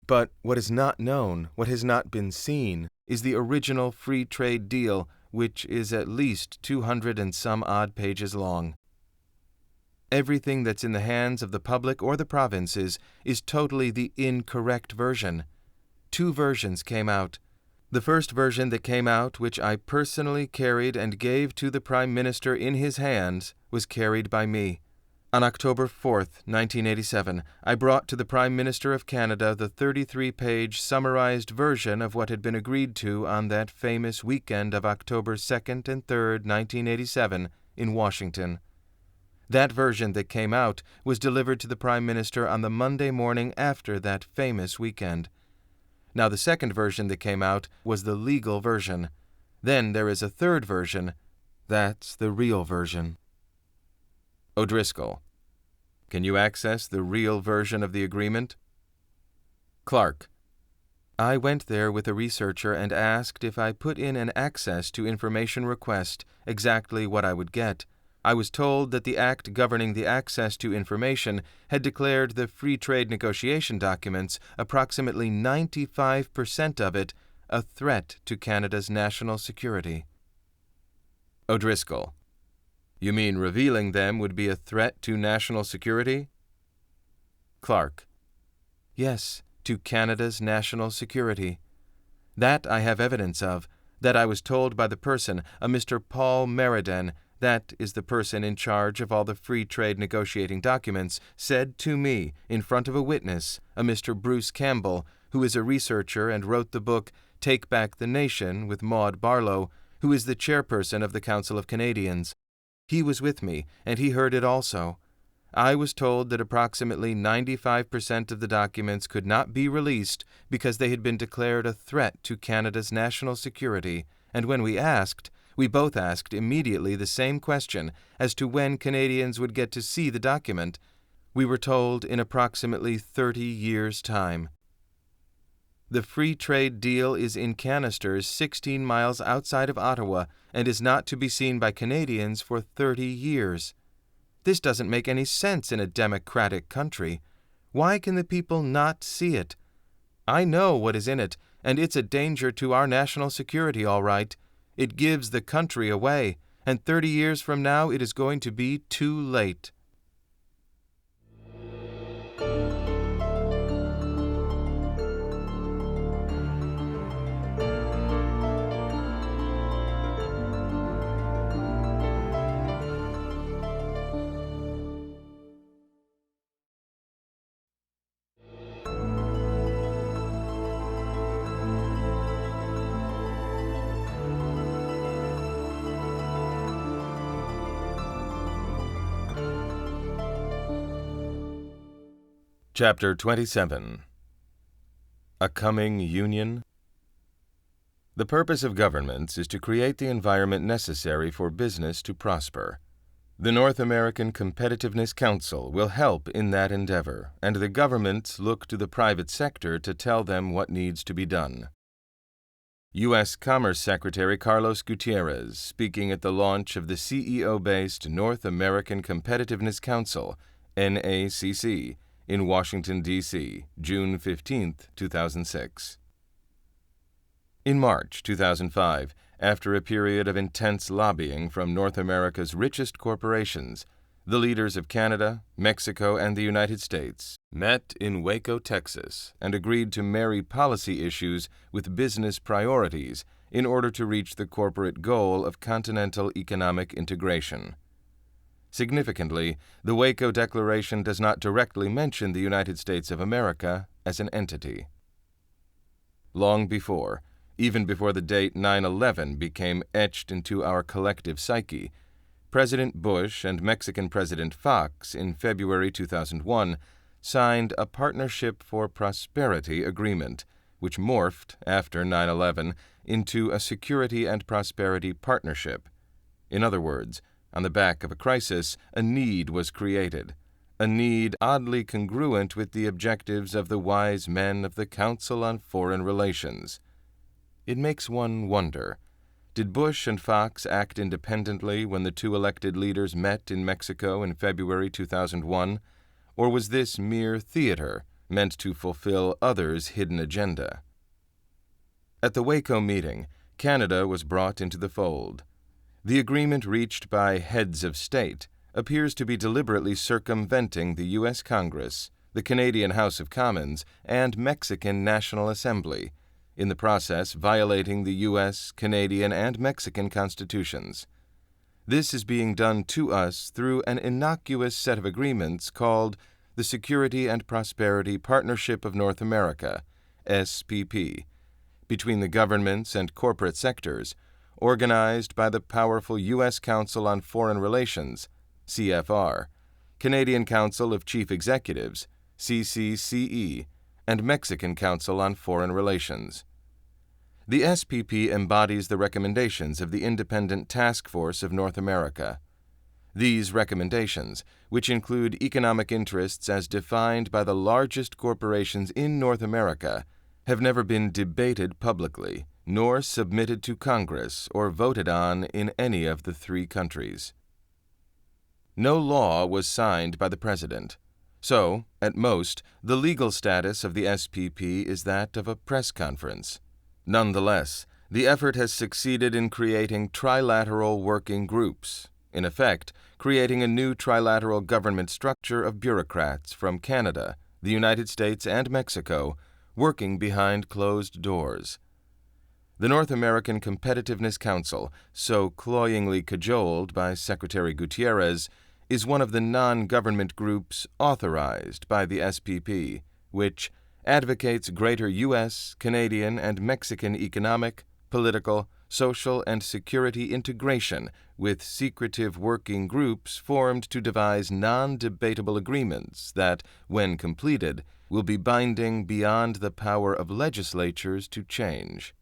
Speaker 1: But what is not known, what has not been seen, is the original free trade deal, which is at least 200 and some odd pages long. Everything that's in the hands of the public or the provinces is totally the incorrect version. 2 versions came out. The first version that came out, which I personally carried and gave to the Prime Minister in his hands, was carried by me. On October 4, 1987, I brought to the Prime Minister of Canada the 33-page summarized version of what had been agreed to on that famous weekend of October 2nd and 3rd, 1987, in Washington. That version that came out was delivered to the Prime Minister on the Monday morning after that famous weekend. Now the second version that came out was the legal version. Then there is a third version. That's the real version. O'Driscoll: Can you access the real version of the agreement? Clark: I went there with a researcher and asked if I put in an access to information request exactly what I would get. I was told that the Act governing the access to information had declared the free trade negotiation documents, approximately 95% of it, a threat to Canada's national security. O'Driscoll: You mean revealing them would be a threat to national security? Clark: Yes, to Canada's national security. That I have evidence of, that I was told by the person, a Mr. Paul Meriden, that is the person in charge of all the free trade negotiating documents, said to me, in front of a witness, a Mr. Bruce Campbell, who is a researcher and wrote the book Take Back the Nation with Maud Barlow, who is the chairperson of the Council of Canadians. He was with me, and he heard it also. I was told that approximately 95% of the documents could not be released because they had been declared a threat to Canada's national security, and when we both asked immediately the same question as to when Canadians would get to see the document. We were told in approximately 30 years' time. The free trade deal is in canisters 16 miles outside of Ottawa and is not to be seen by Canadians for 30 years. This doesn't make any sense in a democratic country. Why can the people not see it? I know what is in it, and it's a danger to our national security, all right. It gives the country away, and 30 years from now it is going to be too late. Chapter 27. A Coming Union. The purpose of governments is to create the environment necessary for business to prosper. The North American Competitiveness Council will help in that endeavor, and the governments look to the private sector to tell them what needs to be done. U.S. Commerce Secretary Carlos Gutierrez, speaking at the launch of the CEO-based North American Competitiveness Council, NACC, in Washington, D.C., June 15, 2006. In March 2005, after a period of intense lobbying from North America's richest corporations, the leaders of Canada, Mexico, and the United States met in Waco, Texas, and agreed to marry policy issues with business priorities in order to reach the corporate goal of continental economic integration. Significantly, the Waco Declaration does not directly mention the United States of America as an entity. Long before, even before the date 9/11 became etched into our collective psyche, President Bush and Mexican President Fox in February 2001 signed a Partnership for Prosperity agreement, which morphed after 9/11 into a Security and Prosperity Partnership. In other words, on the back of a crisis, a need was created, a need oddly congruent with the objectives of the wise men of the Council on Foreign Relations. It makes one wonder, did Bush and Fox act independently when the two elected leaders met in Mexico in February 2001, or was this mere theater meant to fulfill others' hidden agenda? At the Waco meeting, Canada was brought into the fold. The agreement reached by heads of state appears to be deliberately circumventing the U.S. Congress, the Canadian House of Commons, and Mexican National Assembly, in the process violating the U.S., Canadian, and Mexican constitutions. This is being done to us through an innocuous set of agreements called the Security and Prosperity Partnership of North America, SPP, between the governments and corporate sectors, organized by the powerful U.S. Council on Foreign Relations, CFR, Canadian Council of Chief Executives, CCCE, and Mexican Council on Foreign Relations. The SPP embodies the recommendations of the Independent Task Force of North America. These recommendations, which include economic interests as defined by the largest corporations in North America, have never been debated publicly, nor submitted to Congress or voted on in any of the three countries. No law was signed by the President, so, at most, the legal status of the SPP is that of a press conference. Nonetheless, the effort has succeeded in creating trilateral working groups, in effect, creating a new trilateral government structure of bureaucrats from Canada, the United States, and Mexico, working behind closed doors. The North American Competitiveness Council, so cloyingly cajoled by Secretary Gutierrez, is one of the non-government groups authorized by the SPP, which advocates greater U.S., Canadian, and Mexican economic, political, social, and security integration with secretive working groups formed to devise non-debatable agreements that, when completed, will be binding beyond the power of legislatures to change.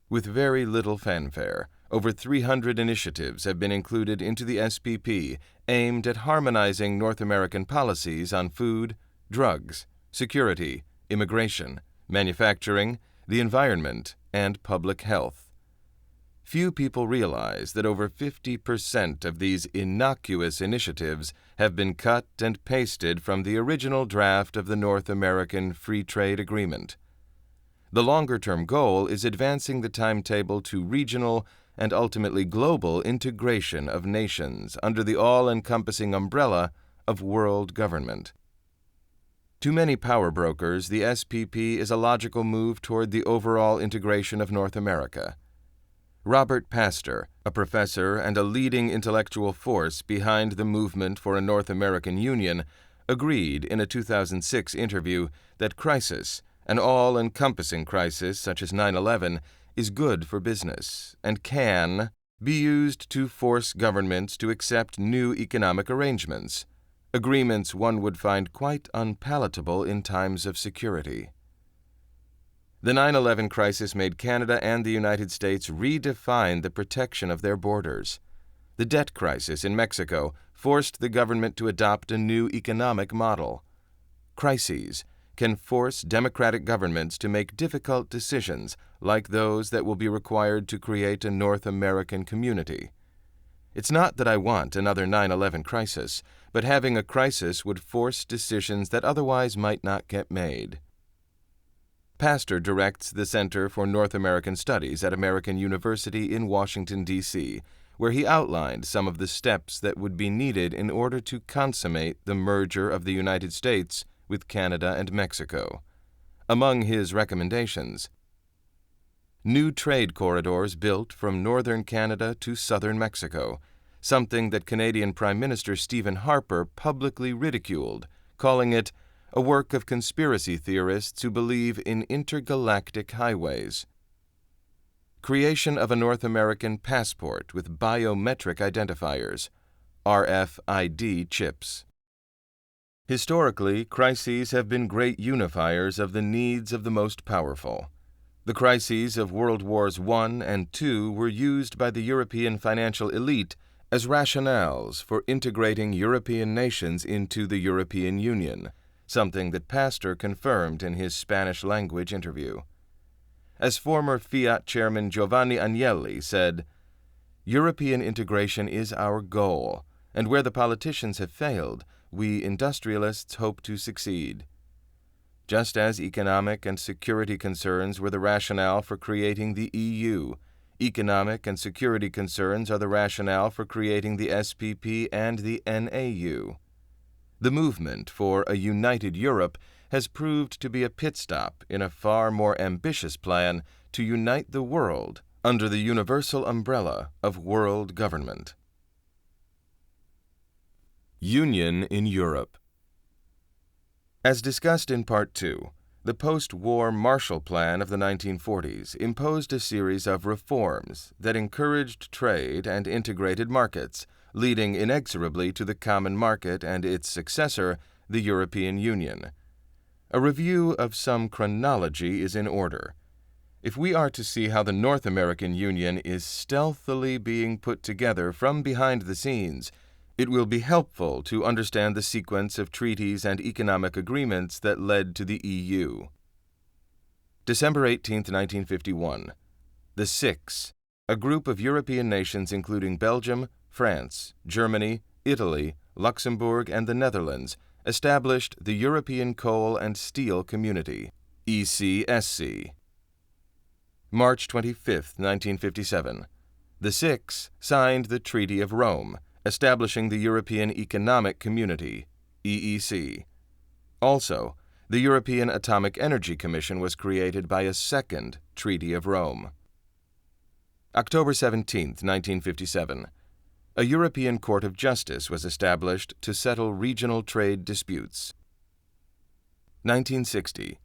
Speaker 1: With very little fanfare, over 300 initiatives have been included into the SPP aimed at harmonizing North American policies on food, drugs, security, immigration, manufacturing, the environment, and public health. Few people realize that over 50% of these innocuous initiatives have been cut and pasted from the original draft of the North American Free Trade Agreement. The longer-term goal is advancing the timetable to regional and ultimately global integration of nations under the all-encompassing umbrella of world government. To many power brokers, the SPP is a logical move toward the overall integration of North America. Robert Pastor, a professor and a leading intellectual force behind the movement for a North American Union, agreed in a 2006 interview that crisis, an all-encompassing crisis such as 9/11, is good for business and can be used to force governments to accept new economic arrangements, agreements one would find quite unpalatable in times of security. The 9/11 crisis made Canada and the United States redefine the protection of their borders. The debt crisis in Mexico forced the government to adopt a new economic model. Crises can force democratic governments to make difficult decisions like those that will be required to create a North American community. It's not that I want another 9/11 crisis, but having a crisis would force decisions that otherwise might not get made. Pastor directs the Center for North American Studies at American University in Washington, D.C., where he outlined some of the steps that would be needed in order to consummate the merger of the United States with Canada and Mexico. Among his recommendations: new trade corridors built from northern Canada to southern Mexico, something that Canadian Prime Minister Stephen Harper publicly ridiculed, calling it a work of conspiracy theorists who believe in intergalactic highways. Creation of a North American passport with biometric identifiers, RFID chips. Historically, crises have been great unifiers of the needs of the most powerful. The crises of World Wars I and II were used by the European financial elite as rationales for integrating European nations into the European Union, something that Pastor confirmed in his Spanish-language interview. As former Fiat chairman Giovanni Agnelli said, "European integration is our goal, and where the politicians have failed, we industrialists hope to succeed." Just as economic and security concerns were the rationale for creating the EU, economic and security concerns are the rationale for creating the SPP and the NAU. The movement for a united Europe has proved to be a pit stop in a far more ambitious plan to unite the world under the universal umbrella of world government. Union in Europe. As discussed in Part 2, the post-war Marshall Plan of the 1940s imposed a series of reforms that encouraged trade and integrated markets, leading inexorably to the Common Market and its successor, the European Union. A review of some chronology is in order. If we are to see how the North American Union is stealthily being put together from behind the scenes, it will be helpful to understand the sequence of treaties and economic agreements that led to the EU. December 18, 1951. The Six, a group of European nations including Belgium, France, Germany, Italy, Luxembourg, and the Netherlands, established the European Coal and Steel Community, ECSC. March 25, 1957. The Six signed the Treaty of Rome, establishing the European Economic Community, EEC. Also, the European Atomic Energy Commission was created by a second Treaty of Rome. October 17, 1957. A European Court of Justice was established to settle regional trade disputes. 1960.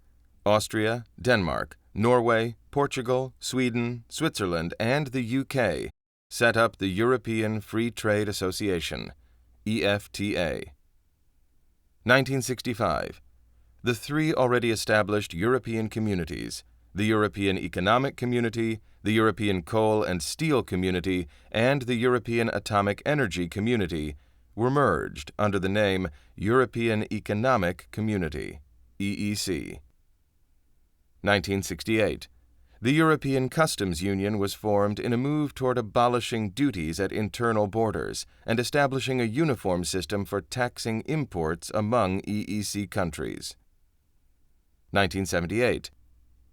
Speaker 1: Austria, Denmark, Norway, Portugal, Sweden, Switzerland, and the UK set up the European Free Trade Association, EFTA. 1965. The three already established European communities, the European Economic Community, the European Coal and Steel Community, and the European Atomic Energy Community were merged under the name European Economic Community, EEC. 1968. The European Customs Union was formed in a move toward abolishing duties at internal borders and establishing a uniform system for taxing imports among EEC countries. 1978.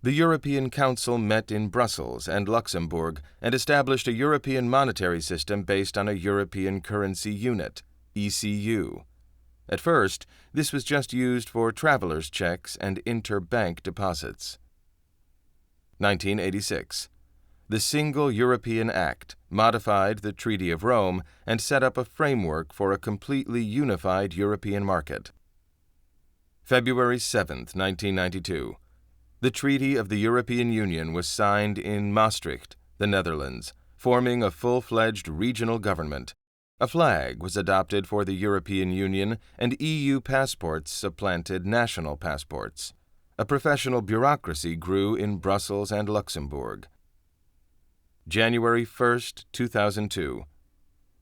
Speaker 1: The European Council met in Brussels and Luxembourg and established a European monetary system based on a European Currency Unit, ECU. At first, this was just used for travelers' checks and interbank deposits. 1986. The Single European Act modified the Treaty of Rome and set up a framework for a completely unified European market. February 7, 1992. The Treaty of the European Union was signed in Maastricht, the Netherlands, forming a full-fledged regional government. A flag was adopted for the European Union, and EU passports supplanted national passports. A professional bureaucracy grew in Brussels and Luxembourg. January 1, 2002.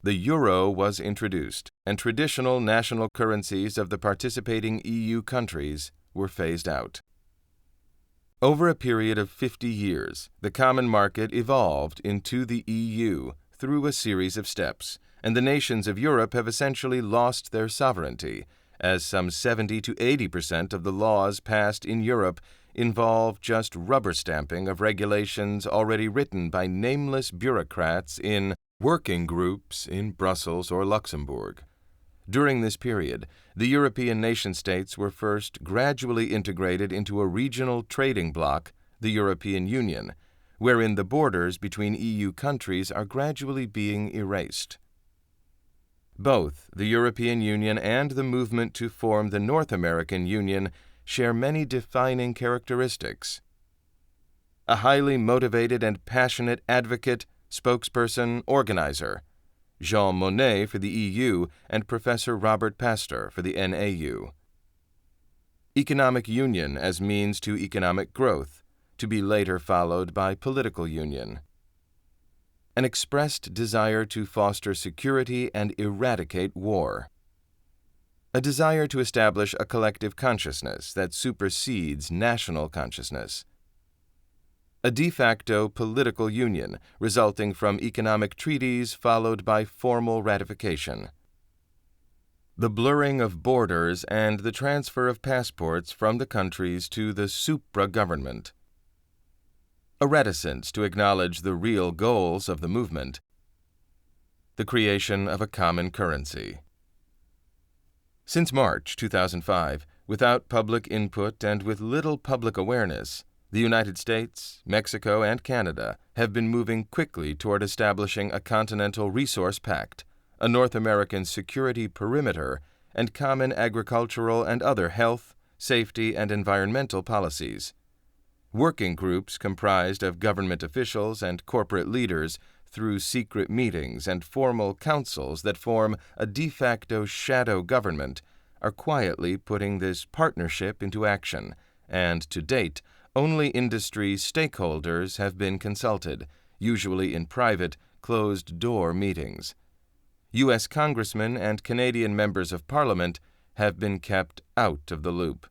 Speaker 1: The euro was introduced, and traditional national currencies of the participating EU countries were phased out. Over a period of 50 years, the common market evolved into the EU through a series of steps, and the nations of Europe have essentially lost their sovereignty, as some 70 to 80% of the laws passed in Europe involve just rubber stamping of regulations already written by nameless bureaucrats in working groups in Brussels or Luxembourg. During this period, the European nation-states were first gradually integrated into a regional trading bloc, the European Union, wherein the borders between EU countries are gradually being erased. Both the European Union and the movement to form the North American Union share many defining characteristics. A highly motivated and passionate advocate, spokesperson, organizer, Jean Monnet for the EU and Professor Robert Pastor for the NAU. Economic union as means to economic growth, to be later followed by political union. An expressed desire to foster security and eradicate war. A desire to establish a collective consciousness that supersedes national consciousness. A de facto political union resulting from economic treaties followed by formal ratification. The blurring of borders and the transfer of passports from the countries to the supra-government. A reticence to acknowledge the real goals of the movement. The creation of a common currency. Since March 2005, without public input and with little public awareness, the United States, Mexico, and Canada have been moving quickly toward establishing a continental resource pact, a North American security perimeter, and common agricultural and other health, safety, and environmental policies. Working groups comprised of government officials and corporate leaders through secret meetings and formal councils that form a de facto shadow government are quietly putting this partnership into action, and to date, only industry stakeholders have been consulted, usually in private, closed-door meetings. U.S. congressmen and Canadian members of Parliament have been kept out of the loop.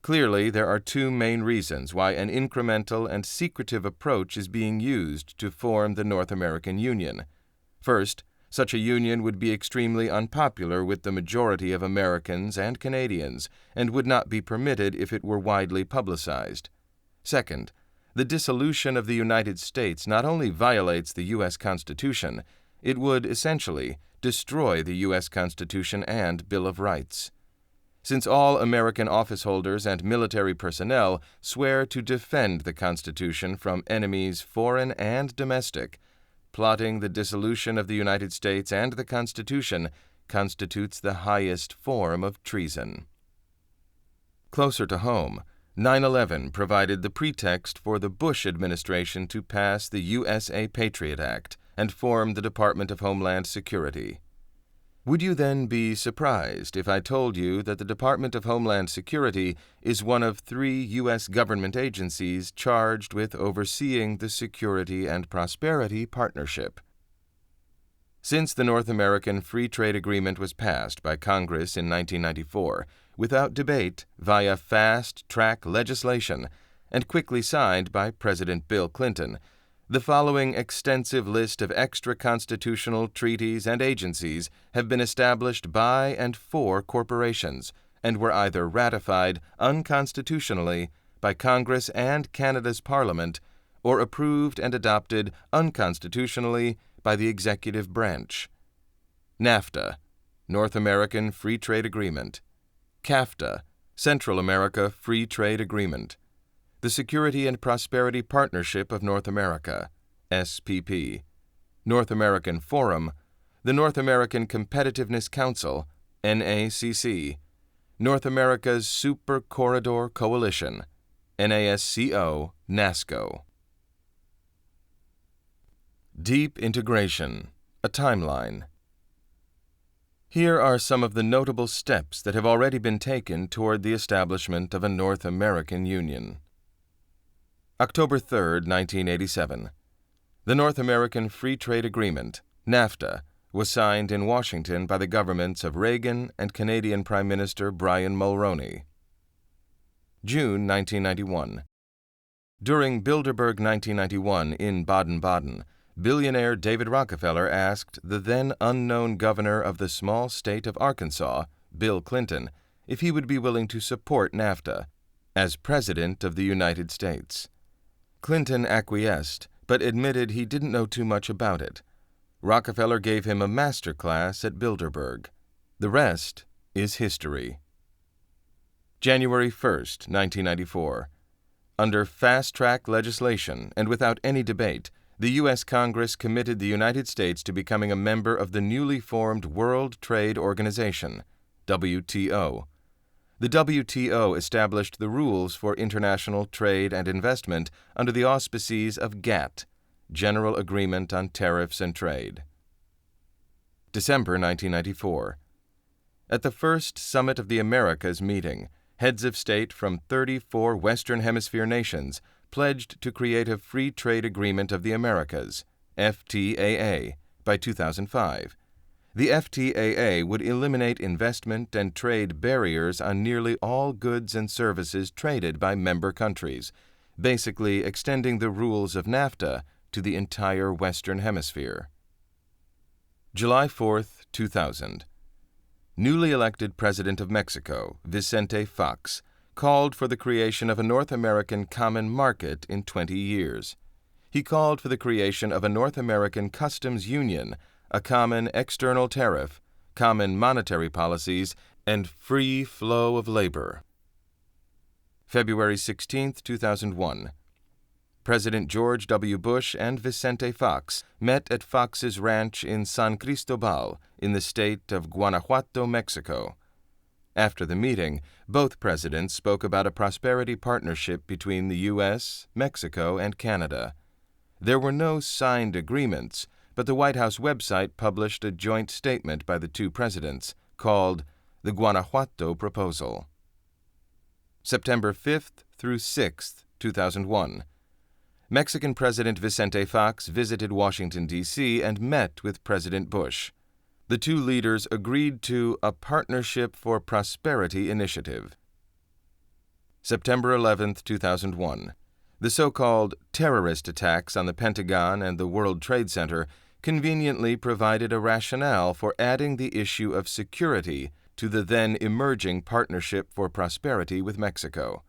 Speaker 1: Clearly, there are two main reasons why an incremental and secretive approach is being used to form the North American Union. First, such a union would be extremely unpopular with the majority of Americans and Canadians and would not be permitted if it were widely publicized. Second, the dissolution of the United States not only violates the U.S. Constitution, it would essentially destroy the U.S. Constitution and Bill of Rights. Since all American office holders and military personnel swear to defend the Constitution from enemies foreign and domestic, plotting the dissolution of the United States and the Constitution constitutes the highest form of treason. Closer to home, 9/11 provided the pretext for the Bush administration to pass the USA Patriot Act and form the Department of Homeland Security. Would you then be surprised if I told you that the Department of Homeland Security is one of 3 U.S. government agencies charged with overseeing the Security and Prosperity Partnership? Since the North American Free Trade Agreement was passed by Congress in 1994, without debate via fast-track legislation, and quickly signed by President Bill Clinton, the following extensive list of extra-constitutional treaties and agencies have been established by and for corporations, and were either ratified unconstitutionally by Congress and Canada's Parliament, or approved and adopted unconstitutionally by the executive branch. NAFTA, North American Free Trade Agreement. CAFTA, Central America Free Trade Agreement. The Security and Prosperity Partnership of North America, SPP. North American Forum, the North American Competitiveness Council, NACC. North America's Super Corridor Coalition, NASCO, NASCO. Deep Integration, a Timeline. Here are some of the notable steps that have already been taken toward the establishment of a North American Union. October 3, 1987. The North American Free Trade Agreement, NAFTA, was signed in Washington by the governments of Reagan and Canadian Prime Minister Brian Mulroney. June 1991. During Bilderberg 1991 in Baden-Baden, billionaire David Rockefeller asked the then unknown governor of the small state of Arkansas, Bill Clinton, if he would be willing to support NAFTA as President of the United States. Clinton acquiesced, but admitted he didn't know too much about it. Rockefeller gave him a master class at Bilderberg. The rest is history. January 1, 1994. Under fast-track legislation and without any debate, the U.S. Congress committed the United States to becoming a member of the newly formed World Trade Organization, WTO. The WTO established the rules for international trade and investment under the auspices of GATT, General Agreement on Tariffs and Trade. December 1994. At the first Summit of the Americas meeting, heads of state from 34 Western Hemisphere nations pledged to create a Free Trade Agreement of the Americas, FTAA, by 2005. The FTAA would eliminate investment and trade barriers on nearly all goods and services traded by member countries, basically extending the rules of NAFTA to the entire Western Hemisphere. July 4, 2000. Newly elected President of Mexico, Vicente Fox, called for the creation of a North American common market in 20 years. He called for the creation of a North American customs union, a common external tariff, common monetary policies, and free flow of labor. February 16, 2001. President George W. Bush and Vicente Fox met at Fox's ranch in San Cristobal in the state of Guanajuato, Mexico. After the meeting, both presidents spoke about a prosperity partnership between the U.S., Mexico, and Canada. There were no signed agreements, but the White House website published a joint statement by the two presidents called the Guanajuato Proposal. September 5th through 6th, 2001. Mexican President Vicente Fox visited Washington, D.C. and met with President Bush. The two leaders agreed to a Partnership for Prosperity initiative. September 11, 2001. The so-called terrorist attacks on the Pentagon and the World Trade Center conveniently provided a rationale for adding the issue of security to the then emerging Partnership for Prosperity with Mexico.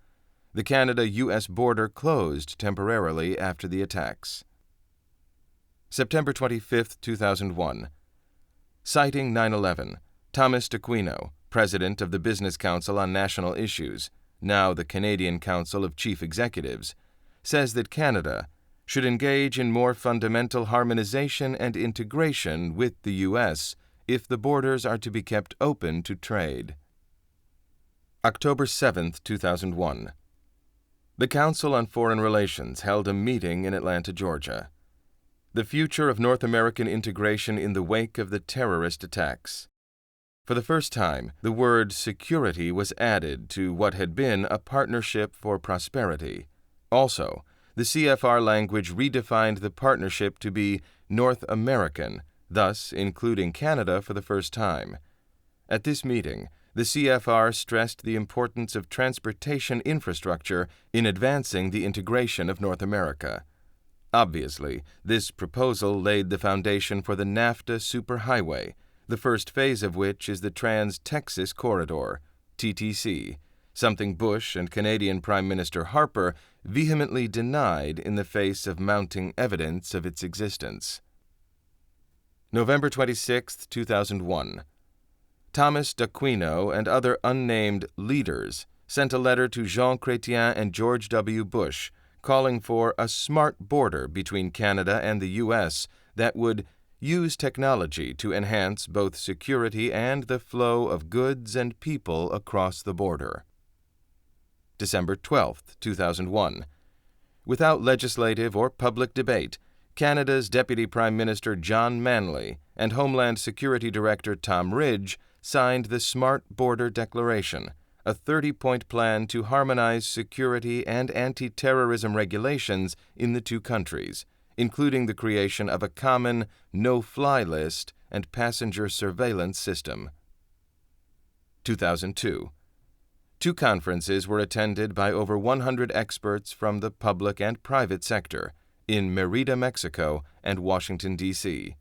Speaker 1: The Canada-U.S. border closed temporarily after the attacks. September 25, 2001. Citing 9/11, Thomas D'Aquino, President of the Business Council on National Issues, now the Canadian Council of Chief Executives, says that Canada should engage in more fundamental harmonization and integration with the U.S. if the borders are to be kept open to trade. October 7, 2001. The Council on Foreign Relations held a meeting in Atlanta, Georgia. The future of North American integration in the wake of the terrorist attacks. For the first time, the word security was added to what had been a partnership for prosperity. Also, the CFR language redefined the partnership to be North American, thus including Canada for the first time. At this meeting, the CFR stressed the importance of transportation infrastructure in advancing the integration of North America. Obviously, this proposal laid the foundation for the NAFTA superhighway, the first phase of which is the Trans-Texas Corridor, TTC, something Bush and Canadian Prime Minister Harper vehemently denied in the face of mounting evidence of its existence. November 26, 2001. Thomas d'Aquino and other unnamed leaders sent a letter to Jean Chrétien and George W. Bush calling for a smart border between Canada and the U.S. that would use technology to enhance both security and the flow of goods and people across the border. December 12, 2001. Without legislative or public debate, Canada's Deputy Prime Minister John Manley and Homeland Security Director Tom Ridge signed the Smart Border Declaration, a 30-point plan to harmonize security and anti-terrorism regulations in the two countries, including the creation of a common no-fly list and passenger surveillance system. 2002. Two conferences were attended by over 100 experts from the public and private sector in Mérida, Mexico, and Washington, D.C.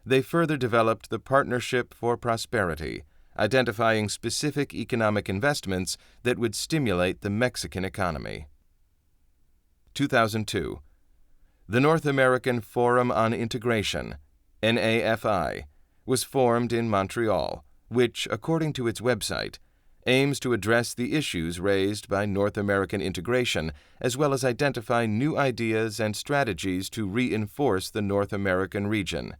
Speaker 1: They further developed the Partnership for Prosperity, identifying specific economic investments that would stimulate the Mexican economy. 2002. The North American Forum on Integration, NAFI, was formed in Montreal, which, according to its website, aims to address the issues raised by North American integration as well as identify new ideas and strategies to reinforce the North American region.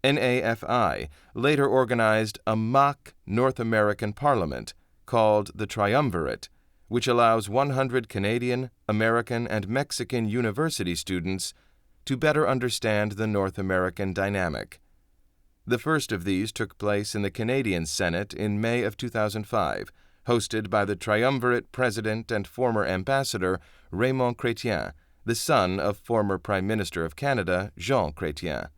Speaker 1: NAFI later organized a mock North American Parliament called the Triumvirate, which allows 100 Canadian, American, and Mexican university students to better understand the North American dynamic. The first of these took place in the Canadian Senate in May of 2005, hosted by the Triumvirate President and former Ambassador Raymond Chrétien, the son of former Prime Minister of Canada Jean Chrétien.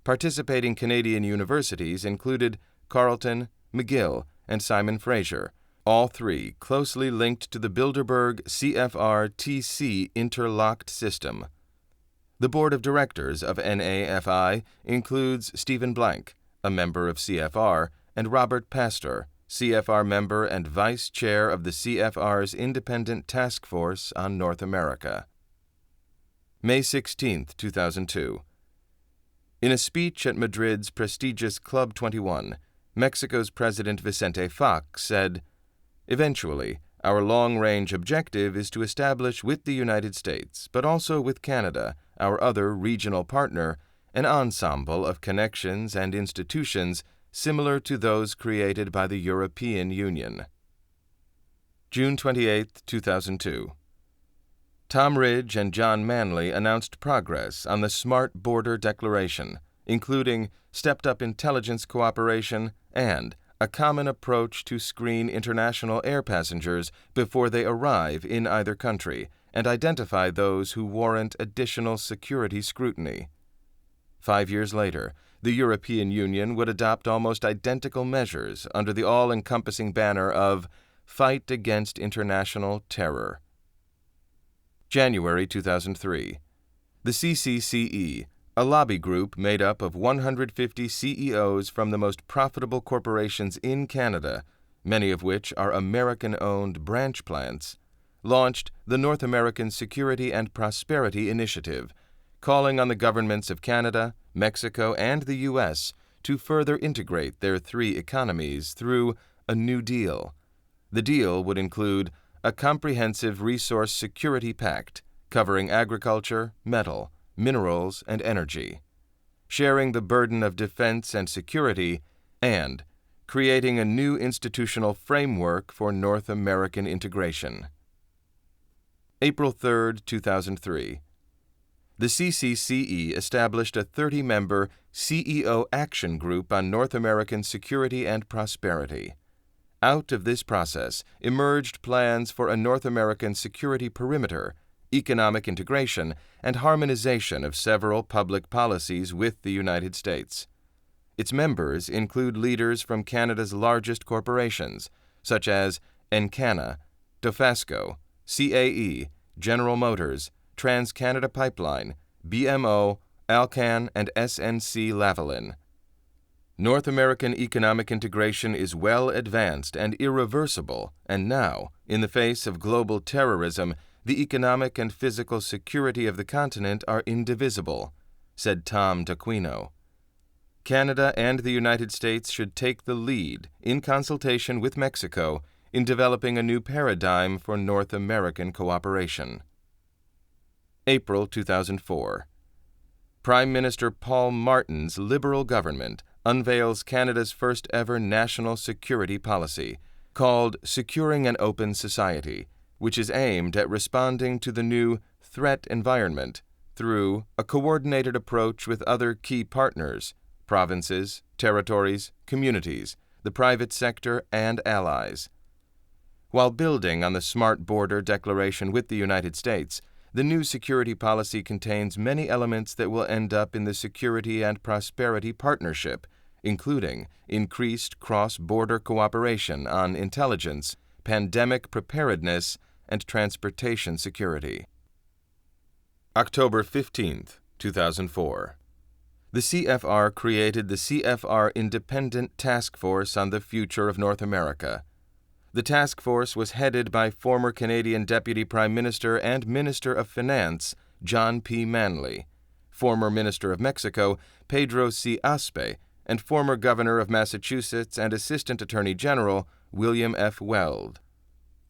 Speaker 1: Participating Canadian universities included Carleton, McGill, and Simon Fraser, all three closely linked to the Bilderberg CFR-TC interlocked system. The board of directors of NAFI includes Stephen Blank, a member of CFR, and Robert Pastor, CFR member and vice chair of the CFR's Independent Task Force on North America. May 16, 2002. In a speech at Madrid's prestigious Club 21, Mexico's President Vicente Fox said, "Eventually, our long-range objective is to establish with the United States, but also with Canada, our other regional partner, an ensemble of connections and institutions similar to those created by the European Union." June 28, 2002. Tom Ridge and John Manley announced progress on the Smart Border Declaration, including stepped-up intelligence cooperation and a common approach to screen international air passengers before they arrive in either country and identify those who warrant additional security scrutiny. 5 years later, the European Union would adopt almost identical measures under the all-encompassing banner of Fight Against International Terror. January 2003. The CCCE, a lobby group made up of 150 CEOs from the most profitable corporations in Canada, many of which are American-owned branch plants, launched the North American Security and Prosperity Initiative, calling on the governments of Canada, Mexico, and the U.S. to further integrate their three economies through a New Deal. The deal would include a comprehensive resource security pact covering agriculture, metal, minerals, and energy, sharing the burden of defense and security, and creating a new institutional framework for North American integration. April 3, 2003. The CCCE established a 30-member CEO Action Group on North American Security and Prosperity. Out of this process emerged plans for a North American security perimeter, economic integration, and harmonization of several public policies with the United States. Its members include leaders from Canada's largest corporations, such as Encana, Dofasco, CAE, General Motors, TransCanada Pipeline, BMO, Alcan, and SNC-Lavalin. North American economic integration is well advanced and irreversible, and now, in the face of global terrorism, the economic and physical security of the continent are indivisible, said Tom D'Aquino. Canada and the United States should take the lead, in consultation with Mexico, in developing a new paradigm for North American cooperation. April 2004. Prime Minister Paul Martin's Liberal government unveils Canada's first-ever national security policy, called Securing an Open Society, which is aimed at responding to the new threat environment through a coordinated approach with other key partners, provinces, territories, communities, the private sector, and allies. While building on the Smart Border Declaration with the United States, the new security policy contains many elements that will end up in the Security and Prosperity Partnership, including increased cross-border cooperation on intelligence, pandemic preparedness, and transportation security. October 15, 2004. The CFR created the CFR Independent Task Force on the Future of North America. The task force was headed by former Canadian Deputy Prime Minister and Minister of Finance John P. Manley, former Minister of Mexico Pedro C. Aspe, and former Governor of Massachusetts and Assistant Attorney General William F. Weld.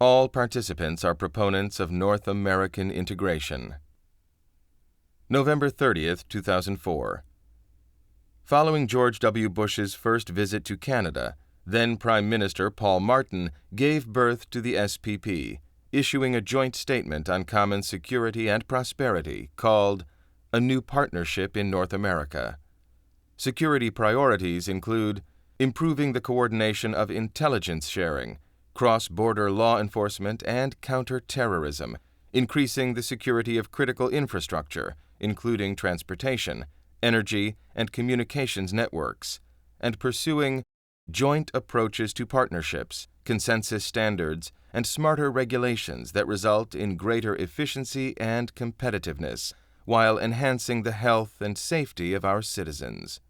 Speaker 1: All participants are proponents of North American integration. November 30, 2004. Following George W. Bush's first visit to Canada, then Prime Minister Paul Martin gave birth to the SPP, issuing a joint statement on common security and prosperity called A New Partnership in North America. Security priorities include improving the coordination of intelligence sharing, cross-border law enforcement, and counter-terrorism, increasing the security of critical infrastructure, including transportation, energy, and communications networks, and pursuing joint approaches to partnerships, consensus standards, and smarter regulations that result in greater efficiency and competitiveness, while enhancing the health and safety of our citizens.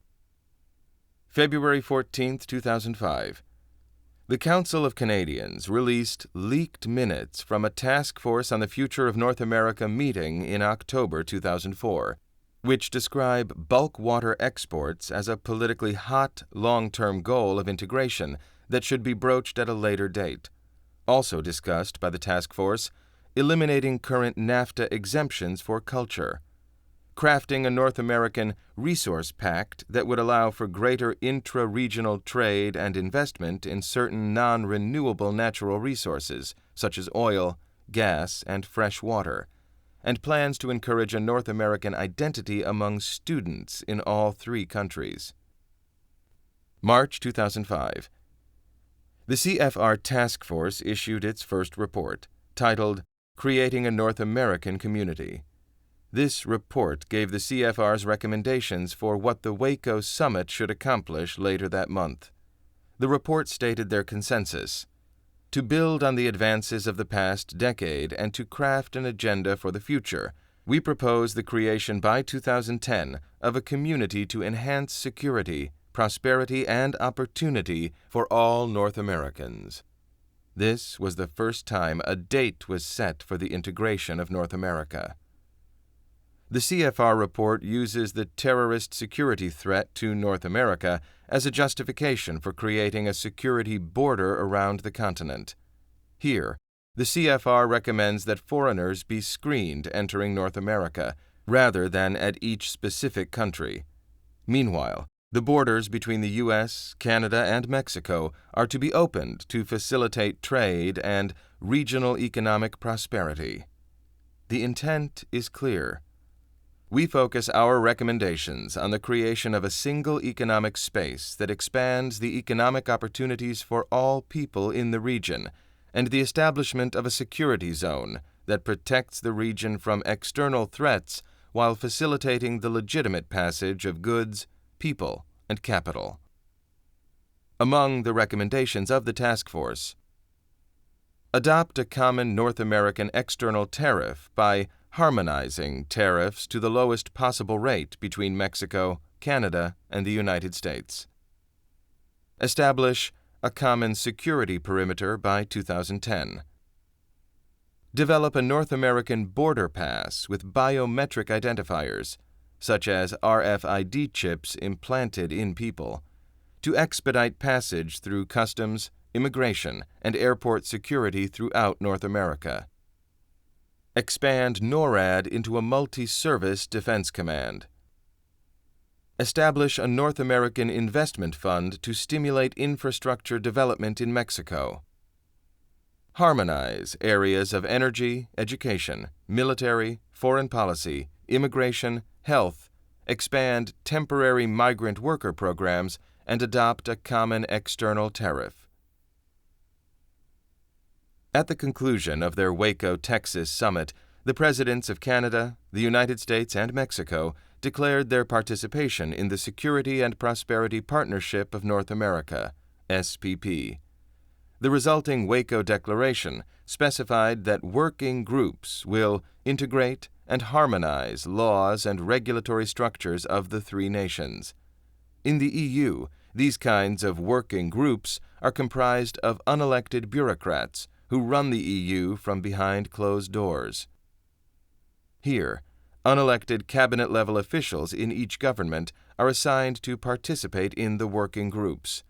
Speaker 1: February 14, 2005. The Council of Canadians released leaked minutes from a task force on the future of North America meeting in October 2004, which describe bulk water exports as a politically hot, long-term goal of integration that should be broached at a later date. Also discussed by the task force, eliminating current NAFTA exemptions for culture, crafting a North American resource pact that would allow for greater intra-regional trade and investment in certain non-renewable natural resources, such as oil, gas, and fresh water, and plans to encourage a North American identity among students in all three countries. March 2005. The CFR Task Force issued its first report, titled Creating a North American Community. This report gave the CFR's recommendations for what the Waco Summit should accomplish later that month. The report stated their consensus: to build on the advances of the past decade and to craft an agenda for the future, we propose the creation by 2010 of a community to enhance security, prosperity, and opportunity for all North Americans. This was the first time a date was set for the integration of North America. The CFR report uses the terrorist security threat to North America as a justification for creating a security border around the continent. Here, the CFR recommends that foreigners be screened entering North America, rather than at each specific country. Meanwhile, the borders between the U.S., Canada, and Mexico are to be opened to facilitate trade and regional economic prosperity. The intent is clear. we focus our recommendations on the creation of a single economic space that expands the economic opportunities for all people in the region, and the establishment of a security zone that protects the region from external threats while facilitating the legitimate passage of goods, people, and capital. Among the recommendations of the task force: adopt a common North American external tariff by harmonizing tariffs to the lowest possible rate between Mexico, Canada, and the United States. Establish a common security perimeter by 2010. Develop a North American border pass with biometric identifiers, such as RFID chips implanted in people, to expedite passage through customs, immigration, and airport security throughout North America. Expand NORAD into a multi-service defense command. Establish a North American investment fund to stimulate infrastructure development in Mexico. Harmonize areas of energy, education, military, foreign policy, immigration, health, expand temporary migrant worker programs, and adopt a common external tariff. At the conclusion of their Waco, Texas summit, the presidents of Canada, the United States, and Mexico declared their participation in the Security and Prosperity Partnership of North America, SPP. The resulting Waco Declaration specified that working groups will integrate and harmonize laws and regulatory structures of the three nations. In the EU, these kinds of working groups are comprised of unelected bureaucrats who run the EU from behind closed doors. Here, unelected cabinet-level officials in each government are assigned to participate in the working groups.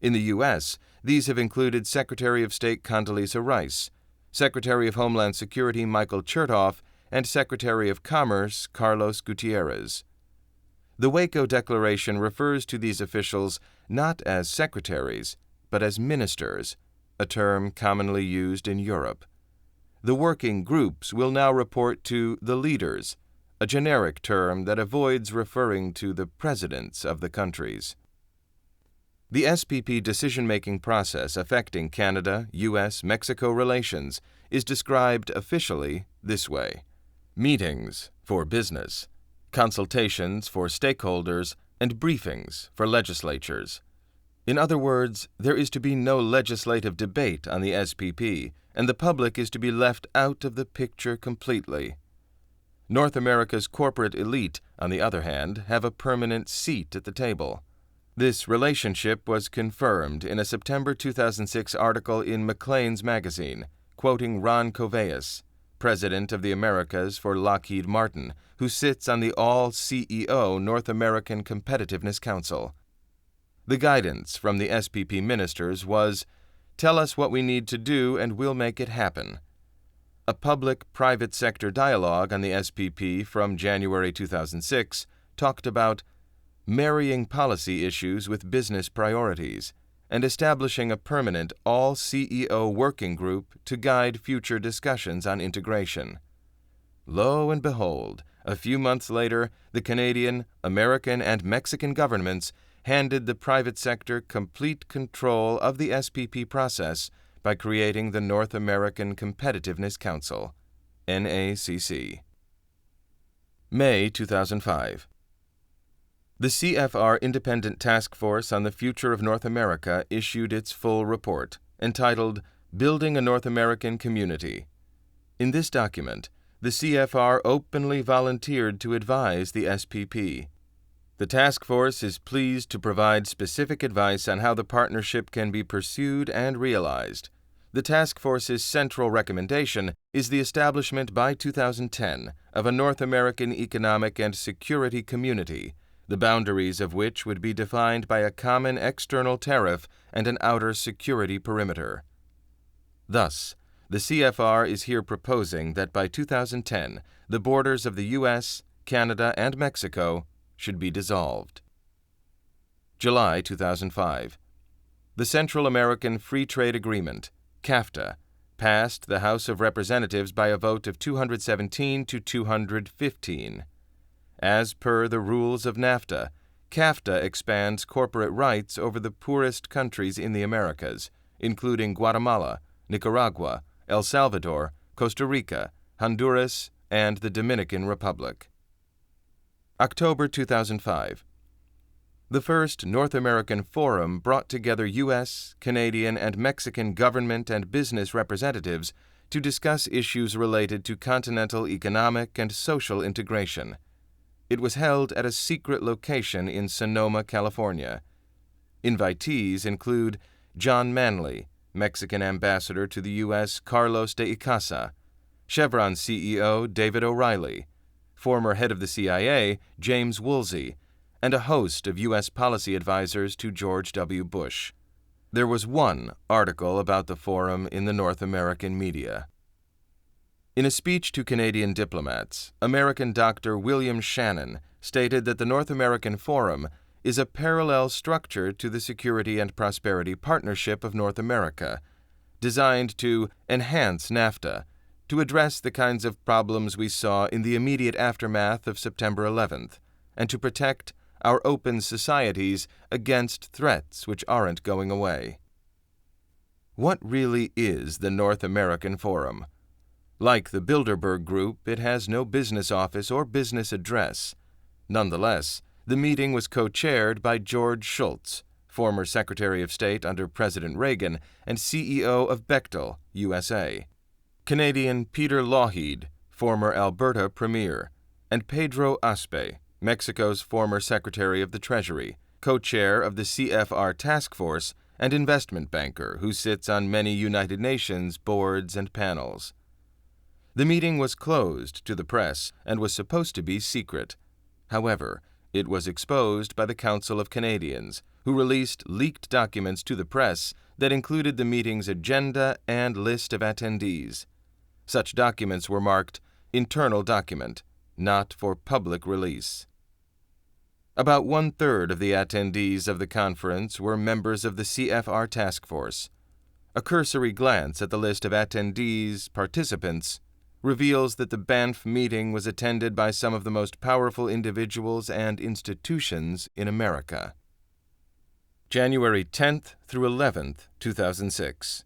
Speaker 1: In the U.S., these have included Secretary of State Condoleezza Rice, Secretary of Homeland Security Michael Chertoff, and Secretary of Commerce Carlos Gutierrez. The Waco Declaration refers to these officials not as secretaries, but as ministers, a term commonly used in Europe. The working groups will now report to the leaders, a generic term that avoids referring to the presidents of the countries. The SPP decision-making process affecting Canada, U.S.-Mexico relations is described officially this way: meetings for business, consultations for stakeholders, and briefings for legislatures. In other words, there is to be no legislative debate on the SPP, and the public is to be left out of the picture completely. North America's corporate elite, on the other hand, have a permanent seat at the table. This relationship was confirmed in a September 2006 article in Maclean's magazine, quoting Ron Coveas, president of the Americas for Lockheed Martin, who sits on the All-CEO North American Competitiveness Council. The guidance from the SPP ministers was, "Tell us what we need to do and we'll make it happen." A public-private sector dialogue on the SPP from January 2006 talked about marrying policy issues with business priorities and establishing a permanent all-CEO working group to guide future discussions on integration. Lo and behold, a few months later, the Canadian, American, and Mexican governments handed the private sector complete control of the SPP process by creating the North American Competitiveness Council, NACC. May 2005. The CFR Independent Task Force on the Future of North America issued its full report, entitled Building a North American Community. In this document, the CFR openly volunteered to advise the SPP. The task force is pleased to provide specific advice on how the partnership can be pursued and realized. The task force's central recommendation is the establishment by 2010 of a North American Economic and Security Community, the boundaries of which would be defined by a common external tariff and an outer security perimeter. Thus, the CFR is here proposing that by 2010, the borders of the U.S., Canada, and Mexico should be dissolved. July 2005. The Central American Free Trade Agreement, CAFTA, passed the House of Representatives by a vote of 217 to 215. As per the rules of NAFTA, CAFTA expands corporate rights over the poorest countries in the Americas, including Guatemala, Nicaragua, El Salvador, Costa Rica, Honduras, and the Dominican Republic. October 2005. The first North American Forum brought together U.S., Canadian, and Mexican government and business representatives to discuss issues related to continental economic and social integration. It was held at a secret location in Sonoma, California. Invitees include John Manley, Mexican ambassador to the U.S. Carlos de Icaza, Chevron CEO David O'Reilly, former head of the CIA James Woolsey, and a host of U.S. policy advisors to George W. Bush. There was one article about the forum in the North American media. In a speech to Canadian diplomats, American Dr. William Shannon stated that the North American Forum is a parallel structure to the Security and Prosperity Partnership of North America, designed to enhance NAFTA, to address the kinds of problems we saw in the immediate aftermath of September 11th, and to protect our open societies against threats which aren't going away. What really is the North American Forum? Like the Bilderberg Group, it has no business office or business address. Nonetheless, the meeting was co-chaired by George Shultz, former Secretary of State under President Reagan and CEO of Bechtel, USA, Canadian Peter Lougheed, former Alberta Premier, and Pedro Aspe, Mexico's former Secretary of the Treasury, co-chair of the CFR Task Force and investment banker who sits on many United Nations boards and panels. The meeting was closed to the press and was supposed to be secret. However, it was exposed by the Council of Canadians, who released leaked documents to the press that included the meeting's agenda and list of attendees. Such documents were marked internal document, not for public release. About one-third of the attendees of the conference were members of the CFR Task Force. A cursory glance at the list of attendees, participants, reveals that the Banff meeting was attended by some of the most powerful individuals and institutions in America. January 10th through 11th, 2006.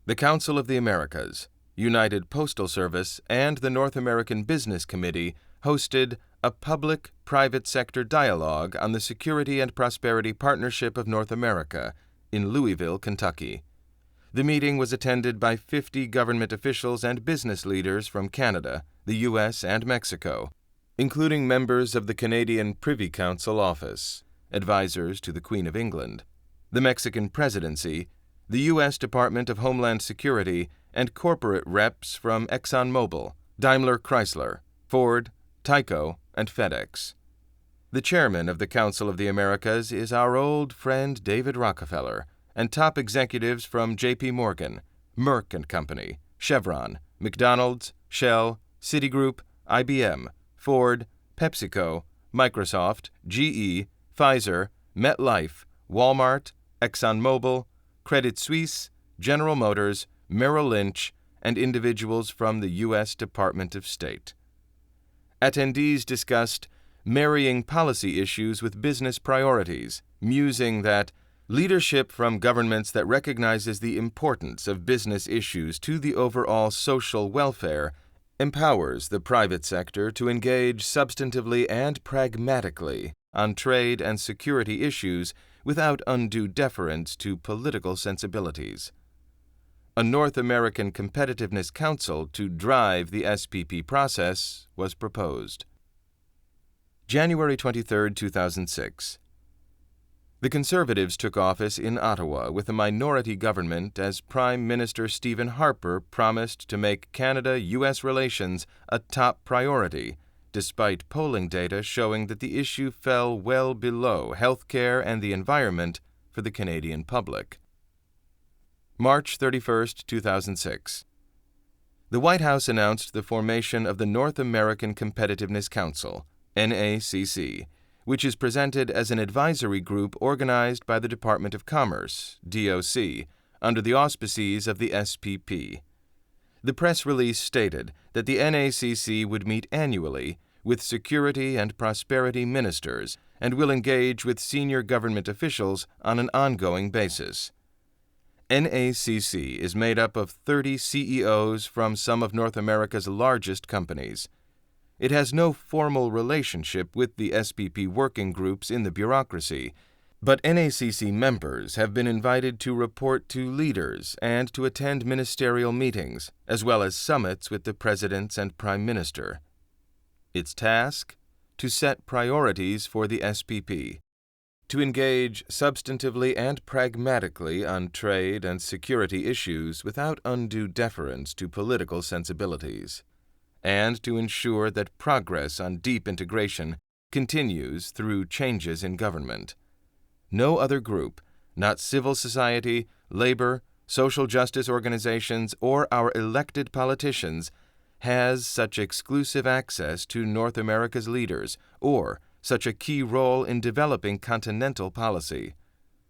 Speaker 1: The Council of the Americas, United Postal Service, and the North American Business Committee hosted a public-private sector dialogue on the Security and Prosperity Partnership of North America in Louisville, Kentucky. The meeting was attended by 50 government officials and business leaders from Canada, the U.S., and Mexico, including members of the Canadian Privy Council Office, advisors to the Queen of England, the Mexican Presidency, the U.S. Department of Homeland Security, and corporate reps from ExxonMobil, Daimler Chrysler, Ford, Tyco, and FedEx. The chairman of the Council of the Americas is our old friend David Rockefeller, and top executives from J.P. Morgan, Merck & Company, Chevron, McDonald's, Shell, Citigroup, IBM, Ford, PepsiCo, Microsoft, GE, Pfizer, MetLife, Walmart, ExxonMobil, Credit Suisse, General Motors, Merrill Lynch, and individuals from the U.S. Department of State. Attendees discussed marrying policy issues with business priorities, musing that leadership from governments that recognizes the importance of business issues to the overall social welfare empowers the private sector to engage substantively and pragmatically on trade and security issues without undue deference to political sensibilities. A North American Competitiveness Council to drive the SPP process was proposed. January 23, 2006. The Conservatives took office in Ottawa with a minority government as Prime Minister Stephen Harper promised to make Canada-U.S. relations a top priority, despite polling data showing that the issue fell well below health care and the environment for the Canadian public. March 31, 2006. The White House announced the formation of the North American Competitiveness Council, NACC, which is presented as an advisory group organized by the Department of Commerce, DOC, under the auspices of the SPP. The press release stated that the NACC would meet annually, with security and prosperity ministers and will engage with senior government officials on an ongoing basis. NACC is made up of 30 CEOs from some of North America's largest companies. It has no formal relationship with the SPP working groups in the bureaucracy, but NACC members have been invited to report to leaders and to attend ministerial meetings, as well as summits with the presidents and prime minister. Its task? To set priorities for the SPP, to engage substantively and pragmatically on trade and security issues without undue deference to political sensibilities, and to ensure that progress on deep integration continues through changes in government. No other group, not civil society, labor, social justice organizations, or our elected politicians, has such exclusive access to North America's leaders or such a key role in developing continental policy.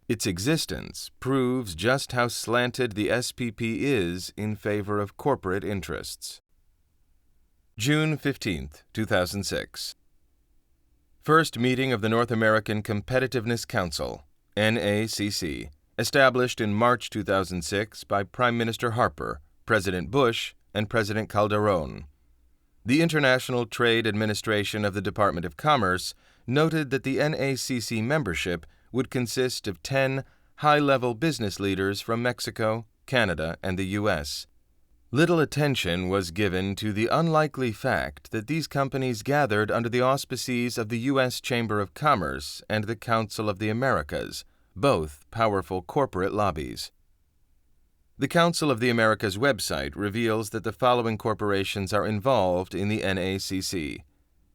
Speaker 1: Its existence proves just how slanted the SPP is in favor of corporate interests. June 15, 2006. First meeting of the North American Competitiveness Council, NACC, established in March 2006 by Prime Minister Harper, President Bush, and President Calderon. The International Trade Administration of the Department of Commerce noted that the NACC membership would consist of 10 high-level business leaders from Mexico, Canada, and the U.S. Little attention was given to the unlikely fact that these companies gathered under the auspices of the U.S. Chamber of Commerce and the Council of the Americas, both powerful corporate lobbies. The Council of the Americas website reveals that the following corporations are involved in the NACC: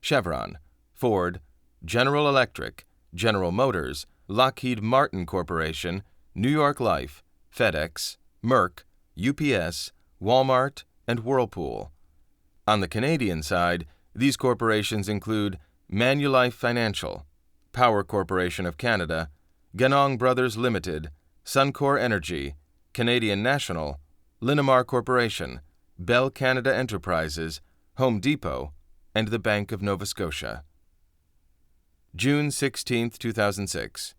Speaker 1: Chevron, Ford, General Electric, General Motors, Lockheed Martin Corporation, New York Life, FedEx, Merck, UPS, Walmart, and Whirlpool. On the Canadian side, these corporations include Manulife Financial, Power Corporation of Canada, Ganong Brothers Limited, Suncor Energy, Canadian National, Linamar Corporation, Bell Canada Enterprises, Home Depot, and the Bank of Nova Scotia. June 16, 2006.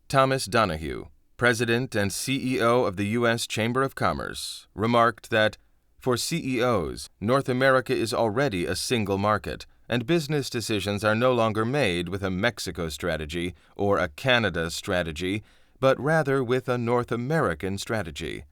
Speaker 1: Thomas Donahue, President and CEO of the U.S. Chamber of Commerce, remarked that, for CEOs, North America is already a single market, and business decisions are no longer made with a Mexico strategy or a Canada strategy, but rather with a North American strategy.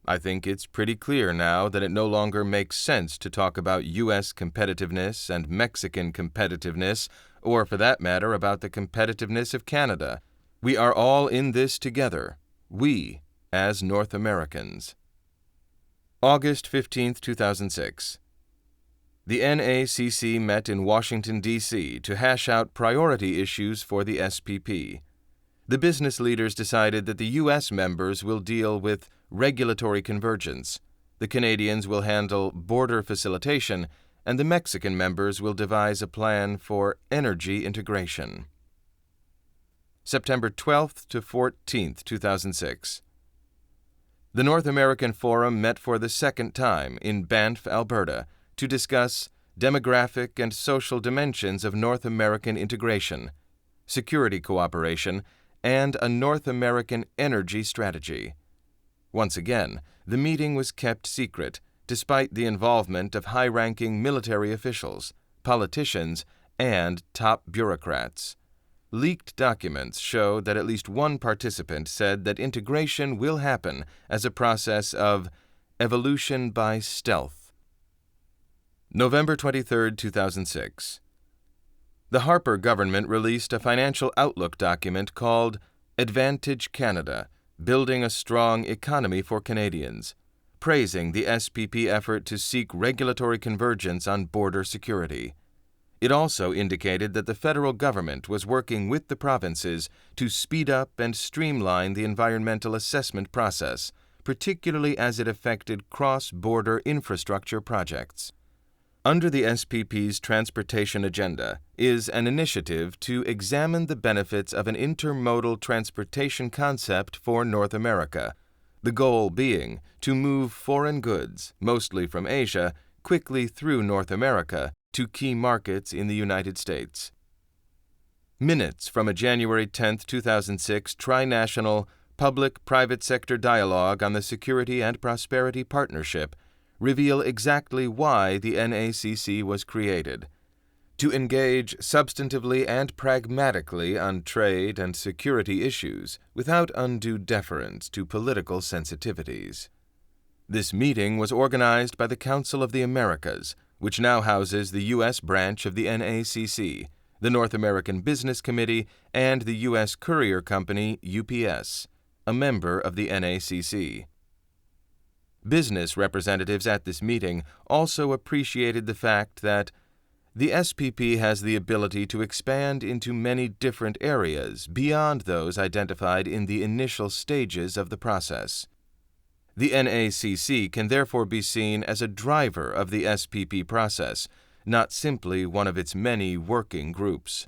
Speaker 1: I think it's pretty clear now that it no longer makes sense to talk about U.S. competitiveness and Mexican competitiveness, or for that matter about the competitiveness of Canada. We are all in this together, we as North Americans. August 15, 2006. The NACC met in Washington, D.C. to hash out priority issues for the SPP. The business leaders decided that the U.S. members will deal with regulatory convergence, the Canadians will handle border facilitation, and the Mexican members will devise a plan for energy integration. September 12th to 14th, 2006. The North American Forum met for the second time in Banff, Alberta, to discuss demographic and social dimensions of North American integration, security cooperation, and a North American energy strategy. Once again, the meeting was kept secret, despite the involvement of high-ranking military officials, politicians, and top bureaucrats. Leaked documents show that at least one participant said that integration will happen as a process of evolution by stealth. November 23, 2006. The Harper government released a financial outlook document called Advantage Canada, Building a Strong Economy for Canadians, praising the SPP effort to seek regulatory convergence on border security. It also indicated that the federal government was working with the provinces to speed up and streamline the environmental assessment process, particularly as it affected cross-border infrastructure projects. Under the SPP's transportation agenda is an initiative to examine the benefits of an intermodal transportation concept for North America, the goal being to move foreign goods, mostly from Asia, quickly through North America to key markets in the United States. Minutes from a January 10, 2006 tri-national public-private sector dialogue on the Security and Prosperity Partnership reveal exactly why the NACC was created: to engage substantively and pragmatically on trade and security issues without undue deference to political sensitivities. This meeting was organized by the Council of the Americas, which now houses the U.S. branch of the NACC, the North American Business Committee, and the U.S. Courier Company, UPS, a member of the NACC. Business representatives at this meeting also appreciated the fact that the SPP has the ability to expand into many different areas beyond those identified in the initial stages of the process. The NACC can therefore be seen as a driver of the SPP process, not simply one of its many working groups.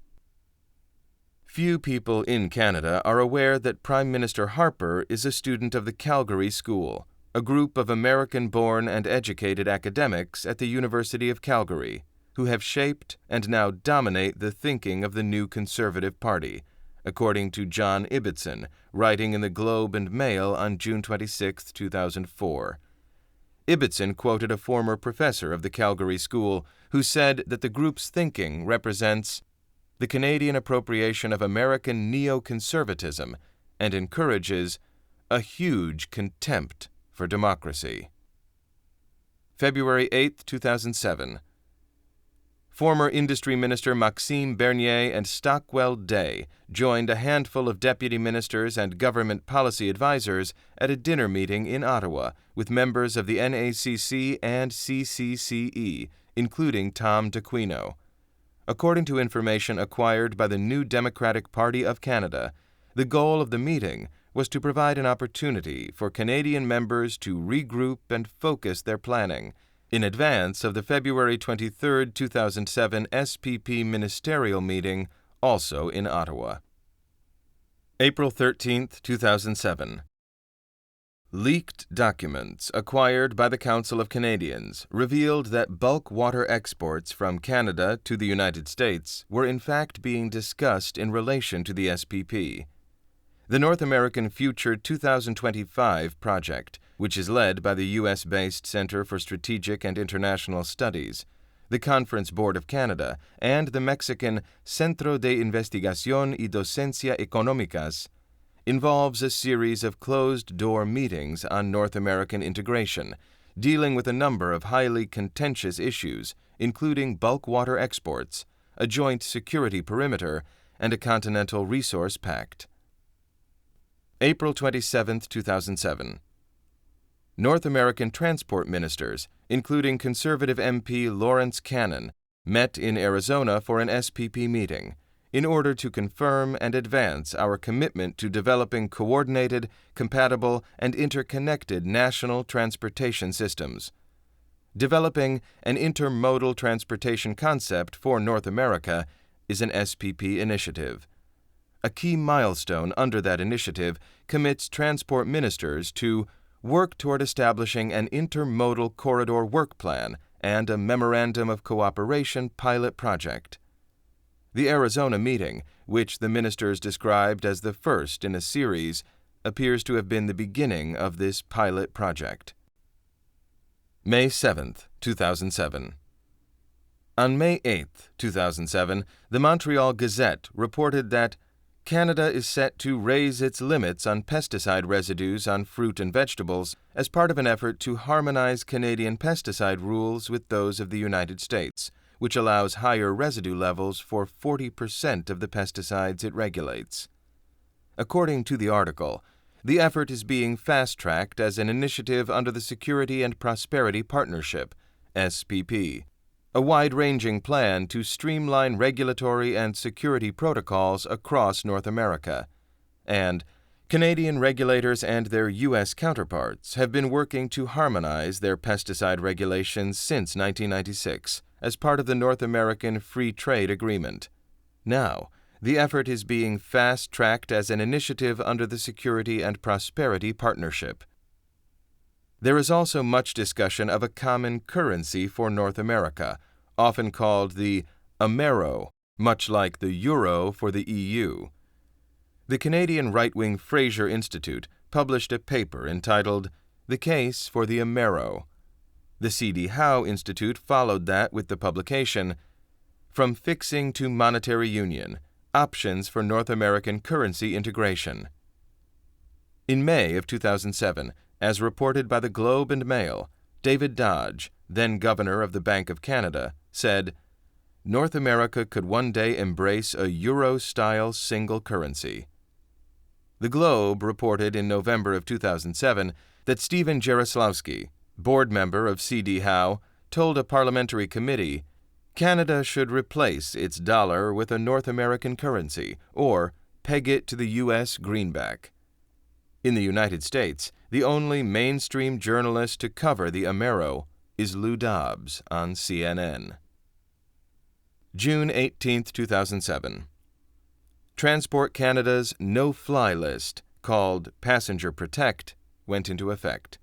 Speaker 1: Few people in Canada are aware that Prime Minister Harper is a student of the Calgary School, a group of American-born and educated academics at the University of Calgary, who have shaped and now dominate the thinking of the new Conservative Party, according to John Ibbitson, writing in the Globe and Mail on June 26, 2004. Ibbitson quoted a former professor of the Calgary School who said that the group's thinking represents the Canadian appropriation of American neoconservatism and encourages a huge contempt for democracy. February 8, 2007. Former Industry Minister Maxime Bernier and Stockwell Day joined a handful of deputy ministers and government policy advisors at a dinner meeting in Ottawa with members of the NACC and CCCE, including Tom D'Aquino. According to information acquired by the New Democratic Party of Canada, the goal of the meeting was to provide an opportunity for Canadian members to regroup and focus their planning in advance of the February 23, 2007 SPP ministerial meeting, also in Ottawa. April 13, 2007. Leaked documents acquired by the Council of Canadians revealed that bulk water exports from Canada to the United States were in fact being discussed in relation to the SPP. The North American Future 2025 project, which is led by the U.S.-based Center for Strategic and International Studies, the Conference Board of Canada, and the Mexican Centro de Investigación y Docencia Económicas, involves a series of closed-door meetings on North American integration, dealing with a number of highly contentious issues, including bulk water exports, a joint security perimeter, and a continental resource pact. April 27, 2007. North American transport ministers, including Conservative MP Lawrence Cannon, met in Arizona for an SPP meeting in order to confirm and advance our commitment to developing coordinated, compatible, and interconnected national transportation systems. Developing an intermodal transportation concept for North America is an SPP initiative. A key milestone under that initiative commits transport ministers to work toward establishing an intermodal corridor work plan and a memorandum of cooperation pilot project. The Arizona meeting, which the ministers described as the first in a series, appears to have been the beginning of this pilot project. May 7, 2007. On May 8, 2007, the Montreal Gazette reported that Canada is set to raise its limits on pesticide residues on fruit and vegetables as part of an effort to harmonize Canadian pesticide rules with those of the United States, which allows higher residue levels for 40% of the pesticides it regulates. According to the article, the effort is being fast-tracked as an initiative under the Security and Prosperity Partnership, SPP, a wide-ranging plan to streamline regulatory and security protocols across North America, and Canadian regulators and their U.S. counterparts have been working to harmonize their pesticide regulations since 1996 as part of the North American Free Trade Agreement. Now, the effort is being fast-tracked as an initiative under the Security and Prosperity Partnership. There is also much discussion of a common currency for North America, often called the Amero, much like the euro for the EU. The Canadian right-wing Fraser Institute published a paper entitled The Case for the Amero. The C.D. Howe Institute followed that with the publication From Fixing to Monetary Union, Options for North American Currency Integration. In May of 2007, as reported by the Globe and Mail, David Dodge, then governor of the Bank of Canada, said, North America could one day embrace a euro-style single currency. The Globe reported in November of 2007 that Stephen Jaroslawski, board member of C.D. Howe, told a parliamentary committee, Canada should replace its dollar with a North American currency, or peg it to the U.S. greenback. In the United States, the only mainstream journalist to cover the Amero is Lou Dobbs on CNN. June 18, 2007. Transport Canada's no-fly list, called Passenger Protect, went into effect.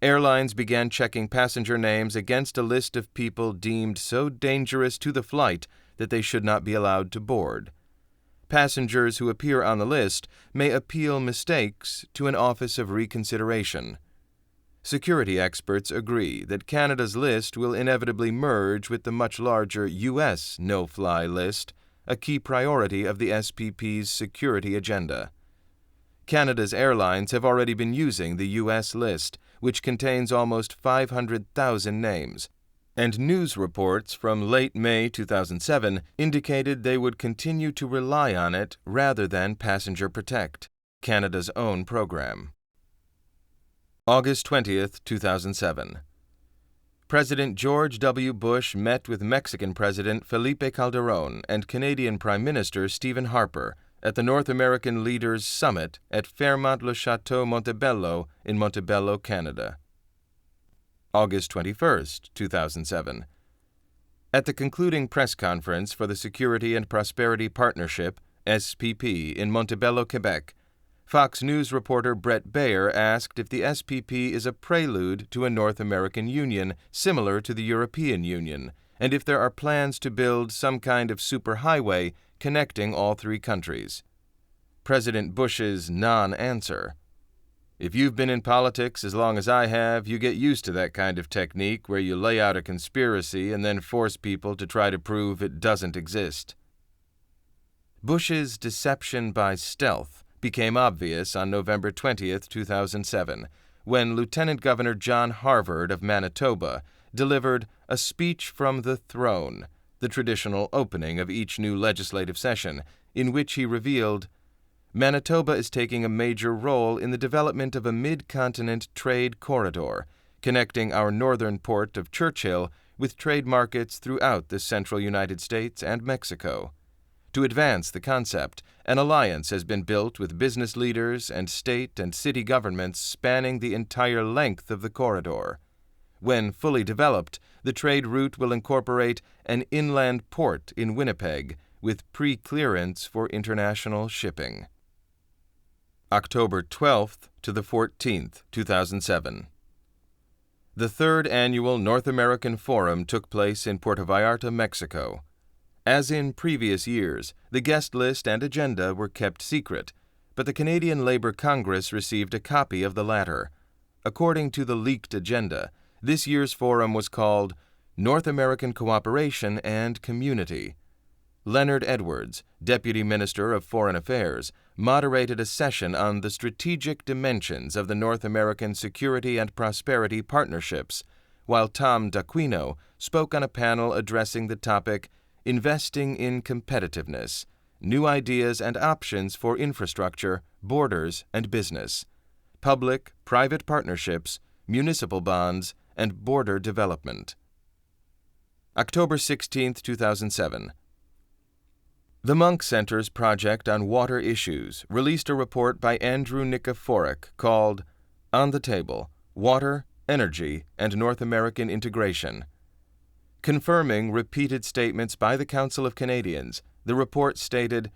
Speaker 1: Airlines began checking passenger names against a list of people deemed so dangerous to the flight that they should not be allowed to board. Passengers who appear on the list may appeal mistakes to an Office of Reconsideration. Security experts agree that Canada's list will inevitably merge with the much larger U.S. no-fly list, a key priority of the SPP's security agenda. Canada's airlines have already been using the U.S. list, which contains almost 500,000 names, and news reports from late May 2007 indicated they would continue to rely on it rather than Passenger Protect, Canada's own program. August 20, 2007. President George W. Bush met with Mexican President Felipe Calderón and Canadian Prime Minister Stephen Harper at the North American Leaders Summit at Fairmont-le-Château Montebello in Montebello, Canada. August 21, 2007. At the concluding press conference for the Security and Prosperity Partnership, SPP, in Montebello, Quebec, Fox News reporter Brett Baer asked if the SPP is a prelude to a North American Union similar to the European Union, and if there are plans to build some kind of superhighway connecting all three countries. President Bush's non-answer. If you've been in politics as long as I have, you get used to that kind of technique where you lay out a conspiracy and then force people to try to prove it doesn't exist. Bush's deception by stealth became obvious on November 20, 2007, when Lieutenant Governor John Harvard of Manitoba delivered a speech from the throne, the traditional opening of each new legislative session, in which he revealed, Manitoba is taking a major role in the development of a mid-continent trade corridor, connecting our northern port of Churchill with trade markets throughout the central United States and Mexico. To advance the concept, an alliance has been built with business leaders and state and city governments spanning the entire length of the corridor. When fully developed, the trade route will incorporate an inland port in Winnipeg with pre-clearance for international shipping. October 12th to the 14th, 2007. The third annual North American Forum took place in Puerto Vallarta, Mexico. As in previous years, the guest list and agenda were kept secret, but the Canadian Labour Congress received a copy of the latter. According to the leaked agenda, this year's forum was called North American Cooperation and Community. Leonard Edwards, Deputy Minister of Foreign Affairs, moderated a session on the strategic dimensions of the North American Security and Prosperity Partnerships, while Tom D'Aquino spoke on a panel addressing the topic Investing in Competitiveness, New Ideas and Options for Infrastructure, Borders, and Business, Public-Private Partnerships, Municipal Bonds, and Border Development. October 16, 2007. The Munk Center's Project on Water Issues released a report by Andrew Nikiforuk called On the Table, Water, Energy, and North American Integration. Confirming repeated statements by the Council of Canadians, the report stated,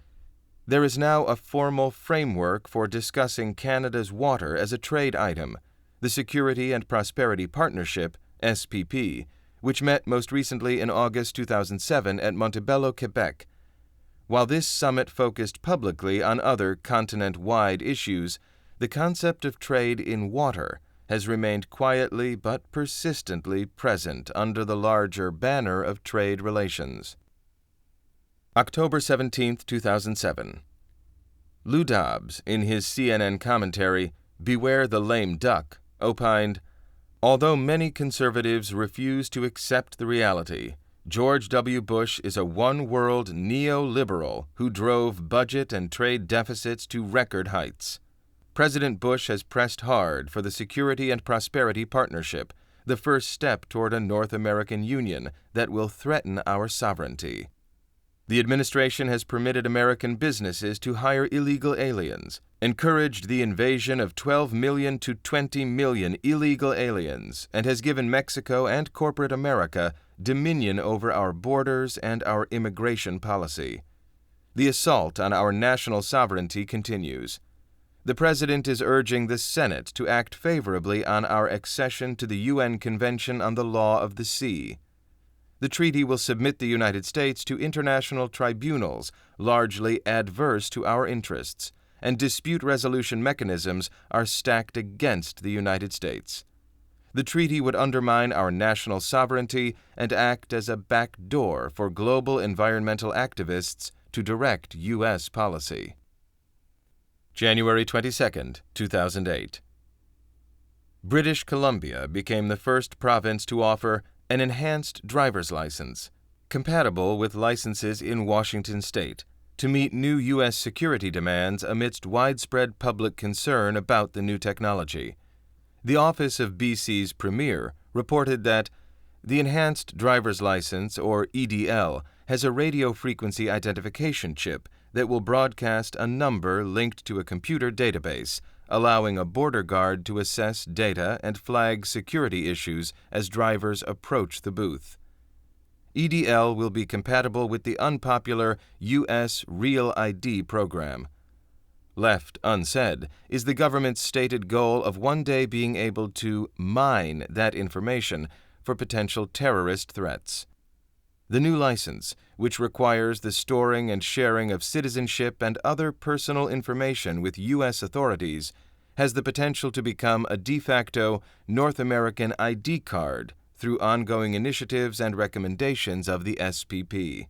Speaker 1: There is now a formal framework for discussing Canada's water as a trade item. The Security and Prosperity Partnership, SPP, which met most recently in August 2007 at Montebello, Quebec. While this summit focused publicly on other continent-wide issues, the concept of trade in water has remained quietly but persistently present under the larger banner of trade relations. October 17, 2007. Lou Dobbs, in his CNN commentary, "Beware the Lame Duck," opined, "Although many conservatives refuse to accept the reality, George W. Bush is a one-world neoliberal who drove budget and trade deficits to record heights. President Bush has pressed hard for the Security and Prosperity Partnership, the first step toward a North American Union that will threaten our sovereignty. The administration has permitted American businesses to hire illegal aliens, encouraged the invasion of 12 million to 20 million illegal aliens, and has given Mexico and corporate America dominion over our borders and our immigration policy. The assault on our national sovereignty continues. The President is urging the Senate to act favorably on our accession to the UN Convention on the Law of the Sea. The treaty will submit the United States to international tribunals largely adverse to our interests, and dispute resolution mechanisms are stacked against the United States. The treaty would undermine our national sovereignty and act as a backdoor for global environmental activists to direct U.S. policy." January 22, 2008. British Columbia became the first province to offer an enhanced driver's license, compatible with licenses in Washington state, to meet new U.S. security demands amidst widespread public concern about the new technology. The office of BC's Premier reported that the Enhanced Driver's License, or EDL, has a radio frequency identification chip that will broadcast a number linked to a computer database, allowing a border guard to assess data and flag security issues as drivers approach the booth. EDL will be compatible with the unpopular U.S. Real ID program. Left unsaid is the government's stated goal of one day being able to mine that information for potential terrorist threats. The new license, which requires the storing and sharing of citizenship and other personal information with U.S. authorities, has the potential to become a de facto North American ID card through ongoing initiatives and recommendations of the SPP.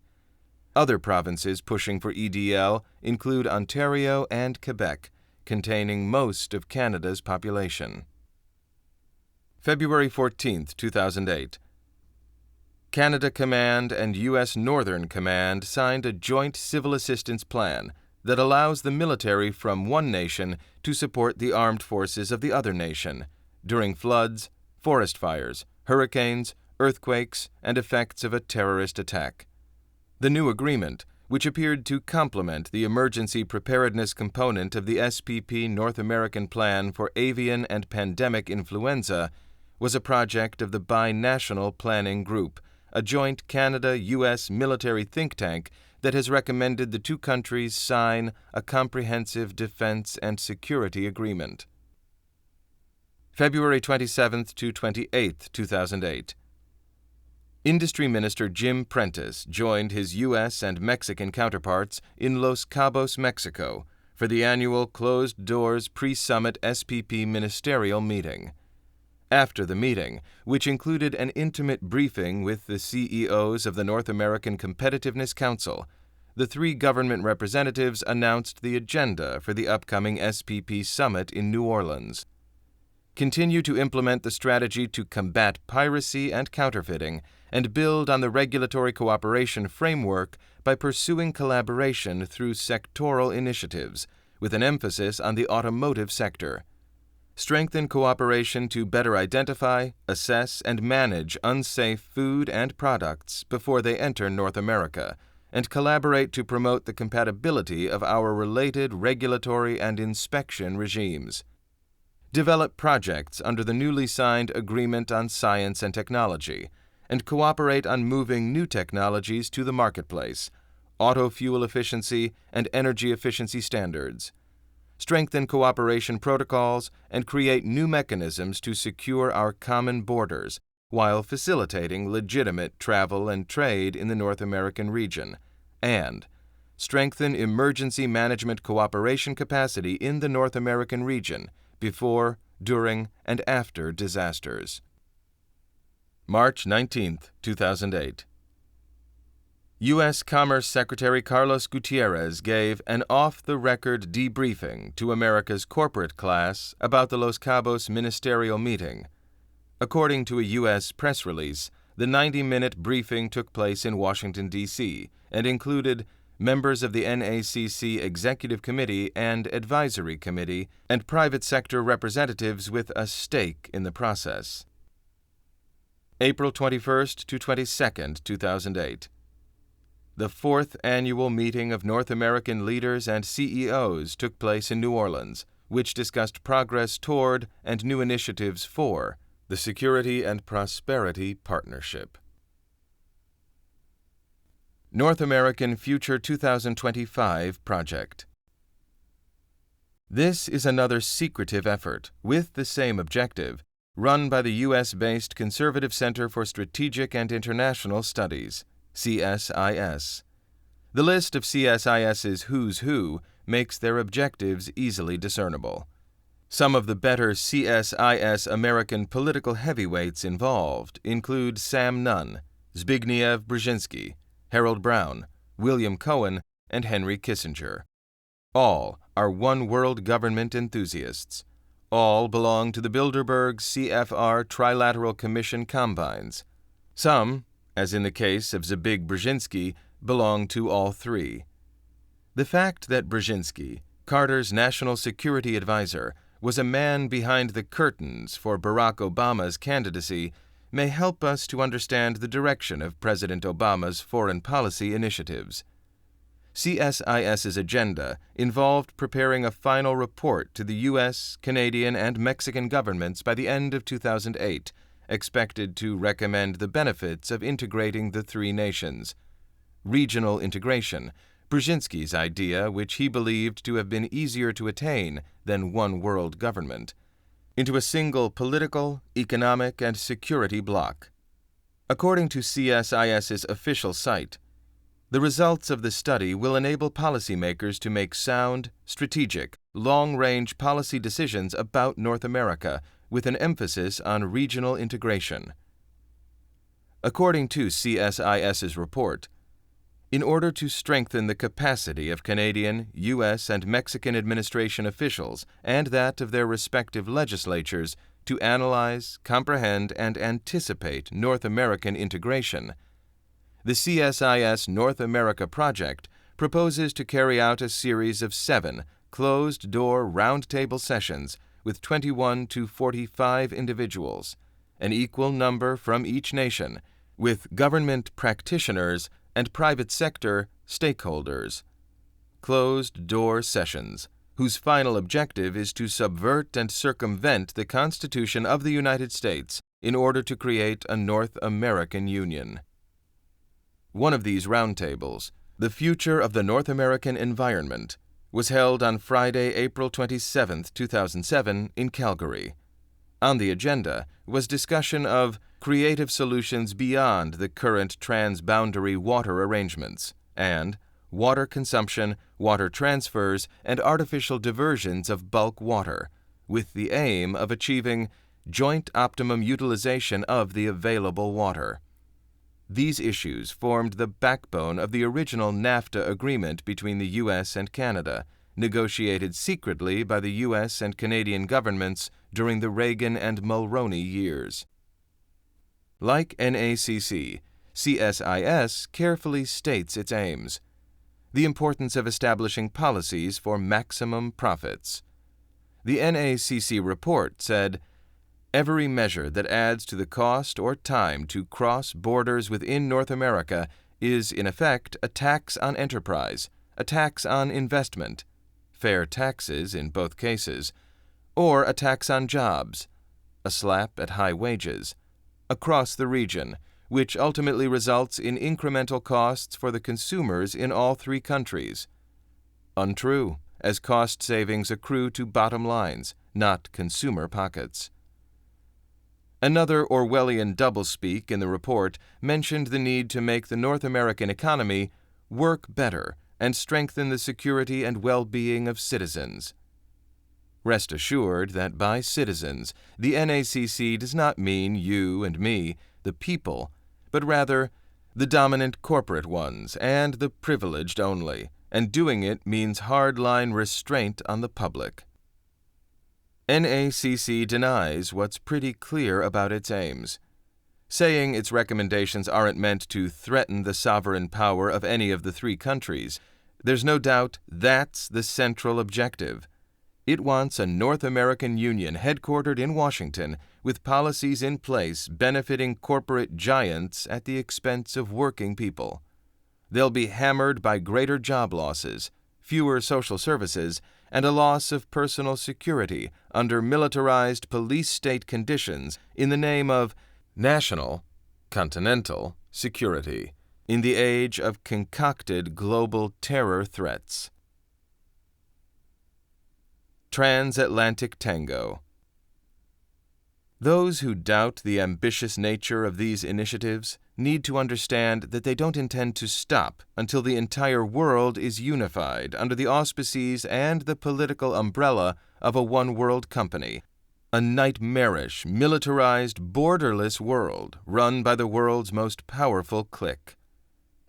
Speaker 1: Other provinces pushing for EDL include Ontario and Quebec, containing most of Canada's population. February 14, 2008. Canada Command and U.S. Northern Command signed a joint civil assistance plan that allows the military from one nation to support the armed forces of the other nation during floods, forest fires, hurricanes, earthquakes, and effects of a terrorist attack. The new agreement, which appeared to complement the emergency preparedness component of the SPP North American Plan for Avian and Pandemic Influenza, was a project of the Binational Planning Group, a joint Canada-U.S. military think tank that has recommended the two countries sign a comprehensive defense and security agreement. February 27 to 28, 2008. Industry Minister Jim Prentice joined his U.S. and Mexican counterparts in Los Cabos, Mexico, for the annual closed-doors pre-summit SPP ministerial meeting. After the meeting, which included an intimate briefing with the CEOs of the North American Competitiveness Council, the three government representatives announced the agenda for the upcoming SPP summit in New Orleans. Continue to implement the strategy to combat piracy and counterfeiting, and build on the regulatory cooperation framework by pursuing collaboration through sectoral initiatives, with an emphasis on the automotive sector. Strengthen cooperation to better identify, assess, and manage unsafe food and products before they enter North America, and collaborate to promote the compatibility of our related regulatory and inspection regimes. Develop projects under the newly signed Agreement on Science and Technology, and cooperate on moving new technologies to the marketplace, auto fuel efficiency, and energy efficiency standards. Strengthen cooperation protocols and create new mechanisms to secure our common borders while facilitating legitimate travel and trade in the North American region, and strengthen emergency management cooperation capacity in the North American region before, during, and after disasters. March 19, 2008. U.S. Commerce Secretary Carlos Gutierrez gave an off-the-record debriefing to America's corporate class about the Los Cabos ministerial meeting. According to a U.S. press release, the 90-minute briefing took place in Washington, D.C., and included members of the NACC Executive Committee and Advisory Committee and private sector representatives with a stake in the process. April 21 to 22, 2008. The fourth annual meeting of North American leaders and CEOs took place in New Orleans, which discussed progress toward and new initiatives for the Security and Prosperity Partnership. North American Future 2025 Project. This is another secretive effort, with the same objective, run by the U.S.-based Conservative Center for Strategic and International Studies, CSIS. The list of CSIS's who's who makes their objectives easily discernible. Some of the better CSIS American political heavyweights involved include Sam Nunn, Zbigniew Brzezinski, Harold Brown, William Cohen, and Henry Kissinger. All are one-world government enthusiasts. All belong to the Bilderberg CFR Trilateral Commission combines. Some, as in the case of Zbig Brzezinski, belong to all three. The fact that Brzezinski, Carter's national security advisor, was a man behind the curtains for Barack Obama's candidacy may help us to understand the direction of President Obama's foreign policy initiatives. CSIS's agenda involved preparing a final report to the U.S., Canadian, and Mexican governments by the end of 2008, expected to recommend the benefits of integrating the three nations. Regional integration, Brzezinski's idea, which he believed to have been easier to attain than one world government, into a single political, economic, and security bloc. According to CSIS's official site, the results of the study will enable policymakers to make sound, strategic, long-range policy decisions about North America, with an emphasis on regional integration. According to CSIS's report, in order to strengthen the capacity of Canadian, U.S., and Mexican administration officials and that of their respective legislatures to analyze, comprehend, and anticipate North American integration, the CSIS North America Project proposes to carry out a series of 7 closed-door roundtable sessions with 21 to 45 individuals, an equal number from each nation, with government practitioners and private sector stakeholders. Closed-door sessions, whose final objective is to subvert and circumvent the Constitution of the United States in order to create a North American Union. One of these roundtables, The Future of the North American Environment, was held on Friday, April 27, 2007, in Calgary. On the agenda was discussion of creative solutions beyond the current transboundary water arrangements and water consumption, water transfers, and artificial diversions of bulk water, with the aim of achieving joint optimum utilization of the available water. These issues formed the backbone of the original NAFTA agreement between the U.S. and Canada, negotiated secretly by the U.S. and Canadian governments during the Reagan and Mulroney years. Like NACC, CSIS carefully states its aims: the importance of establishing policies for maximum profits. The NACC report said, "Every measure that adds to the cost or time to cross borders within North America is, in effect, a tax on enterprise, a tax on investment, fair taxes in both cases, or a tax on jobs, a slap at high wages, across the region, which ultimately results in incremental costs for the consumers in all three countries. Untrue, as cost savings accrue to bottom lines, not consumer pockets." Another Orwellian doublespeak in the report mentioned the need to make the North American economy work better and strengthen the security and well-being of citizens. Rest assured that by citizens, the NACC does not mean you and me, the people, but rather the dominant corporate ones and the privileged only, and doing it means hardline restraint on the public. NACC denies what's pretty clear about its aims, saying its recommendations aren't meant to threaten the sovereign power of any of the three countries. There's no doubt that's the central objective. It wants a North American Union headquartered in Washington with policies in place benefiting corporate giants at the expense of working people. They'll be hammered by greater job losses, fewer social services, and a loss of personal security under militarized police state conditions in the name of national, continental security in the age of concocted global terror threats. Transatlantic Tango. Those who doubt the ambitious nature of these initiatives need to understand that they don't intend to stop until the entire world is unified under the auspices and the political umbrella of a one-world company, a nightmarish, militarized, borderless world run by the world's most powerful clique.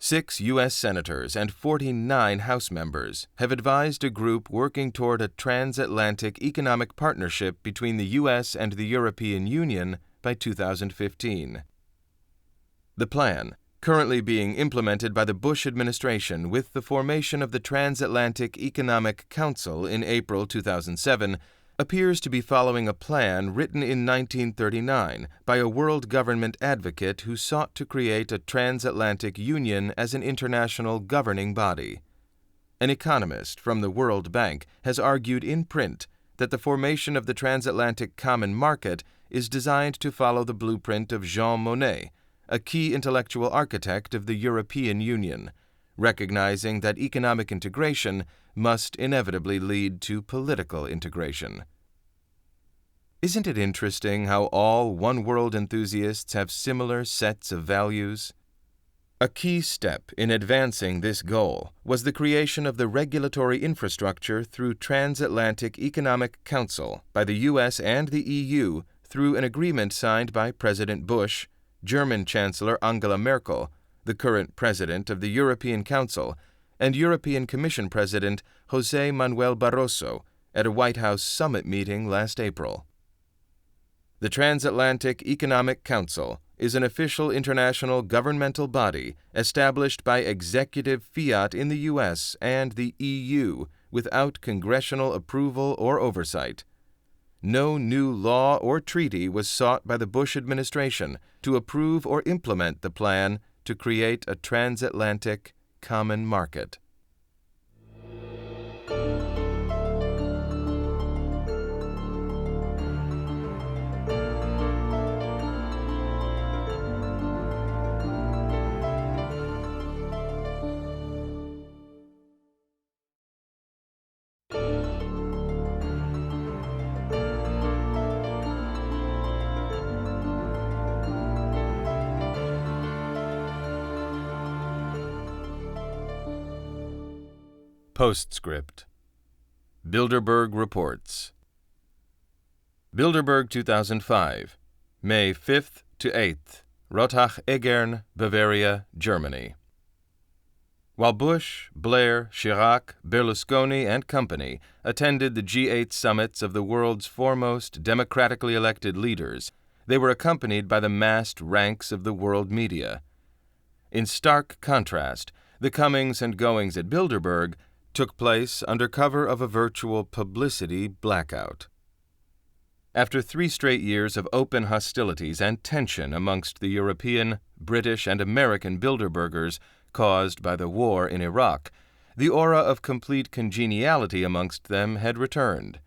Speaker 1: 6 U.S. senators and 49 House members have advised a group working toward a transatlantic economic partnership between the U.S. and the European Union by 2015. The plan, currently being implemented by the Bush administration with the formation of the Transatlantic Economic Council in April 2007, appears to be following a plan written in 1939 by a world government advocate who sought to create a transatlantic union as an international governing body. An economist from the World Bank has argued in print that the formation of the transatlantic common market is designed to follow the blueprint of Jean Monnet, a key intellectual architect of the European Union, recognizing that economic integration must inevitably lead to political integration. Isn't it interesting how all one-world enthusiasts have similar sets of values? A key step in advancing this goal was the creation of the regulatory infrastructure through Transatlantic Economic Council by the U.S. and the EU through an agreement signed by President Bush, German Chancellor Angela Merkel, the current President of the European Council, and European Commission President José Manuel Barroso at a White House summit meeting last April. The Transatlantic Economic Council is an official international governmental body established by executive fiat in the U.S. and the EU without congressional approval or oversight. No new law or treaty was sought by the Bush administration to approve or implement the plan to create a transatlantic common market. Postscript. Bilderberg Reports. Bilderberg 2005, May 5th to 8th, Rottach-Egern, Bavaria, Germany. While Bush, Blair, Chirac, Berlusconi, and company attended the G8 summits of the world's foremost democratically elected leaders, they were accompanied by the massed ranks of the world media. In stark contrast, the comings and goings at Bilderberg took place under cover of a virtual publicity blackout. After 3 straight years of open hostilities and tension amongst the European, British, and American Bilderbergers caused by the war in Iraq, the aura of complete congeniality amongst them had returned.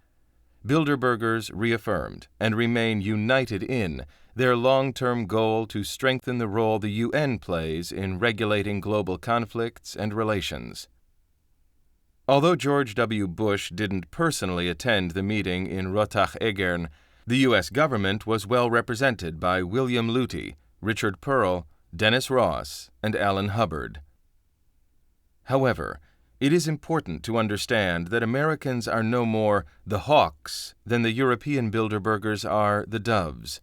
Speaker 1: Bilderbergers reaffirmed and remain united in their long-term goal to strengthen the role the UN plays in regulating global conflicts and relations. Although George W. Bush didn't personally attend the meeting in Rottach-Egern, The U.S. government was well represented by William Luty, Richard Pearl, Dennis Ross, and Alan Hubbard. However, it is important to understand that Americans are no more the hawks than the European Bilderbergers are the doves.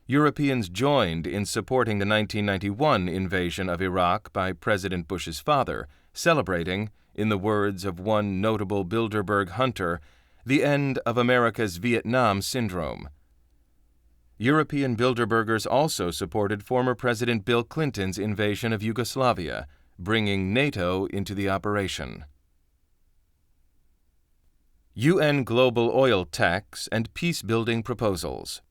Speaker 1: Europeans joined in supporting the 1991 invasion of Iraq by President Bush's father, celebrating, in the words of one notable Bilderberg hunter, the end of America's Vietnam syndrome. European Bilderbergers also supported former President Bill Clinton's invasion of Yugoslavia, bringing NATO into the operation. UN Global Oil Tax and Peace-Building Proposals.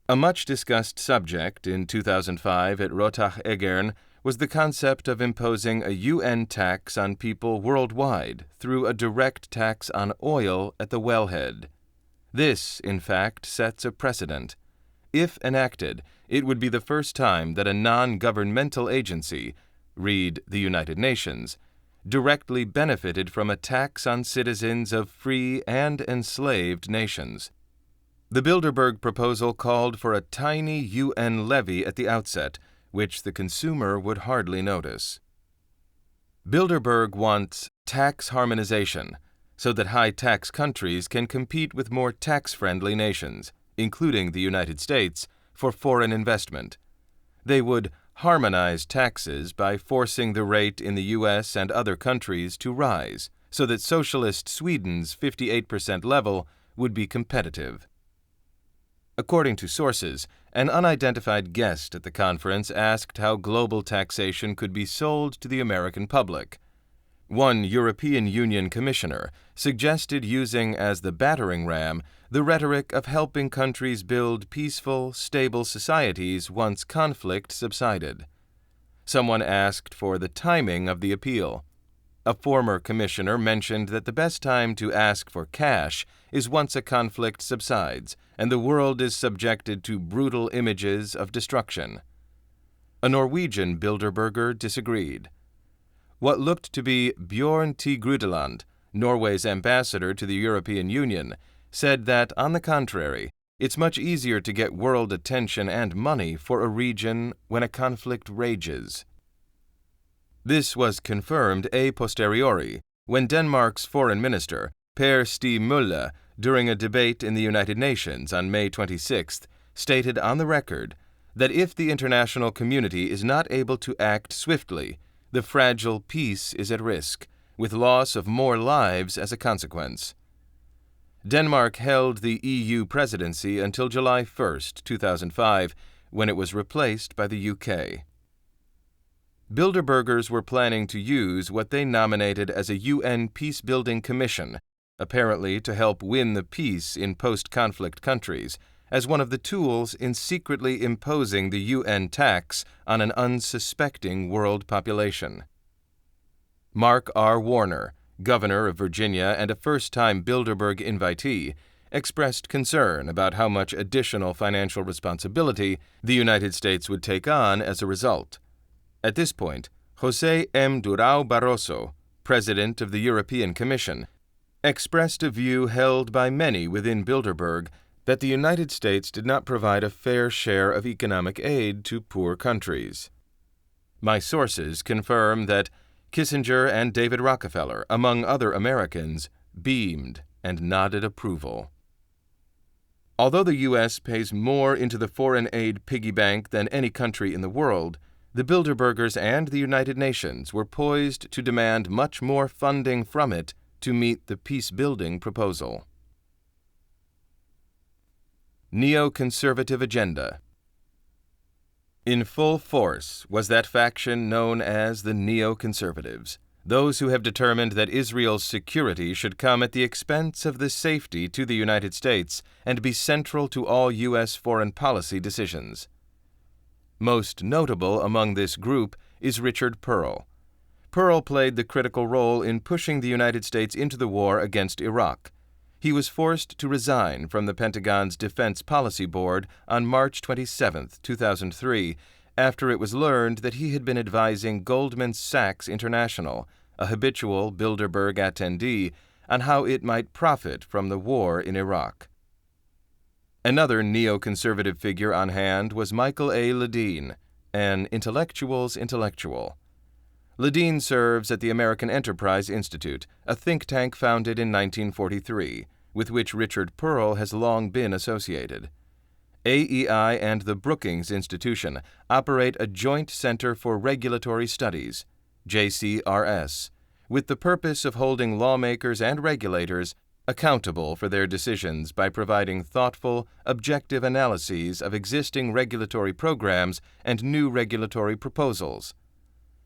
Speaker 1: A much-discussed subject in 2005 at Rotach-Egern was the concept of imposing a UN tax on people worldwide through a direct tax on oil at the wellhead. This, in fact, sets a precedent. If enacted, it would be the first time that a non-governmental agency, read the United Nations, directly benefited from a tax on citizens of free and enslaved nations. The Bilderberg proposal called for a tiny UN levy at the outset, which the consumer would hardly notice. Bilderberg wants tax harmonization, so that high-tax countries can compete with more tax-friendly nations, including the United States, for foreign investment. They would harmonize taxes by forcing the rate in the U.S. and other countries to rise, so that socialist Sweden's 58% level would be competitive. According to sources, an unidentified guest at the conference asked how global taxation could be sold to the American public. One European Union commissioner suggested using as the battering ram the rhetoric of helping countries build peaceful, stable societies once conflict subsided. Someone asked for the timing of the appeal. A former commissioner mentioned that the best time to ask for cash is once a conflict subsides and the world is subjected to brutal images of destruction. A Norwegian Bilderberger disagreed. What looked to be Bjørn T. Grudeland, Norway's ambassador to the European Union, said that, on the contrary, it's much easier to get world attention and money for a region when a conflict rages. This was confirmed a posteriori when Denmark's foreign minister, Per Stig Møller, during a debate in the United Nations on May 26, stated on the record that if the international community is not able to act swiftly, the fragile peace is at risk, with loss of more lives as a consequence. Denmark held the EU presidency until July 1, 2005, when it was replaced by the UK. Bilderbergers were planning to use what they nominated as a UN peace-building commission, apparently to help win the peace in post-conflict countries, as one of the tools in secretly imposing the UN tax on an unsuspecting world population. Mark R. Warner, governor of Virginia and a first-time Bilderberg invitee, expressed concern about how much additional financial responsibility the United States would take on as a result. At this point, José M. Durão Barroso, president of the European Commission, expressed a view held by many within Bilderberg that the United States did not provide a fair share of economic aid to poor countries. My sources confirm that Kissinger and David Rockefeller, among other Americans, beamed and nodded approval. Although the U.S. pays more into the foreign aid piggy bank than any country in the world, the Bilderbergers and the United Nations were poised to demand much more funding from it to meet the peace-building proposal. Neoconservative agenda. In full force was that faction known as the neoconservatives, those who have determined that Israel's security should come at the expense of the safety to the United States and be central to all U.S. foreign policy decisions. Most notable among this group is Richard Pearl. Pearl played the critical role in pushing the United States into the war against Iraq. He was forced to resign from the Pentagon's Defense Policy Board on March 27, 2003, after it was learned that he had been advising Goldman Sachs International, a habitual Bilderberg attendee, on how it might profit from the war in Iraq. Another neoconservative figure on hand was Michael A. Ledeen, an intellectual's intellectual. Ledeen serves at the American Enterprise Institute, a think tank founded in 1943, with which Richard Pearl has long been associated. AEI and the Brookings Institution operate a Joint Center for Regulatory Studies, JCRS, with the purpose of holding lawmakers and regulators accountable for their decisions by providing thoughtful, objective analyses of existing regulatory programs and new regulatory proposals.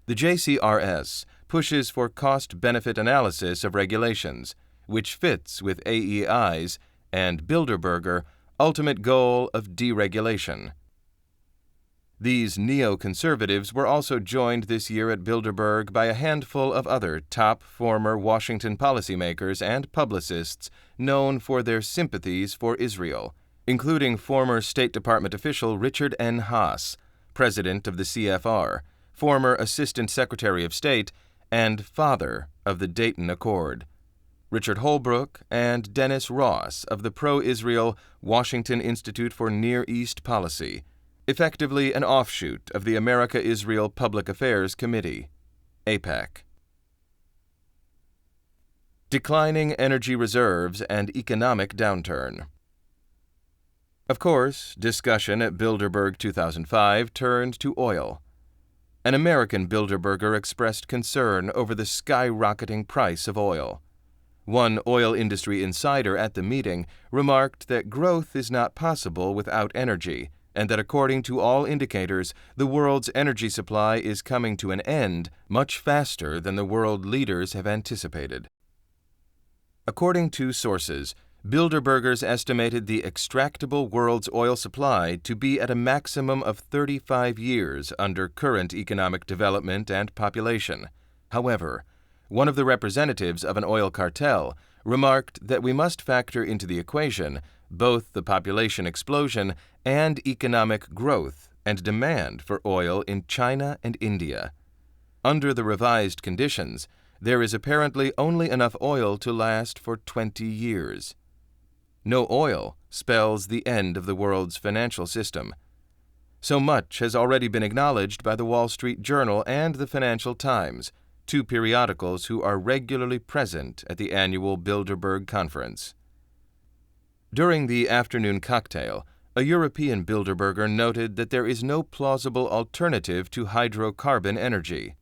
Speaker 1: The JCRS pushes for cost-benefit analysis of regulations, which fits with AEI's and Bilderberger ultimate goal of deregulation. These neoconservatives were also joined this year at Bilderberg by a handful of other top former Washington policymakers and publicists known for their sympathies for Israel, including former State Department official Richard N. Haass, president of the CFR, former Assistant Secretary of State, and father of the Dayton Accord, Richard Holbrooke and Dennis Ross of the pro-Israel Washington Institute for Near East Policy, effectively an offshoot of the America-Israel Public Affairs Committee, AIPAC. Declining energy reserves and economic downturn. Of course, discussion at Bilderberg 2005 turned to oil. An American Bilderberger expressed concern over the skyrocketing price of oil. One oil industry insider at the meeting remarked that growth is not possible without energy, and that according to all indicators, the world's energy supply is coming to an end much faster than the world leaders have anticipated. According to sources, Bilderbergers estimated the extractable world's oil supply to be at a maximum of 35 years under current economic development and population. However, one of the representatives of an oil cartel remarked that we must factor into the equation both the population explosion and economic growth and demand for oil in China and India. Under the revised conditions, there is apparently only enough oil to last for 20 years. No oil spells the end of the world's financial system. So much has already been acknowledged by the Wall Street Journal and the Financial Times, two periodicals who are regularly present at the annual Bilderberg Conference. During the afternoon cocktail, a European Bilderberger noted that there is no plausible alternative to hydrocarbon energy.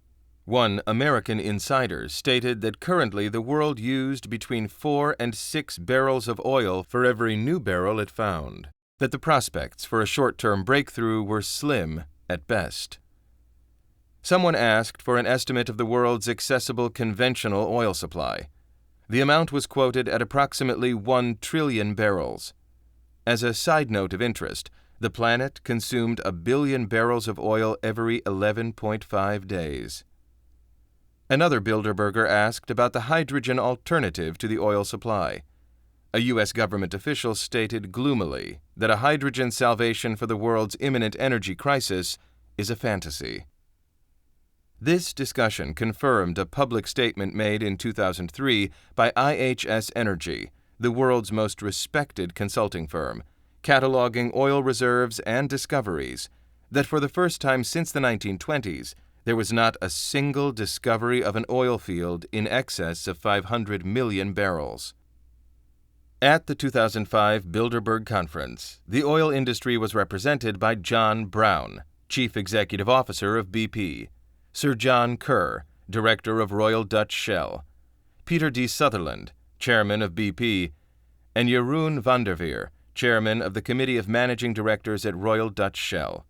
Speaker 1: One American insider stated that currently the world used between 4 and 6 barrels of oil for every new barrel it found, that the prospects for a short-term breakthrough were slim at best. Someone asked for an estimate of the world's accessible conventional oil supply. The amount was quoted at approximately 1 trillion barrels. As a side note of interest, the planet consumed 1 billion barrels of oil every 11.5 days. Another Bilderberger asked about the hydrogen alternative to the oil supply. A U.S. government official stated gloomily that a hydrogen salvation for the world's imminent energy crisis is a fantasy. This discussion confirmed a public statement made in 2003 by IHS Energy, the world's most respected consulting firm, cataloging oil reserves and discoveries, that for the first time since the 1920s, there was not a single discovery of an oil field in excess of 500 million barrels. At the 2005 Bilderberg Conference, the oil industry was represented by John Brown, Chief Executive Officer of BP, Sir John Kerr, Director of Royal Dutch Shell, Peter D. Sutherland, Chairman of BP, and Jeroen van der Veer, Chairman of the Committee of Managing Directors at Royal Dutch Shell.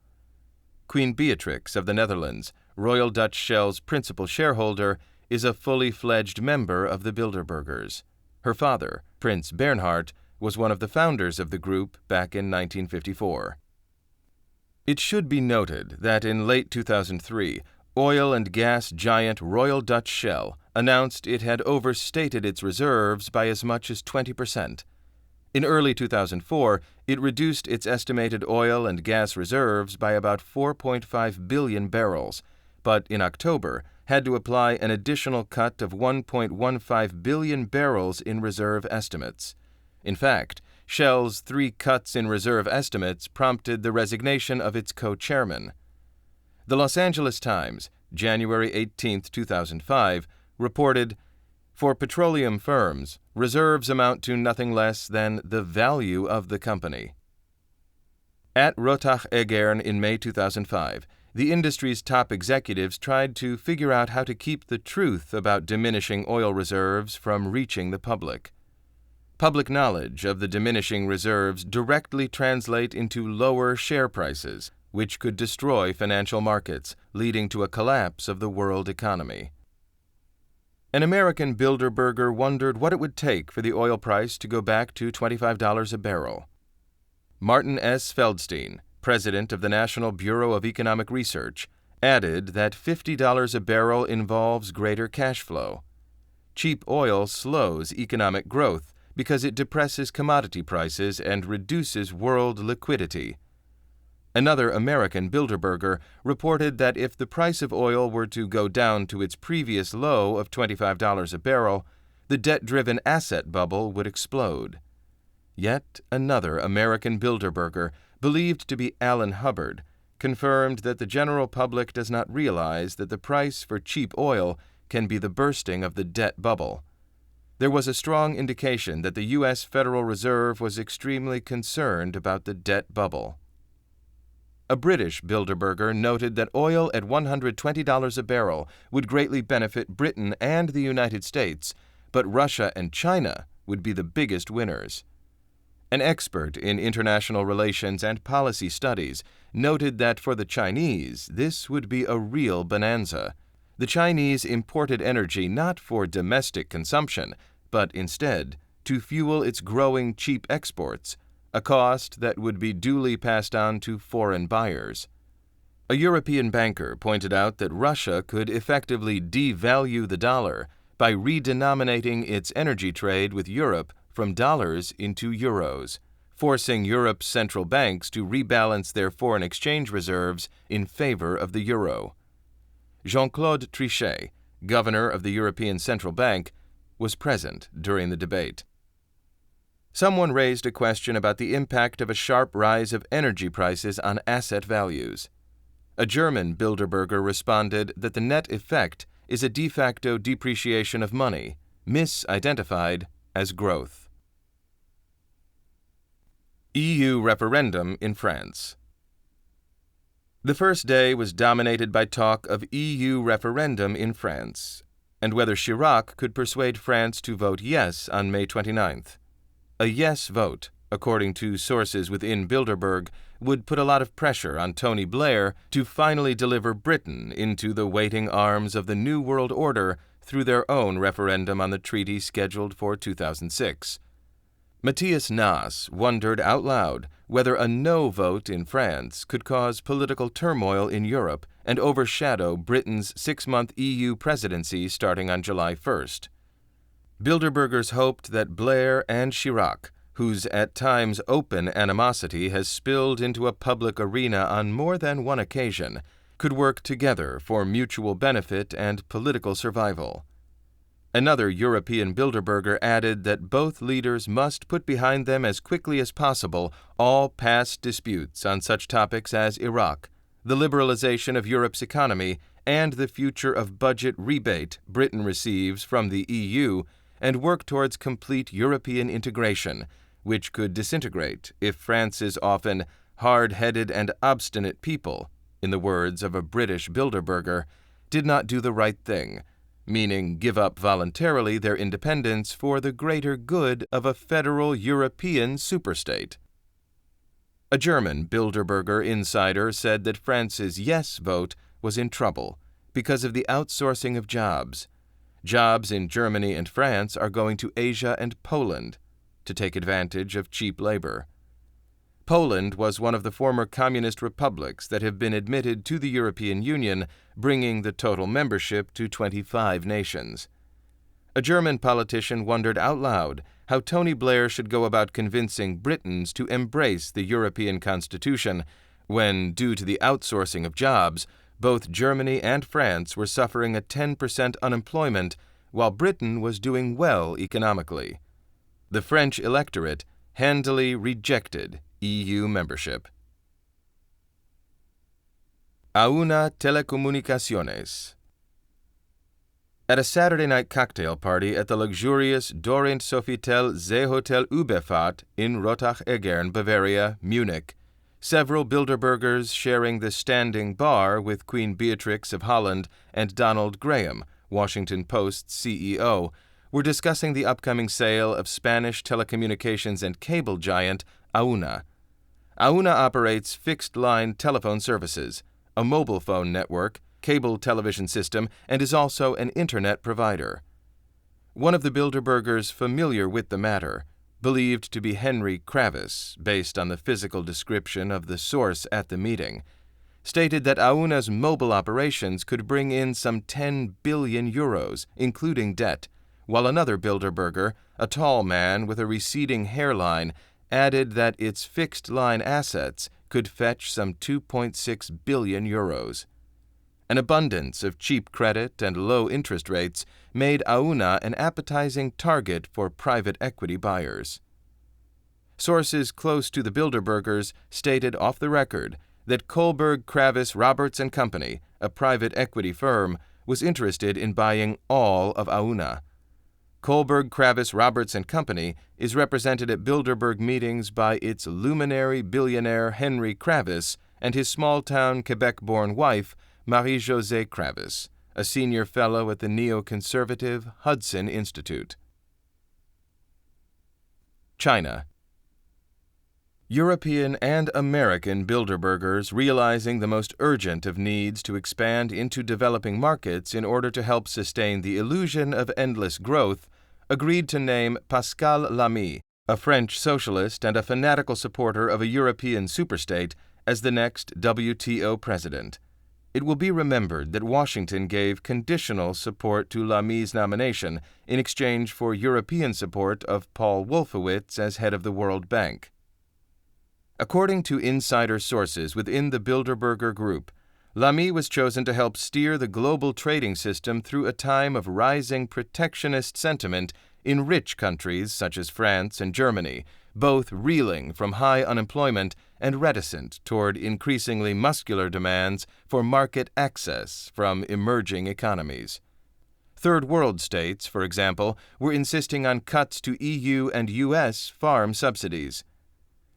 Speaker 1: Queen Beatrix of the Netherlands, Royal Dutch Shell's principal shareholder, is a fully fledged member of the Bilderbergers. Her father, Prince Bernhard, was one of the founders of the group back in 1954. It should be noted that in late 2003, oil and gas giant Royal Dutch Shell announced it had overstated its reserves by as much as 20%. In early 2004, it reduced its estimated oil and gas reserves by about 4.5 billion barrels, but in October had to apply an additional cut of 1.15 billion barrels in reserve estimates. In fact, Shell's 3 cuts in reserve estimates prompted the resignation of its co-chairman. The Los Angeles Times, January 18, 2005, reported, "For petroleum firms, reserves amount to nothing less than the value of the company." At Rotach Egern in May 2005, the industry's top executives tried to figure out how to keep the truth about diminishing oil reserves from reaching the public. Public knowledge of the diminishing reserves directly translate into lower share prices, which could destroy financial markets, leading to a collapse of the world economy. An American Bilderberger wondered what it would take for the oil price to go back to $25 a barrel. Martin S. Feldstein, president of the National Bureau of Economic Research, added that $50 a barrel involves greater cash flow. Cheap oil slows economic growth because it depresses commodity prices and reduces world liquidity. Another American Bilderberger reported that if the price of oil were to go down to its previous low of $25 a barrel, the debt-driven asset bubble would explode. Yet another American Bilderberger, believed to be Alan Hubbard, confirmed that the general public does not realize that the price for cheap oil can be the bursting of the debt bubble. There was a strong indication that the U.S. Federal Reserve was extremely concerned about the debt bubble. A British Bilderberger noted that oil at $120 a barrel would greatly benefit Britain and the United States, but Russia and China would be the biggest winners. An expert in international relations and policy studies noted that for the Chinese, this would be a real bonanza. The Chinese imported energy not for domestic consumption, but instead to fuel its growing cheap exports, a cost that would be duly passed on to foreign buyers. A European banker pointed out that Russia could effectively devalue the dollar by redenominating its energy trade with Europe from dollars into euros, forcing Europe's central banks to rebalance their foreign exchange reserves in favor of the euro. Jean-Claude Trichet, governor of the European Central Bank, was present during the debate. Someone raised a question about the impact of a sharp rise of energy prices on asset values. A German Bilderberger responded that the net effect is a de facto depreciation of money, misidentified as growth. EU referendum in France. The first day was dominated by talk of EU referendum in France, and whether Chirac could persuade France to vote yes on May 29th. A yes vote, according to sources within Bilderberg, would put a lot of pressure on Tony Blair to finally deliver Britain into the waiting arms of the New World Order through their own referendum on the treaty scheduled for 2006. Matthias Naas wondered out loud whether a no vote in France could cause political turmoil in Europe and overshadow Britain's 6-month EU presidency starting on July 1st. Bilderbergers hoped that Blair and Chirac, whose at times open animosity has spilled into a public arena on more than one occasion, could work together for mutual benefit and political survival. Another European Bilderberger added that both leaders must put behind them as quickly as possible all past disputes on such topics as Iraq, the liberalization of Europe's economy, and the future of budget rebate Britain receives from the EU, and work towards complete European integration, which could disintegrate if France's often hard-headed and obstinate people, in the words of a British Bilderberger, did not do the right thing, meaning give up voluntarily their independence for the greater good of a federal European superstate. A German Bilderberger insider said that France's yes vote was in trouble because of the outsourcing of jobs. Jobs in Germany and France are going to Asia and Poland to take advantage of cheap labor. Poland was one of the former communist republics that have been admitted to the European Union, bringing the total membership to 25 nations. A German politician wondered out loud how Tony Blair should go about convincing Britons to embrace the European Constitution when, due to the outsourcing of jobs, both Germany and France were suffering a 10% unemployment, while Britain was doing well economically. The French electorate handily rejected EU membership. Auna Telecomunicaciones. At a Saturday night cocktail party at the luxurious Dorint Sofitel Seehotel Überfahrt in Rottach-Egern, Bavaria, Munich, several Bilderbergers sharing the standing bar with Queen Beatrix of Holland and Donald Graham, Washington Post's CEO, were discussing the upcoming sale of Spanish telecommunications and cable giant Auna. Auna operates fixed-line telephone services, a mobile phone network, cable television system, and is also an internet provider. One of the Bilderbergers familiar with the matter, believed to be Henry Kravis, based on the physical description of the source at the meeting, stated that Auna's mobile operations could bring in some 10 billion euros, including debt, while another Bilderberger, a tall man with a receding hairline, added that its fixed-line assets could fetch some 2.6 billion euros. An abundance of cheap credit and low interest rates made Auna an appetizing target for private equity buyers. Sources close to the Bilderbergers stated off the record that Kohlberg Kravis Roberts & Company, a private equity firm, was interested in buying all of Auna. Kohlberg Kravis Roberts & Company is represented at Bilderberg meetings by its luminary billionaire Henry Kravis and his small-town Quebec-born wife, Marie-Josée Kravis, a senior fellow at the neoconservative Hudson Institute. China. European and American Bilderbergers, realizing the most urgent of needs to expand into developing markets in order to help sustain the illusion of endless growth, agreed to name Pascal Lamy, a French socialist and a fanatical supporter of a European superstate, as the next WTO president. It will be remembered that Washington gave conditional support to Lamy's nomination in exchange for European support of Paul Wolfowitz as head of the World Bank. According to insider sources within the Bilderberg Group, Lamy was chosen to help steer the global trading system through a time of rising protectionist sentiment in rich countries such as France and Germany, both reeling from high unemployment and reticent toward increasingly muscular demands for market access from emerging economies. Third world states, for example, were insisting on cuts to EU and US farm subsidies.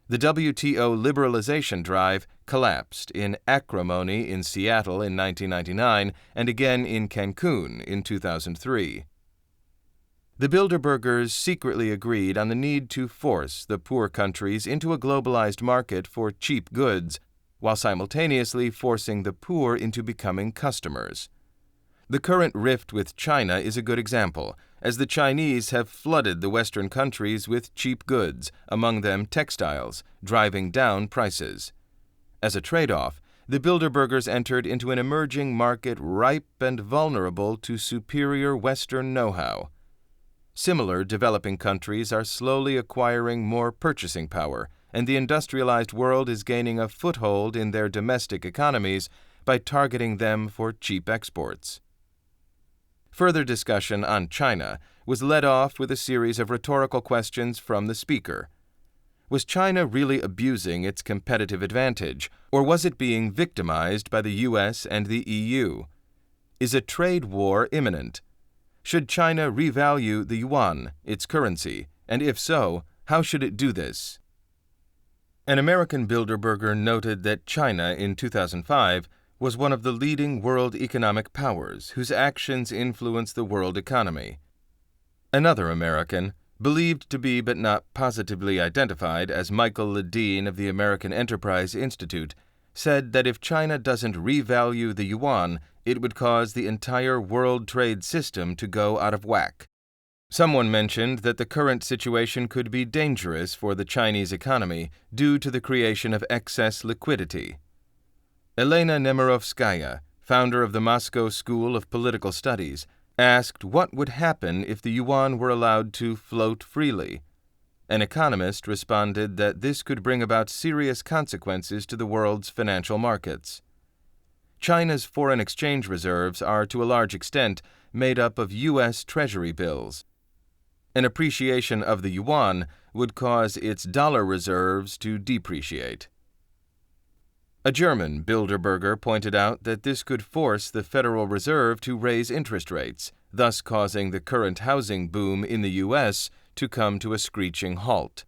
Speaker 1: The WTO liberalization drive collapsed in acrimony in Seattle in 1999 and again in Cancun in 2003. The Bilderbergers secretly agreed on the need to force the poor countries into a globalized market for cheap goods, while simultaneously forcing the poor into becoming customers. The current rift with China is a good example, as the Chinese have flooded the Western countries with cheap goods, among them textiles, driving down prices. As a trade-off, the Bilderbergers entered into an emerging market ripe and vulnerable to superior Western know-how. Similar developing countries are slowly acquiring more purchasing power, and the industrialized world is gaining a foothold in their domestic economies by targeting them for cheap exports. Further discussion on China was led off with a series of rhetorical questions from the speaker. Was China really abusing its competitive advantage, or was it being victimized by the U.S. and the EU? Is a trade war imminent? Should China revalue the yuan, its currency, and if so, how should it do this? An American Bilderberger noted that China in 2005 was one of the leading world economic powers whose actions influence the world economy. Another American, believed to be but not positively identified as Michael Ledeen of the American Enterprise Institute, said that if China doesn't revalue the yuan, it would cause the entire world trade system to go out of whack. Someone mentioned that the current situation could be dangerous for the Chinese economy due to the creation of excess liquidity. Elena Nemirovskaya, founder of the Moscow School of Political Studies, asked what would happen if the yuan were allowed to float freely. An economist responded that this could bring about serious consequences to the world's financial markets. China's foreign exchange reserves are to a large extent made up of U.S. Treasury bills. An appreciation of the yuan would cause its dollar reserves to depreciate. A German Bilderberger pointed out that this could force the Federal Reserve to raise interest rates, thus causing the current housing boom in the U.S. to come to a screeching halt.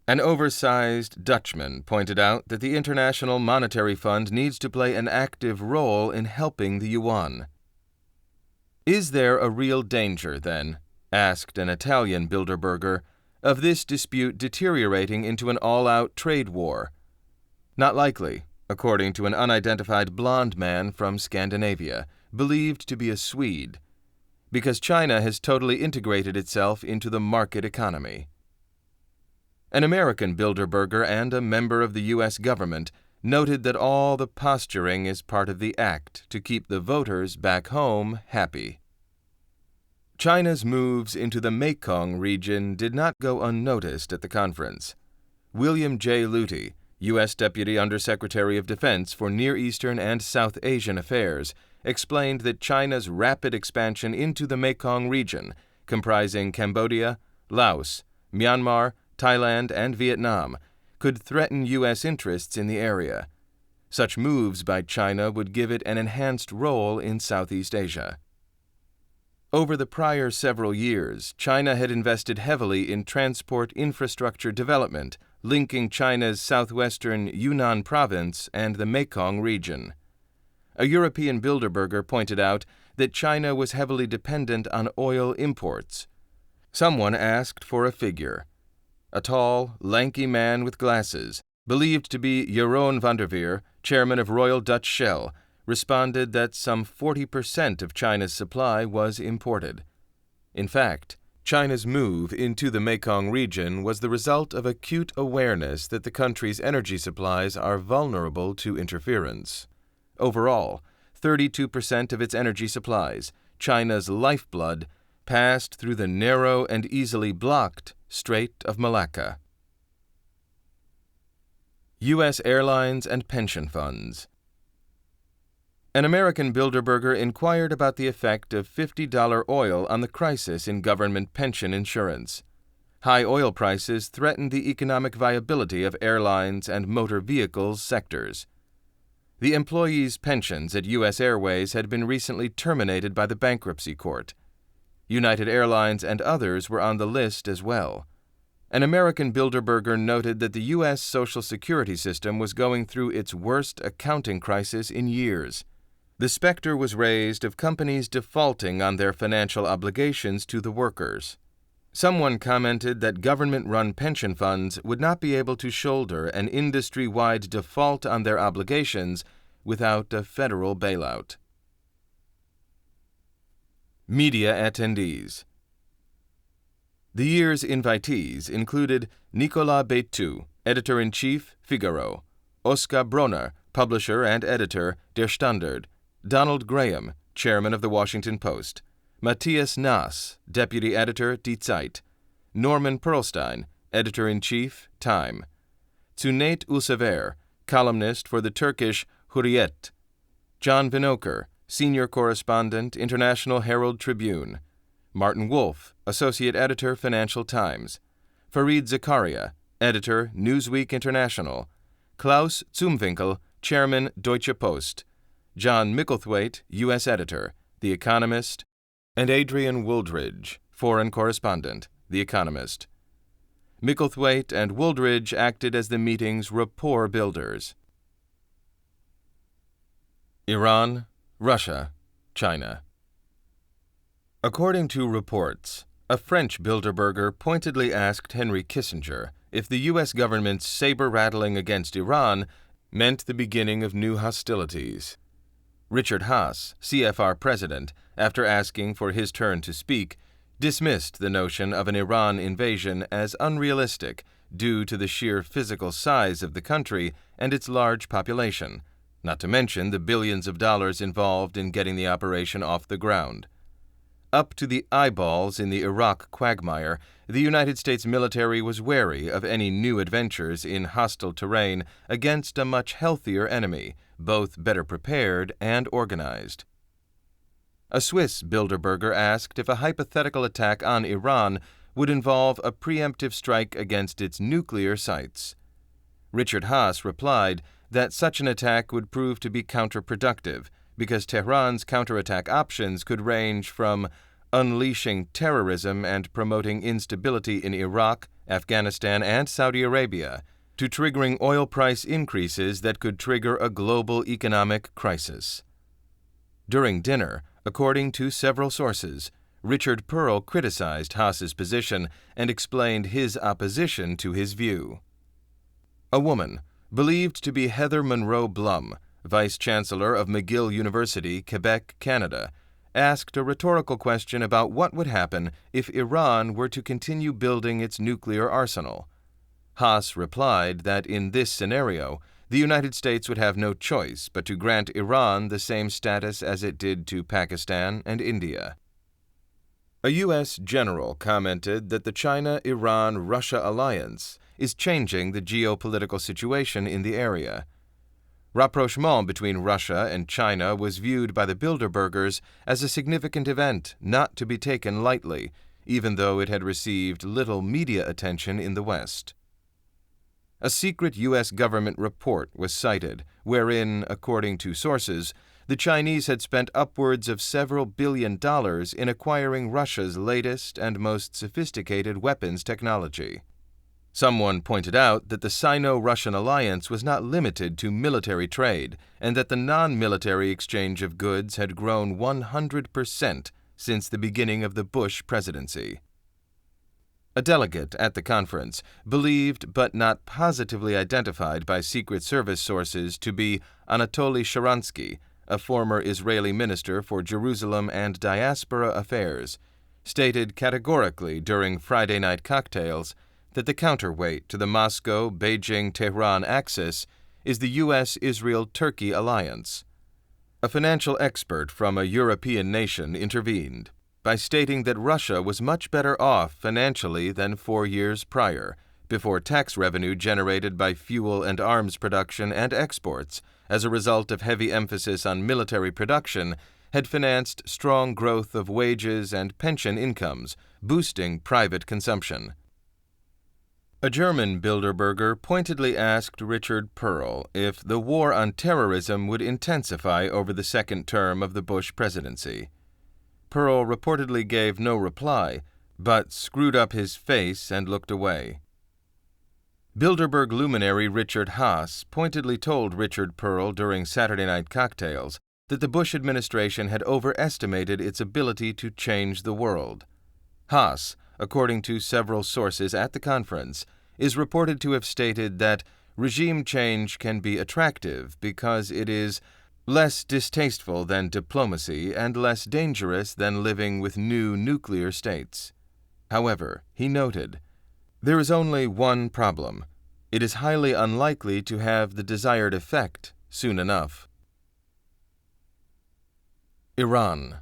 Speaker 1: An oversized Dutchman pointed out that the International Monetary Fund needs to play an active role in helping the yuan. Is there a real danger, then, asked an Italian Bilderberger, of this dispute deteriorating into an all-out trade war? Not likely, according to an unidentified blond man from Scandinavia, believed to be a Swede, because China has totally integrated itself into the market economy. An American Bilderberger and a member of the U.S. government noted that all the posturing is part of the act to keep the voters back home happy. China's moves into the Mekong region did not go unnoticed at the conference. William J. Luty, U.S. Deputy Undersecretary of Defense for Near Eastern and South Asian Affairs, explained that China's rapid expansion into the Mekong region, comprising Cambodia, Laos, Myanmar, Thailand, and Vietnam, could threaten U.S. interests in the area. Such moves by China would give it an enhanced role in Southeast Asia. Over the prior several years, China had invested heavily in transport infrastructure development, linking China's southwestern Yunnan province and the Mekong region. A European Bilderberger pointed out that China was heavily dependent on oil imports. Someone asked for a figure. A tall, lanky man with glasses, believed to be Jeroen van der Veer, chairman of Royal Dutch Shell, responded that some 40% of China's supply was imported. In fact, China's move into the Mekong region was the result of acute awareness that the country's energy supplies are vulnerable to interference. Overall, 32% of its energy supplies, China's lifeblood, passed through the narrow and easily blocked Strait of Malacca. U.S. Airlines and Pension Funds. An American Bilderberger inquired about the effect of $50 oil on the crisis in government pension insurance. High oil prices threatened the economic viability of airlines and motor vehicles sectors. The employees' pensions at U.S. Airways had been recently terminated by the bankruptcy court. United Airlines and others were on the list as well. An American Bilderberger noted that the U.S. Social Security system was going through its worst accounting crisis in years. The specter was raised of companies defaulting on their financial obligations to the workers. Someone commented that government-run pension funds would not be able to shoulder an industry-wide default on their obligations without a federal bailout. Media attendees. The year's invitees included Nicolas Bétu, editor-in-chief, Figaro; Oskar Bronner, publisher and editor, Der Standard; Donald Graham, chairman of the Washington Post; Matthias Naas, deputy editor, Die Zeit; Norman Pearlstein, editor-in-chief, Time; Cüneyt Ülsever, columnist for the Turkish Hürriyet; John Vinokur, senior correspondent, International Herald Tribune; Martin Wolf, associate editor, Financial Times; Fareed Zakaria, editor, Newsweek International; Klaus Zumwinkel, chairman, Deutsche Post; John Micklethwaite, U.S. editor, The Economist; and Adrian Wooldridge, foreign correspondent, The Economist. Micklethwaite and Wooldridge acted as the meeting's rapport builders. Iran, Russia, China. According to reports, a French Bilderberger pointedly asked Henry Kissinger if the U.S. government's saber-rattling against Iran meant the beginning of new hostilities. Richard Haass, CFR president, after asking for his turn to speak, dismissed the notion of an Iran invasion as unrealistic due to the sheer physical size of the country and its large population, not to mention the billions of dollars involved in getting the operation off the ground. Up to the eyeballs in the Iraq quagmire, the United States military was wary of any new adventures in hostile terrain against a much healthier enemy, both better prepared and organized. A Swiss Bilderberger asked if a hypothetical attack on Iran would involve a preemptive strike against its nuclear sites. Richard Haass replied that such an attack would prove to be counterproductive because Tehran's counterattack options could range from unleashing terrorism and promoting instability in Iraq, Afghanistan, and Saudi Arabia, to triggering oil price increases that could trigger a global economic crisis. During dinner, according to several sources, Richard Pearl criticized Haass's position and explained his opposition to his view. A woman, believed to be Heather Monroe Blum, Vice-Chancellor of McGill University, Quebec, Canada, asked a rhetorical question about what would happen if Iran were to continue building its nuclear arsenal. Haass replied that in this scenario, the United States would have no choice but to grant Iran the same status as it did to Pakistan and India. A U.S. general commented that the China-Iran-Russia alliance is changing the geopolitical situation in the area. Rapprochement between Russia and China was viewed by the Bilderbergers as a significant event not to be taken lightly, even though it had received little media attention in the West. A secret U.S. government report was cited, wherein, according to sources, the Chinese had spent upwards of several $billion in acquiring Russia's latest and most sophisticated weapons technology. Someone pointed out that the Sino-Russian alliance was not limited to military trade and that the non-military exchange of goods had grown 100% since the beginning of the Bush presidency. A delegate at the conference, believed but not positively identified by Secret Service sources to be Anatoly Sharansky, a former Israeli minister for Jerusalem and Diaspora Affairs, stated categorically during Friday night cocktails that the counterweight to the Moscow-Beijing-Tehran axis is the U.S.-Israel-Turkey alliance. A financial expert from a European nation intervened by stating that Russia was much better off financially than 4 years prior, before tax revenue generated by fuel and arms production and exports, as a result of heavy emphasis on military production, had financed strong growth of wages and pension incomes, boosting private consumption. A German Bilderberger pointedly asked Richard Pearl if the war on terrorism would intensify over the second term of the Bush presidency. Pearl reportedly gave no reply, but screwed up his face and looked away. Bilderberg luminary Richard Haass pointedly told Richard Pearl during Saturday night cocktails that the Bush administration had overestimated its ability to change the world. Haass, according to several sources at the conference, is reported to have stated that regime change can be attractive because it is less distasteful than diplomacy and less dangerous than living with new nuclear states. However, he noted, there is only one problem. It is highly unlikely to have the desired effect soon enough. Iran.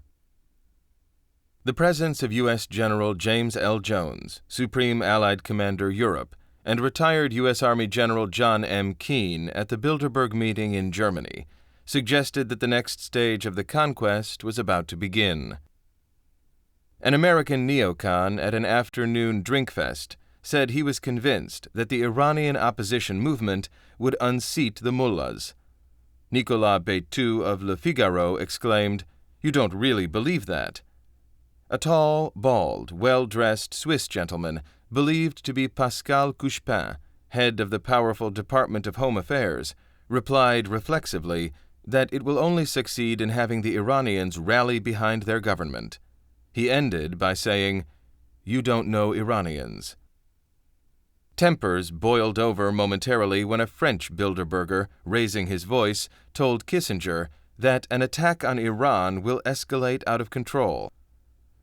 Speaker 1: The presence of U.S. General James L. Jones, Supreme Allied Commander Europe, and retired U.S. Army General John M. Keane at the Bilderberg meeting in Germany suggested that the next stage of the conquest was about to begin. An American neocon at an afternoon drink fest said he was convinced that the Iranian opposition movement would unseat the mullahs. Nicolas Bétu of Le Figaro exclaimed, "You don't really believe that?" A tall, bald, well-dressed Swiss gentleman, believed to be Pascal Couchepin, head of the powerful Department of Home Affairs, replied reflexively that it will only succeed in having the Iranians rally behind their government. He ended by saying, "You don't know Iranians." Tempers boiled over momentarily when a French Bilderberger, raising his voice, told Kissinger that an attack on Iran will escalate out of control.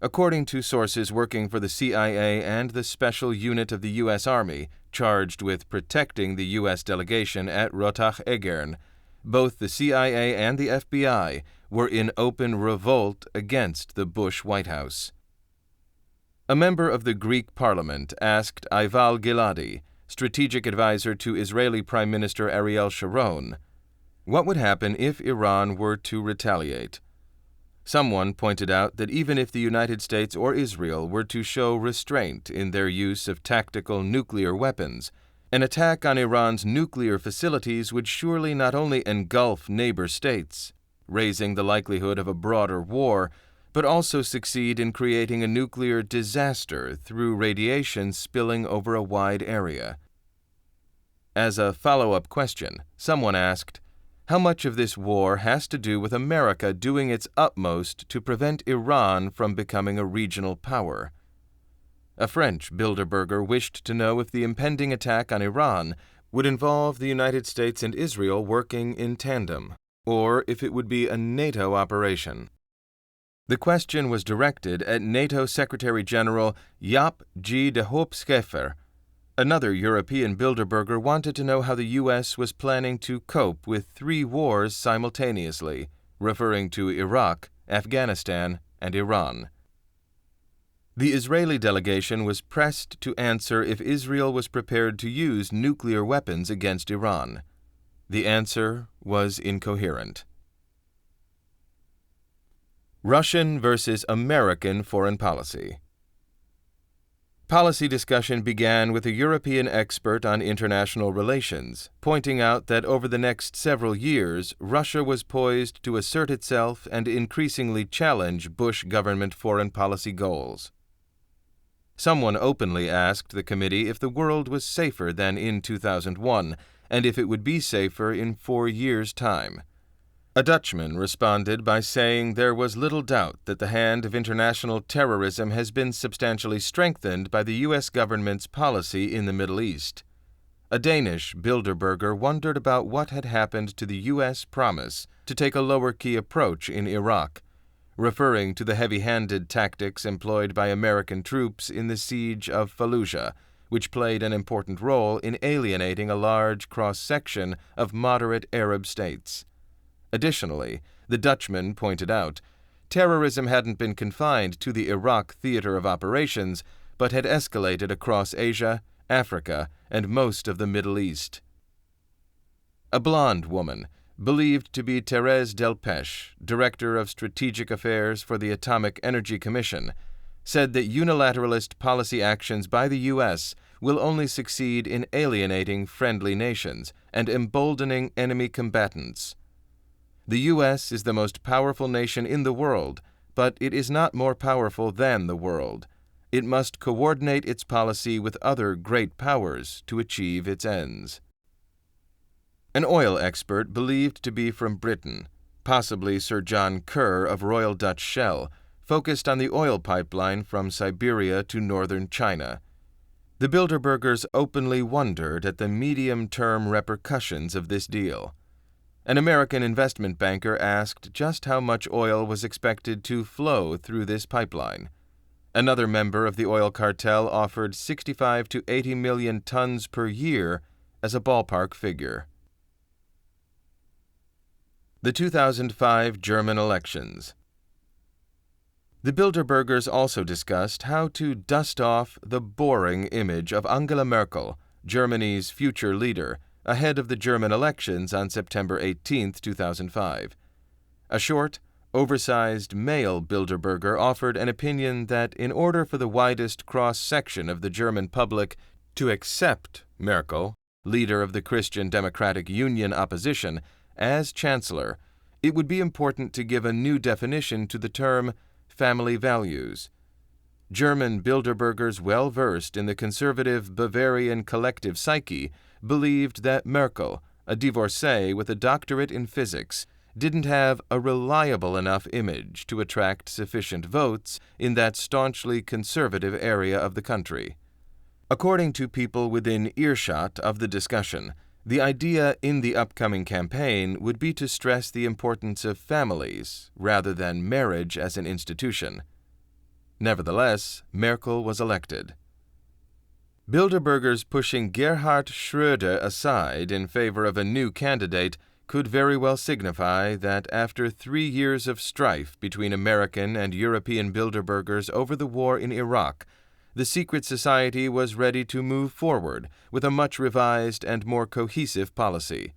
Speaker 1: According to sources working for the CIA and the special unit of the U.S. Army charged with protecting the U.S. delegation at Rotach-Egern, both the CIA and the FBI were in open revolt against the Bush White House. A member of the Greek parliament asked Ayval Giladi, strategic advisor to Israeli Prime Minister Ariel Sharon, what would happen if Iran were to retaliate. Someone pointed out that even if the United States or Israel were to show restraint in their use of tactical nuclear weapons, an attack on Iran's nuclear facilities would surely not only engulf neighbor states, raising the likelihood of a broader war, but also succeed in creating a nuclear disaster through radiation spilling over a wide area. As a follow-up question, someone asked, how much of this war has to do with America doing its utmost to prevent Iran from becoming a regional power? A French Bilderberger wished to know if the impending attack on Iran would involve the United States and Israel working in tandem, or if it would be a NATO operation. The question was directed at NATO Secretary General Jaap de Hoop Scheffer. Another European Bilderberger wanted to know how the U.S. was planning to cope with 3 wars simultaneously, referring to Iraq, Afghanistan, and Iran. The Israeli delegation was pressed to answer if Israel was prepared to use nuclear weapons against Iran. The answer was incoherent. Russian versus American foreign policy. Policy discussion began with a European expert on international relations, pointing out that over the next several years, Russia was poised to assert itself and increasingly challenge Bush government foreign policy goals. Someone openly asked the committee if the world was safer than in 2001, and if it would be safer in 4 years' time. A Dutchman responded by saying there was little doubt that the hand of international terrorism has been substantially strengthened by the U.S. government's policy in the Middle East. A Danish Bilderberger wondered about what had happened to the U.S. promise to take a lower-key approach in Iraq, referring to the heavy-handed tactics employed by American troops in the siege of Fallujah, which played an important role in alienating a large cross-section of moderate Arab states. Additionally, the Dutchman pointed out, terrorism hadn't been confined to the Iraq theater of operations, but had escalated across Asia, Africa, and most of the Middle East. A blonde woman, believed to be Thérèse Delpech, Director of Strategic Affairs for the Atomic Energy Commission, said that unilateralist policy actions by the U.S. will only succeed in alienating friendly nations and emboldening enemy combatants. The U.S. is the most powerful nation in the world, but it is not more powerful than the world. It must coordinate its policy with other great powers to achieve its ends. An oil expert believed to be from Britain, possibly Sir John Kerr of Royal Dutch Shell, focused on the oil pipeline from Siberia to northern China. The Bilderbergers openly wondered at the medium-term repercussions of this deal. An American investment banker asked just how much oil was expected to flow through this pipeline. Another member of the oil cartel offered 65 to 80 million tons per year as a ballpark figure. The 2005 German elections. The Bilderbergers also discussed how to dust off the boring image of Angela Merkel, Germany's future leader, ahead of the German elections on September 18, 2005. A short, oversized male Bilderberger offered an opinion that in order for the widest cross-section of the German public to accept Merkel, leader of the Christian Democratic Union opposition, as chancellor, it would be important to give a new definition to the term family values. German Bilderbergers well versed in the conservative Bavarian collective psyche believed that Merkel, a divorcee with a doctorate in physics, didn't have a reliable enough image to attract sufficient votes in that staunchly conservative area of the country. According to people within earshot of the discussion, the idea in the upcoming campaign would be to stress the importance of families rather than marriage as an institution. Nevertheless, Merkel was elected. Bilderbergers pushing Gerhard Schröder aside in favor of a new candidate could very well signify that after 3 years of strife between American and European Bilderbergers over the war in Iraq, the secret society was ready to move forward with a much revised and more cohesive policy.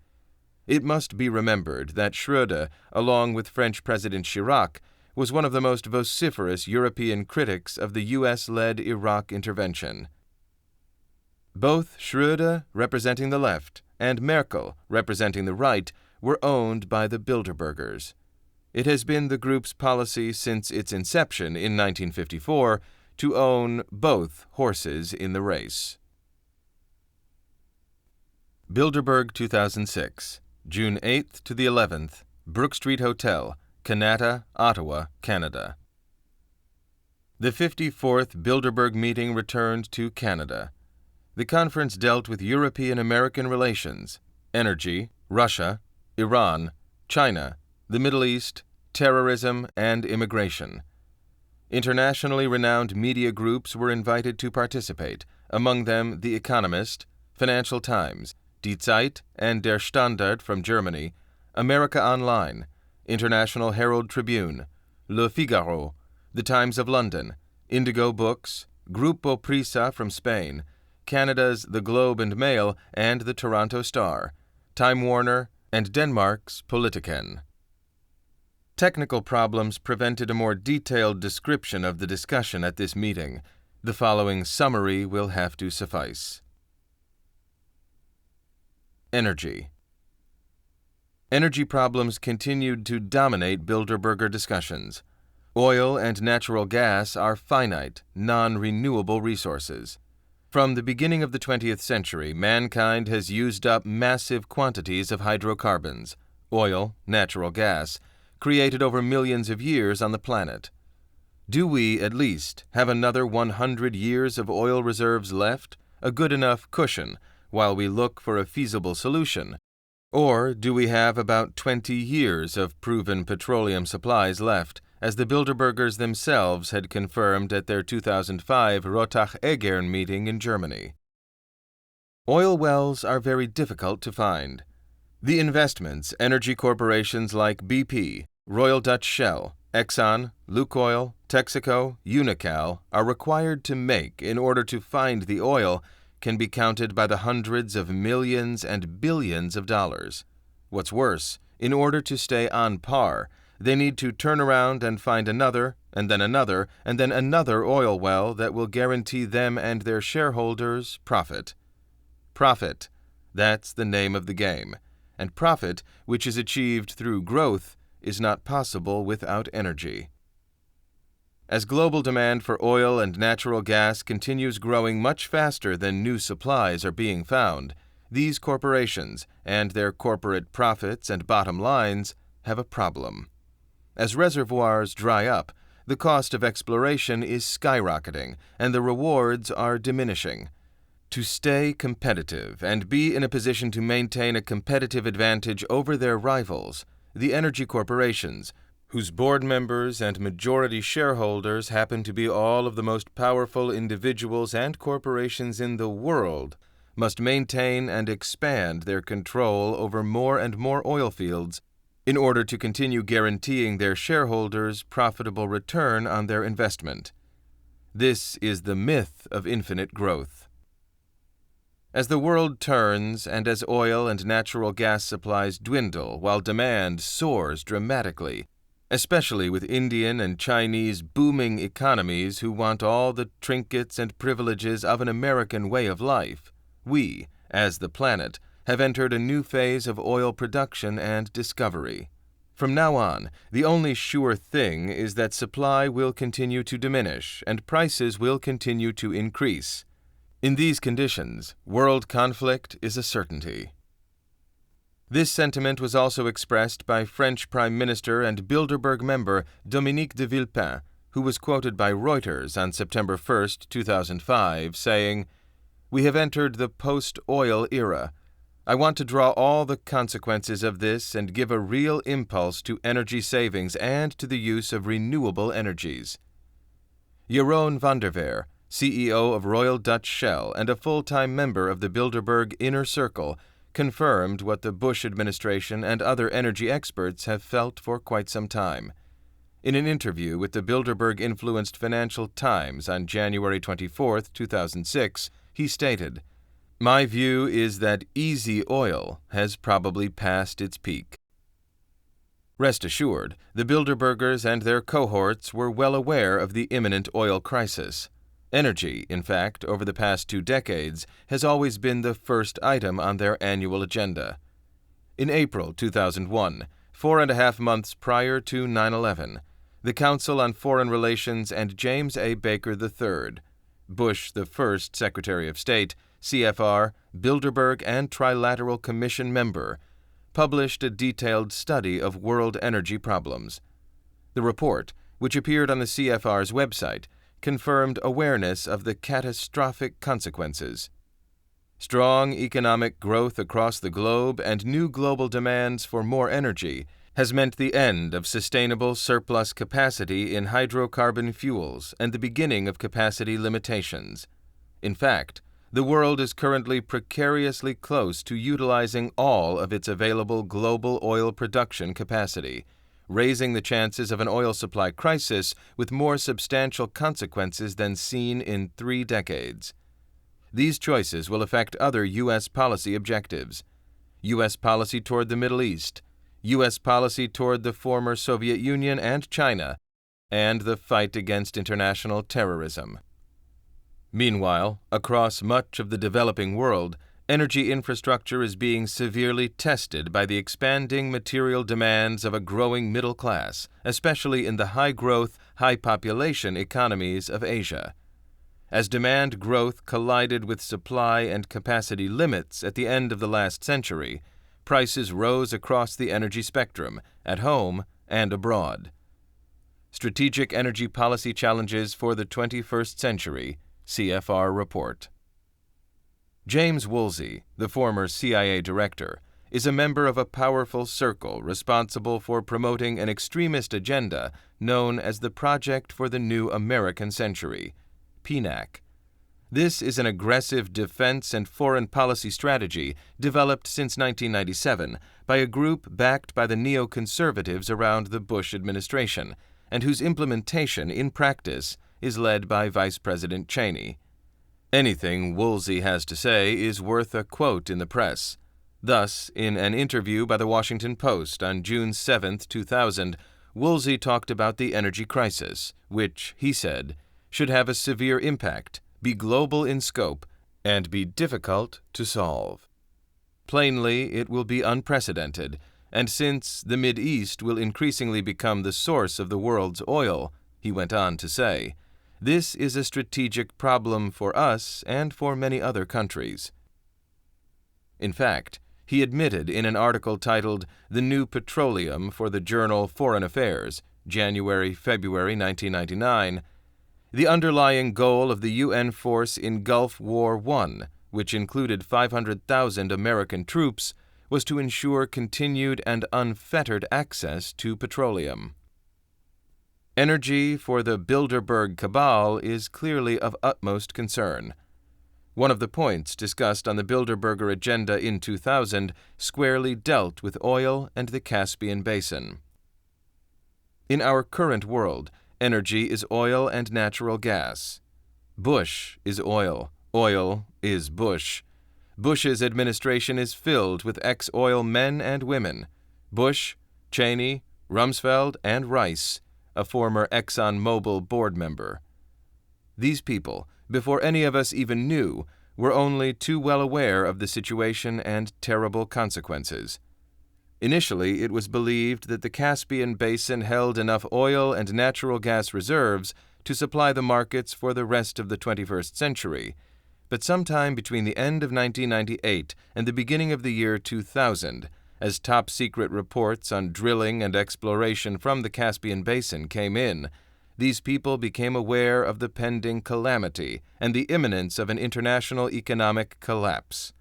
Speaker 1: It must be remembered that Schröder, along with French President Chirac, was one of the most vociferous European critics of the U.S.-led Iraq intervention. Both Schröder, representing the left, and Merkel, representing the right, were owned by the Bilderbergers. It has been the group's policy since its inception in 1954 to own both horses in the race. Bilderberg 2006, June 8th to the 11th, Brook Street Hotel, Kanata, Ottawa, Canada. The 54th Bilderberg meeting returned to Canada. The conference dealt with European-American relations, energy, Russia, Iran, China, the Middle East, terrorism, and immigration. Internationally renowned media groups were invited to participate, among them The Economist, Financial Times, Die Zeit and Der Standard from Germany, America Online, International Herald Tribune, Le Figaro, The Times of London, Indigo Books, Grupo Prisa from Spain, Canada's The Globe and Mail and the Toronto Star, Time Warner, and Denmark's Politiken. Technical problems prevented a more detailed description of the discussion at this meeting. The following summary will have to suffice. Energy. Energy problems continued to dominate Bilderberger discussions. Oil and natural gas are finite, non-renewable resources. From the beginning of the 20th century, mankind has used up massive quantities of hydrocarbons, oil, natural gas, created over millions of years on the planet. Do we, at least, have another 100 years of oil reserves left, a good enough cushion, while we look for a feasible solution? Or do we have about 20 years of proven petroleum supplies left, as the Bilderbergers themselves had confirmed at their 2005 Rotach-Egern meeting in Germany? Oil wells are very difficult to find. The investments energy corporations like BP, Royal Dutch Shell, Exxon, Lukoil, Texaco, Unocal are required to make in order to find the oil can be counted by the hundreds of millions and billions of dollars. What's worse, in order to stay on par, they need to turn around and find another, and then another, and then another oil well that will guarantee them and their shareholders profit. Profit, that's the name of the game. And profit, which is achieved through growth, is not possible without energy. As global demand for oil and natural gas continues growing much faster than new supplies are being found, these corporations and their corporate profits and bottom lines have a problem. As reservoirs dry up, the cost of exploration is skyrocketing and the rewards are diminishing. To stay competitive and be in a position to maintain a competitive advantage over their rivals, the energy corporations, whose board members and majority shareholders happen to be all of the most powerful individuals and corporations in the world, must maintain and expand their control over more and more oil fields in order to continue guaranteeing their shareholders profitable return on their investment. This is the myth of infinite growth. As the world turns and as oil and natural gas supplies dwindle while demand soars dramatically, especially with Indian and Chinese booming economies who want all the trinkets and privileges of an American way of life, we, as the planet, have entered a new phase of oil production and discovery. From now on, the only sure thing is that supply will continue to diminish and prices will continue to increase. In these conditions, world conflict is a certainty. This sentiment was also expressed by French Prime Minister and Bilderberg member Dominique de Villepin, who was quoted by Reuters on September 1, 2005, saying, "We have entered the post-oil era. I want to draw all the consequences of this and give a real impulse to energy savings and to the use of renewable energies." Jeroen van der Veer, CEO of Royal Dutch Shell and a full-time member of the Bilderberg Inner Circle, confirmed what the Bush administration and other energy experts have felt for quite some time. In an interview with the Bilderberg-influenced Financial Times on January 24, 2006, he stated, "My view is that easy oil has probably passed its peak." Rest assured, the Bilderbergers and their cohorts were well aware of the imminent oil crisis. Energy, in fact, over the past 2 decades, has always been the first item on their annual agenda. In April 2001, 4.5 months prior to 9/11, the Council on Foreign Relations and James A. Baker III, Bush the First Secretary of State, CFR, Bilderberg and Trilateral Commission member, published a detailed study of world energy problems. The report, which appeared on the CFR's website, confirmed awareness of the catastrophic consequences. Strong economic growth across the globe and new global demands for more energy has meant the end of sustainable surplus capacity in hydrocarbon fuels and the beginning of capacity limitations. In fact, the world is currently precariously close to utilizing all of its available global oil production capacity, raising the chances of an oil supply crisis with more substantial consequences than seen in 3 decades. These choices will affect other U.S. policy objectives: U.S. policy toward the Middle East, U.S. policy toward the former Soviet Union and China, and the fight against international terrorism. Meanwhile, across much of the developing world, energy infrastructure is being severely tested by the expanding material demands of a growing middle class, especially in the high-growth, high-population economies of Asia. As demand growth collided with supply and capacity limits at the end of the last century, prices rose across the energy spectrum, at home and abroad. Strategic Energy Policy Challenges for the 21st Century, CFR Report. James Woolsey, the former CIA director, is a member of a powerful circle responsible for promoting an extremist agenda known as the Project for the New American Century, PNAC. This is an aggressive defense and foreign policy strategy developed since 1997 by a group backed by the neoconservatives around the Bush administration, and whose implementation in practice is led by Vice President Cheney. Anything Woolsey has to say is worth a quote in the press. Thus, in an interview by the Washington Post on June 7, 2000, Woolsey talked about the energy crisis, which, he said, should have a severe impact, be global in scope, and be difficult to solve. Plainly, it will be unprecedented, and since the Mideast will increasingly become the source of the world's oil, he went on to say, this is a strategic problem for us and for many other countries. In fact, he admitted in an article titled The New Petroleum for the journal Foreign Affairs, January-February 1999, the underlying goal of the UN force in Gulf War I, which included 500,000 American troops, was to ensure continued and unfettered access to petroleum. Energy for the Bilderberg cabal is clearly of utmost concern. One of the points discussed on the Bilderberger agenda in 2000 squarely dealt with oil and the Caspian Basin. In our current world, energy is oil and natural gas. Bush is oil. Oil is Bush. Bush's administration is filled with ex-oil men and women. Bush, Cheney, Rumsfeld, and Rice, a former ExxonMobil board member. These people, before any of us even knew, were only too well aware of the situation and terrible consequences. Initially, it was believed that the Caspian Basin held enough oil and natural gas reserves to supply the markets for the rest of the 21st century, but sometime between the end of 1998 and the beginning of the year 2000, as top-secret reports on drilling and exploration from the Caspian Basin came in, these people became aware of the pending calamity and the imminence of an international economic collapse.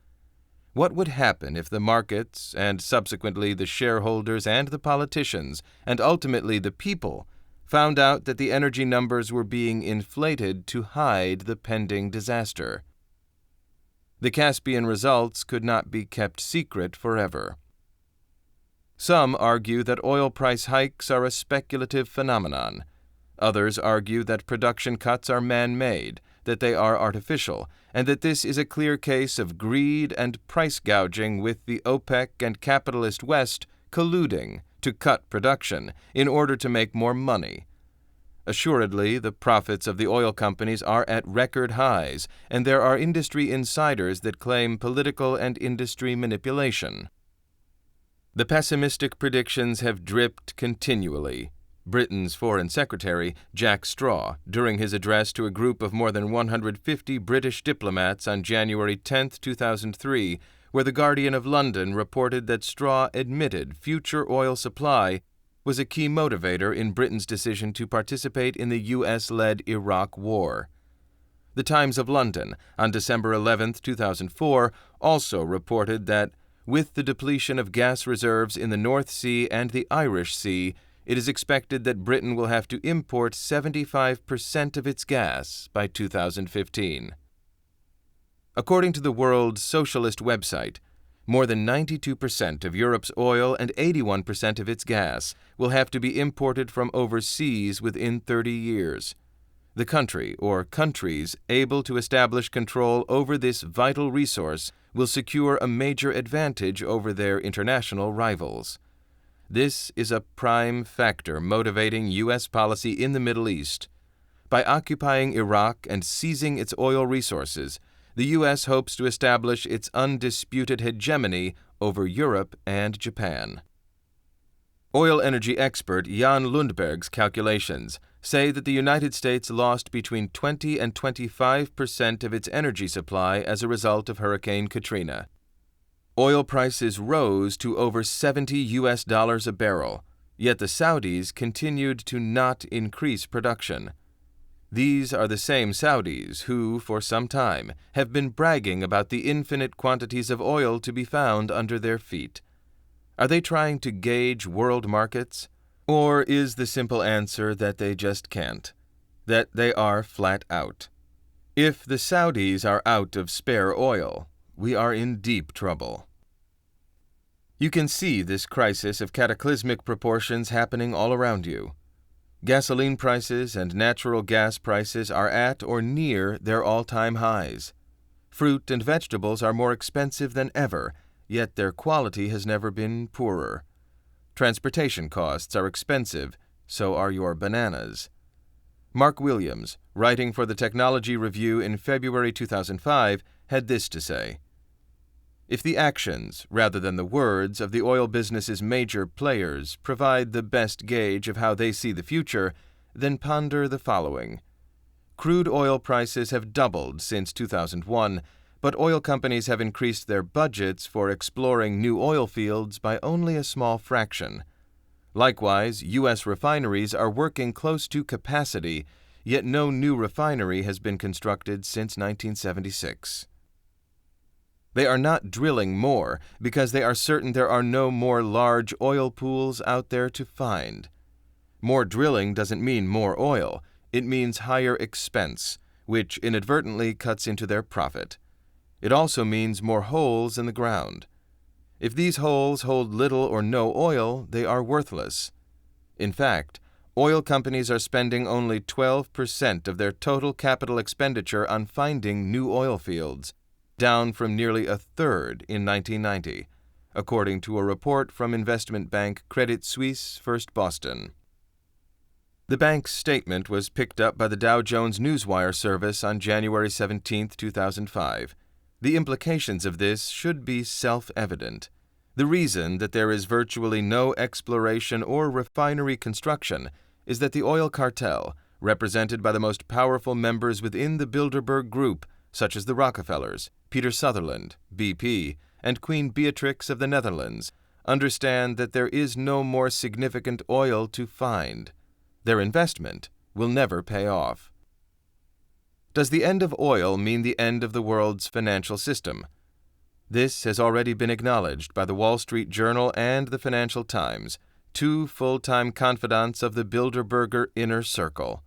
Speaker 1: What would happen if the markets, and subsequently the shareholders and the politicians, and ultimately the people, found out that the energy numbers were being inflated to hide the pending disaster? The Caspian results could not be kept secret forever. Some argue that oil price hikes are a speculative phenomenon. Others argue that production cuts are man-made, that they are artificial, and that this is a clear case of greed and price gouging with the OPEC and capitalist West colluding to cut production in order to make more money. Assuredly, the profits of the oil companies are at record highs, and there are industry insiders that claim political and industry manipulation. The pessimistic predictions have dripped continually. Britain's Foreign Secretary, Jack Straw, during his address to a group of more than 150 British diplomats on January 10, 2003, where The Guardian of London reported that Straw admitted future oil supply was a key motivator in Britain's decision to participate in the U.S.-led Iraq War. The Times of London, on December 11, 2004, also reported that, with the depletion of gas reserves in the North Sea and the Irish Sea, it is expected that Britain will have to import 75% of its gas by 2015. According to the World Socialist website, more than 92% of Europe's oil and 81% of its gas will have to be imported from overseas within 30 years. The country or countries able to establish control over this vital resource will secure a major advantage over their international rivals. This is a prime factor motivating U.S. policy in the Middle East. By occupying Iraq and seizing its oil resources, the U.S. hopes to establish its undisputed hegemony over Europe and Japan. Oil energy expert Jan Lundberg's calculations say that the United States lost between 20 and 25% of its energy supply as a result of Hurricane Katrina. Oil prices rose to over $70 a barrel, yet the Saudis continued to not increase production. These are the same Saudis who, for some time, have been bragging about the infinite quantities of oil to be found under their feet. Are they trying to gauge world markets? Or is the simple answer that they just can't? That they are flat out? If the Saudis are out of spare oil, we are in deep trouble. You can see this crisis of cataclysmic proportions happening all around you. Gasoline prices and natural gas prices are at or near their all-time highs. Fruit and vegetables are more expensive than ever, yet their quality has never been poorer. Transportation costs are expensive, so are your bananas. Mark Williams, writing for the Technology Review in February 2005, had this to say: "If the actions, rather than the words, of the oil business's major players provide the best gauge of how they see the future, then ponder the following. Crude oil prices have doubled since 2001, but oil companies have increased their budgets for exploring new oil fields by only a small fraction. Likewise, U.S. refineries are working close to capacity, yet no new refinery has been constructed since 1976. They are not drilling more because they are certain there are no more large oil pools out there to find. More drilling doesn't mean more oil, it means higher expense, which inadvertently cuts into their profit. It also means more holes in the ground. If these holes hold little or no oil, they are worthless. In fact, oil companies are spending only 12% of their total capital expenditure on finding new oil fields, down from nearly a third in 1990, according to a report from investment bank Credit Suisse First Boston. The bank's statement was picked up by the Dow Jones Newswire service on January 17, 2005. The implications of this should be self-evident. The reason that there is virtually no exploration or refinery construction is that the oil cartel, represented by the most powerful members within the Bilderberg Group, such as the Rockefellers, Peter Sutherland, BP, and Queen Beatrix of the Netherlands, understand that there is no more significant oil to find. Their investment will never pay off. Does the end of oil mean the end of the world's financial system? This has already been acknowledged by the Wall Street Journal and the Financial Times, two full-time confidants of the Bilderberger inner circle.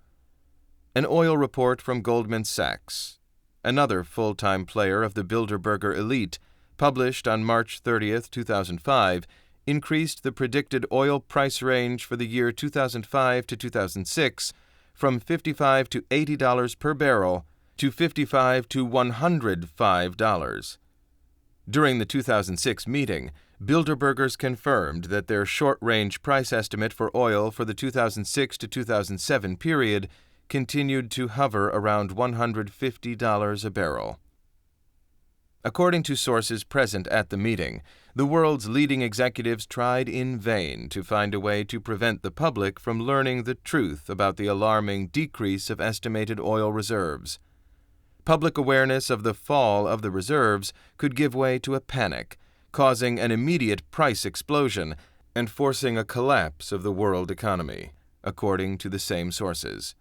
Speaker 1: An oil report from Goldman Sachs, another full-time player of the Bilderberger elite, published on March 30, 2005, increased the predicted oil price range for the year 2005 to 2006 from $55 to $80 per barrel to $55 to $105. During the 2006 meeting, Bilderbergers confirmed that their short-range price estimate for oil for the 2006 to 2007 period continued to hover around $150 a barrel. According to sources present at the meeting, the world's leading executives tried in vain to find a way to prevent the public from learning the truth about the alarming decrease of estimated oil reserves. Public awareness of the fall of the reserves could give way to a panic, causing an immediate price explosion and forcing a collapse of the world economy, according to the same sources.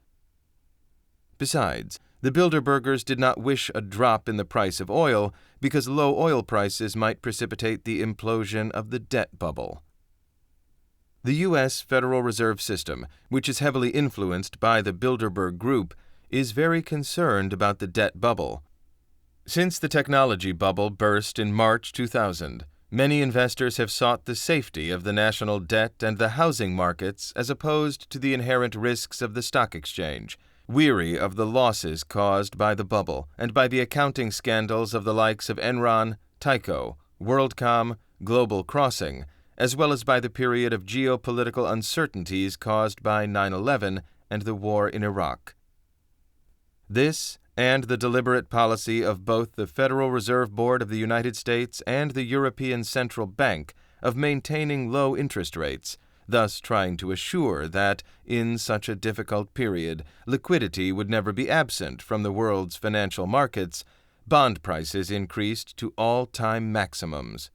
Speaker 1: Besides, the Bilderbergers did not wish a drop in the price of oil because low oil prices might precipitate the implosion of the debt bubble. The U.S. Federal Reserve System, which is heavily influenced by the Bilderberg Group, is very concerned about the debt bubble. Since the technology bubble burst in March 2000, many investors have sought the safety of the national debt and the housing markets as opposed to the inherent risks of the stock exchange, weary of the losses caused by the bubble and by the accounting scandals of the likes of Enron, Tyco, WorldCom, Global Crossing, as well as by the period of geopolitical uncertainties caused by 9/11 and the war in Iraq. This, and the deliberate policy of both the Federal Reserve Board of the United States and the European Central Bank of maintaining low interest rates, thus trying to assure that, in such a difficult period, liquidity would never be absent from the world's financial markets, bond prices increased to all-time maximums.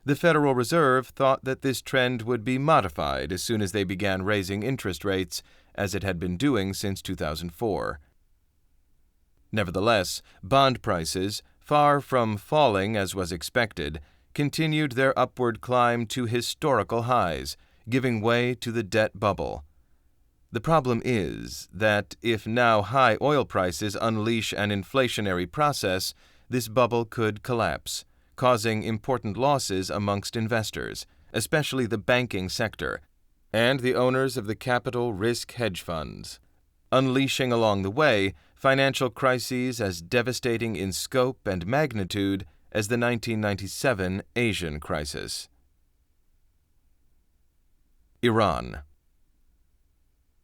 Speaker 1: The Federal Reserve thought that this trend would be modified as soon as they began raising interest rates, as it had been doing since 2004. Nevertheless, bond prices, far from falling as was expected, continued their upward climb to historical highs, giving way to the debt bubble. The problem is that if now high oil prices unleash an inflationary process, this bubble could collapse, causing important losses amongst investors, especially the banking sector, and the owners of the capital risk hedge funds, unleashing along the way financial crises as devastating in scope and magnitude as the 1997 Asian crisis. Iran.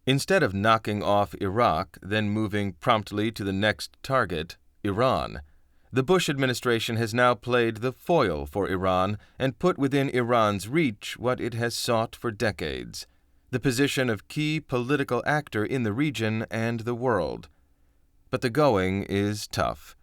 Speaker 1: Instead of knocking off Iraq, then moving promptly to the next target, Iran, the Bush administration has now played the foil for Iran and put within Iran's reach what it has sought for decades, the position of key political actor in the region and the world. But the going is tough.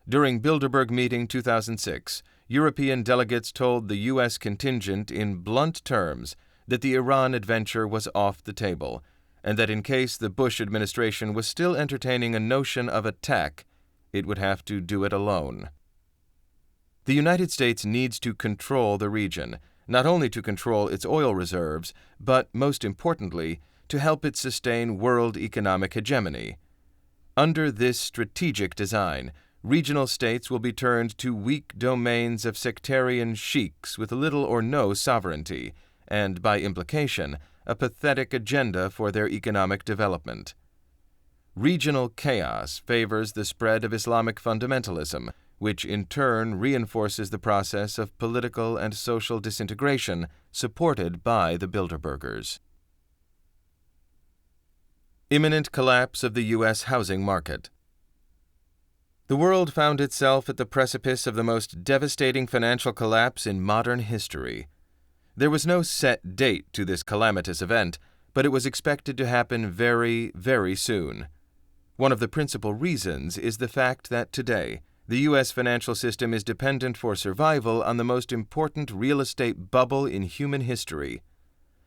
Speaker 1: During Bilderberg Meeting 2006, European delegates told the U.S. contingent in blunt terms that the Iran adventure was off the table, and that in case the Bush administration was still entertaining a notion of attack, it would have to do it alone. The United States needs to control the region, not only to control its oil reserves, but, most importantly, to help it sustain world economic hegemony. Under this strategic design, regional states will be turned to weak domains of sectarian sheiks with little or no sovereignty, and, by implication, a pathetic agenda for their economic development. Regional chaos favors the spread of Islamic fundamentalism, which in turn reinforces the process of political and social disintegration supported by the Bilderbergers. Imminent collapse of the U.S. housing market. The world found itself at the precipice of the most devastating financial collapse in modern history. There was no set date to this calamitous event, but it was expected to happen very, very soon. One of the principal reasons is the fact that today, the U.S. financial system is dependent for survival on the most important real estate bubble in human history.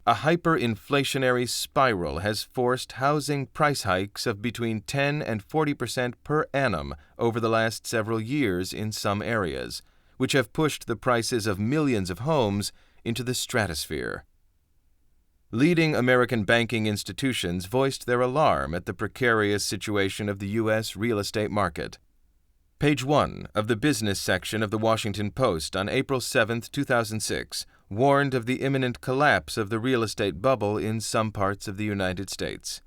Speaker 1: A hyperinflationary spiral has forced housing price hikes of between 10 and 40% per annum over the last several years in some areas, which have pushed the prices of millions of homes into the stratosphere. Leading American banking institutions voiced their alarm at the precarious situation of the U.S. real estate market. Page 1 of the business section of the Washington Post on April 7, 2006, warned of the imminent collapse of the real estate bubble in some parts of the United States.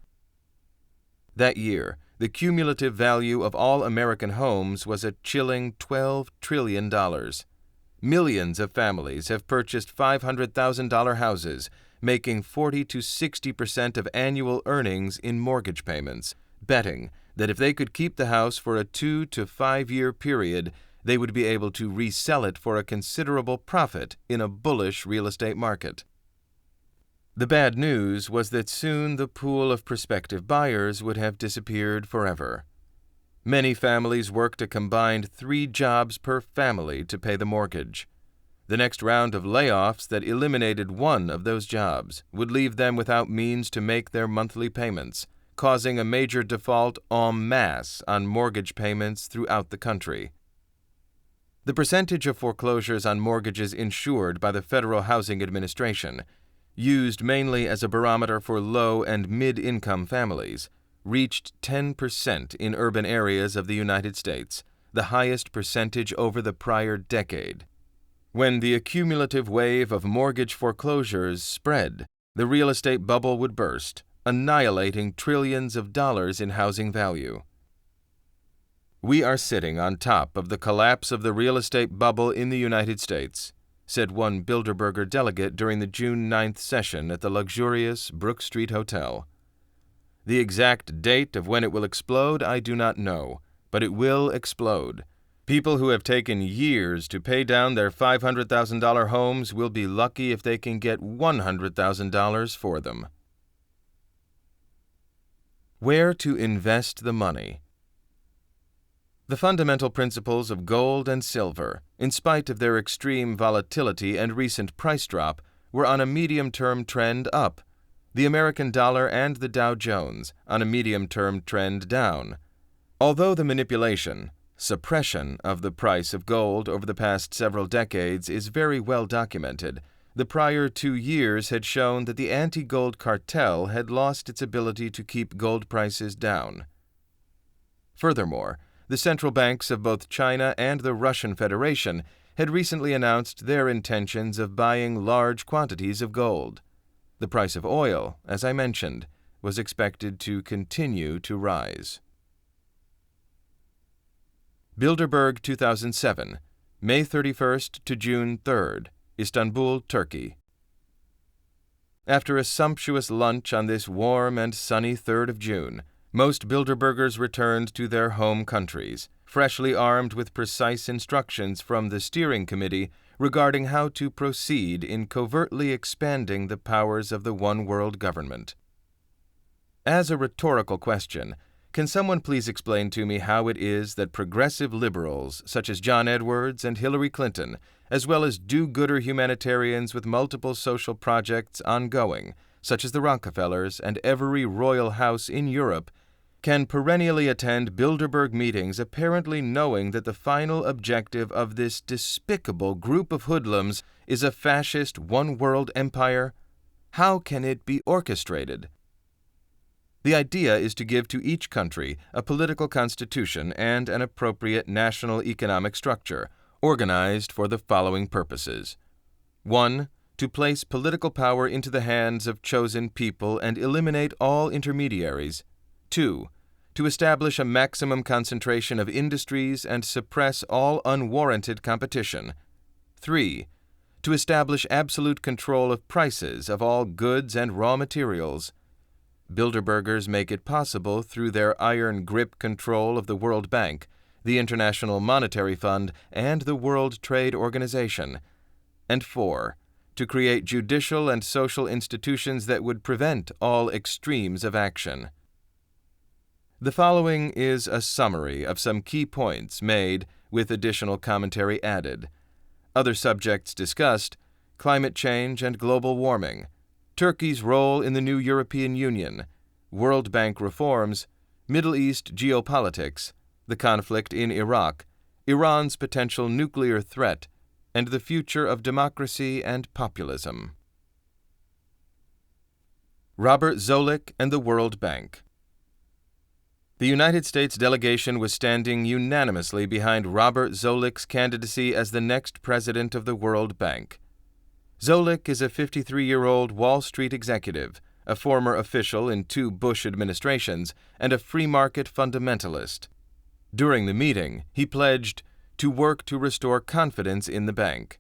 Speaker 1: That year, the cumulative value of all American homes was a chilling $12 trillion. Millions of families have purchased $500,000 houses, making 40 to 60% of annual earnings in mortgage payments, betting that if they could keep the house for a 2 to 5 year period, they would be able to resell it for a considerable profit in a bullish real estate market. The bad news was that soon the pool of prospective buyers would have disappeared forever. Many families worked a combined 3 jobs per family to pay the mortgage. The next round of layoffs that eliminated one of those jobs would leave them without means to make their monthly payments, causing a major default en masse on mortgage payments throughout the country. The percentage of foreclosures on mortgages insured by the Federal Housing Administration, used mainly as a barometer for low and mid-income families, reached 10% in urban areas of the United States, the highest percentage over the prior decade. When the accumulative wave of mortgage foreclosures spread, the real estate bubble would burst, annihilating trillions of dollars in housing value. "We are sitting on top of the collapse of the real estate bubble in the United States," said one Bilderberger delegate during the June 9th session at the luxurious Brook Street Hotel. "The exact date of when it will explode I do not know, but it will explode. People who have taken years to pay down their $500,000 homes will be lucky if they can get $100,000 for them." Where to invest the money? The fundamental principles of gold and silver, in spite of their extreme volatility and recent price drop, were on a medium-term trend up. The American dollar and the Dow Jones on a medium-term trend down. Although the manipulation, suppression of the price of gold over the past several decades is very well documented, the prior 2 years had shown that the anti-gold cartel had lost its ability to keep gold prices down. Furthermore, the central banks of both China and the Russian Federation had recently announced their intentions of buying large quantities of gold. The price of oil, as I mentioned, was expected to continue to rise. Bilderberg 2007, May 31st to June 3rd, Istanbul, Turkey. After a sumptuous lunch on this warm and sunny 3rd of June, most Bilderbergers returned to their home countries, freshly armed with precise instructions from the steering committee regarding how to proceed in covertly expanding the powers of the one-world government. As a rhetorical question, can someone please explain to me how it is that progressive liberals such as John Edwards and Hillary Clinton, as well as do-gooder humanitarians with multiple social projects ongoing, such as the Rockefellers and every royal house in Europe, can perennially attend Bilderberg meetings apparently knowing that the final objective of this despicable group of hoodlums is a fascist one-world empire? How can it be orchestrated? The idea is to give to each country a political constitution and an appropriate national economic structure, organized for the following purposes. 1. To place political power into the hands of chosen people and eliminate all intermediaries. 2. To establish a maximum concentration of industries and suppress all unwarranted competition. 3. To establish absolute control of prices of all goods and raw materials. Bilderbergers make it possible through their iron grip control of the World Bank, the International Monetary Fund, and the World Trade Organization. And 4. To create judicial and social institutions that would prevent all extremes of action. The following is a summary of some key points made, with additional commentary added. Other subjects discussed: climate change and global warming, Turkey's role in the new European Union, World Bank reforms, Middle East geopolitics, the conflict in Iraq, Iran's potential nuclear threat, and the future of democracy and populism. Robert Zoellick and the World Bank. The United States delegation was standing unanimously behind Robert Zoellick's candidacy as the next president of the World Bank. Zoellick is a 53-year-old Wall Street executive, a former official in 2 Bush administrations, and a free market fundamentalist. During the meeting, he pledged to work to restore confidence in the bank.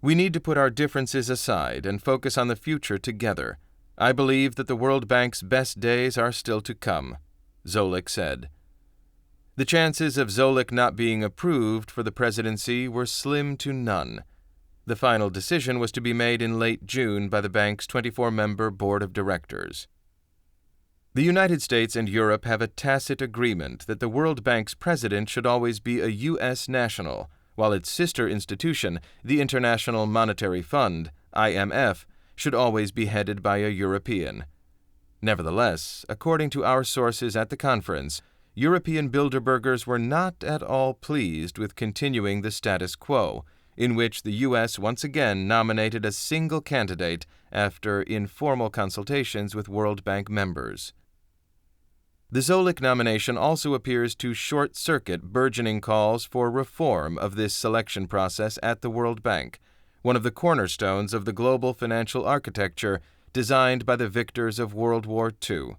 Speaker 1: We need to put our differences aside and focus on the future together. I believe that the World Bank's best days are still to come, Zoellick said. The chances of Zoellick not being approved for the presidency were slim to none. The final decision was to be made in late June by the bank's 24-member board of directors. The United States and Europe have a tacit agreement that the World Bank's president should always be a U.S. national, while its sister institution, the International Monetary Fund, IMF, should always be headed by a European. Nevertheless, according to our sources at the conference, European Bilderbergers were not at all pleased with continuing the status quo, in which the U.S. once again nominated a single candidate after informal consultations with World Bank members. The Zoellick nomination also appears to short-circuit burgeoning calls for reform of this selection process at the World Bank, one of the cornerstones of the global financial architecture designed by the victors of World War II.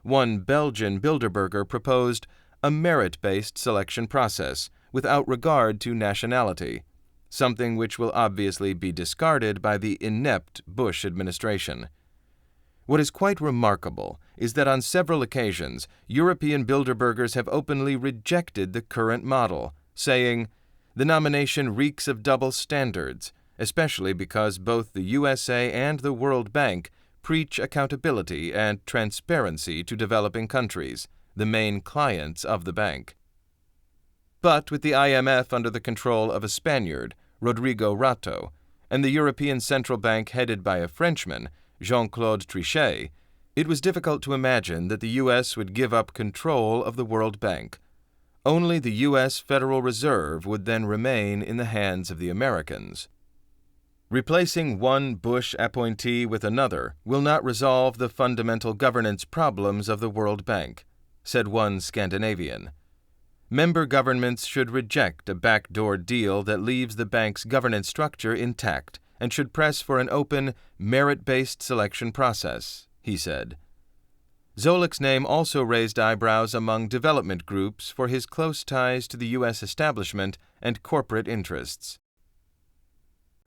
Speaker 1: One Belgian Bilderberger proposed a merit-based selection process without regard to nationality, something which will obviously be discarded by the inept Bush administration. What is quite remarkable is that on several occasions, European Bilderbergers have openly rejected the current model, saying, "The nomination reeks of double standards, especially because both the USA and the World Bank preach accountability and transparency to developing countries, the main clients of the bank." But with the IMF under the control of a Spaniard, Rodrigo Rato, and the European Central Bank headed by a Frenchman, Jean-Claude Trichet, it was difficult to imagine that the U.S. would give up control of the World Bank. Only the U.S. Federal Reserve would then remain in the hands of the Americans. Replacing one Bush appointee with another will not resolve the fundamental governance problems of the World Bank, said one Scandinavian. Member governments should reject a backdoor deal that leaves the bank's governance structure intact and should press for an open, merit-based selection process, he said. Zoellick's name also raised eyebrows among development groups for his close ties to the U.S. establishment and corporate interests.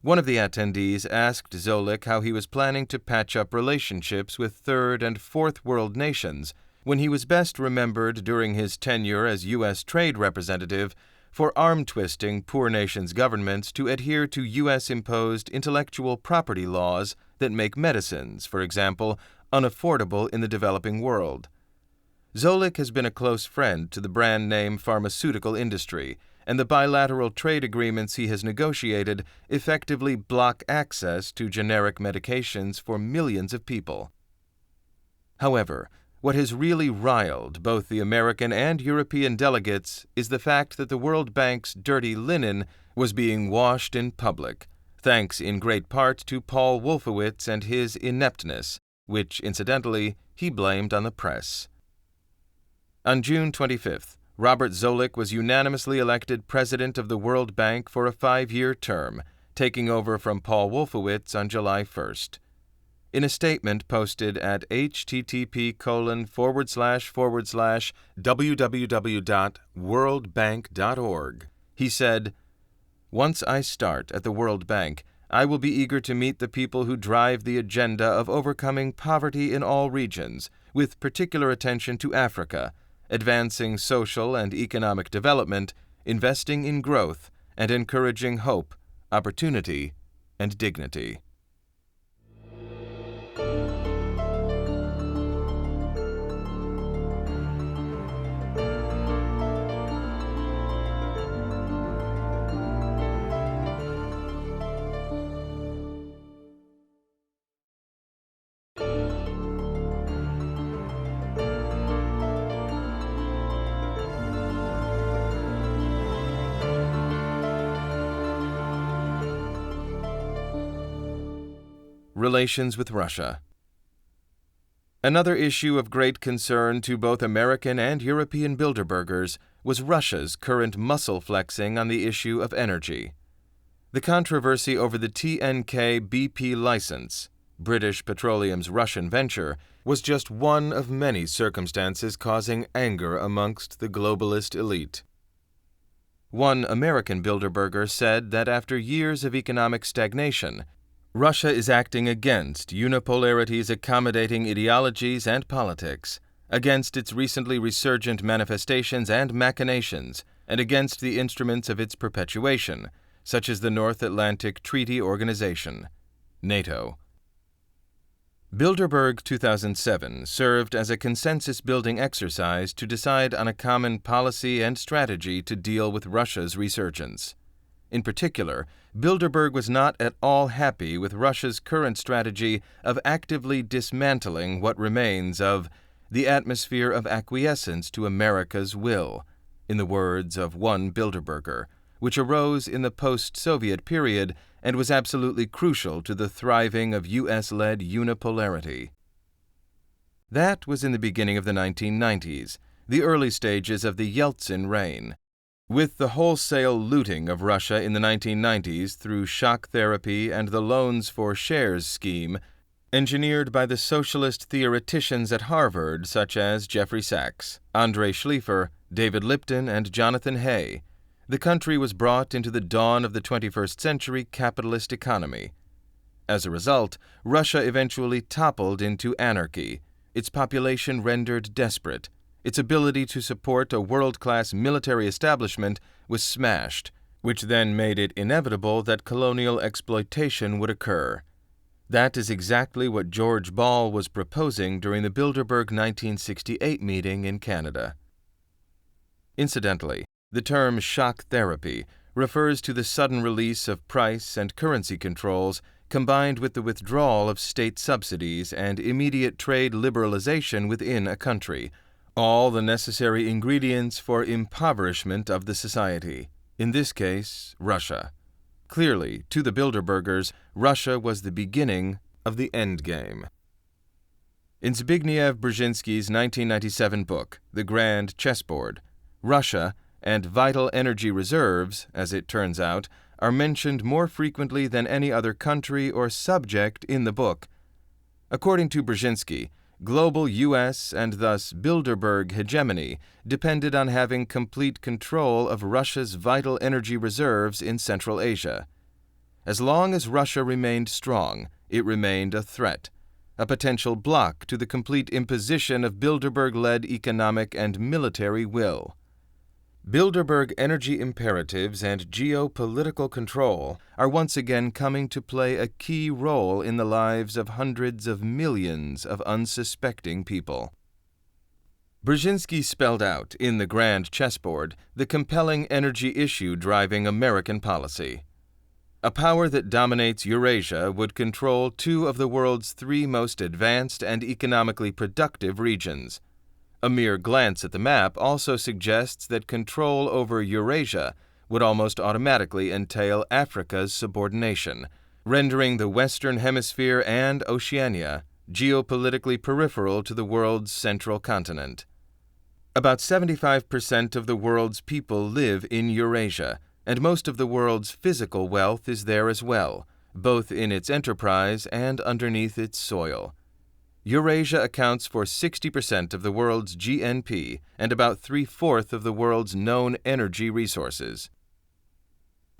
Speaker 1: One of the attendees asked Zoellick how he was planning to patch up relationships with third and fourth world nations when he was best remembered during his tenure as U.S. trade representative for arm-twisting poor nations' governments to adhere to U.S.-imposed intellectual property laws that make medicines, for example, unaffordable in the developing world. Zoellick has been a close friend to the brand name pharmaceutical industry, and the bilateral trade agreements he has negotiated effectively block access to generic medications for millions of people. However, what has really riled both the American and European delegates is the fact that the World Bank's dirty linen was being washed in public, thanks in great part to Paul Wolfowitz and his ineptness, which, incidentally, he blamed on the press. On June 25th, Robert Zoellick was unanimously elected president of the World Bank for a 5-year term, taking over from Paul Wolfowitz on July 1st. In a statement posted at http://www.worldbank.org, he said, "Once I start at the World Bank, I will be eager to meet the people who drive the agenda of overcoming poverty in all regions, with particular attention to Africa, advancing social and economic development, investing in growth, and encouraging hope, opportunity, and dignity." Relations with Russia. Another issue of great concern to both American and European Bilderbergers was Russia's current muscle flexing on the issue of energy. The controversy over the TNK BP license, British Petroleum's Russian venture, was just one of many circumstances causing anger amongst the globalist elite. One American Bilderberger said that after years of economic stagnation, Russia is acting against unipolarity's accommodating ideologies and politics, against its recently resurgent manifestations and machinations, and against the instruments of its perpetuation, such as the North Atlantic Treaty Organization, NATO. Bilderberg 2007 served as a consensus-building exercise to decide on a common policy and strategy to deal with Russia's resurgence. In particular, Bilderberg was not at all happy with Russia's current strategy of actively dismantling what remains of the atmosphere of acquiescence to America's will, in the words of one Bilderberger, which arose in the post-Soviet period and was absolutely crucial to the thriving of U.S.-led unipolarity. That was in the beginning of the 1990s, the early stages of the Yeltsin reign. With the wholesale looting of Russia in the 1990s through shock therapy and the loans for shares scheme, engineered by the socialist theoreticians at Harvard such as Jeffrey Sachs, Andrei Schleifer, David Lipton, and Jonathan Hay, the country was brought into the dawn of the 21st century capitalist economy. As a result, Russia eventually toppled into anarchy, its population rendered desperate, its ability to support a world-class military establishment was smashed, which then made it inevitable that colonial exploitation would occur. That is exactly what George Ball was proposing during the Bilderberg 1968 meeting in Canada. Incidentally, the term shock therapy refers to the sudden release of price and currency controls combined with the withdrawal of state subsidies and immediate trade liberalization within a country, all the necessary ingredients for impoverishment of the society, in this case, Russia. Clearly, to the Bilderbergers, Russia was the beginning of the endgame. In Zbigniew Brzezinski's 1997 book, The Grand Chessboard, Russia and vital energy reserves, as it turns out, are mentioned more frequently than any other country or subject in the book. According to Brzezinski, global U.S. and thus Bilderberg hegemony depended on having complete control of Russia's vital energy reserves in Central Asia. As long as Russia remained strong, it remained a threat, a potential block to the complete imposition of Bilderberg-led economic and military will. Bilderberg energy imperatives and geopolitical control are once again coming to play a key role in the lives of hundreds of millions of unsuspecting people. Brzezinski spelled out in The Grand Chessboard the compelling energy issue driving American policy. A power that dominates Eurasia would control two of the world's three most advanced and economically productive regions. A mere glance at the map also suggests that control over Eurasia would almost automatically entail Africa's subordination, rendering the Western Hemisphere and Oceania geopolitically peripheral to the world's central continent. About 75% of the world's people live in Eurasia, and most of the world's physical wealth is there as well, both in its enterprise and underneath its soil. Eurasia accounts for 60% of the world's GNP and about 3/4 of the world's known energy resources.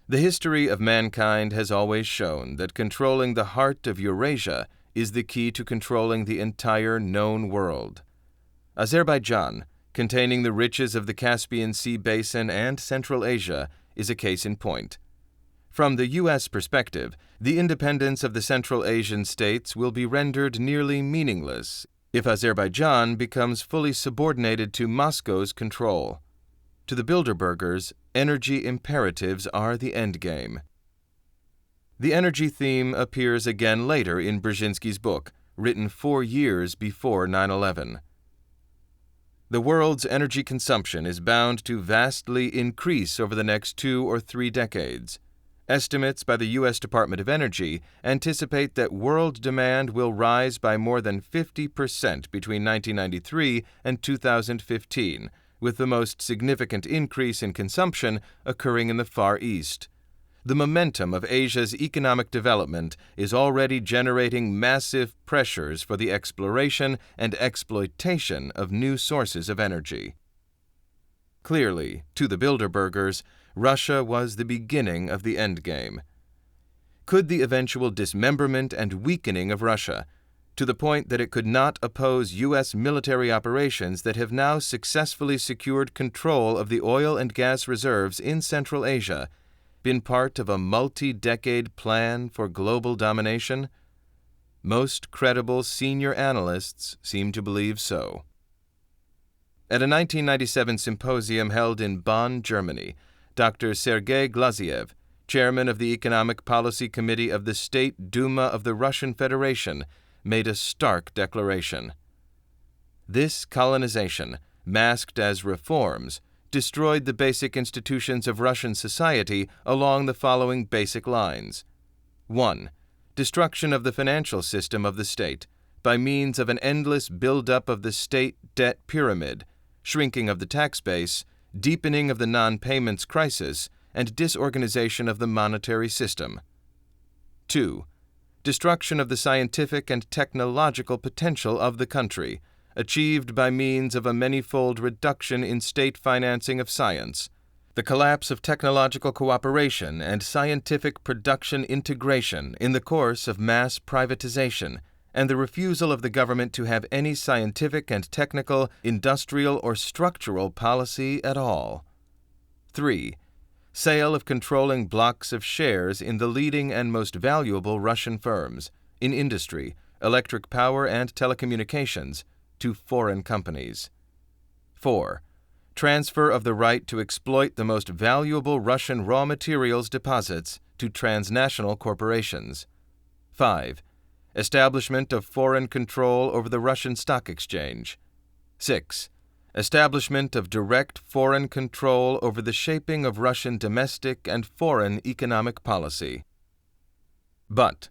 Speaker 1: The history of mankind has always shown that controlling the heart of Eurasia is the key to controlling the entire known world. Azerbaijan, containing the riches of the Caspian Sea basin and Central Asia, is a case in point. From the U.S. perspective, the independence of the Central Asian states will be rendered nearly meaningless if Azerbaijan becomes fully subordinated to Moscow's control. To the Bilderbergers, energy imperatives are the endgame. The energy theme appears again later in Brzezinski's book, written 4 years before 9/11. The world's energy consumption is bound to vastly increase over the next 2 or 3 decades. Estimates by the U.S. Department of Energy anticipate that world demand will rise by more than 50% between 1993 and 2015, with the most significant increase in consumption occurring in the Far East. The momentum of Asia's economic development is already generating massive pressures for the exploration and exploitation of new sources of energy. Clearly, to the Bilderbergers, Russia was the beginning of the endgame. Could the eventual dismemberment and weakening of Russia, to the point that it could not oppose U.S. military operations that have now successfully secured control of the oil and gas reserves in Central Asia, been part of a multi-decade plan for global domination? Most credible senior analysts seem to believe so. At a 1997 symposium held in Bonn, Germany, Dr. Sergei Glaziev, chairman of the Economic Policy Committee of the State Duma of the Russian Federation, made a stark declaration. This colonization, masked as reforms, destroyed the basic institutions of Russian society along the following basic lines. 1. Destruction of the financial system of the state by means of an endless buildup of the state debt pyramid, shrinking of the tax base, deepening of the non-payments crisis, and disorganization of the monetary system. 2. Destruction of the scientific and technological potential of the country, achieved by means of a manifold reduction in state financing of science, the collapse of technological cooperation and scientific production integration in the course of mass privatization, and the refusal of the government to have any scientific and technical, industrial, or structural policy at all. 3. Sale of controlling blocks of shares in the leading and most valuable Russian firms, in industry, electric power, and telecommunications, to foreign companies. 4. Transfer of the right to exploit the most valuable Russian raw materials deposits to transnational corporations. 5. Establishment of foreign control over the Russian stock exchange. 6. Establishment of direct foreign control over the shaping of Russian domestic and foreign economic policy. But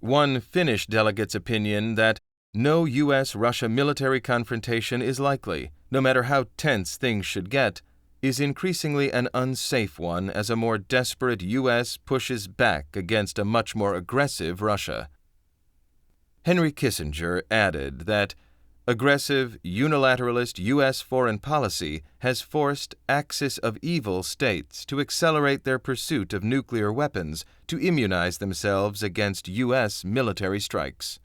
Speaker 1: one Finnish delegate's opinion that no U.S.-Russia military confrontation is likely, no matter how tense things should get, is increasingly an unsafe one as a more desperate U.S. pushes back against a much more aggressive Russia. Henry Kissinger added that aggressive, unilateralist U.S. foreign policy has forced axis of evil states to accelerate their pursuit of nuclear weapons to immunize themselves against U.S. military strikes.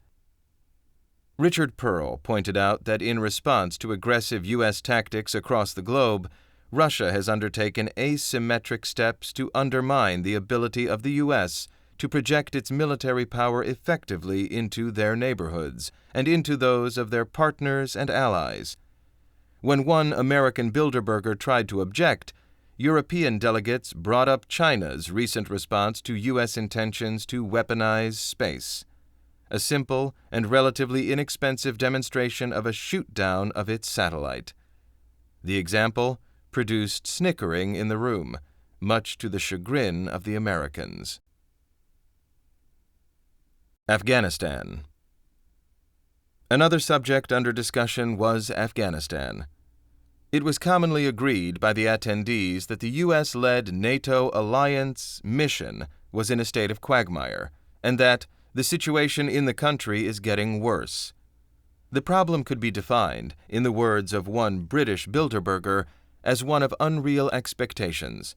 Speaker 1: Richard Pearl pointed out that in response to aggressive U.S. tactics across the globe, Russia has undertaken asymmetric steps to undermine the ability of the U.S. to project its military power effectively into their neighborhoods and into those of their partners and allies. When one American Bilderberger tried to object, European delegates brought up China's recent response to U.S. intentions to weaponize space, a simple and relatively inexpensive demonstration of a shoot-down of its satellite. The example produced snickering in the room, much to the chagrin of the Americans. Afghanistan. Another subject under discussion was Afghanistan. It was commonly agreed by the attendees that the U.S.-led NATO alliance mission was in a state of quagmire, and that the situation in the country is getting worse. The problem could be defined, in the words of one British Bilderberger, as one of unreal expectations.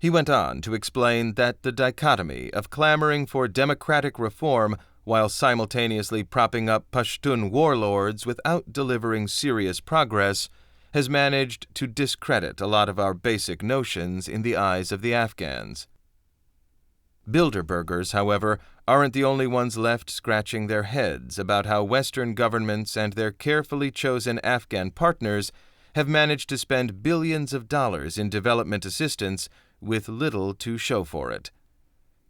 Speaker 1: He went on to explain that the dichotomy of clamoring for democratic reform while simultaneously propping up Pashtun warlords without delivering serious progress has managed to discredit a lot of our basic notions in the eyes of the Afghans. Bilderbergers, however, aren't the only ones left scratching their heads about how Western governments and their carefully chosen Afghan partners have managed to spend billions of dollars in development assistance with little to show for it.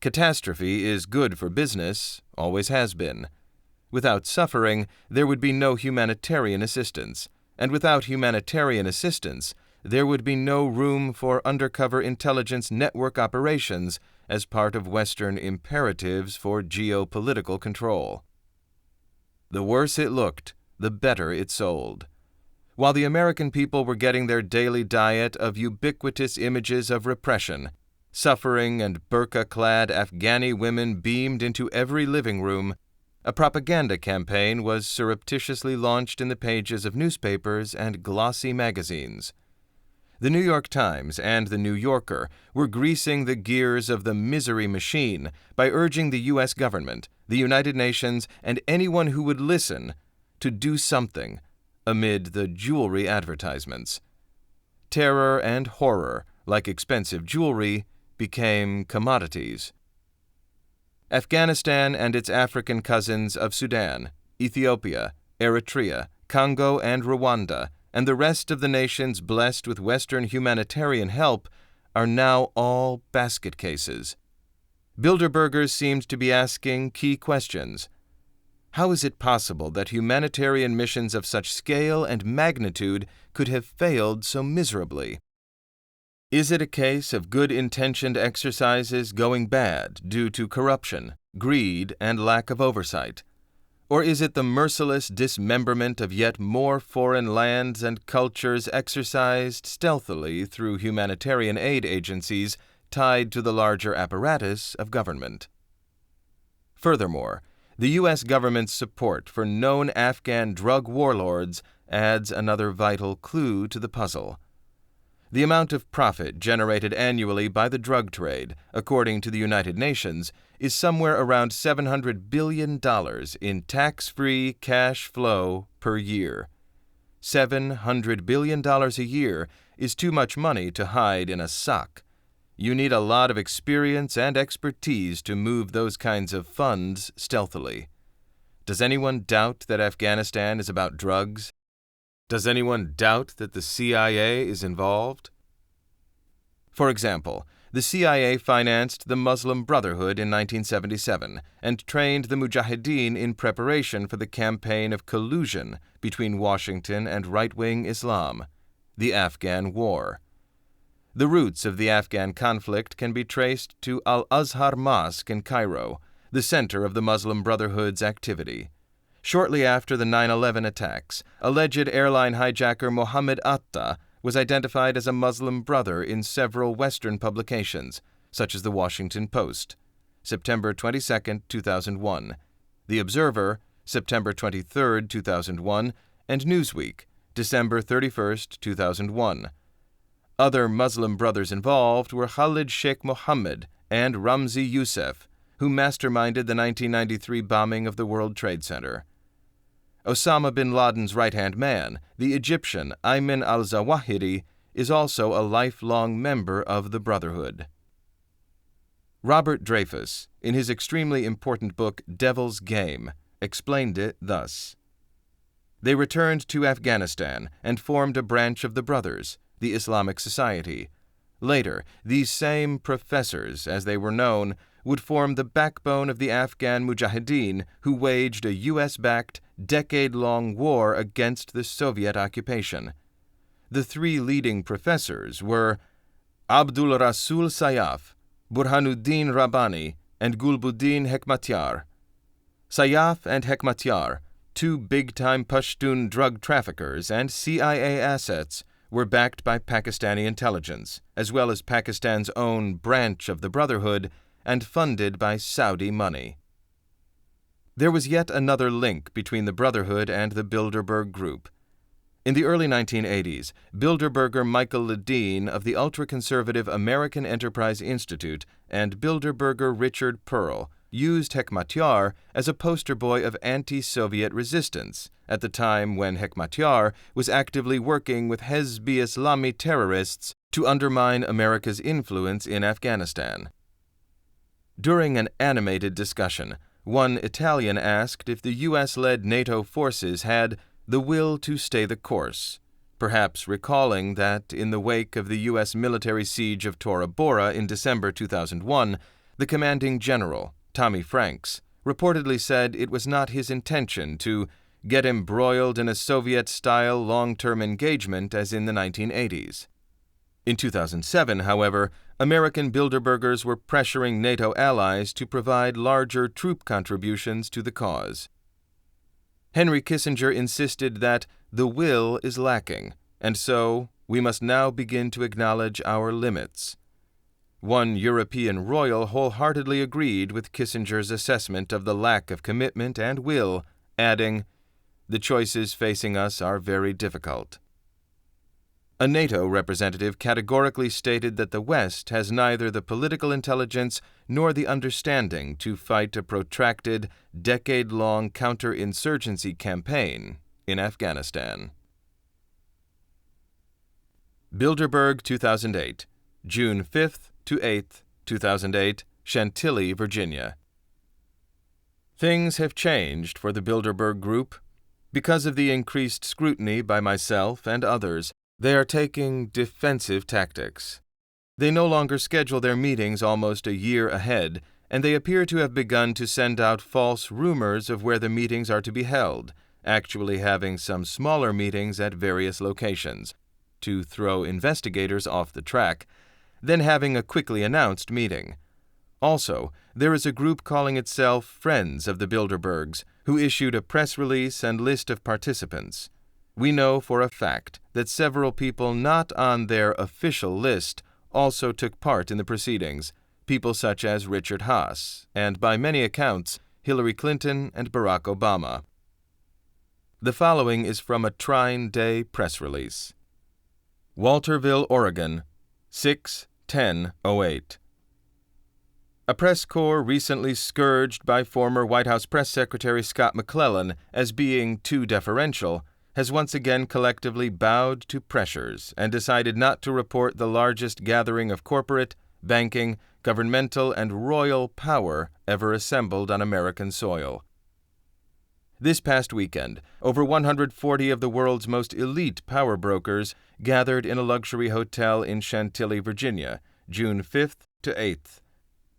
Speaker 1: Catastrophe is good for business, always has been. Without suffering, there would be no humanitarian assistance, and without humanitarian assistance, there would be no room for undercover intelligence network operations as part of Western imperatives for geopolitical control. The worse it looked, the better it sold. While the American people were getting their daily diet of ubiquitous images of repression, suffering and burqa-clad Afghani women beamed into every living room, a propaganda campaign was surreptitiously launched in the pages of newspapers and glossy magazines. The New York Times and the New Yorker were greasing the gears of the misery machine by urging the U.S. government, the United Nations, and anyone who would listen to do something amid the jewelry advertisements. Terror and horror, like expensive jewelry, became commodities. Afghanistan and its African cousins of Sudan, Ethiopia, Eritrea, Congo, and Rwanda, and the rest of the nations blessed with Western humanitarian help are now all basket cases. Bilderbergers seemed to be asking key questions. How is it possible that humanitarian missions of such scale and magnitude could have failed so miserably? Is it a case of good-intentioned exercises going bad due to corruption, greed, and lack of oversight? Or is it the merciless dismemberment of yet more foreign lands and cultures exercised stealthily through humanitarian aid agencies tied to the larger apparatus of government? Furthermore, the U.S. government's support for known Afghan drug warlords adds another vital clue to the puzzle. The amount of profit generated annually by the drug trade, according to the United Nations, is somewhere around $700 billion in tax-free cash flow per year. $700 billion a year is too much money to hide in a sock. You need a lot of experience and expertise to move those kinds of funds stealthily. Does anyone doubt that Afghanistan is about drugs? Does anyone doubt that the CIA is involved? For example, the CIA financed the Muslim Brotherhood in 1977 and trained the Mujahideen in preparation for the campaign of collusion between Washington and right-wing Islam, the Afghan War. The roots of the Afghan conflict can be traced to Al-Azhar Mosque in Cairo, the center of the Muslim Brotherhood's activity. Shortly after the 9/11 attacks, alleged airline hijacker Mohammed Atta was identified as a Muslim brother in several Western publications, such as The Washington Post, September 22, 2001, The Observer, September 23, 2001, and Newsweek, December 31, 2001. Other Muslim brothers involved were Khalid Sheikh Mohammed and Ramzi Youssef, who masterminded the 1993 bombing of the World Trade Center. Osama bin Laden's right-hand man, the Egyptian Ayman al-Zawahiri, is also a lifelong member of the Brotherhood. Robert Dreyfus, in his extremely important book Devil's Game, explained it thus. They returned to Afghanistan and formed a branch of the Brothers, the Islamic Society. Later, these same professors, as they were known, would form the backbone of the Afghan Mujahideen, who waged a U.S.-backed, decade-long war against the Soviet occupation. The three leading professors were Abdul Rasul Sayyaf, Burhanuddin Rabbani, and Gulbuddin Hekmatyar. Sayyaf and Hekmatyar, two big-time Pashtun drug traffickers and CIA assets, were backed by Pakistani intelligence, as well as Pakistan's own branch of the Brotherhood, and funded by Saudi money. There was yet another link between the Brotherhood and the Bilderberg Group. In the early 1980s, Bilderberger Michael Ledeen of the ultra-conservative American Enterprise Institute and Bilderberger Richard Pearl used Hekmatyar as a poster boy of anti-Soviet resistance at the time when Hekmatyar was actively working with Hezb-e Islami terrorists to undermine America's influence in Afghanistan. During an animated discussion, one Italian asked if the U.S.-led NATO forces had the will to stay the course, perhaps recalling that in the wake of the U.S. military siege of Tora Bora in December 2001, the commanding general, Tommy Franks, reportedly said it was not his intention to get embroiled in a Soviet-style long-term engagement as in the 1980s. In 2007, however, American Bilderbergers were pressuring NATO allies to provide larger troop contributions to the cause. Henry Kissinger insisted that the will is lacking, and so we must now begin to acknowledge our limits. One European royal wholeheartedly agreed with Kissinger's assessment of the lack of commitment and will, adding, "The choices facing us are very difficult." A NATO representative categorically stated that the West has neither the political intelligence nor the understanding to fight a protracted, decade-long counterinsurgency campaign in Afghanistan. Bilderberg 2008, June 5th to 8th, 2008, Chantilly, Virginia. Things have changed for the Bilderberg Group. Because of the increased scrutiny by myself and others, they are taking defensive tactics. They no longer schedule their meetings almost a year ahead, and they appear to have begun to send out false rumors of where the meetings are to be held, actually having some smaller meetings at various locations, to throw investigators off the track, then having a quickly announced meeting. Also, there is a group calling itself Friends of the Bilderbergs, who issued a press release and list of participants. We know for a fact that several people not on their official list also took part in the proceedings, people such as Richard Haas, and by many accounts, Hillary Clinton and Barack Obama. The following is from a Trine Day press release. Walterville, Oregon, 6/10/08. A press corps recently scourged by former White House Press Secretary Scott McClellan as being too deferential has once again collectively bowed to pressures and decided not to report the largest gathering of corporate, banking, governmental, and royal power ever assembled on American soil. This past weekend, over 140 of the world's most elite power brokers gathered in a luxury hotel in Chantilly, Virginia, June 5th to 8th,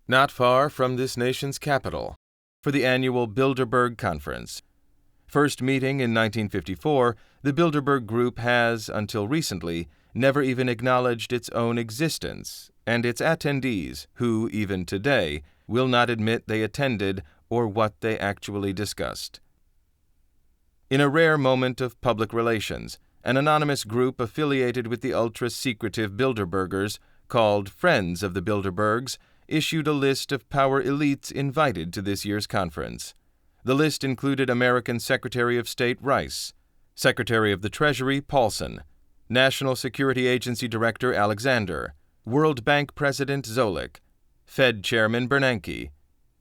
Speaker 1: not far from this nation's capital, for the annual Bilderberg Conference. First meeting in 1954, the Bilderberg Group has, until recently, never even acknowledged its own existence, and its attendees, who, even today, will not admit they attended or what they actually discussed. In a rare moment of public relations, an anonymous group affiliated with the ultra-secretive Bilderbergers, called Friends of the Bilderbergs, issued a list of power elites invited to this year's conference. The list included American Secretary of State Rice, Secretary of the Treasury Paulson, National Security Agency Director Alexander, World Bank President Zolik, Fed Chairman Bernanke,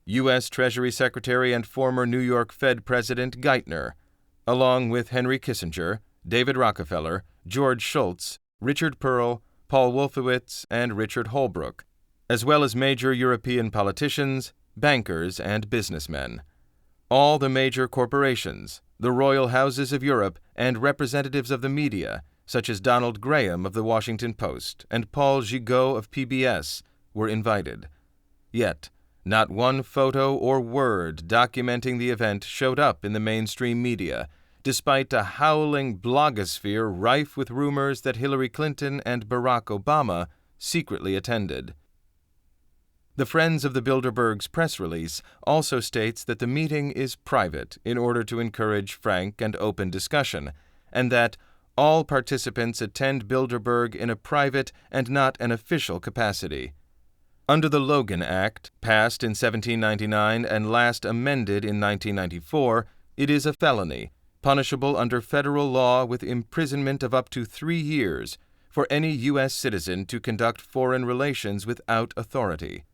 Speaker 1: U.S. Treasury Secretary and former New York Fed President Geithner, along with Henry Kissinger, David Rockefeller, George Shultz, Richard Pearl, Paul Wolfowitz, and Richard Holbrooke, as well as major European politicians, bankers, and businessmen. All the major corporations, the royal houses of Europe, and representatives of the media, such as Donald Graham of The Washington Post and Paul Gigot of PBS, were invited. Yet, not one photo or word documenting the event showed up in the mainstream media, despite a howling blogosphere rife with rumors that Hillary Clinton and Barack Obama secretly attended. The Friends of the Bilderbergs press release also states that the meeting is private in order to encourage frank and open discussion, and that all participants attend Bilderberg in a private and not an official capacity. Under the Logan Act, passed in 1799 and last amended in 1994, it is a felony, punishable under federal law with imprisonment of up to 3 years for any U.S. citizen to conduct foreign relations without authority.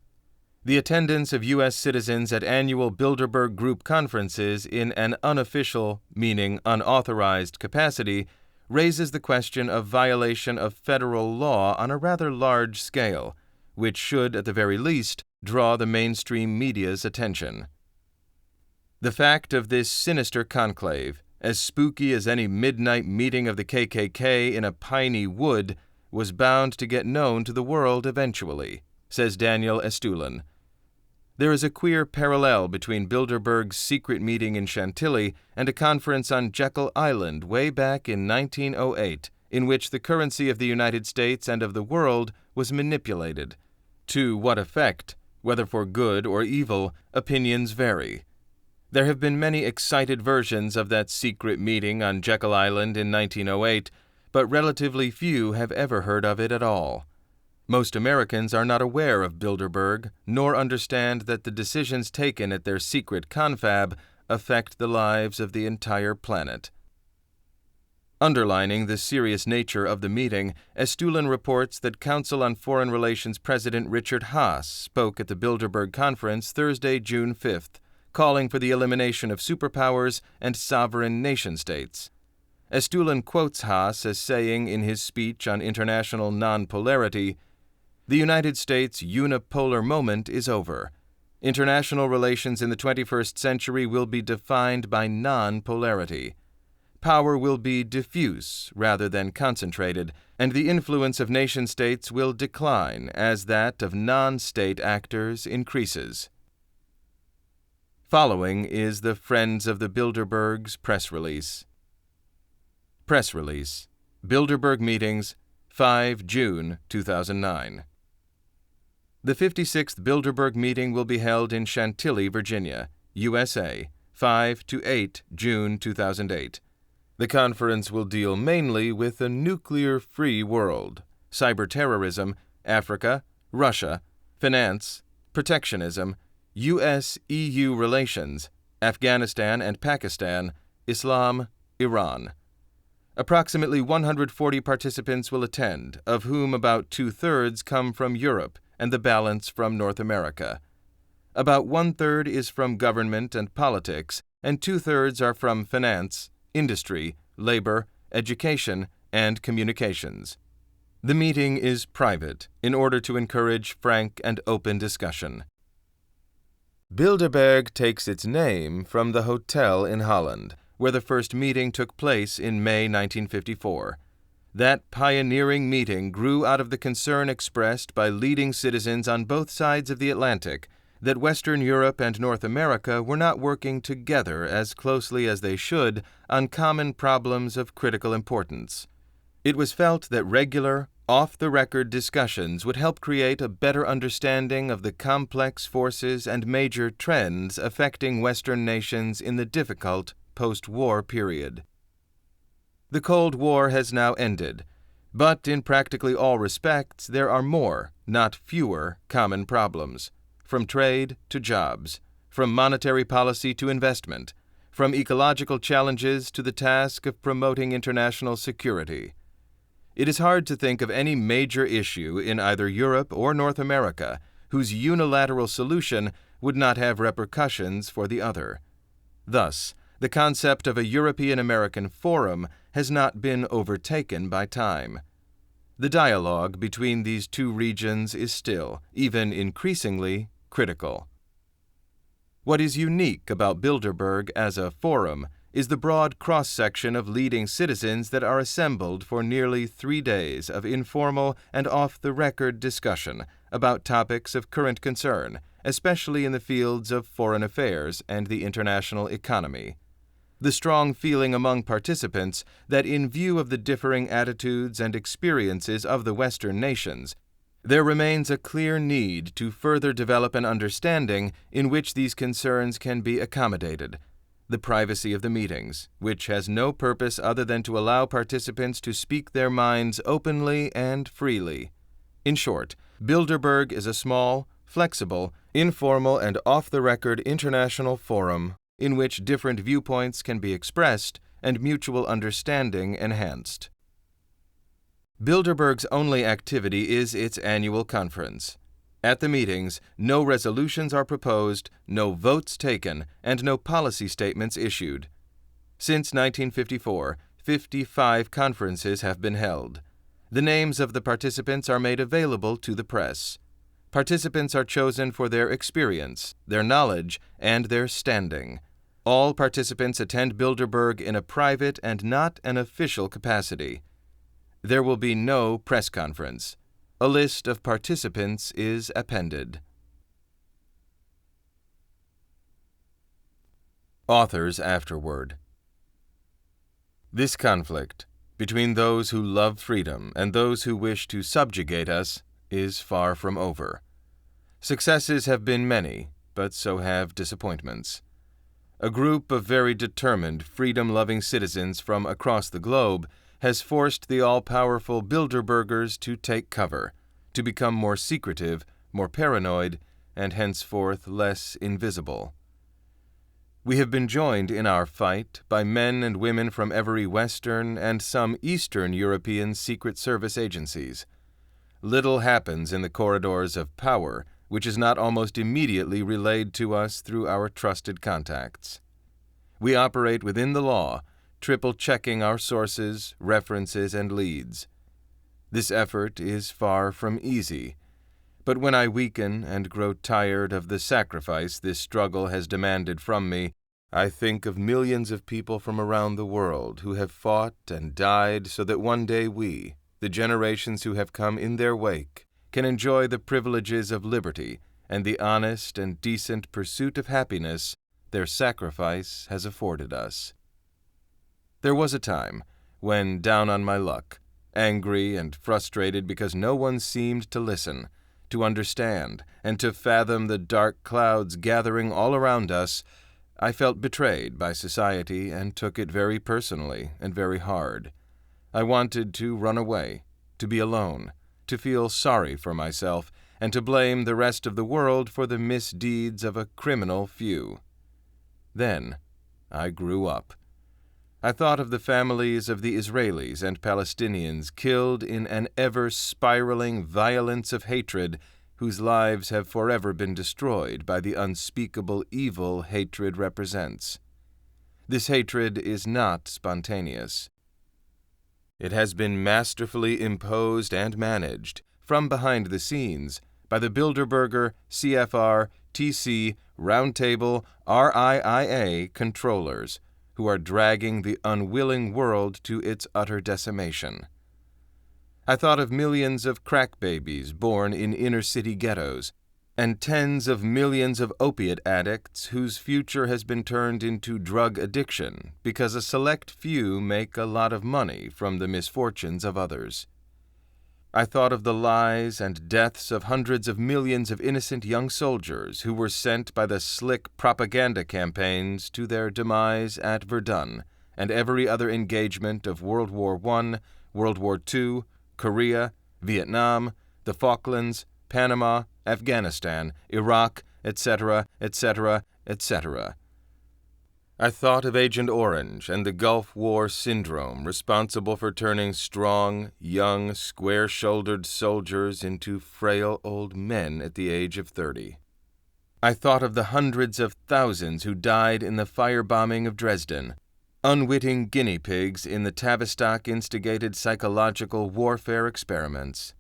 Speaker 1: The attendance of U.S. citizens at annual Bilderberg Group conferences in an unofficial, meaning unauthorized, capacity raises the question of violation of federal law on a rather large scale, which should, at the very least, draw the mainstream media's attention. The fact of this sinister conclave, as spooky as any midnight meeting of the KKK in a piney wood, was bound to get known to the world eventually, says Daniel Estulin. There is a queer parallel between Bilderberg's secret meeting in Chantilly and a conference on Jekyll Island way back in 1908, in which the currency of the United States and of the world was manipulated. To what effect, whether for good or evil, opinions vary. There have been many excited versions of that secret meeting on Jekyll Island in 1908, but relatively few have ever heard of it at all. Most Americans are not aware of Bilderberg, nor understand that the decisions taken at their secret confab affect the lives of the entire planet. Underlining the serious nature of the meeting, Estulin reports that Council on Foreign Relations President Richard Haass spoke at the Bilderberg Conference Thursday, June 5th, calling for the elimination of superpowers and sovereign nation-states. Estulin quotes Haass as saying in his speech on international non-polarity, "The United States' unipolar moment is over. International relations in the 21st century will be defined by non-polarity. Power will be diffuse rather than concentrated, and the influence of nation-states will decline as that of non-state actors increases." Following is the Friends of the Bilderberg's press release. Press release. Bilderberg Meetings, 5 June 2009. The 56th Bilderberg meeting will be held in Chantilly, Virginia, USA, 5 to 8 June 2008. The conference will deal mainly with a nuclear-free world, cyberterrorism, Africa, Russia, finance, protectionism, U.S.-EU relations, Afghanistan and Pakistan, Islam, Iran. Approximately 140 participants will attend, of whom about two-thirds come from Europe and the balance from North America. About one-third is from government and politics, and two-thirds are from finance, industry, labor, education, and communications. The meeting is private in order to encourage frank and open discussion. Bilderberg takes its name from the hotel in Holland, where the first meeting took place in May 1954. That pioneering meeting grew out of the concern expressed by leading citizens on both sides of the Atlantic that Western Europe and North America were not working together as closely as they should on common problems of critical importance. It was felt that regular, off-the-record discussions would help create a better understanding of the complex forces and major trends affecting Western nations in the difficult post-war period. The Cold War has now ended, but in practically all respects there are more, not fewer, common problems. From trade to jobs, from monetary policy to investment, from ecological challenges to the task of promoting international security. It is hard to think of any major issue in either Europe or North America whose unilateral solution would not have repercussions for the other. Thus, the concept of a European-American Forum has not been overtaken by time. The dialogue between these two regions is still, even increasingly, critical. What is unique about Bilderberg as a forum is the broad cross-section of leading citizens that are assembled for nearly 3 days of informal and off-the-record discussion about topics of current concern, especially in the fields of foreign affairs and the international economy. The strong feeling among participants that in view of the differing attitudes and experiences of the Western nations, there remains a clear need to further develop an understanding in which these concerns can be accommodated. The privacy of the meetings, which has no purpose other than to allow participants to speak their minds openly and freely. In short, Bilderberg is a small, flexible, informal, and off-the-record international forum in which different viewpoints can be expressed and mutual understanding enhanced. Bilderberg's only activity is its annual conference. At the meetings, no resolutions are proposed, no votes taken, and no policy statements issued. Since 1954, 55 conferences have been held. The names of the participants are made available to the press. Participants are chosen for their experience, their knowledge, and their standing. All participants attend Bilderberg in a private and not an official capacity. There will be no press conference. A list of participants is appended. Authors afterward. This conflict between those who love freedom and those who wish to subjugate us is far from over. Successes have been many, but so have disappointments. A group of very determined, freedom-loving citizens from across the globe has forced the all-powerful Bilderbergers to take cover, to become more secretive, more paranoid, and henceforth less invisible. We have been joined in our fight by men and women from every Western and some Eastern European Secret Service agencies. Little happens in the corridors of power which is not almost immediately relayed to us through our trusted contacts. We operate within the law, triple-checking our sources, references, and leads. This effort is far from easy, but when I weaken and grow tired of the sacrifice this struggle has demanded from me, I think of millions of people from around the world who have fought and died so that one day we, the generations who have come in their wake, can enjoy the privileges of liberty and the honest and decent pursuit of happiness their sacrifice has afforded us. There was a time when, down on my luck, angry and frustrated because no one seemed to listen, to understand, and to fathom the dark clouds gathering all around us, I felt betrayed by society and took it very personally and very hard. I wanted to run away, to be alone, to feel sorry for myself, and to blame the rest of the world for the misdeeds of a criminal few. Then I grew up. I thought of the families of the Israelis and Palestinians killed in an ever-spiraling violence of hatred whose lives have forever been destroyed by the unspeakable evil hatred represents. This hatred is not spontaneous. It has been masterfully imposed and managed, from behind the scenes, by the Bilderberger, CFR, TC, Roundtable, RIIA controllers, who are dragging the unwilling world to its utter decimation. I thought of millions of crack babies born in inner-city ghettos, and tens of millions of opiate addicts whose future has been turned into drug addiction because a select few make a lot of money from the misfortunes of others. I thought of the lies and deaths of hundreds of millions of innocent young soldiers who were sent by the slick propaganda campaigns to their demise at Verdun and every other engagement of World War I, World War II, Korea, Vietnam, the Falklands, Panama, Afghanistan, Iraq, etc., etc., etc. I thought of Agent Orange and the Gulf War syndrome responsible for turning strong, young, square-shouldered soldiers into frail old men at the age of 30. I thought of the hundreds of thousands who died in the firebombing of Dresden, unwitting guinea pigs in the Tavistock-instigated psychological warfare experiments.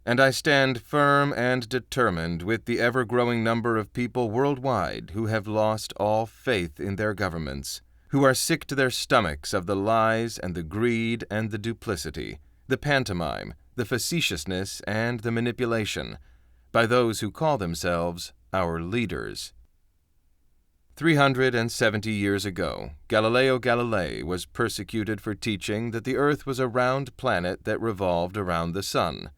Speaker 1: And I stand firm and determined with the ever-growing number of people worldwide who have lost all faith in their governments, who are sick to their stomachs of the lies and the greed and the duplicity, the pantomime, the facetiousness and the manipulation, by those who call themselves our leaders. 370 years ago, Galileo Galilei was persecuted for teaching that the Earth was a round planet that revolved around the sun.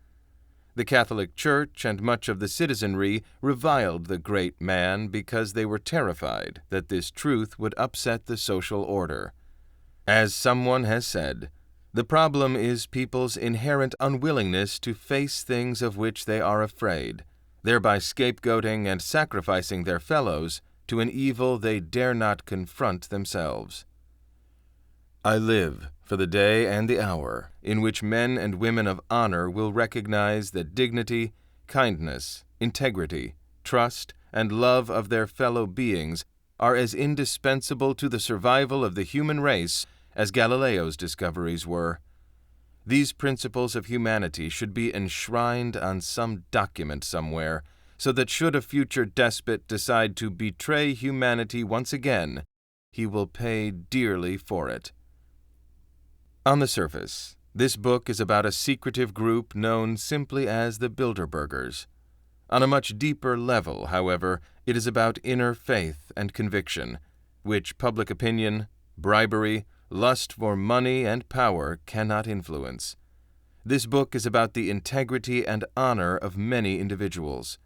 Speaker 1: The Catholic Church and much of the citizenry reviled the great man because they were terrified that this truth would upset the social order. As someone has said, the problem is people's inherent unwillingness to face things of which they are afraid, thereby scapegoating and sacrificing their fellows to an evil they dare not confront themselves. I live for the day and the hour in which men and women of honor will recognize that dignity, kindness, integrity, trust, and love of their fellow beings are as indispensable to the survival of the human race as Galileo's discoveries were. These principles of humanity should be enshrined on some document somewhere, so that should a future despot decide to betray humanity once again, he will pay dearly for it. On the surface, this book is about a secretive group known simply as the Bilderbergers. On a much deeper level, however, it is about inner faith and conviction, which public opinion, bribery, lust for money and power cannot influence. This book is about the integrity and honor of many individuals.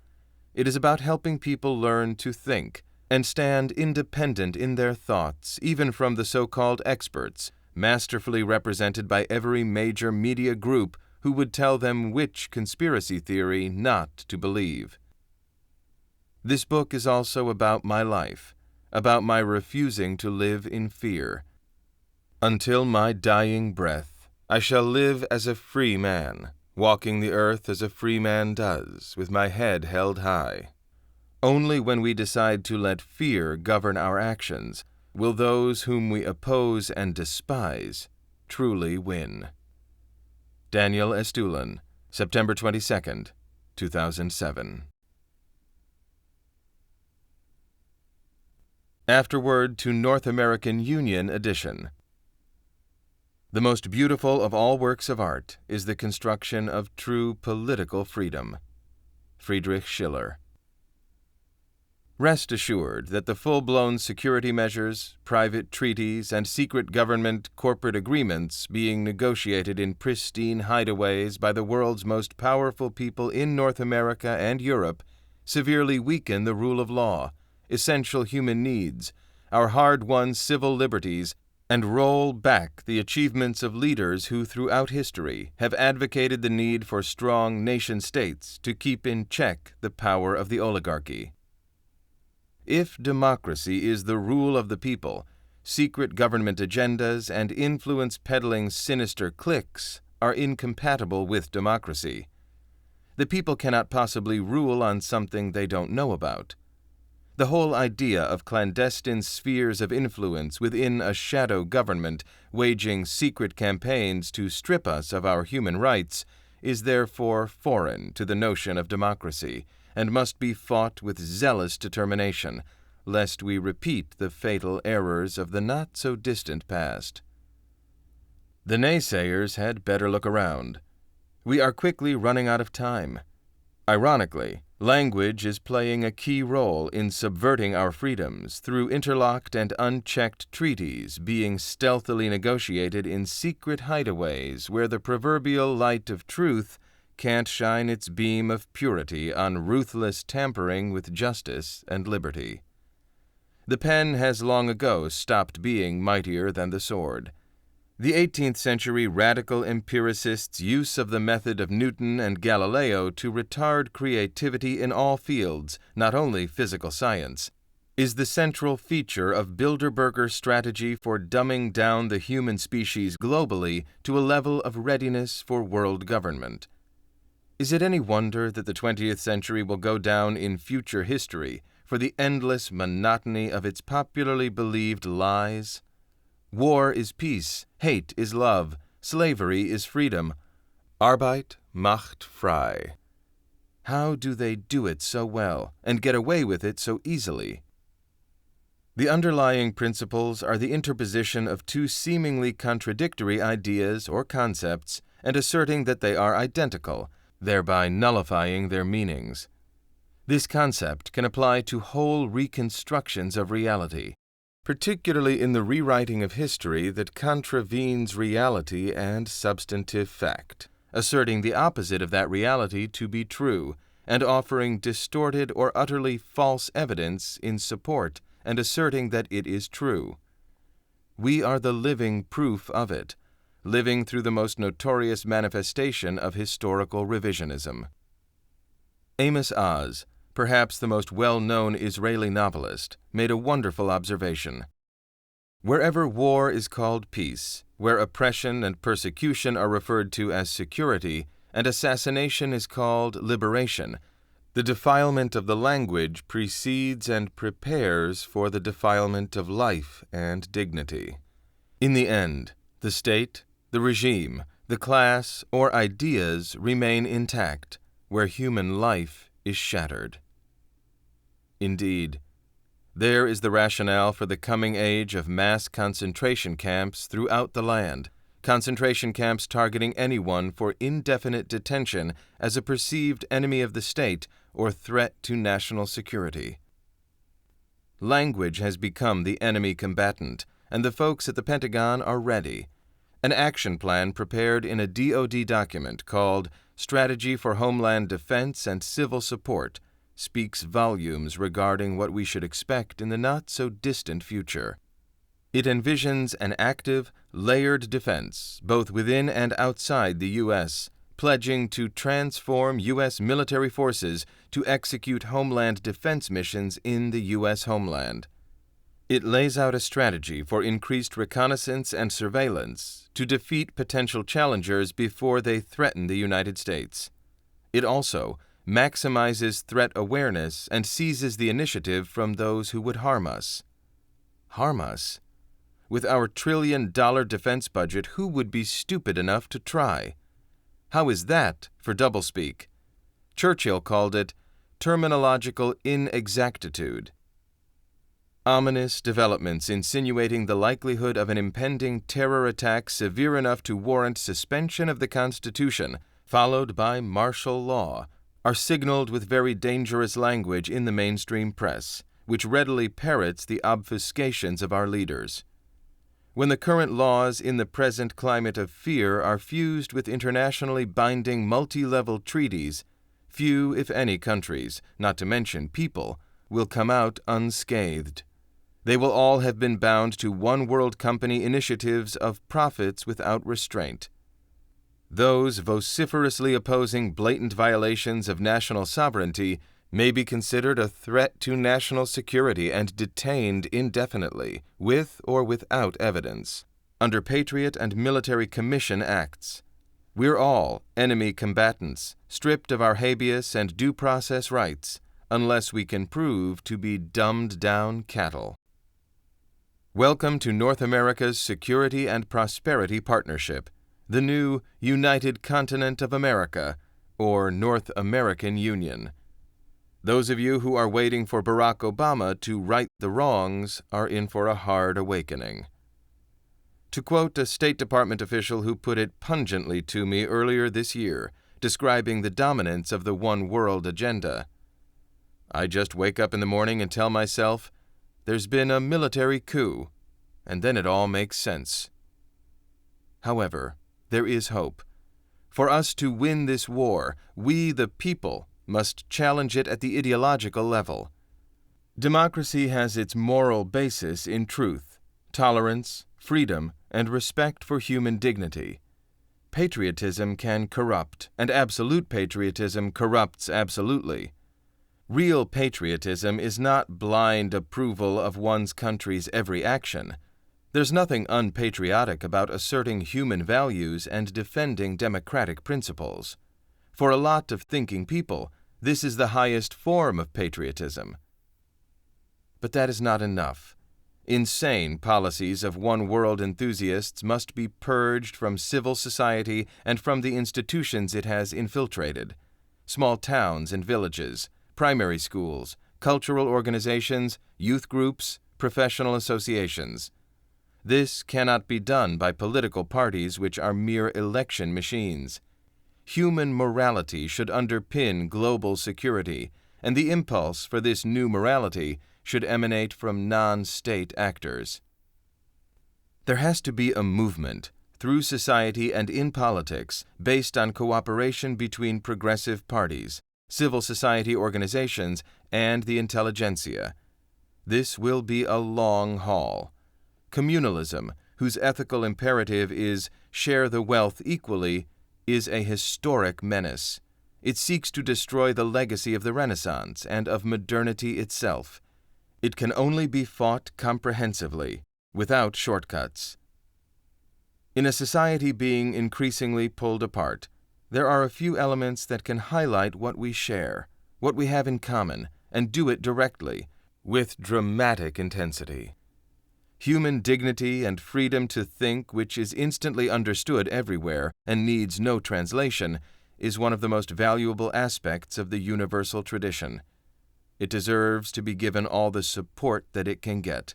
Speaker 1: It is about helping people learn to think and stand independent in their thoughts, even from the so-called experts, masterfully represented by every major media group who would tell them which conspiracy theory not to believe. This book is also about my life, about my refusing to live in fear. Until my dying breath, I shall live as a free man, walking the earth as a free man does, with my head held high. Only when we decide to let fear govern our actions will those whom we oppose and despise truly win. Daniel Estulin, September 22, 2007. Afterword to North American Union edition. The most beautiful of all works of art is the construction of true political freedom. Friedrich Schiller. Rest assured that the full-blown security measures, private treaties, and secret government corporate agreements being negotiated in pristine hideaways by the world's most powerful people in North America and Europe severely weaken the rule of law, essential human needs, our hard-won civil liberties, and roll back the achievements of leaders who throughout history have advocated the need for strong nation-states to keep in check the power of the oligarchy. If democracy is the rule of the people, secret government agendas and influence-peddling sinister cliques are incompatible with democracy. The people cannot possibly rule on something they don't know about. The whole idea of clandestine spheres of influence within a shadow government waging secret campaigns to strip us of our human rights is therefore foreign to the notion of democracy, and must be fought with zealous determination, lest we repeat the fatal errors of the not-so-distant past. The naysayers had better look around. We are quickly running out of time. Ironically, language is playing a key role in subverting our freedoms through interlocked and unchecked treaties being stealthily negotiated in secret hideaways where the proverbial light of truth can't shine its beam of purity on ruthless tampering with justice and liberty. The pen has long ago stopped being mightier than the sword. The 18th century radical empiricists' use of the method of Newton and Galileo to retard creativity in all fields, not only physical science, is the central feature of Bilderberger's strategy for dumbing down the human species globally to a level of readiness for world government. Is it any wonder that the 20th century will go down in future history for the endless monotony of its popularly believed lies? War is peace, hate is love, slavery is freedom. Arbeit macht frei. How do they do it so well and get away with it so easily? The underlying principles are the interposition of two seemingly contradictory ideas or concepts and asserting that they are identical, thereby nullifying their meanings. This concept can apply to whole reconstructions of reality, particularly in the rewriting of history that contravenes reality and substantive fact, asserting the opposite of that reality to be true, and offering distorted or utterly false evidence in support and asserting that it is true. We are the living proof of it, living through the most notorious manifestation of historical revisionism. Amos Oz, perhaps the most well-known Israeli novelist, made a wonderful observation. Wherever war is called peace, where oppression and persecution are referred to as security, and assassination is called liberation, the defilement of the language precedes and prepares for the defilement of life and dignity. In the end, the state, the regime, the class, or ideas remain intact, where human life is shattered. Indeed, there is the rationale for the coming age of mass concentration camps throughout the land, concentration camps targeting anyone for indefinite detention as a perceived enemy of the state or threat to national security. Language has become the enemy combatant, and the folks at the Pentagon are ready. An action plan prepared in a DoD document called Strategy for Homeland Defense and Civil Support speaks volumes regarding what we should expect in the not-so-distant future. It envisions an active, layered defense, both within and outside the U.S., pledging to transform U.S. military forces to execute homeland defense missions in the U.S. homeland. It lays out a strategy for increased reconnaissance and surveillance to defeat potential challengers before they threaten the United States. It also maximizes threat awareness and seizes the initiative from those who would harm us. Harm us? With our trillion-dollar defense budget, who would be stupid enough to try? How is that for doublespeak? Churchill called it terminological inexactitude. Ominous developments insinuating the likelihood of an impending terror attack severe enough to warrant suspension of the Constitution, followed by martial law, are signaled with very dangerous language in the mainstream press, which readily parrots the obfuscations of our leaders. When the current laws in the present climate of fear are fused with internationally binding multi-level treaties, few, if any, countries, not to mention people, will come out unscathed. They will all have been bound to one-world company initiatives of profits without restraint. Those vociferously opposing blatant violations of national sovereignty may be considered a threat to national security and detained indefinitely, with or without evidence, under Patriot and Military Commission Acts. We're all enemy combatants, stripped of our habeas and due process rights, unless we can prove to be dumbed-down cattle. Welcome to North America's Security and Prosperity Partnership, the new United Continent of America, or North American Union. Those of you who are waiting for Barack Obama to right the wrongs are in for a hard awakening. To quote a State Department official who put it pungently to me earlier this year, describing the dominance of the one world agenda, I just wake up in the morning and tell myself, there's been a military coup, and then it all makes sense. However, there is hope. For us to win this war, we, the people, must challenge it at the ideological level. Democracy has its moral basis in truth, tolerance, freedom, and respect for human dignity. Patriotism can corrupt, and absolute patriotism corrupts absolutely. Real patriotism is not blind approval of one's country's every action. There's nothing unpatriotic about asserting human values and defending democratic principles. For a lot of thinking people, this is the highest form of patriotism. But that is not enough. Insane policies of one-world enthusiasts must be purged from civil society and from the institutions it has infiltrated. Small towns and villages, primary schools, cultural organizations, youth groups, professional associations. This cannot be done by political parties which are mere election machines. Human morality should underpin global security, and the impulse for this new morality should emanate from non-state actors. There has to be a movement, through society and in politics, based on cooperation between progressive parties, civil society organizations, and the intelligentsia. This will be a long haul. Communalism, whose ethical imperative is share the wealth equally, is a historic menace. It seeks to destroy the legacy of the Renaissance and of modernity itself. It can only be fought comprehensively, without shortcuts. In a society being increasingly pulled apart, there are a few elements that can highlight what we share, what we have in common, and do it directly, with dramatic intensity. Human dignity and freedom to think, which is instantly understood everywhere and needs no translation, is one of the most valuable aspects of the universal tradition. It deserves to be given all the support that it can get.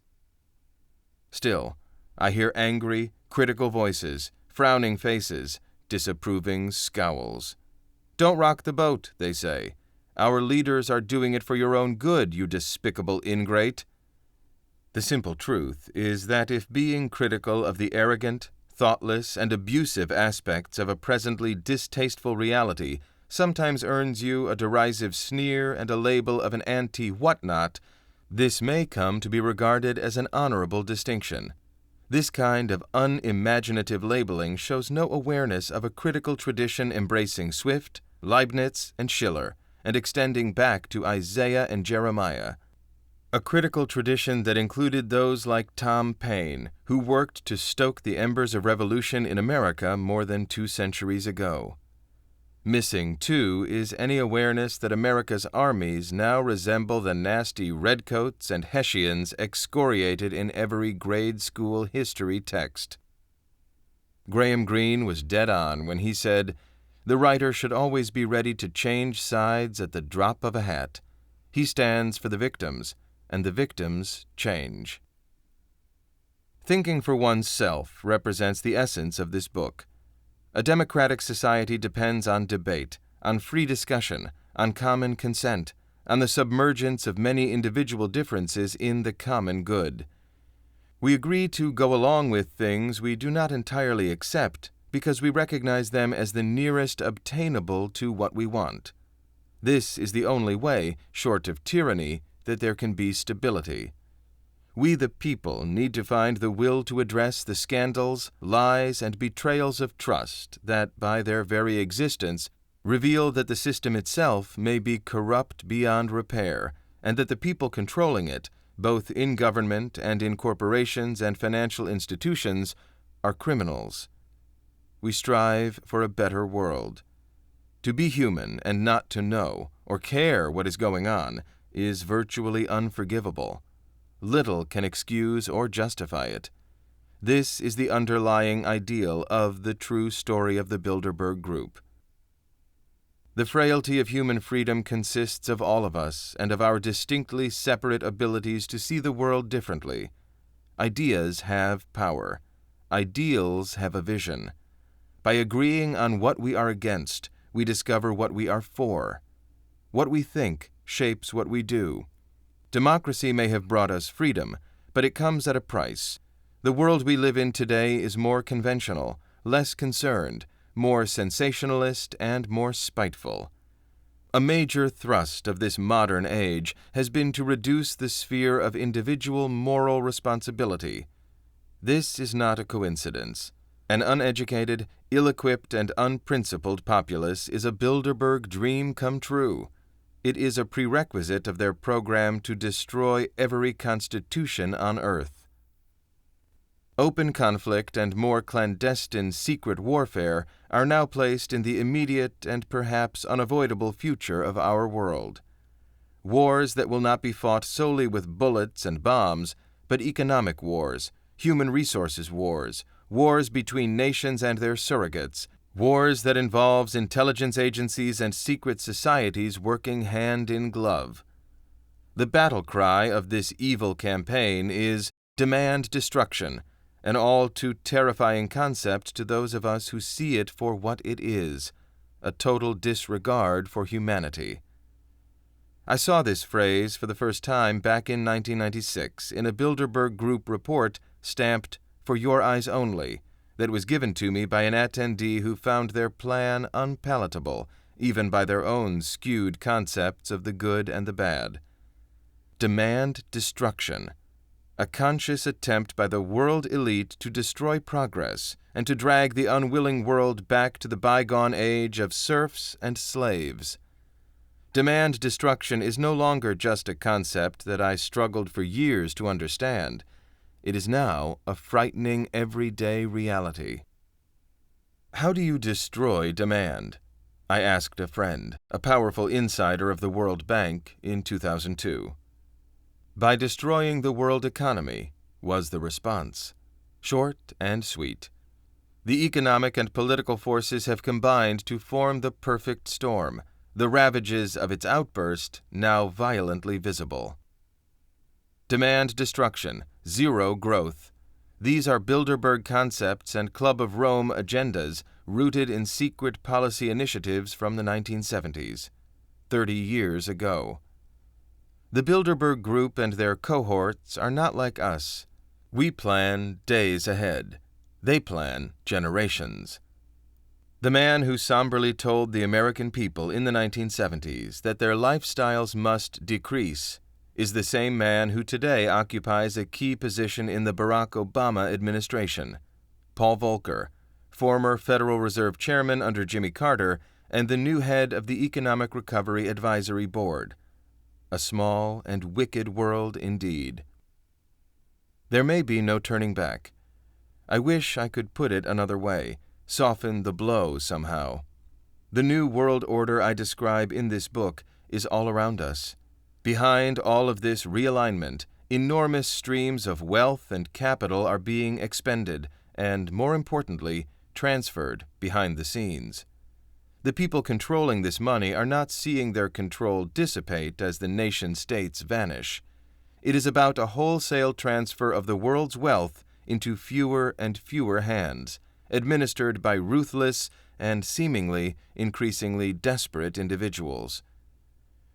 Speaker 1: Still, I hear angry, critical voices, frowning faces, disapproving scowls. "Don't rock the boat," they say. "Our leaders are doing it for your own good, you despicable ingrate." The simple truth is that if being critical of the arrogant, thoughtless, and abusive aspects of a presently distasteful reality sometimes earns you a derisive sneer and a label of an anti-whatnot, this may come to be regarded as an honorable distinction. This kind of unimaginative labeling shows no awareness of a critical tradition embracing Swift, Leibniz, and Schiller, and extending back to Isaiah and Jeremiah. a critical tradition that included those like Tom Paine, who worked to stoke the embers of revolution in America more than 2 centuries ago. Missing, too, is any awareness that America's armies now resemble the nasty redcoats and Hessians excoriated in every grade school history text. Graham Greene was dead on when he said, "The writer should always be ready to change sides at the drop of a hat. He stands for the victims, and the victims change." Thinking for oneself represents the essence of this book. A democratic society depends on debate, on free discussion, on common consent, on the submergence of many individual differences in the common good. We agree to go along with things we do not entirely accept because we recognize them as the nearest obtainable to what we want. This is the only way, short of tyranny, that there can be stability. We, the people, need to find the will to address the scandals, lies, and betrayals of trust that, by their very existence, reveal that the system itself may be corrupt beyond repair, and that the people controlling it, both in government and in corporations and financial institutions, are criminals. We strive for a better world. To be human and not to know or care what is going on is virtually unforgivable. Little can excuse or justify it. This is the underlying ideal of the true story of the Bilderberg Group. The frailty of human freedom consists of all of us and of our distinctly separate abilities to see the world differently. Ideas have power. Ideals have a vision. By agreeing on what we are against, we discover what we are for. What we think shapes what we do. Democracy may have brought us freedom, but it comes at a price. The world we live in today is more conventional, less concerned, more sensationalist, and more spiteful. A major thrust of this modern age has been to reduce the sphere of individual moral responsibility. This is not a coincidence. An uneducated, ill-equipped, and unprincipled populace is a Bilderberg dream come true. It is a prerequisite of their program to destroy every constitution on earth. Open conflict and more clandestine secret warfare are now placed in the immediate and perhaps unavoidable future of our world. Wars that will not be fought solely with bullets and bombs, but economic wars, human resources wars, wars between nations and their surrogates, wars that involves intelligence agencies and secret societies working hand in glove. The battle cry of this evil campaign is "Demand destruction," an all too terrifying concept to those of us who see it for what it is, a total disregard for humanity. I saw this phrase for the first time back in 1996 in a Bilderberg Group report stamped "For Your Eyes Only," that was given to me by an attendee who found their plan unpalatable, even by their own skewed concepts of the good and the bad. Demand destruction, a conscious attempt by the world elite to destroy progress and to drag the unwilling world back to the bygone age of serfs and slaves. Demand destruction is no longer just a concept that I struggled for years to understand. It is now a frightening everyday reality. How do you destroy demand? I asked a friend, a powerful insider of the World Bank, in 2002. By destroying the world economy, was the response. Short and sweet. The economic and political forces have combined to form the perfect storm, the ravages of its outburst now violently visible. Demand destruction, zero growth. These are Bilderberg concepts and Club of Rome agendas rooted in secret policy initiatives from the 1970s, 30 years ago. The Bilderberg Group and their cohorts are not like us. We plan days ahead. They plan generations. The man who somberly told the American people in the 1970s that their lifestyles must decrease is the same man who today occupies a key position in the Barack Obama administration. Paul Volcker, former Federal Reserve Chairman under Jimmy Carter and the new head of the Economic Recovery Advisory Board. a small and wicked world indeed. There may be no turning back. I wish I could put it another way, soften the blow somehow. The new world order I describe in this book is all around us. Behind all of this realignment, enormous streams of wealth and capital are being expended and, more importantly, transferred behind the scenes. The people controlling this money are not seeing their control dissipate as the nation-states vanish. It is about a wholesale transfer of the world's wealth into fewer and fewer hands, administered by ruthless and seemingly increasingly desperate individuals.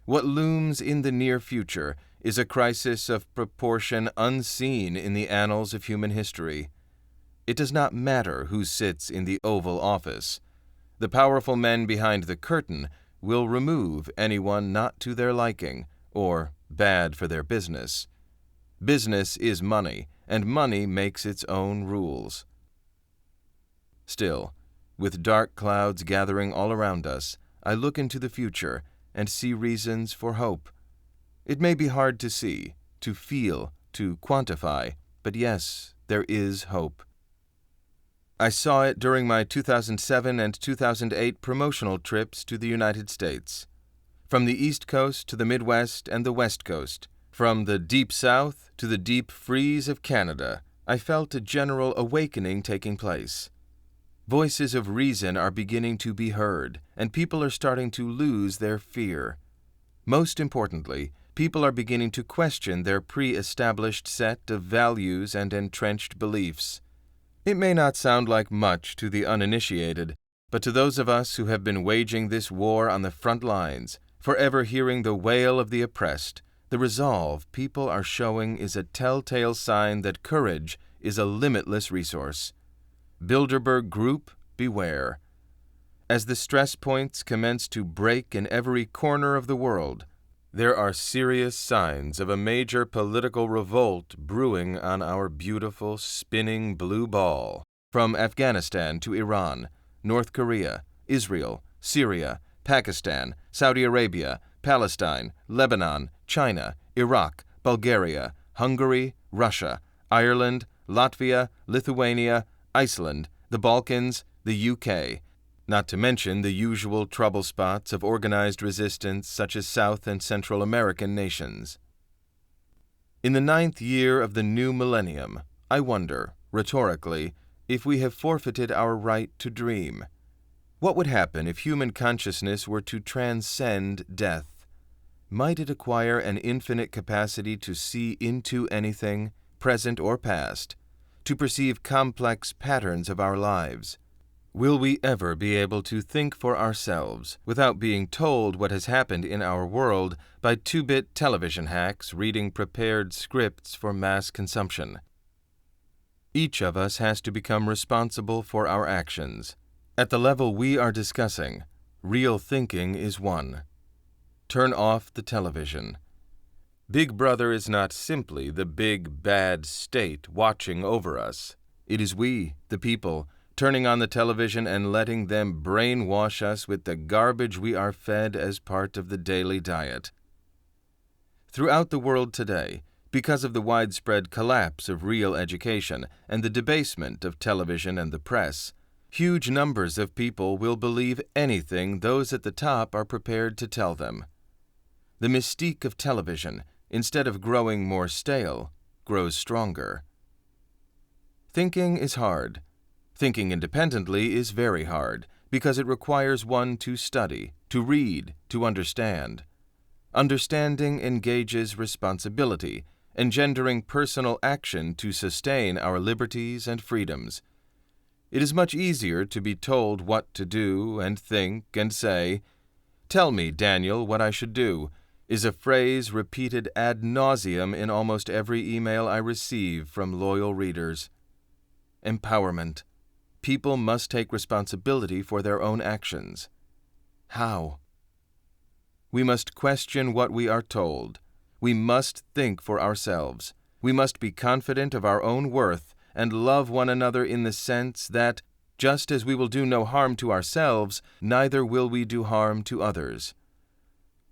Speaker 1: What looms in the near future is a crisis of proportion unseen in the annals of human history. It does not matter who sits in the Oval Office. The powerful men behind the curtain will remove anyone not to their liking or bad for their business. Business is money, and money makes its own rules. Still, with dark clouds gathering all around us, I look into the future and see reasons for hope. It may be hard to see, to feel, to quantify, but yes, there is hope. I saw it during my 2007 and 2008 promotional trips to the United States. From the East Coast to the Midwest and the West Coast, from the Deep South to the deep freeze of Canada, I felt a general awakening taking place. Voices of reason are beginning to be heard, and people are starting to lose their fear. Most importantly, people are beginning to question their pre-established set of values and entrenched beliefs. It may not sound like much to the uninitiated, but to those of us who have been waging this war on the front lines, forever hearing the wail of the oppressed, the resolve people are showing is a telltale sign that courage is a limitless resource. Bilderberg Group, beware. As the stress points commence to break in every corner of the world, there are serious signs of a major political revolt brewing on our beautiful, spinning blue ball. From Afghanistan to Iran, North Korea, Israel, Syria, Pakistan, Saudi Arabia, Palestine, Lebanon, China, Iraq, Bulgaria, Hungary, Russia, Ireland, Latvia, Lithuania, Iceland, the Balkans, the UK, not to mention the usual trouble spots of organized resistance such as South and Central American nations. In the 9th year of the new millennium, I wonder, rhetorically, if we have forfeited our right to dream. What would happen if human consciousness were to transcend death? Might it acquire an infinite capacity to see into anything, present or past, to perceive complex patterns of our lives? Will we ever be able to think for ourselves without being told what has happened in our world by 2-bit television hacks reading prepared scripts for mass consumption? Each of us has to become responsible for our actions. At the level we are discussing, real thinking is one. Turn off the television. Big Brother is not simply the big, bad state watching over us. It is we, the people, turning on the television and letting them brainwash us with the garbage we are fed as part of the daily diet. Throughout the world today, because of the widespread collapse of real education and the debasement of television and the press, huge numbers of people will believe anything those at the top are prepared to tell them. The mystique of television, instead of growing more stale, grows stronger. Thinking is hard. Thinking independently is very hard because it requires one to study, to read, to understand. Understanding engages responsibility, engendering personal action to sustain our liberties and freedoms. It is much easier to be told what to do and think and say. "Tell me, Daniel, what I should do," is a phrase repeated ad nauseum in almost every email I receive from loyal readers. Empowerment. People must take responsibility for their own actions. How? We must question what we are told. We must think for ourselves. We must be confident of our own worth and love one another in the sense that, just as we will do no harm to ourselves, neither will we do harm to others.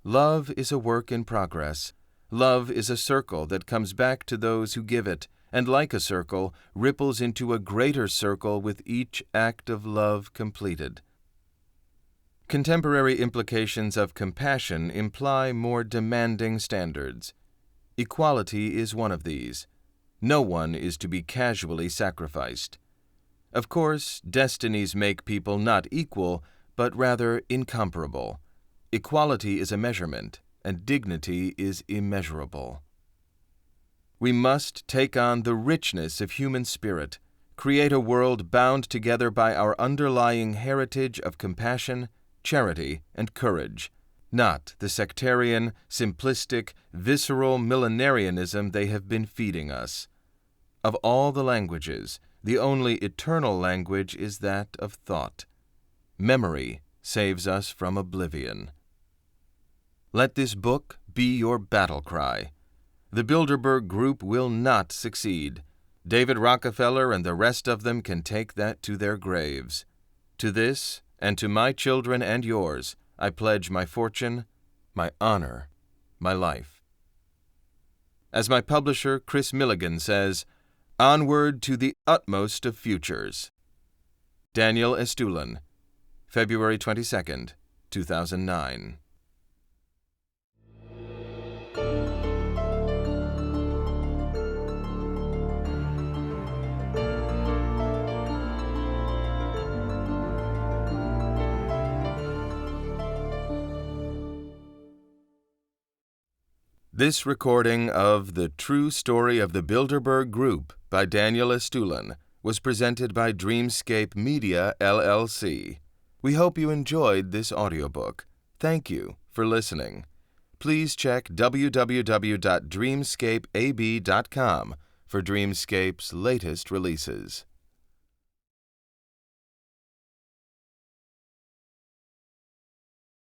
Speaker 1: Love is a work in progress. Love is a circle that comes back to those who give it, and like a circle, ripples into a greater circle with each act of love completed. Contemporary implications of compassion imply more demanding standards. Equality is one of these. No one is to be casually sacrificed. Of course, destinies make people not equal, but rather incomparable. Equality is a measurement, and dignity is immeasurable. We must take on the richness of human spirit, create a world bound together by our underlying heritage of compassion, charity, and courage, not the sectarian, simplistic, visceral millenarianism they have been feeding us. Of all the languages, the only eternal language is that of thought. Memory saves us from oblivion. Let this book be your battle cry. The Bilderberg Group will not succeed. David Rockefeller and the rest of them can take that to their graves. To this, and to my children and yours, I pledge my fortune, my honor, my life. As my publisher, Chris Milligan, says, onward to the utmost of futures. Daniel Estulin, February 22, 2009. This recording of The True Story of the Bilderberg Group by Daniel Estulin was presented by Dreamscape Media, LLC. We hope you enjoyed this audiobook. Thank you for listening. Please check www.dreamscapeab.com for Dreamscape's latest releases.